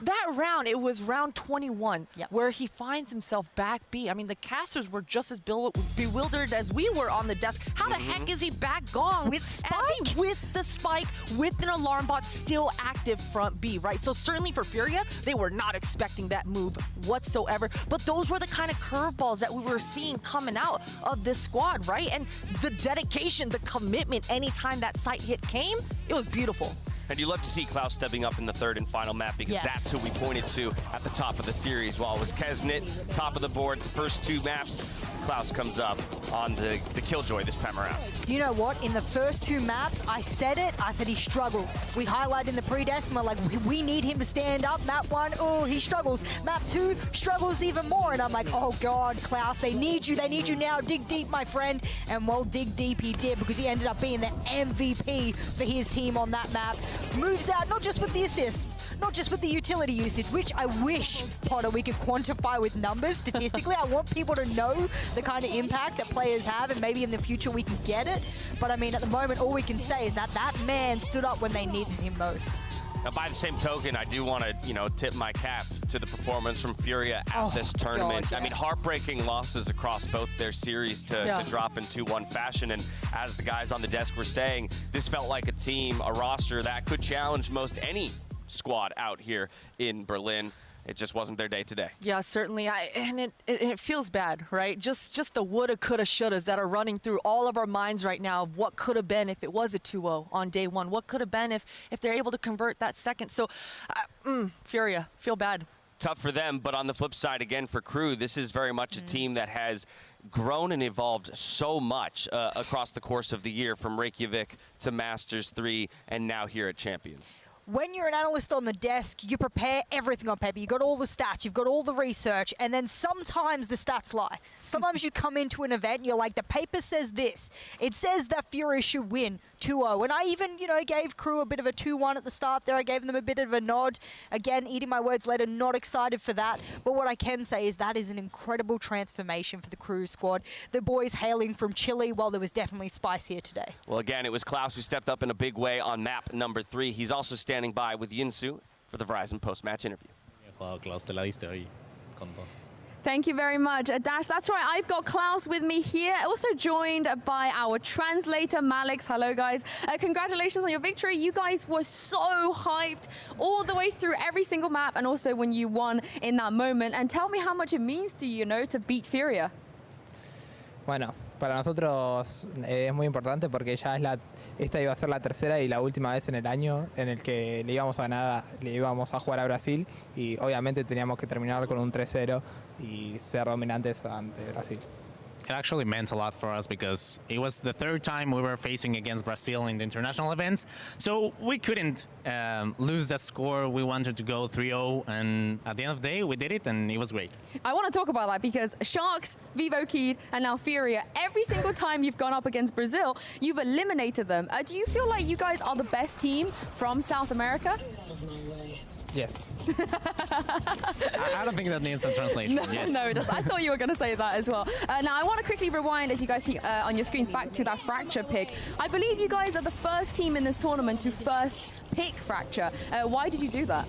That round, it was round 21, where he finds himself back B. I mean, the casters were just as bewildered as we were on the desk. How the heck is he back gone? With Spike? With the Spike, with an alarm bot still active front B, right? So certainly for Furia, they were not expecting that move whatsoever. But those were the kind of curveballs that we were seeing coming out of this squad, right? And the dedication, the commitment, anytime that site hit came, it was beautiful. And you love to see Klaus stepping up in the third and final map, because that's who we pointed to at the top of the series. While it was Kesnit, top of the board, the first two maps, Klaus comes up on the Killjoy this time around. You know what? In the first two maps, I said it. I said he struggled. We highlighted in the pre-desk, and we're like, we need him to stand up. Map 1, oh, he struggles. Map 2 struggles even more. And I'm like, oh, God, Klaus, they need you. They need you now. Dig deep, my friend. And, well, dig deep he did, because he ended up being the MVP for his team on that map. Moves out, not just with the assists, not just with the utility usage, which I wish, Potter, we could quantify with numbers statistically. I want people to know the kind of impact that players have, and maybe in the future we can get it. But I mean, at the moment, all we can say is that that man stood up when they needed him most. Now, by the same token, I do want to, tip my cap to the performance from Furia at this tournament. God, yeah. I mean, heartbreaking losses across both their series to drop in 2-1 fashion. And as the guys on the desk were saying, this felt like a team, a roster that could challenge most any squad out here in Berlin. It just wasn't their day today. Yeah, certainly. And it feels bad, right? Just the woulda, coulda, shouldas that are running through all of our minds right now of what could have been if it was a 2-0 on day one. What could have been if they're able to convert that second. So, Furia, feel bad. Tough for them, but on the flip side, again, for KRU, this is very much a team that has grown and evolved so much across the course of the year, from Reykjavik to Masters 3 and now here at Champions. when you're an analyst on the desk, you prepare everything on paper. You've got all the stats, you've got all the research, and then sometimes the stats lie. Sometimes you come into an event and you're like, the paper says this. It says that Furia should win 2-0. And I even, gave KRU a bit of a 2-1 at the start there. I gave them a bit of a nod. Again, eating my words later, not excited for that. But what I can say is that is an incredible transformation for the KRU squad. The boys hailing from Chile, well, there was definitely spice here today. Well, again, it was Klaus who stepped up in a big way on map number 3. He's also standing by with Yinsu for the Verizon post-match interview. Thank you very much, Dash. That's right, I've got Klaus with me here, also joined by our translator, Malix. Hello, guys. Congratulations on your victory. You guys were so hyped all the way through every single map and also when you won in that moment. And tell me how much it means to you, to beat Furia. Bueno, para nosotros es muy importante porque ya es esta iba a ser la tercera y la última vez en el año en el que le íbamos a jugar a Brasil y obviamente teníamos que terminar con un 3-0 y ser dominantes ante Brasil. It actually meant a lot for us because it was the third time we were facing against Brazil in the international events. So we couldn't lose that score. We wanted to go 3-0, and at the end of the day, we did it, and it was great. I want to talk about that because Sharks, Vivo Keyed, and now Furia, every single time you've gone up against Brazil, you've eliminated them. Do you feel like you guys are the best team from South America? Yes. I don't think that needs a translation. No, yes. no, it does. I thought you were going to say that as well. Now, I want to quickly rewind, as you guys see on your screens, back to that Fracture pick. I believe you guys are the first team in this tournament to first pick Fracture. Why did you do that?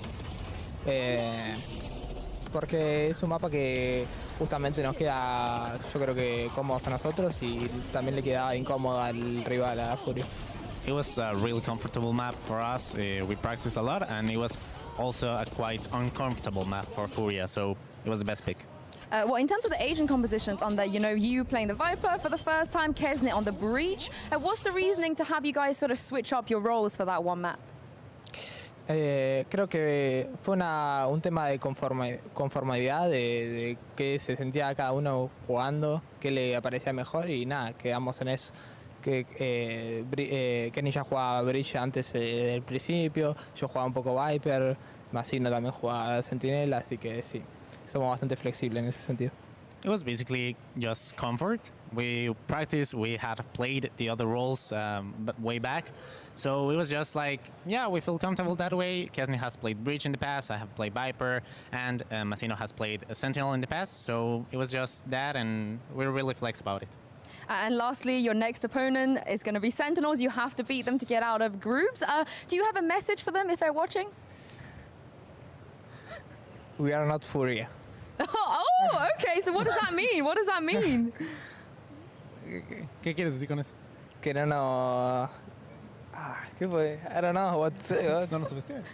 Porque es un mapa que justamente nos queda, yo creo que cómodos a nosotros y también le queda incómodo al rival, a Furia. It was a really comfortable map for us. We practiced a lot, and it was also a quite uncomfortable map for Furia, so it was the best pick. Well, in terms of the Asian compositions on there, you playing the Viper for the first time, Kesnet on the Breach. What's the reasoning to have you guys sort of switch up your roles for that one map? Creo que fue un tema de conformidad, de que se sentía cada uno jugando, que le parecía mejor y nada, quedamos en eso. Que Kenny ya jugaba Breach antes del principio, yo jugaba un poco Viper, Massino también jugaba Sentinela, así que sí, somos bastante flexibles en ese sentido. It was basically just comfort. We practiced, we had played the other roles way back. So it was just like, yeah, we feel comfortable that way. Kesney has played Breach in the past, I have played Viper, and Massino has played Sentinel in the past. So it was just that, and we're really flex about it. And lastly, your next opponent is going to be Sentinels. You have to beat them to get out of groups. Do you have a message for them if they're watching? We are not Furia. Oh, okay. So what does that mean? What does that mean? ¿Qué quieres decir con eso? Que no... ¿Qué fue? I don't know what to say. No nos subestime.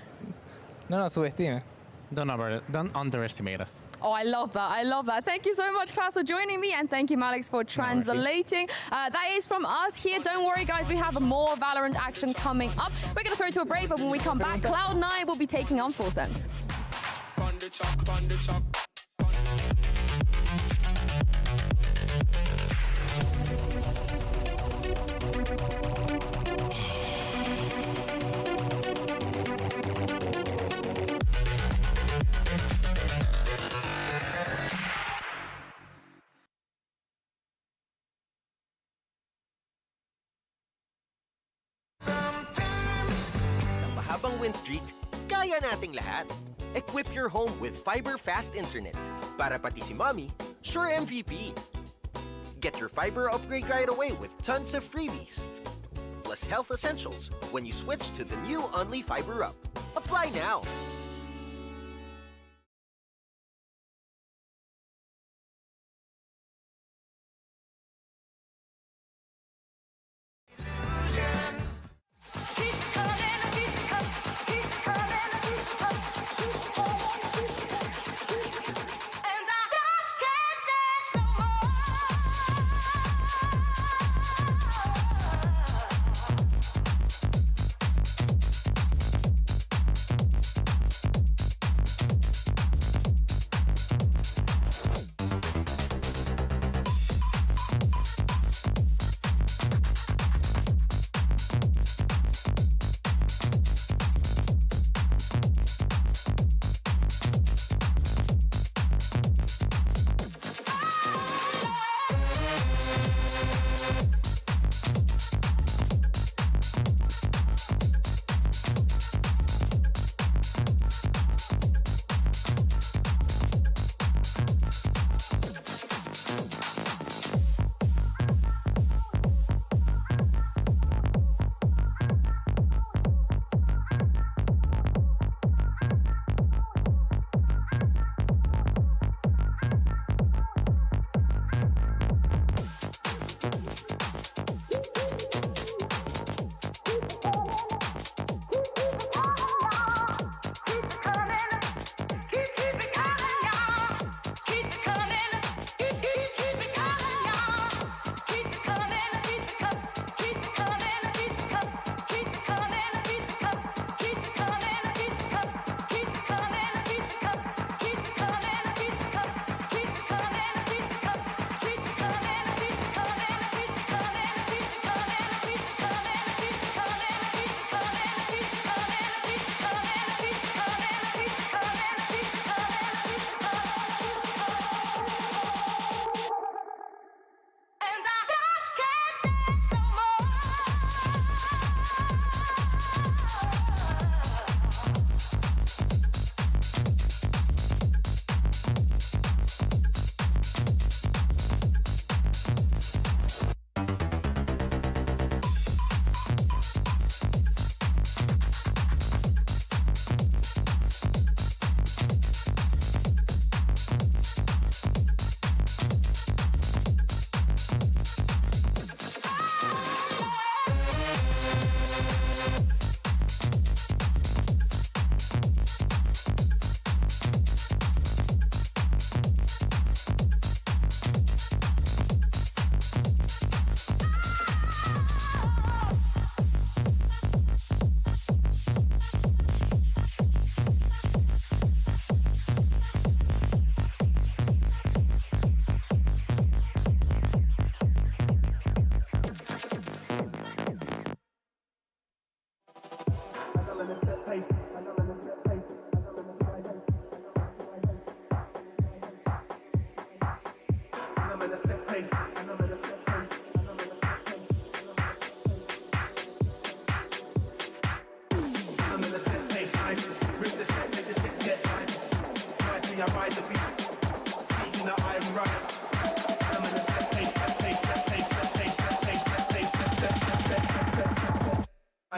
No nos subestime. Don't underestimate us. Oh, I love that. I love that. Thank you so much, Klaus, for joining me, and thank you, Malix, for translating. That is from us here. Don't worry, guys. We have more Valorant action coming up. We're going to throw to a break, but when we come back, Cloud9 will be taking on Full Sense. Mahabang win streak, kaya nating lahat. Equip your home with fiber fast internet. Para pati si mommy, sure MVP. Get your fiber upgrade right away with tons of freebies. Plus health essentials when you switch to the new Only Fiber Up. Apply now.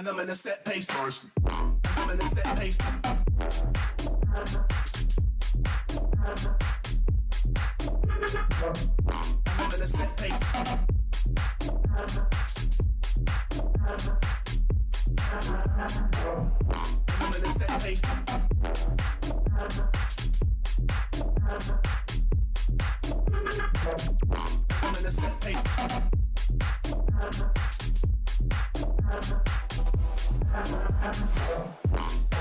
And I'm in a set pace first. I'm in a set pace. I'm in a set pace. I'm in a set pace. I'm in a set pace.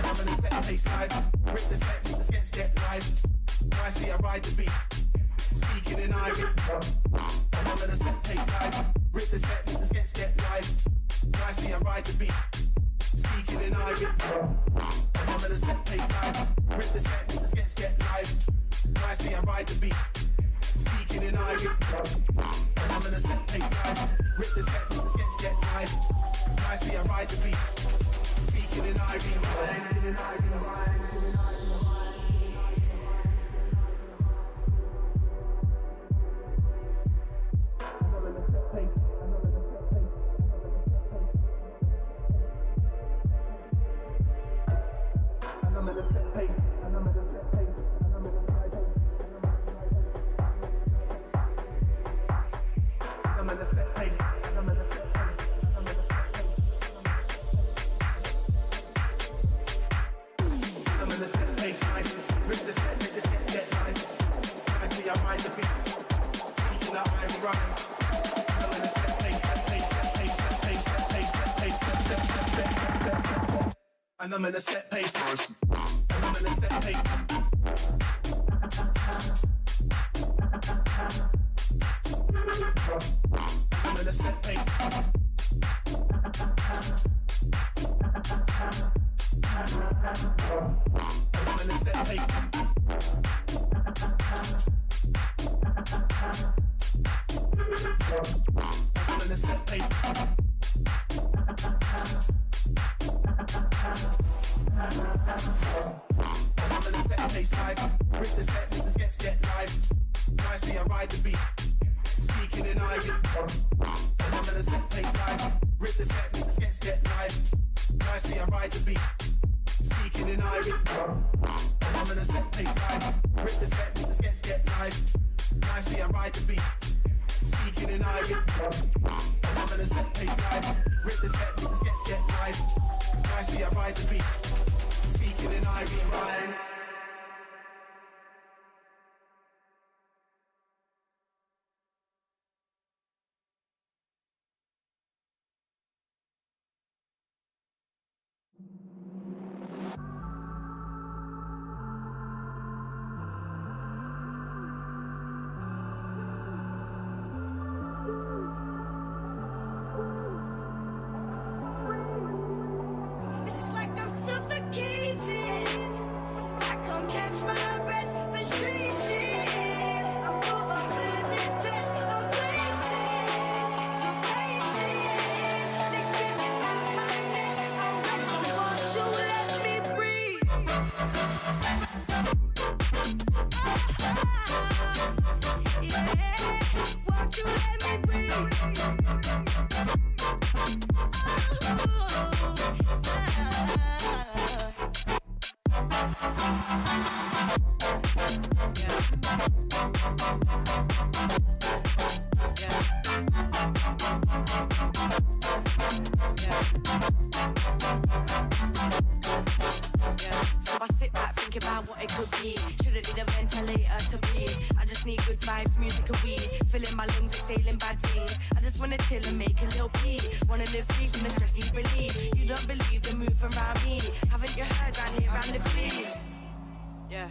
I'm in a set pace live. Rip the set, make the skets get live. I see I ride the beat. Speaking in Irish. I'm in a set pace live. Rip the set, make the skets get live. I see I ride the beat. Speaking in Irish. I'm in a set pace live. Rip the set, make the skets get live. I see I ride the beat. Speaking in Irish. I'm in a set pace live. Rip the set, make the skets get live. I see I ride the beat. Speaking in Irish. And I'm in a set pace first. And I'm in a set pace. I'm in a set pace. I'm in a set pace. I'm in a set pace. I'm in a set pace live. Rip the set, make the skets get live. I see I ride the beat. Speaking in Irish. I'm in a set pace live. Rip the set, make the skets get live. I see I ride the beat. Speaking in Irish. I'm in a set pace live. Rip the set, make the skets get live. I see I ride the beat. Speaking in Irish. I'm in a set pace live. Rip the set, make the skets get live. I see I ride the beat. Speaking in Irish. It's like I'm suffocating. I can't catch my breath, frustration. I'm put up to the test. I'm waiting, so patient. They can't get out my neck. I'm ready. Won't you let me breathe? Yeah, won't you let me breathe? So I sit back, think about what it could be. Should've need a ventilator to breathe. I just need good vibes, music and weed. Filling my lungs, exhaling bad things. I just wanna chill and make a little pee. Wanna live free from the stress, need relief. You don't believe the move around me. Haven't you heard round here, round the queen? Yeah.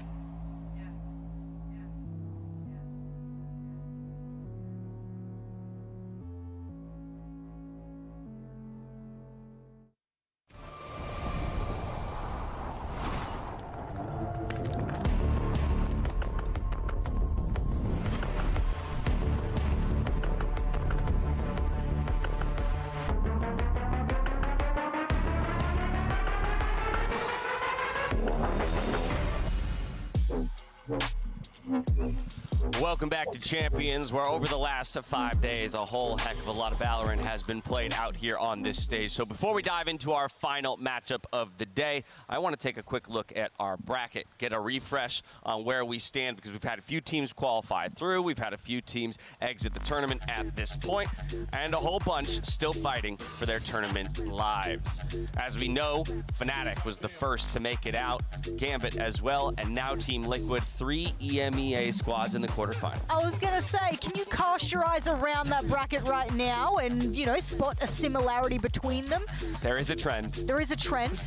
Welcome back to Champions, where over the last 5 days, a whole heck of a lot of Valorant has been played out here on this stage. So before we dive into our final matchup of the day, I want to take a quick look at our bracket, get a refresh on where we stand, because we've had a few teams qualify through, we've had a few teams exit the tournament at this point, and a whole bunch still fighting for their tournament lives. As we know, Fnatic was the first to make it out, Gambit as well, and now Team Liquid, 3 EMEA squads in the quarterfinals. I was going to say, can you cast your eyes around that bracket right now and, you know, spot a similarity between them? There is a trend. There is a trend.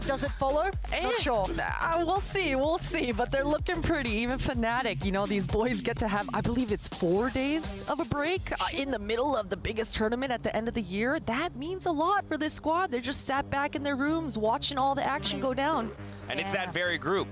Does it follow? Not sure. We'll see, but they're looking pretty. Even Fnatic, you know, these boys get to have, I believe it's 4 days of a break in the middle of the biggest tournament at the end of the year. That means a lot for this squad. They're just sat back in their rooms watching all the action go down. And it's that very group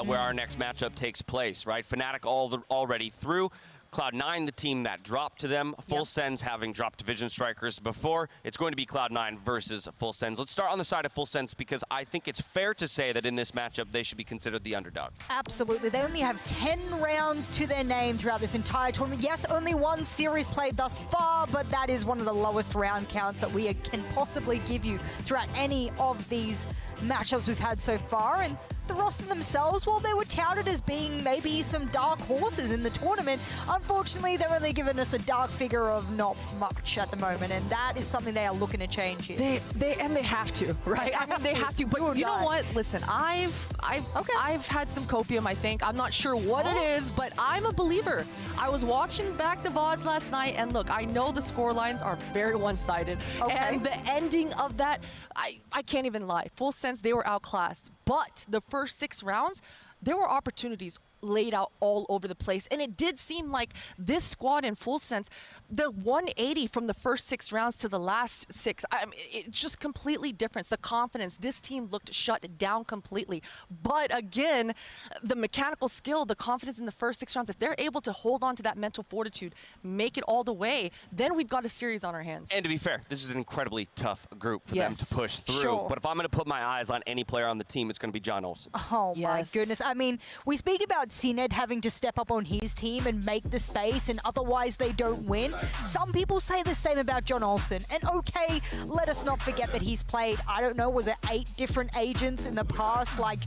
where our next matchup takes place, right? Fnatic already through. Cloud9, the team that dropped to them. Full Sends having dropped Division Strikers before. It's going to be Cloud9 versus Full Sends. Let's start on the side of Full Sends, because I think it's fair to say that in this matchup, they should be considered the underdog. Absolutely. They only have 10 rounds to their name throughout this entire tournament. Yes, only one series played thus far, but that is one of the lowest round counts that we can possibly give you throughout any of these matchups we've had so far. And the roster themselves, well, they were touted as being maybe some dark horses in the tournament. Unfortunately, they're only giving us a dark figure of not much at the moment, and that is something they are looking to change here. They have to, right? I mean, they have to. But you know what? Listen, I've had some copium, I think. I'm not sure what it is, but I'm a believer. I was watching back the VODs last night, and look, I know the score lines are very one-sided. Okay. And the ending of that, I can't even lie. Full Sense, they were outclassed. But the first 6 rounds, there were opportunities laid out all over the place. And it did seem like this squad in Full Sense, the 180 from the first 6 rounds to the last 6, I mean, it's just completely different. The confidence, this team looked shut down completely. But again, the mechanical skill, the confidence in the first 6 rounds, if they're able to hold on to that mental fortitude, make it all the way, then we've got a series on our hands. And to be fair, this is an incredibly tough group for them to push through. Sure. But if I'm going to put my eyes on any player on the team, it's going to be John Olsen. Oh my goodness. I mean, we speak about CNED having to step up on his team and make the space, and otherwise they don't win. Some people say the same about John Olsen. And okay, let us not forget that he's played, I don't know, was it 8 different agents in the past, like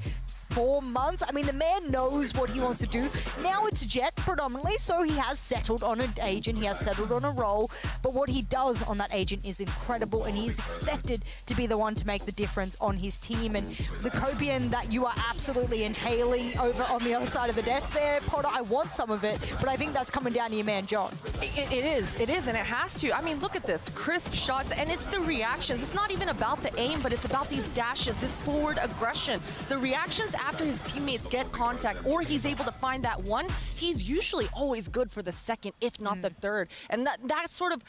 4 months? I mean, the man knows what he wants to do. Now it's Jet predominantly, so he has settled on an agent, he has settled on a role, but what he does on that agent is incredible, and he's expected to be the one to make the difference on his team. And the copium that you are absolutely inhaling over on the other side of the desk there, Potter, I want some of it, but I think that's coming down to your man, John. It is, and it has to. I mean, look at this, crisp shots, and it's the reactions. It's not even about the aim, but it's about these dashes, this forward aggression. The reactions after his teammates get contact, or he's able to find that one, he's usually always good for the second, if not the third. And that sort of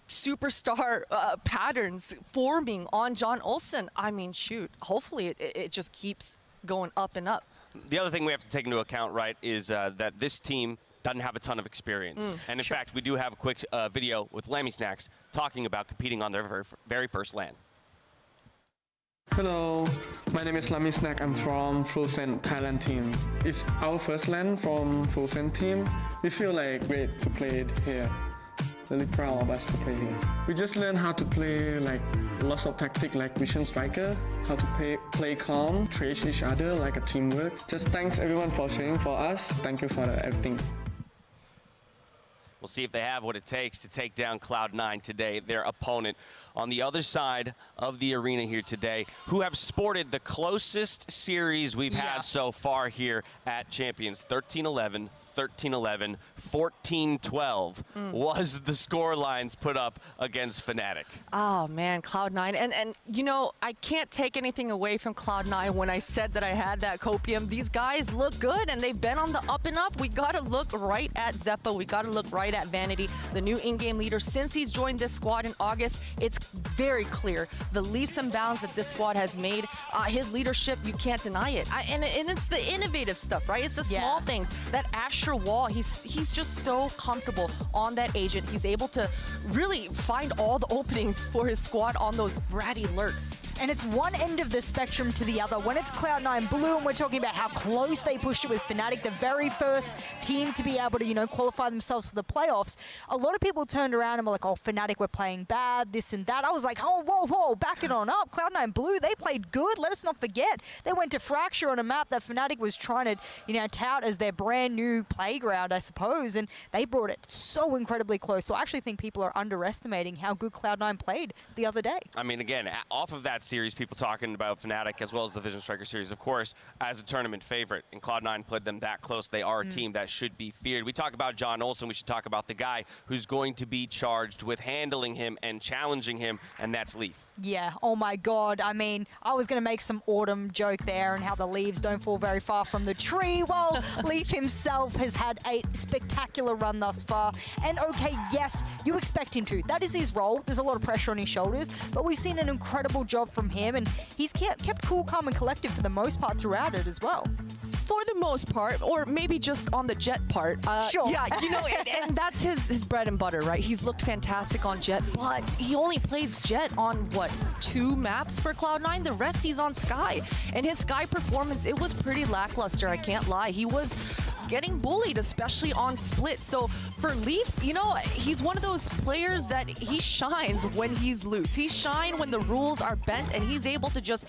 superstar patterns forming on John Olsen, I mean, shoot, hopefully it just keeps going up and up. The other thing we have to take into account, right, is that this team doesn't have a ton of experience. And in fact, we do have a quick video with Lammy Snacks talking about competing on their very first LAN. Hello, my name is Lammy Snack. I'm from Full Send Thailand team. It's our first LAN from Full Send team. We feel like great to play it here. Really proud of us to play here. We just learned how to play like lots of tactics like Vision Striker, how to play calm, trace each other like a teamwork. Just thanks everyone for cheering for us. Thank you for everything. We'll see if they have what it takes to take down Cloud9 today, their opponent on the other side of the arena here today, who have sported the closest series we've had so far here at Champions. 13-11, 13-11, 14-12 was the score lines put up against Fnatic. Oh man, Cloud9, and you know, I can't take anything away from Cloud9 when I said that I had that copium. These guys look good, and they've been on the up and up. We gotta look right at Zeppa, we gotta look right at Vanity, the new in-game leader. Since he's joined this squad in August, it's very clear the leaps and bounds that this squad has made. His leadership, you can't deny it. And it's the innovative stuff, right? It's the small things. That Asher wall, he's just so comfortable on that agent. He's able to really find all the openings for his squad on those bratty lurks. And it's one end of the spectrum to the other. When it's Cloud9 Blue and we're talking about how close they pushed it with Fnatic, the very first team to be able to, you know, qualify themselves for the playoffs, a lot of people turned around and were like, oh, Fnatic were playing bad, this and that. I was like, oh, whoa, back it on up. Cloud9 Blue, they played good. Let us not forget. They went to Fracture on a map that Fnatic was trying to, you know, tout as their brand new playground, I suppose, and they brought it so incredibly close. So I actually think people are underestimating how good Cloud9 played the other day. I mean, again, off of that series, people talking about Fnatic as well as the Vision Striker series, of course, as a tournament favorite, and Cloud9 played them that close. They are a team that should be feared. We talk about John Olsen, we should talk about the guy who's going to be charged with handling him and challenging him, and that's Leaf. Yeah, oh my God. I mean, I was going to make some autumn joke there and how the leaves don't fall very far from the tree. Well, Leaf himself has had a spectacular run thus far. And okay, yes, you expect him to. That is his role. There's a lot of pressure on his shoulders, but we've seen an incredible job from him, and he's kept cool, calm, and collected for the most part throughout it as well. For the most part, or maybe just on the Jet part. Sure. Yeah, you know, and that's his bread and butter, right? He's looked fantastic on Jet, but he only plays Jet on, what, 2 maps for Cloud9? The rest he's on Sky. And his Sky performance, it was pretty lackluster, I can't lie. He was getting bullied, especially on split. So for Leaf, you know, he's one of those players that he shines when he's loose. He shines when the rules are bent and he's able to just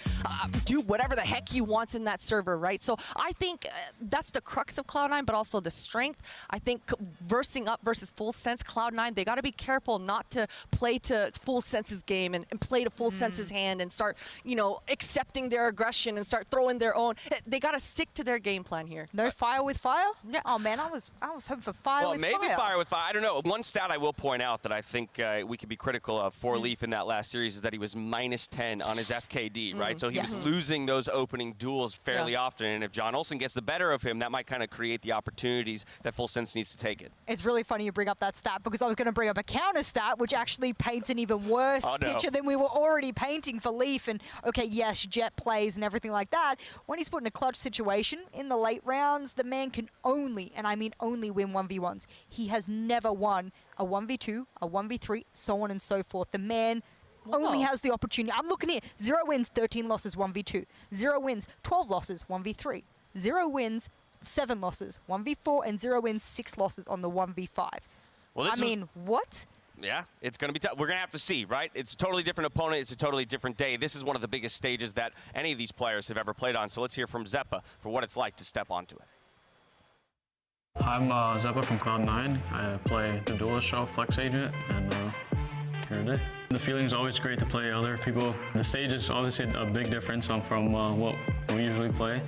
do whatever the heck he wants in that server, right? So I think that's the crux of Cloud9, but also the strength. I think versing up versus Full Sense, Cloud9, they got to be careful not to play to Full Sense's game and play to Full Sense's hand and start, you know, accepting their aggression and start throwing their own. They got to stick to their game plan here. No fire with fire? Yeah. Oh man, I was hoping for fire with fire. Well, maybe fire with fire. I don't know. One stat I will point out that I think we could be critical of for Leaf in that last series is that he was -10 on his FKD, right? So he was losing those opening duels fairly often, and if John Olsen gets the better of him, that might kind of create the opportunities that Full Sense needs to take it. It's really funny you bring up that stat because I was going to bring up a counter stat, which actually paints an even worse picture than we were already painting for Leaf. And okay, yes, Jet plays and everything like that. When he's put in a clutch situation in the late rounds, the man can only, and I mean only, win 1v1s. He has never won a 1v2, a 1v3, so on and so forth. The man only has the opportunity. I'm looking here. 0 wins, 13 losses, 1v2. 0 wins, 12 losses, 1v3. 0 wins, 7 losses, 1v4, and 0 wins, 6 losses on the 1v5. Well, I mean, what? Yeah, it's going to be tough. We're going to have to see, right? It's a totally different opponent. It's a totally different day. This is one of the biggest stages that any of these players have ever played on. So let's hear from Zeppa for what it's like to step onto it. I'm Zeppa from Cloud9. I play the duelist show Flex Agent, and here it is. The feeling is always great to play other people. The stage is obviously a big difference from what we usually play.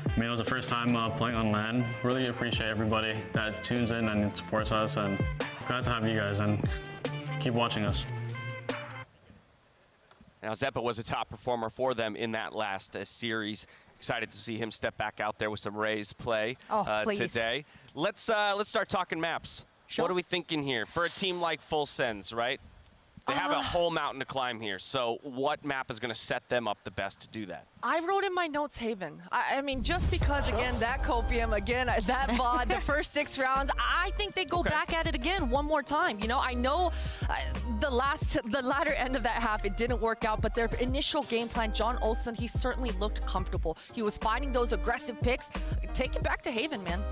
I mean, it was the first time playing on LAN. Really appreciate everybody that tunes in and supports us, and glad to have you guys, and keep watching us. Now, Zeppa was a top performer for them in that last series. Excited to see him step back out there with some Rays play today. Let's start talking maps. Sure. What are we thinking here for a team like Full Sense, right? They have a whole mountain to climb here. So what map is going to set them up the best to do that? I wrote in my notes Haven. I mean, just because, again, that Copium, again, that VOD, the first 6 rounds, I think they go back at it again one more time. You know, I know the latter end of that half, it didn't work out, but their initial game plan, John Olsen, he certainly looked comfortable. He was finding those aggressive picks. Take it back to Haven, man.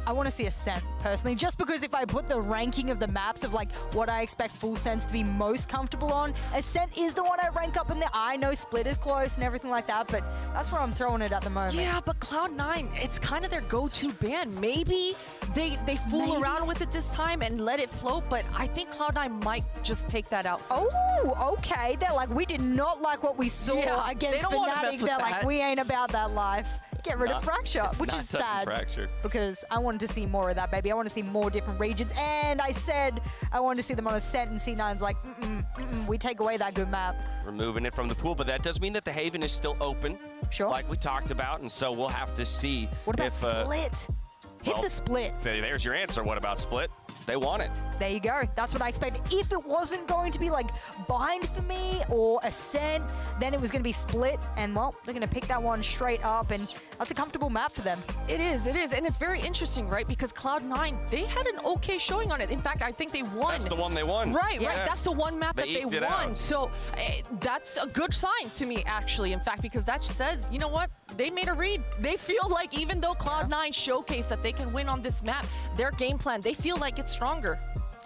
I want to see Ascent, personally, just because if I put the ranking of the maps of like what I expect Full Sense to be most comfortable on, Ascent is the one I rank up in there. I know Split is close and everything like that, but that's where I'm throwing it at the moment. Yeah, but Cloud9, it's kind of their go-to band. Maybe they fool around with it this time and let it float, but I think Cloud9 might just take that out first. Oh, okay. They're like, we did not like what we saw against Fnatic. They're like, we ain't about that life. Get rid of Fracture, which is sad because I wanted to see more of that, baby. I want to see more different regions, and I said I wanted to see them on Ascent, and C9's like, we take away that good map. Removing it from the pool, but that does mean that the Haven is still open, like we talked about, and so we'll have to see what about Split? Hit the split. There's your answer. What about split? They want it. There you go. That's what I expected. If it wasn't going to be like Bind for me or Ascent, then it was going to be split. And well, they're going to pick that one straight up, and that's a comfortable map for them. It is, and it's very interesting, right? Because Cloud9, they had an okay showing on it. In fact, I think they won. That's the one they won. Right. That's the one map that they won. Out. So that's a good sign to me, actually, in fact, because that says, you know what? They made a read. They feel like even though Cloud9 showcased that they can win on this map, their game plan, they feel like it's stronger.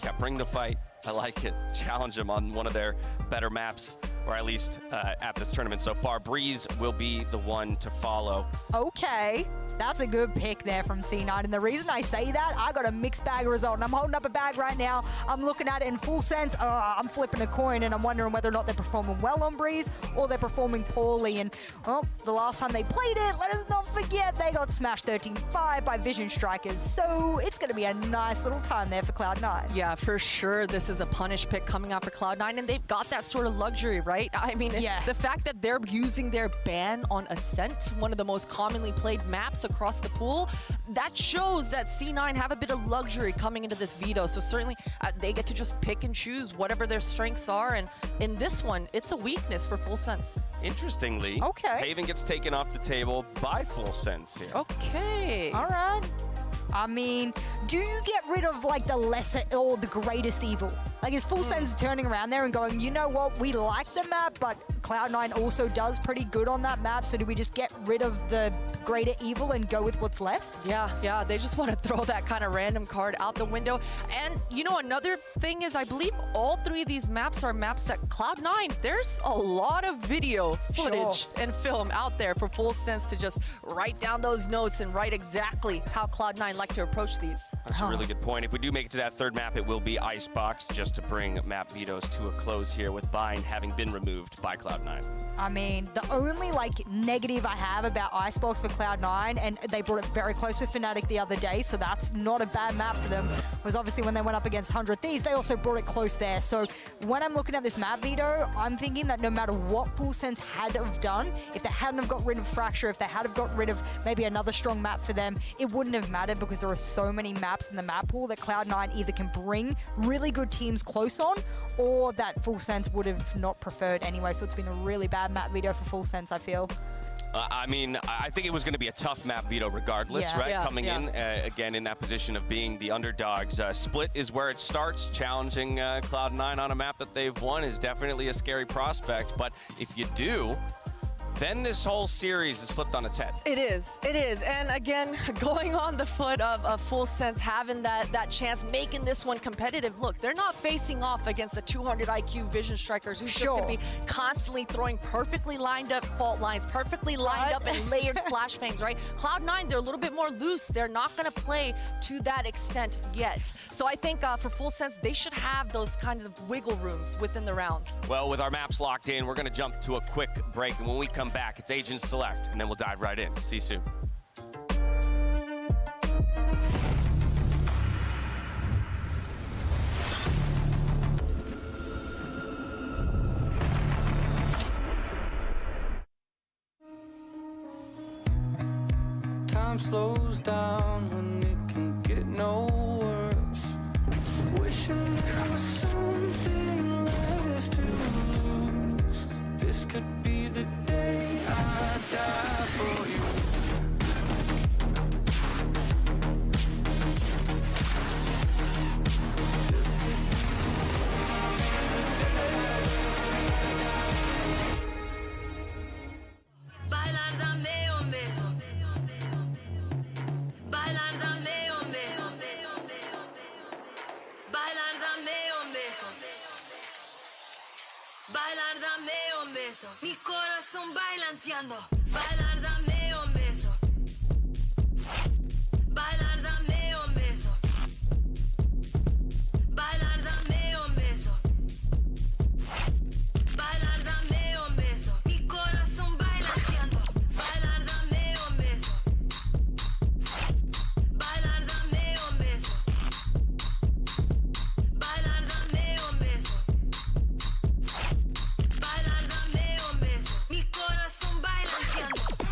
Yeah, bring the fight. I like it. Challenge them on one of their better maps, or at least at this tournament so far. Breeze will be the one to follow. Okay, that's a good pick there from C9. And the reason I say that, I got a mixed bag result. And I'm holding up a bag right now. I'm looking at it in full sense. I'm flipping a coin, and I'm wondering whether or not they're performing well on Breeze or they're performing poorly. And, well, the last time they played it, let us not forget, they got smashed 13-5 by Vision Strikers. So it's going to be a nice little time there for Cloud9. Yeah, for sure. This is a punish pick coming out for Cloud9, and they've got that sort of luxury, right? I mean, the fact that they're using their ban on Ascent, one of the most commonly played maps across the pool, that shows that C9 have a bit of luxury coming into this veto. So certainly they get to just pick and choose whatever their strengths are. And in this one, it's a weakness for Full Sense. Interestingly, Haven gets taken off the table by Full Sense here. Okay. All right. I mean, do you get rid of like the lesser or the greatest evil? Like, is Full Sense turning around there and going, you know what, we like the map, but Cloud9 also does pretty good on that map, so do we just get rid of the greater evil and go with what's left? Yeah, they just want to throw that kind of random card out the window. And, you know, another thing is I believe all three of these maps are maps that Cloud9, there's a lot of video footage and film out there for Full Sense to just write down those notes and write exactly how Cloud9 like to approach these. That's a really good point. If we do make it to that third map, it will be Icebox, just to bring map vetoes to a close here, with Bind having been removed by Cloud9. I mean, the only like negative I have about Icebox for Cloud9, and they brought it very close with Fnatic the other day, so that's not a bad map for them, was obviously when they went up against 100 Thieves, they also brought it close there. So when I'm looking at this map veto, I'm thinking that no matter what Full Sense had have done, if they hadn't have got rid of Fracture, if they had have got rid of maybe another strong map for them, it wouldn't have mattered, because there are so many maps in the map pool that Cloud9 either can bring really good teams close on, or that Full Sense would have not preferred anyway. So it's been a really bad map veto for Full Sense, I feel. I mean, I think it was going to be a tough map veto regardless, right? Coming in, again, in that position of being the underdogs. Split is where it starts. Challenging Cloud9 on a map that they've won is definitely a scary prospect. But if you do, then this whole series is flipped on its head. It is. And again, going on the foot of Full Sense, having that chance, making this one competitive. Look, they're not facing off against the 200 IQ Vision Strikers who's just going to be constantly throwing perfectly lined up fault lines, perfectly lined up and layered flashbangs, right? Cloud9, they're a little bit more loose. They're not going to play to that extent yet. So I think for Full Sense, they should have those kinds of wiggle rooms within the rounds. Well, with our maps locked in, we're going to jump to a quick break, and when we come back, it's Agent Select, and then we'll dive right in. See you soon. Time slows down when it can get no worse. Wishing there was something left to lose. This could be the day I die for you. Bailar, dame un beso. Bailar, dame un beso. Bailar, dame un beso. Bailar, dame un beso. Mi corazón balanceando. Bailar, dame un beso. Bailar, dame un beso. Bailar, dame un beso. Bailar, dame un beso. Mi corazón balanceando. Bailar, dame un beso. Bailar, dame un beso. Bailar, dame un beso. Bailar, dame un beso. Mi corazón balanceando.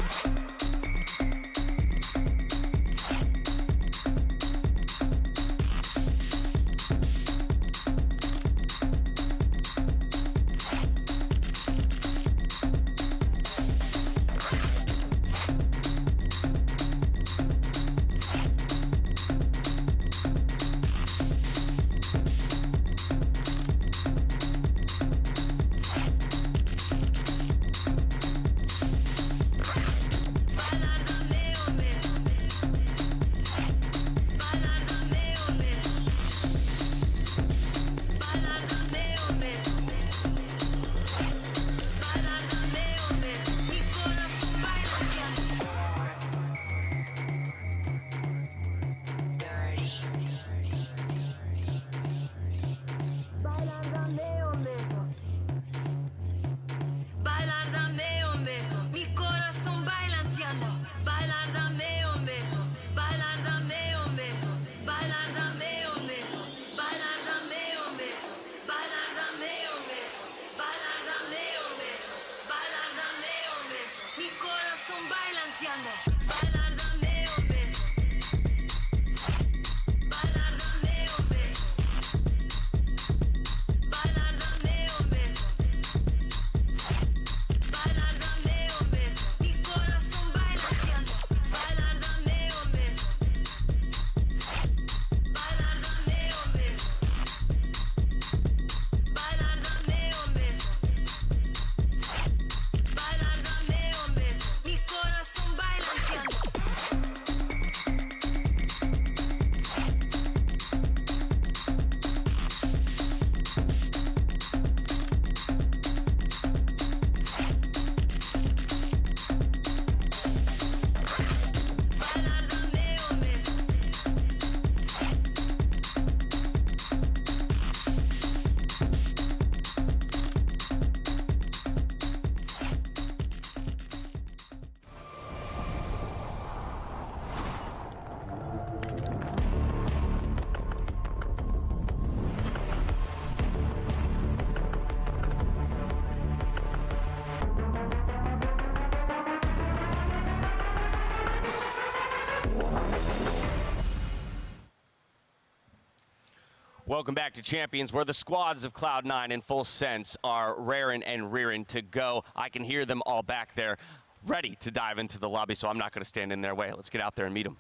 welcome back to Champions, where the squads of Cloud9 and Full Sense are raring and rearing to go. I can hear them all back there, ready to dive into the lobby, so I'm not going to stand in their way. Let's get out there and meet them.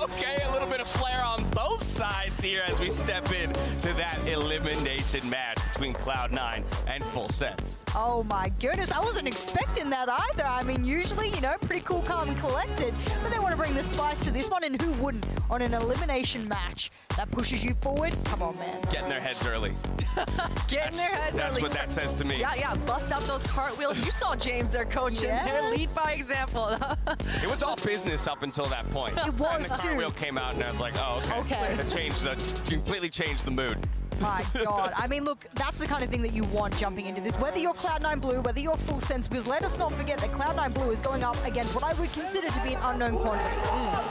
Okay, a little bit of flair on both sides here as we step in to that elimination match between Cloud9 and Full Sense. Oh my goodness, I wasn't expecting that either. I mean, usually, you know, pretty cool, calm and collected, but they want to bring the spice to this one, and who wouldn't on an elimination match that pushes you forward? Come on, man. Getting their heads early. Getting their heads early. That's what that says to me. Yeah, bust out those cartwheels. You saw James there coaching. Yes. Lead by example. It was all business up until that point. It was and the cartwheel came out, and I was like, oh, okay. It completely changed the mood. My God. I mean, look, that's the kind of thing that you want jumping into this. Whether you're Cloud9 Blue, whether you're Full Sense, because let us not forget that Cloud9 Blue is going up against what I would consider to be an unknown quantity.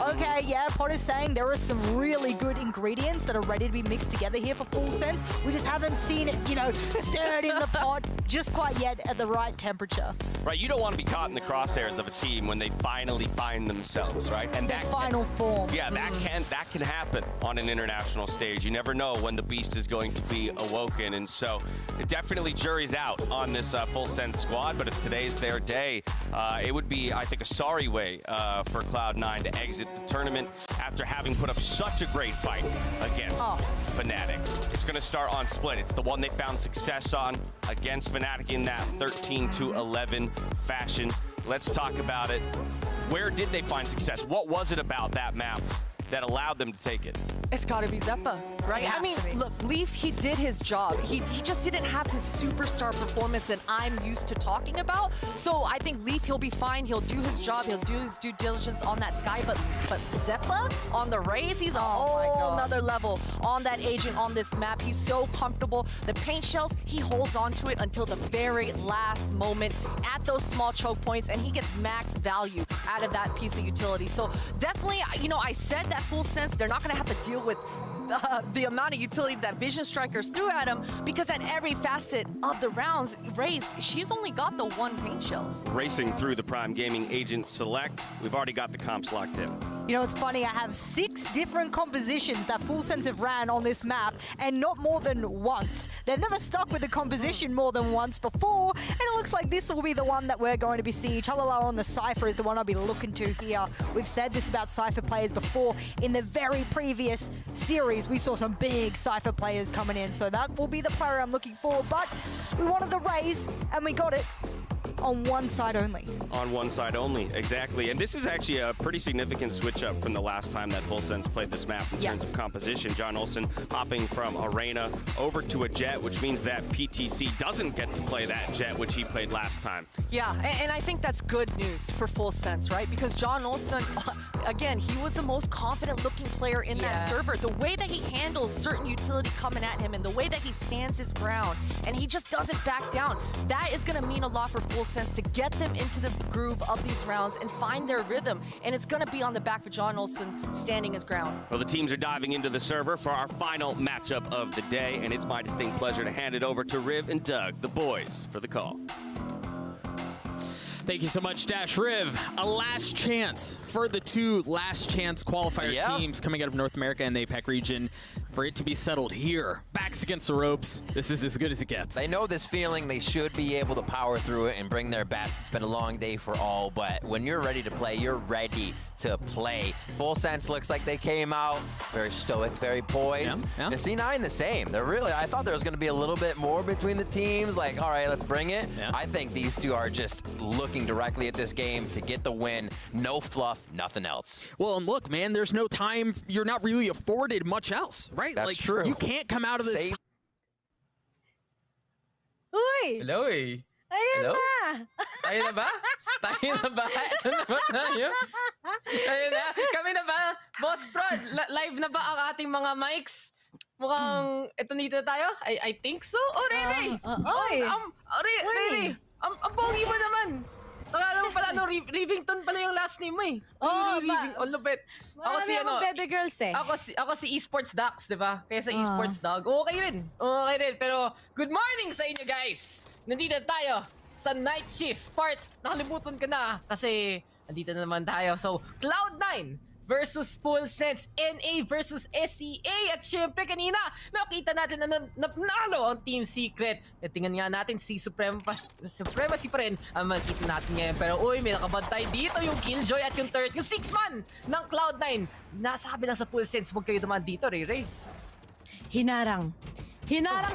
Okay, yeah, Potter's saying there are some really good ingredients that are ready to be mixed together here for Full Sense. We just haven't seen it, you know, stirred in the pot just quite yet at the right temperature. Right, you don't want to be caught in the crosshairs of a team when they finally find themselves, right? And that final form. Yeah, that can happen on an international stage. You never know when the beast is going to be awoken, and so it definitely jury's out on this Full Sense squad. But if today's their day, it would be, I think, a sorry way for Cloud9 to exit the tournament after having put up such a great fight against Fnatic. It's going to start on Split. It's the one they found success on against Fnatic in that 13-11 fashion. Let's talk about it. Where did they find success? What was it about that map that allowed them to take it? It's got to be Zeppa, right? I mean, look, Leaf, he did his job. He just didn't have his superstar performance that I'm used to talking about. So I think Leaf, he'll be fine. He'll do his job. He'll do his due diligence on that Sky. But Zeppa on the Raze, he's a whole nother level on that agent on this map. He's so comfortable. The paint shells, he holds on to it until the very last moment at those small choke points, and he gets max value out of that piece of utility. So definitely, you know, I said that Full Sense, they're not going to have to deal with the amount of utility that Vision Strikers threw at him, because at every facet of the rounds, Raze, she's only got the one paint shells. Racing through the Prime Gaming Agent Select, we've already got the comps locked in. You know, it's funny, I have 6 different compositions that Full Sense have ran on this map, and not more than once. They've never stuck with the composition more than once before, and it looks like this will be the one that we're going to be seeing. Chalala on the Cypher is the one I'll be looking to here. We've said this about Cypher players before. In the very previous series, we saw some big Cypher players coming in, so that will be the player I'm looking for, but we wanted the Raze, and we got it on one side only. On one side only, exactly. And this is actually a pretty significant switch up from the last time that Full Sense played this map in terms of composition. John Olsen hopping from Arena over to a Jet, which means that PTC doesn't get to play that Jet, which he played last time. Yeah, and I think that's good news for Full Sense, right? Because John Olsen, again, he was the most confident looking player in that server. The way that he handles certain utility coming at him and the way that he stands his ground and he just doesn't back down, that is going to mean a lot for Full Sense to get them into the groove of these rounds and find their rhythm. And it's going to be on the back of John Olsen standing his ground. Well, the teams are diving into the server for our final matchup of the day, and it's my distinct pleasure to hand it over to Riv and Doug, the boys, for the call. Thank you so much, Dash Riv. A last chance for the two last chance qualifier teams coming out of North America and the APAC region for it to be settled here. Backs against the ropes. This is as good as it gets. They know this feeling. They should be able to power through it and bring their best. It's been a long day for all, but when you're ready to play, you're ready to play. Full Sense looks like they came out very stoic, very poised. The C9 the same. They're really, I thought there was going to be a little bit more between the teams. Like, all right, let's bring it. I think these two are just looking directly at this game to get the win. No fluff, nothing else. Well, and look, man, there's no time. You're not really afforded much else, right? That's like, true. You can't come out of this. Uy! Hello eh. Ayun Hello? na! Tayo na ba? Tayo na ba? Ito na ba tayo? Ayun na. Kami na ba? Boss Prod, live na ba ang ating mga mics? Mukhang ito dito tayo? I think so. Oh, Rere! Rere! Ang pogi mo naman! Akala mo pala, no, Rivington pala yung last name mo eh. Ang lupit. Ako si ano, baby girls eh. Ako si Esports Dax, di ba? Kaya sa Esports Dog, okay rin. Okay rin. Pero good morning sa inyo guys! Nandito tayo sa night shift part. Nakalimutan ka na kasi nandito na naman tayo. So, Cloud9 versus Full Sense, NA versus SEA. At syempre kanina, nakita natin na nanalo ang Team Secret. At tingnan nga natin si Supremacy pa rin ang makikita natin ngayon. Pero uy, may nakabantay dito yung Killjoy at yung third, yung 6-man ng Cloud9. Nasabi lang sa Full Sense, huwag kayo dumaan dito, Ray. Hinarang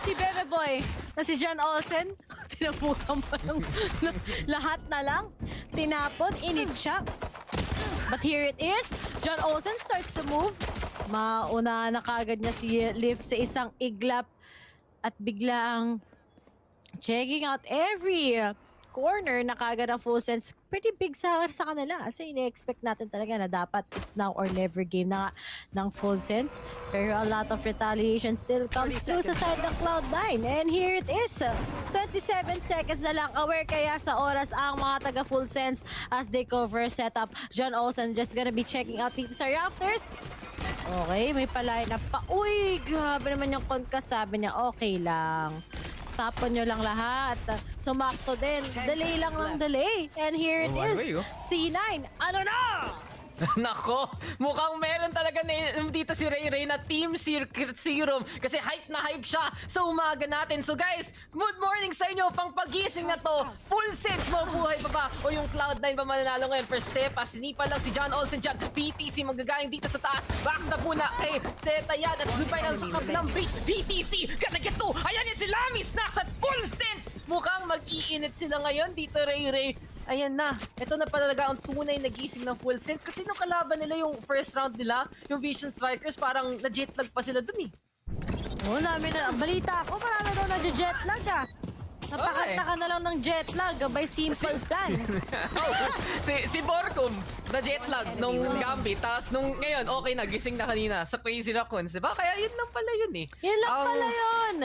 si Bebe Boy na si John Olsen. Tinapukan pa ng lahat na lang. Tinapon, init siya. But here it is. John Olsen starts to move. Mauna na kagad niya si Liv sa isang iglap at biglang checking out every corner na kagad ang Full Sense. Pretty big sa kanila. Kasi ine-expect natin talaga na dapat it's now or never game na ng Full Sense. Pero a lot of retaliation still comes through sa side ng Cloud9. And here it is. 27 seconds na lang. Aware kaya sa oras ang mga taga Full Sense as they cover setup. John Olsen just gonna be checking out dito sa rafters. Okay, may pa-line up pa. Uy, grabe naman yung concuss. Sabi niya, okay lang. Tapon nyo lang lahat. Sumakto din. Delay lang ng delay. And here it is. C9. Ano na? Nako, mukhang meron talaga dito si Ray na Team Secret Serum kasi hype na hype siya sa umaga natin. So guys, good morning sa inyo. Pang pagising na to, Full Sense mabuhay pa ba? O yung Cloud9 pa mananalo ngayon? First step, sinipa lang si John Olsen dyan. PTC magagaling dito sa taas. Backstab muna kay Zeta yan at goodbye na sa kabilang breach. PTC, gonna get to. Ayan yan si Lami Snacks at Full Sense. Mukhang mag-iinit sila ngayon dito, Ray. Ayan na. Ito na talaga ang tunay na gising ng Full Sense kasi nung kalaban nila yung first round nila, yung Vision Strikers, parang na-jetlag pa sila dun eh. Oo, namin na. Balita ako, marami daw na-jetlag ah. Napakanta ka na lang ng jetlag by simple plan. si Borkum, na-jetlag nung Gambit, tapos nung ngayon, okay na, gising na kanina sa Crazy Raccoons, diba? Kaya yun lang pala yun eh. Yun lang pala yun.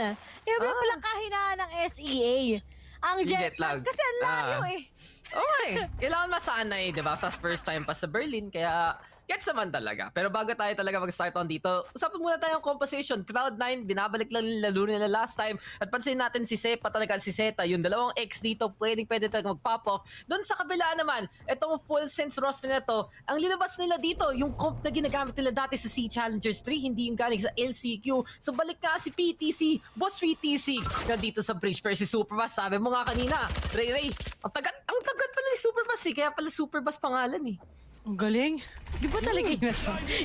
Yun pala kahinaan ng SEA. Ang jetlag. Kasi ang layo eh. Okay, kailangan masanay, di ba? Tapos first time pa sa Berlin, kaya gets naman talaga. Pero bago tayo talaga mag-start on dito, usapan muna tayong composition. Cloud9, binabalik lang yung laro nila last time. At pansin natin si Sepa talaga, si Zeta, yung dalawang X dito, pwede talaga mag-pop off. Doon sa kabila naman, itong Full Sense roster na to, ang linabas nila dito, yung comp na ginagamit nila dati sa C Challengers 3, hindi yung galing sa LCQ. So balik nga si PTC, Boss PTC, na dito sa bridge. Pero si Superbass, sabi mo nga kanina, Ray, ang tagat pala ni Superbass eh, kaya pala Superbass pangalan eh. Ang galing. Di ba talaga yun?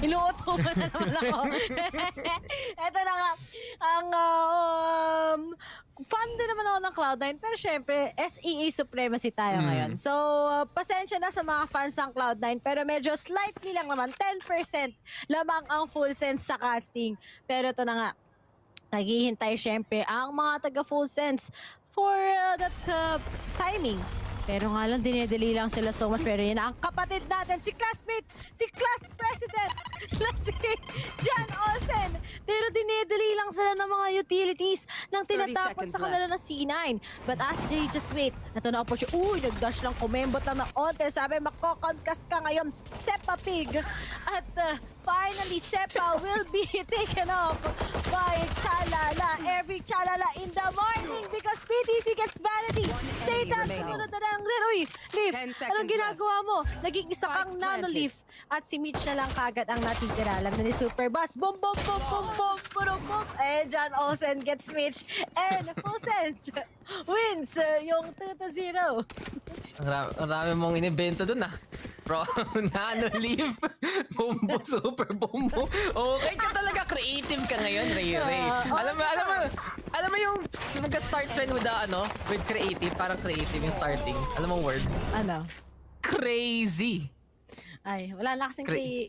Inuuto ka na naman ako. Ito na nga. Ang fan din naman ako ng Cloud9. Pero syempre, SEA supremacy tayo ngayon. So, pasensya na sa mga fans ng Cloud9. Pero medyo slightly lang naman. 10% lamang ang Full Sense sa casting. Pero ito na nga. Naghihintay syempre ang mga taga Full Sense for that timing. Pero nga lang, dinedeli lang sila so much. Pero yun ang kapatid natin, si classmate, si class president, na si John Olsen. Pero dinedeli lang sila ng mga utilities nang tinatapon sa kanila na C9. But as Jay just wait, ito na opportunity. Uy, nag-dash lang, kumembot lang ng onte. Sabi, makokonkas ka ngayon, Sepa Pig. At finally, Sepa will be taken off by Chalala. Every Chalala in the morning because PTC gets vanity. Satan, sumunod na lang rin. Uy, Leaf, anong ginagawa mo? Naging isa kang nano, Leaf. At si Mitch na lang kagad ang natitira. Alam na ni Superboss. Boom, boom, boom, boom, boom, boom, boom. And John Olsen gets Mitch. And Full Sense wins yung 2-0. Ang dami mong inibento dun From Nano Leaf, Bumbo, Super Bumbo. Okay ka talaga, creative ka ngayon, Ray. Alam mo yung nag-start trend with with creative, parang creative yung starting. Alam mo word? Ano? Crazy. Ay, wala na kasing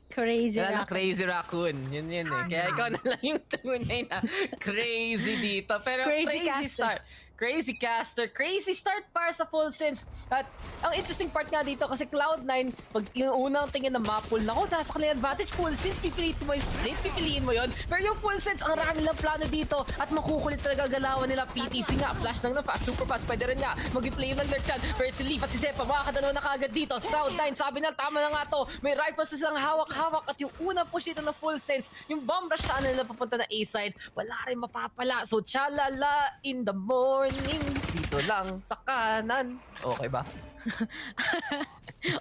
crazy Wala na Raccoon. crazy Raccoon. Yun Kaya ikaw na lang yung tunay na crazy dito. Pero crazy start. Crazy caster. Crazy start para sa Full Sense. At ang interesting part nga dito kasi Cloud9, pag yung unang tingin na map pool, naku, nasa kanila advantage. Full Sense, pipiliin mo yung split, pipiliin mo yun. Pero yung Full Sense, ang rami lang plano dito at makukulit talaga galawan nila. PTC nga, flash lang na fast, super fast, pwede rin nga. Mag-play lang their chan. Pero si Leaf at si Sepa, makakadalawa na kagad dito. Cloud9, sabi na, tama na nga to. May rifles na silang hawak-hawak at yung unang push dito na Full Sense, yung bomb rush sana nila papunta na A-side, wala rin mapapala. So, Chalala in the morning. Dito lang sa kanan. Okay ba?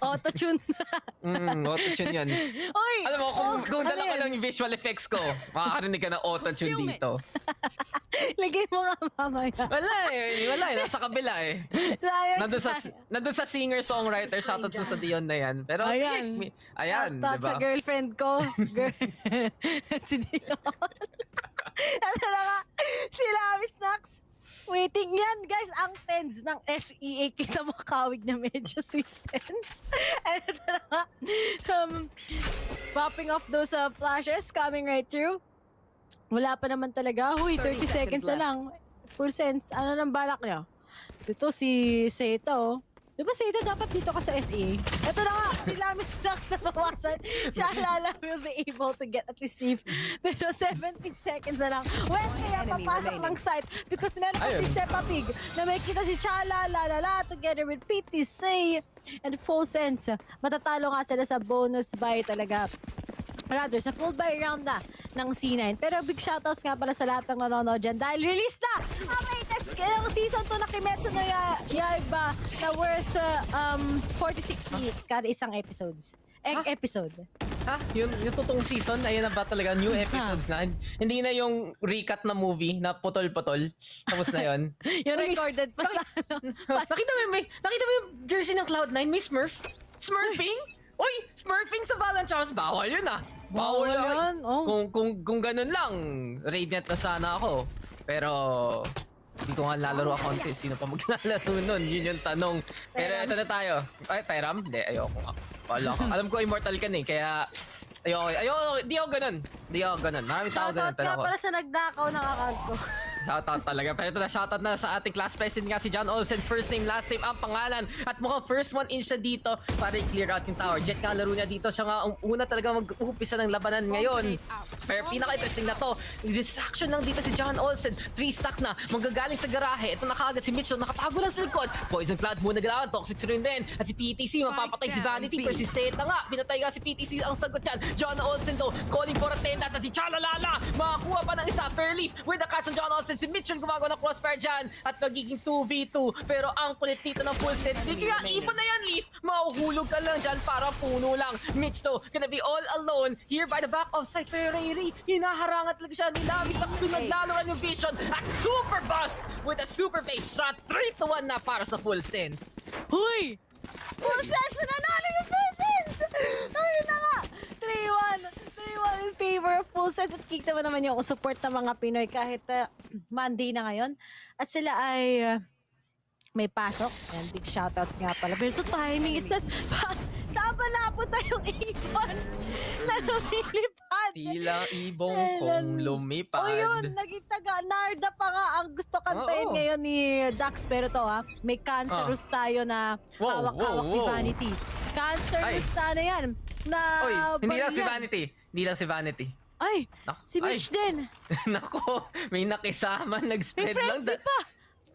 Auto-tune. Auto-tune yan. Oy! Alam mo, kung dala ko lang yung visual effects ko, makakarinig ka ng auto-tune dito. Lagay mo nga mamaya. Wala eh. Nasa kabila eh. Nandun sa singer-songwriter, shoutout sa Dion na yan. Pero ayan. sige, ayan, Shoutout diba? sa girlfriend ko. Si Dion. Ano na nga, sila Miss Nax. Waiting yan, guys. Ang tens ng SEA. Kita mo kawig na medyo si tens. And ito na nga. Popping off those flashes coming right through. Wala pa naman talaga. Huy, 30 seconds na lang. Full Sense. Ano nang balak niya? Ito si Seto. Di ba Seto dapat dito ka sa SEA? Ito na nga. Sila Miss Nax na bawasan. Chalala will be able to get at least Steve. Pero 17 seconds na lang. When kaya papasok ng site because meron pa si Sepa Pig na may kita si Chalala together with PTC and Full Sense. Matatalo nga sila sa bonus buy talaga. Rather, sa full buy round na ng C9. Pero big shoutouts nga pala sa lahat ng nanonood dyan dahil release na ang latest season 2 na Kimetsu no Yaiba na worth 46 minutes kada isang episodes. Episode. Yung totoong season, ayun na ba talaga new episodes na? Hindi na yung recap na movie na putol-putol. Tapos na yun. Yung recorded pa sa nakita mo yung jersey ng Cloud9? May Smurf? Smurfing? Uy! Smurfing sa Valorant Charles, bawal yun Bawal yan. Kung ganun lang, Radiant na sana ako. Pero hindi ko nga lalaro ako konti. Sino pa maglalaro nun? Yun yung tanong. Pero ito na tayo. Ay, Peram? Hindi, ayoko nga. Wala ka. Alam ko immortal ka kaya ayoko, di ako ganun. Maraming tao ganun. Pero ako. Para sa nagdakaw ng account ko. Shoutout talaga. Pero ito na, shoutout na sa ating class president nga si John Olsen. First name, last name, ang pangalan. At mukhang first one inch siya dito para i-clear out yung tower. Jet nga laro niya dito. Siya nga ang una talaga mag-uupisa ng labanan ngayon. Pero pinaka-interesting na to. Distraction lang dito si John Olsen. 3 stack na. Manggagaling sa garahe. Ito na kagad si Mitchell. Nakatago lang sa likod. Poison Cloud muna galawan. Toxic rin din. At si PTC mapapatay si Vanity. Pero si Zeta nga. Pinatay nga si PTC ang sagot yan. John Olsen though. Calling for attendance. At si Chalalala. Makakuha pa ng isa. Fairleaf with the catch on John Olsen. Si Mitchell gumagawa ng crossfire dyan at magiging 2v2. Pero ang kulit dito ng Full Sense. Sige nga, ipon na yan, Leaf. Mahuhulog ka lang dyan para puno lang. Mitch though, gonna be all alone here by the back of side. Pero Ray, hinaharangan talaga siya. Nilabis ang pinaglalaran yung vision. At Super Boss with a super base shot. 3-1 na para sa Full Sense. Huy! Full Sense na nanalo yung Full Sense! Ayun na nga! 3-1 in favor of Full Sense. At kikita mo naman yung support ng mga Pinoy kahit Monday na ngayon. At sila ay may pasok. And big shoutouts nga pala. Pero ito timing, it's like, saan ba napunta yung ibon na lumilipad? Tila ibong kong lumipad. O yun, naging taga-Narda pa nga ang gusto kantayin ngayon ni Dax. Pero to may cancerous tayo na hawak-hawak ni Vanity. Cancerous na yan. Oy, hindi lang si Vanity. Hindi lang si Vanity. Ay, si Mitch din. Nako, may nakisama, nag-spread lang. May pa.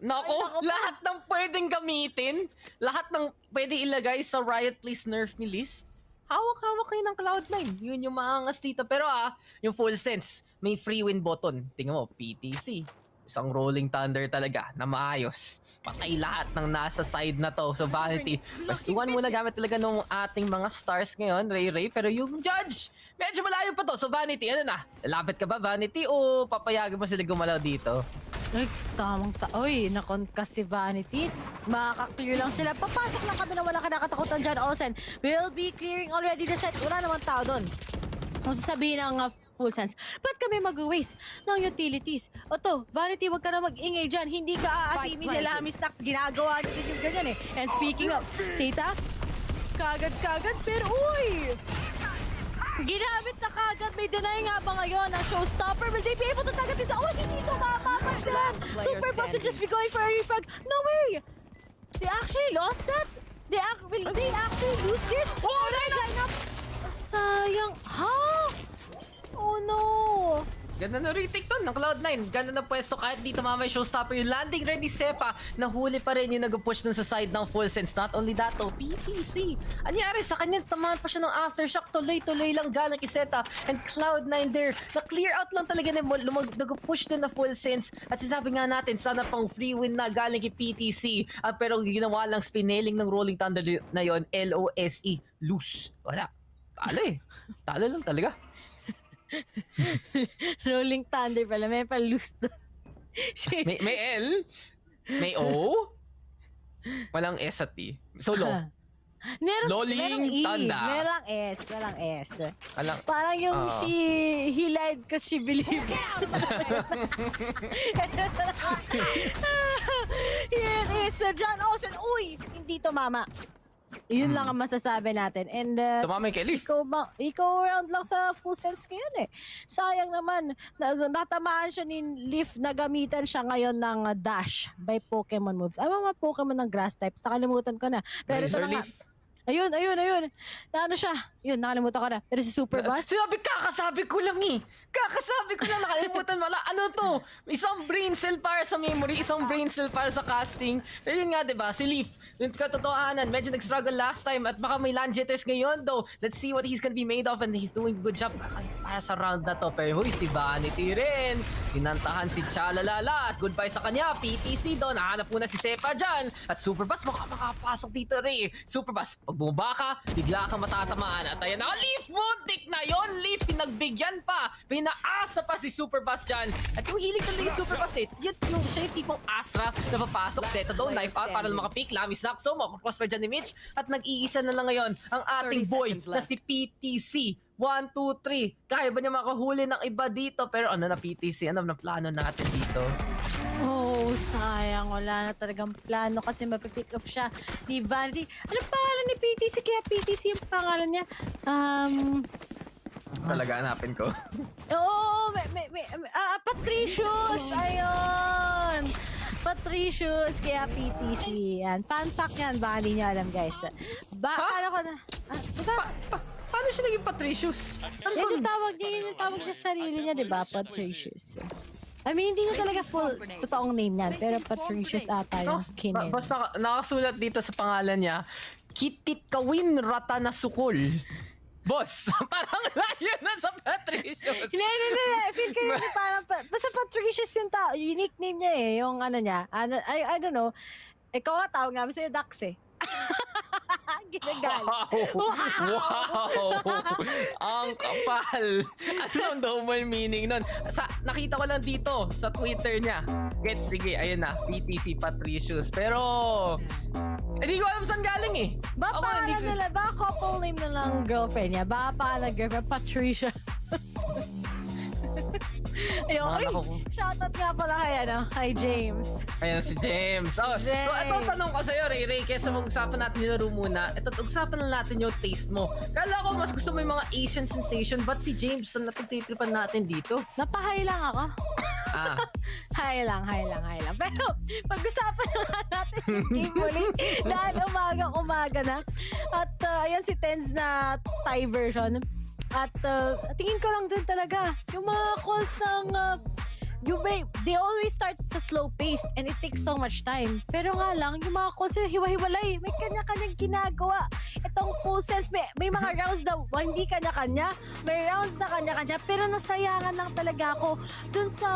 Nako, lahat ng pwedeng gamitin, lahat ng pwede ilagay sa Riot Please Nerf Me list, hawak-hawak kayo ng Cloud9. Yun yung maangas dito. Pero yung full sense, may free win button. Tingnan mo, PTC. Isang rolling thunder talaga na maayos. Patay lahat ng nasa side na to. So Vanity, pastuan muna gamit talaga ng ating mga stars ngayon, Ray. Pero yung judge, medyo malayo pa to. So Vanity, ano na? Lalapit ka ba, Vanity? O papayagan mo sila gumalaw dito? Ay, Oy, nakonkas si Vanity. Makaka-clear lang sila. Papasok lang kami na wala kinakatakutan dyan, Ascend. We'll be clearing already the set. Wala naman tao doon. Kung sasabihin ng full sense, ba't kami mag-waste ng utilities? O to, Vanity, wag ka na mag-ingay dyan. Hindi ka aasimin nila Miss Tax. Ginagawa nyo din yung ganyan eh. And speaking of, Seta, kagad-kagad, pero uy! Ginamit na kagad. May deny nga ba ngayon ang showstopper? Will they be able to target this? Oh, hindi tumama pa din. Super Boss will just be going for a refrag. No way! They actually lost that? Will they actually lose this? Oh, line up! Sayang. Ha? Oh no! Ganda na retake to ng Cloud9. Ganda na pwesto kahit dito mamay showstopper. Yung landing ready Sepa, nahuli pa rin yung nag-push dun sa side ng full sense. Not only that though, PTC. Anyari sa kanya, tamaan pa siya ng aftershock. Tuloy-tuloy lang galang Iseta. And Cloud9 there, na-clear out lang talaga na nag-push dun na full sense. At sinasabi nga natin, sana pang free win na galing kay PTC. Pero ginawa lang spinelling ng Rolling Thunder na yon, LOSE, lose. Wala. Talo eh. Talo lang talaga. Rolling Thunder pala. May pa-loose doon. may L? May O? Walang S at T. Solo. Lolling Thunder. Merang S. Walang S. Alang, parang yung he lied cause she believed. Here it is. John Ascend. Uy! Hindi to mama. Yun lang ang masasabi natin. And tumamay kay Leaf. Ikaw round lang sa full sense ngayon eh. Sayang naman, natamaan siya ni Leaf na gamitan siya ngayon ng dash by Pokemon moves. Ay, mga Pokemon ng grass types. Nakalimutan ko na. Pero ito na nga. Ayun. Na ano siya? Yun, nakalimutan ko na. Pero si Super Boss? Kakasabi ko lang eh. Nakalimutan mo lang. Ano to? Isang brain cell para sa memory, isang brain cell para sa casting. Pero yun nga, diba? Si Leaf, yung katotohanan, medyo nag-struggle last time at baka may land jitters ngayon though. Let's see what he's gonna be made of and he's doing a good job para sa round na to. Pero huy, si Vanity rin. Pinantahan si Chalalala at goodbye sa kanya. PTC doon. Nahanap muna si Sepa dyan. At Super Boss, makapasok dito rin. Super Boss, pag bumaba ka, bigla kang matatamaan. At ayan na, Leaf Muntik na yon. Leaf, pinagbigyan pa. Pinaasa pa si Super Boss dyan. At yung hilig talaga yung Super Boss eh, siya yung tipong Astra na papasok. Seto daw, knife out para lang makapick. Lamis Nakso, makakross pa dyan ni Mitch. At nag-iisa na lang ngayon ang ating boy na si PTC. 1, 2, 3. Kaya ba niya makahuli ng iba dito? Pero ano na PTC? Ano na plano natin dito? Oh, sayang. Wala na talagang plano kasi mapipick off siya ni Vanity. Ano pangalan ni PTC? Kaya PTC yung pangalan niya. Talaga hanapin ko. Oo, Patricius! Ayun! Patricius, kaya PTC. Yan. Fun fact yan. Baka hindi niyo alam, guys. Ano ko na? Paano siya naging Patricius? Yan yung tawag niya sa sarili niya, di ba? Patricius. I mean, hindi niya talaga full totoong name niyan. Pero Patricius ata yung kinin. Basta nakasulat dito sa pangalan niya, Kititkawin Ratanasukol. Boss, parang layo na sa Patricius. Hindi. Feel ko yun parang, basta Patricius yung unique name niya eh. Yung ano niya. I don't know. Ikaw nga tawag namin sa'yo Dax eh. Ginagal. Wow! Ang kapal! Anong double meaning nun? Nakita ko lang dito sa Twitter niya. Sige, ayun na. PTC Patricius. Pero hindi ko alam saan galing eh. Baka pangalan nila, baka couple name na lang girlfriend niya. Baka pangalan girlfriend, Patricia. Ayun, shoutout nga pala kay James. Ayan si James. So ito tanong ko sa'yo, Ray. Kesa mag-usapan natin yung laro muna. Ito, usapan lang natin yung taste mo. Kala ko mas gusto mo yung mga Asian sensation, but si James ang napagtitripan natin dito. Napahay lang ako. Hay lang. Pero pag-usapan na natin yung game ulit dahil umaga na. At ayan si Tens na Thai version. At tingin ko lang din talaga yung mga calls ng they always start sa slow pace and it takes so much time. Pero nga lang, yung mga calls sila hiwa-hiwalay. May kanya-kanyang ginagawa. Itong full sense, may mga rounds na hindi kanya-kanya. May rounds na kanya-kanya. Pero nasayangan lang talaga ako dun sa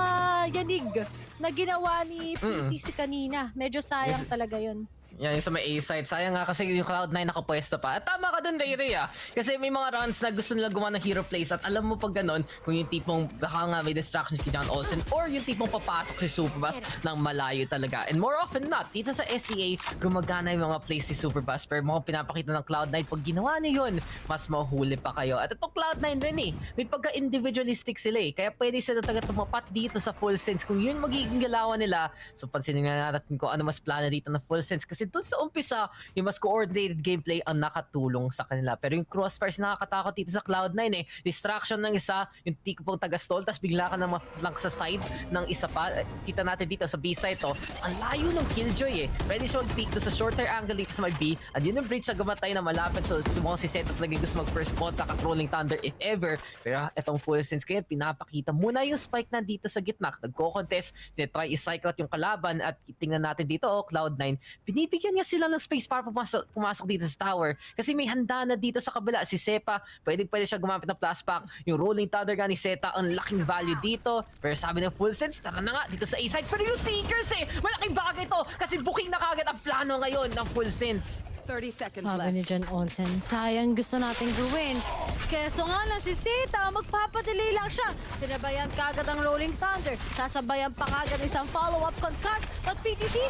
yanig na ginawa ni PTC kanina. Medyo sayang talaga yun. Yan, yung sa may A-side. Sayang nga kasi yung Cloud9 nakapwesto pa. At tama ka dun, Ray ah. Kasi may mga rounds na gusto nila gumawa ng hero plays at alam mo pag ganun, kung yung tipong baka nga may distractions kay John Olsen or yung tipong papasok si Superbass ng malayo talaga. And more often not, dito sa SEA, gumagana yung mga plays si Superbass. Pero mga pinapakita ng Cloud9, pag ginawa niyo yun, mas mahuli pa kayo. At itong Cloud9 rin eh, may pagka-individualistic sila eh. Kaya pwede sila taga tumapat dito sa full sense. Kung yun magiging galawan nila, so pansinin nga natin kung ano mas plano dito na full sense. Kasi doon sa umpisa, yung mas coordinated gameplay ang nakatulong sa kanila. Pero yung crossfires nakakatakot dito sa Cloud9 eh. Distraction ng isa, yung tikpong taga-stall, tapos bigla ka na ma-flank sa side ng isa pa. Kita natin dito sa B-side to, ang layo ng Killjoy eh. Pwede siya mag-peek doon sa shorter angle dito sa may B. At yun yung bridge na gumatay na malapit. So sumong si Seto talaga gusto mag-first contact at Rolling Thunder if ever. Pero itong full sense kaya pinapakita muna yung spike na dito sa gitna. Nagko-contest, try i-cycle out yung kalaban at tingnan natin dito, Cloud9, binibigyan niya sila ng space para pumasok dito sa tower. Kasi may handa na dito sa kabila. Si Sepa, pwede siya gumamit ng plus pack. Yung Rolling Thunder nga ni Seta, ang laking value dito. Pero sabi ng full sense, tara na nga dito sa A-side. Pero yung Seekers eh, malaking bagay to. Kasi booking na kagad ang plano ngayon ng full sense. 30 seconds Sabi left. ni John Olsen, sayang gusto nating gawin. Keso nga lang si Seta, magpapadali lang siya. Sinabayan kagad ang Rolling Thunder. Sasabayan pa kagad isang follow-up concuss. But PTC,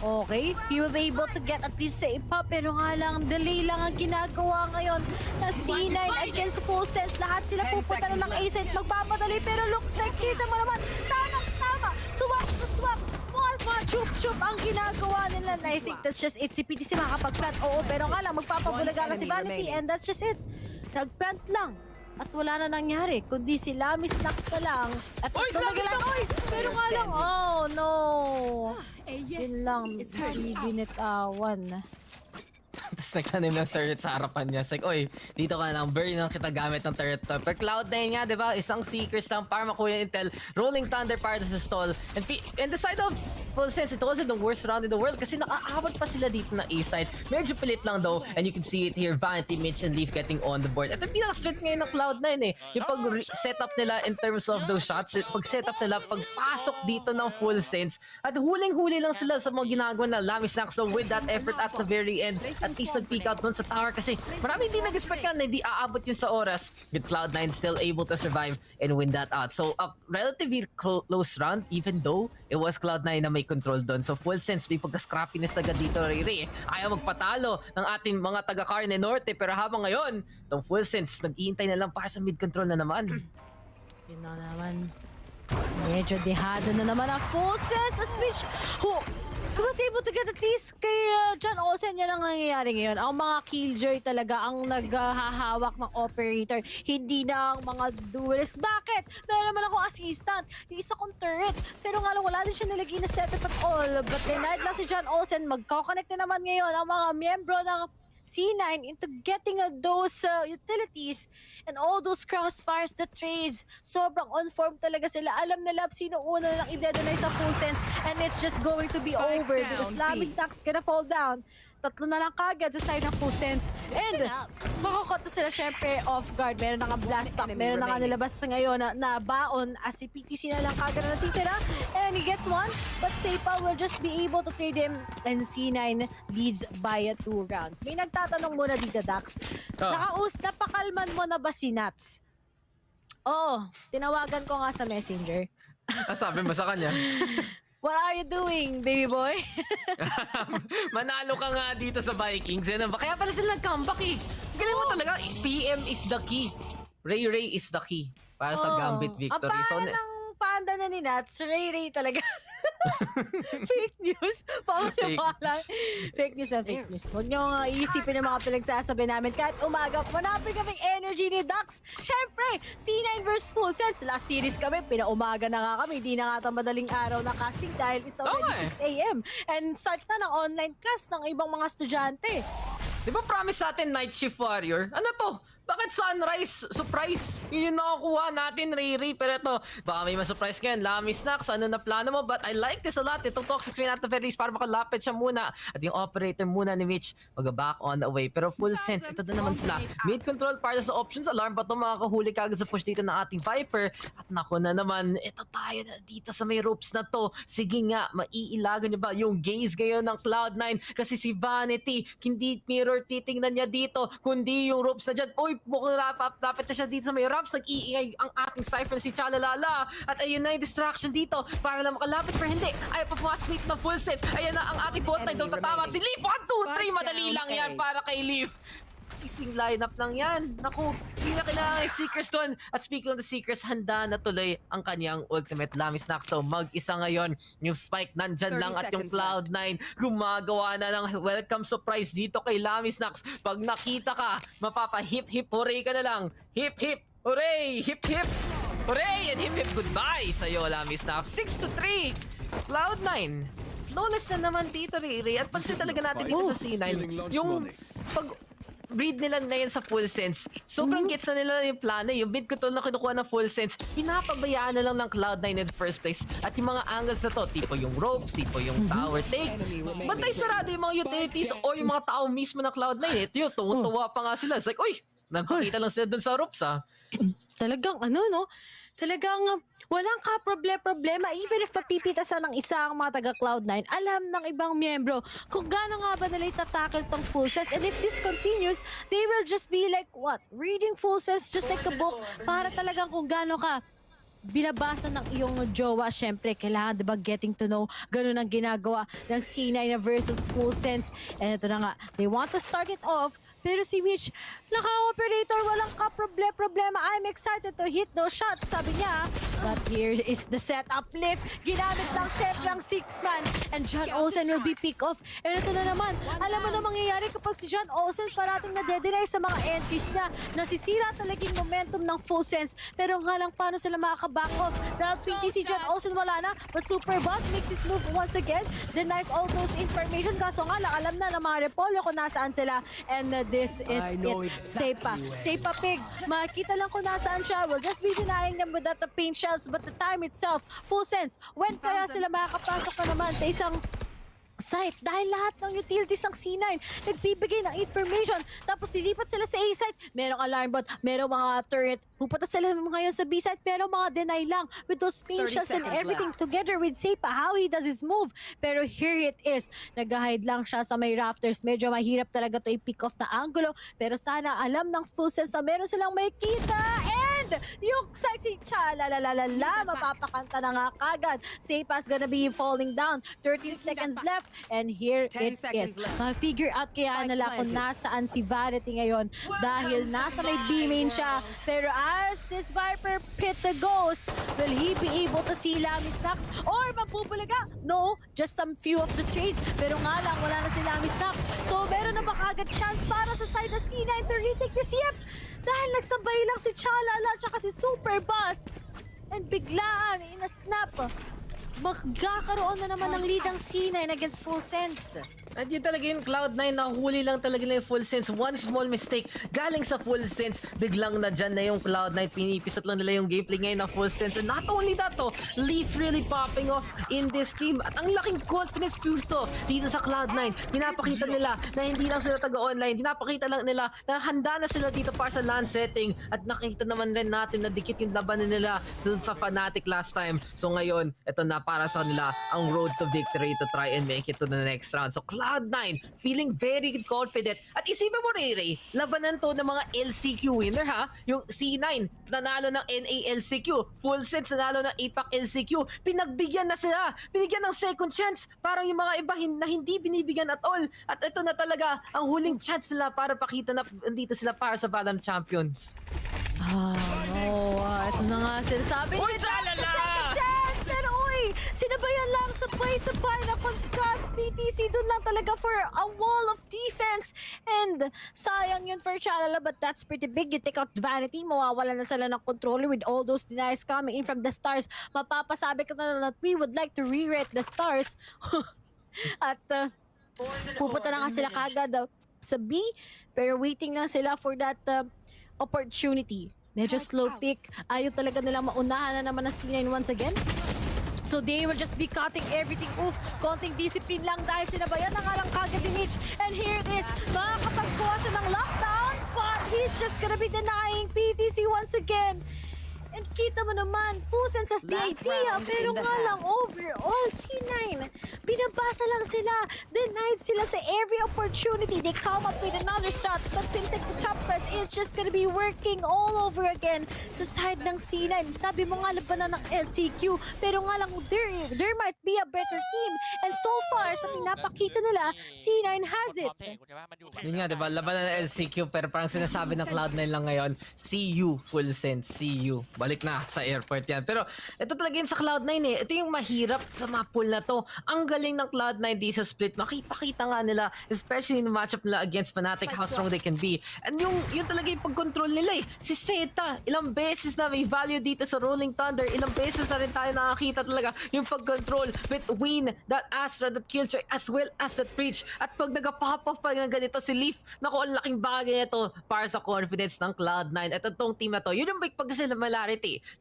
okay, he will be able to get at least save pa. Pero nga lang, delay lang ang ginagawa ngayon na C9 against full sense. Lahat sila pupunta na ng Ascent. Magpapadali pero looks like kita mo naman. Tama. Swap. Mga chup-chup ang ginagawa nila. I think that's just it. Si PTC makakapag-plant. Oo, pero nga lang, magpapabulaga lang si Vanity. And that's just it. Nag-plant lang. At wala na nangyari. Kundi si Lamis Nax na lang. At ito na lang. Pero nga lang, oh no. Yun lang. Hindi binitawan. Tapos nagtanim ng turret sa harapan niya. It's like, oy, dito ka na lang, burn lang kita gamit ng turret to. Pero Cloud9 nga, di ba? Isang Seekers lang para makuha yung intel. Rolling Thunder para sa stall. And the side of full sense, it wasn't the worst round in the world kasi nakaabot pa sila dito na A-side. Medyo pilit lang though. And you can see it here, Vanity, Mitch, and Leaf getting on the board. Ito yung pinaka-strength ngayon ng Cloud9 eh. Yung pag-setup nila in terms of those shots, pag-setup nila, pagpasok dito ng full sense. At huling-huli lang sila sa mga ginagawa na Lamis Nax. So with that effort at the very end, at least nag-peek out dun sa tower kasi marami hindi nag-expect yan na hindi aabot yun sa oras. With Cloud9 still able to survive and win that out. So a relatively close round even though it was Cloud9 na may control dun. So full sense, may pagka-scrappiness agad dito, Ray. Ayaw magpatalo ng ating mga taga-Carne Norte pero habang ngayon, itong full sense, nag-iintay na lang para sa mid-control na naman. Yun na naman. Medyo dehado na naman ang full sense. A switch. He was able to get at least kay John Olsen. Yan ang nangyayari ngayon. Ang mga Killjoy talaga ang naghahawak ng operator. Hindi na ang mga duelist. Bakit? Meron naman ako assistant. Yung isa kong turret. Pero nga lang wala din siya nilagay na setup at all. But denied lang si John Olsen. Magkoconnect na naman ngayon ang mga miyembro ng C9 into getting those utilities and all those crossfires, the trades. Sobrang on-form talaga sila. Alam nila sino una lang i-detonate sa full sense and it's just going to be over because Lamis Nax gonna fall down. Tatlo na lang kagad sa side ng full sense. And makakota sila syempre off guard. Meron na nga blast back. Meron na nga nilabas ngayon na baon as si PTC na lang kagad na natitira. And he gets one. But Sepa will just be able to trade him and C9 leads by 2 rounds. May nagtatanong muna dito, Dax. Napakalman mo na ba si Nats? Oo. Tinawagan ko nga sa messenger. Sabi mo sa kanya? What are you doing, baby boy? Manalo ka nga dito sa Vikings. Yan ba? Kaya pala sila nag-comeback eh. Galing mo talaga. PM is the key. Ray is the key para sa Gambit victory. Ang So, ng panda na ni Nats, Ray talaga. Fake news. Fake news na fake news. Huwag niyo nga iisipin yung mga pinagsasabi namin. Kahit umaga, manapin kaming energy ni Dax. Siyempre, C9 versus Full Sense. Last series kami, pinaumaga na nga kami. Di na nga ito madaling araw na casting dahil it's already 6 a.m. And start na ng online class ng ibang mga estudyante. Di ba promise sa atin Night Shift Warrior? Ano to? Bakit Sunrise? Surprise! Yun yung nakakuha natin, Ray. Pero ito, baka may ma-surprise ngayon. Lami Snacks, ano na plano mo? But I like this a lot. Itong toxic screen at the very least para makalapit siya muna. At yung operator muna ni Mitch, mag-back on the way. Pero full sense, ito na naman sila. Mid-control para sa options. Alarm ba ito makakahuli kagad sa push dito ng ating Viper? At nako na naman, ito tayo na dito sa may ropes na to. Sige nga, maiilagan niyo ba yung gaze ngayon ng Cloud9? Kasi si Vanity, hindi mirror titingnan niya dito, kundi yung ropes na dyan. Uy, mukhang lapit na siya dito sa may ramps. Nag-iingay ang ating Cypher si Chalalala. At ayun na yung distraction dito para lang makalapit. Pero hindi, ayaw pa pumasok dito ng full sense. Ayan na ang ating bot line. Tatama si Leaf. 1, 2, 3. Madali lang yan para kay Leaf. Ising lineup lang yan. Naku, hindi na kailangan yung Seekers doon. At speaking of the Seekers, handa na tuloy ang kanyang ultimate. Lami Snacks so mag-isa ngayon. Yung Spike nandyan lang at yung Cloud9 gumagawa na ng welcome surprise dito kay Lami Snacks. Pag nakita ka, mapapa-hip-hip hooray ka na lang. Hip-hip hooray! Hip-hip hooray! And hip-hip goodbye sa'yo, Lami Snacks. 6-3! Cloud9 flawless na naman dito, Riri. At pansin talaga natin dito sa C9, yung pag-read nila ngayon sa full sense, sobrang gets na nila yung plano. Yung mid-control na kinukuha ng full sense, pinapabayaan na lang ng Cloud9 in the first place. At yung mga angles na to, tipo yung ropes, tipo yung tower take, bantay sarado yung mga utilities or yung mga tao mismo ng Cloud9. Ito yun, tuwa pa nga sila. It's like, uy, nagpakita lang sila dun sa ropes, ha? Talagang talagang walang problema even if mapipitasan ng isa ang mga taga Cloud9, alam ng ibang miyembro kung gaano nga ba nila itatakil tong full sets. And if this continues, they will just be like, what? Reading full sets just like a book para talagang kung gaano ka binabasa ng iyong jowa. Syempre, kailangan diba getting to know, ganun ang ginagawa ng C9 versus full sense. And ito na nga, they want to start it off, pero si Mitch, naka-operator, walang problema. I'm excited to hit those shots, sabi niya. But here is the setup lift. Ginamit lang syempre ang 6-man. And John Olsen will be pick off. And ito na naman, alam mo na mangyayari kapag si John Olsen parating na-deny sa mga entries niya. Nasisira talaga yung momentum ng full sense. Pero nga lang, paano sila makaka-back off? Dahil PT si John Olsen wala na. But Super Boss makes his move once again. Denies all those information. Kaso nga lang, alam na ng mga Repolyo kung nasaan sila. And this is it. Sepa Pig. Makita lang kung nasaan siya. We'll just be denying them without the paint shells. But the time itself, full sense. When kaya sila makakapasok na naman sa isang site dahil lahat ng utilities ng C9 nagbibigay ng information, tapos lilipat sila sa A site, merong alarm bot, merong mga turret, pupunta sila ngayon sa B site, merong mga deny lang with those pinchas and everything together with Sepa, how he does his move. Pero here it is, nag-hide lang siya sa may rafters. Medyo mahirap talaga to i-pick off na angulo, pero sana alam ng full sense na meron silang may kita. And yung sexy Chalalala, mapapakanta na nga kagad. Sepa's gonna be falling down. 13 seconds left. And here it is. Ma-figure out kaya nila kung nasaan si Vanity ngayon dahil nasa may B-main siya. Pero as this Viper pit goes, will he be able to see Lami Snacks or mapupulaga? No, just some few of the trades. Pero nga lang, wala na si Lami Snacks. So meron na makagad chance para sa side na C9 to retake the CF dahil nagsabay lang si Chalala at si Super Boss. And biglaan, in-snap, magkakaroon na naman ng lead ang C9 against full sense. At yun talaga yung Cloud9, nahuli lang talaga na yung full sense. One small mistake galing sa full sense, biglang na dyan na yung Cloud9. Pinipisat lang nila yung gameplay ngayon ng full sense. And not only that to, Leaf really popping off in this game. At ang laking confidence boost to dito sa Cloud9. Pinapakita nila na hindi lang sila taga-online. Pinapakita lang nila na handa na sila dito para sa LAN setting. At nakita naman rin natin na dikit yung labanan nila dun sa Fnatic last time. So ngayon, ito na para sa kanila ang road to victory to try and make it to the next round. So Cloud9 feeling very confident. At isipin mo, Ray, labanan to ng mga LCQ winner, ha? Yung C9 nanalo ng NA-LCQ, full sense nanalo ng APAC LCQ. Pinagbigyan na sila. Binigyan ng second chance. Parang yung mga iba na hindi binibigyan at all. At ito na talaga ang huling chance nila para pakita na dito sila para sa Valorant Champions. Ito na nga sinasabi Uy, Chalala! Pero uy, sinabayan lang sabay-sabay na pagkas PTC dun lang talaga for a wall of defense. And sayang yun for Chalala, but that's pretty big. You take out Vanity, mawawala na sila ng controller with all those denies coming in from the stars. Mapapasabi ka na that we would like to rewrite the stars. At pupunta na nga sila kagad sa B, pero waiting lang sila for that opportunity. Medyo slow pick. Ayaw talaga nilang maunahan na naman ng C9 once again. So they will just be cutting everything off. Konting discipline lang dahil sinabayan na nga lang kagad ni Mitch. And here it is. Makakapag-score siya ng lockdown. But he's just gonna be denying PTC once again. And kita mo naman, Fusen has the idea, pero nga lang overall, C9, binabasa lang sila, denied sila sa every opportunity. They come up with another shot, but seems like the trap cards is just gonna be working all over again sa side ng C9. Sabi mo nga labanan ng LCQ, pero nga lang there might be a better team. And so far, sa pinapakita nila, C9 has it. Yun nga, diba? Labanan ng LCQ, pero parang sinasabi ng Cloud9 lang ngayon, see you, full sense, see you. Balik na sa airport yan. Pero ito talaga yun sa Cloud9 eh. Ito yung mahirap sa mapul na to. Ang galing ng Cloud9 di sa split. Makipakita nga nila, especially in the matchup nila against Fnatic, how strong they can be. And yung talaga yung pag-control nila eh. Si Zeta, ilang beses na may value dito sa Rolling Thunder. Ilang beses na rin tayo nakakita talaga yung pag-control between that Astra, that Killjoy, as well as that Breach. At pag nag-pop off pa ng ganito si Leaf, naku, ang laking bagay ito para sa confidence ng Cloud9. At itong team na to, yun yung big pag-similarity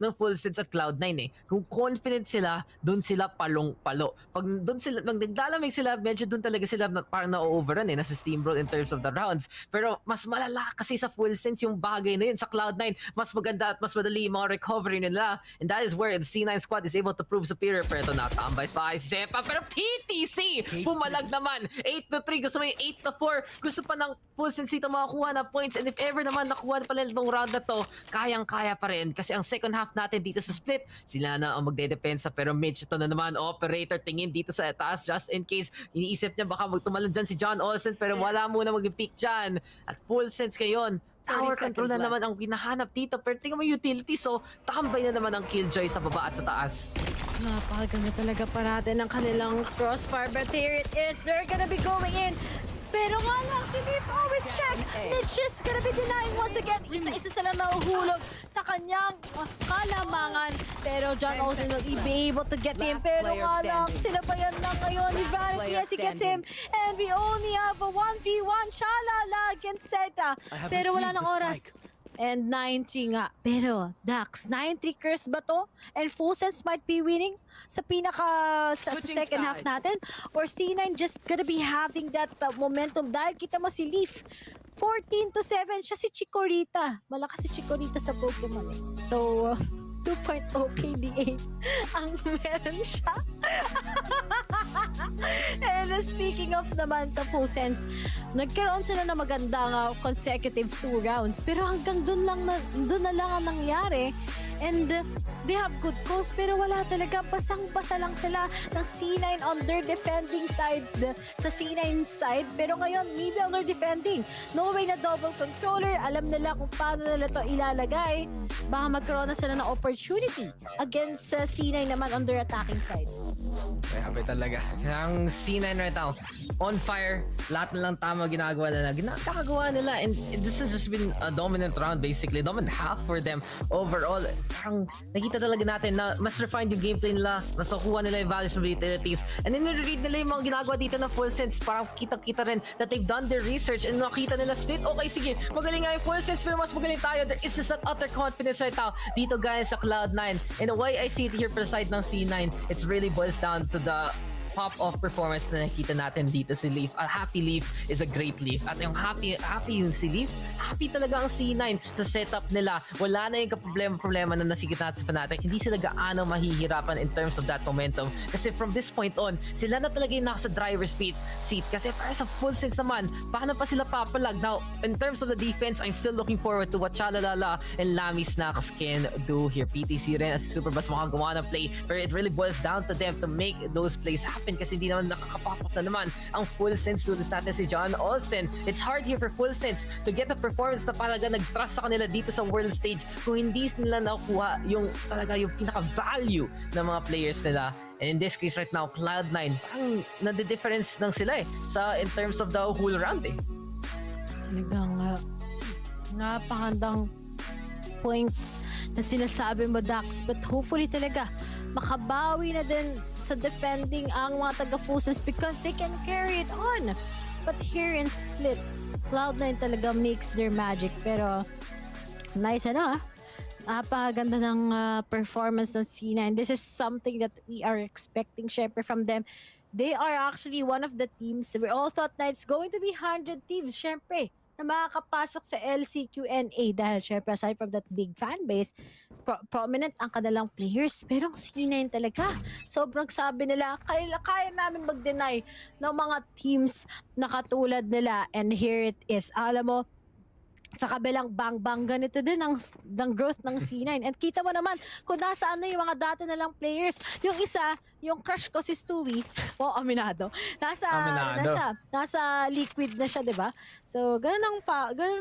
ng full sense at Cloud9 eh. Kung confident sila, doon sila palong-palo. Pag doon sila, pag naglalamig sila, medyo doon talaga sila parang na-overrun eh, nasa steamroll in terms of the rounds. Pero mas malala kasi sa full sense yung bagay na yun. Sa Cloud9, mas maganda at mas madali yung mga recovery nila. And that is where the C9 squad is able to prove superior. Pero ito natambay pa si Zepa. Pero PTC, pumalag naman. 8-3, gusto mo yung 8-4. Gusto pa ng full sense dito makakuha na points. And if ever naman nakuha na pala itong round na to, kayang-kaya pa rin. Kasi ang second half natin dito sa split, sila na ang magdedepensa. Pero Mitch, ito na naman, operator, tingin dito sa taas just in case. Iniisip niya baka magtumalon dyan si John Olsen, pero wala muna mag-pick dyan. At full sense ngayon, tower control na naman ang ginahanap dito. Pero tingnan mo utility, so tambay na naman ang Killjoy sa baba at sa taas. Napakaganda talaga parate ng kanilang crossfire. But here it is, they're gonna be going in. Pero nga lang, si Leaf always check. It's just gonna be denying once again. Isa-isa sila nahuhulog sa kanyang kalamangan. Pero John Olsen will be able to get him. Pero nga lang, sinabayan na ngayon ni Vanity as he gets him. And we only have a 1v1 Shalala against Zeta. Pero wala nang oras. And 9-3 nga. Pero, Dax, 9-3 curse ba to? And Fusense might be winning sa sa second half natin? Or C9 just gonna be having that momentum? Dahil kita mo si Leaf, 14-7 siya si Chikorita. Malakas si Chikorita sa Pokemon eh. So, 2.0 KDA ang meron siya. And speaking of naman sa Fusense, nagkaroon sila na magandang consecutive 2 rounds. Pero hanggang doon na lang ang nangyari. And they have good calls, pero wala talaga. Basang-basa lang sila ng C9 on their defending side, sa C9 side. Pero ngayon, maybe on their defending. No way na double controller. Alam nila kung paano nila to ilalagay. Baka magkaroon na sila ng opportunity against C9 naman on their attacking side. Grabe talaga. Ang C9 right now, on fire. Lahat na lang tama ginagawa nila. Ginagawa nila. And this has just been a dominant round basically. Dominant half for them overall. Parang nakita talaga natin na mas refined yung gameplay nila. Mas nakuha nila yung values from utilities. And then nire-read nila yung mga ginagawa dito na full sense. Parang kita-kita rin that they've done their research and nakita nila split. Okay, sige. Magaling nga yung full sense pero mas magaling tayo. There is just that utter confidence right now dito guys sa Cloud9. And the way I see it here for the side ng C9, it's really boils down to the pop-off performance na nakita natin dito si Leaf. A happy Leaf is a great Leaf. At yung happy yung si Leaf, happy talaga ang C9 sa setup nila. Wala na yung problema na nasikita natin sa Fnatic. Hindi sila gaano mahihirapan in terms of that momentum. Kasi from this point on, sila na talaga yung nasa driver's seat. Kasi para sa full sense naman, paano pa sila papalag? Now, in terms of the defense, I'm still looking forward to what Chalalala and Lamy Snacks can do here. PTC rin as Superbus makagawa ng play. Pero it really boils down to them to make those plays happen kasi hindi naman nakaka-pop off na naman ang full sense duelist natin si John Olsen. It's hard here for full sense to get the performance na talaga nag-trust sa kanila dito sa world stage kung hindi nila nakuha yung talaga yung pinaka-value ng mga players nila. And in this case right now, Cloud9, parang nade-difference lang sila eh sa in terms of the whole round eh. Talagang napakandang points na sinasabi mo, Dax, but hopefully talaga makabawi na din sa defending ang mga taga-Fusense because they can carry it on. But here in split, Cloud9 talaga makes their magic. Pero Nice napakaganda ng performance ng C9. This is something that we are expecting syempre from them. They are actually one of the teams. We all thought na it's going to be 100 teams syempre na makakapasok sa LCQNA dahil syempre aside from that big fan base, prominent ang kanilang players. Pero ang C9 talaga, sobrang sabi nila, kaya namin mag-deny ng mga teams na katulad nila. And here it is. Alam mo, sa kabilang bang-bang, ganito din ang growth ng C9. And kita mo naman kung nasaan na yung mga dati nalang players. Yung isa, yung crush ko si Stewie, aminado. Nasa liquid na siya, 'di ba? So, ganun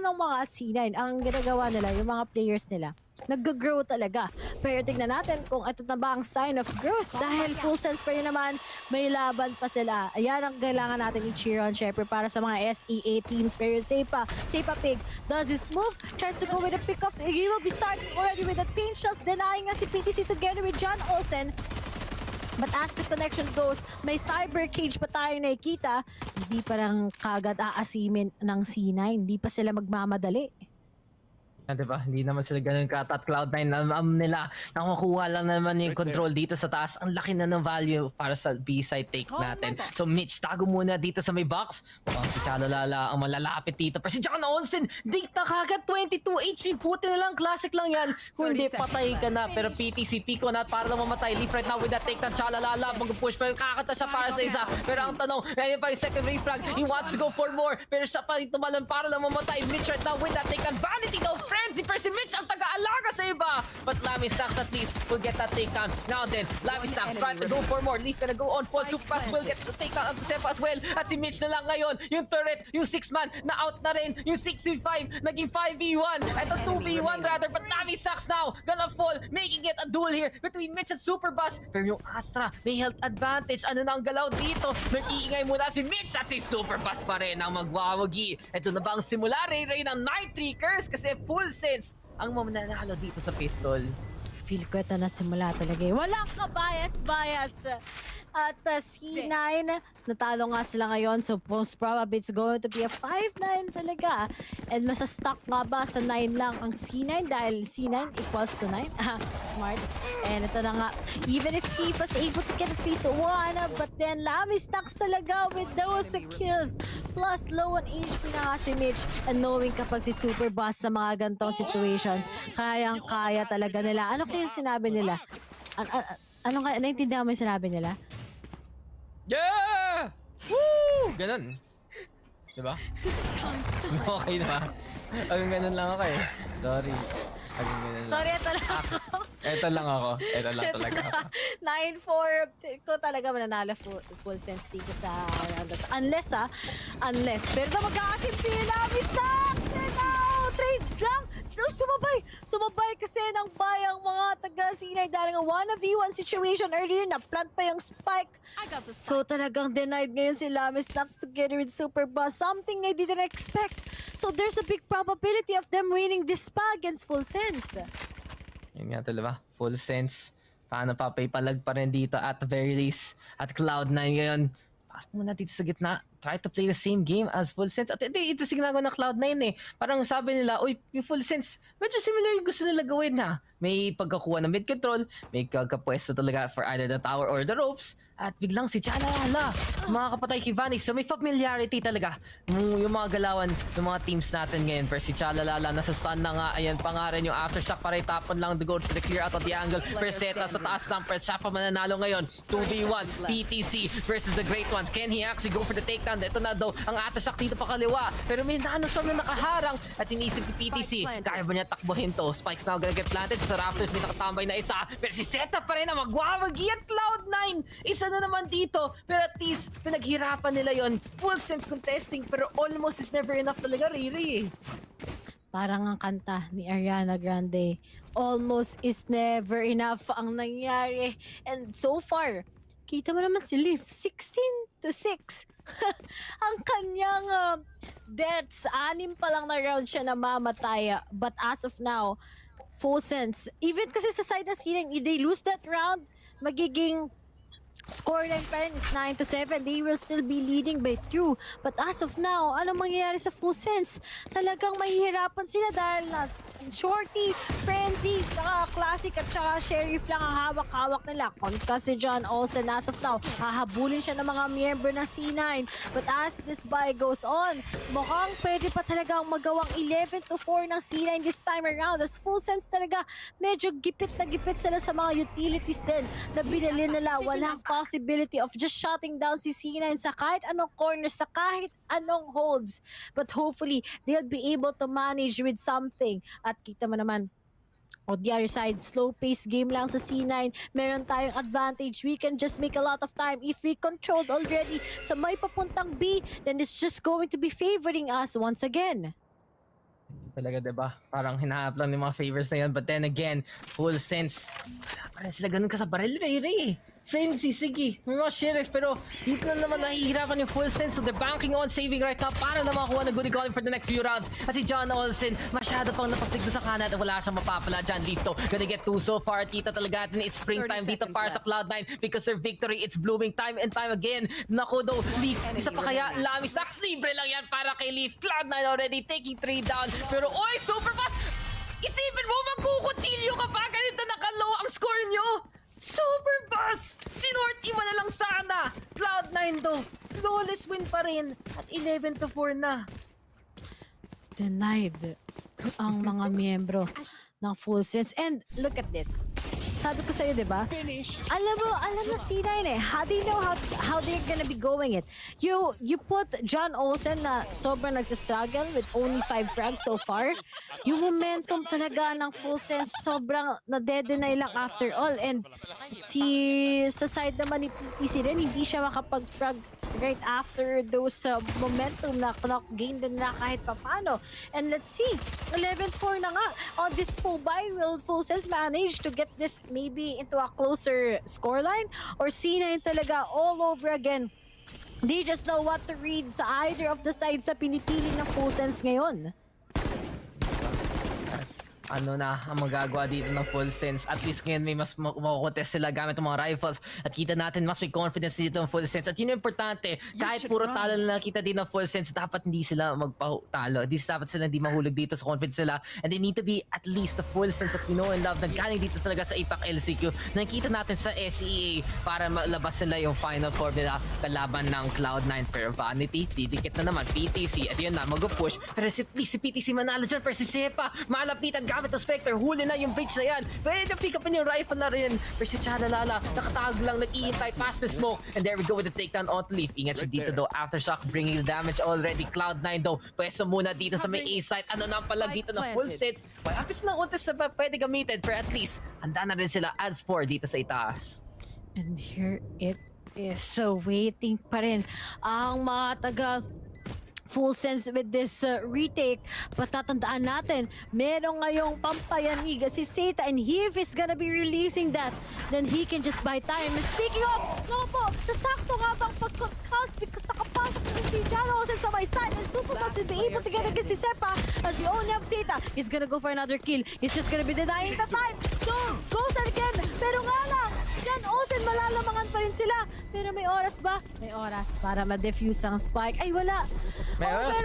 ang mga C9 ang ginagawa nila, yung mga players nila. Nag-grow talaga. Pero tignan natin kung ito na ba ang sign of growth dahil full sense pa rin naman, may laban pa sila. Ayan ang kailangan natin i-cheer on syempre para sa mga SEA teams. Pero Sepa Pig does his move, tries to go with a pick-off. He will be starting already with the paint shots, denying nga si PTC together with John Olsen. But as the connection goes, may cyber cage pa tayo nakikita. Hindi parang kagad aasimin ng C9. Hindi pa sila magmamadali. Diba? Hindi naman sila ganun at Cloud9 nila nakukuha lang naman yung control dito sa taas. Ang laki na ng value para sa B-side take natin. So Mitch, tago muna dito sa may box. Mukhang si Chalalala ang malalapit dito. Pero si John Olsen, date na kagad 22 HP. Puti na lang, classic lang yan. Kung hindi, patay ka na. Pero PTC, Pico na para lang mamatay. Leaf right now with that take na Chalalala. Mag-push pero kakata siya para sa isa. Pero ang tanong, ayun pa yung second ray frag. He wants to go for more. Pero siya pa yung tumalon para lang mamatay. Mitch right now with that take na Vanity go frenzy for si Mitch ang taga-alaga sa iba. But Lamy Stacks at least will get that takedown. Now then, Lamy Stacks trying to go for more. Leaf gonna go on. Paul Supas will get the takedown of the Sepa as well. At si Mitch na lang ngayon. Yung turret, yung 6-man na out na rin. Yung 6v5, naging 5v1. Ito 2v1 rather. But Lamy Stacks now gonna fall, making it a duel here between Mitch at Superbus. Pero yung Astra, may health advantage. Ano na ang galaw dito? Nag-iingay muna si Mitch at si Superbus pa rin ang magwawagi. Ito na ba ang simula rin ng Night Trickers? Kasi full sense ang mamananalo dito sa pistol. Feel ko ito na simula talaga. Walang ka-bias. At C9, natalo nga sila ngayon. So most probably it's going to be a 5-9 talaga. And masa-stuck nga ba sa 9 lang ang C9 dahil C9 equals to 9. Smart. And ito na nga. Even if he was able to get at least 1, but then Lamy Stacks talaga with those kills. Plus low on HP na nga si Mitch. And knowing kapag si Superboss sa mga gantong situation, kayang-kaya talaga nila. Ano kaya sinabi nila? Ano kaya? Naintindihan mo yung sinabi nila? Yeah! Woo! Ganun. Diba? Okay na. Hanggang ganun lang ako eh. Sorry. Hanggang ganun lang. Sorry, ito lang ako. Ito lang ako. Ito lang talaga ako. 9-4. Ko talaga mananalo full sense dito sa round. Unless. Pero mag-a-akim si Lamy Stacks! Trade lang! Sumabay kasi ng bayang mga taga-Sinay dahil ng 1v1 situation earlier na plant pa yung spike. So talagang denied ngayon si Lamy Stacks together with Superboss. Something they didn't expect. So there's a big probability of them winning this pa against Full Sense. Yun nga talaga. Full Sense. Paano pa? Palag pa rin dito at the very least. At Cloud9 ngayon. Pasok muna dito sa gitna. Try to play the same game as Full Sense. At ito signagawa ng Cloud9 eh. Parang sabi nila, uy, yung Full Sense, medyo similar yung gusto nila gawin na. May pagkakuha ng mid control, may kagkapwesto talaga for either the tower or the ropes. At biglang si Chanala, mga kapatay kay Vanis. So may familiarity talaga yung mga galawan ng mga teams natin ngayon. Pero si Chanala nasa stun na nga. Ayan pa nga rin yung aftershock para itapon lang the goal for the clear out of the angle. Perseta sa taas ng press. Siya pa mananalo ngayon. 2v1 PTC versus the Great Ones. Can he actually go for the takedown? Ito na daw ang aftershock dito pa kaliwa. Pero may nanosong na nakaharang. At inisip ni PTC, kaya ba niya takbuhin to? Spikes now gonna get planted. Sa rafters may nakatambay na isa. Pero si Zeta pa rin ang magwawagi at Cloud9. Isa na naman dito, pero at least pinaghirapan nila yon. Full Sense contesting, pero almost is never enough talaga, Riri. Parang ang kanta ni Ariana Grande, almost is never enough ang nangyari. And so far, kita mo naman si Leaf, 16-6. Ang kanyang deaths, 6 pa lang na round siya namamatay. But as of now, Full Sense, even kasi sa side na sila, if they lose that round, magiging Scoreline pa rin is 9-7. They will still be leading by 2. But as of now, anong mangyayari sa Full Sense? Talagang mahihirapan sila dahil na Shorty, Frenzy, tsaka Classic at tsaka Sheriff lang ang hawak-hawak nila. Concuss si John Olsen as of now. Hahabulin siya ng mga miyembro ng C9. But as this buy goes on, mukhang pwede pa talagang magawang 11-4 ng C9 this time around. As Full Sense talaga, medyo gipit na gipit sila sa mga utilities din na binili nila. Walang possibility of just shutting down si C9 sa kahit anong corner, sa kahit anong holds. But hopefully, they'll be able to manage with something. At kita mo naman, on the other side, slow-paced game lang sa C9. Meron tayong advantage. We can just make a lot of time. If we controlled already sa may papuntang B, then it's just going to be favoring us once again. Talaga, diba? Parang hinahanap lang ng mga favors na yun. But then again, Full Sense. Wala pa rin sila ganun ka sa baril, Ray. Frenzy, sige, may mga Sheriff, pero dito na naman nahihirapan yung Full Sense, so they're banking on saving right now para na makakuha ng goodie calling for the next few rounds. At si John Olsen, masyado pang napapigdo sa kanan at wala siyang mapapala dyan dito. Gonna get 2 so far, tita talaga natin, it's springtime dito para sa Cloud9 because their victory, it's blooming time and time again. Nako daw, Leaf, isa pa kaya, Lami Sax, libre lang yan para kay Leaf. Cloud9 already taking 3 down, pero oy, super fast! Isipin mo, magkukutsilyo ka pa, ganito nakalow ang score nyo! Super Bus! Sinorty mo na lang sana! Cloud9 though, flawless win pa rin at 11-4 na. Denied ang mga miyembro ng Full Sense. And look at this. Sabi ko sa'yo, di ba? Alam mo C9 eh. How do you know how they're gonna be going it? You put John Olsen na sobrang nagsistruggle with only 5 frags so far. Yung momentum talaga ng Full Sense sobrang na-de-deny lang after all. And sa side naman ni PTC rin, hindi siya makapag-frag right after those momentum na clock gain din na kahit papano. And let's see, 11-4 na nga. On this full buy, will Full Sense manage to get this maybe into a closer scoreline? Or C9 talaga all over again? They just know what to read sa either of the sides na pinipili ng Full Sense ngayon. Ano na ang magagawa dito ng Full Sense. At least ngayon may mas makukontest sila gamit ng mga rifles. At kita natin mas may confidence dito ng Full Sense. At yun yung importante, kahit puro talo na nakita din ng Full Sense, dapat hindi sila magpatalo. Dapat sila hindi mahulog dito sa confidence nila. And they need to be at least the Full Sense that we know and love na galing dito talaga sa APAC LCQ. Nakikita natin sa SEA para malabas nila yung Final Four nila kalaban ng Cloud9. Pero Vanity, didikit na naman PTC. At yun na, mag-push. Pero si PTC manalo dyan. Pero si Sepa, malapitan gamit ng Spectre, huli na yung breach na yan. Pwede na pick up yung rifle na rin. Pero si Chalalala, nakatag lang, nag-iintay past the smoke. And there we go with the takedown on Leaf. Ingat siya dito though. Aftershock bringing the damage already. Cloud9 though. Pwesto muna dito sa may A-site. Ano na palag dito ng Full Sense. Well, after silang untas na pwede gamitin. Pero at least, handa na rin sila as for dito sa itaas. And here it is. So waiting pa rin ang mga taga Full Sense with this retake. Patatandaan natin, meron ngayong pampayanig si Seta, and if he's gonna be releasing that, then he can just buy time. And speaking of, no po, sa sakto nga bang pag-cast because nakapasok na si John Olsen sa my side, and Super Boss will be able to get against si Sepa as we only have Seta. He's gonna go for another kill. He's just gonna be denying the time. So, goes that again. Pero nga lang, John Olsen, malalamangan pa rin sila. Pero may oras ba? May oras para ma-defuse ang spike. Ay, wala. May oras.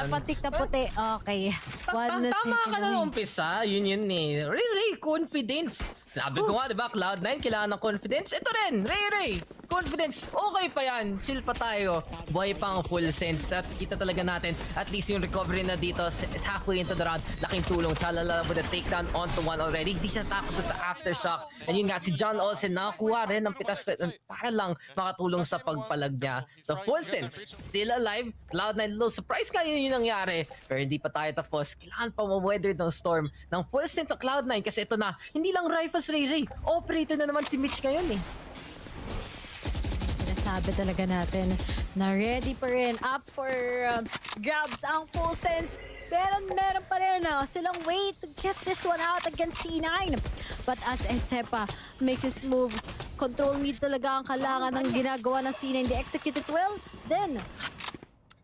Patik na puti. Okay. Tama ka na nung umpisa. Yun eh. Ray, confidence. Sabi ko nga, diba, Cloud9, kailangan ng confidence. Ito rin, Ray, confidence. Okay pa yan. Chill pa tayo. Buhay pang Full Sense. At kita talaga natin, at least yung recovery na dito is halfway into the round. Laking tulong. Chalala with a takedown onto 1 already. Hindi siya takot sa aftershock. And yun nga, si John Olsen nakakuha rin ng pitas para lang makatulong sa pagpalag niya. So Full Sense, still alive. Cloud9, little surprise ka yun yung nangyari. Pero hindi pa tayo tapos. Kailangan pa ma-weather ng storm ng Full Sense sa Cloud9 kasi ito na, hindi lang rifles Ray. Operator na naman si Mitch ngayon eh. Sinasabi talaga natin na ready pa rin, up for grabs ang Full Sense. Meron pa rin silang way to get this one out against C9. But as Sepa makes his move, control mid talaga ang kailangan ng ginagawa ng C9. They execute it well, then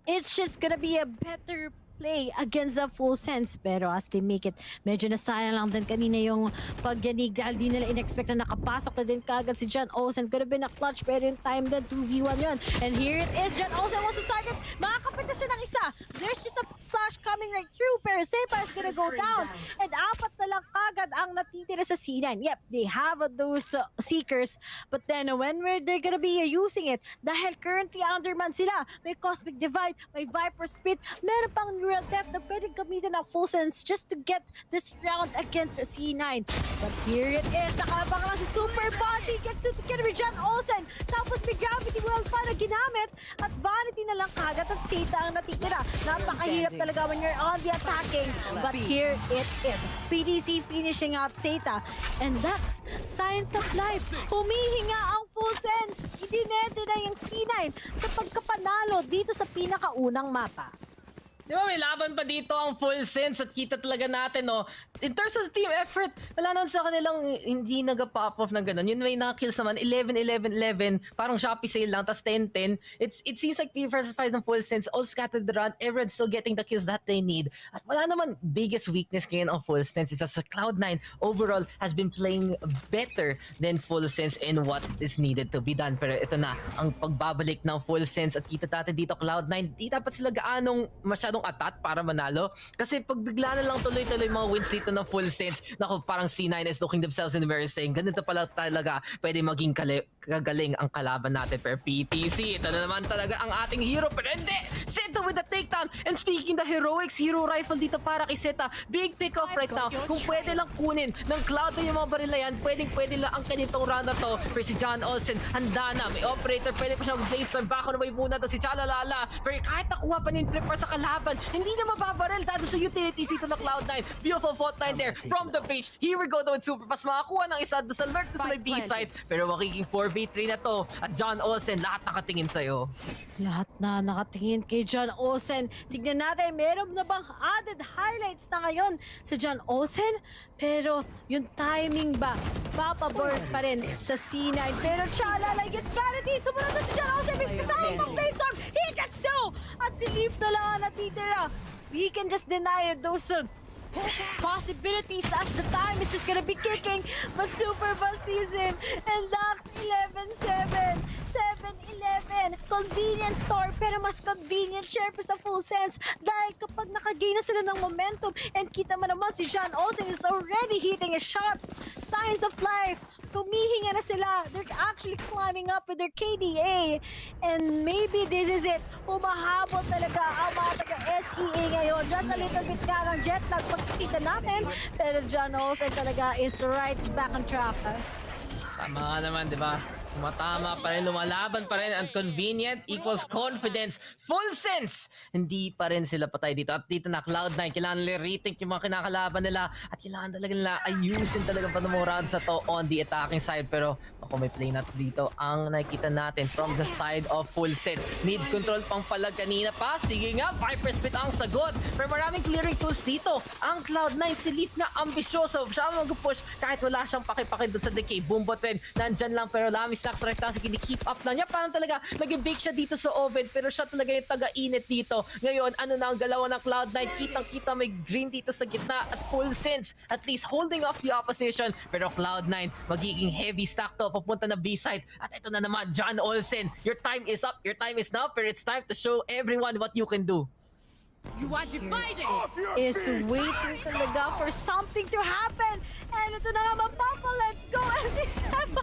it's just gonna be a better play against the full sense. Pero as they make it, medyo nasayang lang din kanina yung pagyanig dahil di nila in-expect na nakapasok na din kagad si John Olsen. Could have been a clutch pero yung time din 2v1 yun. And here it is, John Olsen wants to start it. Makakapit na siya ng isa. There's just a flash coming right through pero Sepa is gonna go down. And apat na lang kagad ang natitira sa C9. Yep, they have those Seekers. But then when they're gonna be using it, dahil currently underman sila, may Cosmic Divide, may Viper Spit, meron pang Neural Theft na pwedeng gamitin ng full sense just to get this round against C9. But here it is, nakabang lang si Super Boss, he gets to get with John Olsen, tapos may Gravity World pa na ginamit, at Vanity na lang kagad at Zeta ang natitira. Napakahirap talaga when you're on the attacking, but here it is, PDC finishing out Zeta, and that's Science of Life. Humihinga ang full sense, idinete na yung C9 sa pagkapanalo dito sa pinakaunang mapa. Di ba may laban pa dito ang full sense at kita talaga natin, no? In terms of the team effort, wala naman sa kanilang hindi nag-pop off na gano'n. Yun may nakakills naman, 11-11-11, parang Shopee sale lang, tas 10-10. It seems like 3 versus 5 ng full sense, all scattered around, everyone's still getting the kills that they need. At wala naman biggest weakness ngayon ang full sense. It's just Cloud9 overall has been playing better than full sense in what is needed to be done. Pero ito na, ang pagbabalik ng full sense at kita natin dito Cloud9, di dapat sila gaanong masyadong atat para manalo. Kasi pag bigla na lang tuloy-tuloy mga wins dito ng full sense, naku, parang C9 is looking themselves in the mirror saying, ganito pala talaga pwede maging kagaling ang kalaban natin. Pero PTC, ito na naman talaga ang ating hero. Pero hindi! Zeta with the takedown. And speaking the heroics, hero rifle dito para kay Zeta. Big pick off right now. Kung pwede lang kunin ng Cloud yung mga baril na yan, pwede lang ang kanitong round na to. Pero si John Olsen, handa na. May operator, pwede pa siyang blaze. Bako na may muna to si Chalalala. Pero kahit nakuha pa yung tripper sa kalaban, hindi na mababaril dahil sa utilities dito ng Cloud9. Beautiful fault line there from the page. Here we go though with Super Pass. Makakuha ng isa doon sa lurk sa may B-side. Pero makiking 4v3 na to. At John Olsen, lahat nakatingin sa'yo. Lahat na nakatingin kay John Olsen. Tignan natin, meron na bang added highlights na ngayon sa John Olsen? Pero yung timing ba, papabor pa rin sa C9. Pero Chalala gets Vanity. Sumunod na si John Olsen. May kasama pang Playstorm. He gets two! At si Leaf na lang ang natitira. He can just deny those possibilities as the time is just gonna be kicking. But Super Bus sees him and locks 11-7. 7-11. Convenience store, pero mas convenient share pa sa full sense dahil kapag nakagain na sila ng momentum and kita mo naman si John Olsen is already hitting his shots. Signs of life. Tumihinga na sila. They're actually climbing up with their KDA. And maybe this is it. Umahabol talaga ang mga taga-SEA ngayon. Just a little bit nga ng jet lag pagkikita natin. Pero John Olsen talaga is right back on track. Tama nga naman, di ba? Tumatama pa rin, lumalaban pa rin, and convenient equals confidence. Full sense! Hindi pa rin sila patay dito. At dito na, Cloud9, kailangan nila rethink yung mga kinakalaban nila. At kailangan talaga nila ayusin talaga pa ng mga rounds na to on the attacking side. Pero ako may play nut dito ang nakikita natin from the side of full sense. Need control pang palag kanina pa. Sige nga, Viper Spit ang sagot. Pero maraming clearing tools dito. Ang Cloud9, si Leaf na ambisyoso. Siya mag-push kahit wala siyang pakipaki doon sa decay. Boombot rin, nandyan lang pero lamis stacks right now. Sige, keep up lang niya. Parang talaga nag-bake siya dito sa oven pero siya talaga yung taga-init dito. Ngayon, ano na ang galawan ng Cloud9? Kitang-kita may green dito sa gitna at full sense. At least holding off the opposition. Pero Cloud9, magiging heavy stack to. Papunta na B-side. At ito na naman, John Olsen. Your time is up. Your time is now. Pero it's time to show everyone what you can do. You are divided! Is waiting talaga for something to happen. And ito na naman, Papa, let's go! And si Seba!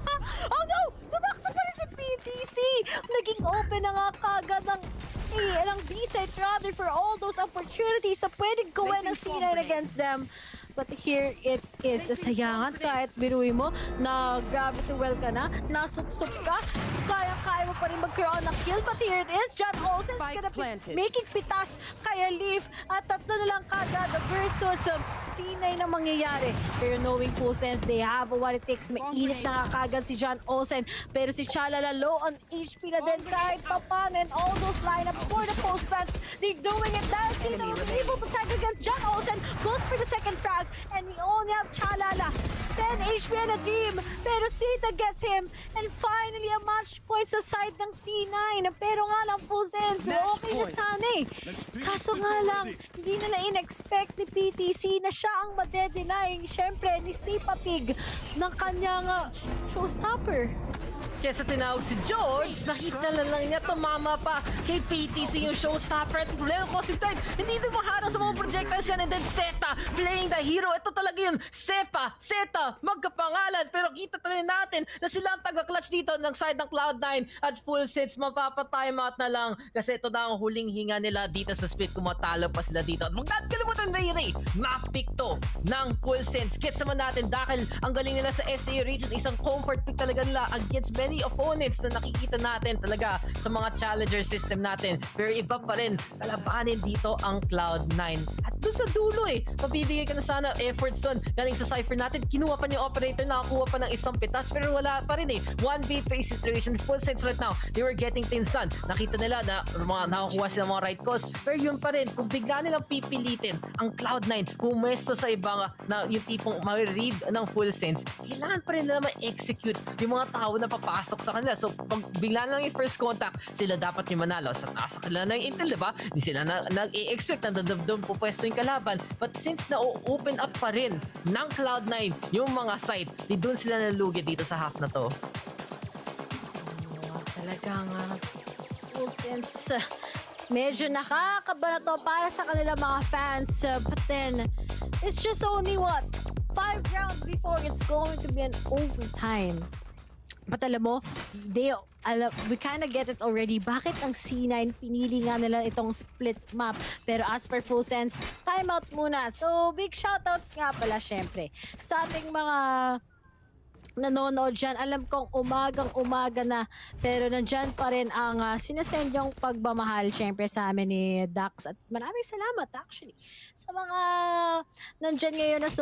Oh no! Sumakto pa rin si PTC! Naging open na nga kagad ng B-side rather for all those opportunities na pwedeng gawin ng C9 against them. But here it is. Sayangan kahit biruin mo na gravity well ka na, nasupsup ka, kaya-kaya mo pa rin magkaroon ng kill. But here it is. John Olsen's gonna be making pitas kaya Leaf at tatlo na lang kagad versus C9 na mangyayari. Pero knowing full sense, they have what it takes. May init na nga kagad si John Olsen. Pero si Chalala low on HP na din kahit papan and all those lineups for the post plants. They're doing it dahil C9 was able to tag against John Olsen. Goes for the second frag. back, and we only have Chalala. 10 HP and a dream, pero Sita gets him, and finally a match point sa side ng C9. Pero nga lang full sense, okay na sana eh. Kaso nga lang, hindi nila in-expect ni PTC na siya ang madedenay, syempre ni Sipa Pig ng kanyang showstopper. Kesa tinawag si George, nakita na lang niya tumama pa kay PTC yung showstopper at problema ko si time. Hindi din maharap sa mga projectiles yan, and then Zeta playing the hero. Ito talaga yun, Zeta, magkapangalan. Pero kita talaga natin na sila ang taga-clutch dito ng side ng Cloud9 at full sets mapapa-timeout na lang kasi ito na ang huling hinga nila dito sa split kung matalo pa sila dito. At huwag natin kalimutan Ray, map pick to ng full sense. Gets naman natin dahil ang galing nila sa SA region, isang comfort pick talaga nila against many opponents na nakikita natin talaga sa mga challenger system natin. Pero iba pa rin kalabanin dito ang Cloud9. At doon sa dulo mabibigay ka na sana efforts doon. Galing sa Cypher natin, kinuha pa niya yung operator, nakakuha pa ng isang pitas, pero wala pa rin 1v3 situation, full sense right now. They were getting things done. Nakita nila na nakakuha sila mga right calls, pero yun pa rin, kung bigla nilang pipilitin ang Cloud9, pumesto sa ibang na yung tipong ma-read ng full sense, kailangan pa rin nila ma-execute yung mga tao na papasok sa kanila. So, pag bigla lang yung first contact, sila dapat yung manalo. Sa nasa kanila na yung intel, diba? Hindi sila nag-i-expect na doon pupwesto yung kalaban. But since na-open up pa rin ng Cloud9 yung mga site, di doon sila nalugi dito sa half na to. Talagang full sense. Medyo nakakaba na to para sa kanilang mga fans. But then, it's just only 5 rounds before it's going to be an overtime. But alam mo, we kind of get it already. Bakit ang C9 pinili nga nila itong split map? Pero as for full sense, timeout muna. So, big shoutouts nga pala syempre sa ating mga nanonood dyan. Alam kong umagang-umaga na, pero nandyan pa rin ang sinasend yung pagmamahal syempre sa amin ni Dax. At maraming salamat actually sa mga nandyan ngayon na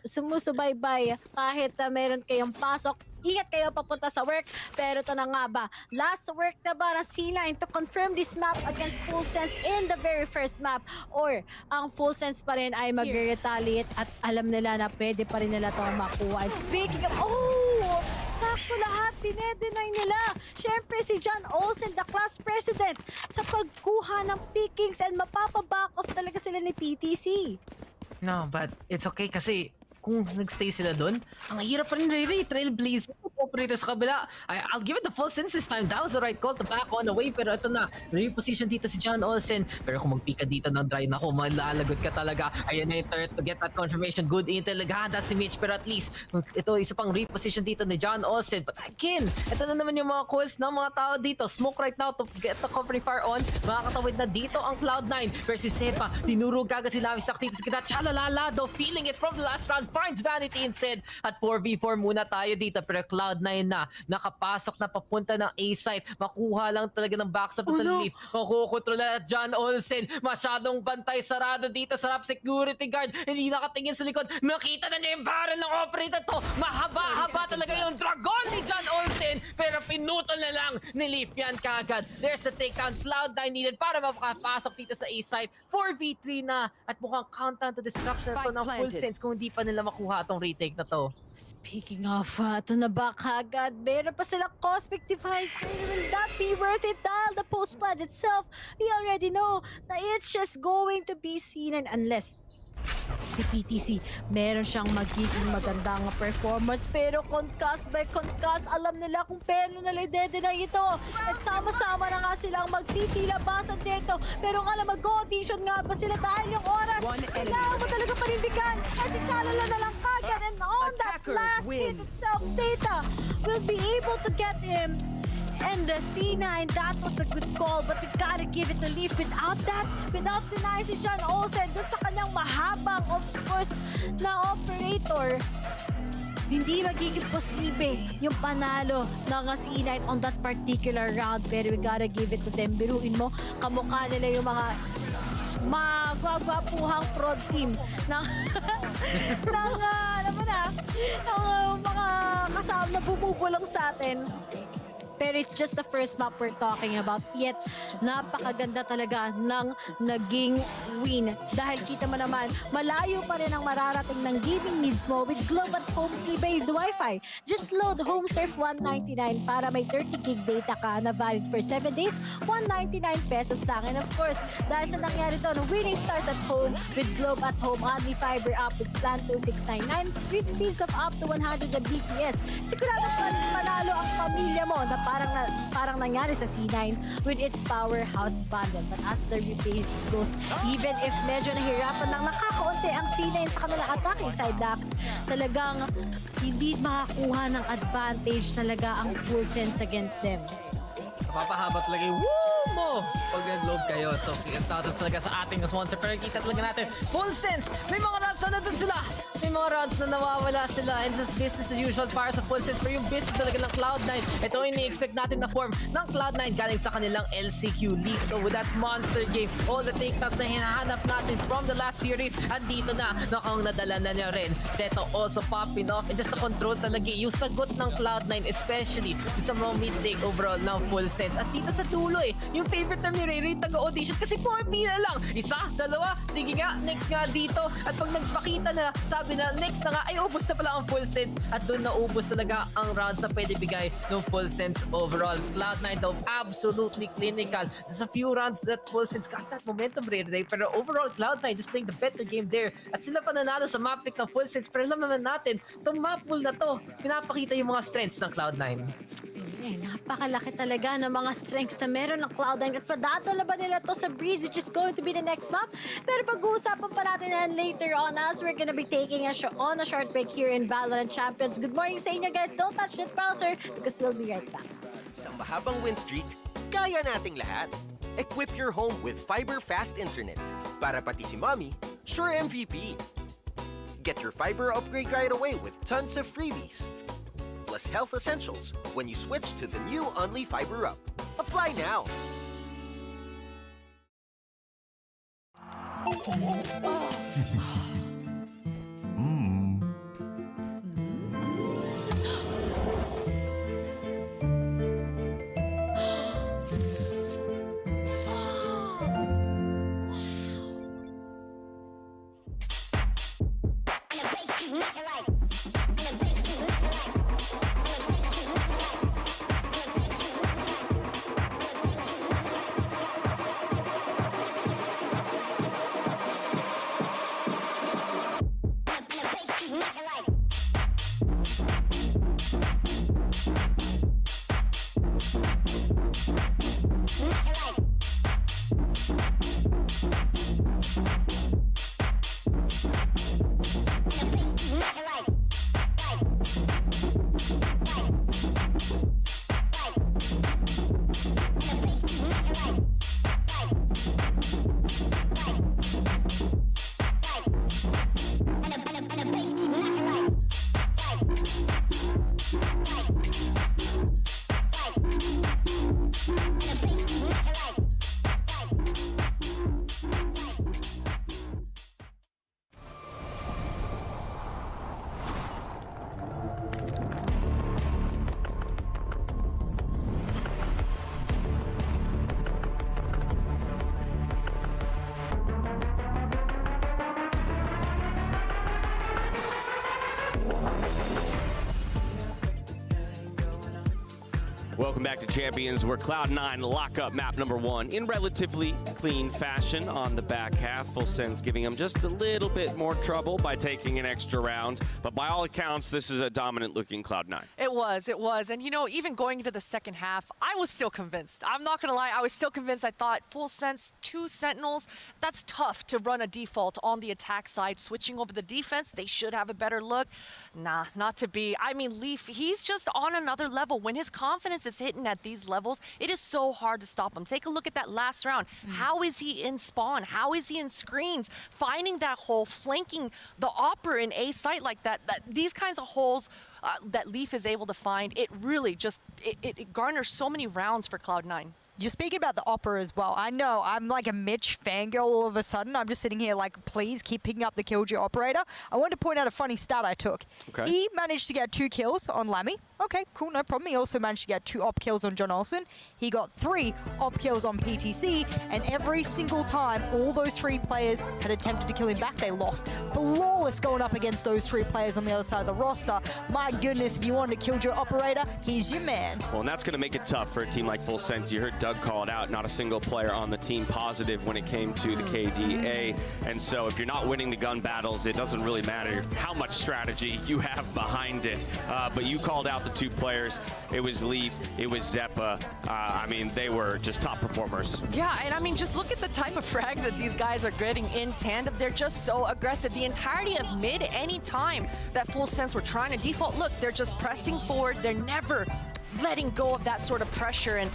sumusubaybay kahit meron kayong pasok. Ingat kayo papunta sa work, pero ito na nga ba, last work na ba na C9 to confirm this map against Full Sense in the very first map, or ang Full Sense pa rin ay mag-retaliate at alam nila na pwede pa rin nila itong makuha. And speaking of, sakto lahat, dinedenay nila. Siyempre si John Olsen, the class president, sa pagkuha ng pickings, and mapapaback off talaga sila ni PTC. No, but it's okay kasi kung nagstay sila doon, ang hirap pa rin Trailblazer operator sa kabila. I'll give it the full sense this time. That was the right call to back on away, pero ito na, reposition dito si John Olsen. Pero kung magpika dito ng dry na malalagot ka talaga. Ayan na yung third to get that confirmation. Good intel, naghahanda si Mitch, pero at least ito isa pang reposition dito ni John Olsen. But again, ito na naman yung mga calls ng mga tao dito. Smoke right now to get the covering fire on. Makakatawid na dito ang Cloud9 versus Sepa. Tinurog agad si Lavi Sakti sa kita. Chalalalado, feeling it from the last round. Finds Vanity instead. At 4v4 muna tayo dito. Pero Cloud9 na, nakapasok na papunta ng A-site. Makuha lang talaga ng backstab ng Leaf. Makukontrola at John Olsen. Masyadong bantay, sarado dito sa security guard. Hindi nakatingin sa likod. Nakita na niya yung barrel ng operator to. Mahaba-haba talaga yung dragon ni John Olsen. Pero pinutol na lang ni Leaf yan kagad. There's a takedown. Cloud9 needed para makapasok dito sa A-site. 4v3 na. At mukhang countdown to destruction ito ng full sense kung hindi pa nila makuha itong retake na to. Speaking of, ito na ba kagad? Meron pa silang Cosmic Divide. Will that be worth it? Dahil the post-plant itself, we already know that it's just going to be seen, and unless si PTC, meron siyang magiging magandang performance. Pero concuss by concuss, alam nila kung paano nila i-dedenay ito. At sama-sama na nga silang magsisilabasan dito. Pero nga lang, mag-audition nga ba sila dahil yung oras? Kailangan mo talaga panindigan. At si Chalala na lang kagad. And on that last hit itself, Zeta will be able to get him. And the C9, that was a good call, but we gotta give it to Leaf. Without that, without denying si John Olsen dun sa kanyang mahabang, of course, na operator, hindi magiging posible yung panalo ng C9 on that particular round. Pero we gotta give it to them. Biruin mo, kamukha nila yung mga magwagwapuhang fraud team ng alam mo na, ng mga kasama na bumubulong sa atin. Pero it's just the first map we're talking about. Yet, napakaganda talaga ng naging win. Dahil kita mo naman, malayo pa rin ang mararating ng gaming needs mo with Globe at Home prepaid Wi-Fi. Just load Home Surf 199 para may 30 gig data ka na valid for 7 days, 199 pesos lang. And of course, dahil sa nangyari to, winning starts at home with Globe at Home Only Fiber Up with Plan 2699 with speeds of up to 100 Mbps. Sigurado manalo ang pamilya mo na parang nangyari sa C9 with its powerhouse bundle. But as the replays goes, even if medyo nahirapan lang nakakaunti ang C9 sa kanilang attacking side backs, talagang hindi makakuha ng advantage talaga ang full sense against them. Papahaba talaga yung woo mo pag nag-load kayo. So, shoutout talaga sa ating sponsor. Pero kita talaga natin, full sense. May mga rounds na nandun sila. May mga rounds na nawawala sila. And this is business as usual para sa full sense. Pero yung business talaga ng Cloud9, ito yung ini-expect natin na form ng Cloud9 galing sa kanilang LCQ League. So, with that monster game, all the takedowns na hinahanap natin from the last series, andito na. Nakang nadala na niya rin. Seto also popping off. And just the control talaga. Yung sagot ng Cloud9, especially sa mga mid-take overall ng full sense. At dito sa dulo yung favorite term ni Ray taga-audition kasi 4P na lang. Isa, dalawa, sige nga, next nga dito. At pag nagpakita na, sabi na next na nga, ay ubos na pala ang full sense. At doon na ubos talaga ang rounds na pwede bigay ng full sense overall. Cloud9 daw, absolutely clinical. There's a few rounds that full sense got that momentum Ray, pero overall Cloud9 just playing the better game there. At sila pa nanalo sa map pick ng full sense. Pero alam naman natin, itong map pool na to, pinapakita yung mga strengths ng Cloud9. Napakalaki talaga ng mga strengths na meron ng Cloud9 at padatala ba nila to sa Breeze which is going to be the next map. Pero pag-uusapan pa natin yan later on as we're gonna be taking a short break here in Valorant Champions. Good morning sa inyo guys. Don't touch that browser because we'll be right back. Sa mahabang win streak, kaya nating lahat. Equip your home with fiber fast internet. Para pati si Mommy, sure MVP. Get your fiber upgrade right away with tons of freebies. Plus health essentials when you switch to the new Only Fiber Up. Apply now! Welcome back to Champions, where Cloud9 lock up map number 1 in relatively clean fashion on the back half. Full Sense giving them just a little bit more trouble by taking an extra round. But by all accounts, this is a dominant-looking Cloud9. It was. And, you know, even going into the second half, I was still convinced. I'm not going to lie, I was still convinced. I thought, Full Sense, 2 Sentinels, that's tough to run a default on the attack side. Switching over the defense, they should have a better look. Nah, not to be. I mean, Leaf, he's just on another level. When his confidence is hitting at these levels, it is so hard to stop him. Take a look at that last round. How is he in spawn? How is he in screens? Finding that hole, flanking the Opera in A site like that. These kinds of holes that Leaf is able to find, it really just, it garners so many rounds for Cloud9. You're speaking about the opera as well. I know, I'm like a Mitch fangirl all of a sudden. I'm just sitting here like, please keep picking up the Killjoy operator. I wanted to point out a funny stat I took. Okay. He managed to get 2 kills on Lammy. Okay, cool, no problem. He also managed to get 2 op kills on John Olsen. He got 3 op kills on PTC, and every single time all those 3 players had attempted to kill him back, they lost. Flawless going up against those 3 players on the other side of the roster. My goodness, if you wanted a Killjoy operator, he's your man. Well, and that's going to make it tough for a team like Full Sense. You heard Doug call it out, not a single player on the team positive when it came to the KDA. And so if you're not winning the gun battles, it doesn't really matter how much strategy you have behind it. But you called out the 2 players. It was Leaf, it was Zeppa. I mean, they were just top performers. Yeah, and I mean, just look at the type of frags that these guys are getting in tandem. They're just so aggressive. The entirety of mid, any time that Full Sense were trying to default, look, they're just pressing forward. They're never letting go of that sort of pressure, and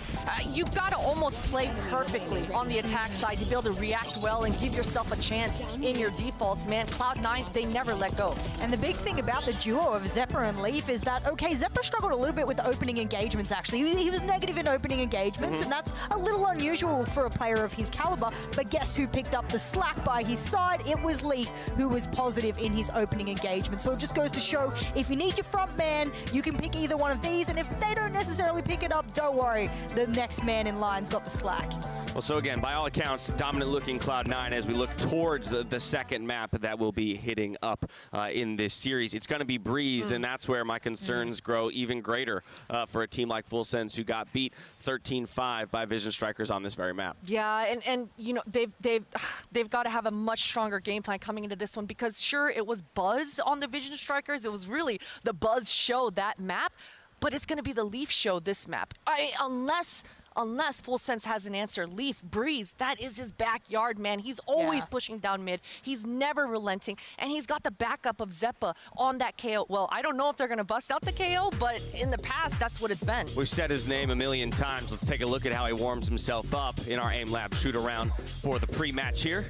you've got to almost play perfectly on the attack side to be able to react well and give yourself a chance in your defaults, man. Cloud9, they never let go. And the big thing about the duo of Zeppa and Leaf is that, okay, Zeppa struggled a little bit with the opening engagements, actually. He was negative in opening engagements, and that's a little unusual for a player of his caliber, but guess who picked up the slack by his side? It was Leaf, who was positive in his opening engagement. So it just goes to show, if you need your front man, you can pick either one of these, and if they don't necessarily pick it up, don't worry, the next man in line's got the slack. Well, so again, by all accounts, dominant looking Cloud9 as we look towards the second map that will be hitting up in this series. It's going to be Breeze, and that's where my concerns grow even greater for a team like Full Sense, who got beat 13-5 by Vision Strikers on this very map. Yeah, and you know, they've got to have a much stronger game plan coming into this one, because sure, it was buzz on the Vision Strikers. It was really the buzz show, that map, but it's going to be the Leaf show this map. Unless Full Sense has an answer. Leaf, Breeze, that is his backyard, man. He's always pushing down mid. He's never relenting, and he's got the backup of Zeppa on that KO. Well, I don't know if they're going to bust out the KO, but in the past, that's what it's been. We've said his name a million times. Let's take a look at how he warms himself up in our Aim Lab shoot around for the pre-match here.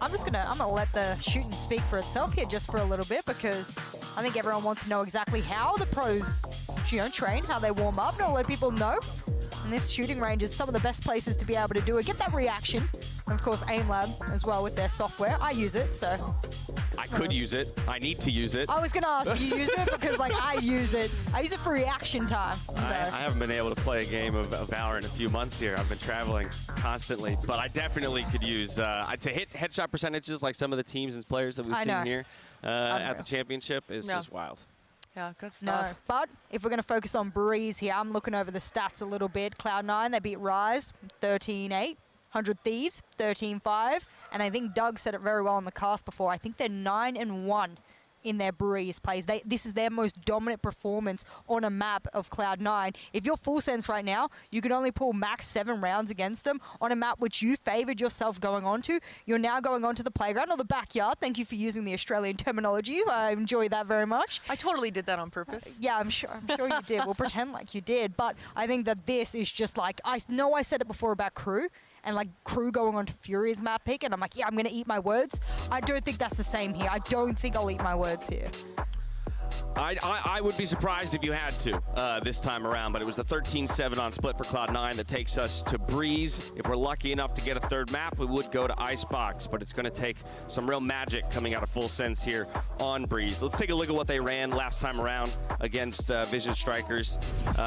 I'm gonna let the shooting speak for itself here just for a little bit, because I think everyone wants to know exactly how the pros, train, how they warm up. Not a lot of people know. And this shooting range is some of the best places to be able to do it. Get that reaction. And of course, Aim Lab as well with their software. I use it, so. I could use it. I need to use it. I was gonna ask, do you use it? Because like I use it for reaction time. So. I haven't been able to play a game of Valorant in a few months here. I've been traveling constantly, but I definitely could use to hit headshot percentages like some of the teams and players that we've seen here at the championship is just wild. Yeah, good stuff. No, but if we're going to focus on Breeze here, I'm looking over the stats a little bit. Cloud9, they beat Rise 13-8. 100 Thieves 13-5. And I think Doug said it very well on the cast before. I think they're 9-1 in their Breeze plays. This is their most dominant performance on a map of Cloud9. If you're Full Sense right now, you could only pull max 7 rounds against them on a map which you favored yourself going onto. You're now going onto the playground or the backyard. Thank you for using the Australian terminology. I enjoy that very much. I totally did that on purpose. Yeah, I'm sure you did. We'll pretend like you did. But I think that this is just like, I know I said it before about KRU, and like KRU going on to Furia's map pick, and I'm like, yeah, I'm going to eat my words. I don't think that's the same here. I don't think I'll eat my words here. I would be surprised if you had to this time around, but it was the 13-7 on split for Cloud9 that takes us to Breeze. If we're lucky enough to get a third map, we would go to Icebox, but it's going to take some real magic coming out of Full Sense here on Breeze. Let's take a look at what they ran last time around against Vision Strikers,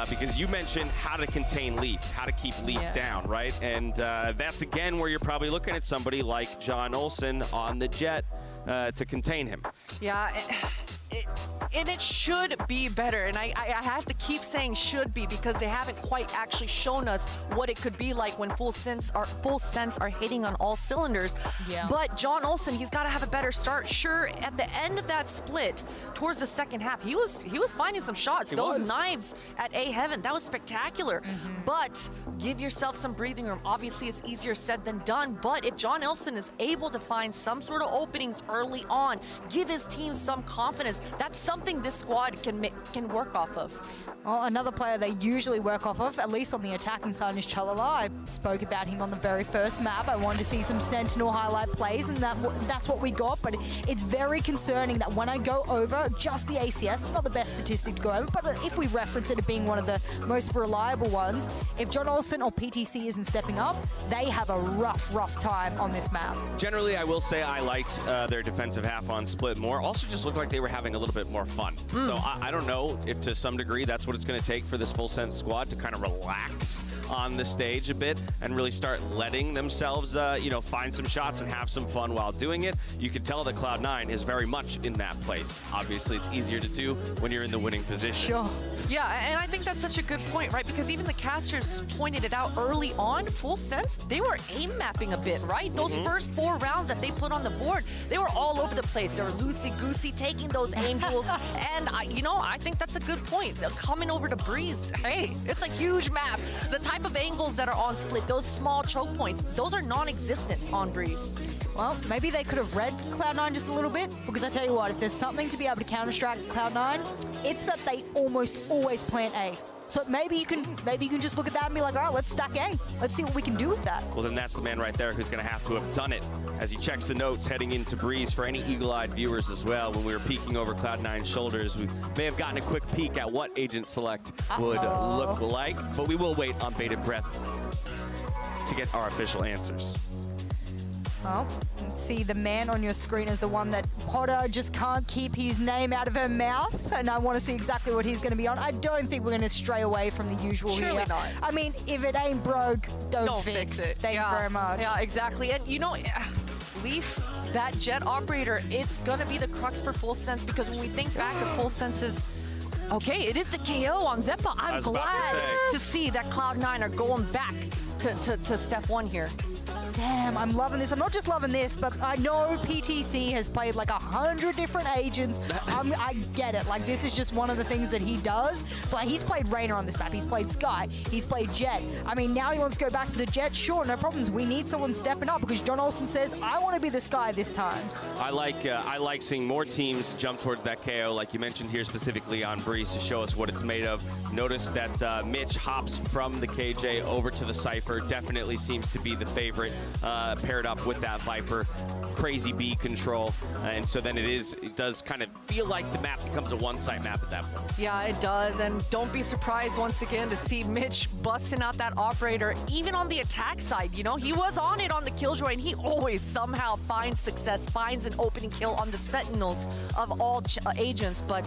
because you mentioned how to contain Leaf, how to keep Leaf down, right? And that's, again, where you're probably looking at somebody like John Olsen on the Jet to contain him. Yeah, and it should be better, and I have to keep saying should be, because they haven't quite actually shown us what it could be like when Full Sense are hitting on all cylinders. Yeah. But John Olsen, he's got to have a better start. Sure, at the end of that split, towards the second half, he was finding some shots. Those knives at A Heaven, that was spectacular. But give yourself some breathing room. Obviously, it's easier said than done, but if John Olsen is able to find some sort of openings early on, give his team some confidence, That's something this squad can work off of. Well, another player they usually work off of, at least on the attacking side, is Chalala. I spoke about him on the very first map. I wanted to see some Sentinel highlight plays, and that's what we got. But it's very concerning that when I go over just the ACS, not the best statistic to go over, but if we reference it as being one of the most reliable ones, if John Olsen or PTC isn't stepping up, they have a rough time on this map. Generally, I will say I liked their defensive half on split more. Also just looked like they were having a little bit more fun. So I don't know if to some degree that's what it's going to take for this Full Sense squad to kind of relax on the stage a bit and really start letting themselves, find some shots and have some fun while doing it. You can tell that Cloud9 is very much in that place. Obviously, it's easier to do when you're in the winning position. Sure. Yeah, and I think that's such a good point, right? Because even the casters pointed it out early on, Full Sense, they were aim mapping a bit, right? Those first 4 rounds that they put on the board, they were all over the place. They were loosey-goosey, taking those aim pools. And, I think that's a good point. Coming over to Breeze, hey, it's a huge map. The type of angles that are on Split, those small choke points, those are non-existent on Breeze. Well, maybe they could have read Cloud9 just a little bit, because I tell you what, if there's something to be able to counter-strike Cloud9, it's that they almost always plant A. So maybe you can just look at that and be like, all right, let's stack A. Let's see what we can do with that. Well, then that's the man right there who's going to have to have done it as he checks the notes heading into Breeze. For any eagle-eyed viewers as well, when we were peeking over Cloud9's shoulders, we may have gotten a quick peek at what Agent Select would look like, but we will wait on bated breath to get our official answers. Well, let's see, the man on your screen is the one that Potter just can't keep his name out of her mouth, and I want to see exactly what he's going to be on. I don't think we're going to stray away from the usual Surely here. not. I mean, if it ain't broke, don't fix it. Thank you very much. Yeah, exactly. And Leaf, that jet operator, it's going to be the crux for Full Sense, because when we think back of Full Sense's okay, it is the KO on Zeppa. I'm glad to see that Cloud9 are going back to step 1 here. Damn, I'm loving this. I'm not just loving this, but I know PTC has played like 100 different agents. I get it. Like, this is just one of the things that he does. But he's played Reyna on this map. He's played Skye. He's played Jet. I mean, now he wants to go back to the Jet. Sure, no problems. We need someone stepping up, because John Olsen says, I want to be the Skye this time. I like seeing more teams jump towards that KO, like you mentioned here specifically on Breeze, to show us what it's made of. Notice that Mitch hops from the KJ over to the Cypher. Definitely seems to be the favorite, paired up with that Viper. Crazy B control, and so then it does kind of feel like the map becomes a one-site map at that point. Yeah, it does, and don't be surprised once again to see Mitch busting out that operator, even on the attack side. He was on it on the Killjoy, and he always somehow finds success, finds an opening kill on the Sentinels of all agents. But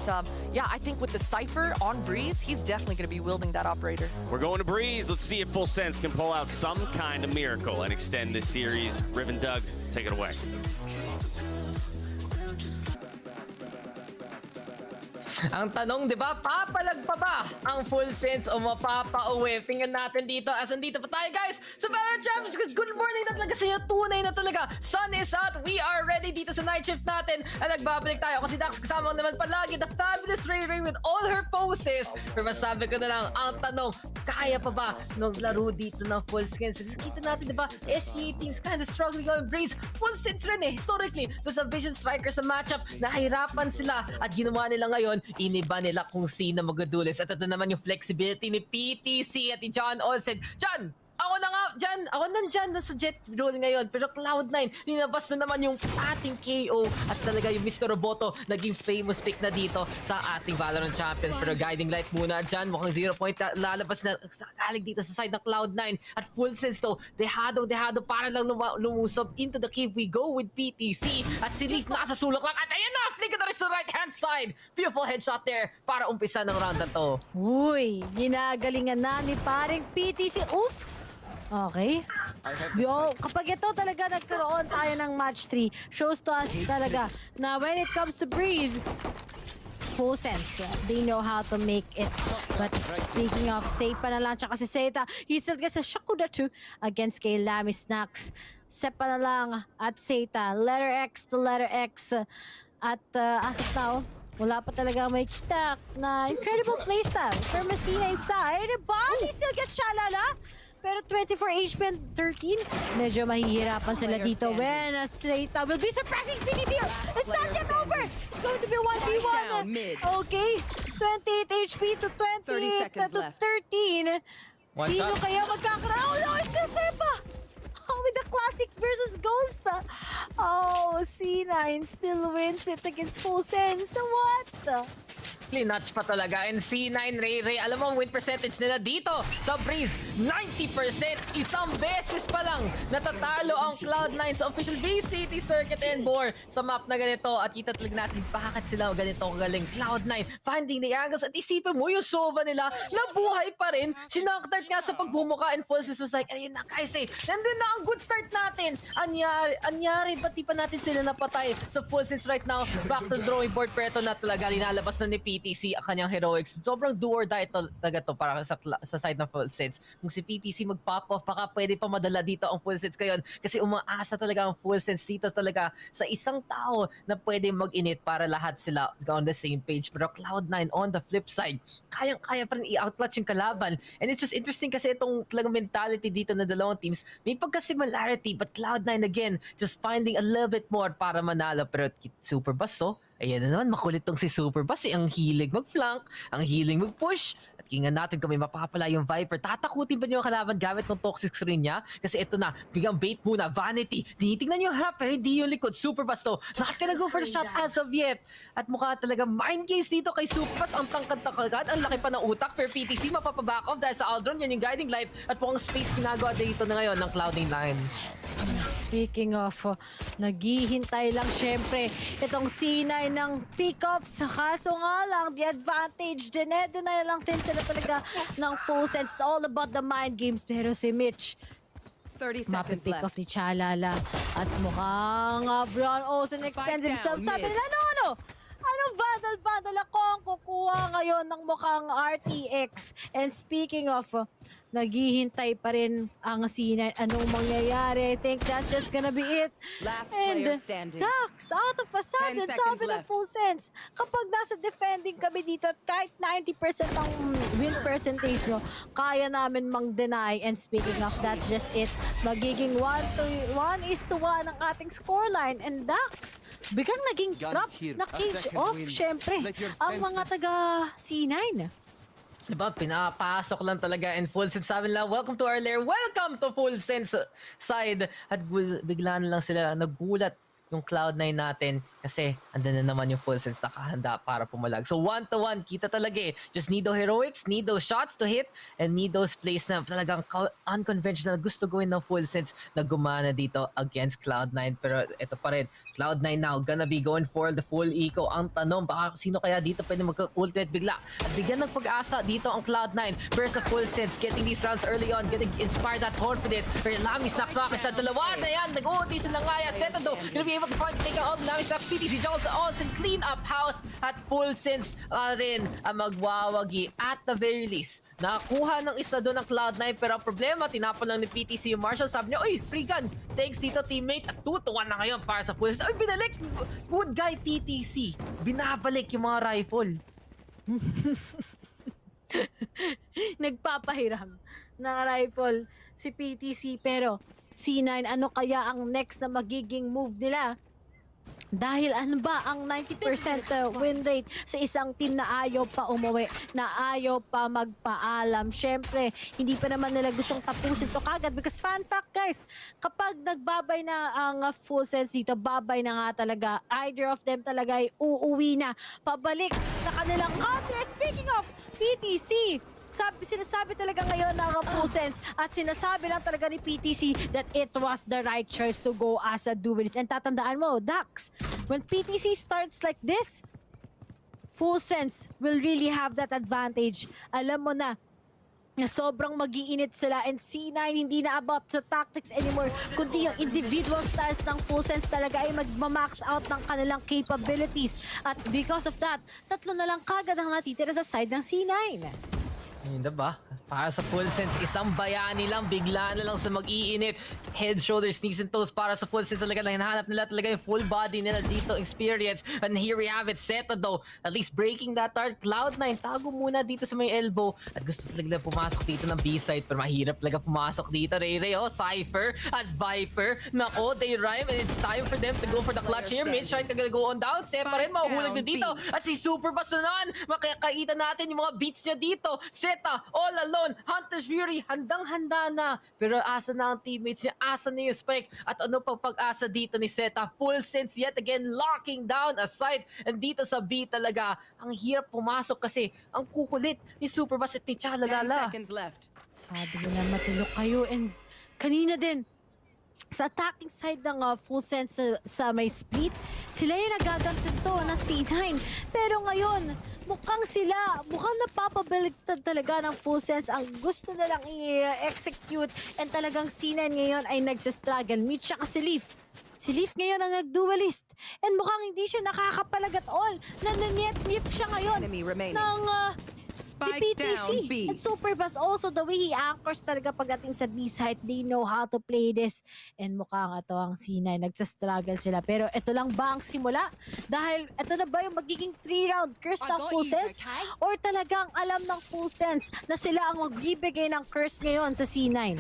yeah, I think with the Cypher on Breeze, he's definitely going to be wielding that operator. We're going to Breeze. Let's see if Full Sense can pull out some kind of miracle and extend this series. Riv and Doug, take it away. Ang tanong, di ba, papalag pa ba ang Full Sense o mapapauwi? Tingnan natin dito. As andito pa tayo, guys, sa Valorant Champions. Good morning na talaga sa inyo. Tunay na talaga. Sun is out. We are ready dito sa night shift natin. At nagbabalik tayo. Kasi Dax, kasama ko naman palagi the fabulous Ray Ray with all her poses. Pero masabi ko na lang, ang tanong, kaya pa ba maglaro dito ng Full Sense? Kasi kita natin, di ba, SCA teams kind of struggling on Breeze. Full Sense rin historically. Doon sa Vision Striker sa matchup, nahirapan sila. At ginawa nila ngayon, iniba nila kung sino magadulis. At ito naman yung flexibility ni PTC at ni John Olsen. John! Ako na nga dyan, ako nandyan nasa jet role ngayon, pero Cloud9, ninabas na naman yung ating KO at talaga yung Mr. Roboto naging famous pick na dito sa ating Valorant Champions. Pero guiding light muna dyan, mukhang 0 point lalabas na galing dito sa side ng Cloud9 at Full Sense to, dehado para lang lumusob into the cave. We go with PTC at si Leaf nasa sulok lang at ayan na, flick to the right hand side. Beautiful headshot there para umpisa ng round na to. Uy, ginagalingan na ni paring PTC. Oof! Okay. Kapag ito talaga nagkaroon tayo ng match 3, shows to us talaga na when it comes to Breeze, Full Sense, they know how to make it. But speaking of, safe pa na lang, tsaka si Seita, he still gets a Shakuda 2 against kay Lamy Snacks. Set pa na lang at Seita, letter X to letter X. At as of now, wala pa talaga may kita na incredible playstyle for Messina inside. But he still gets Shalala. Pero 24 HP and 13, medyo mahihirapan sila dito. When Seita will be surprising PTC. It's not yet over. It's going going to be 1v1. Okay, 28 HP to 28 to 13. One Sino shot. kaya magkakaroon? Oh, no, it's the Sepa! Oh, with the classic versus Ghost. Oh, C9 still wins it against Full Sense. What? Notch pa talaga. And C9 Ray, alam mo, win percentage nila dito sa Breeze, 90%. Isang beses pa lang natatalo ang Cloud9 sa official VCT circuit and more sa map na ganito. At kita talaga natin bakit sila ganito galing. Cloud9 finding the angles. At isipin mo yung Sova nila, nabuhay pa rin. Sinaktat nga sa pagbumuka and Fulsis was like, ayun na guys nandun na ang good start natin. Anyari, ba't di pa natin sila napatay? So Fulsis right now, back to the drawing board. Pero ito na talaga, linalabas na ni PTC ang kanyang heroics. Sobrang do or die talaga to para sa side ng Full Sense. Kung si PTC mag-pop off, baka pwede pa madala dito ang Full Sense ngayon kasi umaasa talaga ang Full Sense dito talaga sa isang tao na pwede mag-init para lahat sila on the same page. Pero Cloud9 on the flip side, kayang-kaya pa rin i-outclutch yung kalaban. And it's just interesting kasi itong talagang mentality dito ng dalawang teams, may pagka-similarity but Cloud9 again, just finding a little bit more para manalo. Pero Super Basso, ayan na naman, makulit tong si Super Bass. Ang hilig mag-flank, ang hilig mag-push. At tingnan natin kung may mapapala yung Viper. Tatakutin ba niyo ang kalaban gamit ng toxic screen niya? Kasi ito na, biglang bait muna, Vanity. Tinitingnan niyo yung harap, pero hindi yung likod. Super Bass to, not gonna go for the shot as of yet. At mukha talaga mind games dito kay Super Bass. Ang tangkad-tangkad, ang laki pa ng utak. Pero PTC mapapaback off dahil sa Aldron, yan yung guiding light. At mukhang space ginagawa dito na ngayon ng Cloud9. Speaking of, naghihintay lang syempre itong C9 ng pick-offs. Kaso nga lang, the advantage, dinedeny lang din sila talaga ng Full Sense. It's all about the mind games. Pero si Mitch, 30 seconds mapipick left. off ni Chalala. At mukhang Brian Olsen extends himself. Sabi nila, no! Anong vandal ako ang kukuha ngayon ng mukhang RTX. And speaking of, naghihintay pa rin ang C9. Anong mangyayari? I think that's just gonna be it. Last And player standing. Dax, out of a sudden, 10 seconds sabi ng left. Full Sense, kapag nasa defending kami dito at kahit 90% ang win percentage nyo, kaya namin mang-deny. And speaking of, that's just it. Magiging 1:1 ang ating scoreline. And Dax, biglang naging trap na cage off, syempre, ang mga taga C9. Diba, pinapasok lang talaga and Full Sense sabi nila, welcome to our lair, welcome to Full Sense side. At bigla na lang sila nagulat yung Cloud9 natin kasi andun na naman yung Full Sense nakahanda para pumalag. So 1-1, kita talaga Just need those heroics, need those shots to hit, and need those plays na talagang unconventional gusto gawin ng Full Sense na gumana dito against Cloud9. Pero ito pa rin, Cloud9 now gonna be going for the full eco. Ang tanong, baka sino kaya dito pwede mag-ultimate bigla. At bigyan ng pag-asa dito ang Cloud9 versus Full Sense, getting these rounds early on, getting inspired that confidence. Pero Lami Snacks mga sa dalawa na yan, nag-ulti siya ng kaya. Setado, gonna be able to find take out Lami Snacks, PTC Jones, Olsen, clean up house at Full Sense rin ang magwawagi. At the very least, nakakuha ng isa doon ng Cloud9, pero ang problema, tinapon lang ni PTC yung Marshall. Sabi niya, uy, free gun. Thanks dito, teammate. At 2-1 na ngayon para sa Full Sense. Ay, binalik! Good guy, PTC. Binabalik yung mga rifle. Nagpapahiram ng rifle si PTC. Pero C9, ano kaya ang next na magiging move nila? Dahil ano ba ang 90% win rate sa isang team na ayaw pa umuwi, na ayaw pa magpaalam. Syempre, hindi pa naman nila gustong tapusin to kagad because fun fact guys, kapag nagbabay na ang Full Sense dito, babay na nga talaga. Either of them talaga ay uuwi na pabalik sa kanilang country. Speaking of PTC, sinasabi talaga ngayon ng Full Sense at sinasabi lang talaga ni PTC that it was the right choice to go as a duelist. And tatandaan mo, Dax, when PTC starts like this, Full Sense will really have that advantage. Alam mo na sobrang mag-iinit sila and C9 hindi na about sa tactics anymore, kundi yung individual styles ng Full Sense talaga ay magmamax out ng kanilang capabilities. At because of that, 3 na lang kagad ang natitira sa side ng C9. Diba? Para sa Full Sense, isang bayani lang, bigla na lang sa mag-iinit. Head, shoulders, knees, and toes para sa Full Sense. Talaga lang hinahanap nila talaga yung full body nila dito experience. And here we have it, Zeta though, at least breaking that target. Cloud9, tago muna dito sa may elbow. At gusto talaga pumasok dito ng B-side, pero mahirap talaga pumasok dito. Ray, oh, Cypher at Viper. Nako, they rhyme and it's time for them to go for the clutch here. Mitch trying to go on down. Sepa rin, mahuhulag na dito. At si Superbass na naman, makikita natin yung mga beats niya dito. Zeta, all alone. Hunter's Fury, handang-handa na. Pero asa na ang teammates niya, asa na yung spike. At ano pang pag-asa dito ni Zeta? Full Sense yet again, locking down aside. And dito sa B talaga, ang hirap pumasok kasi ang kukulit ni Superbass at ni Chalalala. Sabi nila matulog kayo and kanina din, sa attacking side ng Full Sense sa may split, sila yung nagagantin to na C9. Pero ngayon, mukhang napapabaligtad talaga ng Full Sense. Ang gusto nilang i-execute and talagang C9 ngayon ay nagsistruggle. Mitch siya si Leaf. Si Leaf ngayon ang nag-duelist. And mukhang hindi siya nakakapalag at all. Nananyet-nyet siya ngayon ng PPTC. And Superbass also, the way he anchors talaga pagdating sa B-side, they know how to play this. And mukhang ito ang C9, nagsastruggle sila. Pero ito lang ba ang simula? Dahil ito na ba yung magiging 3-round curse ng Full Sense? Or talagang alam ng Full Sense na sila ang magbibigay ng curse ngayon sa C9?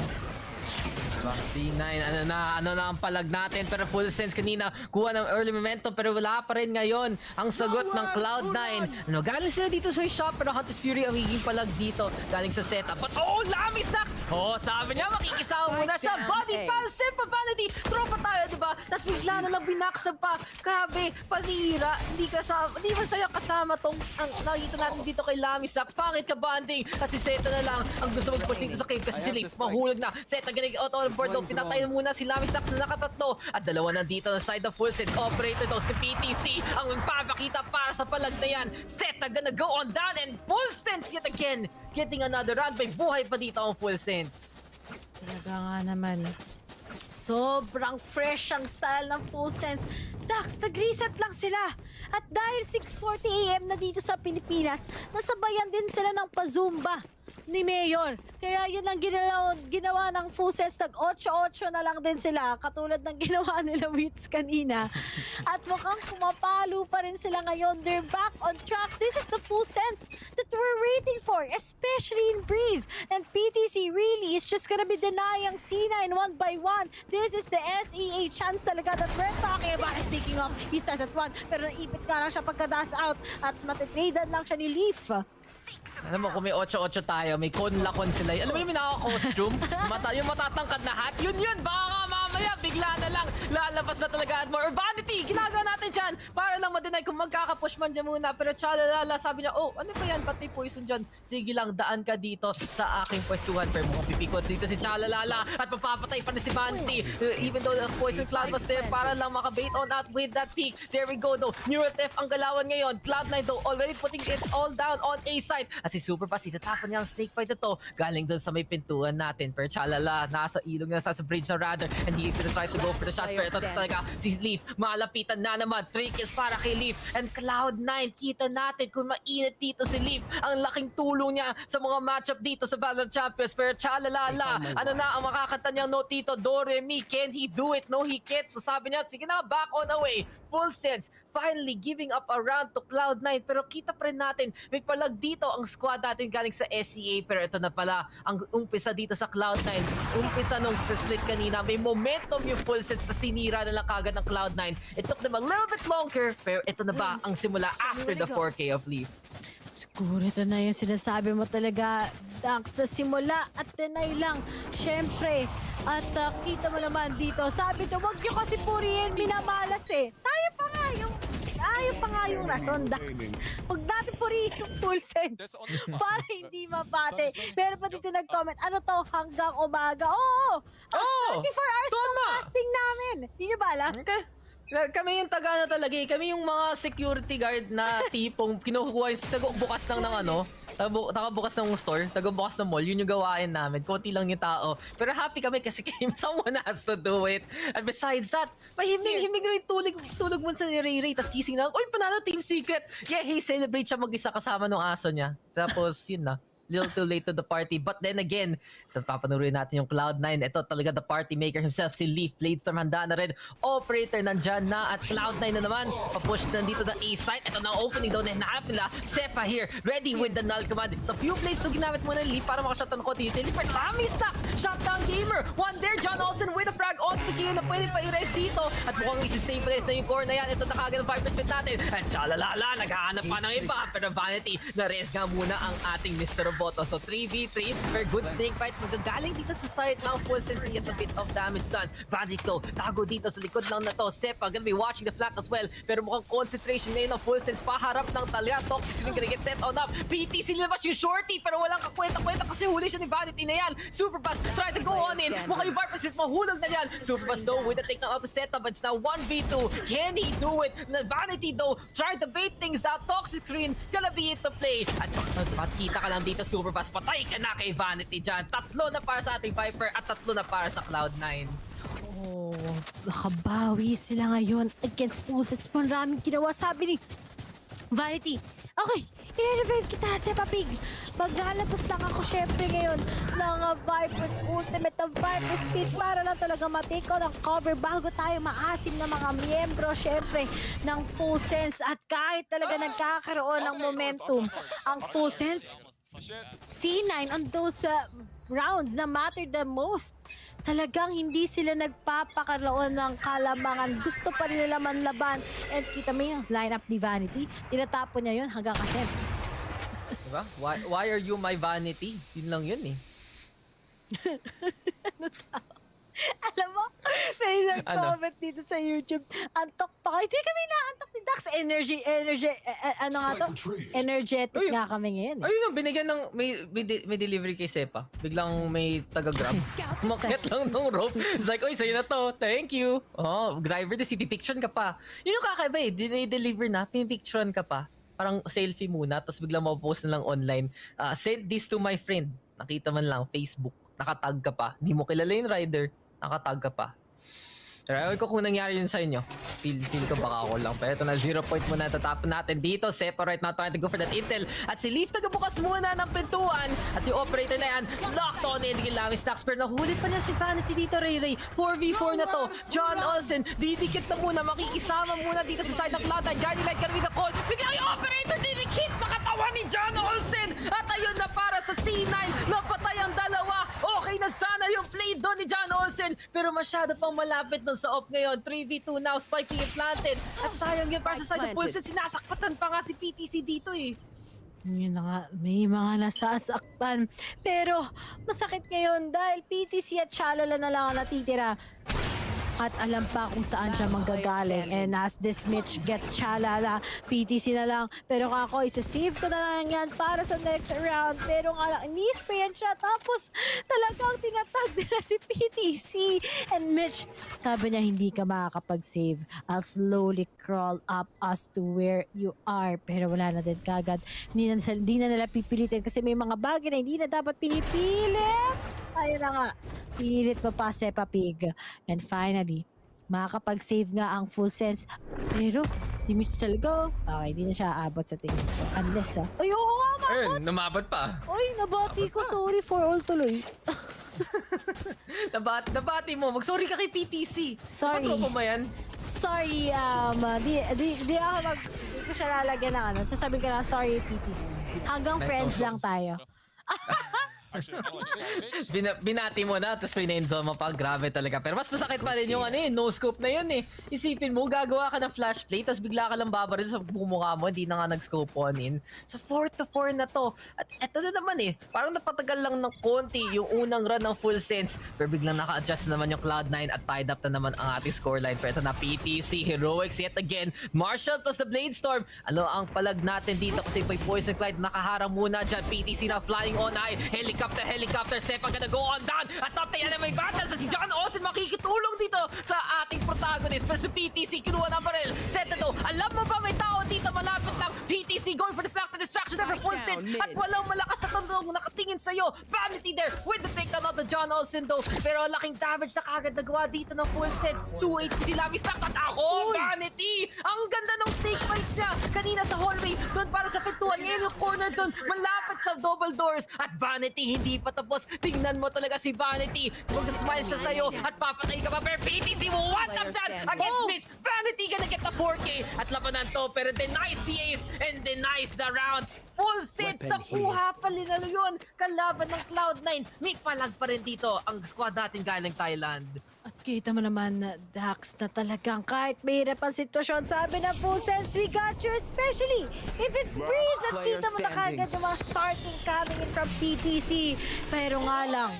C9, ano na ang palag natin, pero Full Sense kanina kuha ng early momentum pero wala pa rin ngayon ang sagot ng Cloud9. Galing sila dito sa shop pero Hunter's Fury ang higing palag dito galing sa setup. But Lami Snacks! sabi niya makikisama muna siya. Body passive vanity. Tropa tayo, diba? Tapos bigla na lang binaksab pa. Grabe, panira. Hindi masaya kasama tong ang nakita natin dito kay Lami Snacks. Pangit ka banding. At si Zeta na lang ang gusto mag-push dito sa cave kasi si Leaf mahulog na. Zeta galing auto board daw, pinatay muna si Lami Snacks na nakatatlo at dalawa nandito na side of Full Sense. Operator daw si PTC ang magpapakita para sa palag na yan. Zeta gonna go on down and Full Sense yet again getting another round. May buhay pa dito ang Full Sense. Talaga nga naman. Sobrang fresh ang style ng Full Sense. Dax, nag-reset lang sila. At dahil 6:40 AM na dito sa Pilipinas, nasabayan din sila ng pa-Zumba ni Mayor. Kaya yun ang ginawa ng Full Sense. Nag-8-8 na lang din sila, katulad ng ginawa nila Wits kanina. At mukhang kumapalo pa rin sila ngayon. They're back on track. This is the Full Sense that we're waiting for, especially in Breeze. And PTC really is just gonna be denying C9 one by one. This is the SEA chance talaga that we're talking about. And speaking of, he starts at 1, pero naipit ka lang siya pagka-dash out at matitradean lang siya ni Leaf. Alam mo, kung may 8-8 tayo, may kon-lakon sila. Alam mo yung naka-costume? Yung matatangkad na hat? Yun! Baka nga mamaya, bigla na lang lalabas na talaga at more. Vanity, ginagawa natin dyan para lang ma-deny kung magkakapush man dyan muna. Pero Chalalala, sabi niya, ano ba yan? Ba't may poison dyan? Sige lang, daan ka dito sa aking pwestuhan. Pero mukhang pipikot dito si Chalalala at mapapatay pa ni si Vanity. Even though the poison cloud was there para lang makabait on out with that peak. There we go though. Neurotef ang galawan ngayon. Cloud9 though, already putting it all down on A side. At si Superpass, itatapon niya ang snake fight ito. Galing doon sa may pintuan natin. Pero Chalala, nasa ilog na sa bridge na rather. And he's gonna try to go for the shots. Pero ito talaga, si Leaf, malapitan na naman. 3 kills para kay Leaf. And Cloud9, kita natin kung mainit dito si Leaf. Ang laking tulong niya sa mga matchup dito sa Valorant Champions. Pero Chalalala, ano na ang makakanta niyang note dito? Do, re, mi, can he do it? No, he can't. So sabi niya, sige na, back on away. Full Sense, finally giving up a round to Cloud9. Pero kita pa rin natin, may palag dito ang squad natin galing sa SEA. Pero ito na pala ang umpisa dito sa Cloud9. Umpisa nung split kanina, may momentum yung Full Sense na sinira na lang kagad ng Cloud9. It took them a little bit longer, pero ito na ba ang simula after the 4K of Leaf? Siguro ito na yung sinasabi mo talaga, Dax, na simula at deny lang. Siyempre, at kita mo naman dito, sabi to, wag nyo kasi purihin, minamalas eh. Tayo pa nga yung rason, Dax. Huwag natin purihin yung Full Sense para hindi mabate. Pero pa dito nag-comment, ano to, hanggang umaga? Oo! 24 hours ng fasting namin. Hindi nyo ba alam? Okay. Kami yung taga talaga eh. Kami yung mga security guard na tipong kinukuha yung taga-bukas lang ng taga-bukas ng store, taga-bukas ng mall. Yun yung gawain namin. Konti lang yung tao. Pero happy kami kasi someone has to do it. And besides that, mahimig rin tulog mo sa Ray Ray. Tapos gising na, uy, panalo Team Secret. Yeah, hey, celebrate siya mag-isa kasama ng aso niya. Tapos, yun na. Little too late to the party. But then again, ito papanurin natin yung Cloud9. Ito talaga the party maker himself, si Leaf. Bladestorm handa na rin. Operator nandyan na at Cloud9 na naman. Papush na dito ng A-site. Ito na opening daw na hinahanap nila. Sepa here, ready with the null command. Sa few plays to ginamit mo ng Leaf para makashot ng konti. Leaf, marami stacks. Shutdown gamer. One there, John Olsen with a frag on the kill na pwede pa i-rest dito. At mukhang isi-stabilize na yung core na yan. Ito na kagad ang 5% natin. At shalalala, naghahanap pa ng iba. Pero Vanity, na-rest nga muna ang ating Mr. Roboto. So 3v3, very good snake fight. Magagaling dito sa side ng full sense. He gets a bit of damage done. Vanity though, tago dito sa likod lang na to. Sepa gonna be watching the flank as well. Pero mukhang concentration ngayon ng full sense. Paharap ng talya. Toxic rin gonna get set on up. PTC nilabas yung shorty. Pero walang kakwenta-kwenta kasi huli siya ni Vanity na yan. Superpass, try to go on in. Mukhang yung Viper Swift mahulog na yan. Superpass though with the take out the setup. It's now 1v2. Can he do it? Vanity though, try to bait things out. Toxic screen, gonna be it to play. At makita ka lang dito, Superpass. Patay ka na kay Vanity dyan. 3 na para sa ating Viper at 3 na para sa Cloud9. Oh, nakabawi sila ngayon against Full Sets. Maraming ginawa. Sabi ni Vanity, okay, i-revive kita, Sepa Pig. Maglalabas lang ako syempre ngayon ng Viper's Ultimate ng Viper's Speed para lang talaga matake out ang cover bago tayo maasim na mga miyembro syempre ng Full Sense. At kahit talaga nagkakaroon ng momentum ang Full Sense, C9 on those rounds na matter the most, talagang hindi sila nagpapakaroon ng kalamangan. Gusto pa rin nila manlaban. And kita mo yung lineup ni Vanity, tinatapon niya yun hanggang Ascent. Diba? Why are you my Vanity? Yun lang yun eh. Alam mo, may nag-comment dito sa YouTube, antok pa kayo. Hindi kami naantok ni Dax. Ano nga to? Energetic nga kami ngayon. Ayun, binigyan ng, may delivery kay Sepa. Biglang may taga-grab. Umakyat lang ng rope. It's like, oy, sa'yo na to. Thank you. Oh, driver, si pipicturean ka pa. Yun yung kakaiba eh. Dinay-deliver na, pipicturean ka pa. Parang selfie muna, tapos biglang mapopost na lang online. Send this to my friend. Nakita man lang, Facebook. Nakatag ka pa. Hindi mo kilala yung rider. Nakatag ka pa. Pero ewan ko kung nangyari yun sa inyo. Feel ko baka ako lang. Pero ito na, 0 point muna. Tatapon natin dito. Separate na trying to go for that intel. At si Leaf tagabukas muna ng pintuan. At yung operator na yan, locked on in. Gilami stacks. Pero nahuli pa niya si Vanity dito, Ray. 4v4 na to. John Olsen, didikit na muna. Makikisama muna dito sa side ng Cloud9. Guiding light karami na call. Biglang yung operator didikit sa katawan ni John Olsen. At ayun na para sa C9. Napatay ang dalawa. Okay na sana yung play doon ni John Olsen. Pero masyado pang malapit sa off ngayon. 3v2 now, spike being implanted. At sayang yun para sa side ng Pulset. Sinasakpatan pa nga si PTC dito eh. Yun na nga, may mga nasasaktan. Pero masakit ngayon dahil PTC at Chalala na lang ang natitira. At alam pa kung saan siya manggagaling. And as this Mitch gets Chalala, PTC na lang. Pero ako, isa-save ko na lang yan para sa next round. Pero nga lang, ini-sprayan siya. Tapos talagang tinatag nila si PTC. And Mitch, sabi niya, hindi ka makakapag-save. I'll slowly crawl up us to where you are. Pero wala na din kagad. Hindi na nila pipilitin kasi may mga bagay na hindi na dapat pinipilit. Ayun na nga, pinilit pa Sepa Pig. And finally, makakapag-save nga ang Full Sense. Pero si Mitch talaga, okay, hindi na siya aabot sa tingin ko. Unless, ay, oo nga, umabot! Namabot pa. Ay, nabati ko. Sorry for all tuloy. Nabati mo. Mag-sorry ka kay PTC. Sorry. Ano pa yan? Sorry, di ko siya lalagyan ng ano. Sasabihin ka na, sorry PTC. Hanggang friends lang tayo. Binati mo na, tapos pinenzo mo pa. Grabe talaga. Pero mas masakit pa rin yung no scope na yun eh. Isipin mo, gagawa ka ng flash play, tapos bigla ka lang babaril sa bumukha mo, hindi na nga nag-scope on in. So 4-4 na to. At eto na naman eh, parang napatagal lang ng konti yung unang run ng Full Sense. Pero biglang naka-adjust na naman yung Cloud9 at tied up na naman ang ating scoreline. Pero ito na, PTC, Heroics yet again. Marshall plus the Bladestorm. Ano ang palag natin dito kasi may Poison Clyde nakaharang muna dyan. PTC na flying on high. Helicopter, Sepa gonna go on down. At top tayo na may batas. Si John Olsen makikitulong dito sa ating protagonist. Pero si PTC kinuha ng baril. Set na to. Alam mo ba may tao dito malapit lang? PTC going for the flank to distraction there for Full Sense. At walang malakas na tundong nakatingin sa'yo. Vanity there with the takedown of the John Olsen though. Pero laking damage na kagad nagawa dito ng Full Sense. 280 si Lamy Stacks at ako, Vanity! Ang ganda ng snake fights niya. Kanina sa hallway, doon para sa pintuan. Ngayon yung corner doon, malapit sa double doors. At Vanity, hindi pa tapos. Tingnan mo talaga si Vanity. Mag-smile siya sa'yo at papatay ka pa. Pero PTC will one tap dyan against Mitch. Vanity gonna get the 4K. At labanan to, pero denies the ace and denies the round. Full sets, nakuha pa nila yun. Kalaban ng Cloud9. May palag pa rin dito ang squad natin galing Thailand. At kita mo naman na Dax na talagang kahit mahirap ang sitwasyon, sabi ng Full Sense, we got you, especially if it's Breeze. At kita mo na kagad yung mga starting coming in from PTC. Pero nga lang,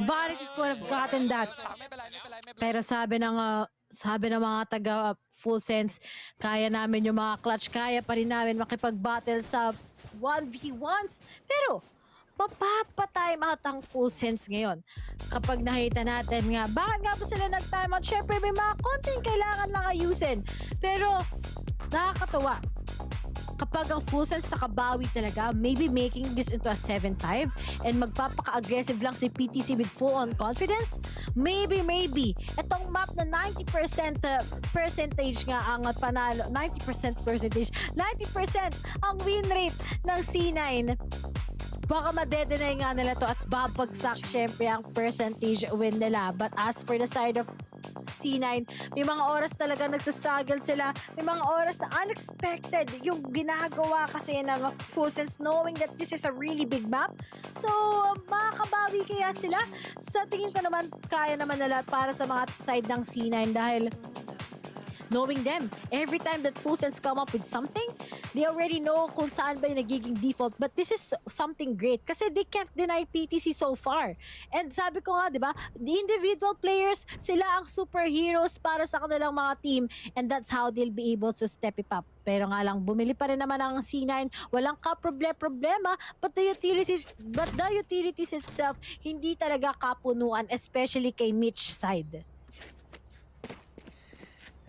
Vanity could have gotten that. Pero sabi ng mga taga Full Sense, kaya namin yung mga clutch, kaya pa rin namin makipag-battle sa 1v1s. Pero, mapapatime out ang Full Sense ngayon. Kapag nakita natin nga, bakit nga ba sila nag-time out? Siyempre, may mga konting kailangan lang ayusin. Pero, nakakatawa. Kapag ang Full Sense nakabawi talaga, maybe making this into a 7-5 and magpapaka-aggressive lang si PTC with full-on confidence, maybe, itong map na 90% percentage nga ang panalo, 90% ang win rate ng C9, baka madedenay nga nila to at babagsak syempre ang percentage win nila. But as for the side of C9, may mga oras talaga nagsastruggle sila. May mga oras na unexpected yung ginagawa kasi ng Full Sense, knowing that this is a really big map. So, makakabawi kaya sila? Sa tingin ko naman, kaya naman nila para sa mga side ng C9 dahil knowing them, every time that Full Sense come up with something, they already know kung saan ba yung nagiging default. But this is something great kasi they can't deny PTC so far. And sabi ko nga, di ba, the individual players, sila ang superheroes para sa kanilang mga team, and that's how they'll be able to step it up. Pero nga lang, bumili pa rin naman ang C9. Walang problema, but the utilities itself, hindi talaga kapunuan, especially kay Mitch side.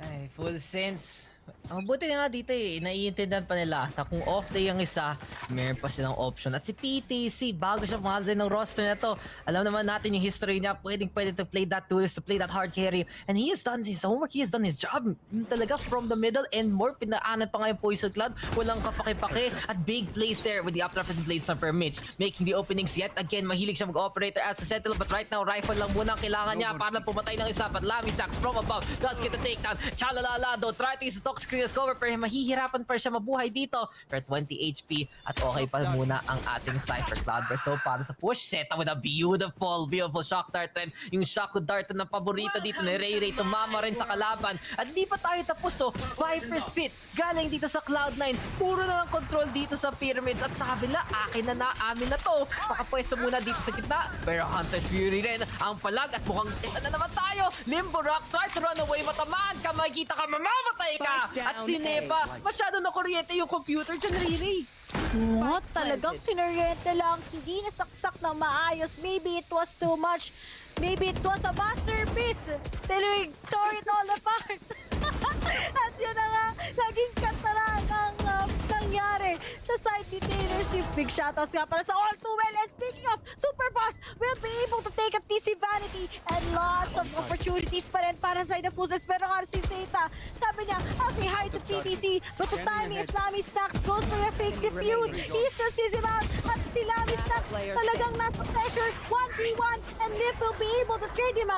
Ay, Full Sense. Ang mabuti nga dito naiintindihan pa nila na kung off day ang isa, meron pa silang option. At si PTC, bago siya mahal ng roster na to, alam naman natin yung history niya, pwede to play that duelist, to play that hard carry. And he has done his homework, he has done his job. Talaga from the middle and more, pinaanan pa nga yung Poison Cloud, walang kapake-pake. At big plays there with the uplifted blades ng Mitch, making the openings yet again. Mahilig siya mag-operator as a sentinel, but right now, rifle lang muna ang kailangan niya para pumatay ng isa. But Lamy Sacks from above does get the takedown. Chalalala, though, try to use the toxic cover, pero mahihirapan pa siya mabuhay dito. Pero 20 HP at okay pa muna ang ating Cypher. Cloudburst though para sa push. Seta with a beautiful shock dart. And yung shock dart na paborito dito ni Ray tumama rin sa kalaban. At hindi pa tayo tapos Viper's Pit galing dito sa Cloud9. Puro na lang control dito sa Pyramids. At sa kabila, akin na amin na to. Pakapwesto muna dito sa gitna. Pero Hunter's Fury rin ang palag at mukhang ito na naman tayo. Limbo Rock, try to run away. Matamaan ka, makikita ka, mamamatay ka. At si Nepa, masyado na kuryente yung computer dyan, Riri. What? Talagang kinuryente lang. Hindi nasaksak na maayos. Maybe it was too much. Maybe it was a masterpiece. Till we tore it all apart. At yun na nga, naging katarang ang nangyari sa side detainers. Big shoutouts nga para sa All Too Well. And speaking of Super Boss, we'll be able to take a TC Vanity and lots of opportunities pa rin para sa Full Sense. Pero nga si Zeta, sabi niya, I'll say hi to PTC, but the time is Lamy Snacks goes for a fake defuse. He still sees him out, at si Lamy Snacks talagang nasa pressure, 1v1, and Liv will be able to trade him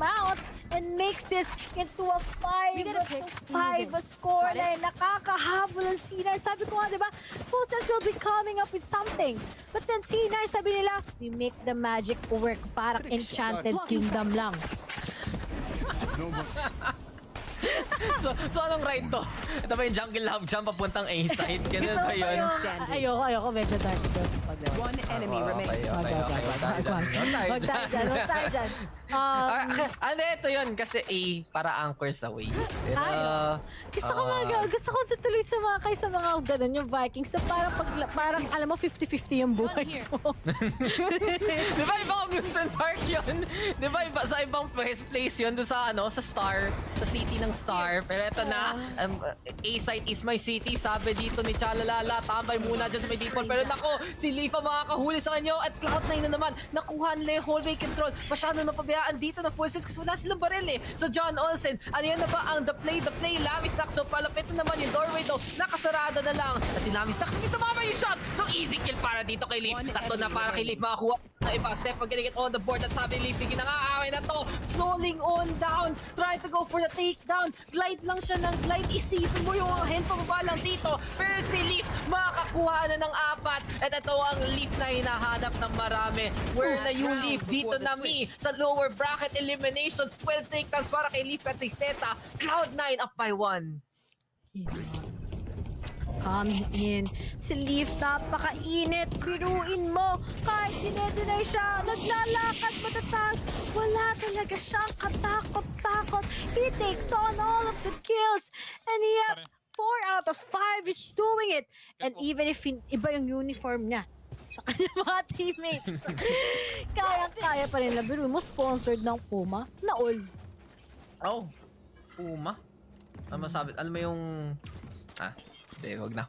out and makes this into a 5-5 score na nakakahabol ang C9. Sabi ko nga, diba, Full Sense will be coming up with something. But then C9, sabi nila, we make the magic work. Parang Enchanted Kingdom lang. So anong right to? Ito ba yung jungle love jump papuntang A side? Ganun ba yun? Ayoko, medyo dark ito. One enemy remaining. Wag tayo dyan. Ano, ito yun kasi A para anchors away. Pero gusto ko tutuloy sa mga ganun yung Vikings. So parang alam mo 50-50 yung buhay mo. Di ba ibang amusement park yun? Di ba sa ibang place yun doon sa sa Star, sa city ng Star. Scar. Pero eto na, A-site is my city. Sabi dito ni Chalalala, tambay muna dyan sa may default. Pero nako, si Leaf ang makakahuli sa kanyo. At Cloud9 na naman, nakuha nila yung hallway control. Masyado na pabayaan dito na full sense kasi wala silang baril eh. So John Olsen, ano yan na ba ang the play? Lamistax, so palapit na naman yung doorway though. Nakasarado na lang. At si Lamistax, hindi tumama yung shot. So easy kill para dito kay Leaf. Tatlo na para kay Leaf makakuha na iba. Step pag get on the board at sabi ni Leaf, sige na nga, akin na to. Falling on down. Try to go for the takedown. Glide lang siya ng glide. Isipin mo yung health pababa lang dito. Pero si Leaf, makakakuha na ng 4. At ito ang Leaf na hinahanap ng marami. Where na you Leaf? Dito na mi sa lower bracket eliminations. 12 takedowns para kay Leaf at si Zeta. Cloud9 up by 1. Coming in. Si Leaf, napakainit. Biruin mo. Kahit dinedeny siya, naglalakad matatag. Wala talaga siyang katakot-takot. He takes on all of the kills. And yet, 4 out of 5 is doing it. And even if iba yung uniform niya sa kanyang mga teammates, kaya pa rin na biruin mo. Sponsored ng Puma na all. Oh, Puma? Ano masabi? Alam mo yung... Hindi, wag na.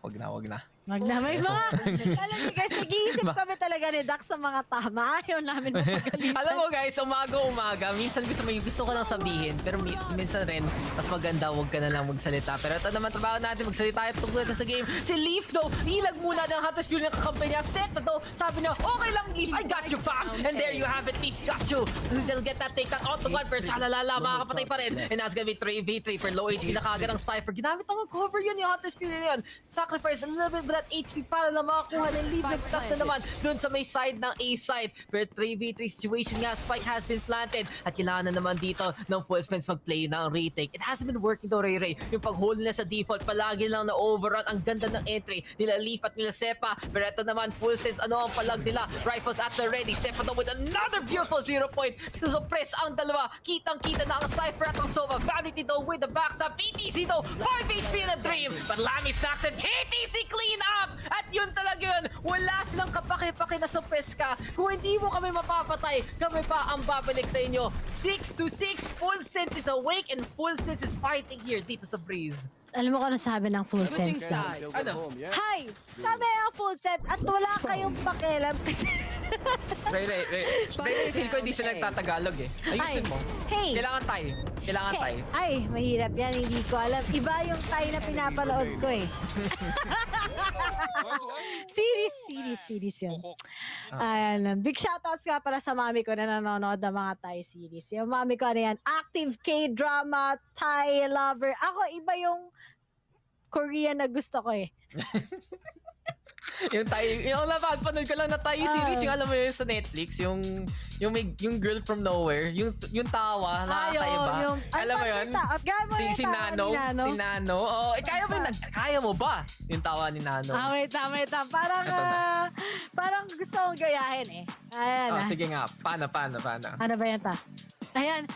May mga, alam niyo guys, nag-iisip kami talaga ni Dax sa mga tama. Ayaw namin mapagalitan. Alam mo guys, umaga, minsan gusto ko lang sabihin, pero minsan rin, mas maganda, wag ka na lang magsalita. Pero ito naman, trabaho natin, magsalita tayo tungkol sa game. Si Leaf though, nilag muna ng Hunter's Fury ng kakampay niya. Set na to, sabi niya, okay lang Leaf, I got you fam. And there you have it, Leaf got you. They'll get that take out to one, pero Chalalala, makakapatay pa rin. And that's gonna be 3v3 for low HP na kagad ng Cypher. Ginamit ang cover yun yung Hunter's Fury na yun. Sacrifice a little bit of that HP para lang makakuha ng Leaf. Nagtas na naman dun sa may side ng A-side. Pero 3v3 situation nga, Spike has been planted. At kailangan na naman dito ng full fence mag-play ng retake. It hasn't been working though, Ray. Yung pag-hold nila sa default, palagi lang na overrun. Ang ganda ng entry nila Leaf at nila Sepa. Pero ito naman, full sense, ano ang palag nila? Rifles at the ready. Sepa though with another beautiful 0 point. So press ang dalawa. Kitang-kita na ang Cypher at ang Sova. Vanity though with the backstab. PTC though, 5 HP in a dream. But Lamy stacks and PTC clean up! At yun talaga yun, wala silang kapake-pake na suppress ka. Kung hindi mo kami mapapatay, kami pa ang babalik sa inyo. 6-6, full sense is awake and full sense is fighting here dito sa Breeze. Alam mo kung ano sabi ng full sense Dax? Ano? Hi! Sabi ang full set at wala kayong pakialam kasi... Ray, feel ko hindi sila nagtatagalog eh. Ayusin mo. Hey! Kailangan tayo. Ay, mahirap yan. Hindi ko alam. Iba yung tayo na pinapanood ko eh. Series yun. Ayan. Big shoutouts nga para sa mami ko na nanonood ng mga Thai series. Yung mami ko ano yan, active K-drama, Thai lover. Ako, iba yung Korean na gusto ko eh. yung napapanood ko lang na Thai series, yung alam mo yun sa Netflix, yung girl from nowhere, yung tawa, nakakaiba. Alam mo yun? Si Nano. Oh, kaya mo ba yung tawa ni Nano? Wait. Parang gusto kong gayahin eh. Ayan. Sige nga, paano? Ano ba yan ta? Ayan.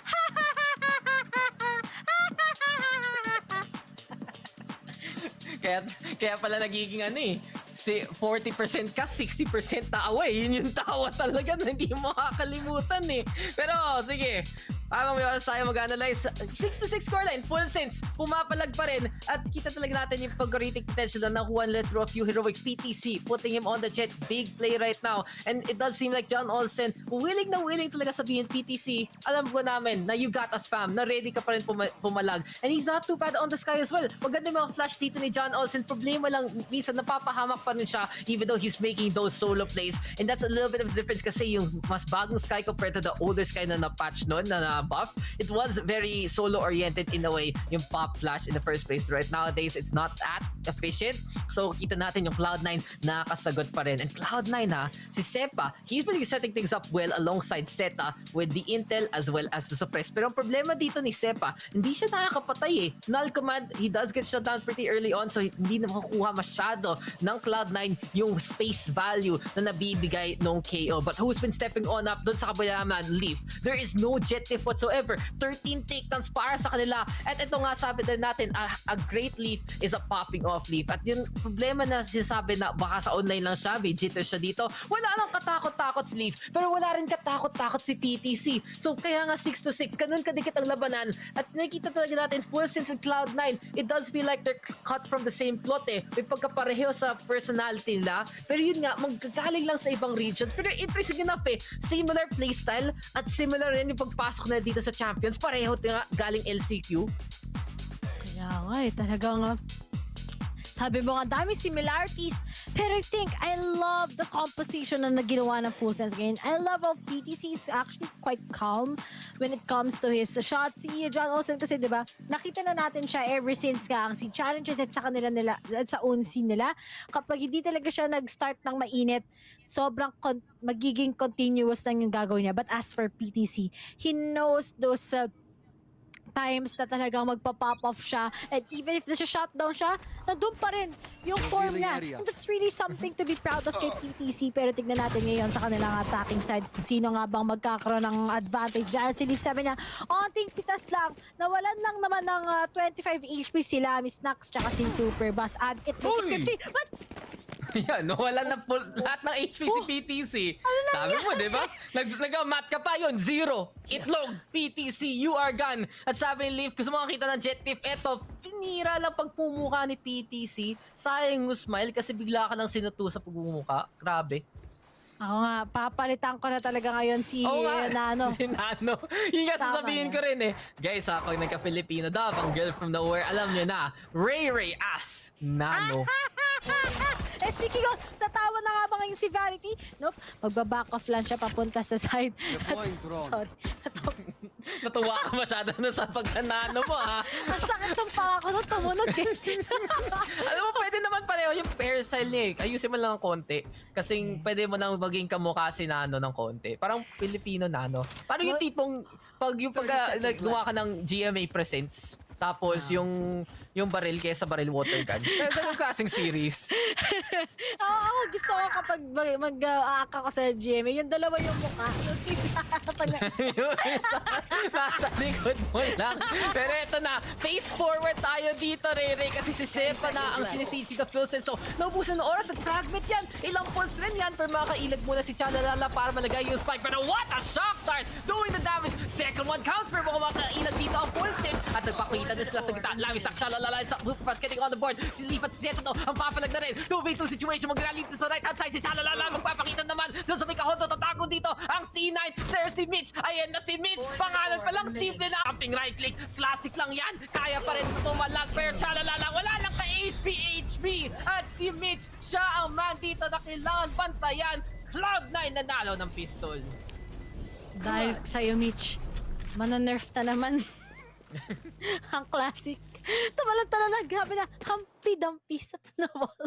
Kaya pala nagiging ano eh. 40% ka, 60% tawa eh. Yun yung tawa talaga na hindi mo makakalimutan eh. Pero sige, Habang may oras tayo mag-analyze, 6-6 scoreline, full sense, pumapalag pa rin. At kita talaga natin yung pag-rating potential na nakuha nila through a few heroics. PTC, putting him on the jet, big play right now. And it does seem like John Olsen, willing na willing talaga sabihin, PTC, alam ko namin na you got us fam, na ready ka pa rin pumalag. And he's not too bad on the sky as well. Maganda yung mga flash dito ni John Olsen. Problema lang, minsan napapahamak pa rin siya even though he's making those solo plays. And that's a little bit of a difference kasi yung mas bagong Sky compared to the older Sky na na-patch noon, na buff, it was very solo-oriented in a way, yung pop flash in the first place. Right nowadays, it's not that efficient. So, kita natin yung Cloud9 nakakasagot pa rin. And Cloud9 si Sepa, he's really setting things up well alongside Zeta with the intel as well as the suppress. Pero ang problema dito ni Sepa, hindi siya nakakapatay eh. Null command, he does get shut down pretty early on, so hindi na makukuha masyado ng Cloud9 yung space value na nabibigay ng KO. But who's been stepping on up dun sa kabayaan? Leaf. There is no jet diff whatsoever. 13 takedowns para sa kanila. At ito nga sabi din natin, a great Leaf is a popping off Leaf. At yung problema na sinasabi na baka sa online lang siya, may jitter siya dito, wala nang katakot-takot si Leaf. Pero wala rin katakot-takot si PTC. So kaya nga 6-6, ganun kadikit ang labanan. At nakikita talaga natin, full sense in Cloud9, it does feel like they're cut from the same cloth eh. May pagkapareho sa personality nila. Pero yun nga, magkagaling lang sa ibang regions. Pero interesting enough eh, similar playstyle at similar rin yung pagpasok na dito sa Champions. Pareho nga galing LCQ. Kaya nga eh, talagang sabi mo nga, dami similarities. Pero I think I love the composition na ginawa ng Full Sense ngayon. I love how PTC is actually quite calm when it comes to his shots. Si John Olsen kasi, di ba, nakita na natin siya ever since nga ang si challenges at sa kanila nila, at sa own scene nila. Kapag hindi talaga siya nag-start ng mainit, sobrang magiging continuous lang yung gagawin niya. But as for PTC, he knows those times na talagang magpa-pop off siya, and even if nasa-shutdown siya, nandun pa rin yung form niya. And that's really something to be proud of kay PTC. Pero tignan natin ngayon sa kanilang attacking side kung sino nga bang magkakaroon ng advantage dyan. Si Leaf sabi niya, onting pitas lang, nawalan lang naman ng 25 HP sila, Miss Nax, tsaka si Superbus. Add it, make it 50. What? Yan, wala na lahat ng HP si PTC. Sabi mo, di ba? Nag-mat ka pa yun, 0. Itlog, PTC, you are gone. At sabi ni Leaf, gusto mo makita ng Jet Thief, eto, pinira lang pagpumuka ni PTC. Sayang mo smile kasi bigla ka lang sinuto sa pagmumuka. Grabe. Ako nga, papalitan ko na talaga ngayon si Nano. Si Nano. Yung nga sasabihin ko rin eh. Guys, pag nagka-Filipino daw, ang girl from nowhere, alam nyo na, Ray as Nano. Speaking of, tatawa na nga ba ngayon si Vanity? Nope, magbaback off lang siya papunta sa side. Sorry. Natuwa ka masyado na sa pagka-Nano mo ha. Ang sakit ng panga ko nung tumunog eh. Alam mo, pwede naman pareho yung hairstyle niya eh. Ayusin mo lang ng konti. Kasi pwede mo nang maging kamukha si Nano ng konti. Parang Filipino Nano. Parang yung tipong, pag gawa ka ng GMA Presents, tapos yung baril kaysa baril water gun. Ganun klaseng series. Ako gusto ko kapag mag-aaka ko sa GMA, yung dalawa yung mukha. Nasa likod mo lang. Pero eto na, face forward tayo dito, Rere, kasi si Sepa na ang sinisage dito, Philsen. So, naubusan ng oras at fragment yan. Ilang pulse rin yan, pero makakailag muna si Chalalala para malagay yung spike. Pero what a shock dart! Doing the damage. Second one counts, pero mukhang makakailag dito ang Pulsen. At nagpakita na sila sa gitna. Lamisak siya, lalalain sa Superpass getting on the board. Si Leaf at si Zeta to, ang papalag na rin. 2v2 situation, magaling dito sa right hand side. Si Chalalala magpapakita naman. Doon sa may kahondo, tatako dito. Ang C9, Sir si Mitch. Ayan na si Mitch. Pangalan pa lang, simple na. Amping right click. Classic lang yan. Kaya pa rin tumalag. Pero Chalalala, wala lang ka HP. At si Mitch, siya ang man dito na kailangan bantayan. Cloud9 nanalo ng pistol. Dahil sa'yo, Mitch, mananerf na naman. Ang classic. Tumalon lang, grabe na, humpy-dumpy sa wall.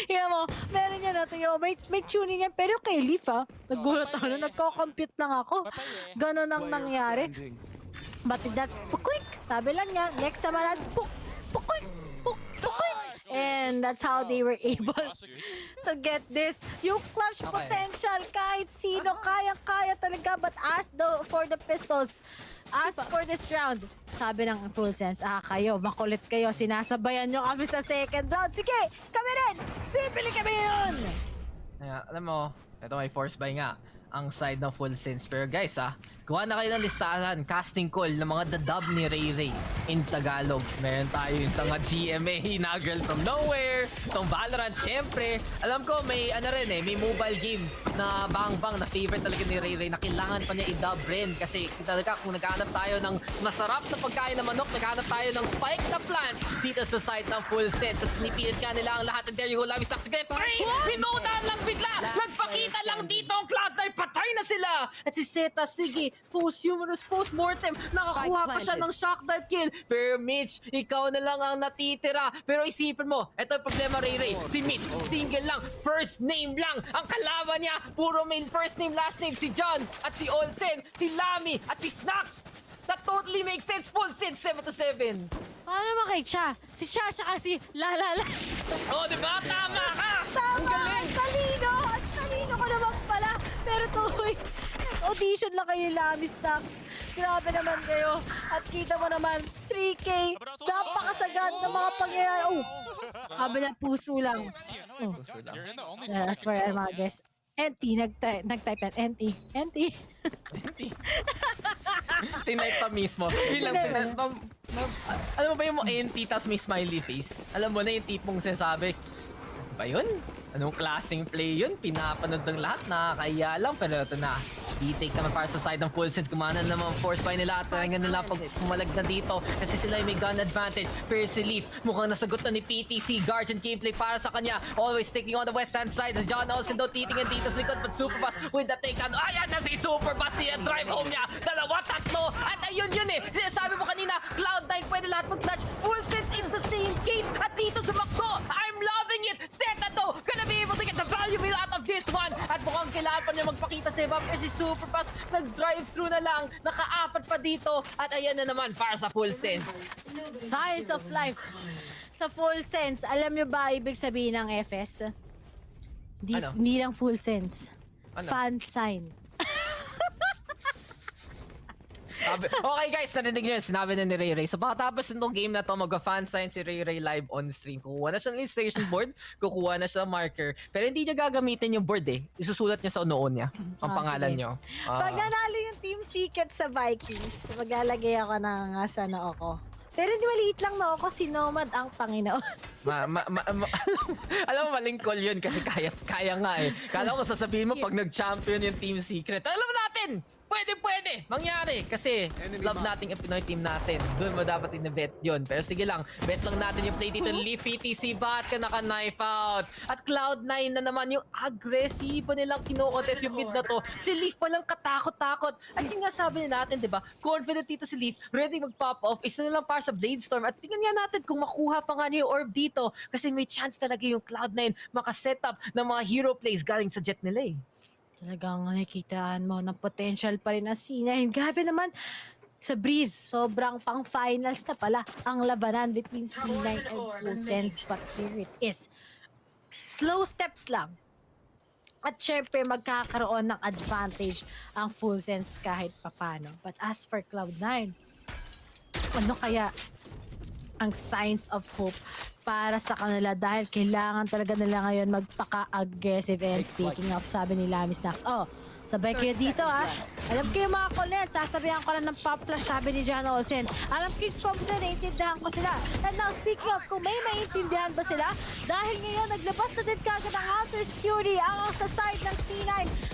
Tingnan mo, meron yan natin yun. May tuning yan, pero kay Leaf nagulat ako na, nagko-compute lang ako. Ganon ang nangyari. But with that, pukwik, sabi lang niya, next naman pukwik. And that's how they were able to get this. Yung clutch potential, kahit sino, kaya talaga. But for the pistols, as for this round, sabi ng Full Sense, kayo, makulit kayo, sinasabayan nyo kami sa second round. Sige, kami rin! Bibili kami yun! Alam mo, ito may force buy nga ang side ng Full Sense. Pero guys gawa na kayo ng listahan, casting call ng mga dadub ni Ray in Tagalog. Meron tayo yung mga GMA na Girl from Nowhere, itong Valorant, syempre. Alam ko may may mobile game na bang na favorite talaga ni Ray na kailangan pa niya i-dub rin. Kasi talaga kung naghahanap tayo ng masarap na pagkain na manok, naghahanap tayo ng spike na plant dito sa side ng Full Sense. At pinipilit nga nila ang lahat. And there you go, Lavi Stacks again. Pinodaan lang bigla! Nagpakita lang dito ang Cloud9, patay na sila! At si Zeta, sige, posthumous, post-mortem, nakakuha pa siya ng shock dart kill. Pero Mitch, ikaw na lang ang natitira. Pero isipin mo, ito yung problema, Ray. Si Mitch, single lang, first name lang. Ang kalaban niya, puro main first name, last name. Si John at si Olsen, si Lamy at si Snacks. That totally makes sense. Full sense, 7-7. Paano naman kay Cha? Si Cha siya kasi lalala. Oh, diba? Tama ka! Tama! Ang galing! Ang talino ko naman pala. Pero tuloy, audition lang kayo ni Lamy Stacks. Grabe naman kayo. At kita mo naman, 3K Napakasagad ng mga pangyayari. Oh, sabi ng puso lang. Oh. That's where I'm mga guess. NT, nag-type yan. NT. Tinay pa mismo. Alam mo ba yung NT tas may smiley face? Alam mo na yung tipong sinasabi, ba yun? Anong klaseng play yun? Pinapanood ng lahat, nakakaya lang. Pero ito na, i-take naman para sa side ng full sense. Gumana naman force by nila at talaga nila pag pumalag na dito. Kasi sila may gun advantage. Pero si Leaf, mukhang nasagot na ni PTC. Guardian gameplay para sa kanya. Always sticking on the west hand side. John Olsen daw titingin dito sa likod. But Superbus with the take on. Ayan na si Superbus niya. Drive home niya. 2, 3. At ayun yun eh. Sinasabi mo kanina, Cloud9 pwede lahat mag-clutch. Full sense it's the same case. At dito sa Makdo, I'm loving it. Set na to. Gonna be able to get the value meal out of this one. At mukhang kailangan pa niya magpakita sa iba. Pero si Superbus nag-drive-through na lang. Naka-apat pa dito. At ayan na naman para sa full sense. Science of life. Sa full sense, alam nyo ba ibig sabihin ng FS? Hindi lang full sense. Fan sign. Okay guys, narinig nyo yun. Sinabi na ni Ray Ray. So pagkatapos nitong game na to, mag-fan sign si Ray Ray live on stream. Kukuha na siya ng illustration board, kukuha na siya ng marker. Pero hindi niya gagamitin yung board eh. Isusulat niya sa unoon niya. Ang pangalan niyo. Pag nanalo yung Team Secret sa Vikings, maglalagay ako ng sa noo ko. Pero hindi maliit lang noo ko, si Nomad ang Panginoon. Alam mo, maling call yun kasi kaya nga eh. Kala ko sasabihin mo pag nag-champion yung Team Secret. Alam mo natin! Pwede! Mangyari! Kasi love nating Pinoy team natin. Doon mo dapat in-bet yun. Pero sige lang, bet lang natin yung play dito. Leaf PTC, ba't ka naka-knife out? At Cloud9 na naman yung agresibo nilang kino-contest yung mid na to. Si Leaf walang katakot-takot. At yung nga sabi natin, di ba? Confident dito si Leaf, ready mag-pop off. Isa na lang para sa Blade Storm. At tingnan nga natin kung makuha pa nga niya yung orb dito. Kasi may chance talaga yung Cloud9 makasetup ng mga hero plays galing sa jet nila eh. Talagang nakikitaan mo ng potential pa rin ang C9. Grabe naman, sa Breeze, sobrang pang-finals na pala ang labanan between C9 and Full Sense. But here it is. Slow steps lang. At syempre, magkakaroon ng advantage ang Full Sense kahit papano. But as for Cloud9, ano kaya ang signs of hope para sa kanila dahil kailangan talaga nila ngayon magpaka-aggressive. And speaking of, sabi ni Lamis Nax, sabay kayo dito Alam ko yung mga kulit, sasabihan ko lang ng pop flash, sabi ni John Olsen. Alam ko kung saan naiintindihan ko sila. And now, speaking of, kung may maintindihan ba sila, dahil ngayon naglabas na din kagad ang Hunter's Fury ang sa side ng C9.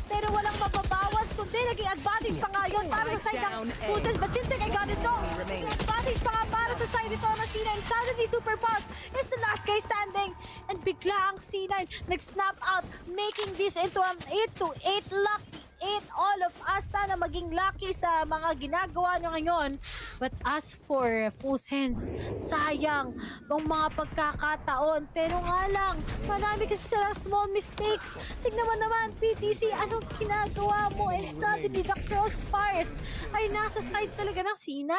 Pero walang mababawas, kundi naging advantage pa nga yun para sa side ng Fuses. But since I got it wrong, naging advantage pa nga para sa side ito ng C9. Suddenly, Super Boss is the last guy standing. And bigla ang C9 nag-snap out, making this into an 8-8 lucky. 8 all of us, sana maging lucky sa mga ginagawa nyo ngayon. But as for Full Sense, sayang ang mga pagkakataon. Pero nga lang, marami kasi silang small mistakes. Tignan mo naman, PTC, anong ginagawa mo? And suddenly, the crossfires ay nasa side talaga ng C9.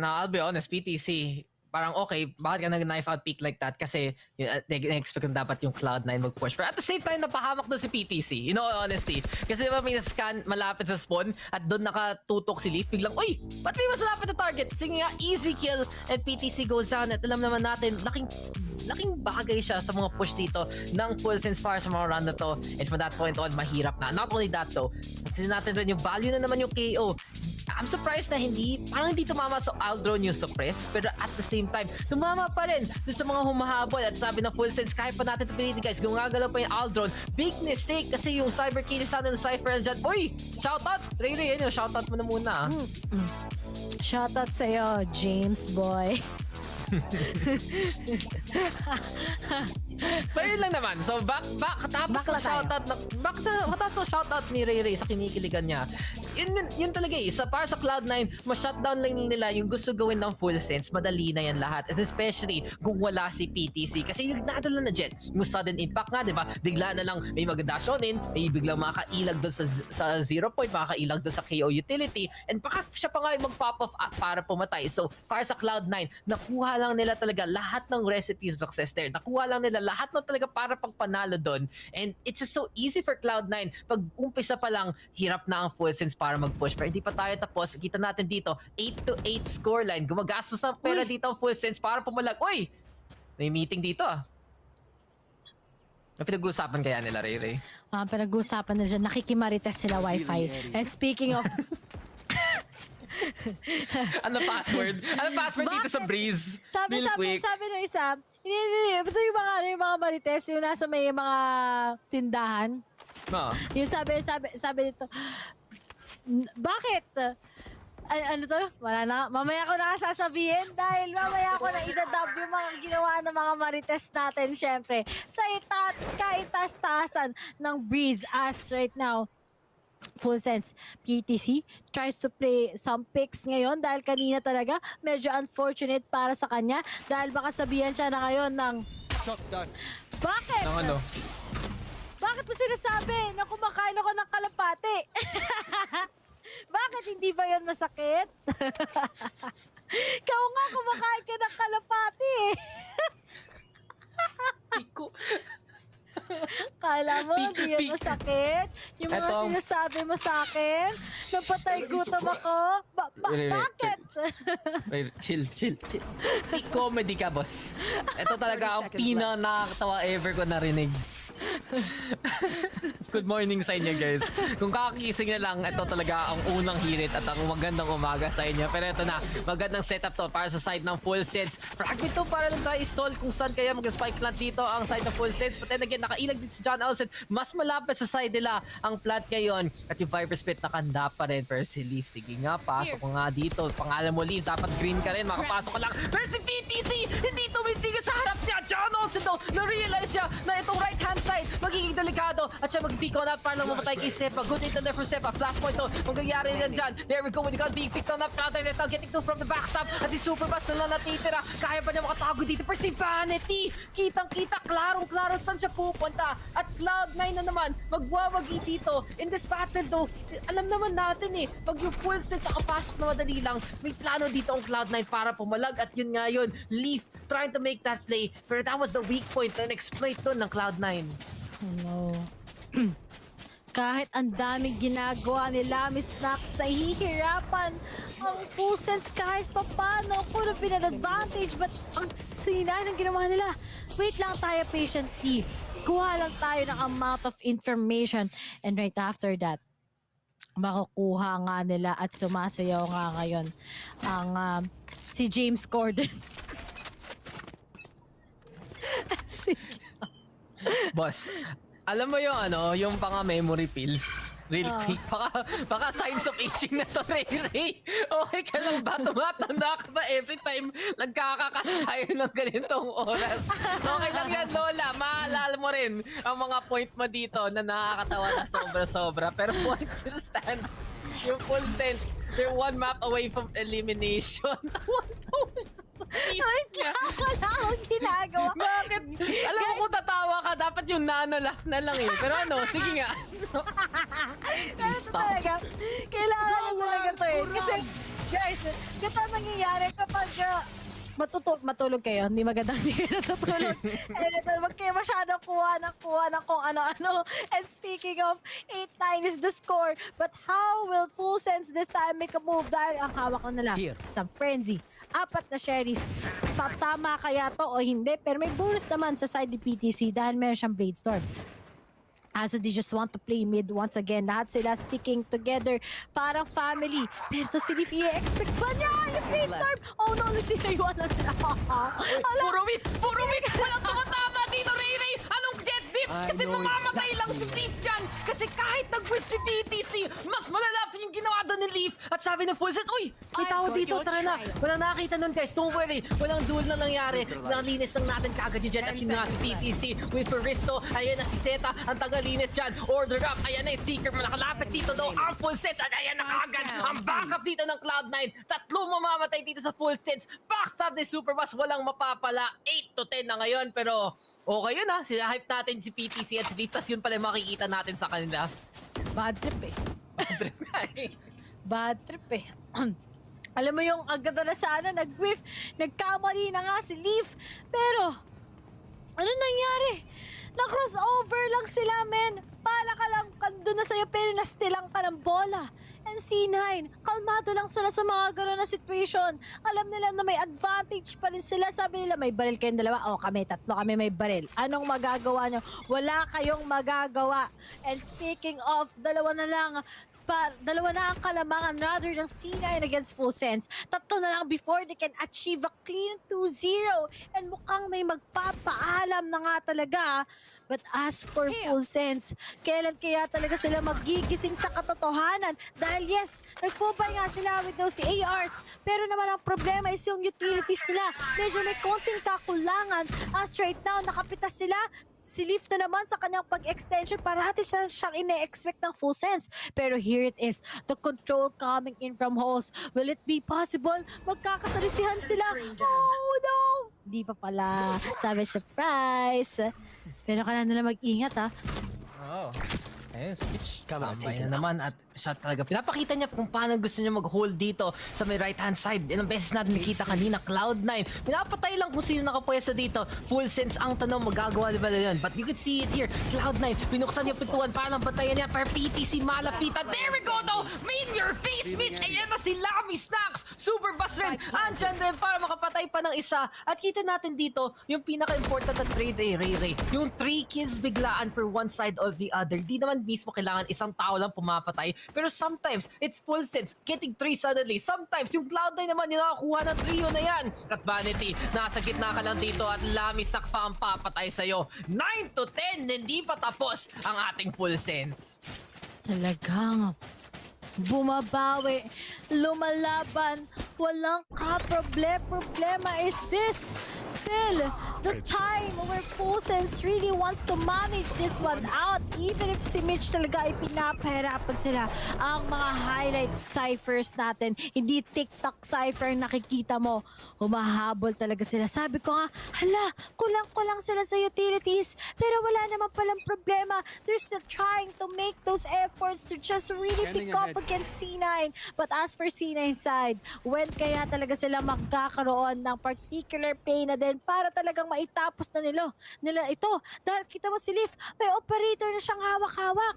Now, I'll be honest, PTC, parang okay, bakit ka nag-knife out pick like that? Kasi na-expect na dapat yung Cloud9 mag-push. Pero at the same time, napahamak doon si PTC. In all honesty. Kasi diba may scan malapit sa spawn at doon nakatutok si Leaf. Biglang, uy, ba't may mas malapit na target? Sige nga, easy kill and PTC goes down. At alam naman natin, laking bagay siya sa mga push dito ng Full Sense para sa mga run na to. And from that point on, mahirap na. Not only that though, kasi natin rin yung value na naman yung KO. I'm surprised na parang hindi tumama sa Aldron yung suppress, pero at the same time, tumama pa rin doon sa mga humahabol. At sabi ng Full Sense, kahit pa natin pilitin guys, gumagalaw pa yung Aldron, big mistake kasi yung Cyber Cage sana ng Cypher dyan. Uy! Shoutout! Ray Ray, shoutout mo na muna. Shoutout sa'yo, James Boy. Pero yun lang naman. So tapos ng shoutout ni Ray Ray sa kinikiligan niya. Yun talaga eh. Para sa Cloud9, ma-shutdown lang nila yung gusto gawin ng Full Sense. Madali na yan lahat. Especially kung wala si PTC. Kasi yung nadala na jet, yung sudden impact nga, di ba? Bigla na lang may mag-dash on in, may biglang makailag doon sa 0 point, makailag doon sa KO utility, and baka siya pa nga yung mag-pop off para pumatay. So, para sa Cloud9, nakuha lang nila talaga lahat ng recipes of success there. Nakuha lang nila lahat na talaga para pagpanalo doon. And it's just so easy for Cloud9. Pag umpisa pa lang, hirap na ang full sense para mag-push. Pero hindi pa tayo tapos. Kita natin dito, 8-8 scoreline. Gumagastos ng pera dito ang full sense para pumalag. Uy! May meeting dito ah. May pinag-uusapan kaya nila, Ray? Pinag-uusapan na dyan. Nakikimarites sila Wi-Fi. And speaking of... Ano password? Ano password dito sa Breeze? Sabi ng isa, ito yung mga marites, yung nasa may mga tindahan. Yung sabi dito, bakit? Ano to? Wala na. Mamaya ko na sasabihin dahil mamaya ko na idadab yung mga ginawa ng mga marites natin, syempre. Sa kaitaas-taasan ng Breeze as right now, full sense, PTC tries to play some picks ngayon dahil kanina talaga medyo unfortunate para sa kanya dahil baka sabihan siya na ngayon ng bakit? Ano? Bakit mo sinasabi na kumakain ako ng kalapati? Bakit hindi ba yun masakit? Ikaw nga kumakain ka ng kalapati eh. Kala mo, hindi yan masakit? Yung mga sinasabi mo sa akin, napatay gutom ako? Bakit? Chill. Peak comedy ka, boss. Ito talaga ang pinaka-nakakatawa ever ko narinig. Good morning sa inyo, guys. Kung kakakising na lang, ito talaga ang unang hirit at ang magandang umaga sa inyo. Pero ito na, magandang setup to para sa side ng full sense. Fragment to para lang tayo stall kung saan kaya mag-spike plant dito ang side ng full sense. But then again, nakailag dito si John Ascend. Mas malapit sa side nila ang plant ngayon. At yung Viper Spit nakanda pa rin. Pero si Leaf, sige nga, pasok ko nga dito. Pangalan mo, Leaf, dapat green ka rin. Makapasok ka lang. Pero si PTC, hindi tumitigil sa harap niya. John Ascend daw, na-realize niya na itong right hand side magiging delikado at siya mag-pick on up para lang mamatay kay Sepa. Good hit there from Sepa. Flashpoint to. Mangyayari yan dyan. There we go with the gun being picked on up. Counter net now getting to from the backstab at si Superbass na lang natitira. Kaya pa niya makatago dito pero si Vanity kitang-kita klarong-klaro saan siya pupunta at Cloud9 na naman magwawagi dito. In this battle though, alam naman natin eh, pag yung full sense nakapasok na madali lang, may plano dito ang Cloud9 para pumalag at yun nga yun, Leaf trying to make that play pero that was the weak point na exploit doon ng Cloud9. No. Kahit ang daming ginagawa nila, Miss Nax, nahihirapan ang full sense kahit papano. Could have been an advantage, but ang sina ng ginawa nila. Wait lang tayo patiently. Kuha lang tayo ng amount of information. And right after that, makukuha nga nila at sumasayaw nga ngayon ang si James Corden. Boss, alam mo yung ano, yung pang memory pills. Real quick, baka signs of aging na to, Ray. Okay ka lang ba? Tumatanda ka ba every time nagkakakas tayo ng ganitong oras? Okay lang yan, Lola. Maalala mo rin ang mga point mo dito na nakakatawa na sobra-sobra. Pero point still stands. Yung full sense, they're one map away from elimination. Wait lang, wala akong ginagawa. Bakit? Alam mo kung tatawa ka, dapat yung nanolak na lang eh. Pero ano, sige nga. Please stop. Kailangan nyo talaga to eh. Kasi, guys, ganito ang nangyayari kapag matulog kayo, hindi magandang hindi kayo natutulog. And wag kayo masyadong kuha ng kung ano-ano. And speaking of, 8-9 is the score. But how will Full Sense this time make a move? Dahil ang hawak ko na lang, isang frenzy. 4 na sheriff. Tama kaya to o hindi? Pero may bonus naman sa side ni PTC dahil meron siyang Blade Storm. So they just want to play mid once again. Lahat sila sticking together. Parang family. Pero to si Leaf, i-expect pa niya yung Blade Storm. Oh no, nagsinayuanan sila. Puro whip! Walang tumatama dito, Ray! Anong jet dip? Kasi mamamatay lang si Leaf dyan. Kasi kahit nag-whip si PTC, mas malalapit yung ginawa doon ni Leaf. At sabi ng full set, uy, may tao dito, tara na. Walang nakakita nun, guys. Don't worry. Walang duel na nangyari. Nalinis lang natin kagad yung jet. At yun nga si PTC with Peristo. Ayan na si Zeta. Ang tagalinis dyan. Order up. Ayan na yung Seeker. Nakalapit dito daw ang full sets. At ayan na kagad. Ang backup dito ng Cloud9. 3 mamamatay dito sa full sets. Backstab ni Superbass. Walang mapapala. 8-10 na ngayon. Pero okay yun ha. Sila-hype natin si PTC at si Leaf. Tas yun pala makikita natin sa kanila. Bad trip eh. Bad trip na eh. Bad trip eh. Alam mo yung agad na sana nag-whiff, nagkamali na nga si Leaf. Pero Ano nangyari? Na-crossover lang sila, men. Pala ka lang, kando na sa'yo, pero nastilang ka ng bola. And C9, kalmado lang sila sa mga gano'n na situation. Alam nila na may advantage pa rin sila. Sabi nila, may baril kayong dalawa. O, kami, tatlo kami may baril. Anong magagawa nyo? Wala kayong magagawa. And speaking of, dalawa na ang kalamangan rather than C9 against Full Sense. Tatlo na lang before they can achieve a clean 2-0. And mukhang may magpapaalam na nga talaga. But as for Full Sense, kailan kaya talaga sila magigising sa katotohanan? Dahil yes, nagpubay nga sila with those ARs. Pero naman ang problema is yung utilities nila. Medyo may konting kakulangan. As right now, nakapitas sila. Si Leaf na naman sa kanyang pag-extension, parati siyang ine-expect ng Full Sense. Pero here it is, the control coming in from holes. Will it be possible? Magkakasalisihan sila. Oh no! Di pa pala. Sabi, surprise. Pero kailangan nila mag-ingat ha. Oh. Ayun, switch. Tambay na naman at siya talaga. Pinapakita niya kung paano gusto niya mag-hold dito sa may right-hand side. Ilang beses natin nakita kanina, Cloud9. Pinapatay lang kung sino nakapwesa dito. Full Sense ang tanong, magagawa di ba yun? But you can see it here. Cloud9, binuksan niya pintuan. Paano batayan niya? Per PTC, malapitan. There we go though! Main your face, Mitch! Ayan na si Lami Snacks! Super Bass rin! Andyan din para makapatay pa ng isa. At kita natin dito, yung pinaka-important na trade, Ray. Yung 3 kills biglaan for one side or the other. Di naman mismo kailangan isang tao lang pumapatay. Pero sometimes, it's Full Sense getting 3 suddenly. Sometimes, yung Cloud9 naman yung nakakuha ng trio na yan. At Vanity, nasa gitna ka lang dito at Lami Snacks pa ang papatay sa'yo. 9-10, hindi pa tapos ang ating Full Sense. Talagang bumabawi, lumalaban, walang problema is this still the time where Full Sense really wants to manage this one out, even if si Mitch talaga ay pinapahirapan sila. Ang mga highlight ciphers natin, hindi TikTok cipher nakikita mo, humahabol talaga sila. Sabi ko nga, hala, kulang-kulang sila sa utilities, pero wala naman palang problema. They're still trying to make those efforts to just really pick off against C9. But as for C9 side, when kaya talaga sila magkakaroon ng particular play na din para talagang maitapos na nila ito. Dahil kita mo si Leaf, may operator na siyang hawak-hawak.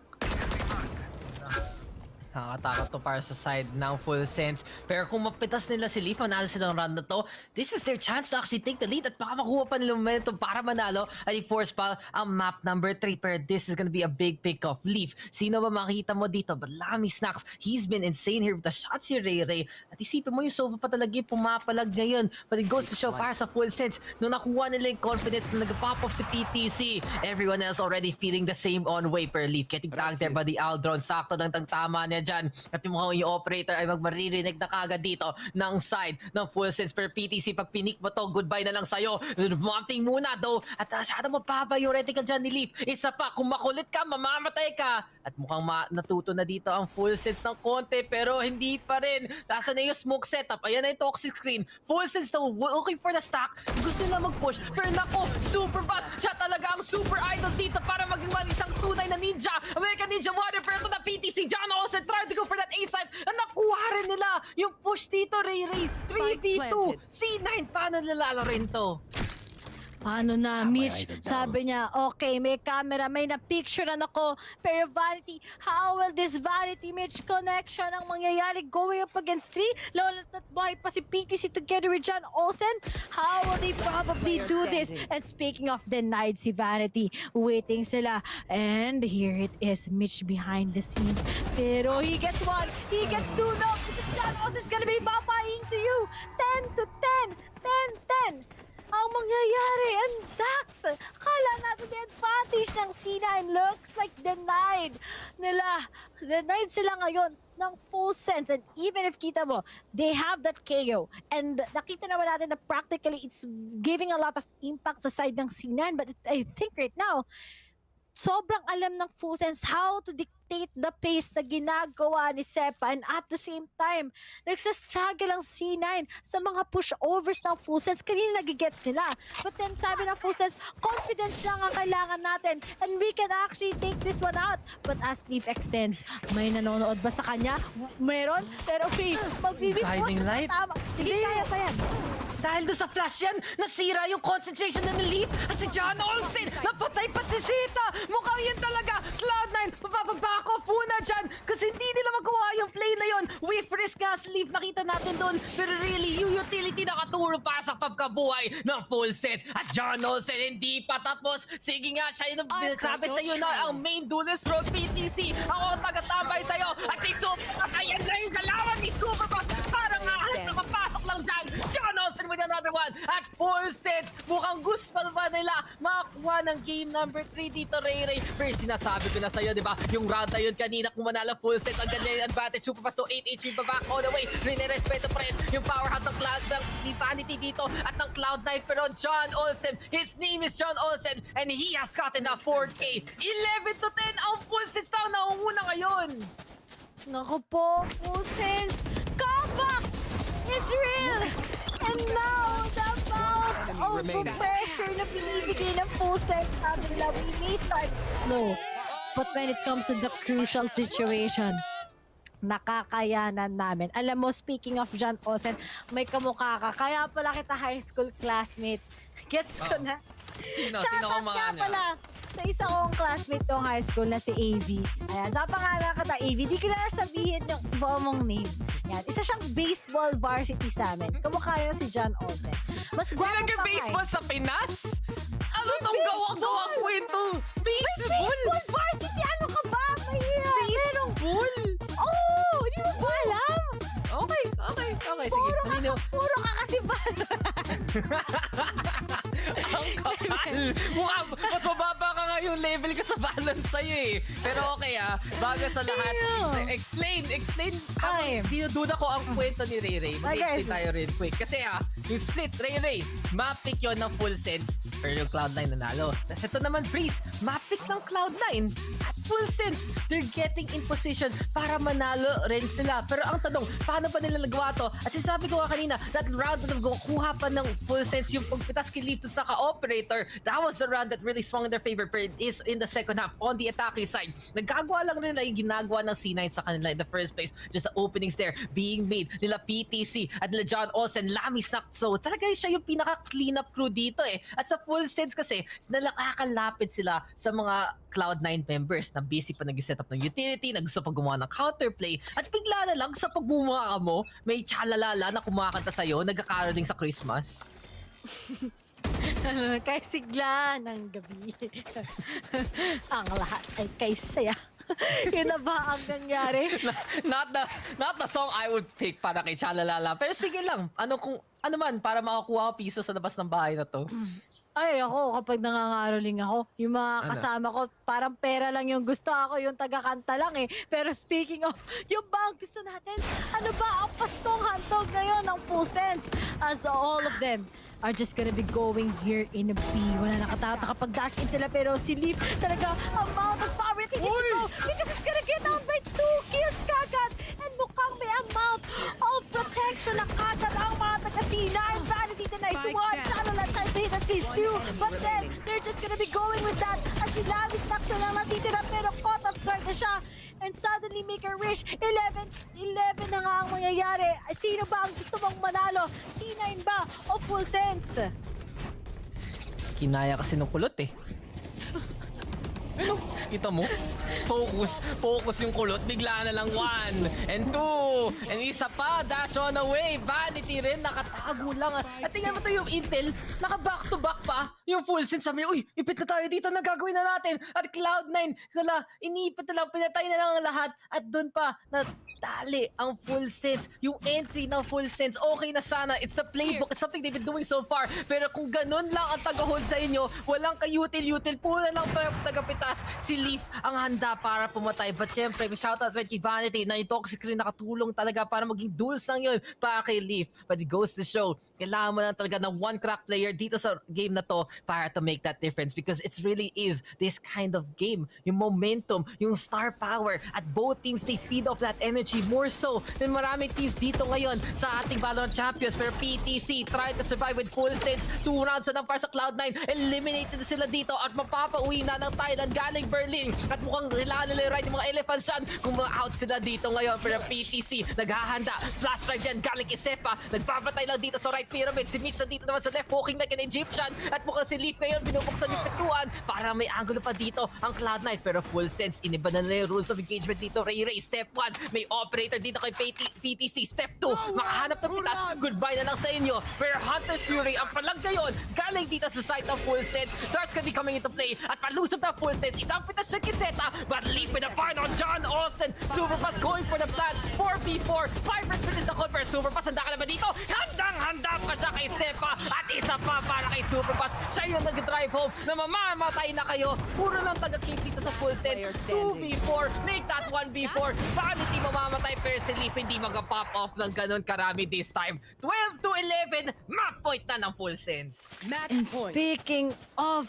Nakakatakot to para sa side ng Full Sense. Pero kung mapitas nila si Leaf, manalo silang round na to, this is their chance to actually take the lead at baka makuha pa nila momentum para manalo at i-force pa ang map number 3. Pero this is gonna be a big pick of Leaf. Sino ba makita mo dito? But Lami Snacks, he's been insane here with the shots si Ray. At isipin mo yung Sova pa talaga yung pumapalag ngayon. But it goes to show para sa Full Sense, nung nakuha nila yung confidence na nag-pop off si PTC, everyone else already feeling the same on way per Leaf. Getting tagged there by the Aldron. Sakto ng tama niya dyan. At yung operator ay magmaririnig na kagad dito ng side ng Full Sense. Per PTC, pag pinik mo to, goodbye na lang sa'yo. Bumping muna though. At masyado mababa yung reticle dyan ni Leaf. Isa pa, kung makulit ka, mamamatay ka. At mukhang natuto na dito ang Full Sense ng konti, pero hindi pa rin. Nasa na yung smoke setup. Ayan na yung toxic screen. Full Sense though, looking for the stack. Gusto nila mag-push. Pero nako, super fast. Siya talaga ang super idol dito para maging isang tunay na ninja. American Ninja Warrior, pero ito na PTC. John Olsen tried to go for that A-side. Nakuha rin nila yung push dito, Ray. 3v2. C9, paano nilalaro rin to? Paano na, Mitch? Sabi niya, okay, may camera, may na-picturean ako. Pero Vanity, how will this Vanity Mitch connection ang mangyayari going up against 3? Lalo na't buhay pa si PTC together with John Olsen. How will they probably do this? And speaking of denied si Vanity, waiting sila. And here it is, Mitch behind the scenes. Pero he gets 1, he gets 2, no, because John Olsen's gonna be papaying to you. 10-10, 10-10. Ang mangyayari, and Dax, akala natin the advantage ng C9 looks like denied nila. Denied sila ngayon ng Full Sense, and even if kita mo, they have that KO, and nakita naman natin na practically it's giving a lot of impact sa side ng C9, but I think right now, sobrang alam ng Full Sense how to dictate the pace na ginagawa ni Sepa, and at the same time, nagsastruggle ang C9 sa mga pushovers ng Full Sense. Kanina nagigets nila. But then sabi ng Full Sense, confidence lang ang kailangan natin and we can actually take this one out. But as Leaf extends, may nanonood ba sa kanya? Meron? Pero okay, magbibig mo. Guiding light? Tama. Sige, kaya pa yan. Dahil doon sa flash yan, nasira yung concentration ng Leaf at si John Olsen, napatay pa si Zeta. Mukhang yan talaga. Cloud9, mapapaback off muna dyan kasi hindi nila magawa yung play na yun. With risk nga si Leaf, nakita natin doon. Pero really, yung utility nakaturo para sa pagkabuhay ng full sets. At John Olsen, hindi pa tapos. Sige nga, siya yung nagsabi sa'yo na ang main duelist role PTC. Ako ang tagatambay sa'yo. At si Superboss, ayan na yung galawan ni Superboss. Parang alas na mapasok lang dyan. John Olsen with another one. At full sets, mukhang gusto pa nila makakuha ng game number 3 dito, Ray. Pero sinasabi ko na sa'yo, di ba? Yung round na yun kanina, kung manala full set, ang ganda yung advantage. Superboss to 8 HP pa back all the way. Respeto pa rin yung powerhouse ng Cloud, ng Vanity dito at ng Cloud9. Pero John Olsen, his name is John Olsen and he has gotten a 4K. 11 to 10 ang full sets na naunguna ngayon. Naku po, full sense. Comeback is real. And now, the amount of pressure na binibigay ng full sense sabi nila, we may start low. But when it comes to the crucial situation, nakakayanan namin. Alam mo, speaking of John Olsen, may kamukha ka. Kaya pala kita high school classmate. Gets ko na. Sino Shoutout nga pala sa isa kong classmate tong high school na si AV. Ayan, napangalan ka ta AV. Di ko na sabihin yung buong mong name. Yan. Isa siyang baseball varsity sa amin. Kamukha yun si John Olsen. Mas gwapo pa Nag-baseball sa Pinas? Ano tong gawa-gawa kwento? Baseball? Baseball varsity? Ano ka ba? Mahirap. Baseball? Oh, hindi mo ba alam? Okay. Sige. Puro ka kasi ba? Ang kapal! Mukhang mas mababa ka nga yung level ka sa balance sa'yo eh. Pero okay bago sa lahat, explain. Dinududa ko ang kwento ni Ray. Mag-explain tayo rin quick. Kasi yung split, Ray, map-pick yun ng full sense. Pero yung Cloud9 nanalo. Tapos ito naman, Freeze, map-pick ng Cloud9 at full sense. They're getting in position para manalo rin sila. Pero ang tanong, paano pa nila nagawa to? At sinasabi ko nga kanina, that round na kuha pa ng full sense yung pagpitas kay Leaf sa ka-operator, that was the round that really swung in their favor. But it is in the second half on the attacking side. Nagkagawa lang nila yung ginagawa ng C9 sa kanila in the first place. Just the openings there being made nila PTC at nila John Olsen, Lami Sakso. Talaga siya yung pinaka-cleanup crew dito eh. At sa full sense kasi, nakakalapit sila sa mga Cloud9 members na busy pa nag-set up ng utility, na gusto pa gumawa ng counterplay, at bigla na lang sa pagbumaka mo, may tsalalala na kumakanta sa'yo, nagkakaroling sa Christmas. Kay sigla ng gabi. Ang lahat ay kay saya. Yun na ba ang nangyari? Not the song I would pick para kay Chalalala. Pero sige lang, ano man para makakuha ko piso sa labas ng bahay na to. Ay, ako, kapag nangangaroling ako, yung mga kasama ko, parang pera lang yung gusto ako, yung taga-kanta lang eh. Pero speaking of, yung ba ang gusto natin? Ano ba ang Paskong handog ngayon ng full sense? As all of them are just gonna be going here in a B. Wala nakapag-dash in sila, pero si Leaf talaga, amount of power that he needs to go because he's gonna get down by 2 kills kagad. And mukhang may amount of protection na kagad ang mga taga-C9. Vanity the nice one. Chalala tries to hit at least 2. But then, they're just gonna be going with that as si Lavi Snackso lang natitira pero caught off guard na siya. And suddenly make a wish. 11 na nga ang mangyayari. Sino ba ang gusto mong manalo? C9 ba o full sense? Kinaya kasi ng kulot eh. Ano? Kita mo? Focus yung kulot. Bigla na lang 1 and 2 and isa pa. Dash on away. Vanity rin. Nakatago lang. At tingnan mo to yung intel. Naka-back to back pa. Yung full sense. Sabi niya, uy, ipit na tayo dito. Nagagawin na natin. At Cloud9. Kala, inipit na lang. Pinatay na lang ang lahat. At doon pa, natali ang full sense. Yung entry ng full sense. Okay na sana. It's the playbook. It's something they've been doing so far. Pero kung ganun lang ang taga-hold sa inyo, walang ka-util-util. Pula lang taga-pitas. Si Leaf ang handa para pumatay. But syempre, may shoutout rin kay Vanity na yung toxic rin nakatulong talaga para maging duels lang yun para kay Leaf. But it goes to show, kailangan mo lang talaga ng one crack player dito sa game na to para to make that difference because it really is this kind of game. Yung momentum, yung star power at both teams, they feed off that energy more so than maraming teams dito ngayon sa ating Valorant Champions. Pero PTC trying to survive with full stage. 2 rounds na ng para sa Cloud9. Eliminated na sila dito at mapapauwi na ng Thailand galing Berlin. Darling. At mukhang kailangan nila yung mga elephants yan. Kung out sila dito ngayon, pero PTC naghahanda. Flash drive yan, galing kay Sepa. Nagbabatay lang dito sa right pyramid. Si Mitch dito naman sa left, walking like an Egyptian. At mukhang si Leaf ngayon, binubuksan yung pintuan. Para may angulo pa dito ang Cloud9. Pero full sense, iniba na nila yung rules of engagement dito. Ray, step 1. May operator dito kay PTC. Step 2, makahanap ng pitas. Goodbye na lang sa inyo. Pero Hunter's Fury, ang palag ngayon, galing dito sa side ng full sense. Darts can be coming into play. At palusog na full sense. Isang pitas siya kiseta. But Leaf with a fire on John Olsen. Superpass going for the plant. 4v4. 5% is the call. Pero Superpass, handa ka na ba dito? Handang-handa pa siya kay Sepa. At isa pa para kay Superpass. Siya yung nag-drive home na mamamatay na kayo. Puro lang taga-cave dito sa full sense. 2v4. Make that 1v4. Vanity mamamatay. Pero si Leaf hindi mag-pop off ng ganun karami this time. 12 to 11. Map point na ng full sense. And speaking of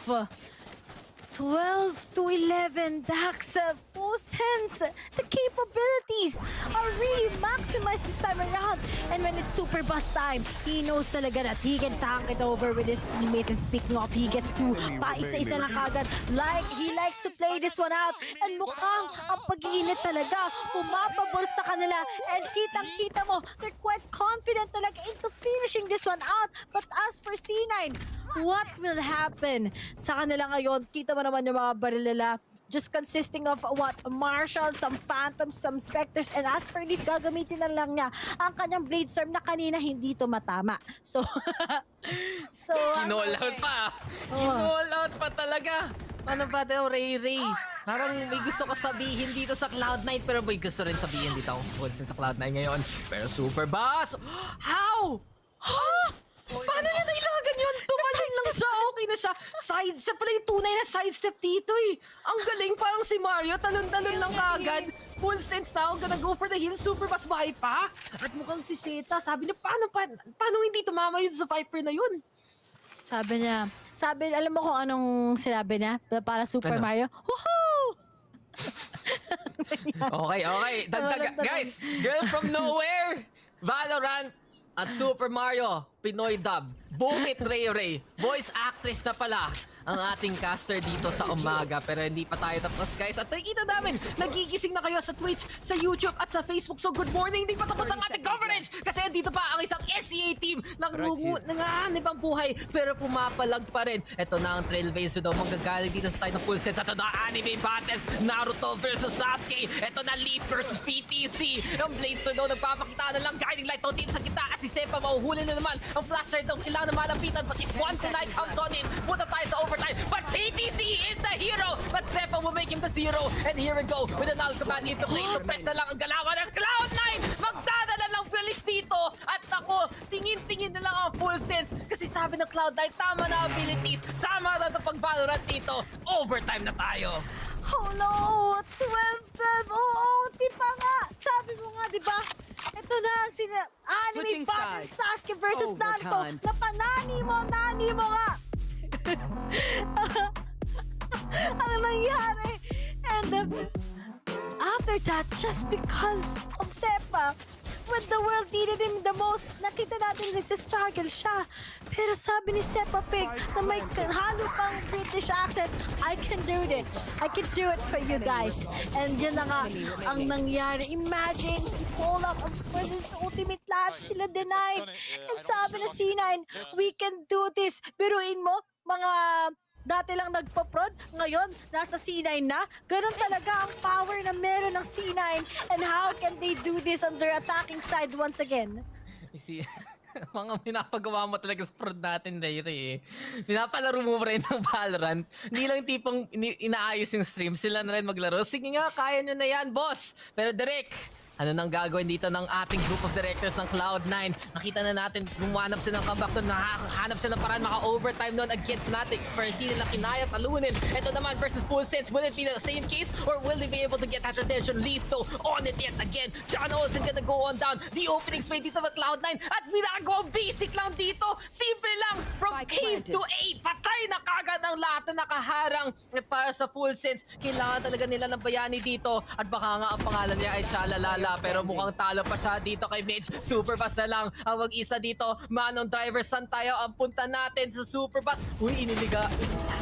12 to 11, Dax, full sense, the capabilities are really maximized this time around. And when it's super bust time, he knows talaga that he can tank it over with his teammates. And speaking of, he gets to paisa-isa lang kagad. Like, he likes to play this one out. And mukhang ang pag-iinit talaga, pumapabol sa kanila. And kitang-kita mo, they're quite confident talaga into finishing this one out. But as for C9, what will happen sa kanila ngayon? Kita mo naman yung mga baril nila. Just consisting of what? Marshall, some Phantoms, some Spectres, and as for Leaf, gagamitin na lang niya ang kanyang Blade Storm na kanina hindi tumatama. So, Kinall out pa. Kinall out pa talaga. Ano ba daw, Ray? Parang may gusto ko sabihin dito sa Cloud9, pero may gusto rin sabihin dito ako full sense sa Cloud9 ngayon. Pero super boss! How? Paano niya nailagan yun? Tumalon lang siya, okay na siya. Siya pala yung tunay na sidestep dito eh. Ang galing, parang si Mario, talon-talon lang kagad. Full sense na, gonna go for the heal, super fast bahay pa. At mukhang si Zeta, sabi niya, paano hindi tumama yun sa Viper na yun? Sabi, alam mo kung anong sinabi niya? Para Super Mario? Woohoo! Okay. Guys, girl from nowhere, Valorant, at Super Mario, Pinoy dub. Bukit Ray. Voice actress na pala ang ating caster dito sa umaga. Pero hindi pa tayo tapos, guys. At nakikita namin, nagigising na kayo sa Twitch, sa YouTube, at sa Facebook. So good morning, hindi pa tapos ang ating coverage. Kasi dito pa ang isang SEA team nanganganib ang buhay, pero pumapalag pa rin. Ito na ang Trailblazer daw, manggagaling dito sa side ng full sense. Ito na anime battles, Naruto versus Sasuke. Ito na Leaf versus PTC. Ang Bladestone daw, nagpapakita na lang, guiding light daw dito sa kita. At si Sepa, mahuhuli na naman ang flashlight daw, kailangan na malapitan. But if once the night comes on in, punta tayo sa overtime. But PTC is the hero. But Sepa will make him the zero. And here we go with an command into play. So press na lang ang galawan. At Cloud9 magdadala ng bilis dito. At ako, tingin-tingin na lang ang full sense. Kasi sabi ng Cloud9, tama na abilities. Tama na ito pag-Valorant dito. Overtime na tayo. Oh no! 12-12! Oo, di pa nga! Sabi mo nga, di ba? Ito na ang anime battle Sasuke versus Naruto. Napanani mo nga! Ano nangyari? And after that, just because of Sepa, when the world needed him the most, nakita natin nagsistruggle siya. Pero sabi ni Sepa Pig na may halo pang British accent, I can do this. I can do it for you guys. And yun na nga ang nangyari. Imagine, pull out of versus ultimate lahat sila deny. And sabi na C9, we can do this. Biruin mo, mga dati lang nagpa-prod, ngayon nasa C9 na. Ganun talaga ang power na meron ng C9. And how can they do this on their attacking side once again? Mga pinapagawa mo talaga sa prod natin, Ray eh. Pinapalaro mo rin ng Valorant. Hindi lang tipong inaayos yung stream. Sila na rin maglaro. Sige nga, kaya nyo na yan, boss. Pero Derek, ano nang gagawin dito ng ating group of directors ng Cloud9? Nakita na natin, gumanap sila ng comeback doon, nakahanap sila ng paraan, maka-overtime doon against natin. Pero hindi nila kinaya talunin. Ito naman versus full sense. Will it be the same case? Or will they be able to get that redemption? Leaf though, on it yet again. John Olsen gonna go on down. The opening space dito ng Cloud9. At ginagawa basic lang dito. Simple lang. From cave to A. Patay na kagad ang lahat na nakaharang. At para sa full sense, kailangan talaga nila ng bayani dito. At baka nga ang pangalan niya ay Chalalala. Pero mukhang talo pa siya dito kay Midge. Super fast na lang ang mag-isa dito. Manong driver, saan tayo ang punta natin sa super fast? Uy, iniliga.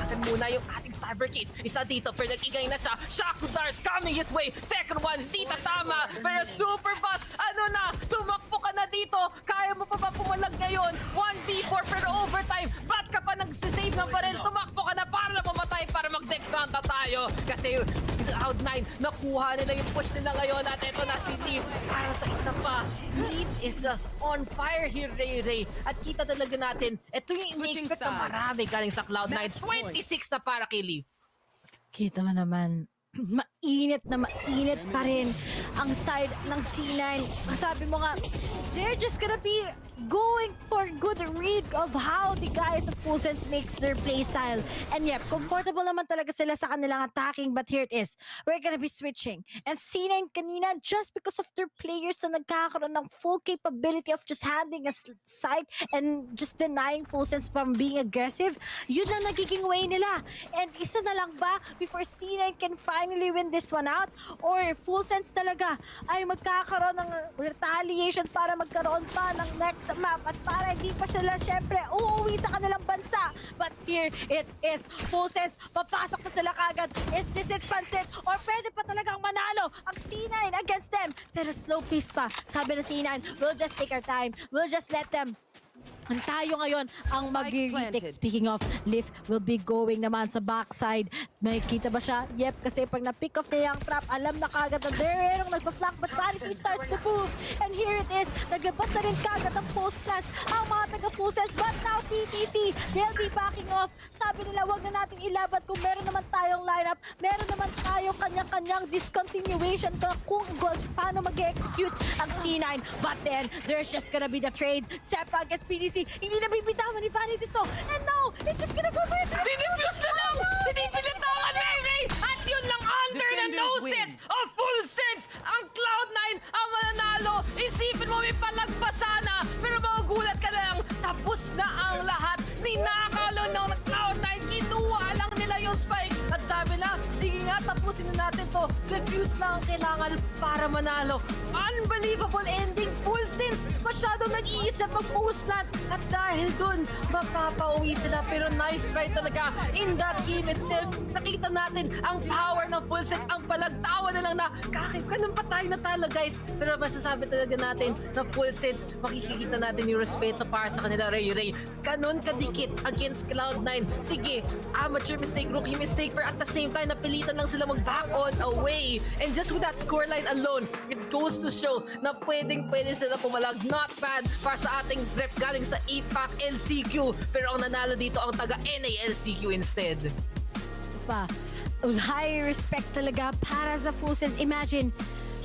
Happen muna yung ating Cyber Cage. Isa dito, pero nag-ingay na siya. Shock Dart coming his way. Second one, di tatama. Pero Super Boss, ano na, tumakbo ka na dito. Kaya mo pa ba pumalag ngayon? 1v4 pero overtime. Ba't ka pa nagsisave ng baril? Tumakbo ka na para na pumatay para mag-dex ranta tayo. Kasi Cloud9, nakuha nila yung push nila ngayon. At eto na si Leaf para sa isa pa. Leaf is just on fire here, Ray. At kita talaga natin, ito yung ini-expect na marami galing sa Cloud9. 26 na para kay Leaf. Kita mo naman, mainit na mainit pa rin ang side ng C9. Sabi mo nga, they're just gonna be going for good read of how the guys of Full Sense makes their playstyle. And yep, comfortable naman talaga sila sa kanilang attacking, but here it is. We're gonna be switching. And C9 kanina, just because of their players na nagkakaroon ng full capability of just handling a side and just denying Full Sense from being aggressive, yun na nagiging way nila. And isa na lang ba before C9 can finally win this one out? Or Full Sense talaga ay magkakaroon ng retaliation para magkaroon pa ng next map at para hindi pa sila syempre uuwi sa kanilang bansa. But here it is. Full Sense, papasok na sila kagad. Is this it, Pansit? Or pwede pa talagang manalo ang C9 against them? Pero slow pace pa. Sabi ng C9, we'll just take our time. We'll just let them. And tayo ngayon ang mag-retake. Speaking of, Leaf will be going naman sa backside. Makikita ba siya? Yep, kasi pag na-pick off niya yung trap, alam na kagad na there yung nagpa-flank, but Vanity starts to move. And here it is, naglabas na rin kagad ang post plants ang mga taga-Full Sense, but now PTC, they'll be backing off. Sabi nila, wag na natin ilaban kung meron naman tayong lineup, meron naman tayong kanya-kanyang discontinuation kung paano mag-execute ang C9. But then, there's just gonna be the trade. Sepa against PTC, hindi na bibitawan ni Vanity to. And no, it's just gonna go for it. Dinifuse na lang! Hindi pinitawan, Ray! At yun lang under the noses of Full Sense! Ang Cloud9 ang mananalo! Isipin mo may palagpasana! Pero magugulat ka na lang, tapos na ang lahat! Ninakalo ng Cloud9! Kinuha lang nila yung spike! At sabi na, sige nga, tapusin na natin to. Defuse lang ang kailangan para manalo. Unbelievable ending! Full Sense! Masyadong nag-iisip ang post plant. At dahil dun, mapapauwi sila. Pero nice try talaga in that game itself. Nakita natin ang power ng Full Sense. Ang palagtawa na lang na, ganun pa tayo natalo, guys. Pero masasabi talaga natin na Full Sense, makikita natin yung respeto para sa kanila, Ray. Ganun kadikit against Cloud9. Sige, amateur mistake, rookie mistake, pero at the same time, napilitan lang sila mag-back on away. And just with that scoreline alone, it goes to show na pwede sila pumalag. Not bad para sa ating rep galing sa APAC LCQ. Pero ang nanalo dito ang taga-NA LCQ instead. Pa, high respect talaga para sa Full Sense. Imagine,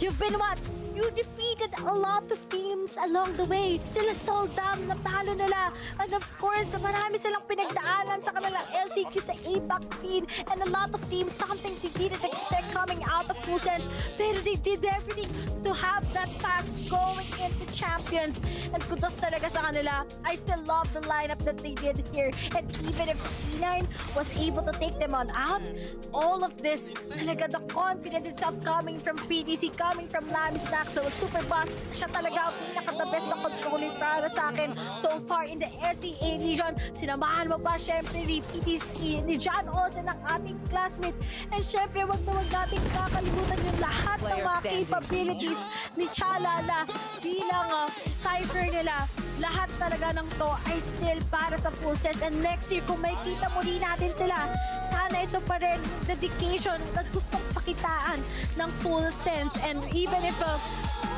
you've been what? You defeated a lot of teams along the way. Sila Soldam, natalo nila. And of course, marami silang pinagdaanan sa kanilang LCQ sa APAC scene. And a lot of teams, something they didn't expect coming out of Full Sense. Pero they did everything to have that pass going into champions. And kudos talaga sa kanila. I still love the lineup that they did here. And even if C9 was able to take them on out, all of this, talaga the confidence itself coming from PTC, coming from Lamisnak. So super boss, siya talaga ang pinaka-the best na controlling para sa akin so far in the SEA region. Sinamahan mo pa syempre ni PTC, ni John Olsen ang ating classmate. And syempre wag na wag natin kakalimutan yung lahat ng mga capabilities ni Chala na bilang cypher nila. Lahat talaga ng to ay still para sa Full Sense. And next year, kung may kita muli natin sila, sana ito pa rin dedication na gustong pakitaan ng Full Sense. And even if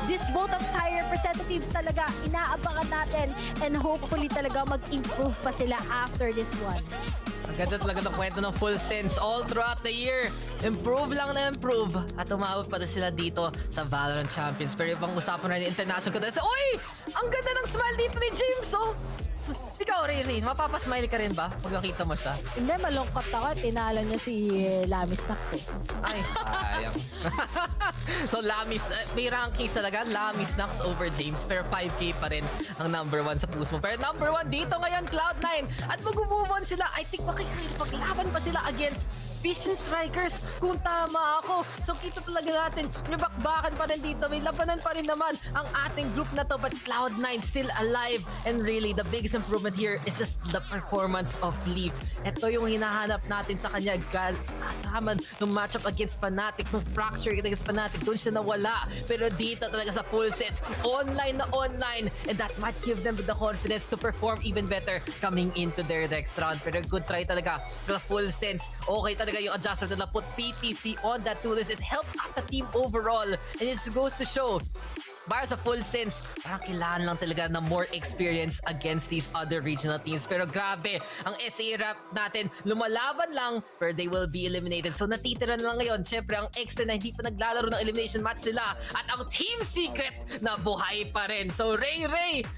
this both of high representatives talaga inaabangan natin, and hopefully talaga mag-improve pa sila after this one. Ang ganda talaga ng kwento ng Full Sense all throughout the year. Improve lang na improve. At umabot pa na sila dito sa Valorant Champions. Pero ibang usapan na yung international kadalasan. Uy! Ang ganda ng smile dito ni James, oh! So, ikaw, Ray, mapapasmile ka rin ba pag nakita mo siya? Hindi, malungkot ako. Tinalo niya si Lamisnax eh. Ay, sayang. So, may ranking talaga. Lamisnax over James. Pero 5K pa rin ang number 1 sa puso mo. Pero number 1 dito ngayon, Cloud9. At mag-move on sila. I think makikipaglaban pa sila against Vision Strikers, kung tama ako. So kita talaga natin, may bakbakan pa rin dito. May labanan pa rin naman ang ating group na to. But Cloud9 still alive. And really, the biggest improvement here is just the performance of Leaf. Ito yung hinahanap natin sa kanya. Kasama ng matchup against Fnatic, ng fracture against Fnatic. Doon siya nawala. Pero dito talaga sa full sets, online na online. And that might give them the confidence to perform even better coming into their next round. Pero good try talaga for the full sense. Okay talaga yung adjustment na put PTC on that tool list. It helped out the team overall. And it goes to show, para sa full sense, parang kailangan lang talaga ng more experience against these other regional teams. Pero grabe, ang SA rap natin, lumalaban lang, pero they will be eliminated. So natitira na lang ngayon, syempre ang extra na hindi pa naglalaro ng elimination match nila, at ang Team Secret na buhay pa rin. So Ray,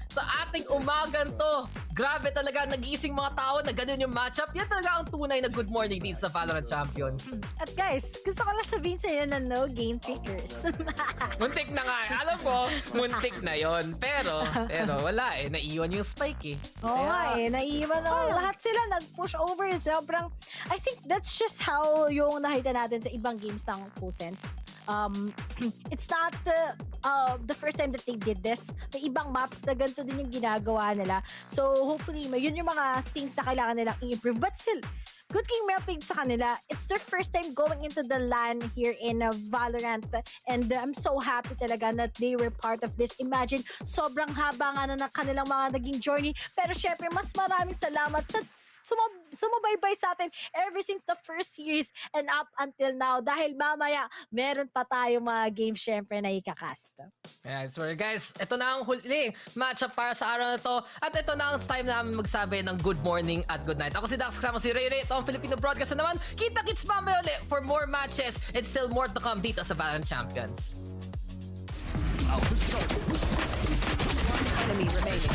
sa ating umagan to, grabe talaga, nag-iising mga tao na ganun yung matchup. Yan talaga ang tunay na good morning dito sa Valorant Champions. At guys, gusto ko lang sabihin sa inyo na no game pickers. Muntik na nga. Alam ko, muntik na yon. Pero wala eh. Naiwan yung spike eh. Oo nga eh. Naiwan na. Lahat sila nag-push over. Sobrang, I think that's just how yung nakita natin sa ibang games ng Full Sense. It's not the first time that they did this. May ibang maps na ganito din yung ginagawa nila. So hopefully, yun yung mga things na kailangan nilang i-improve. But still, good King Melpig sa kanila. It's their first time going into the LAN here in Valorant. And I'm so happy talaga that they were part of this. Imagine, sobrang haba nga na kanilang mga naging journey. Pero syempre, mas maraming salamat sa sumubaybay sa atin ever since the first series and up until now. Dahil mamaya, meron pa tayong mga games syempre na ikakast. Yeah, so guys, ito na ang huling matchup para sa araw na to. At ito na ang time namin magsabi ng good morning at good night. Ako si Dax, kasama si Ray. Ito ang Filipino broadcast na naman. Kita-kits mamaya ulit for more matches and still more to come dito sa Valorant Champions. Enemy remaining.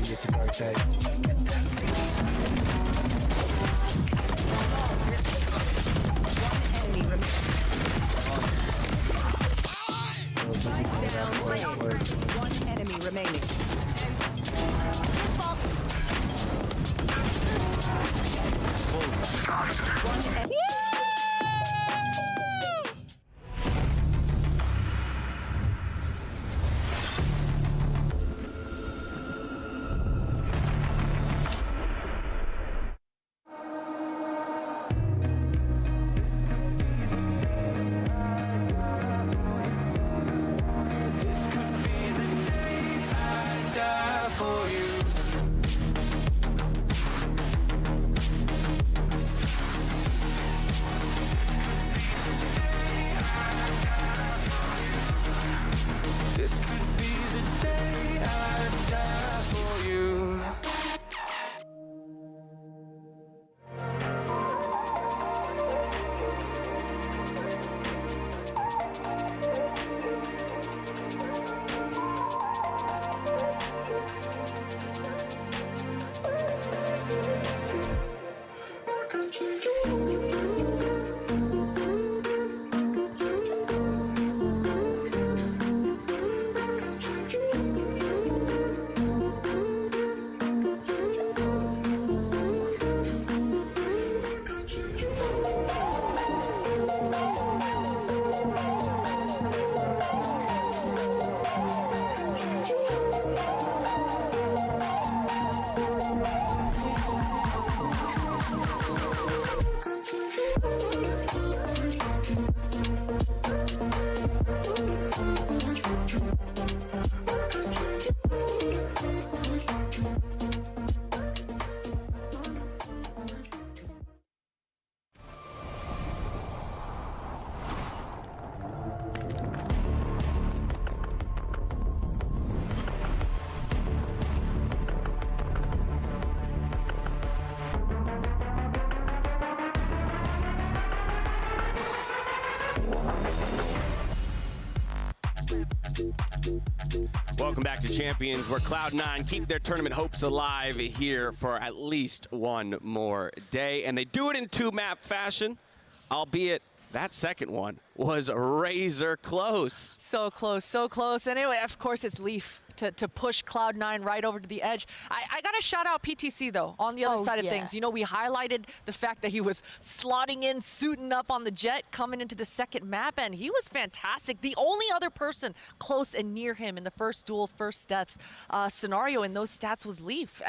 It's a birthday. One enemy remaining. Welcome back to Champions, where Cloud9 keep their tournament hopes alive here for at least one more day. And they do it in two-map fashion, albeit that second one was razor close. So close, so close. Anyway, of course, it's Leaf to push Cloud9 right over to the edge. I got to shout out PTC, though, on the other side of things. You know, we highlighted the fact that he was slotting in, suiting up on the jet, coming into the second map, and he was fantastic. The only other person close and near him in the first duel, first death scenario in those stats was Leaf.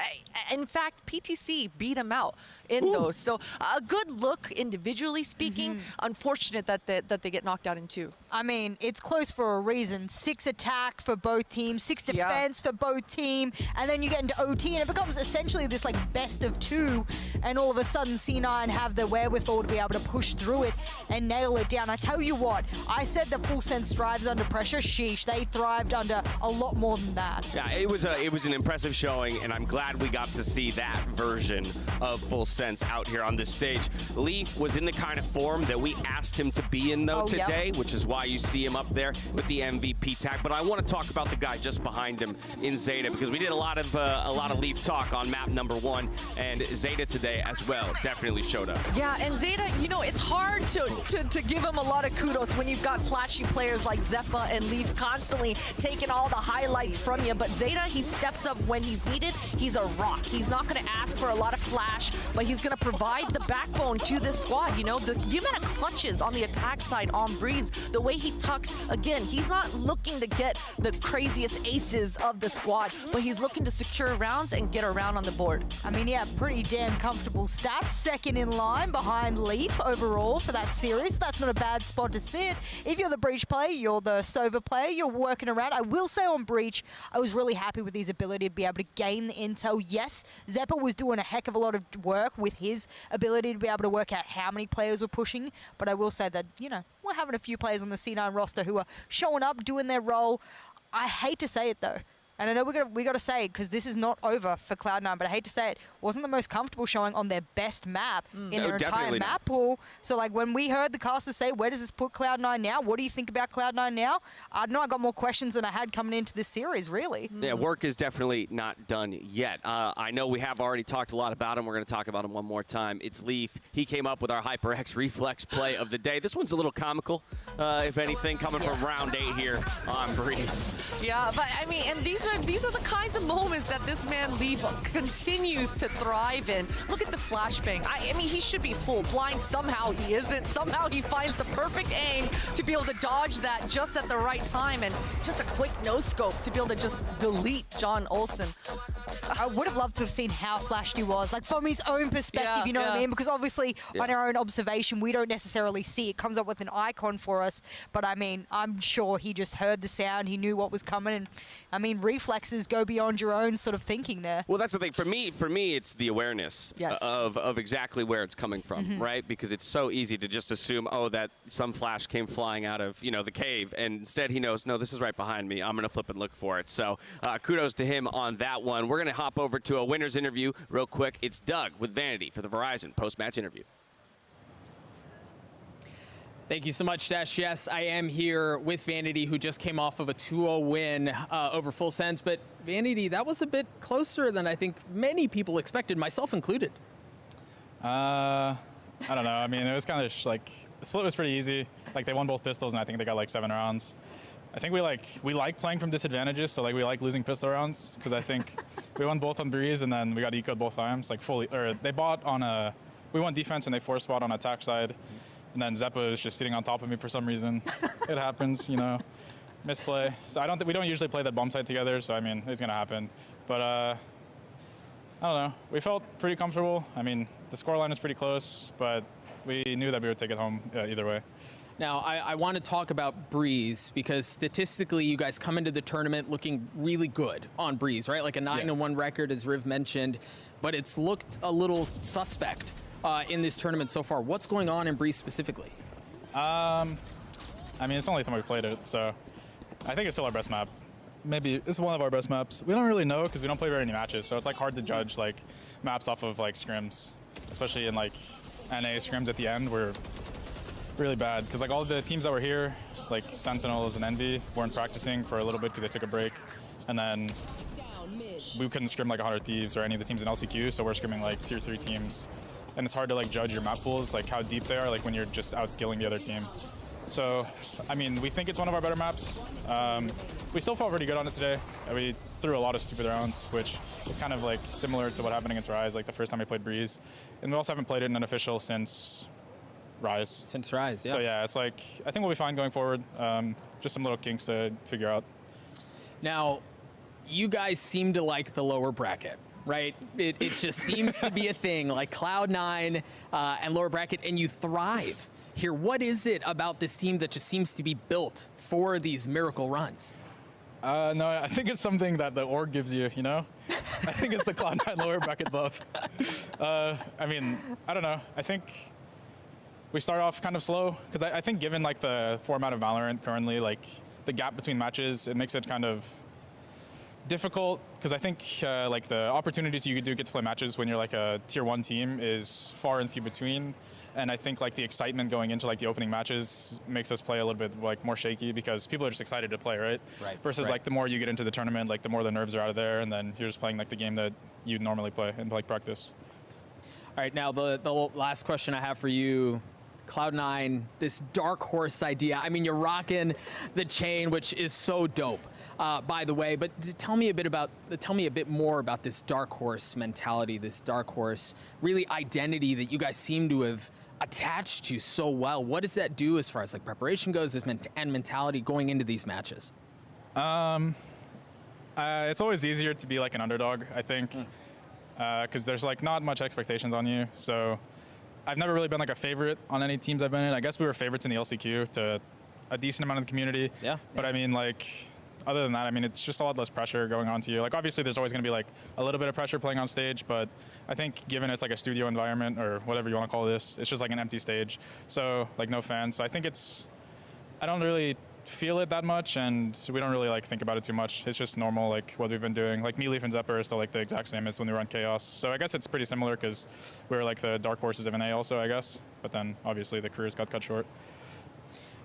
In fact, PTC beat him out in those. So a good look, individually speaking. Unfortunate that they get knocked out in 2. I mean, it's close for a reason. 6 attack for both teams, 6 defense for both team, and then you get into OT, and it becomes essentially this like best of 2, and all of a sudden C9 have the wherewithal to be able to push through it and nail it down. I tell you what, I said that Full Sense thrives under pressure. Sheesh, they thrived under a lot more than that. Yeah, it was an impressive showing, and I'm glad we got to see that version of Full Sense out here on this stage. Leaf was in the kind of form that we asked him to be in, though, today, which is why you see him up there with the MVP tag. But I want to talk about the guy just behind him in Zeta, because we did a lot of Leaf talk on map number 1, and Zeta today as well definitely showed up. Yeah, and Zeta, you know, it's hard to give him a lot of kudos when you've got flashy players like Zeppa and Leaf constantly taking all the highlights from you. But Zeta, he steps up when he's needed. He's a rock. He's not going to ask for a lot of flash, but he's going to provide the backbone to this squad. You know, the amount of clutches on the attack side on Breeze, the way he tucks, again, he's not looking to get the craziest aces of the squad, but he's looking to secure rounds and get around on the board. I mean, yeah, pretty damn comfortable stats. Second in line behind Leaf overall for that series. That's not a bad spot to sit. If you're the Breach player, you're the Sova player, you're working around. I will say on Breach, I was really happy with his ability to be able to gain the intel. Yes, Zeppa was doing a heck of a lot of work with his ability to be able to work out how many players were pushing, but I will say that, you know, we're having a few players on the C9 roster who are showing up, doing their role. I hate to say it, though. And I know we got to say it because this is not over for Cloud9, but I hate to say it, wasn't the most comfortable showing on their best map in their entire map pool. So like when we heard the casters say, where does this put Cloud9 now? What do you think about Cloud9 now? I know I got more questions than I had coming into this series, really. Yeah, work is definitely not done yet. I know we have already talked a lot about him. We're going to talk about him one more time. It's Leaf. He came up with our HyperX Reflex play of the day. This one's a little comical, if anything, coming from round 8 here on Breeze. Yeah, but I mean, and these are the kinds of moments that this man Leaf continues to thrive in. Look at the flashbang. I mean, he should be full blind. Somehow he isn't. Somehow he finds the perfect aim to be able to dodge that just at the right time, and just a quick no-scope to be able to just delete John Olsen. I would have loved to have seen how flashed he was, like from his own perspective, you know what I mean? Because obviously on our own observation, we don't necessarily see it. Comes up with an icon for us, but I mean, I'm sure he just heard the sound, he knew what was coming, and I mean, reflexes go beyond your own sort of thinking there. Well, that's the thing. For me, it's the awareness of exactly where it's coming from, right? Because it's so easy to just assume, oh, that some flash came flying out of, you know, the cave, and instead he knows, no, this is right behind me. I'm going to flip and look for it. So kudos to him on that one. We're going to hop over to a winner's interview real quick. It's Doug with Vanity for the Verizon post-match interview. Thank you so much, Dash. Yes, I am here with Vanity, who just came off of a 2-0 win over Full Sense. But Vanity, that was a bit closer than I think many people expected, myself included. I don't know. I mean, it was kind of like, the split was pretty easy. Like, they won both pistols, and I think they got like 7 rounds. I think we like playing from disadvantages, so like we like losing pistol rounds, because I think we won both on Breeze, and then we got eco'd both times, like fully, or they bought on we won defense and they forced spot on attack side. And then Zeppa was just sitting on top of me for some reason. It happens, you know, misplay. So we don't usually play that bomb site together, so I mean, it's gonna happen. But I don't know, we felt pretty comfortable. I mean, the scoreline was pretty close, but we knew that we would take it home either way. Now, I want to talk about Breeze, because statistically, you guys come into the tournament looking really good on Breeze, right? Like a 9-1 record, as Riv mentioned, but it's looked a little suspect in this tournament so far. What's going on in Breeze specifically? I mean, it's the only time we played it, so I think it's still our best map. Maybe it's one of our best maps. We don't really know because we don't play very many matches, so it's like hard to judge like maps off of like scrims, especially in like NA scrims at the end were really bad because like all the teams that were here, like Sentinels and Envy, weren't practicing for a little bit because they took a break, and then we couldn't scrim like 100 Thieves or any of the teams in LCQ, so we're scrimming like tier 3 teams. And it's hard to like judge your map pools, like how deep they are, like when you're just outskilling the other team. So, I mean, we think it's one of our better maps. We still felt pretty good on it today. We threw a lot of stupid rounds, which is kind of like similar to what happened against Rise, like the first time we played Breeze. And we also haven't played it in an official since Rise. Since Rise, yeah. So yeah, it's like, I think we'll be fine going forward. Just some little kinks to figure out. Now, you guys seem to like the lower bracket, right? It just seems to be a thing, like Cloud9 and lower bracket, and you thrive here. What is it about this team that just seems to be built for these miracle runs? No, I think it's something that the org gives you, you know? I think it's the Cloud9 lower bracket buff. I mean, I don't know. I think we start off kind of slow, because I think given like the format of Valorant currently, like the gap between matches, it makes it kind of difficult, because I think like the opportunities you do get to play matches when you're like a tier 1 team is far and few between. And I think like the excitement going into like the opening matches makes us play a little bit like more shaky, because people are just excited to play, right? Versus like the more you get into the tournament, like the more the nerves are out of there, and then you're just playing like the game that you'd normally play in like practice. All right, now the last question I have for you, Cloud9, this dark horse idea. I mean, you're rocking the chain, which is so dope, by the way. But tell me a bit more about this dark horse mentality, this dark horse really identity that you guys seem to have attached to so well. What does that do as far as like preparation goes and mentality going into these matches? It's always easier to be like an underdog, I think, because there's like not much expectations on you. So I've never really been like a favorite on any teams I've been in. I guess we were favorites in the LCQ to a decent amount of the community. Yeah. But I mean, like, other than that, I mean, it's just a lot less pressure going on to you. Like, obviously, there's always going to be like a little bit of pressure playing on stage, but I think given it's like a studio environment or whatever you want to call this, it's just like an empty stage. So like no fans. So I think I don't really feel it that much, and we don't really like think about it too much. It's just normal, like what we've been doing. Like me, Leaf, and Zephyr are still like the exact same as when we were on Chaos. So I guess it's pretty similar, because we were like the dark horses of NA also, I guess. But then obviously the careers got cut short.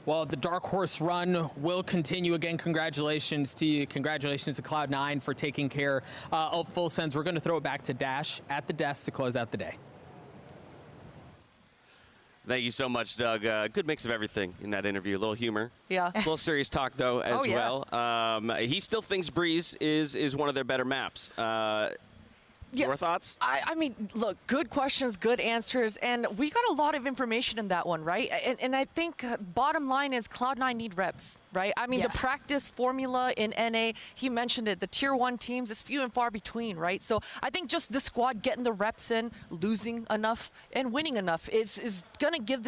Well, the dark horse run will continue. Again, congratulations to you. Congratulations to Cloud9 for taking care of Full Sends. We're going to throw it back to Dash at the desk to close out the day. Thank you so much, Doug. Good mix of everything in that interview. A little humor. Yeah. A little serious talk, though, as well. He still thinks Breeze is one of their better maps. Your thoughts? I mean, look, good questions, good answers, and we got a lot of information in that one, right? And I think bottom line is Cloud9 need reps, right? I mean, the practice formula in NA, he mentioned it, the tier 1 teams is few and far between, right? So I think just the squad getting the reps in, losing enough, and winning enough is gonna give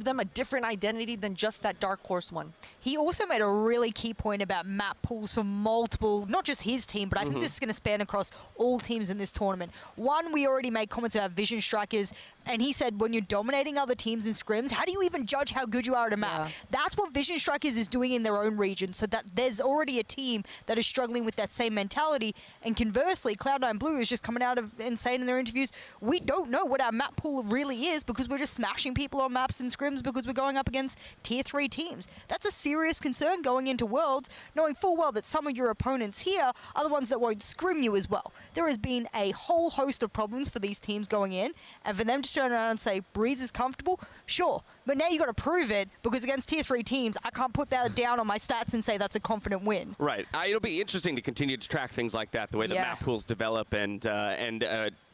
them a different identity than just that dark horse one. He also made a really key point about map pools for multiple, not just his team, but I think this is going to span across all teams in this tournament. One, we already made comments about Vision Strikers, and he said when you're dominating other teams in scrims, how do you even judge how good you are at a map? That's what Vision Strikers is doing in their own region, so that there's already a team that is struggling with that same mentality. And conversely, Cloud9 Blue is just coming out of and saying in their interviews, we don't know what our map pool really is, because we're just smashing people on maps and scrims because we're going up against tier 3 teams. That's a serious concern going into Worlds, knowing full well that some of your opponents here are the ones that won't scrim you as well. There has been a whole host of problems for these teams going in, and for them to turn around and say Breeze is comfortable, sure, but now you got to prove it, because against tier 3 teams, I can't put that down on my stats and say that's a confident win. Right. It'll be interesting to continue to track things like that, the way the map pools develop, and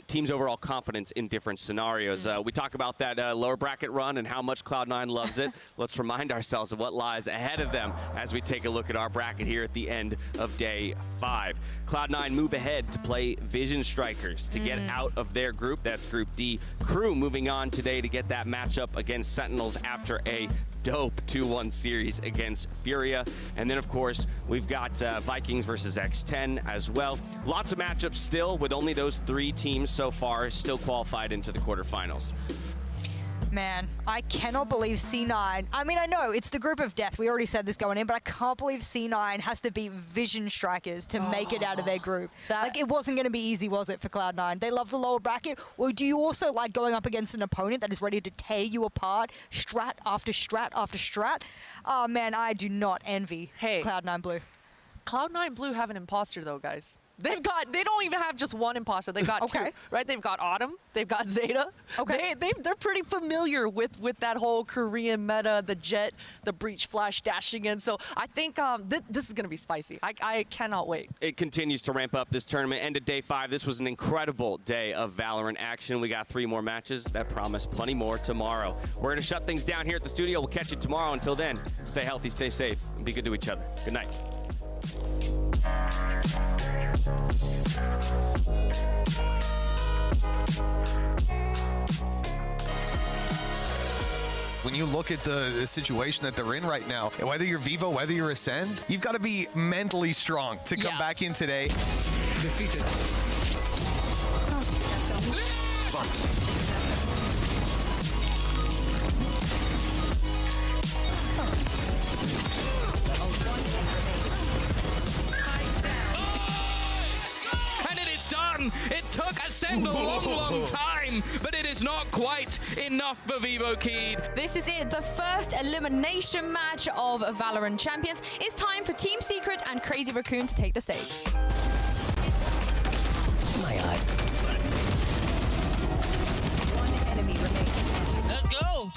teams' overall confidence in different scenarios. We talk about that lower bracket run and how much Cloud9 loves it. Let's remind ourselves of what lies ahead of them as we take a look at our bracket here at the end of day 5. Cloud9 move ahead to play Vision Strikers to get out of their group. That's Group D. KRU moving on today to get that matchup against Sentinels after a dope 2-1 series against Furia. And then, of course, we've got Vikings versus X10 as well. Lots of matchups still, with only those 3 teams so far still qualified into the quarterfinals. Man, I cannot believe C9. I mean, I know it's the group of death. We already said this going in, but I can't believe C9 has to beat Vision Strikers to make it out of their group. Like, it wasn't going to be easy, was it, for Cloud9? They love the lower bracket. Or do you also like going up against an opponent that is ready to tear you apart, strat after strat after strat? Oh, man, I do not envy Cloud9 Blue. Cloud9 Blue have an imposter, though, guys. They don't even have just one imposter. They've got two, right? They've got Autumn. They've got Zeta. Okay. They're pretty familiar with that whole Korean meta, the Jet, the Breach Flash dashing in. So I think this is going to be spicy. I cannot wait. It continues to ramp up this tournament. End of day 5. This was an incredible day of Valorant action. We got 3 more matches that promise plenty more tomorrow. We're going to shut things down here at the studio. We'll catch you tomorrow. Until then, stay healthy, stay safe, and be good to each other. Good night. When you look at the situation that they're in right now, whether you're Vivo, whether you're Ascend, you've got to be mentally strong to come back in today. Defeated. It took Ascend a long time, but it is not quite enough for Vivo Keed. This is it, the first elimination match of Valorant Champions. It's time for Team Secret and Crazy Raccoon to take the stage. My eye. One enemy remaining. Let's go.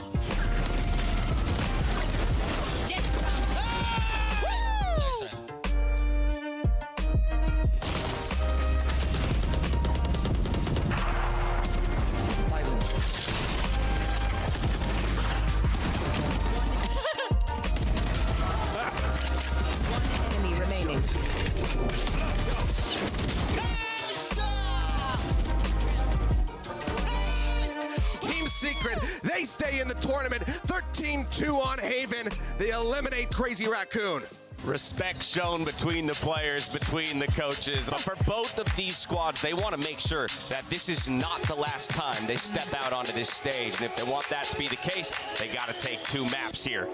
They stay in the tournament, 13-2 on Haven. They eliminate Crazy Raccoon. Respect shown between the players, between the coaches. But for both of these squads, they want to make sure that this is not the last time they step out onto this stage. And if they want that to be the case, they got to take 2 maps here.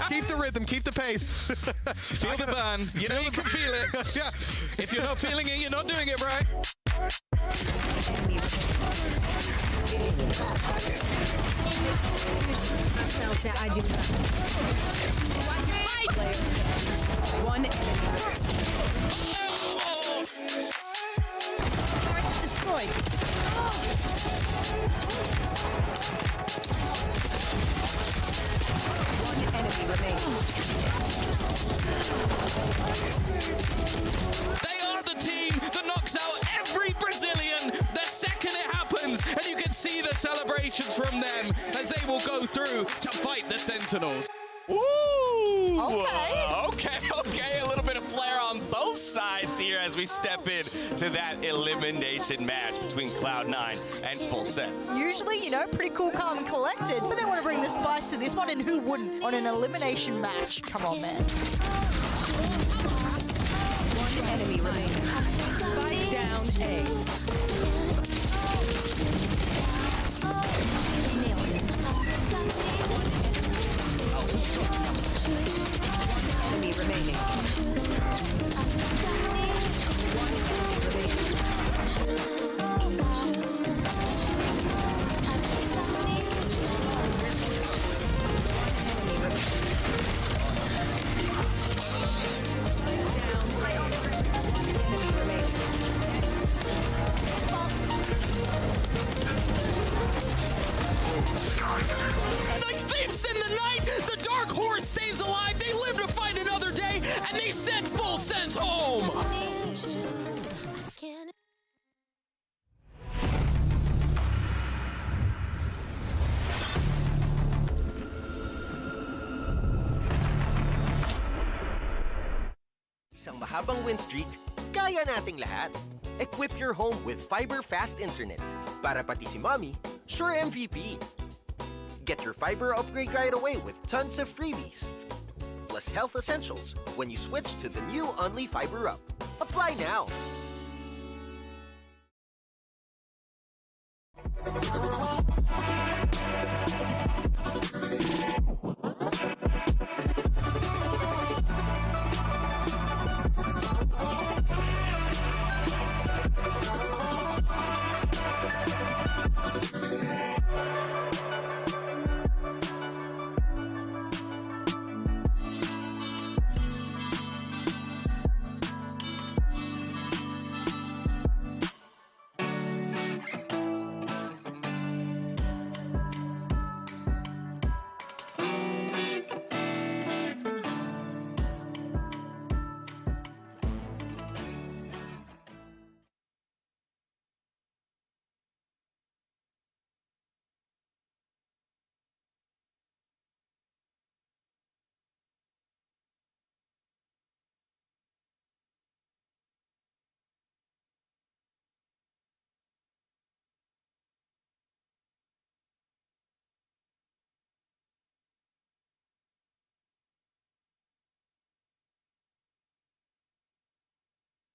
Keep the rhythm, keep the pace. Feel the burn. You know you can feel it. Yeah. If you're not feeling it, you're not doing it right. One enemy. Destroyed. One enemy remaining. They are the team that knocks out every Brazilian the second it happens, and you can see the celebrations from them as they will go through to fight the Sentinels. Woo! Okay. A little bit of flair on both sides here as we step in to that elimination match between Cloud9 and Full Sense. Usually, you know, pretty cool, calm, and collected, but they want to bring the spice to this one, and who wouldn't on an elimination match? Come on, man. One enemy remaining. Spike down A. Enemy remaining. Like thieves in the night, the Dark Horse stays alive. They live to fight another day, and they sent Full Sense home. Isang mahabang win streak, kaya nating lahat. Equip your home with fiber fast internet. Para pati si mommy, sure MVP. Get your fiber upgrade right away with tons of freebies. Plus health essentials when you switch to the new Only Fiber Up. Apply now.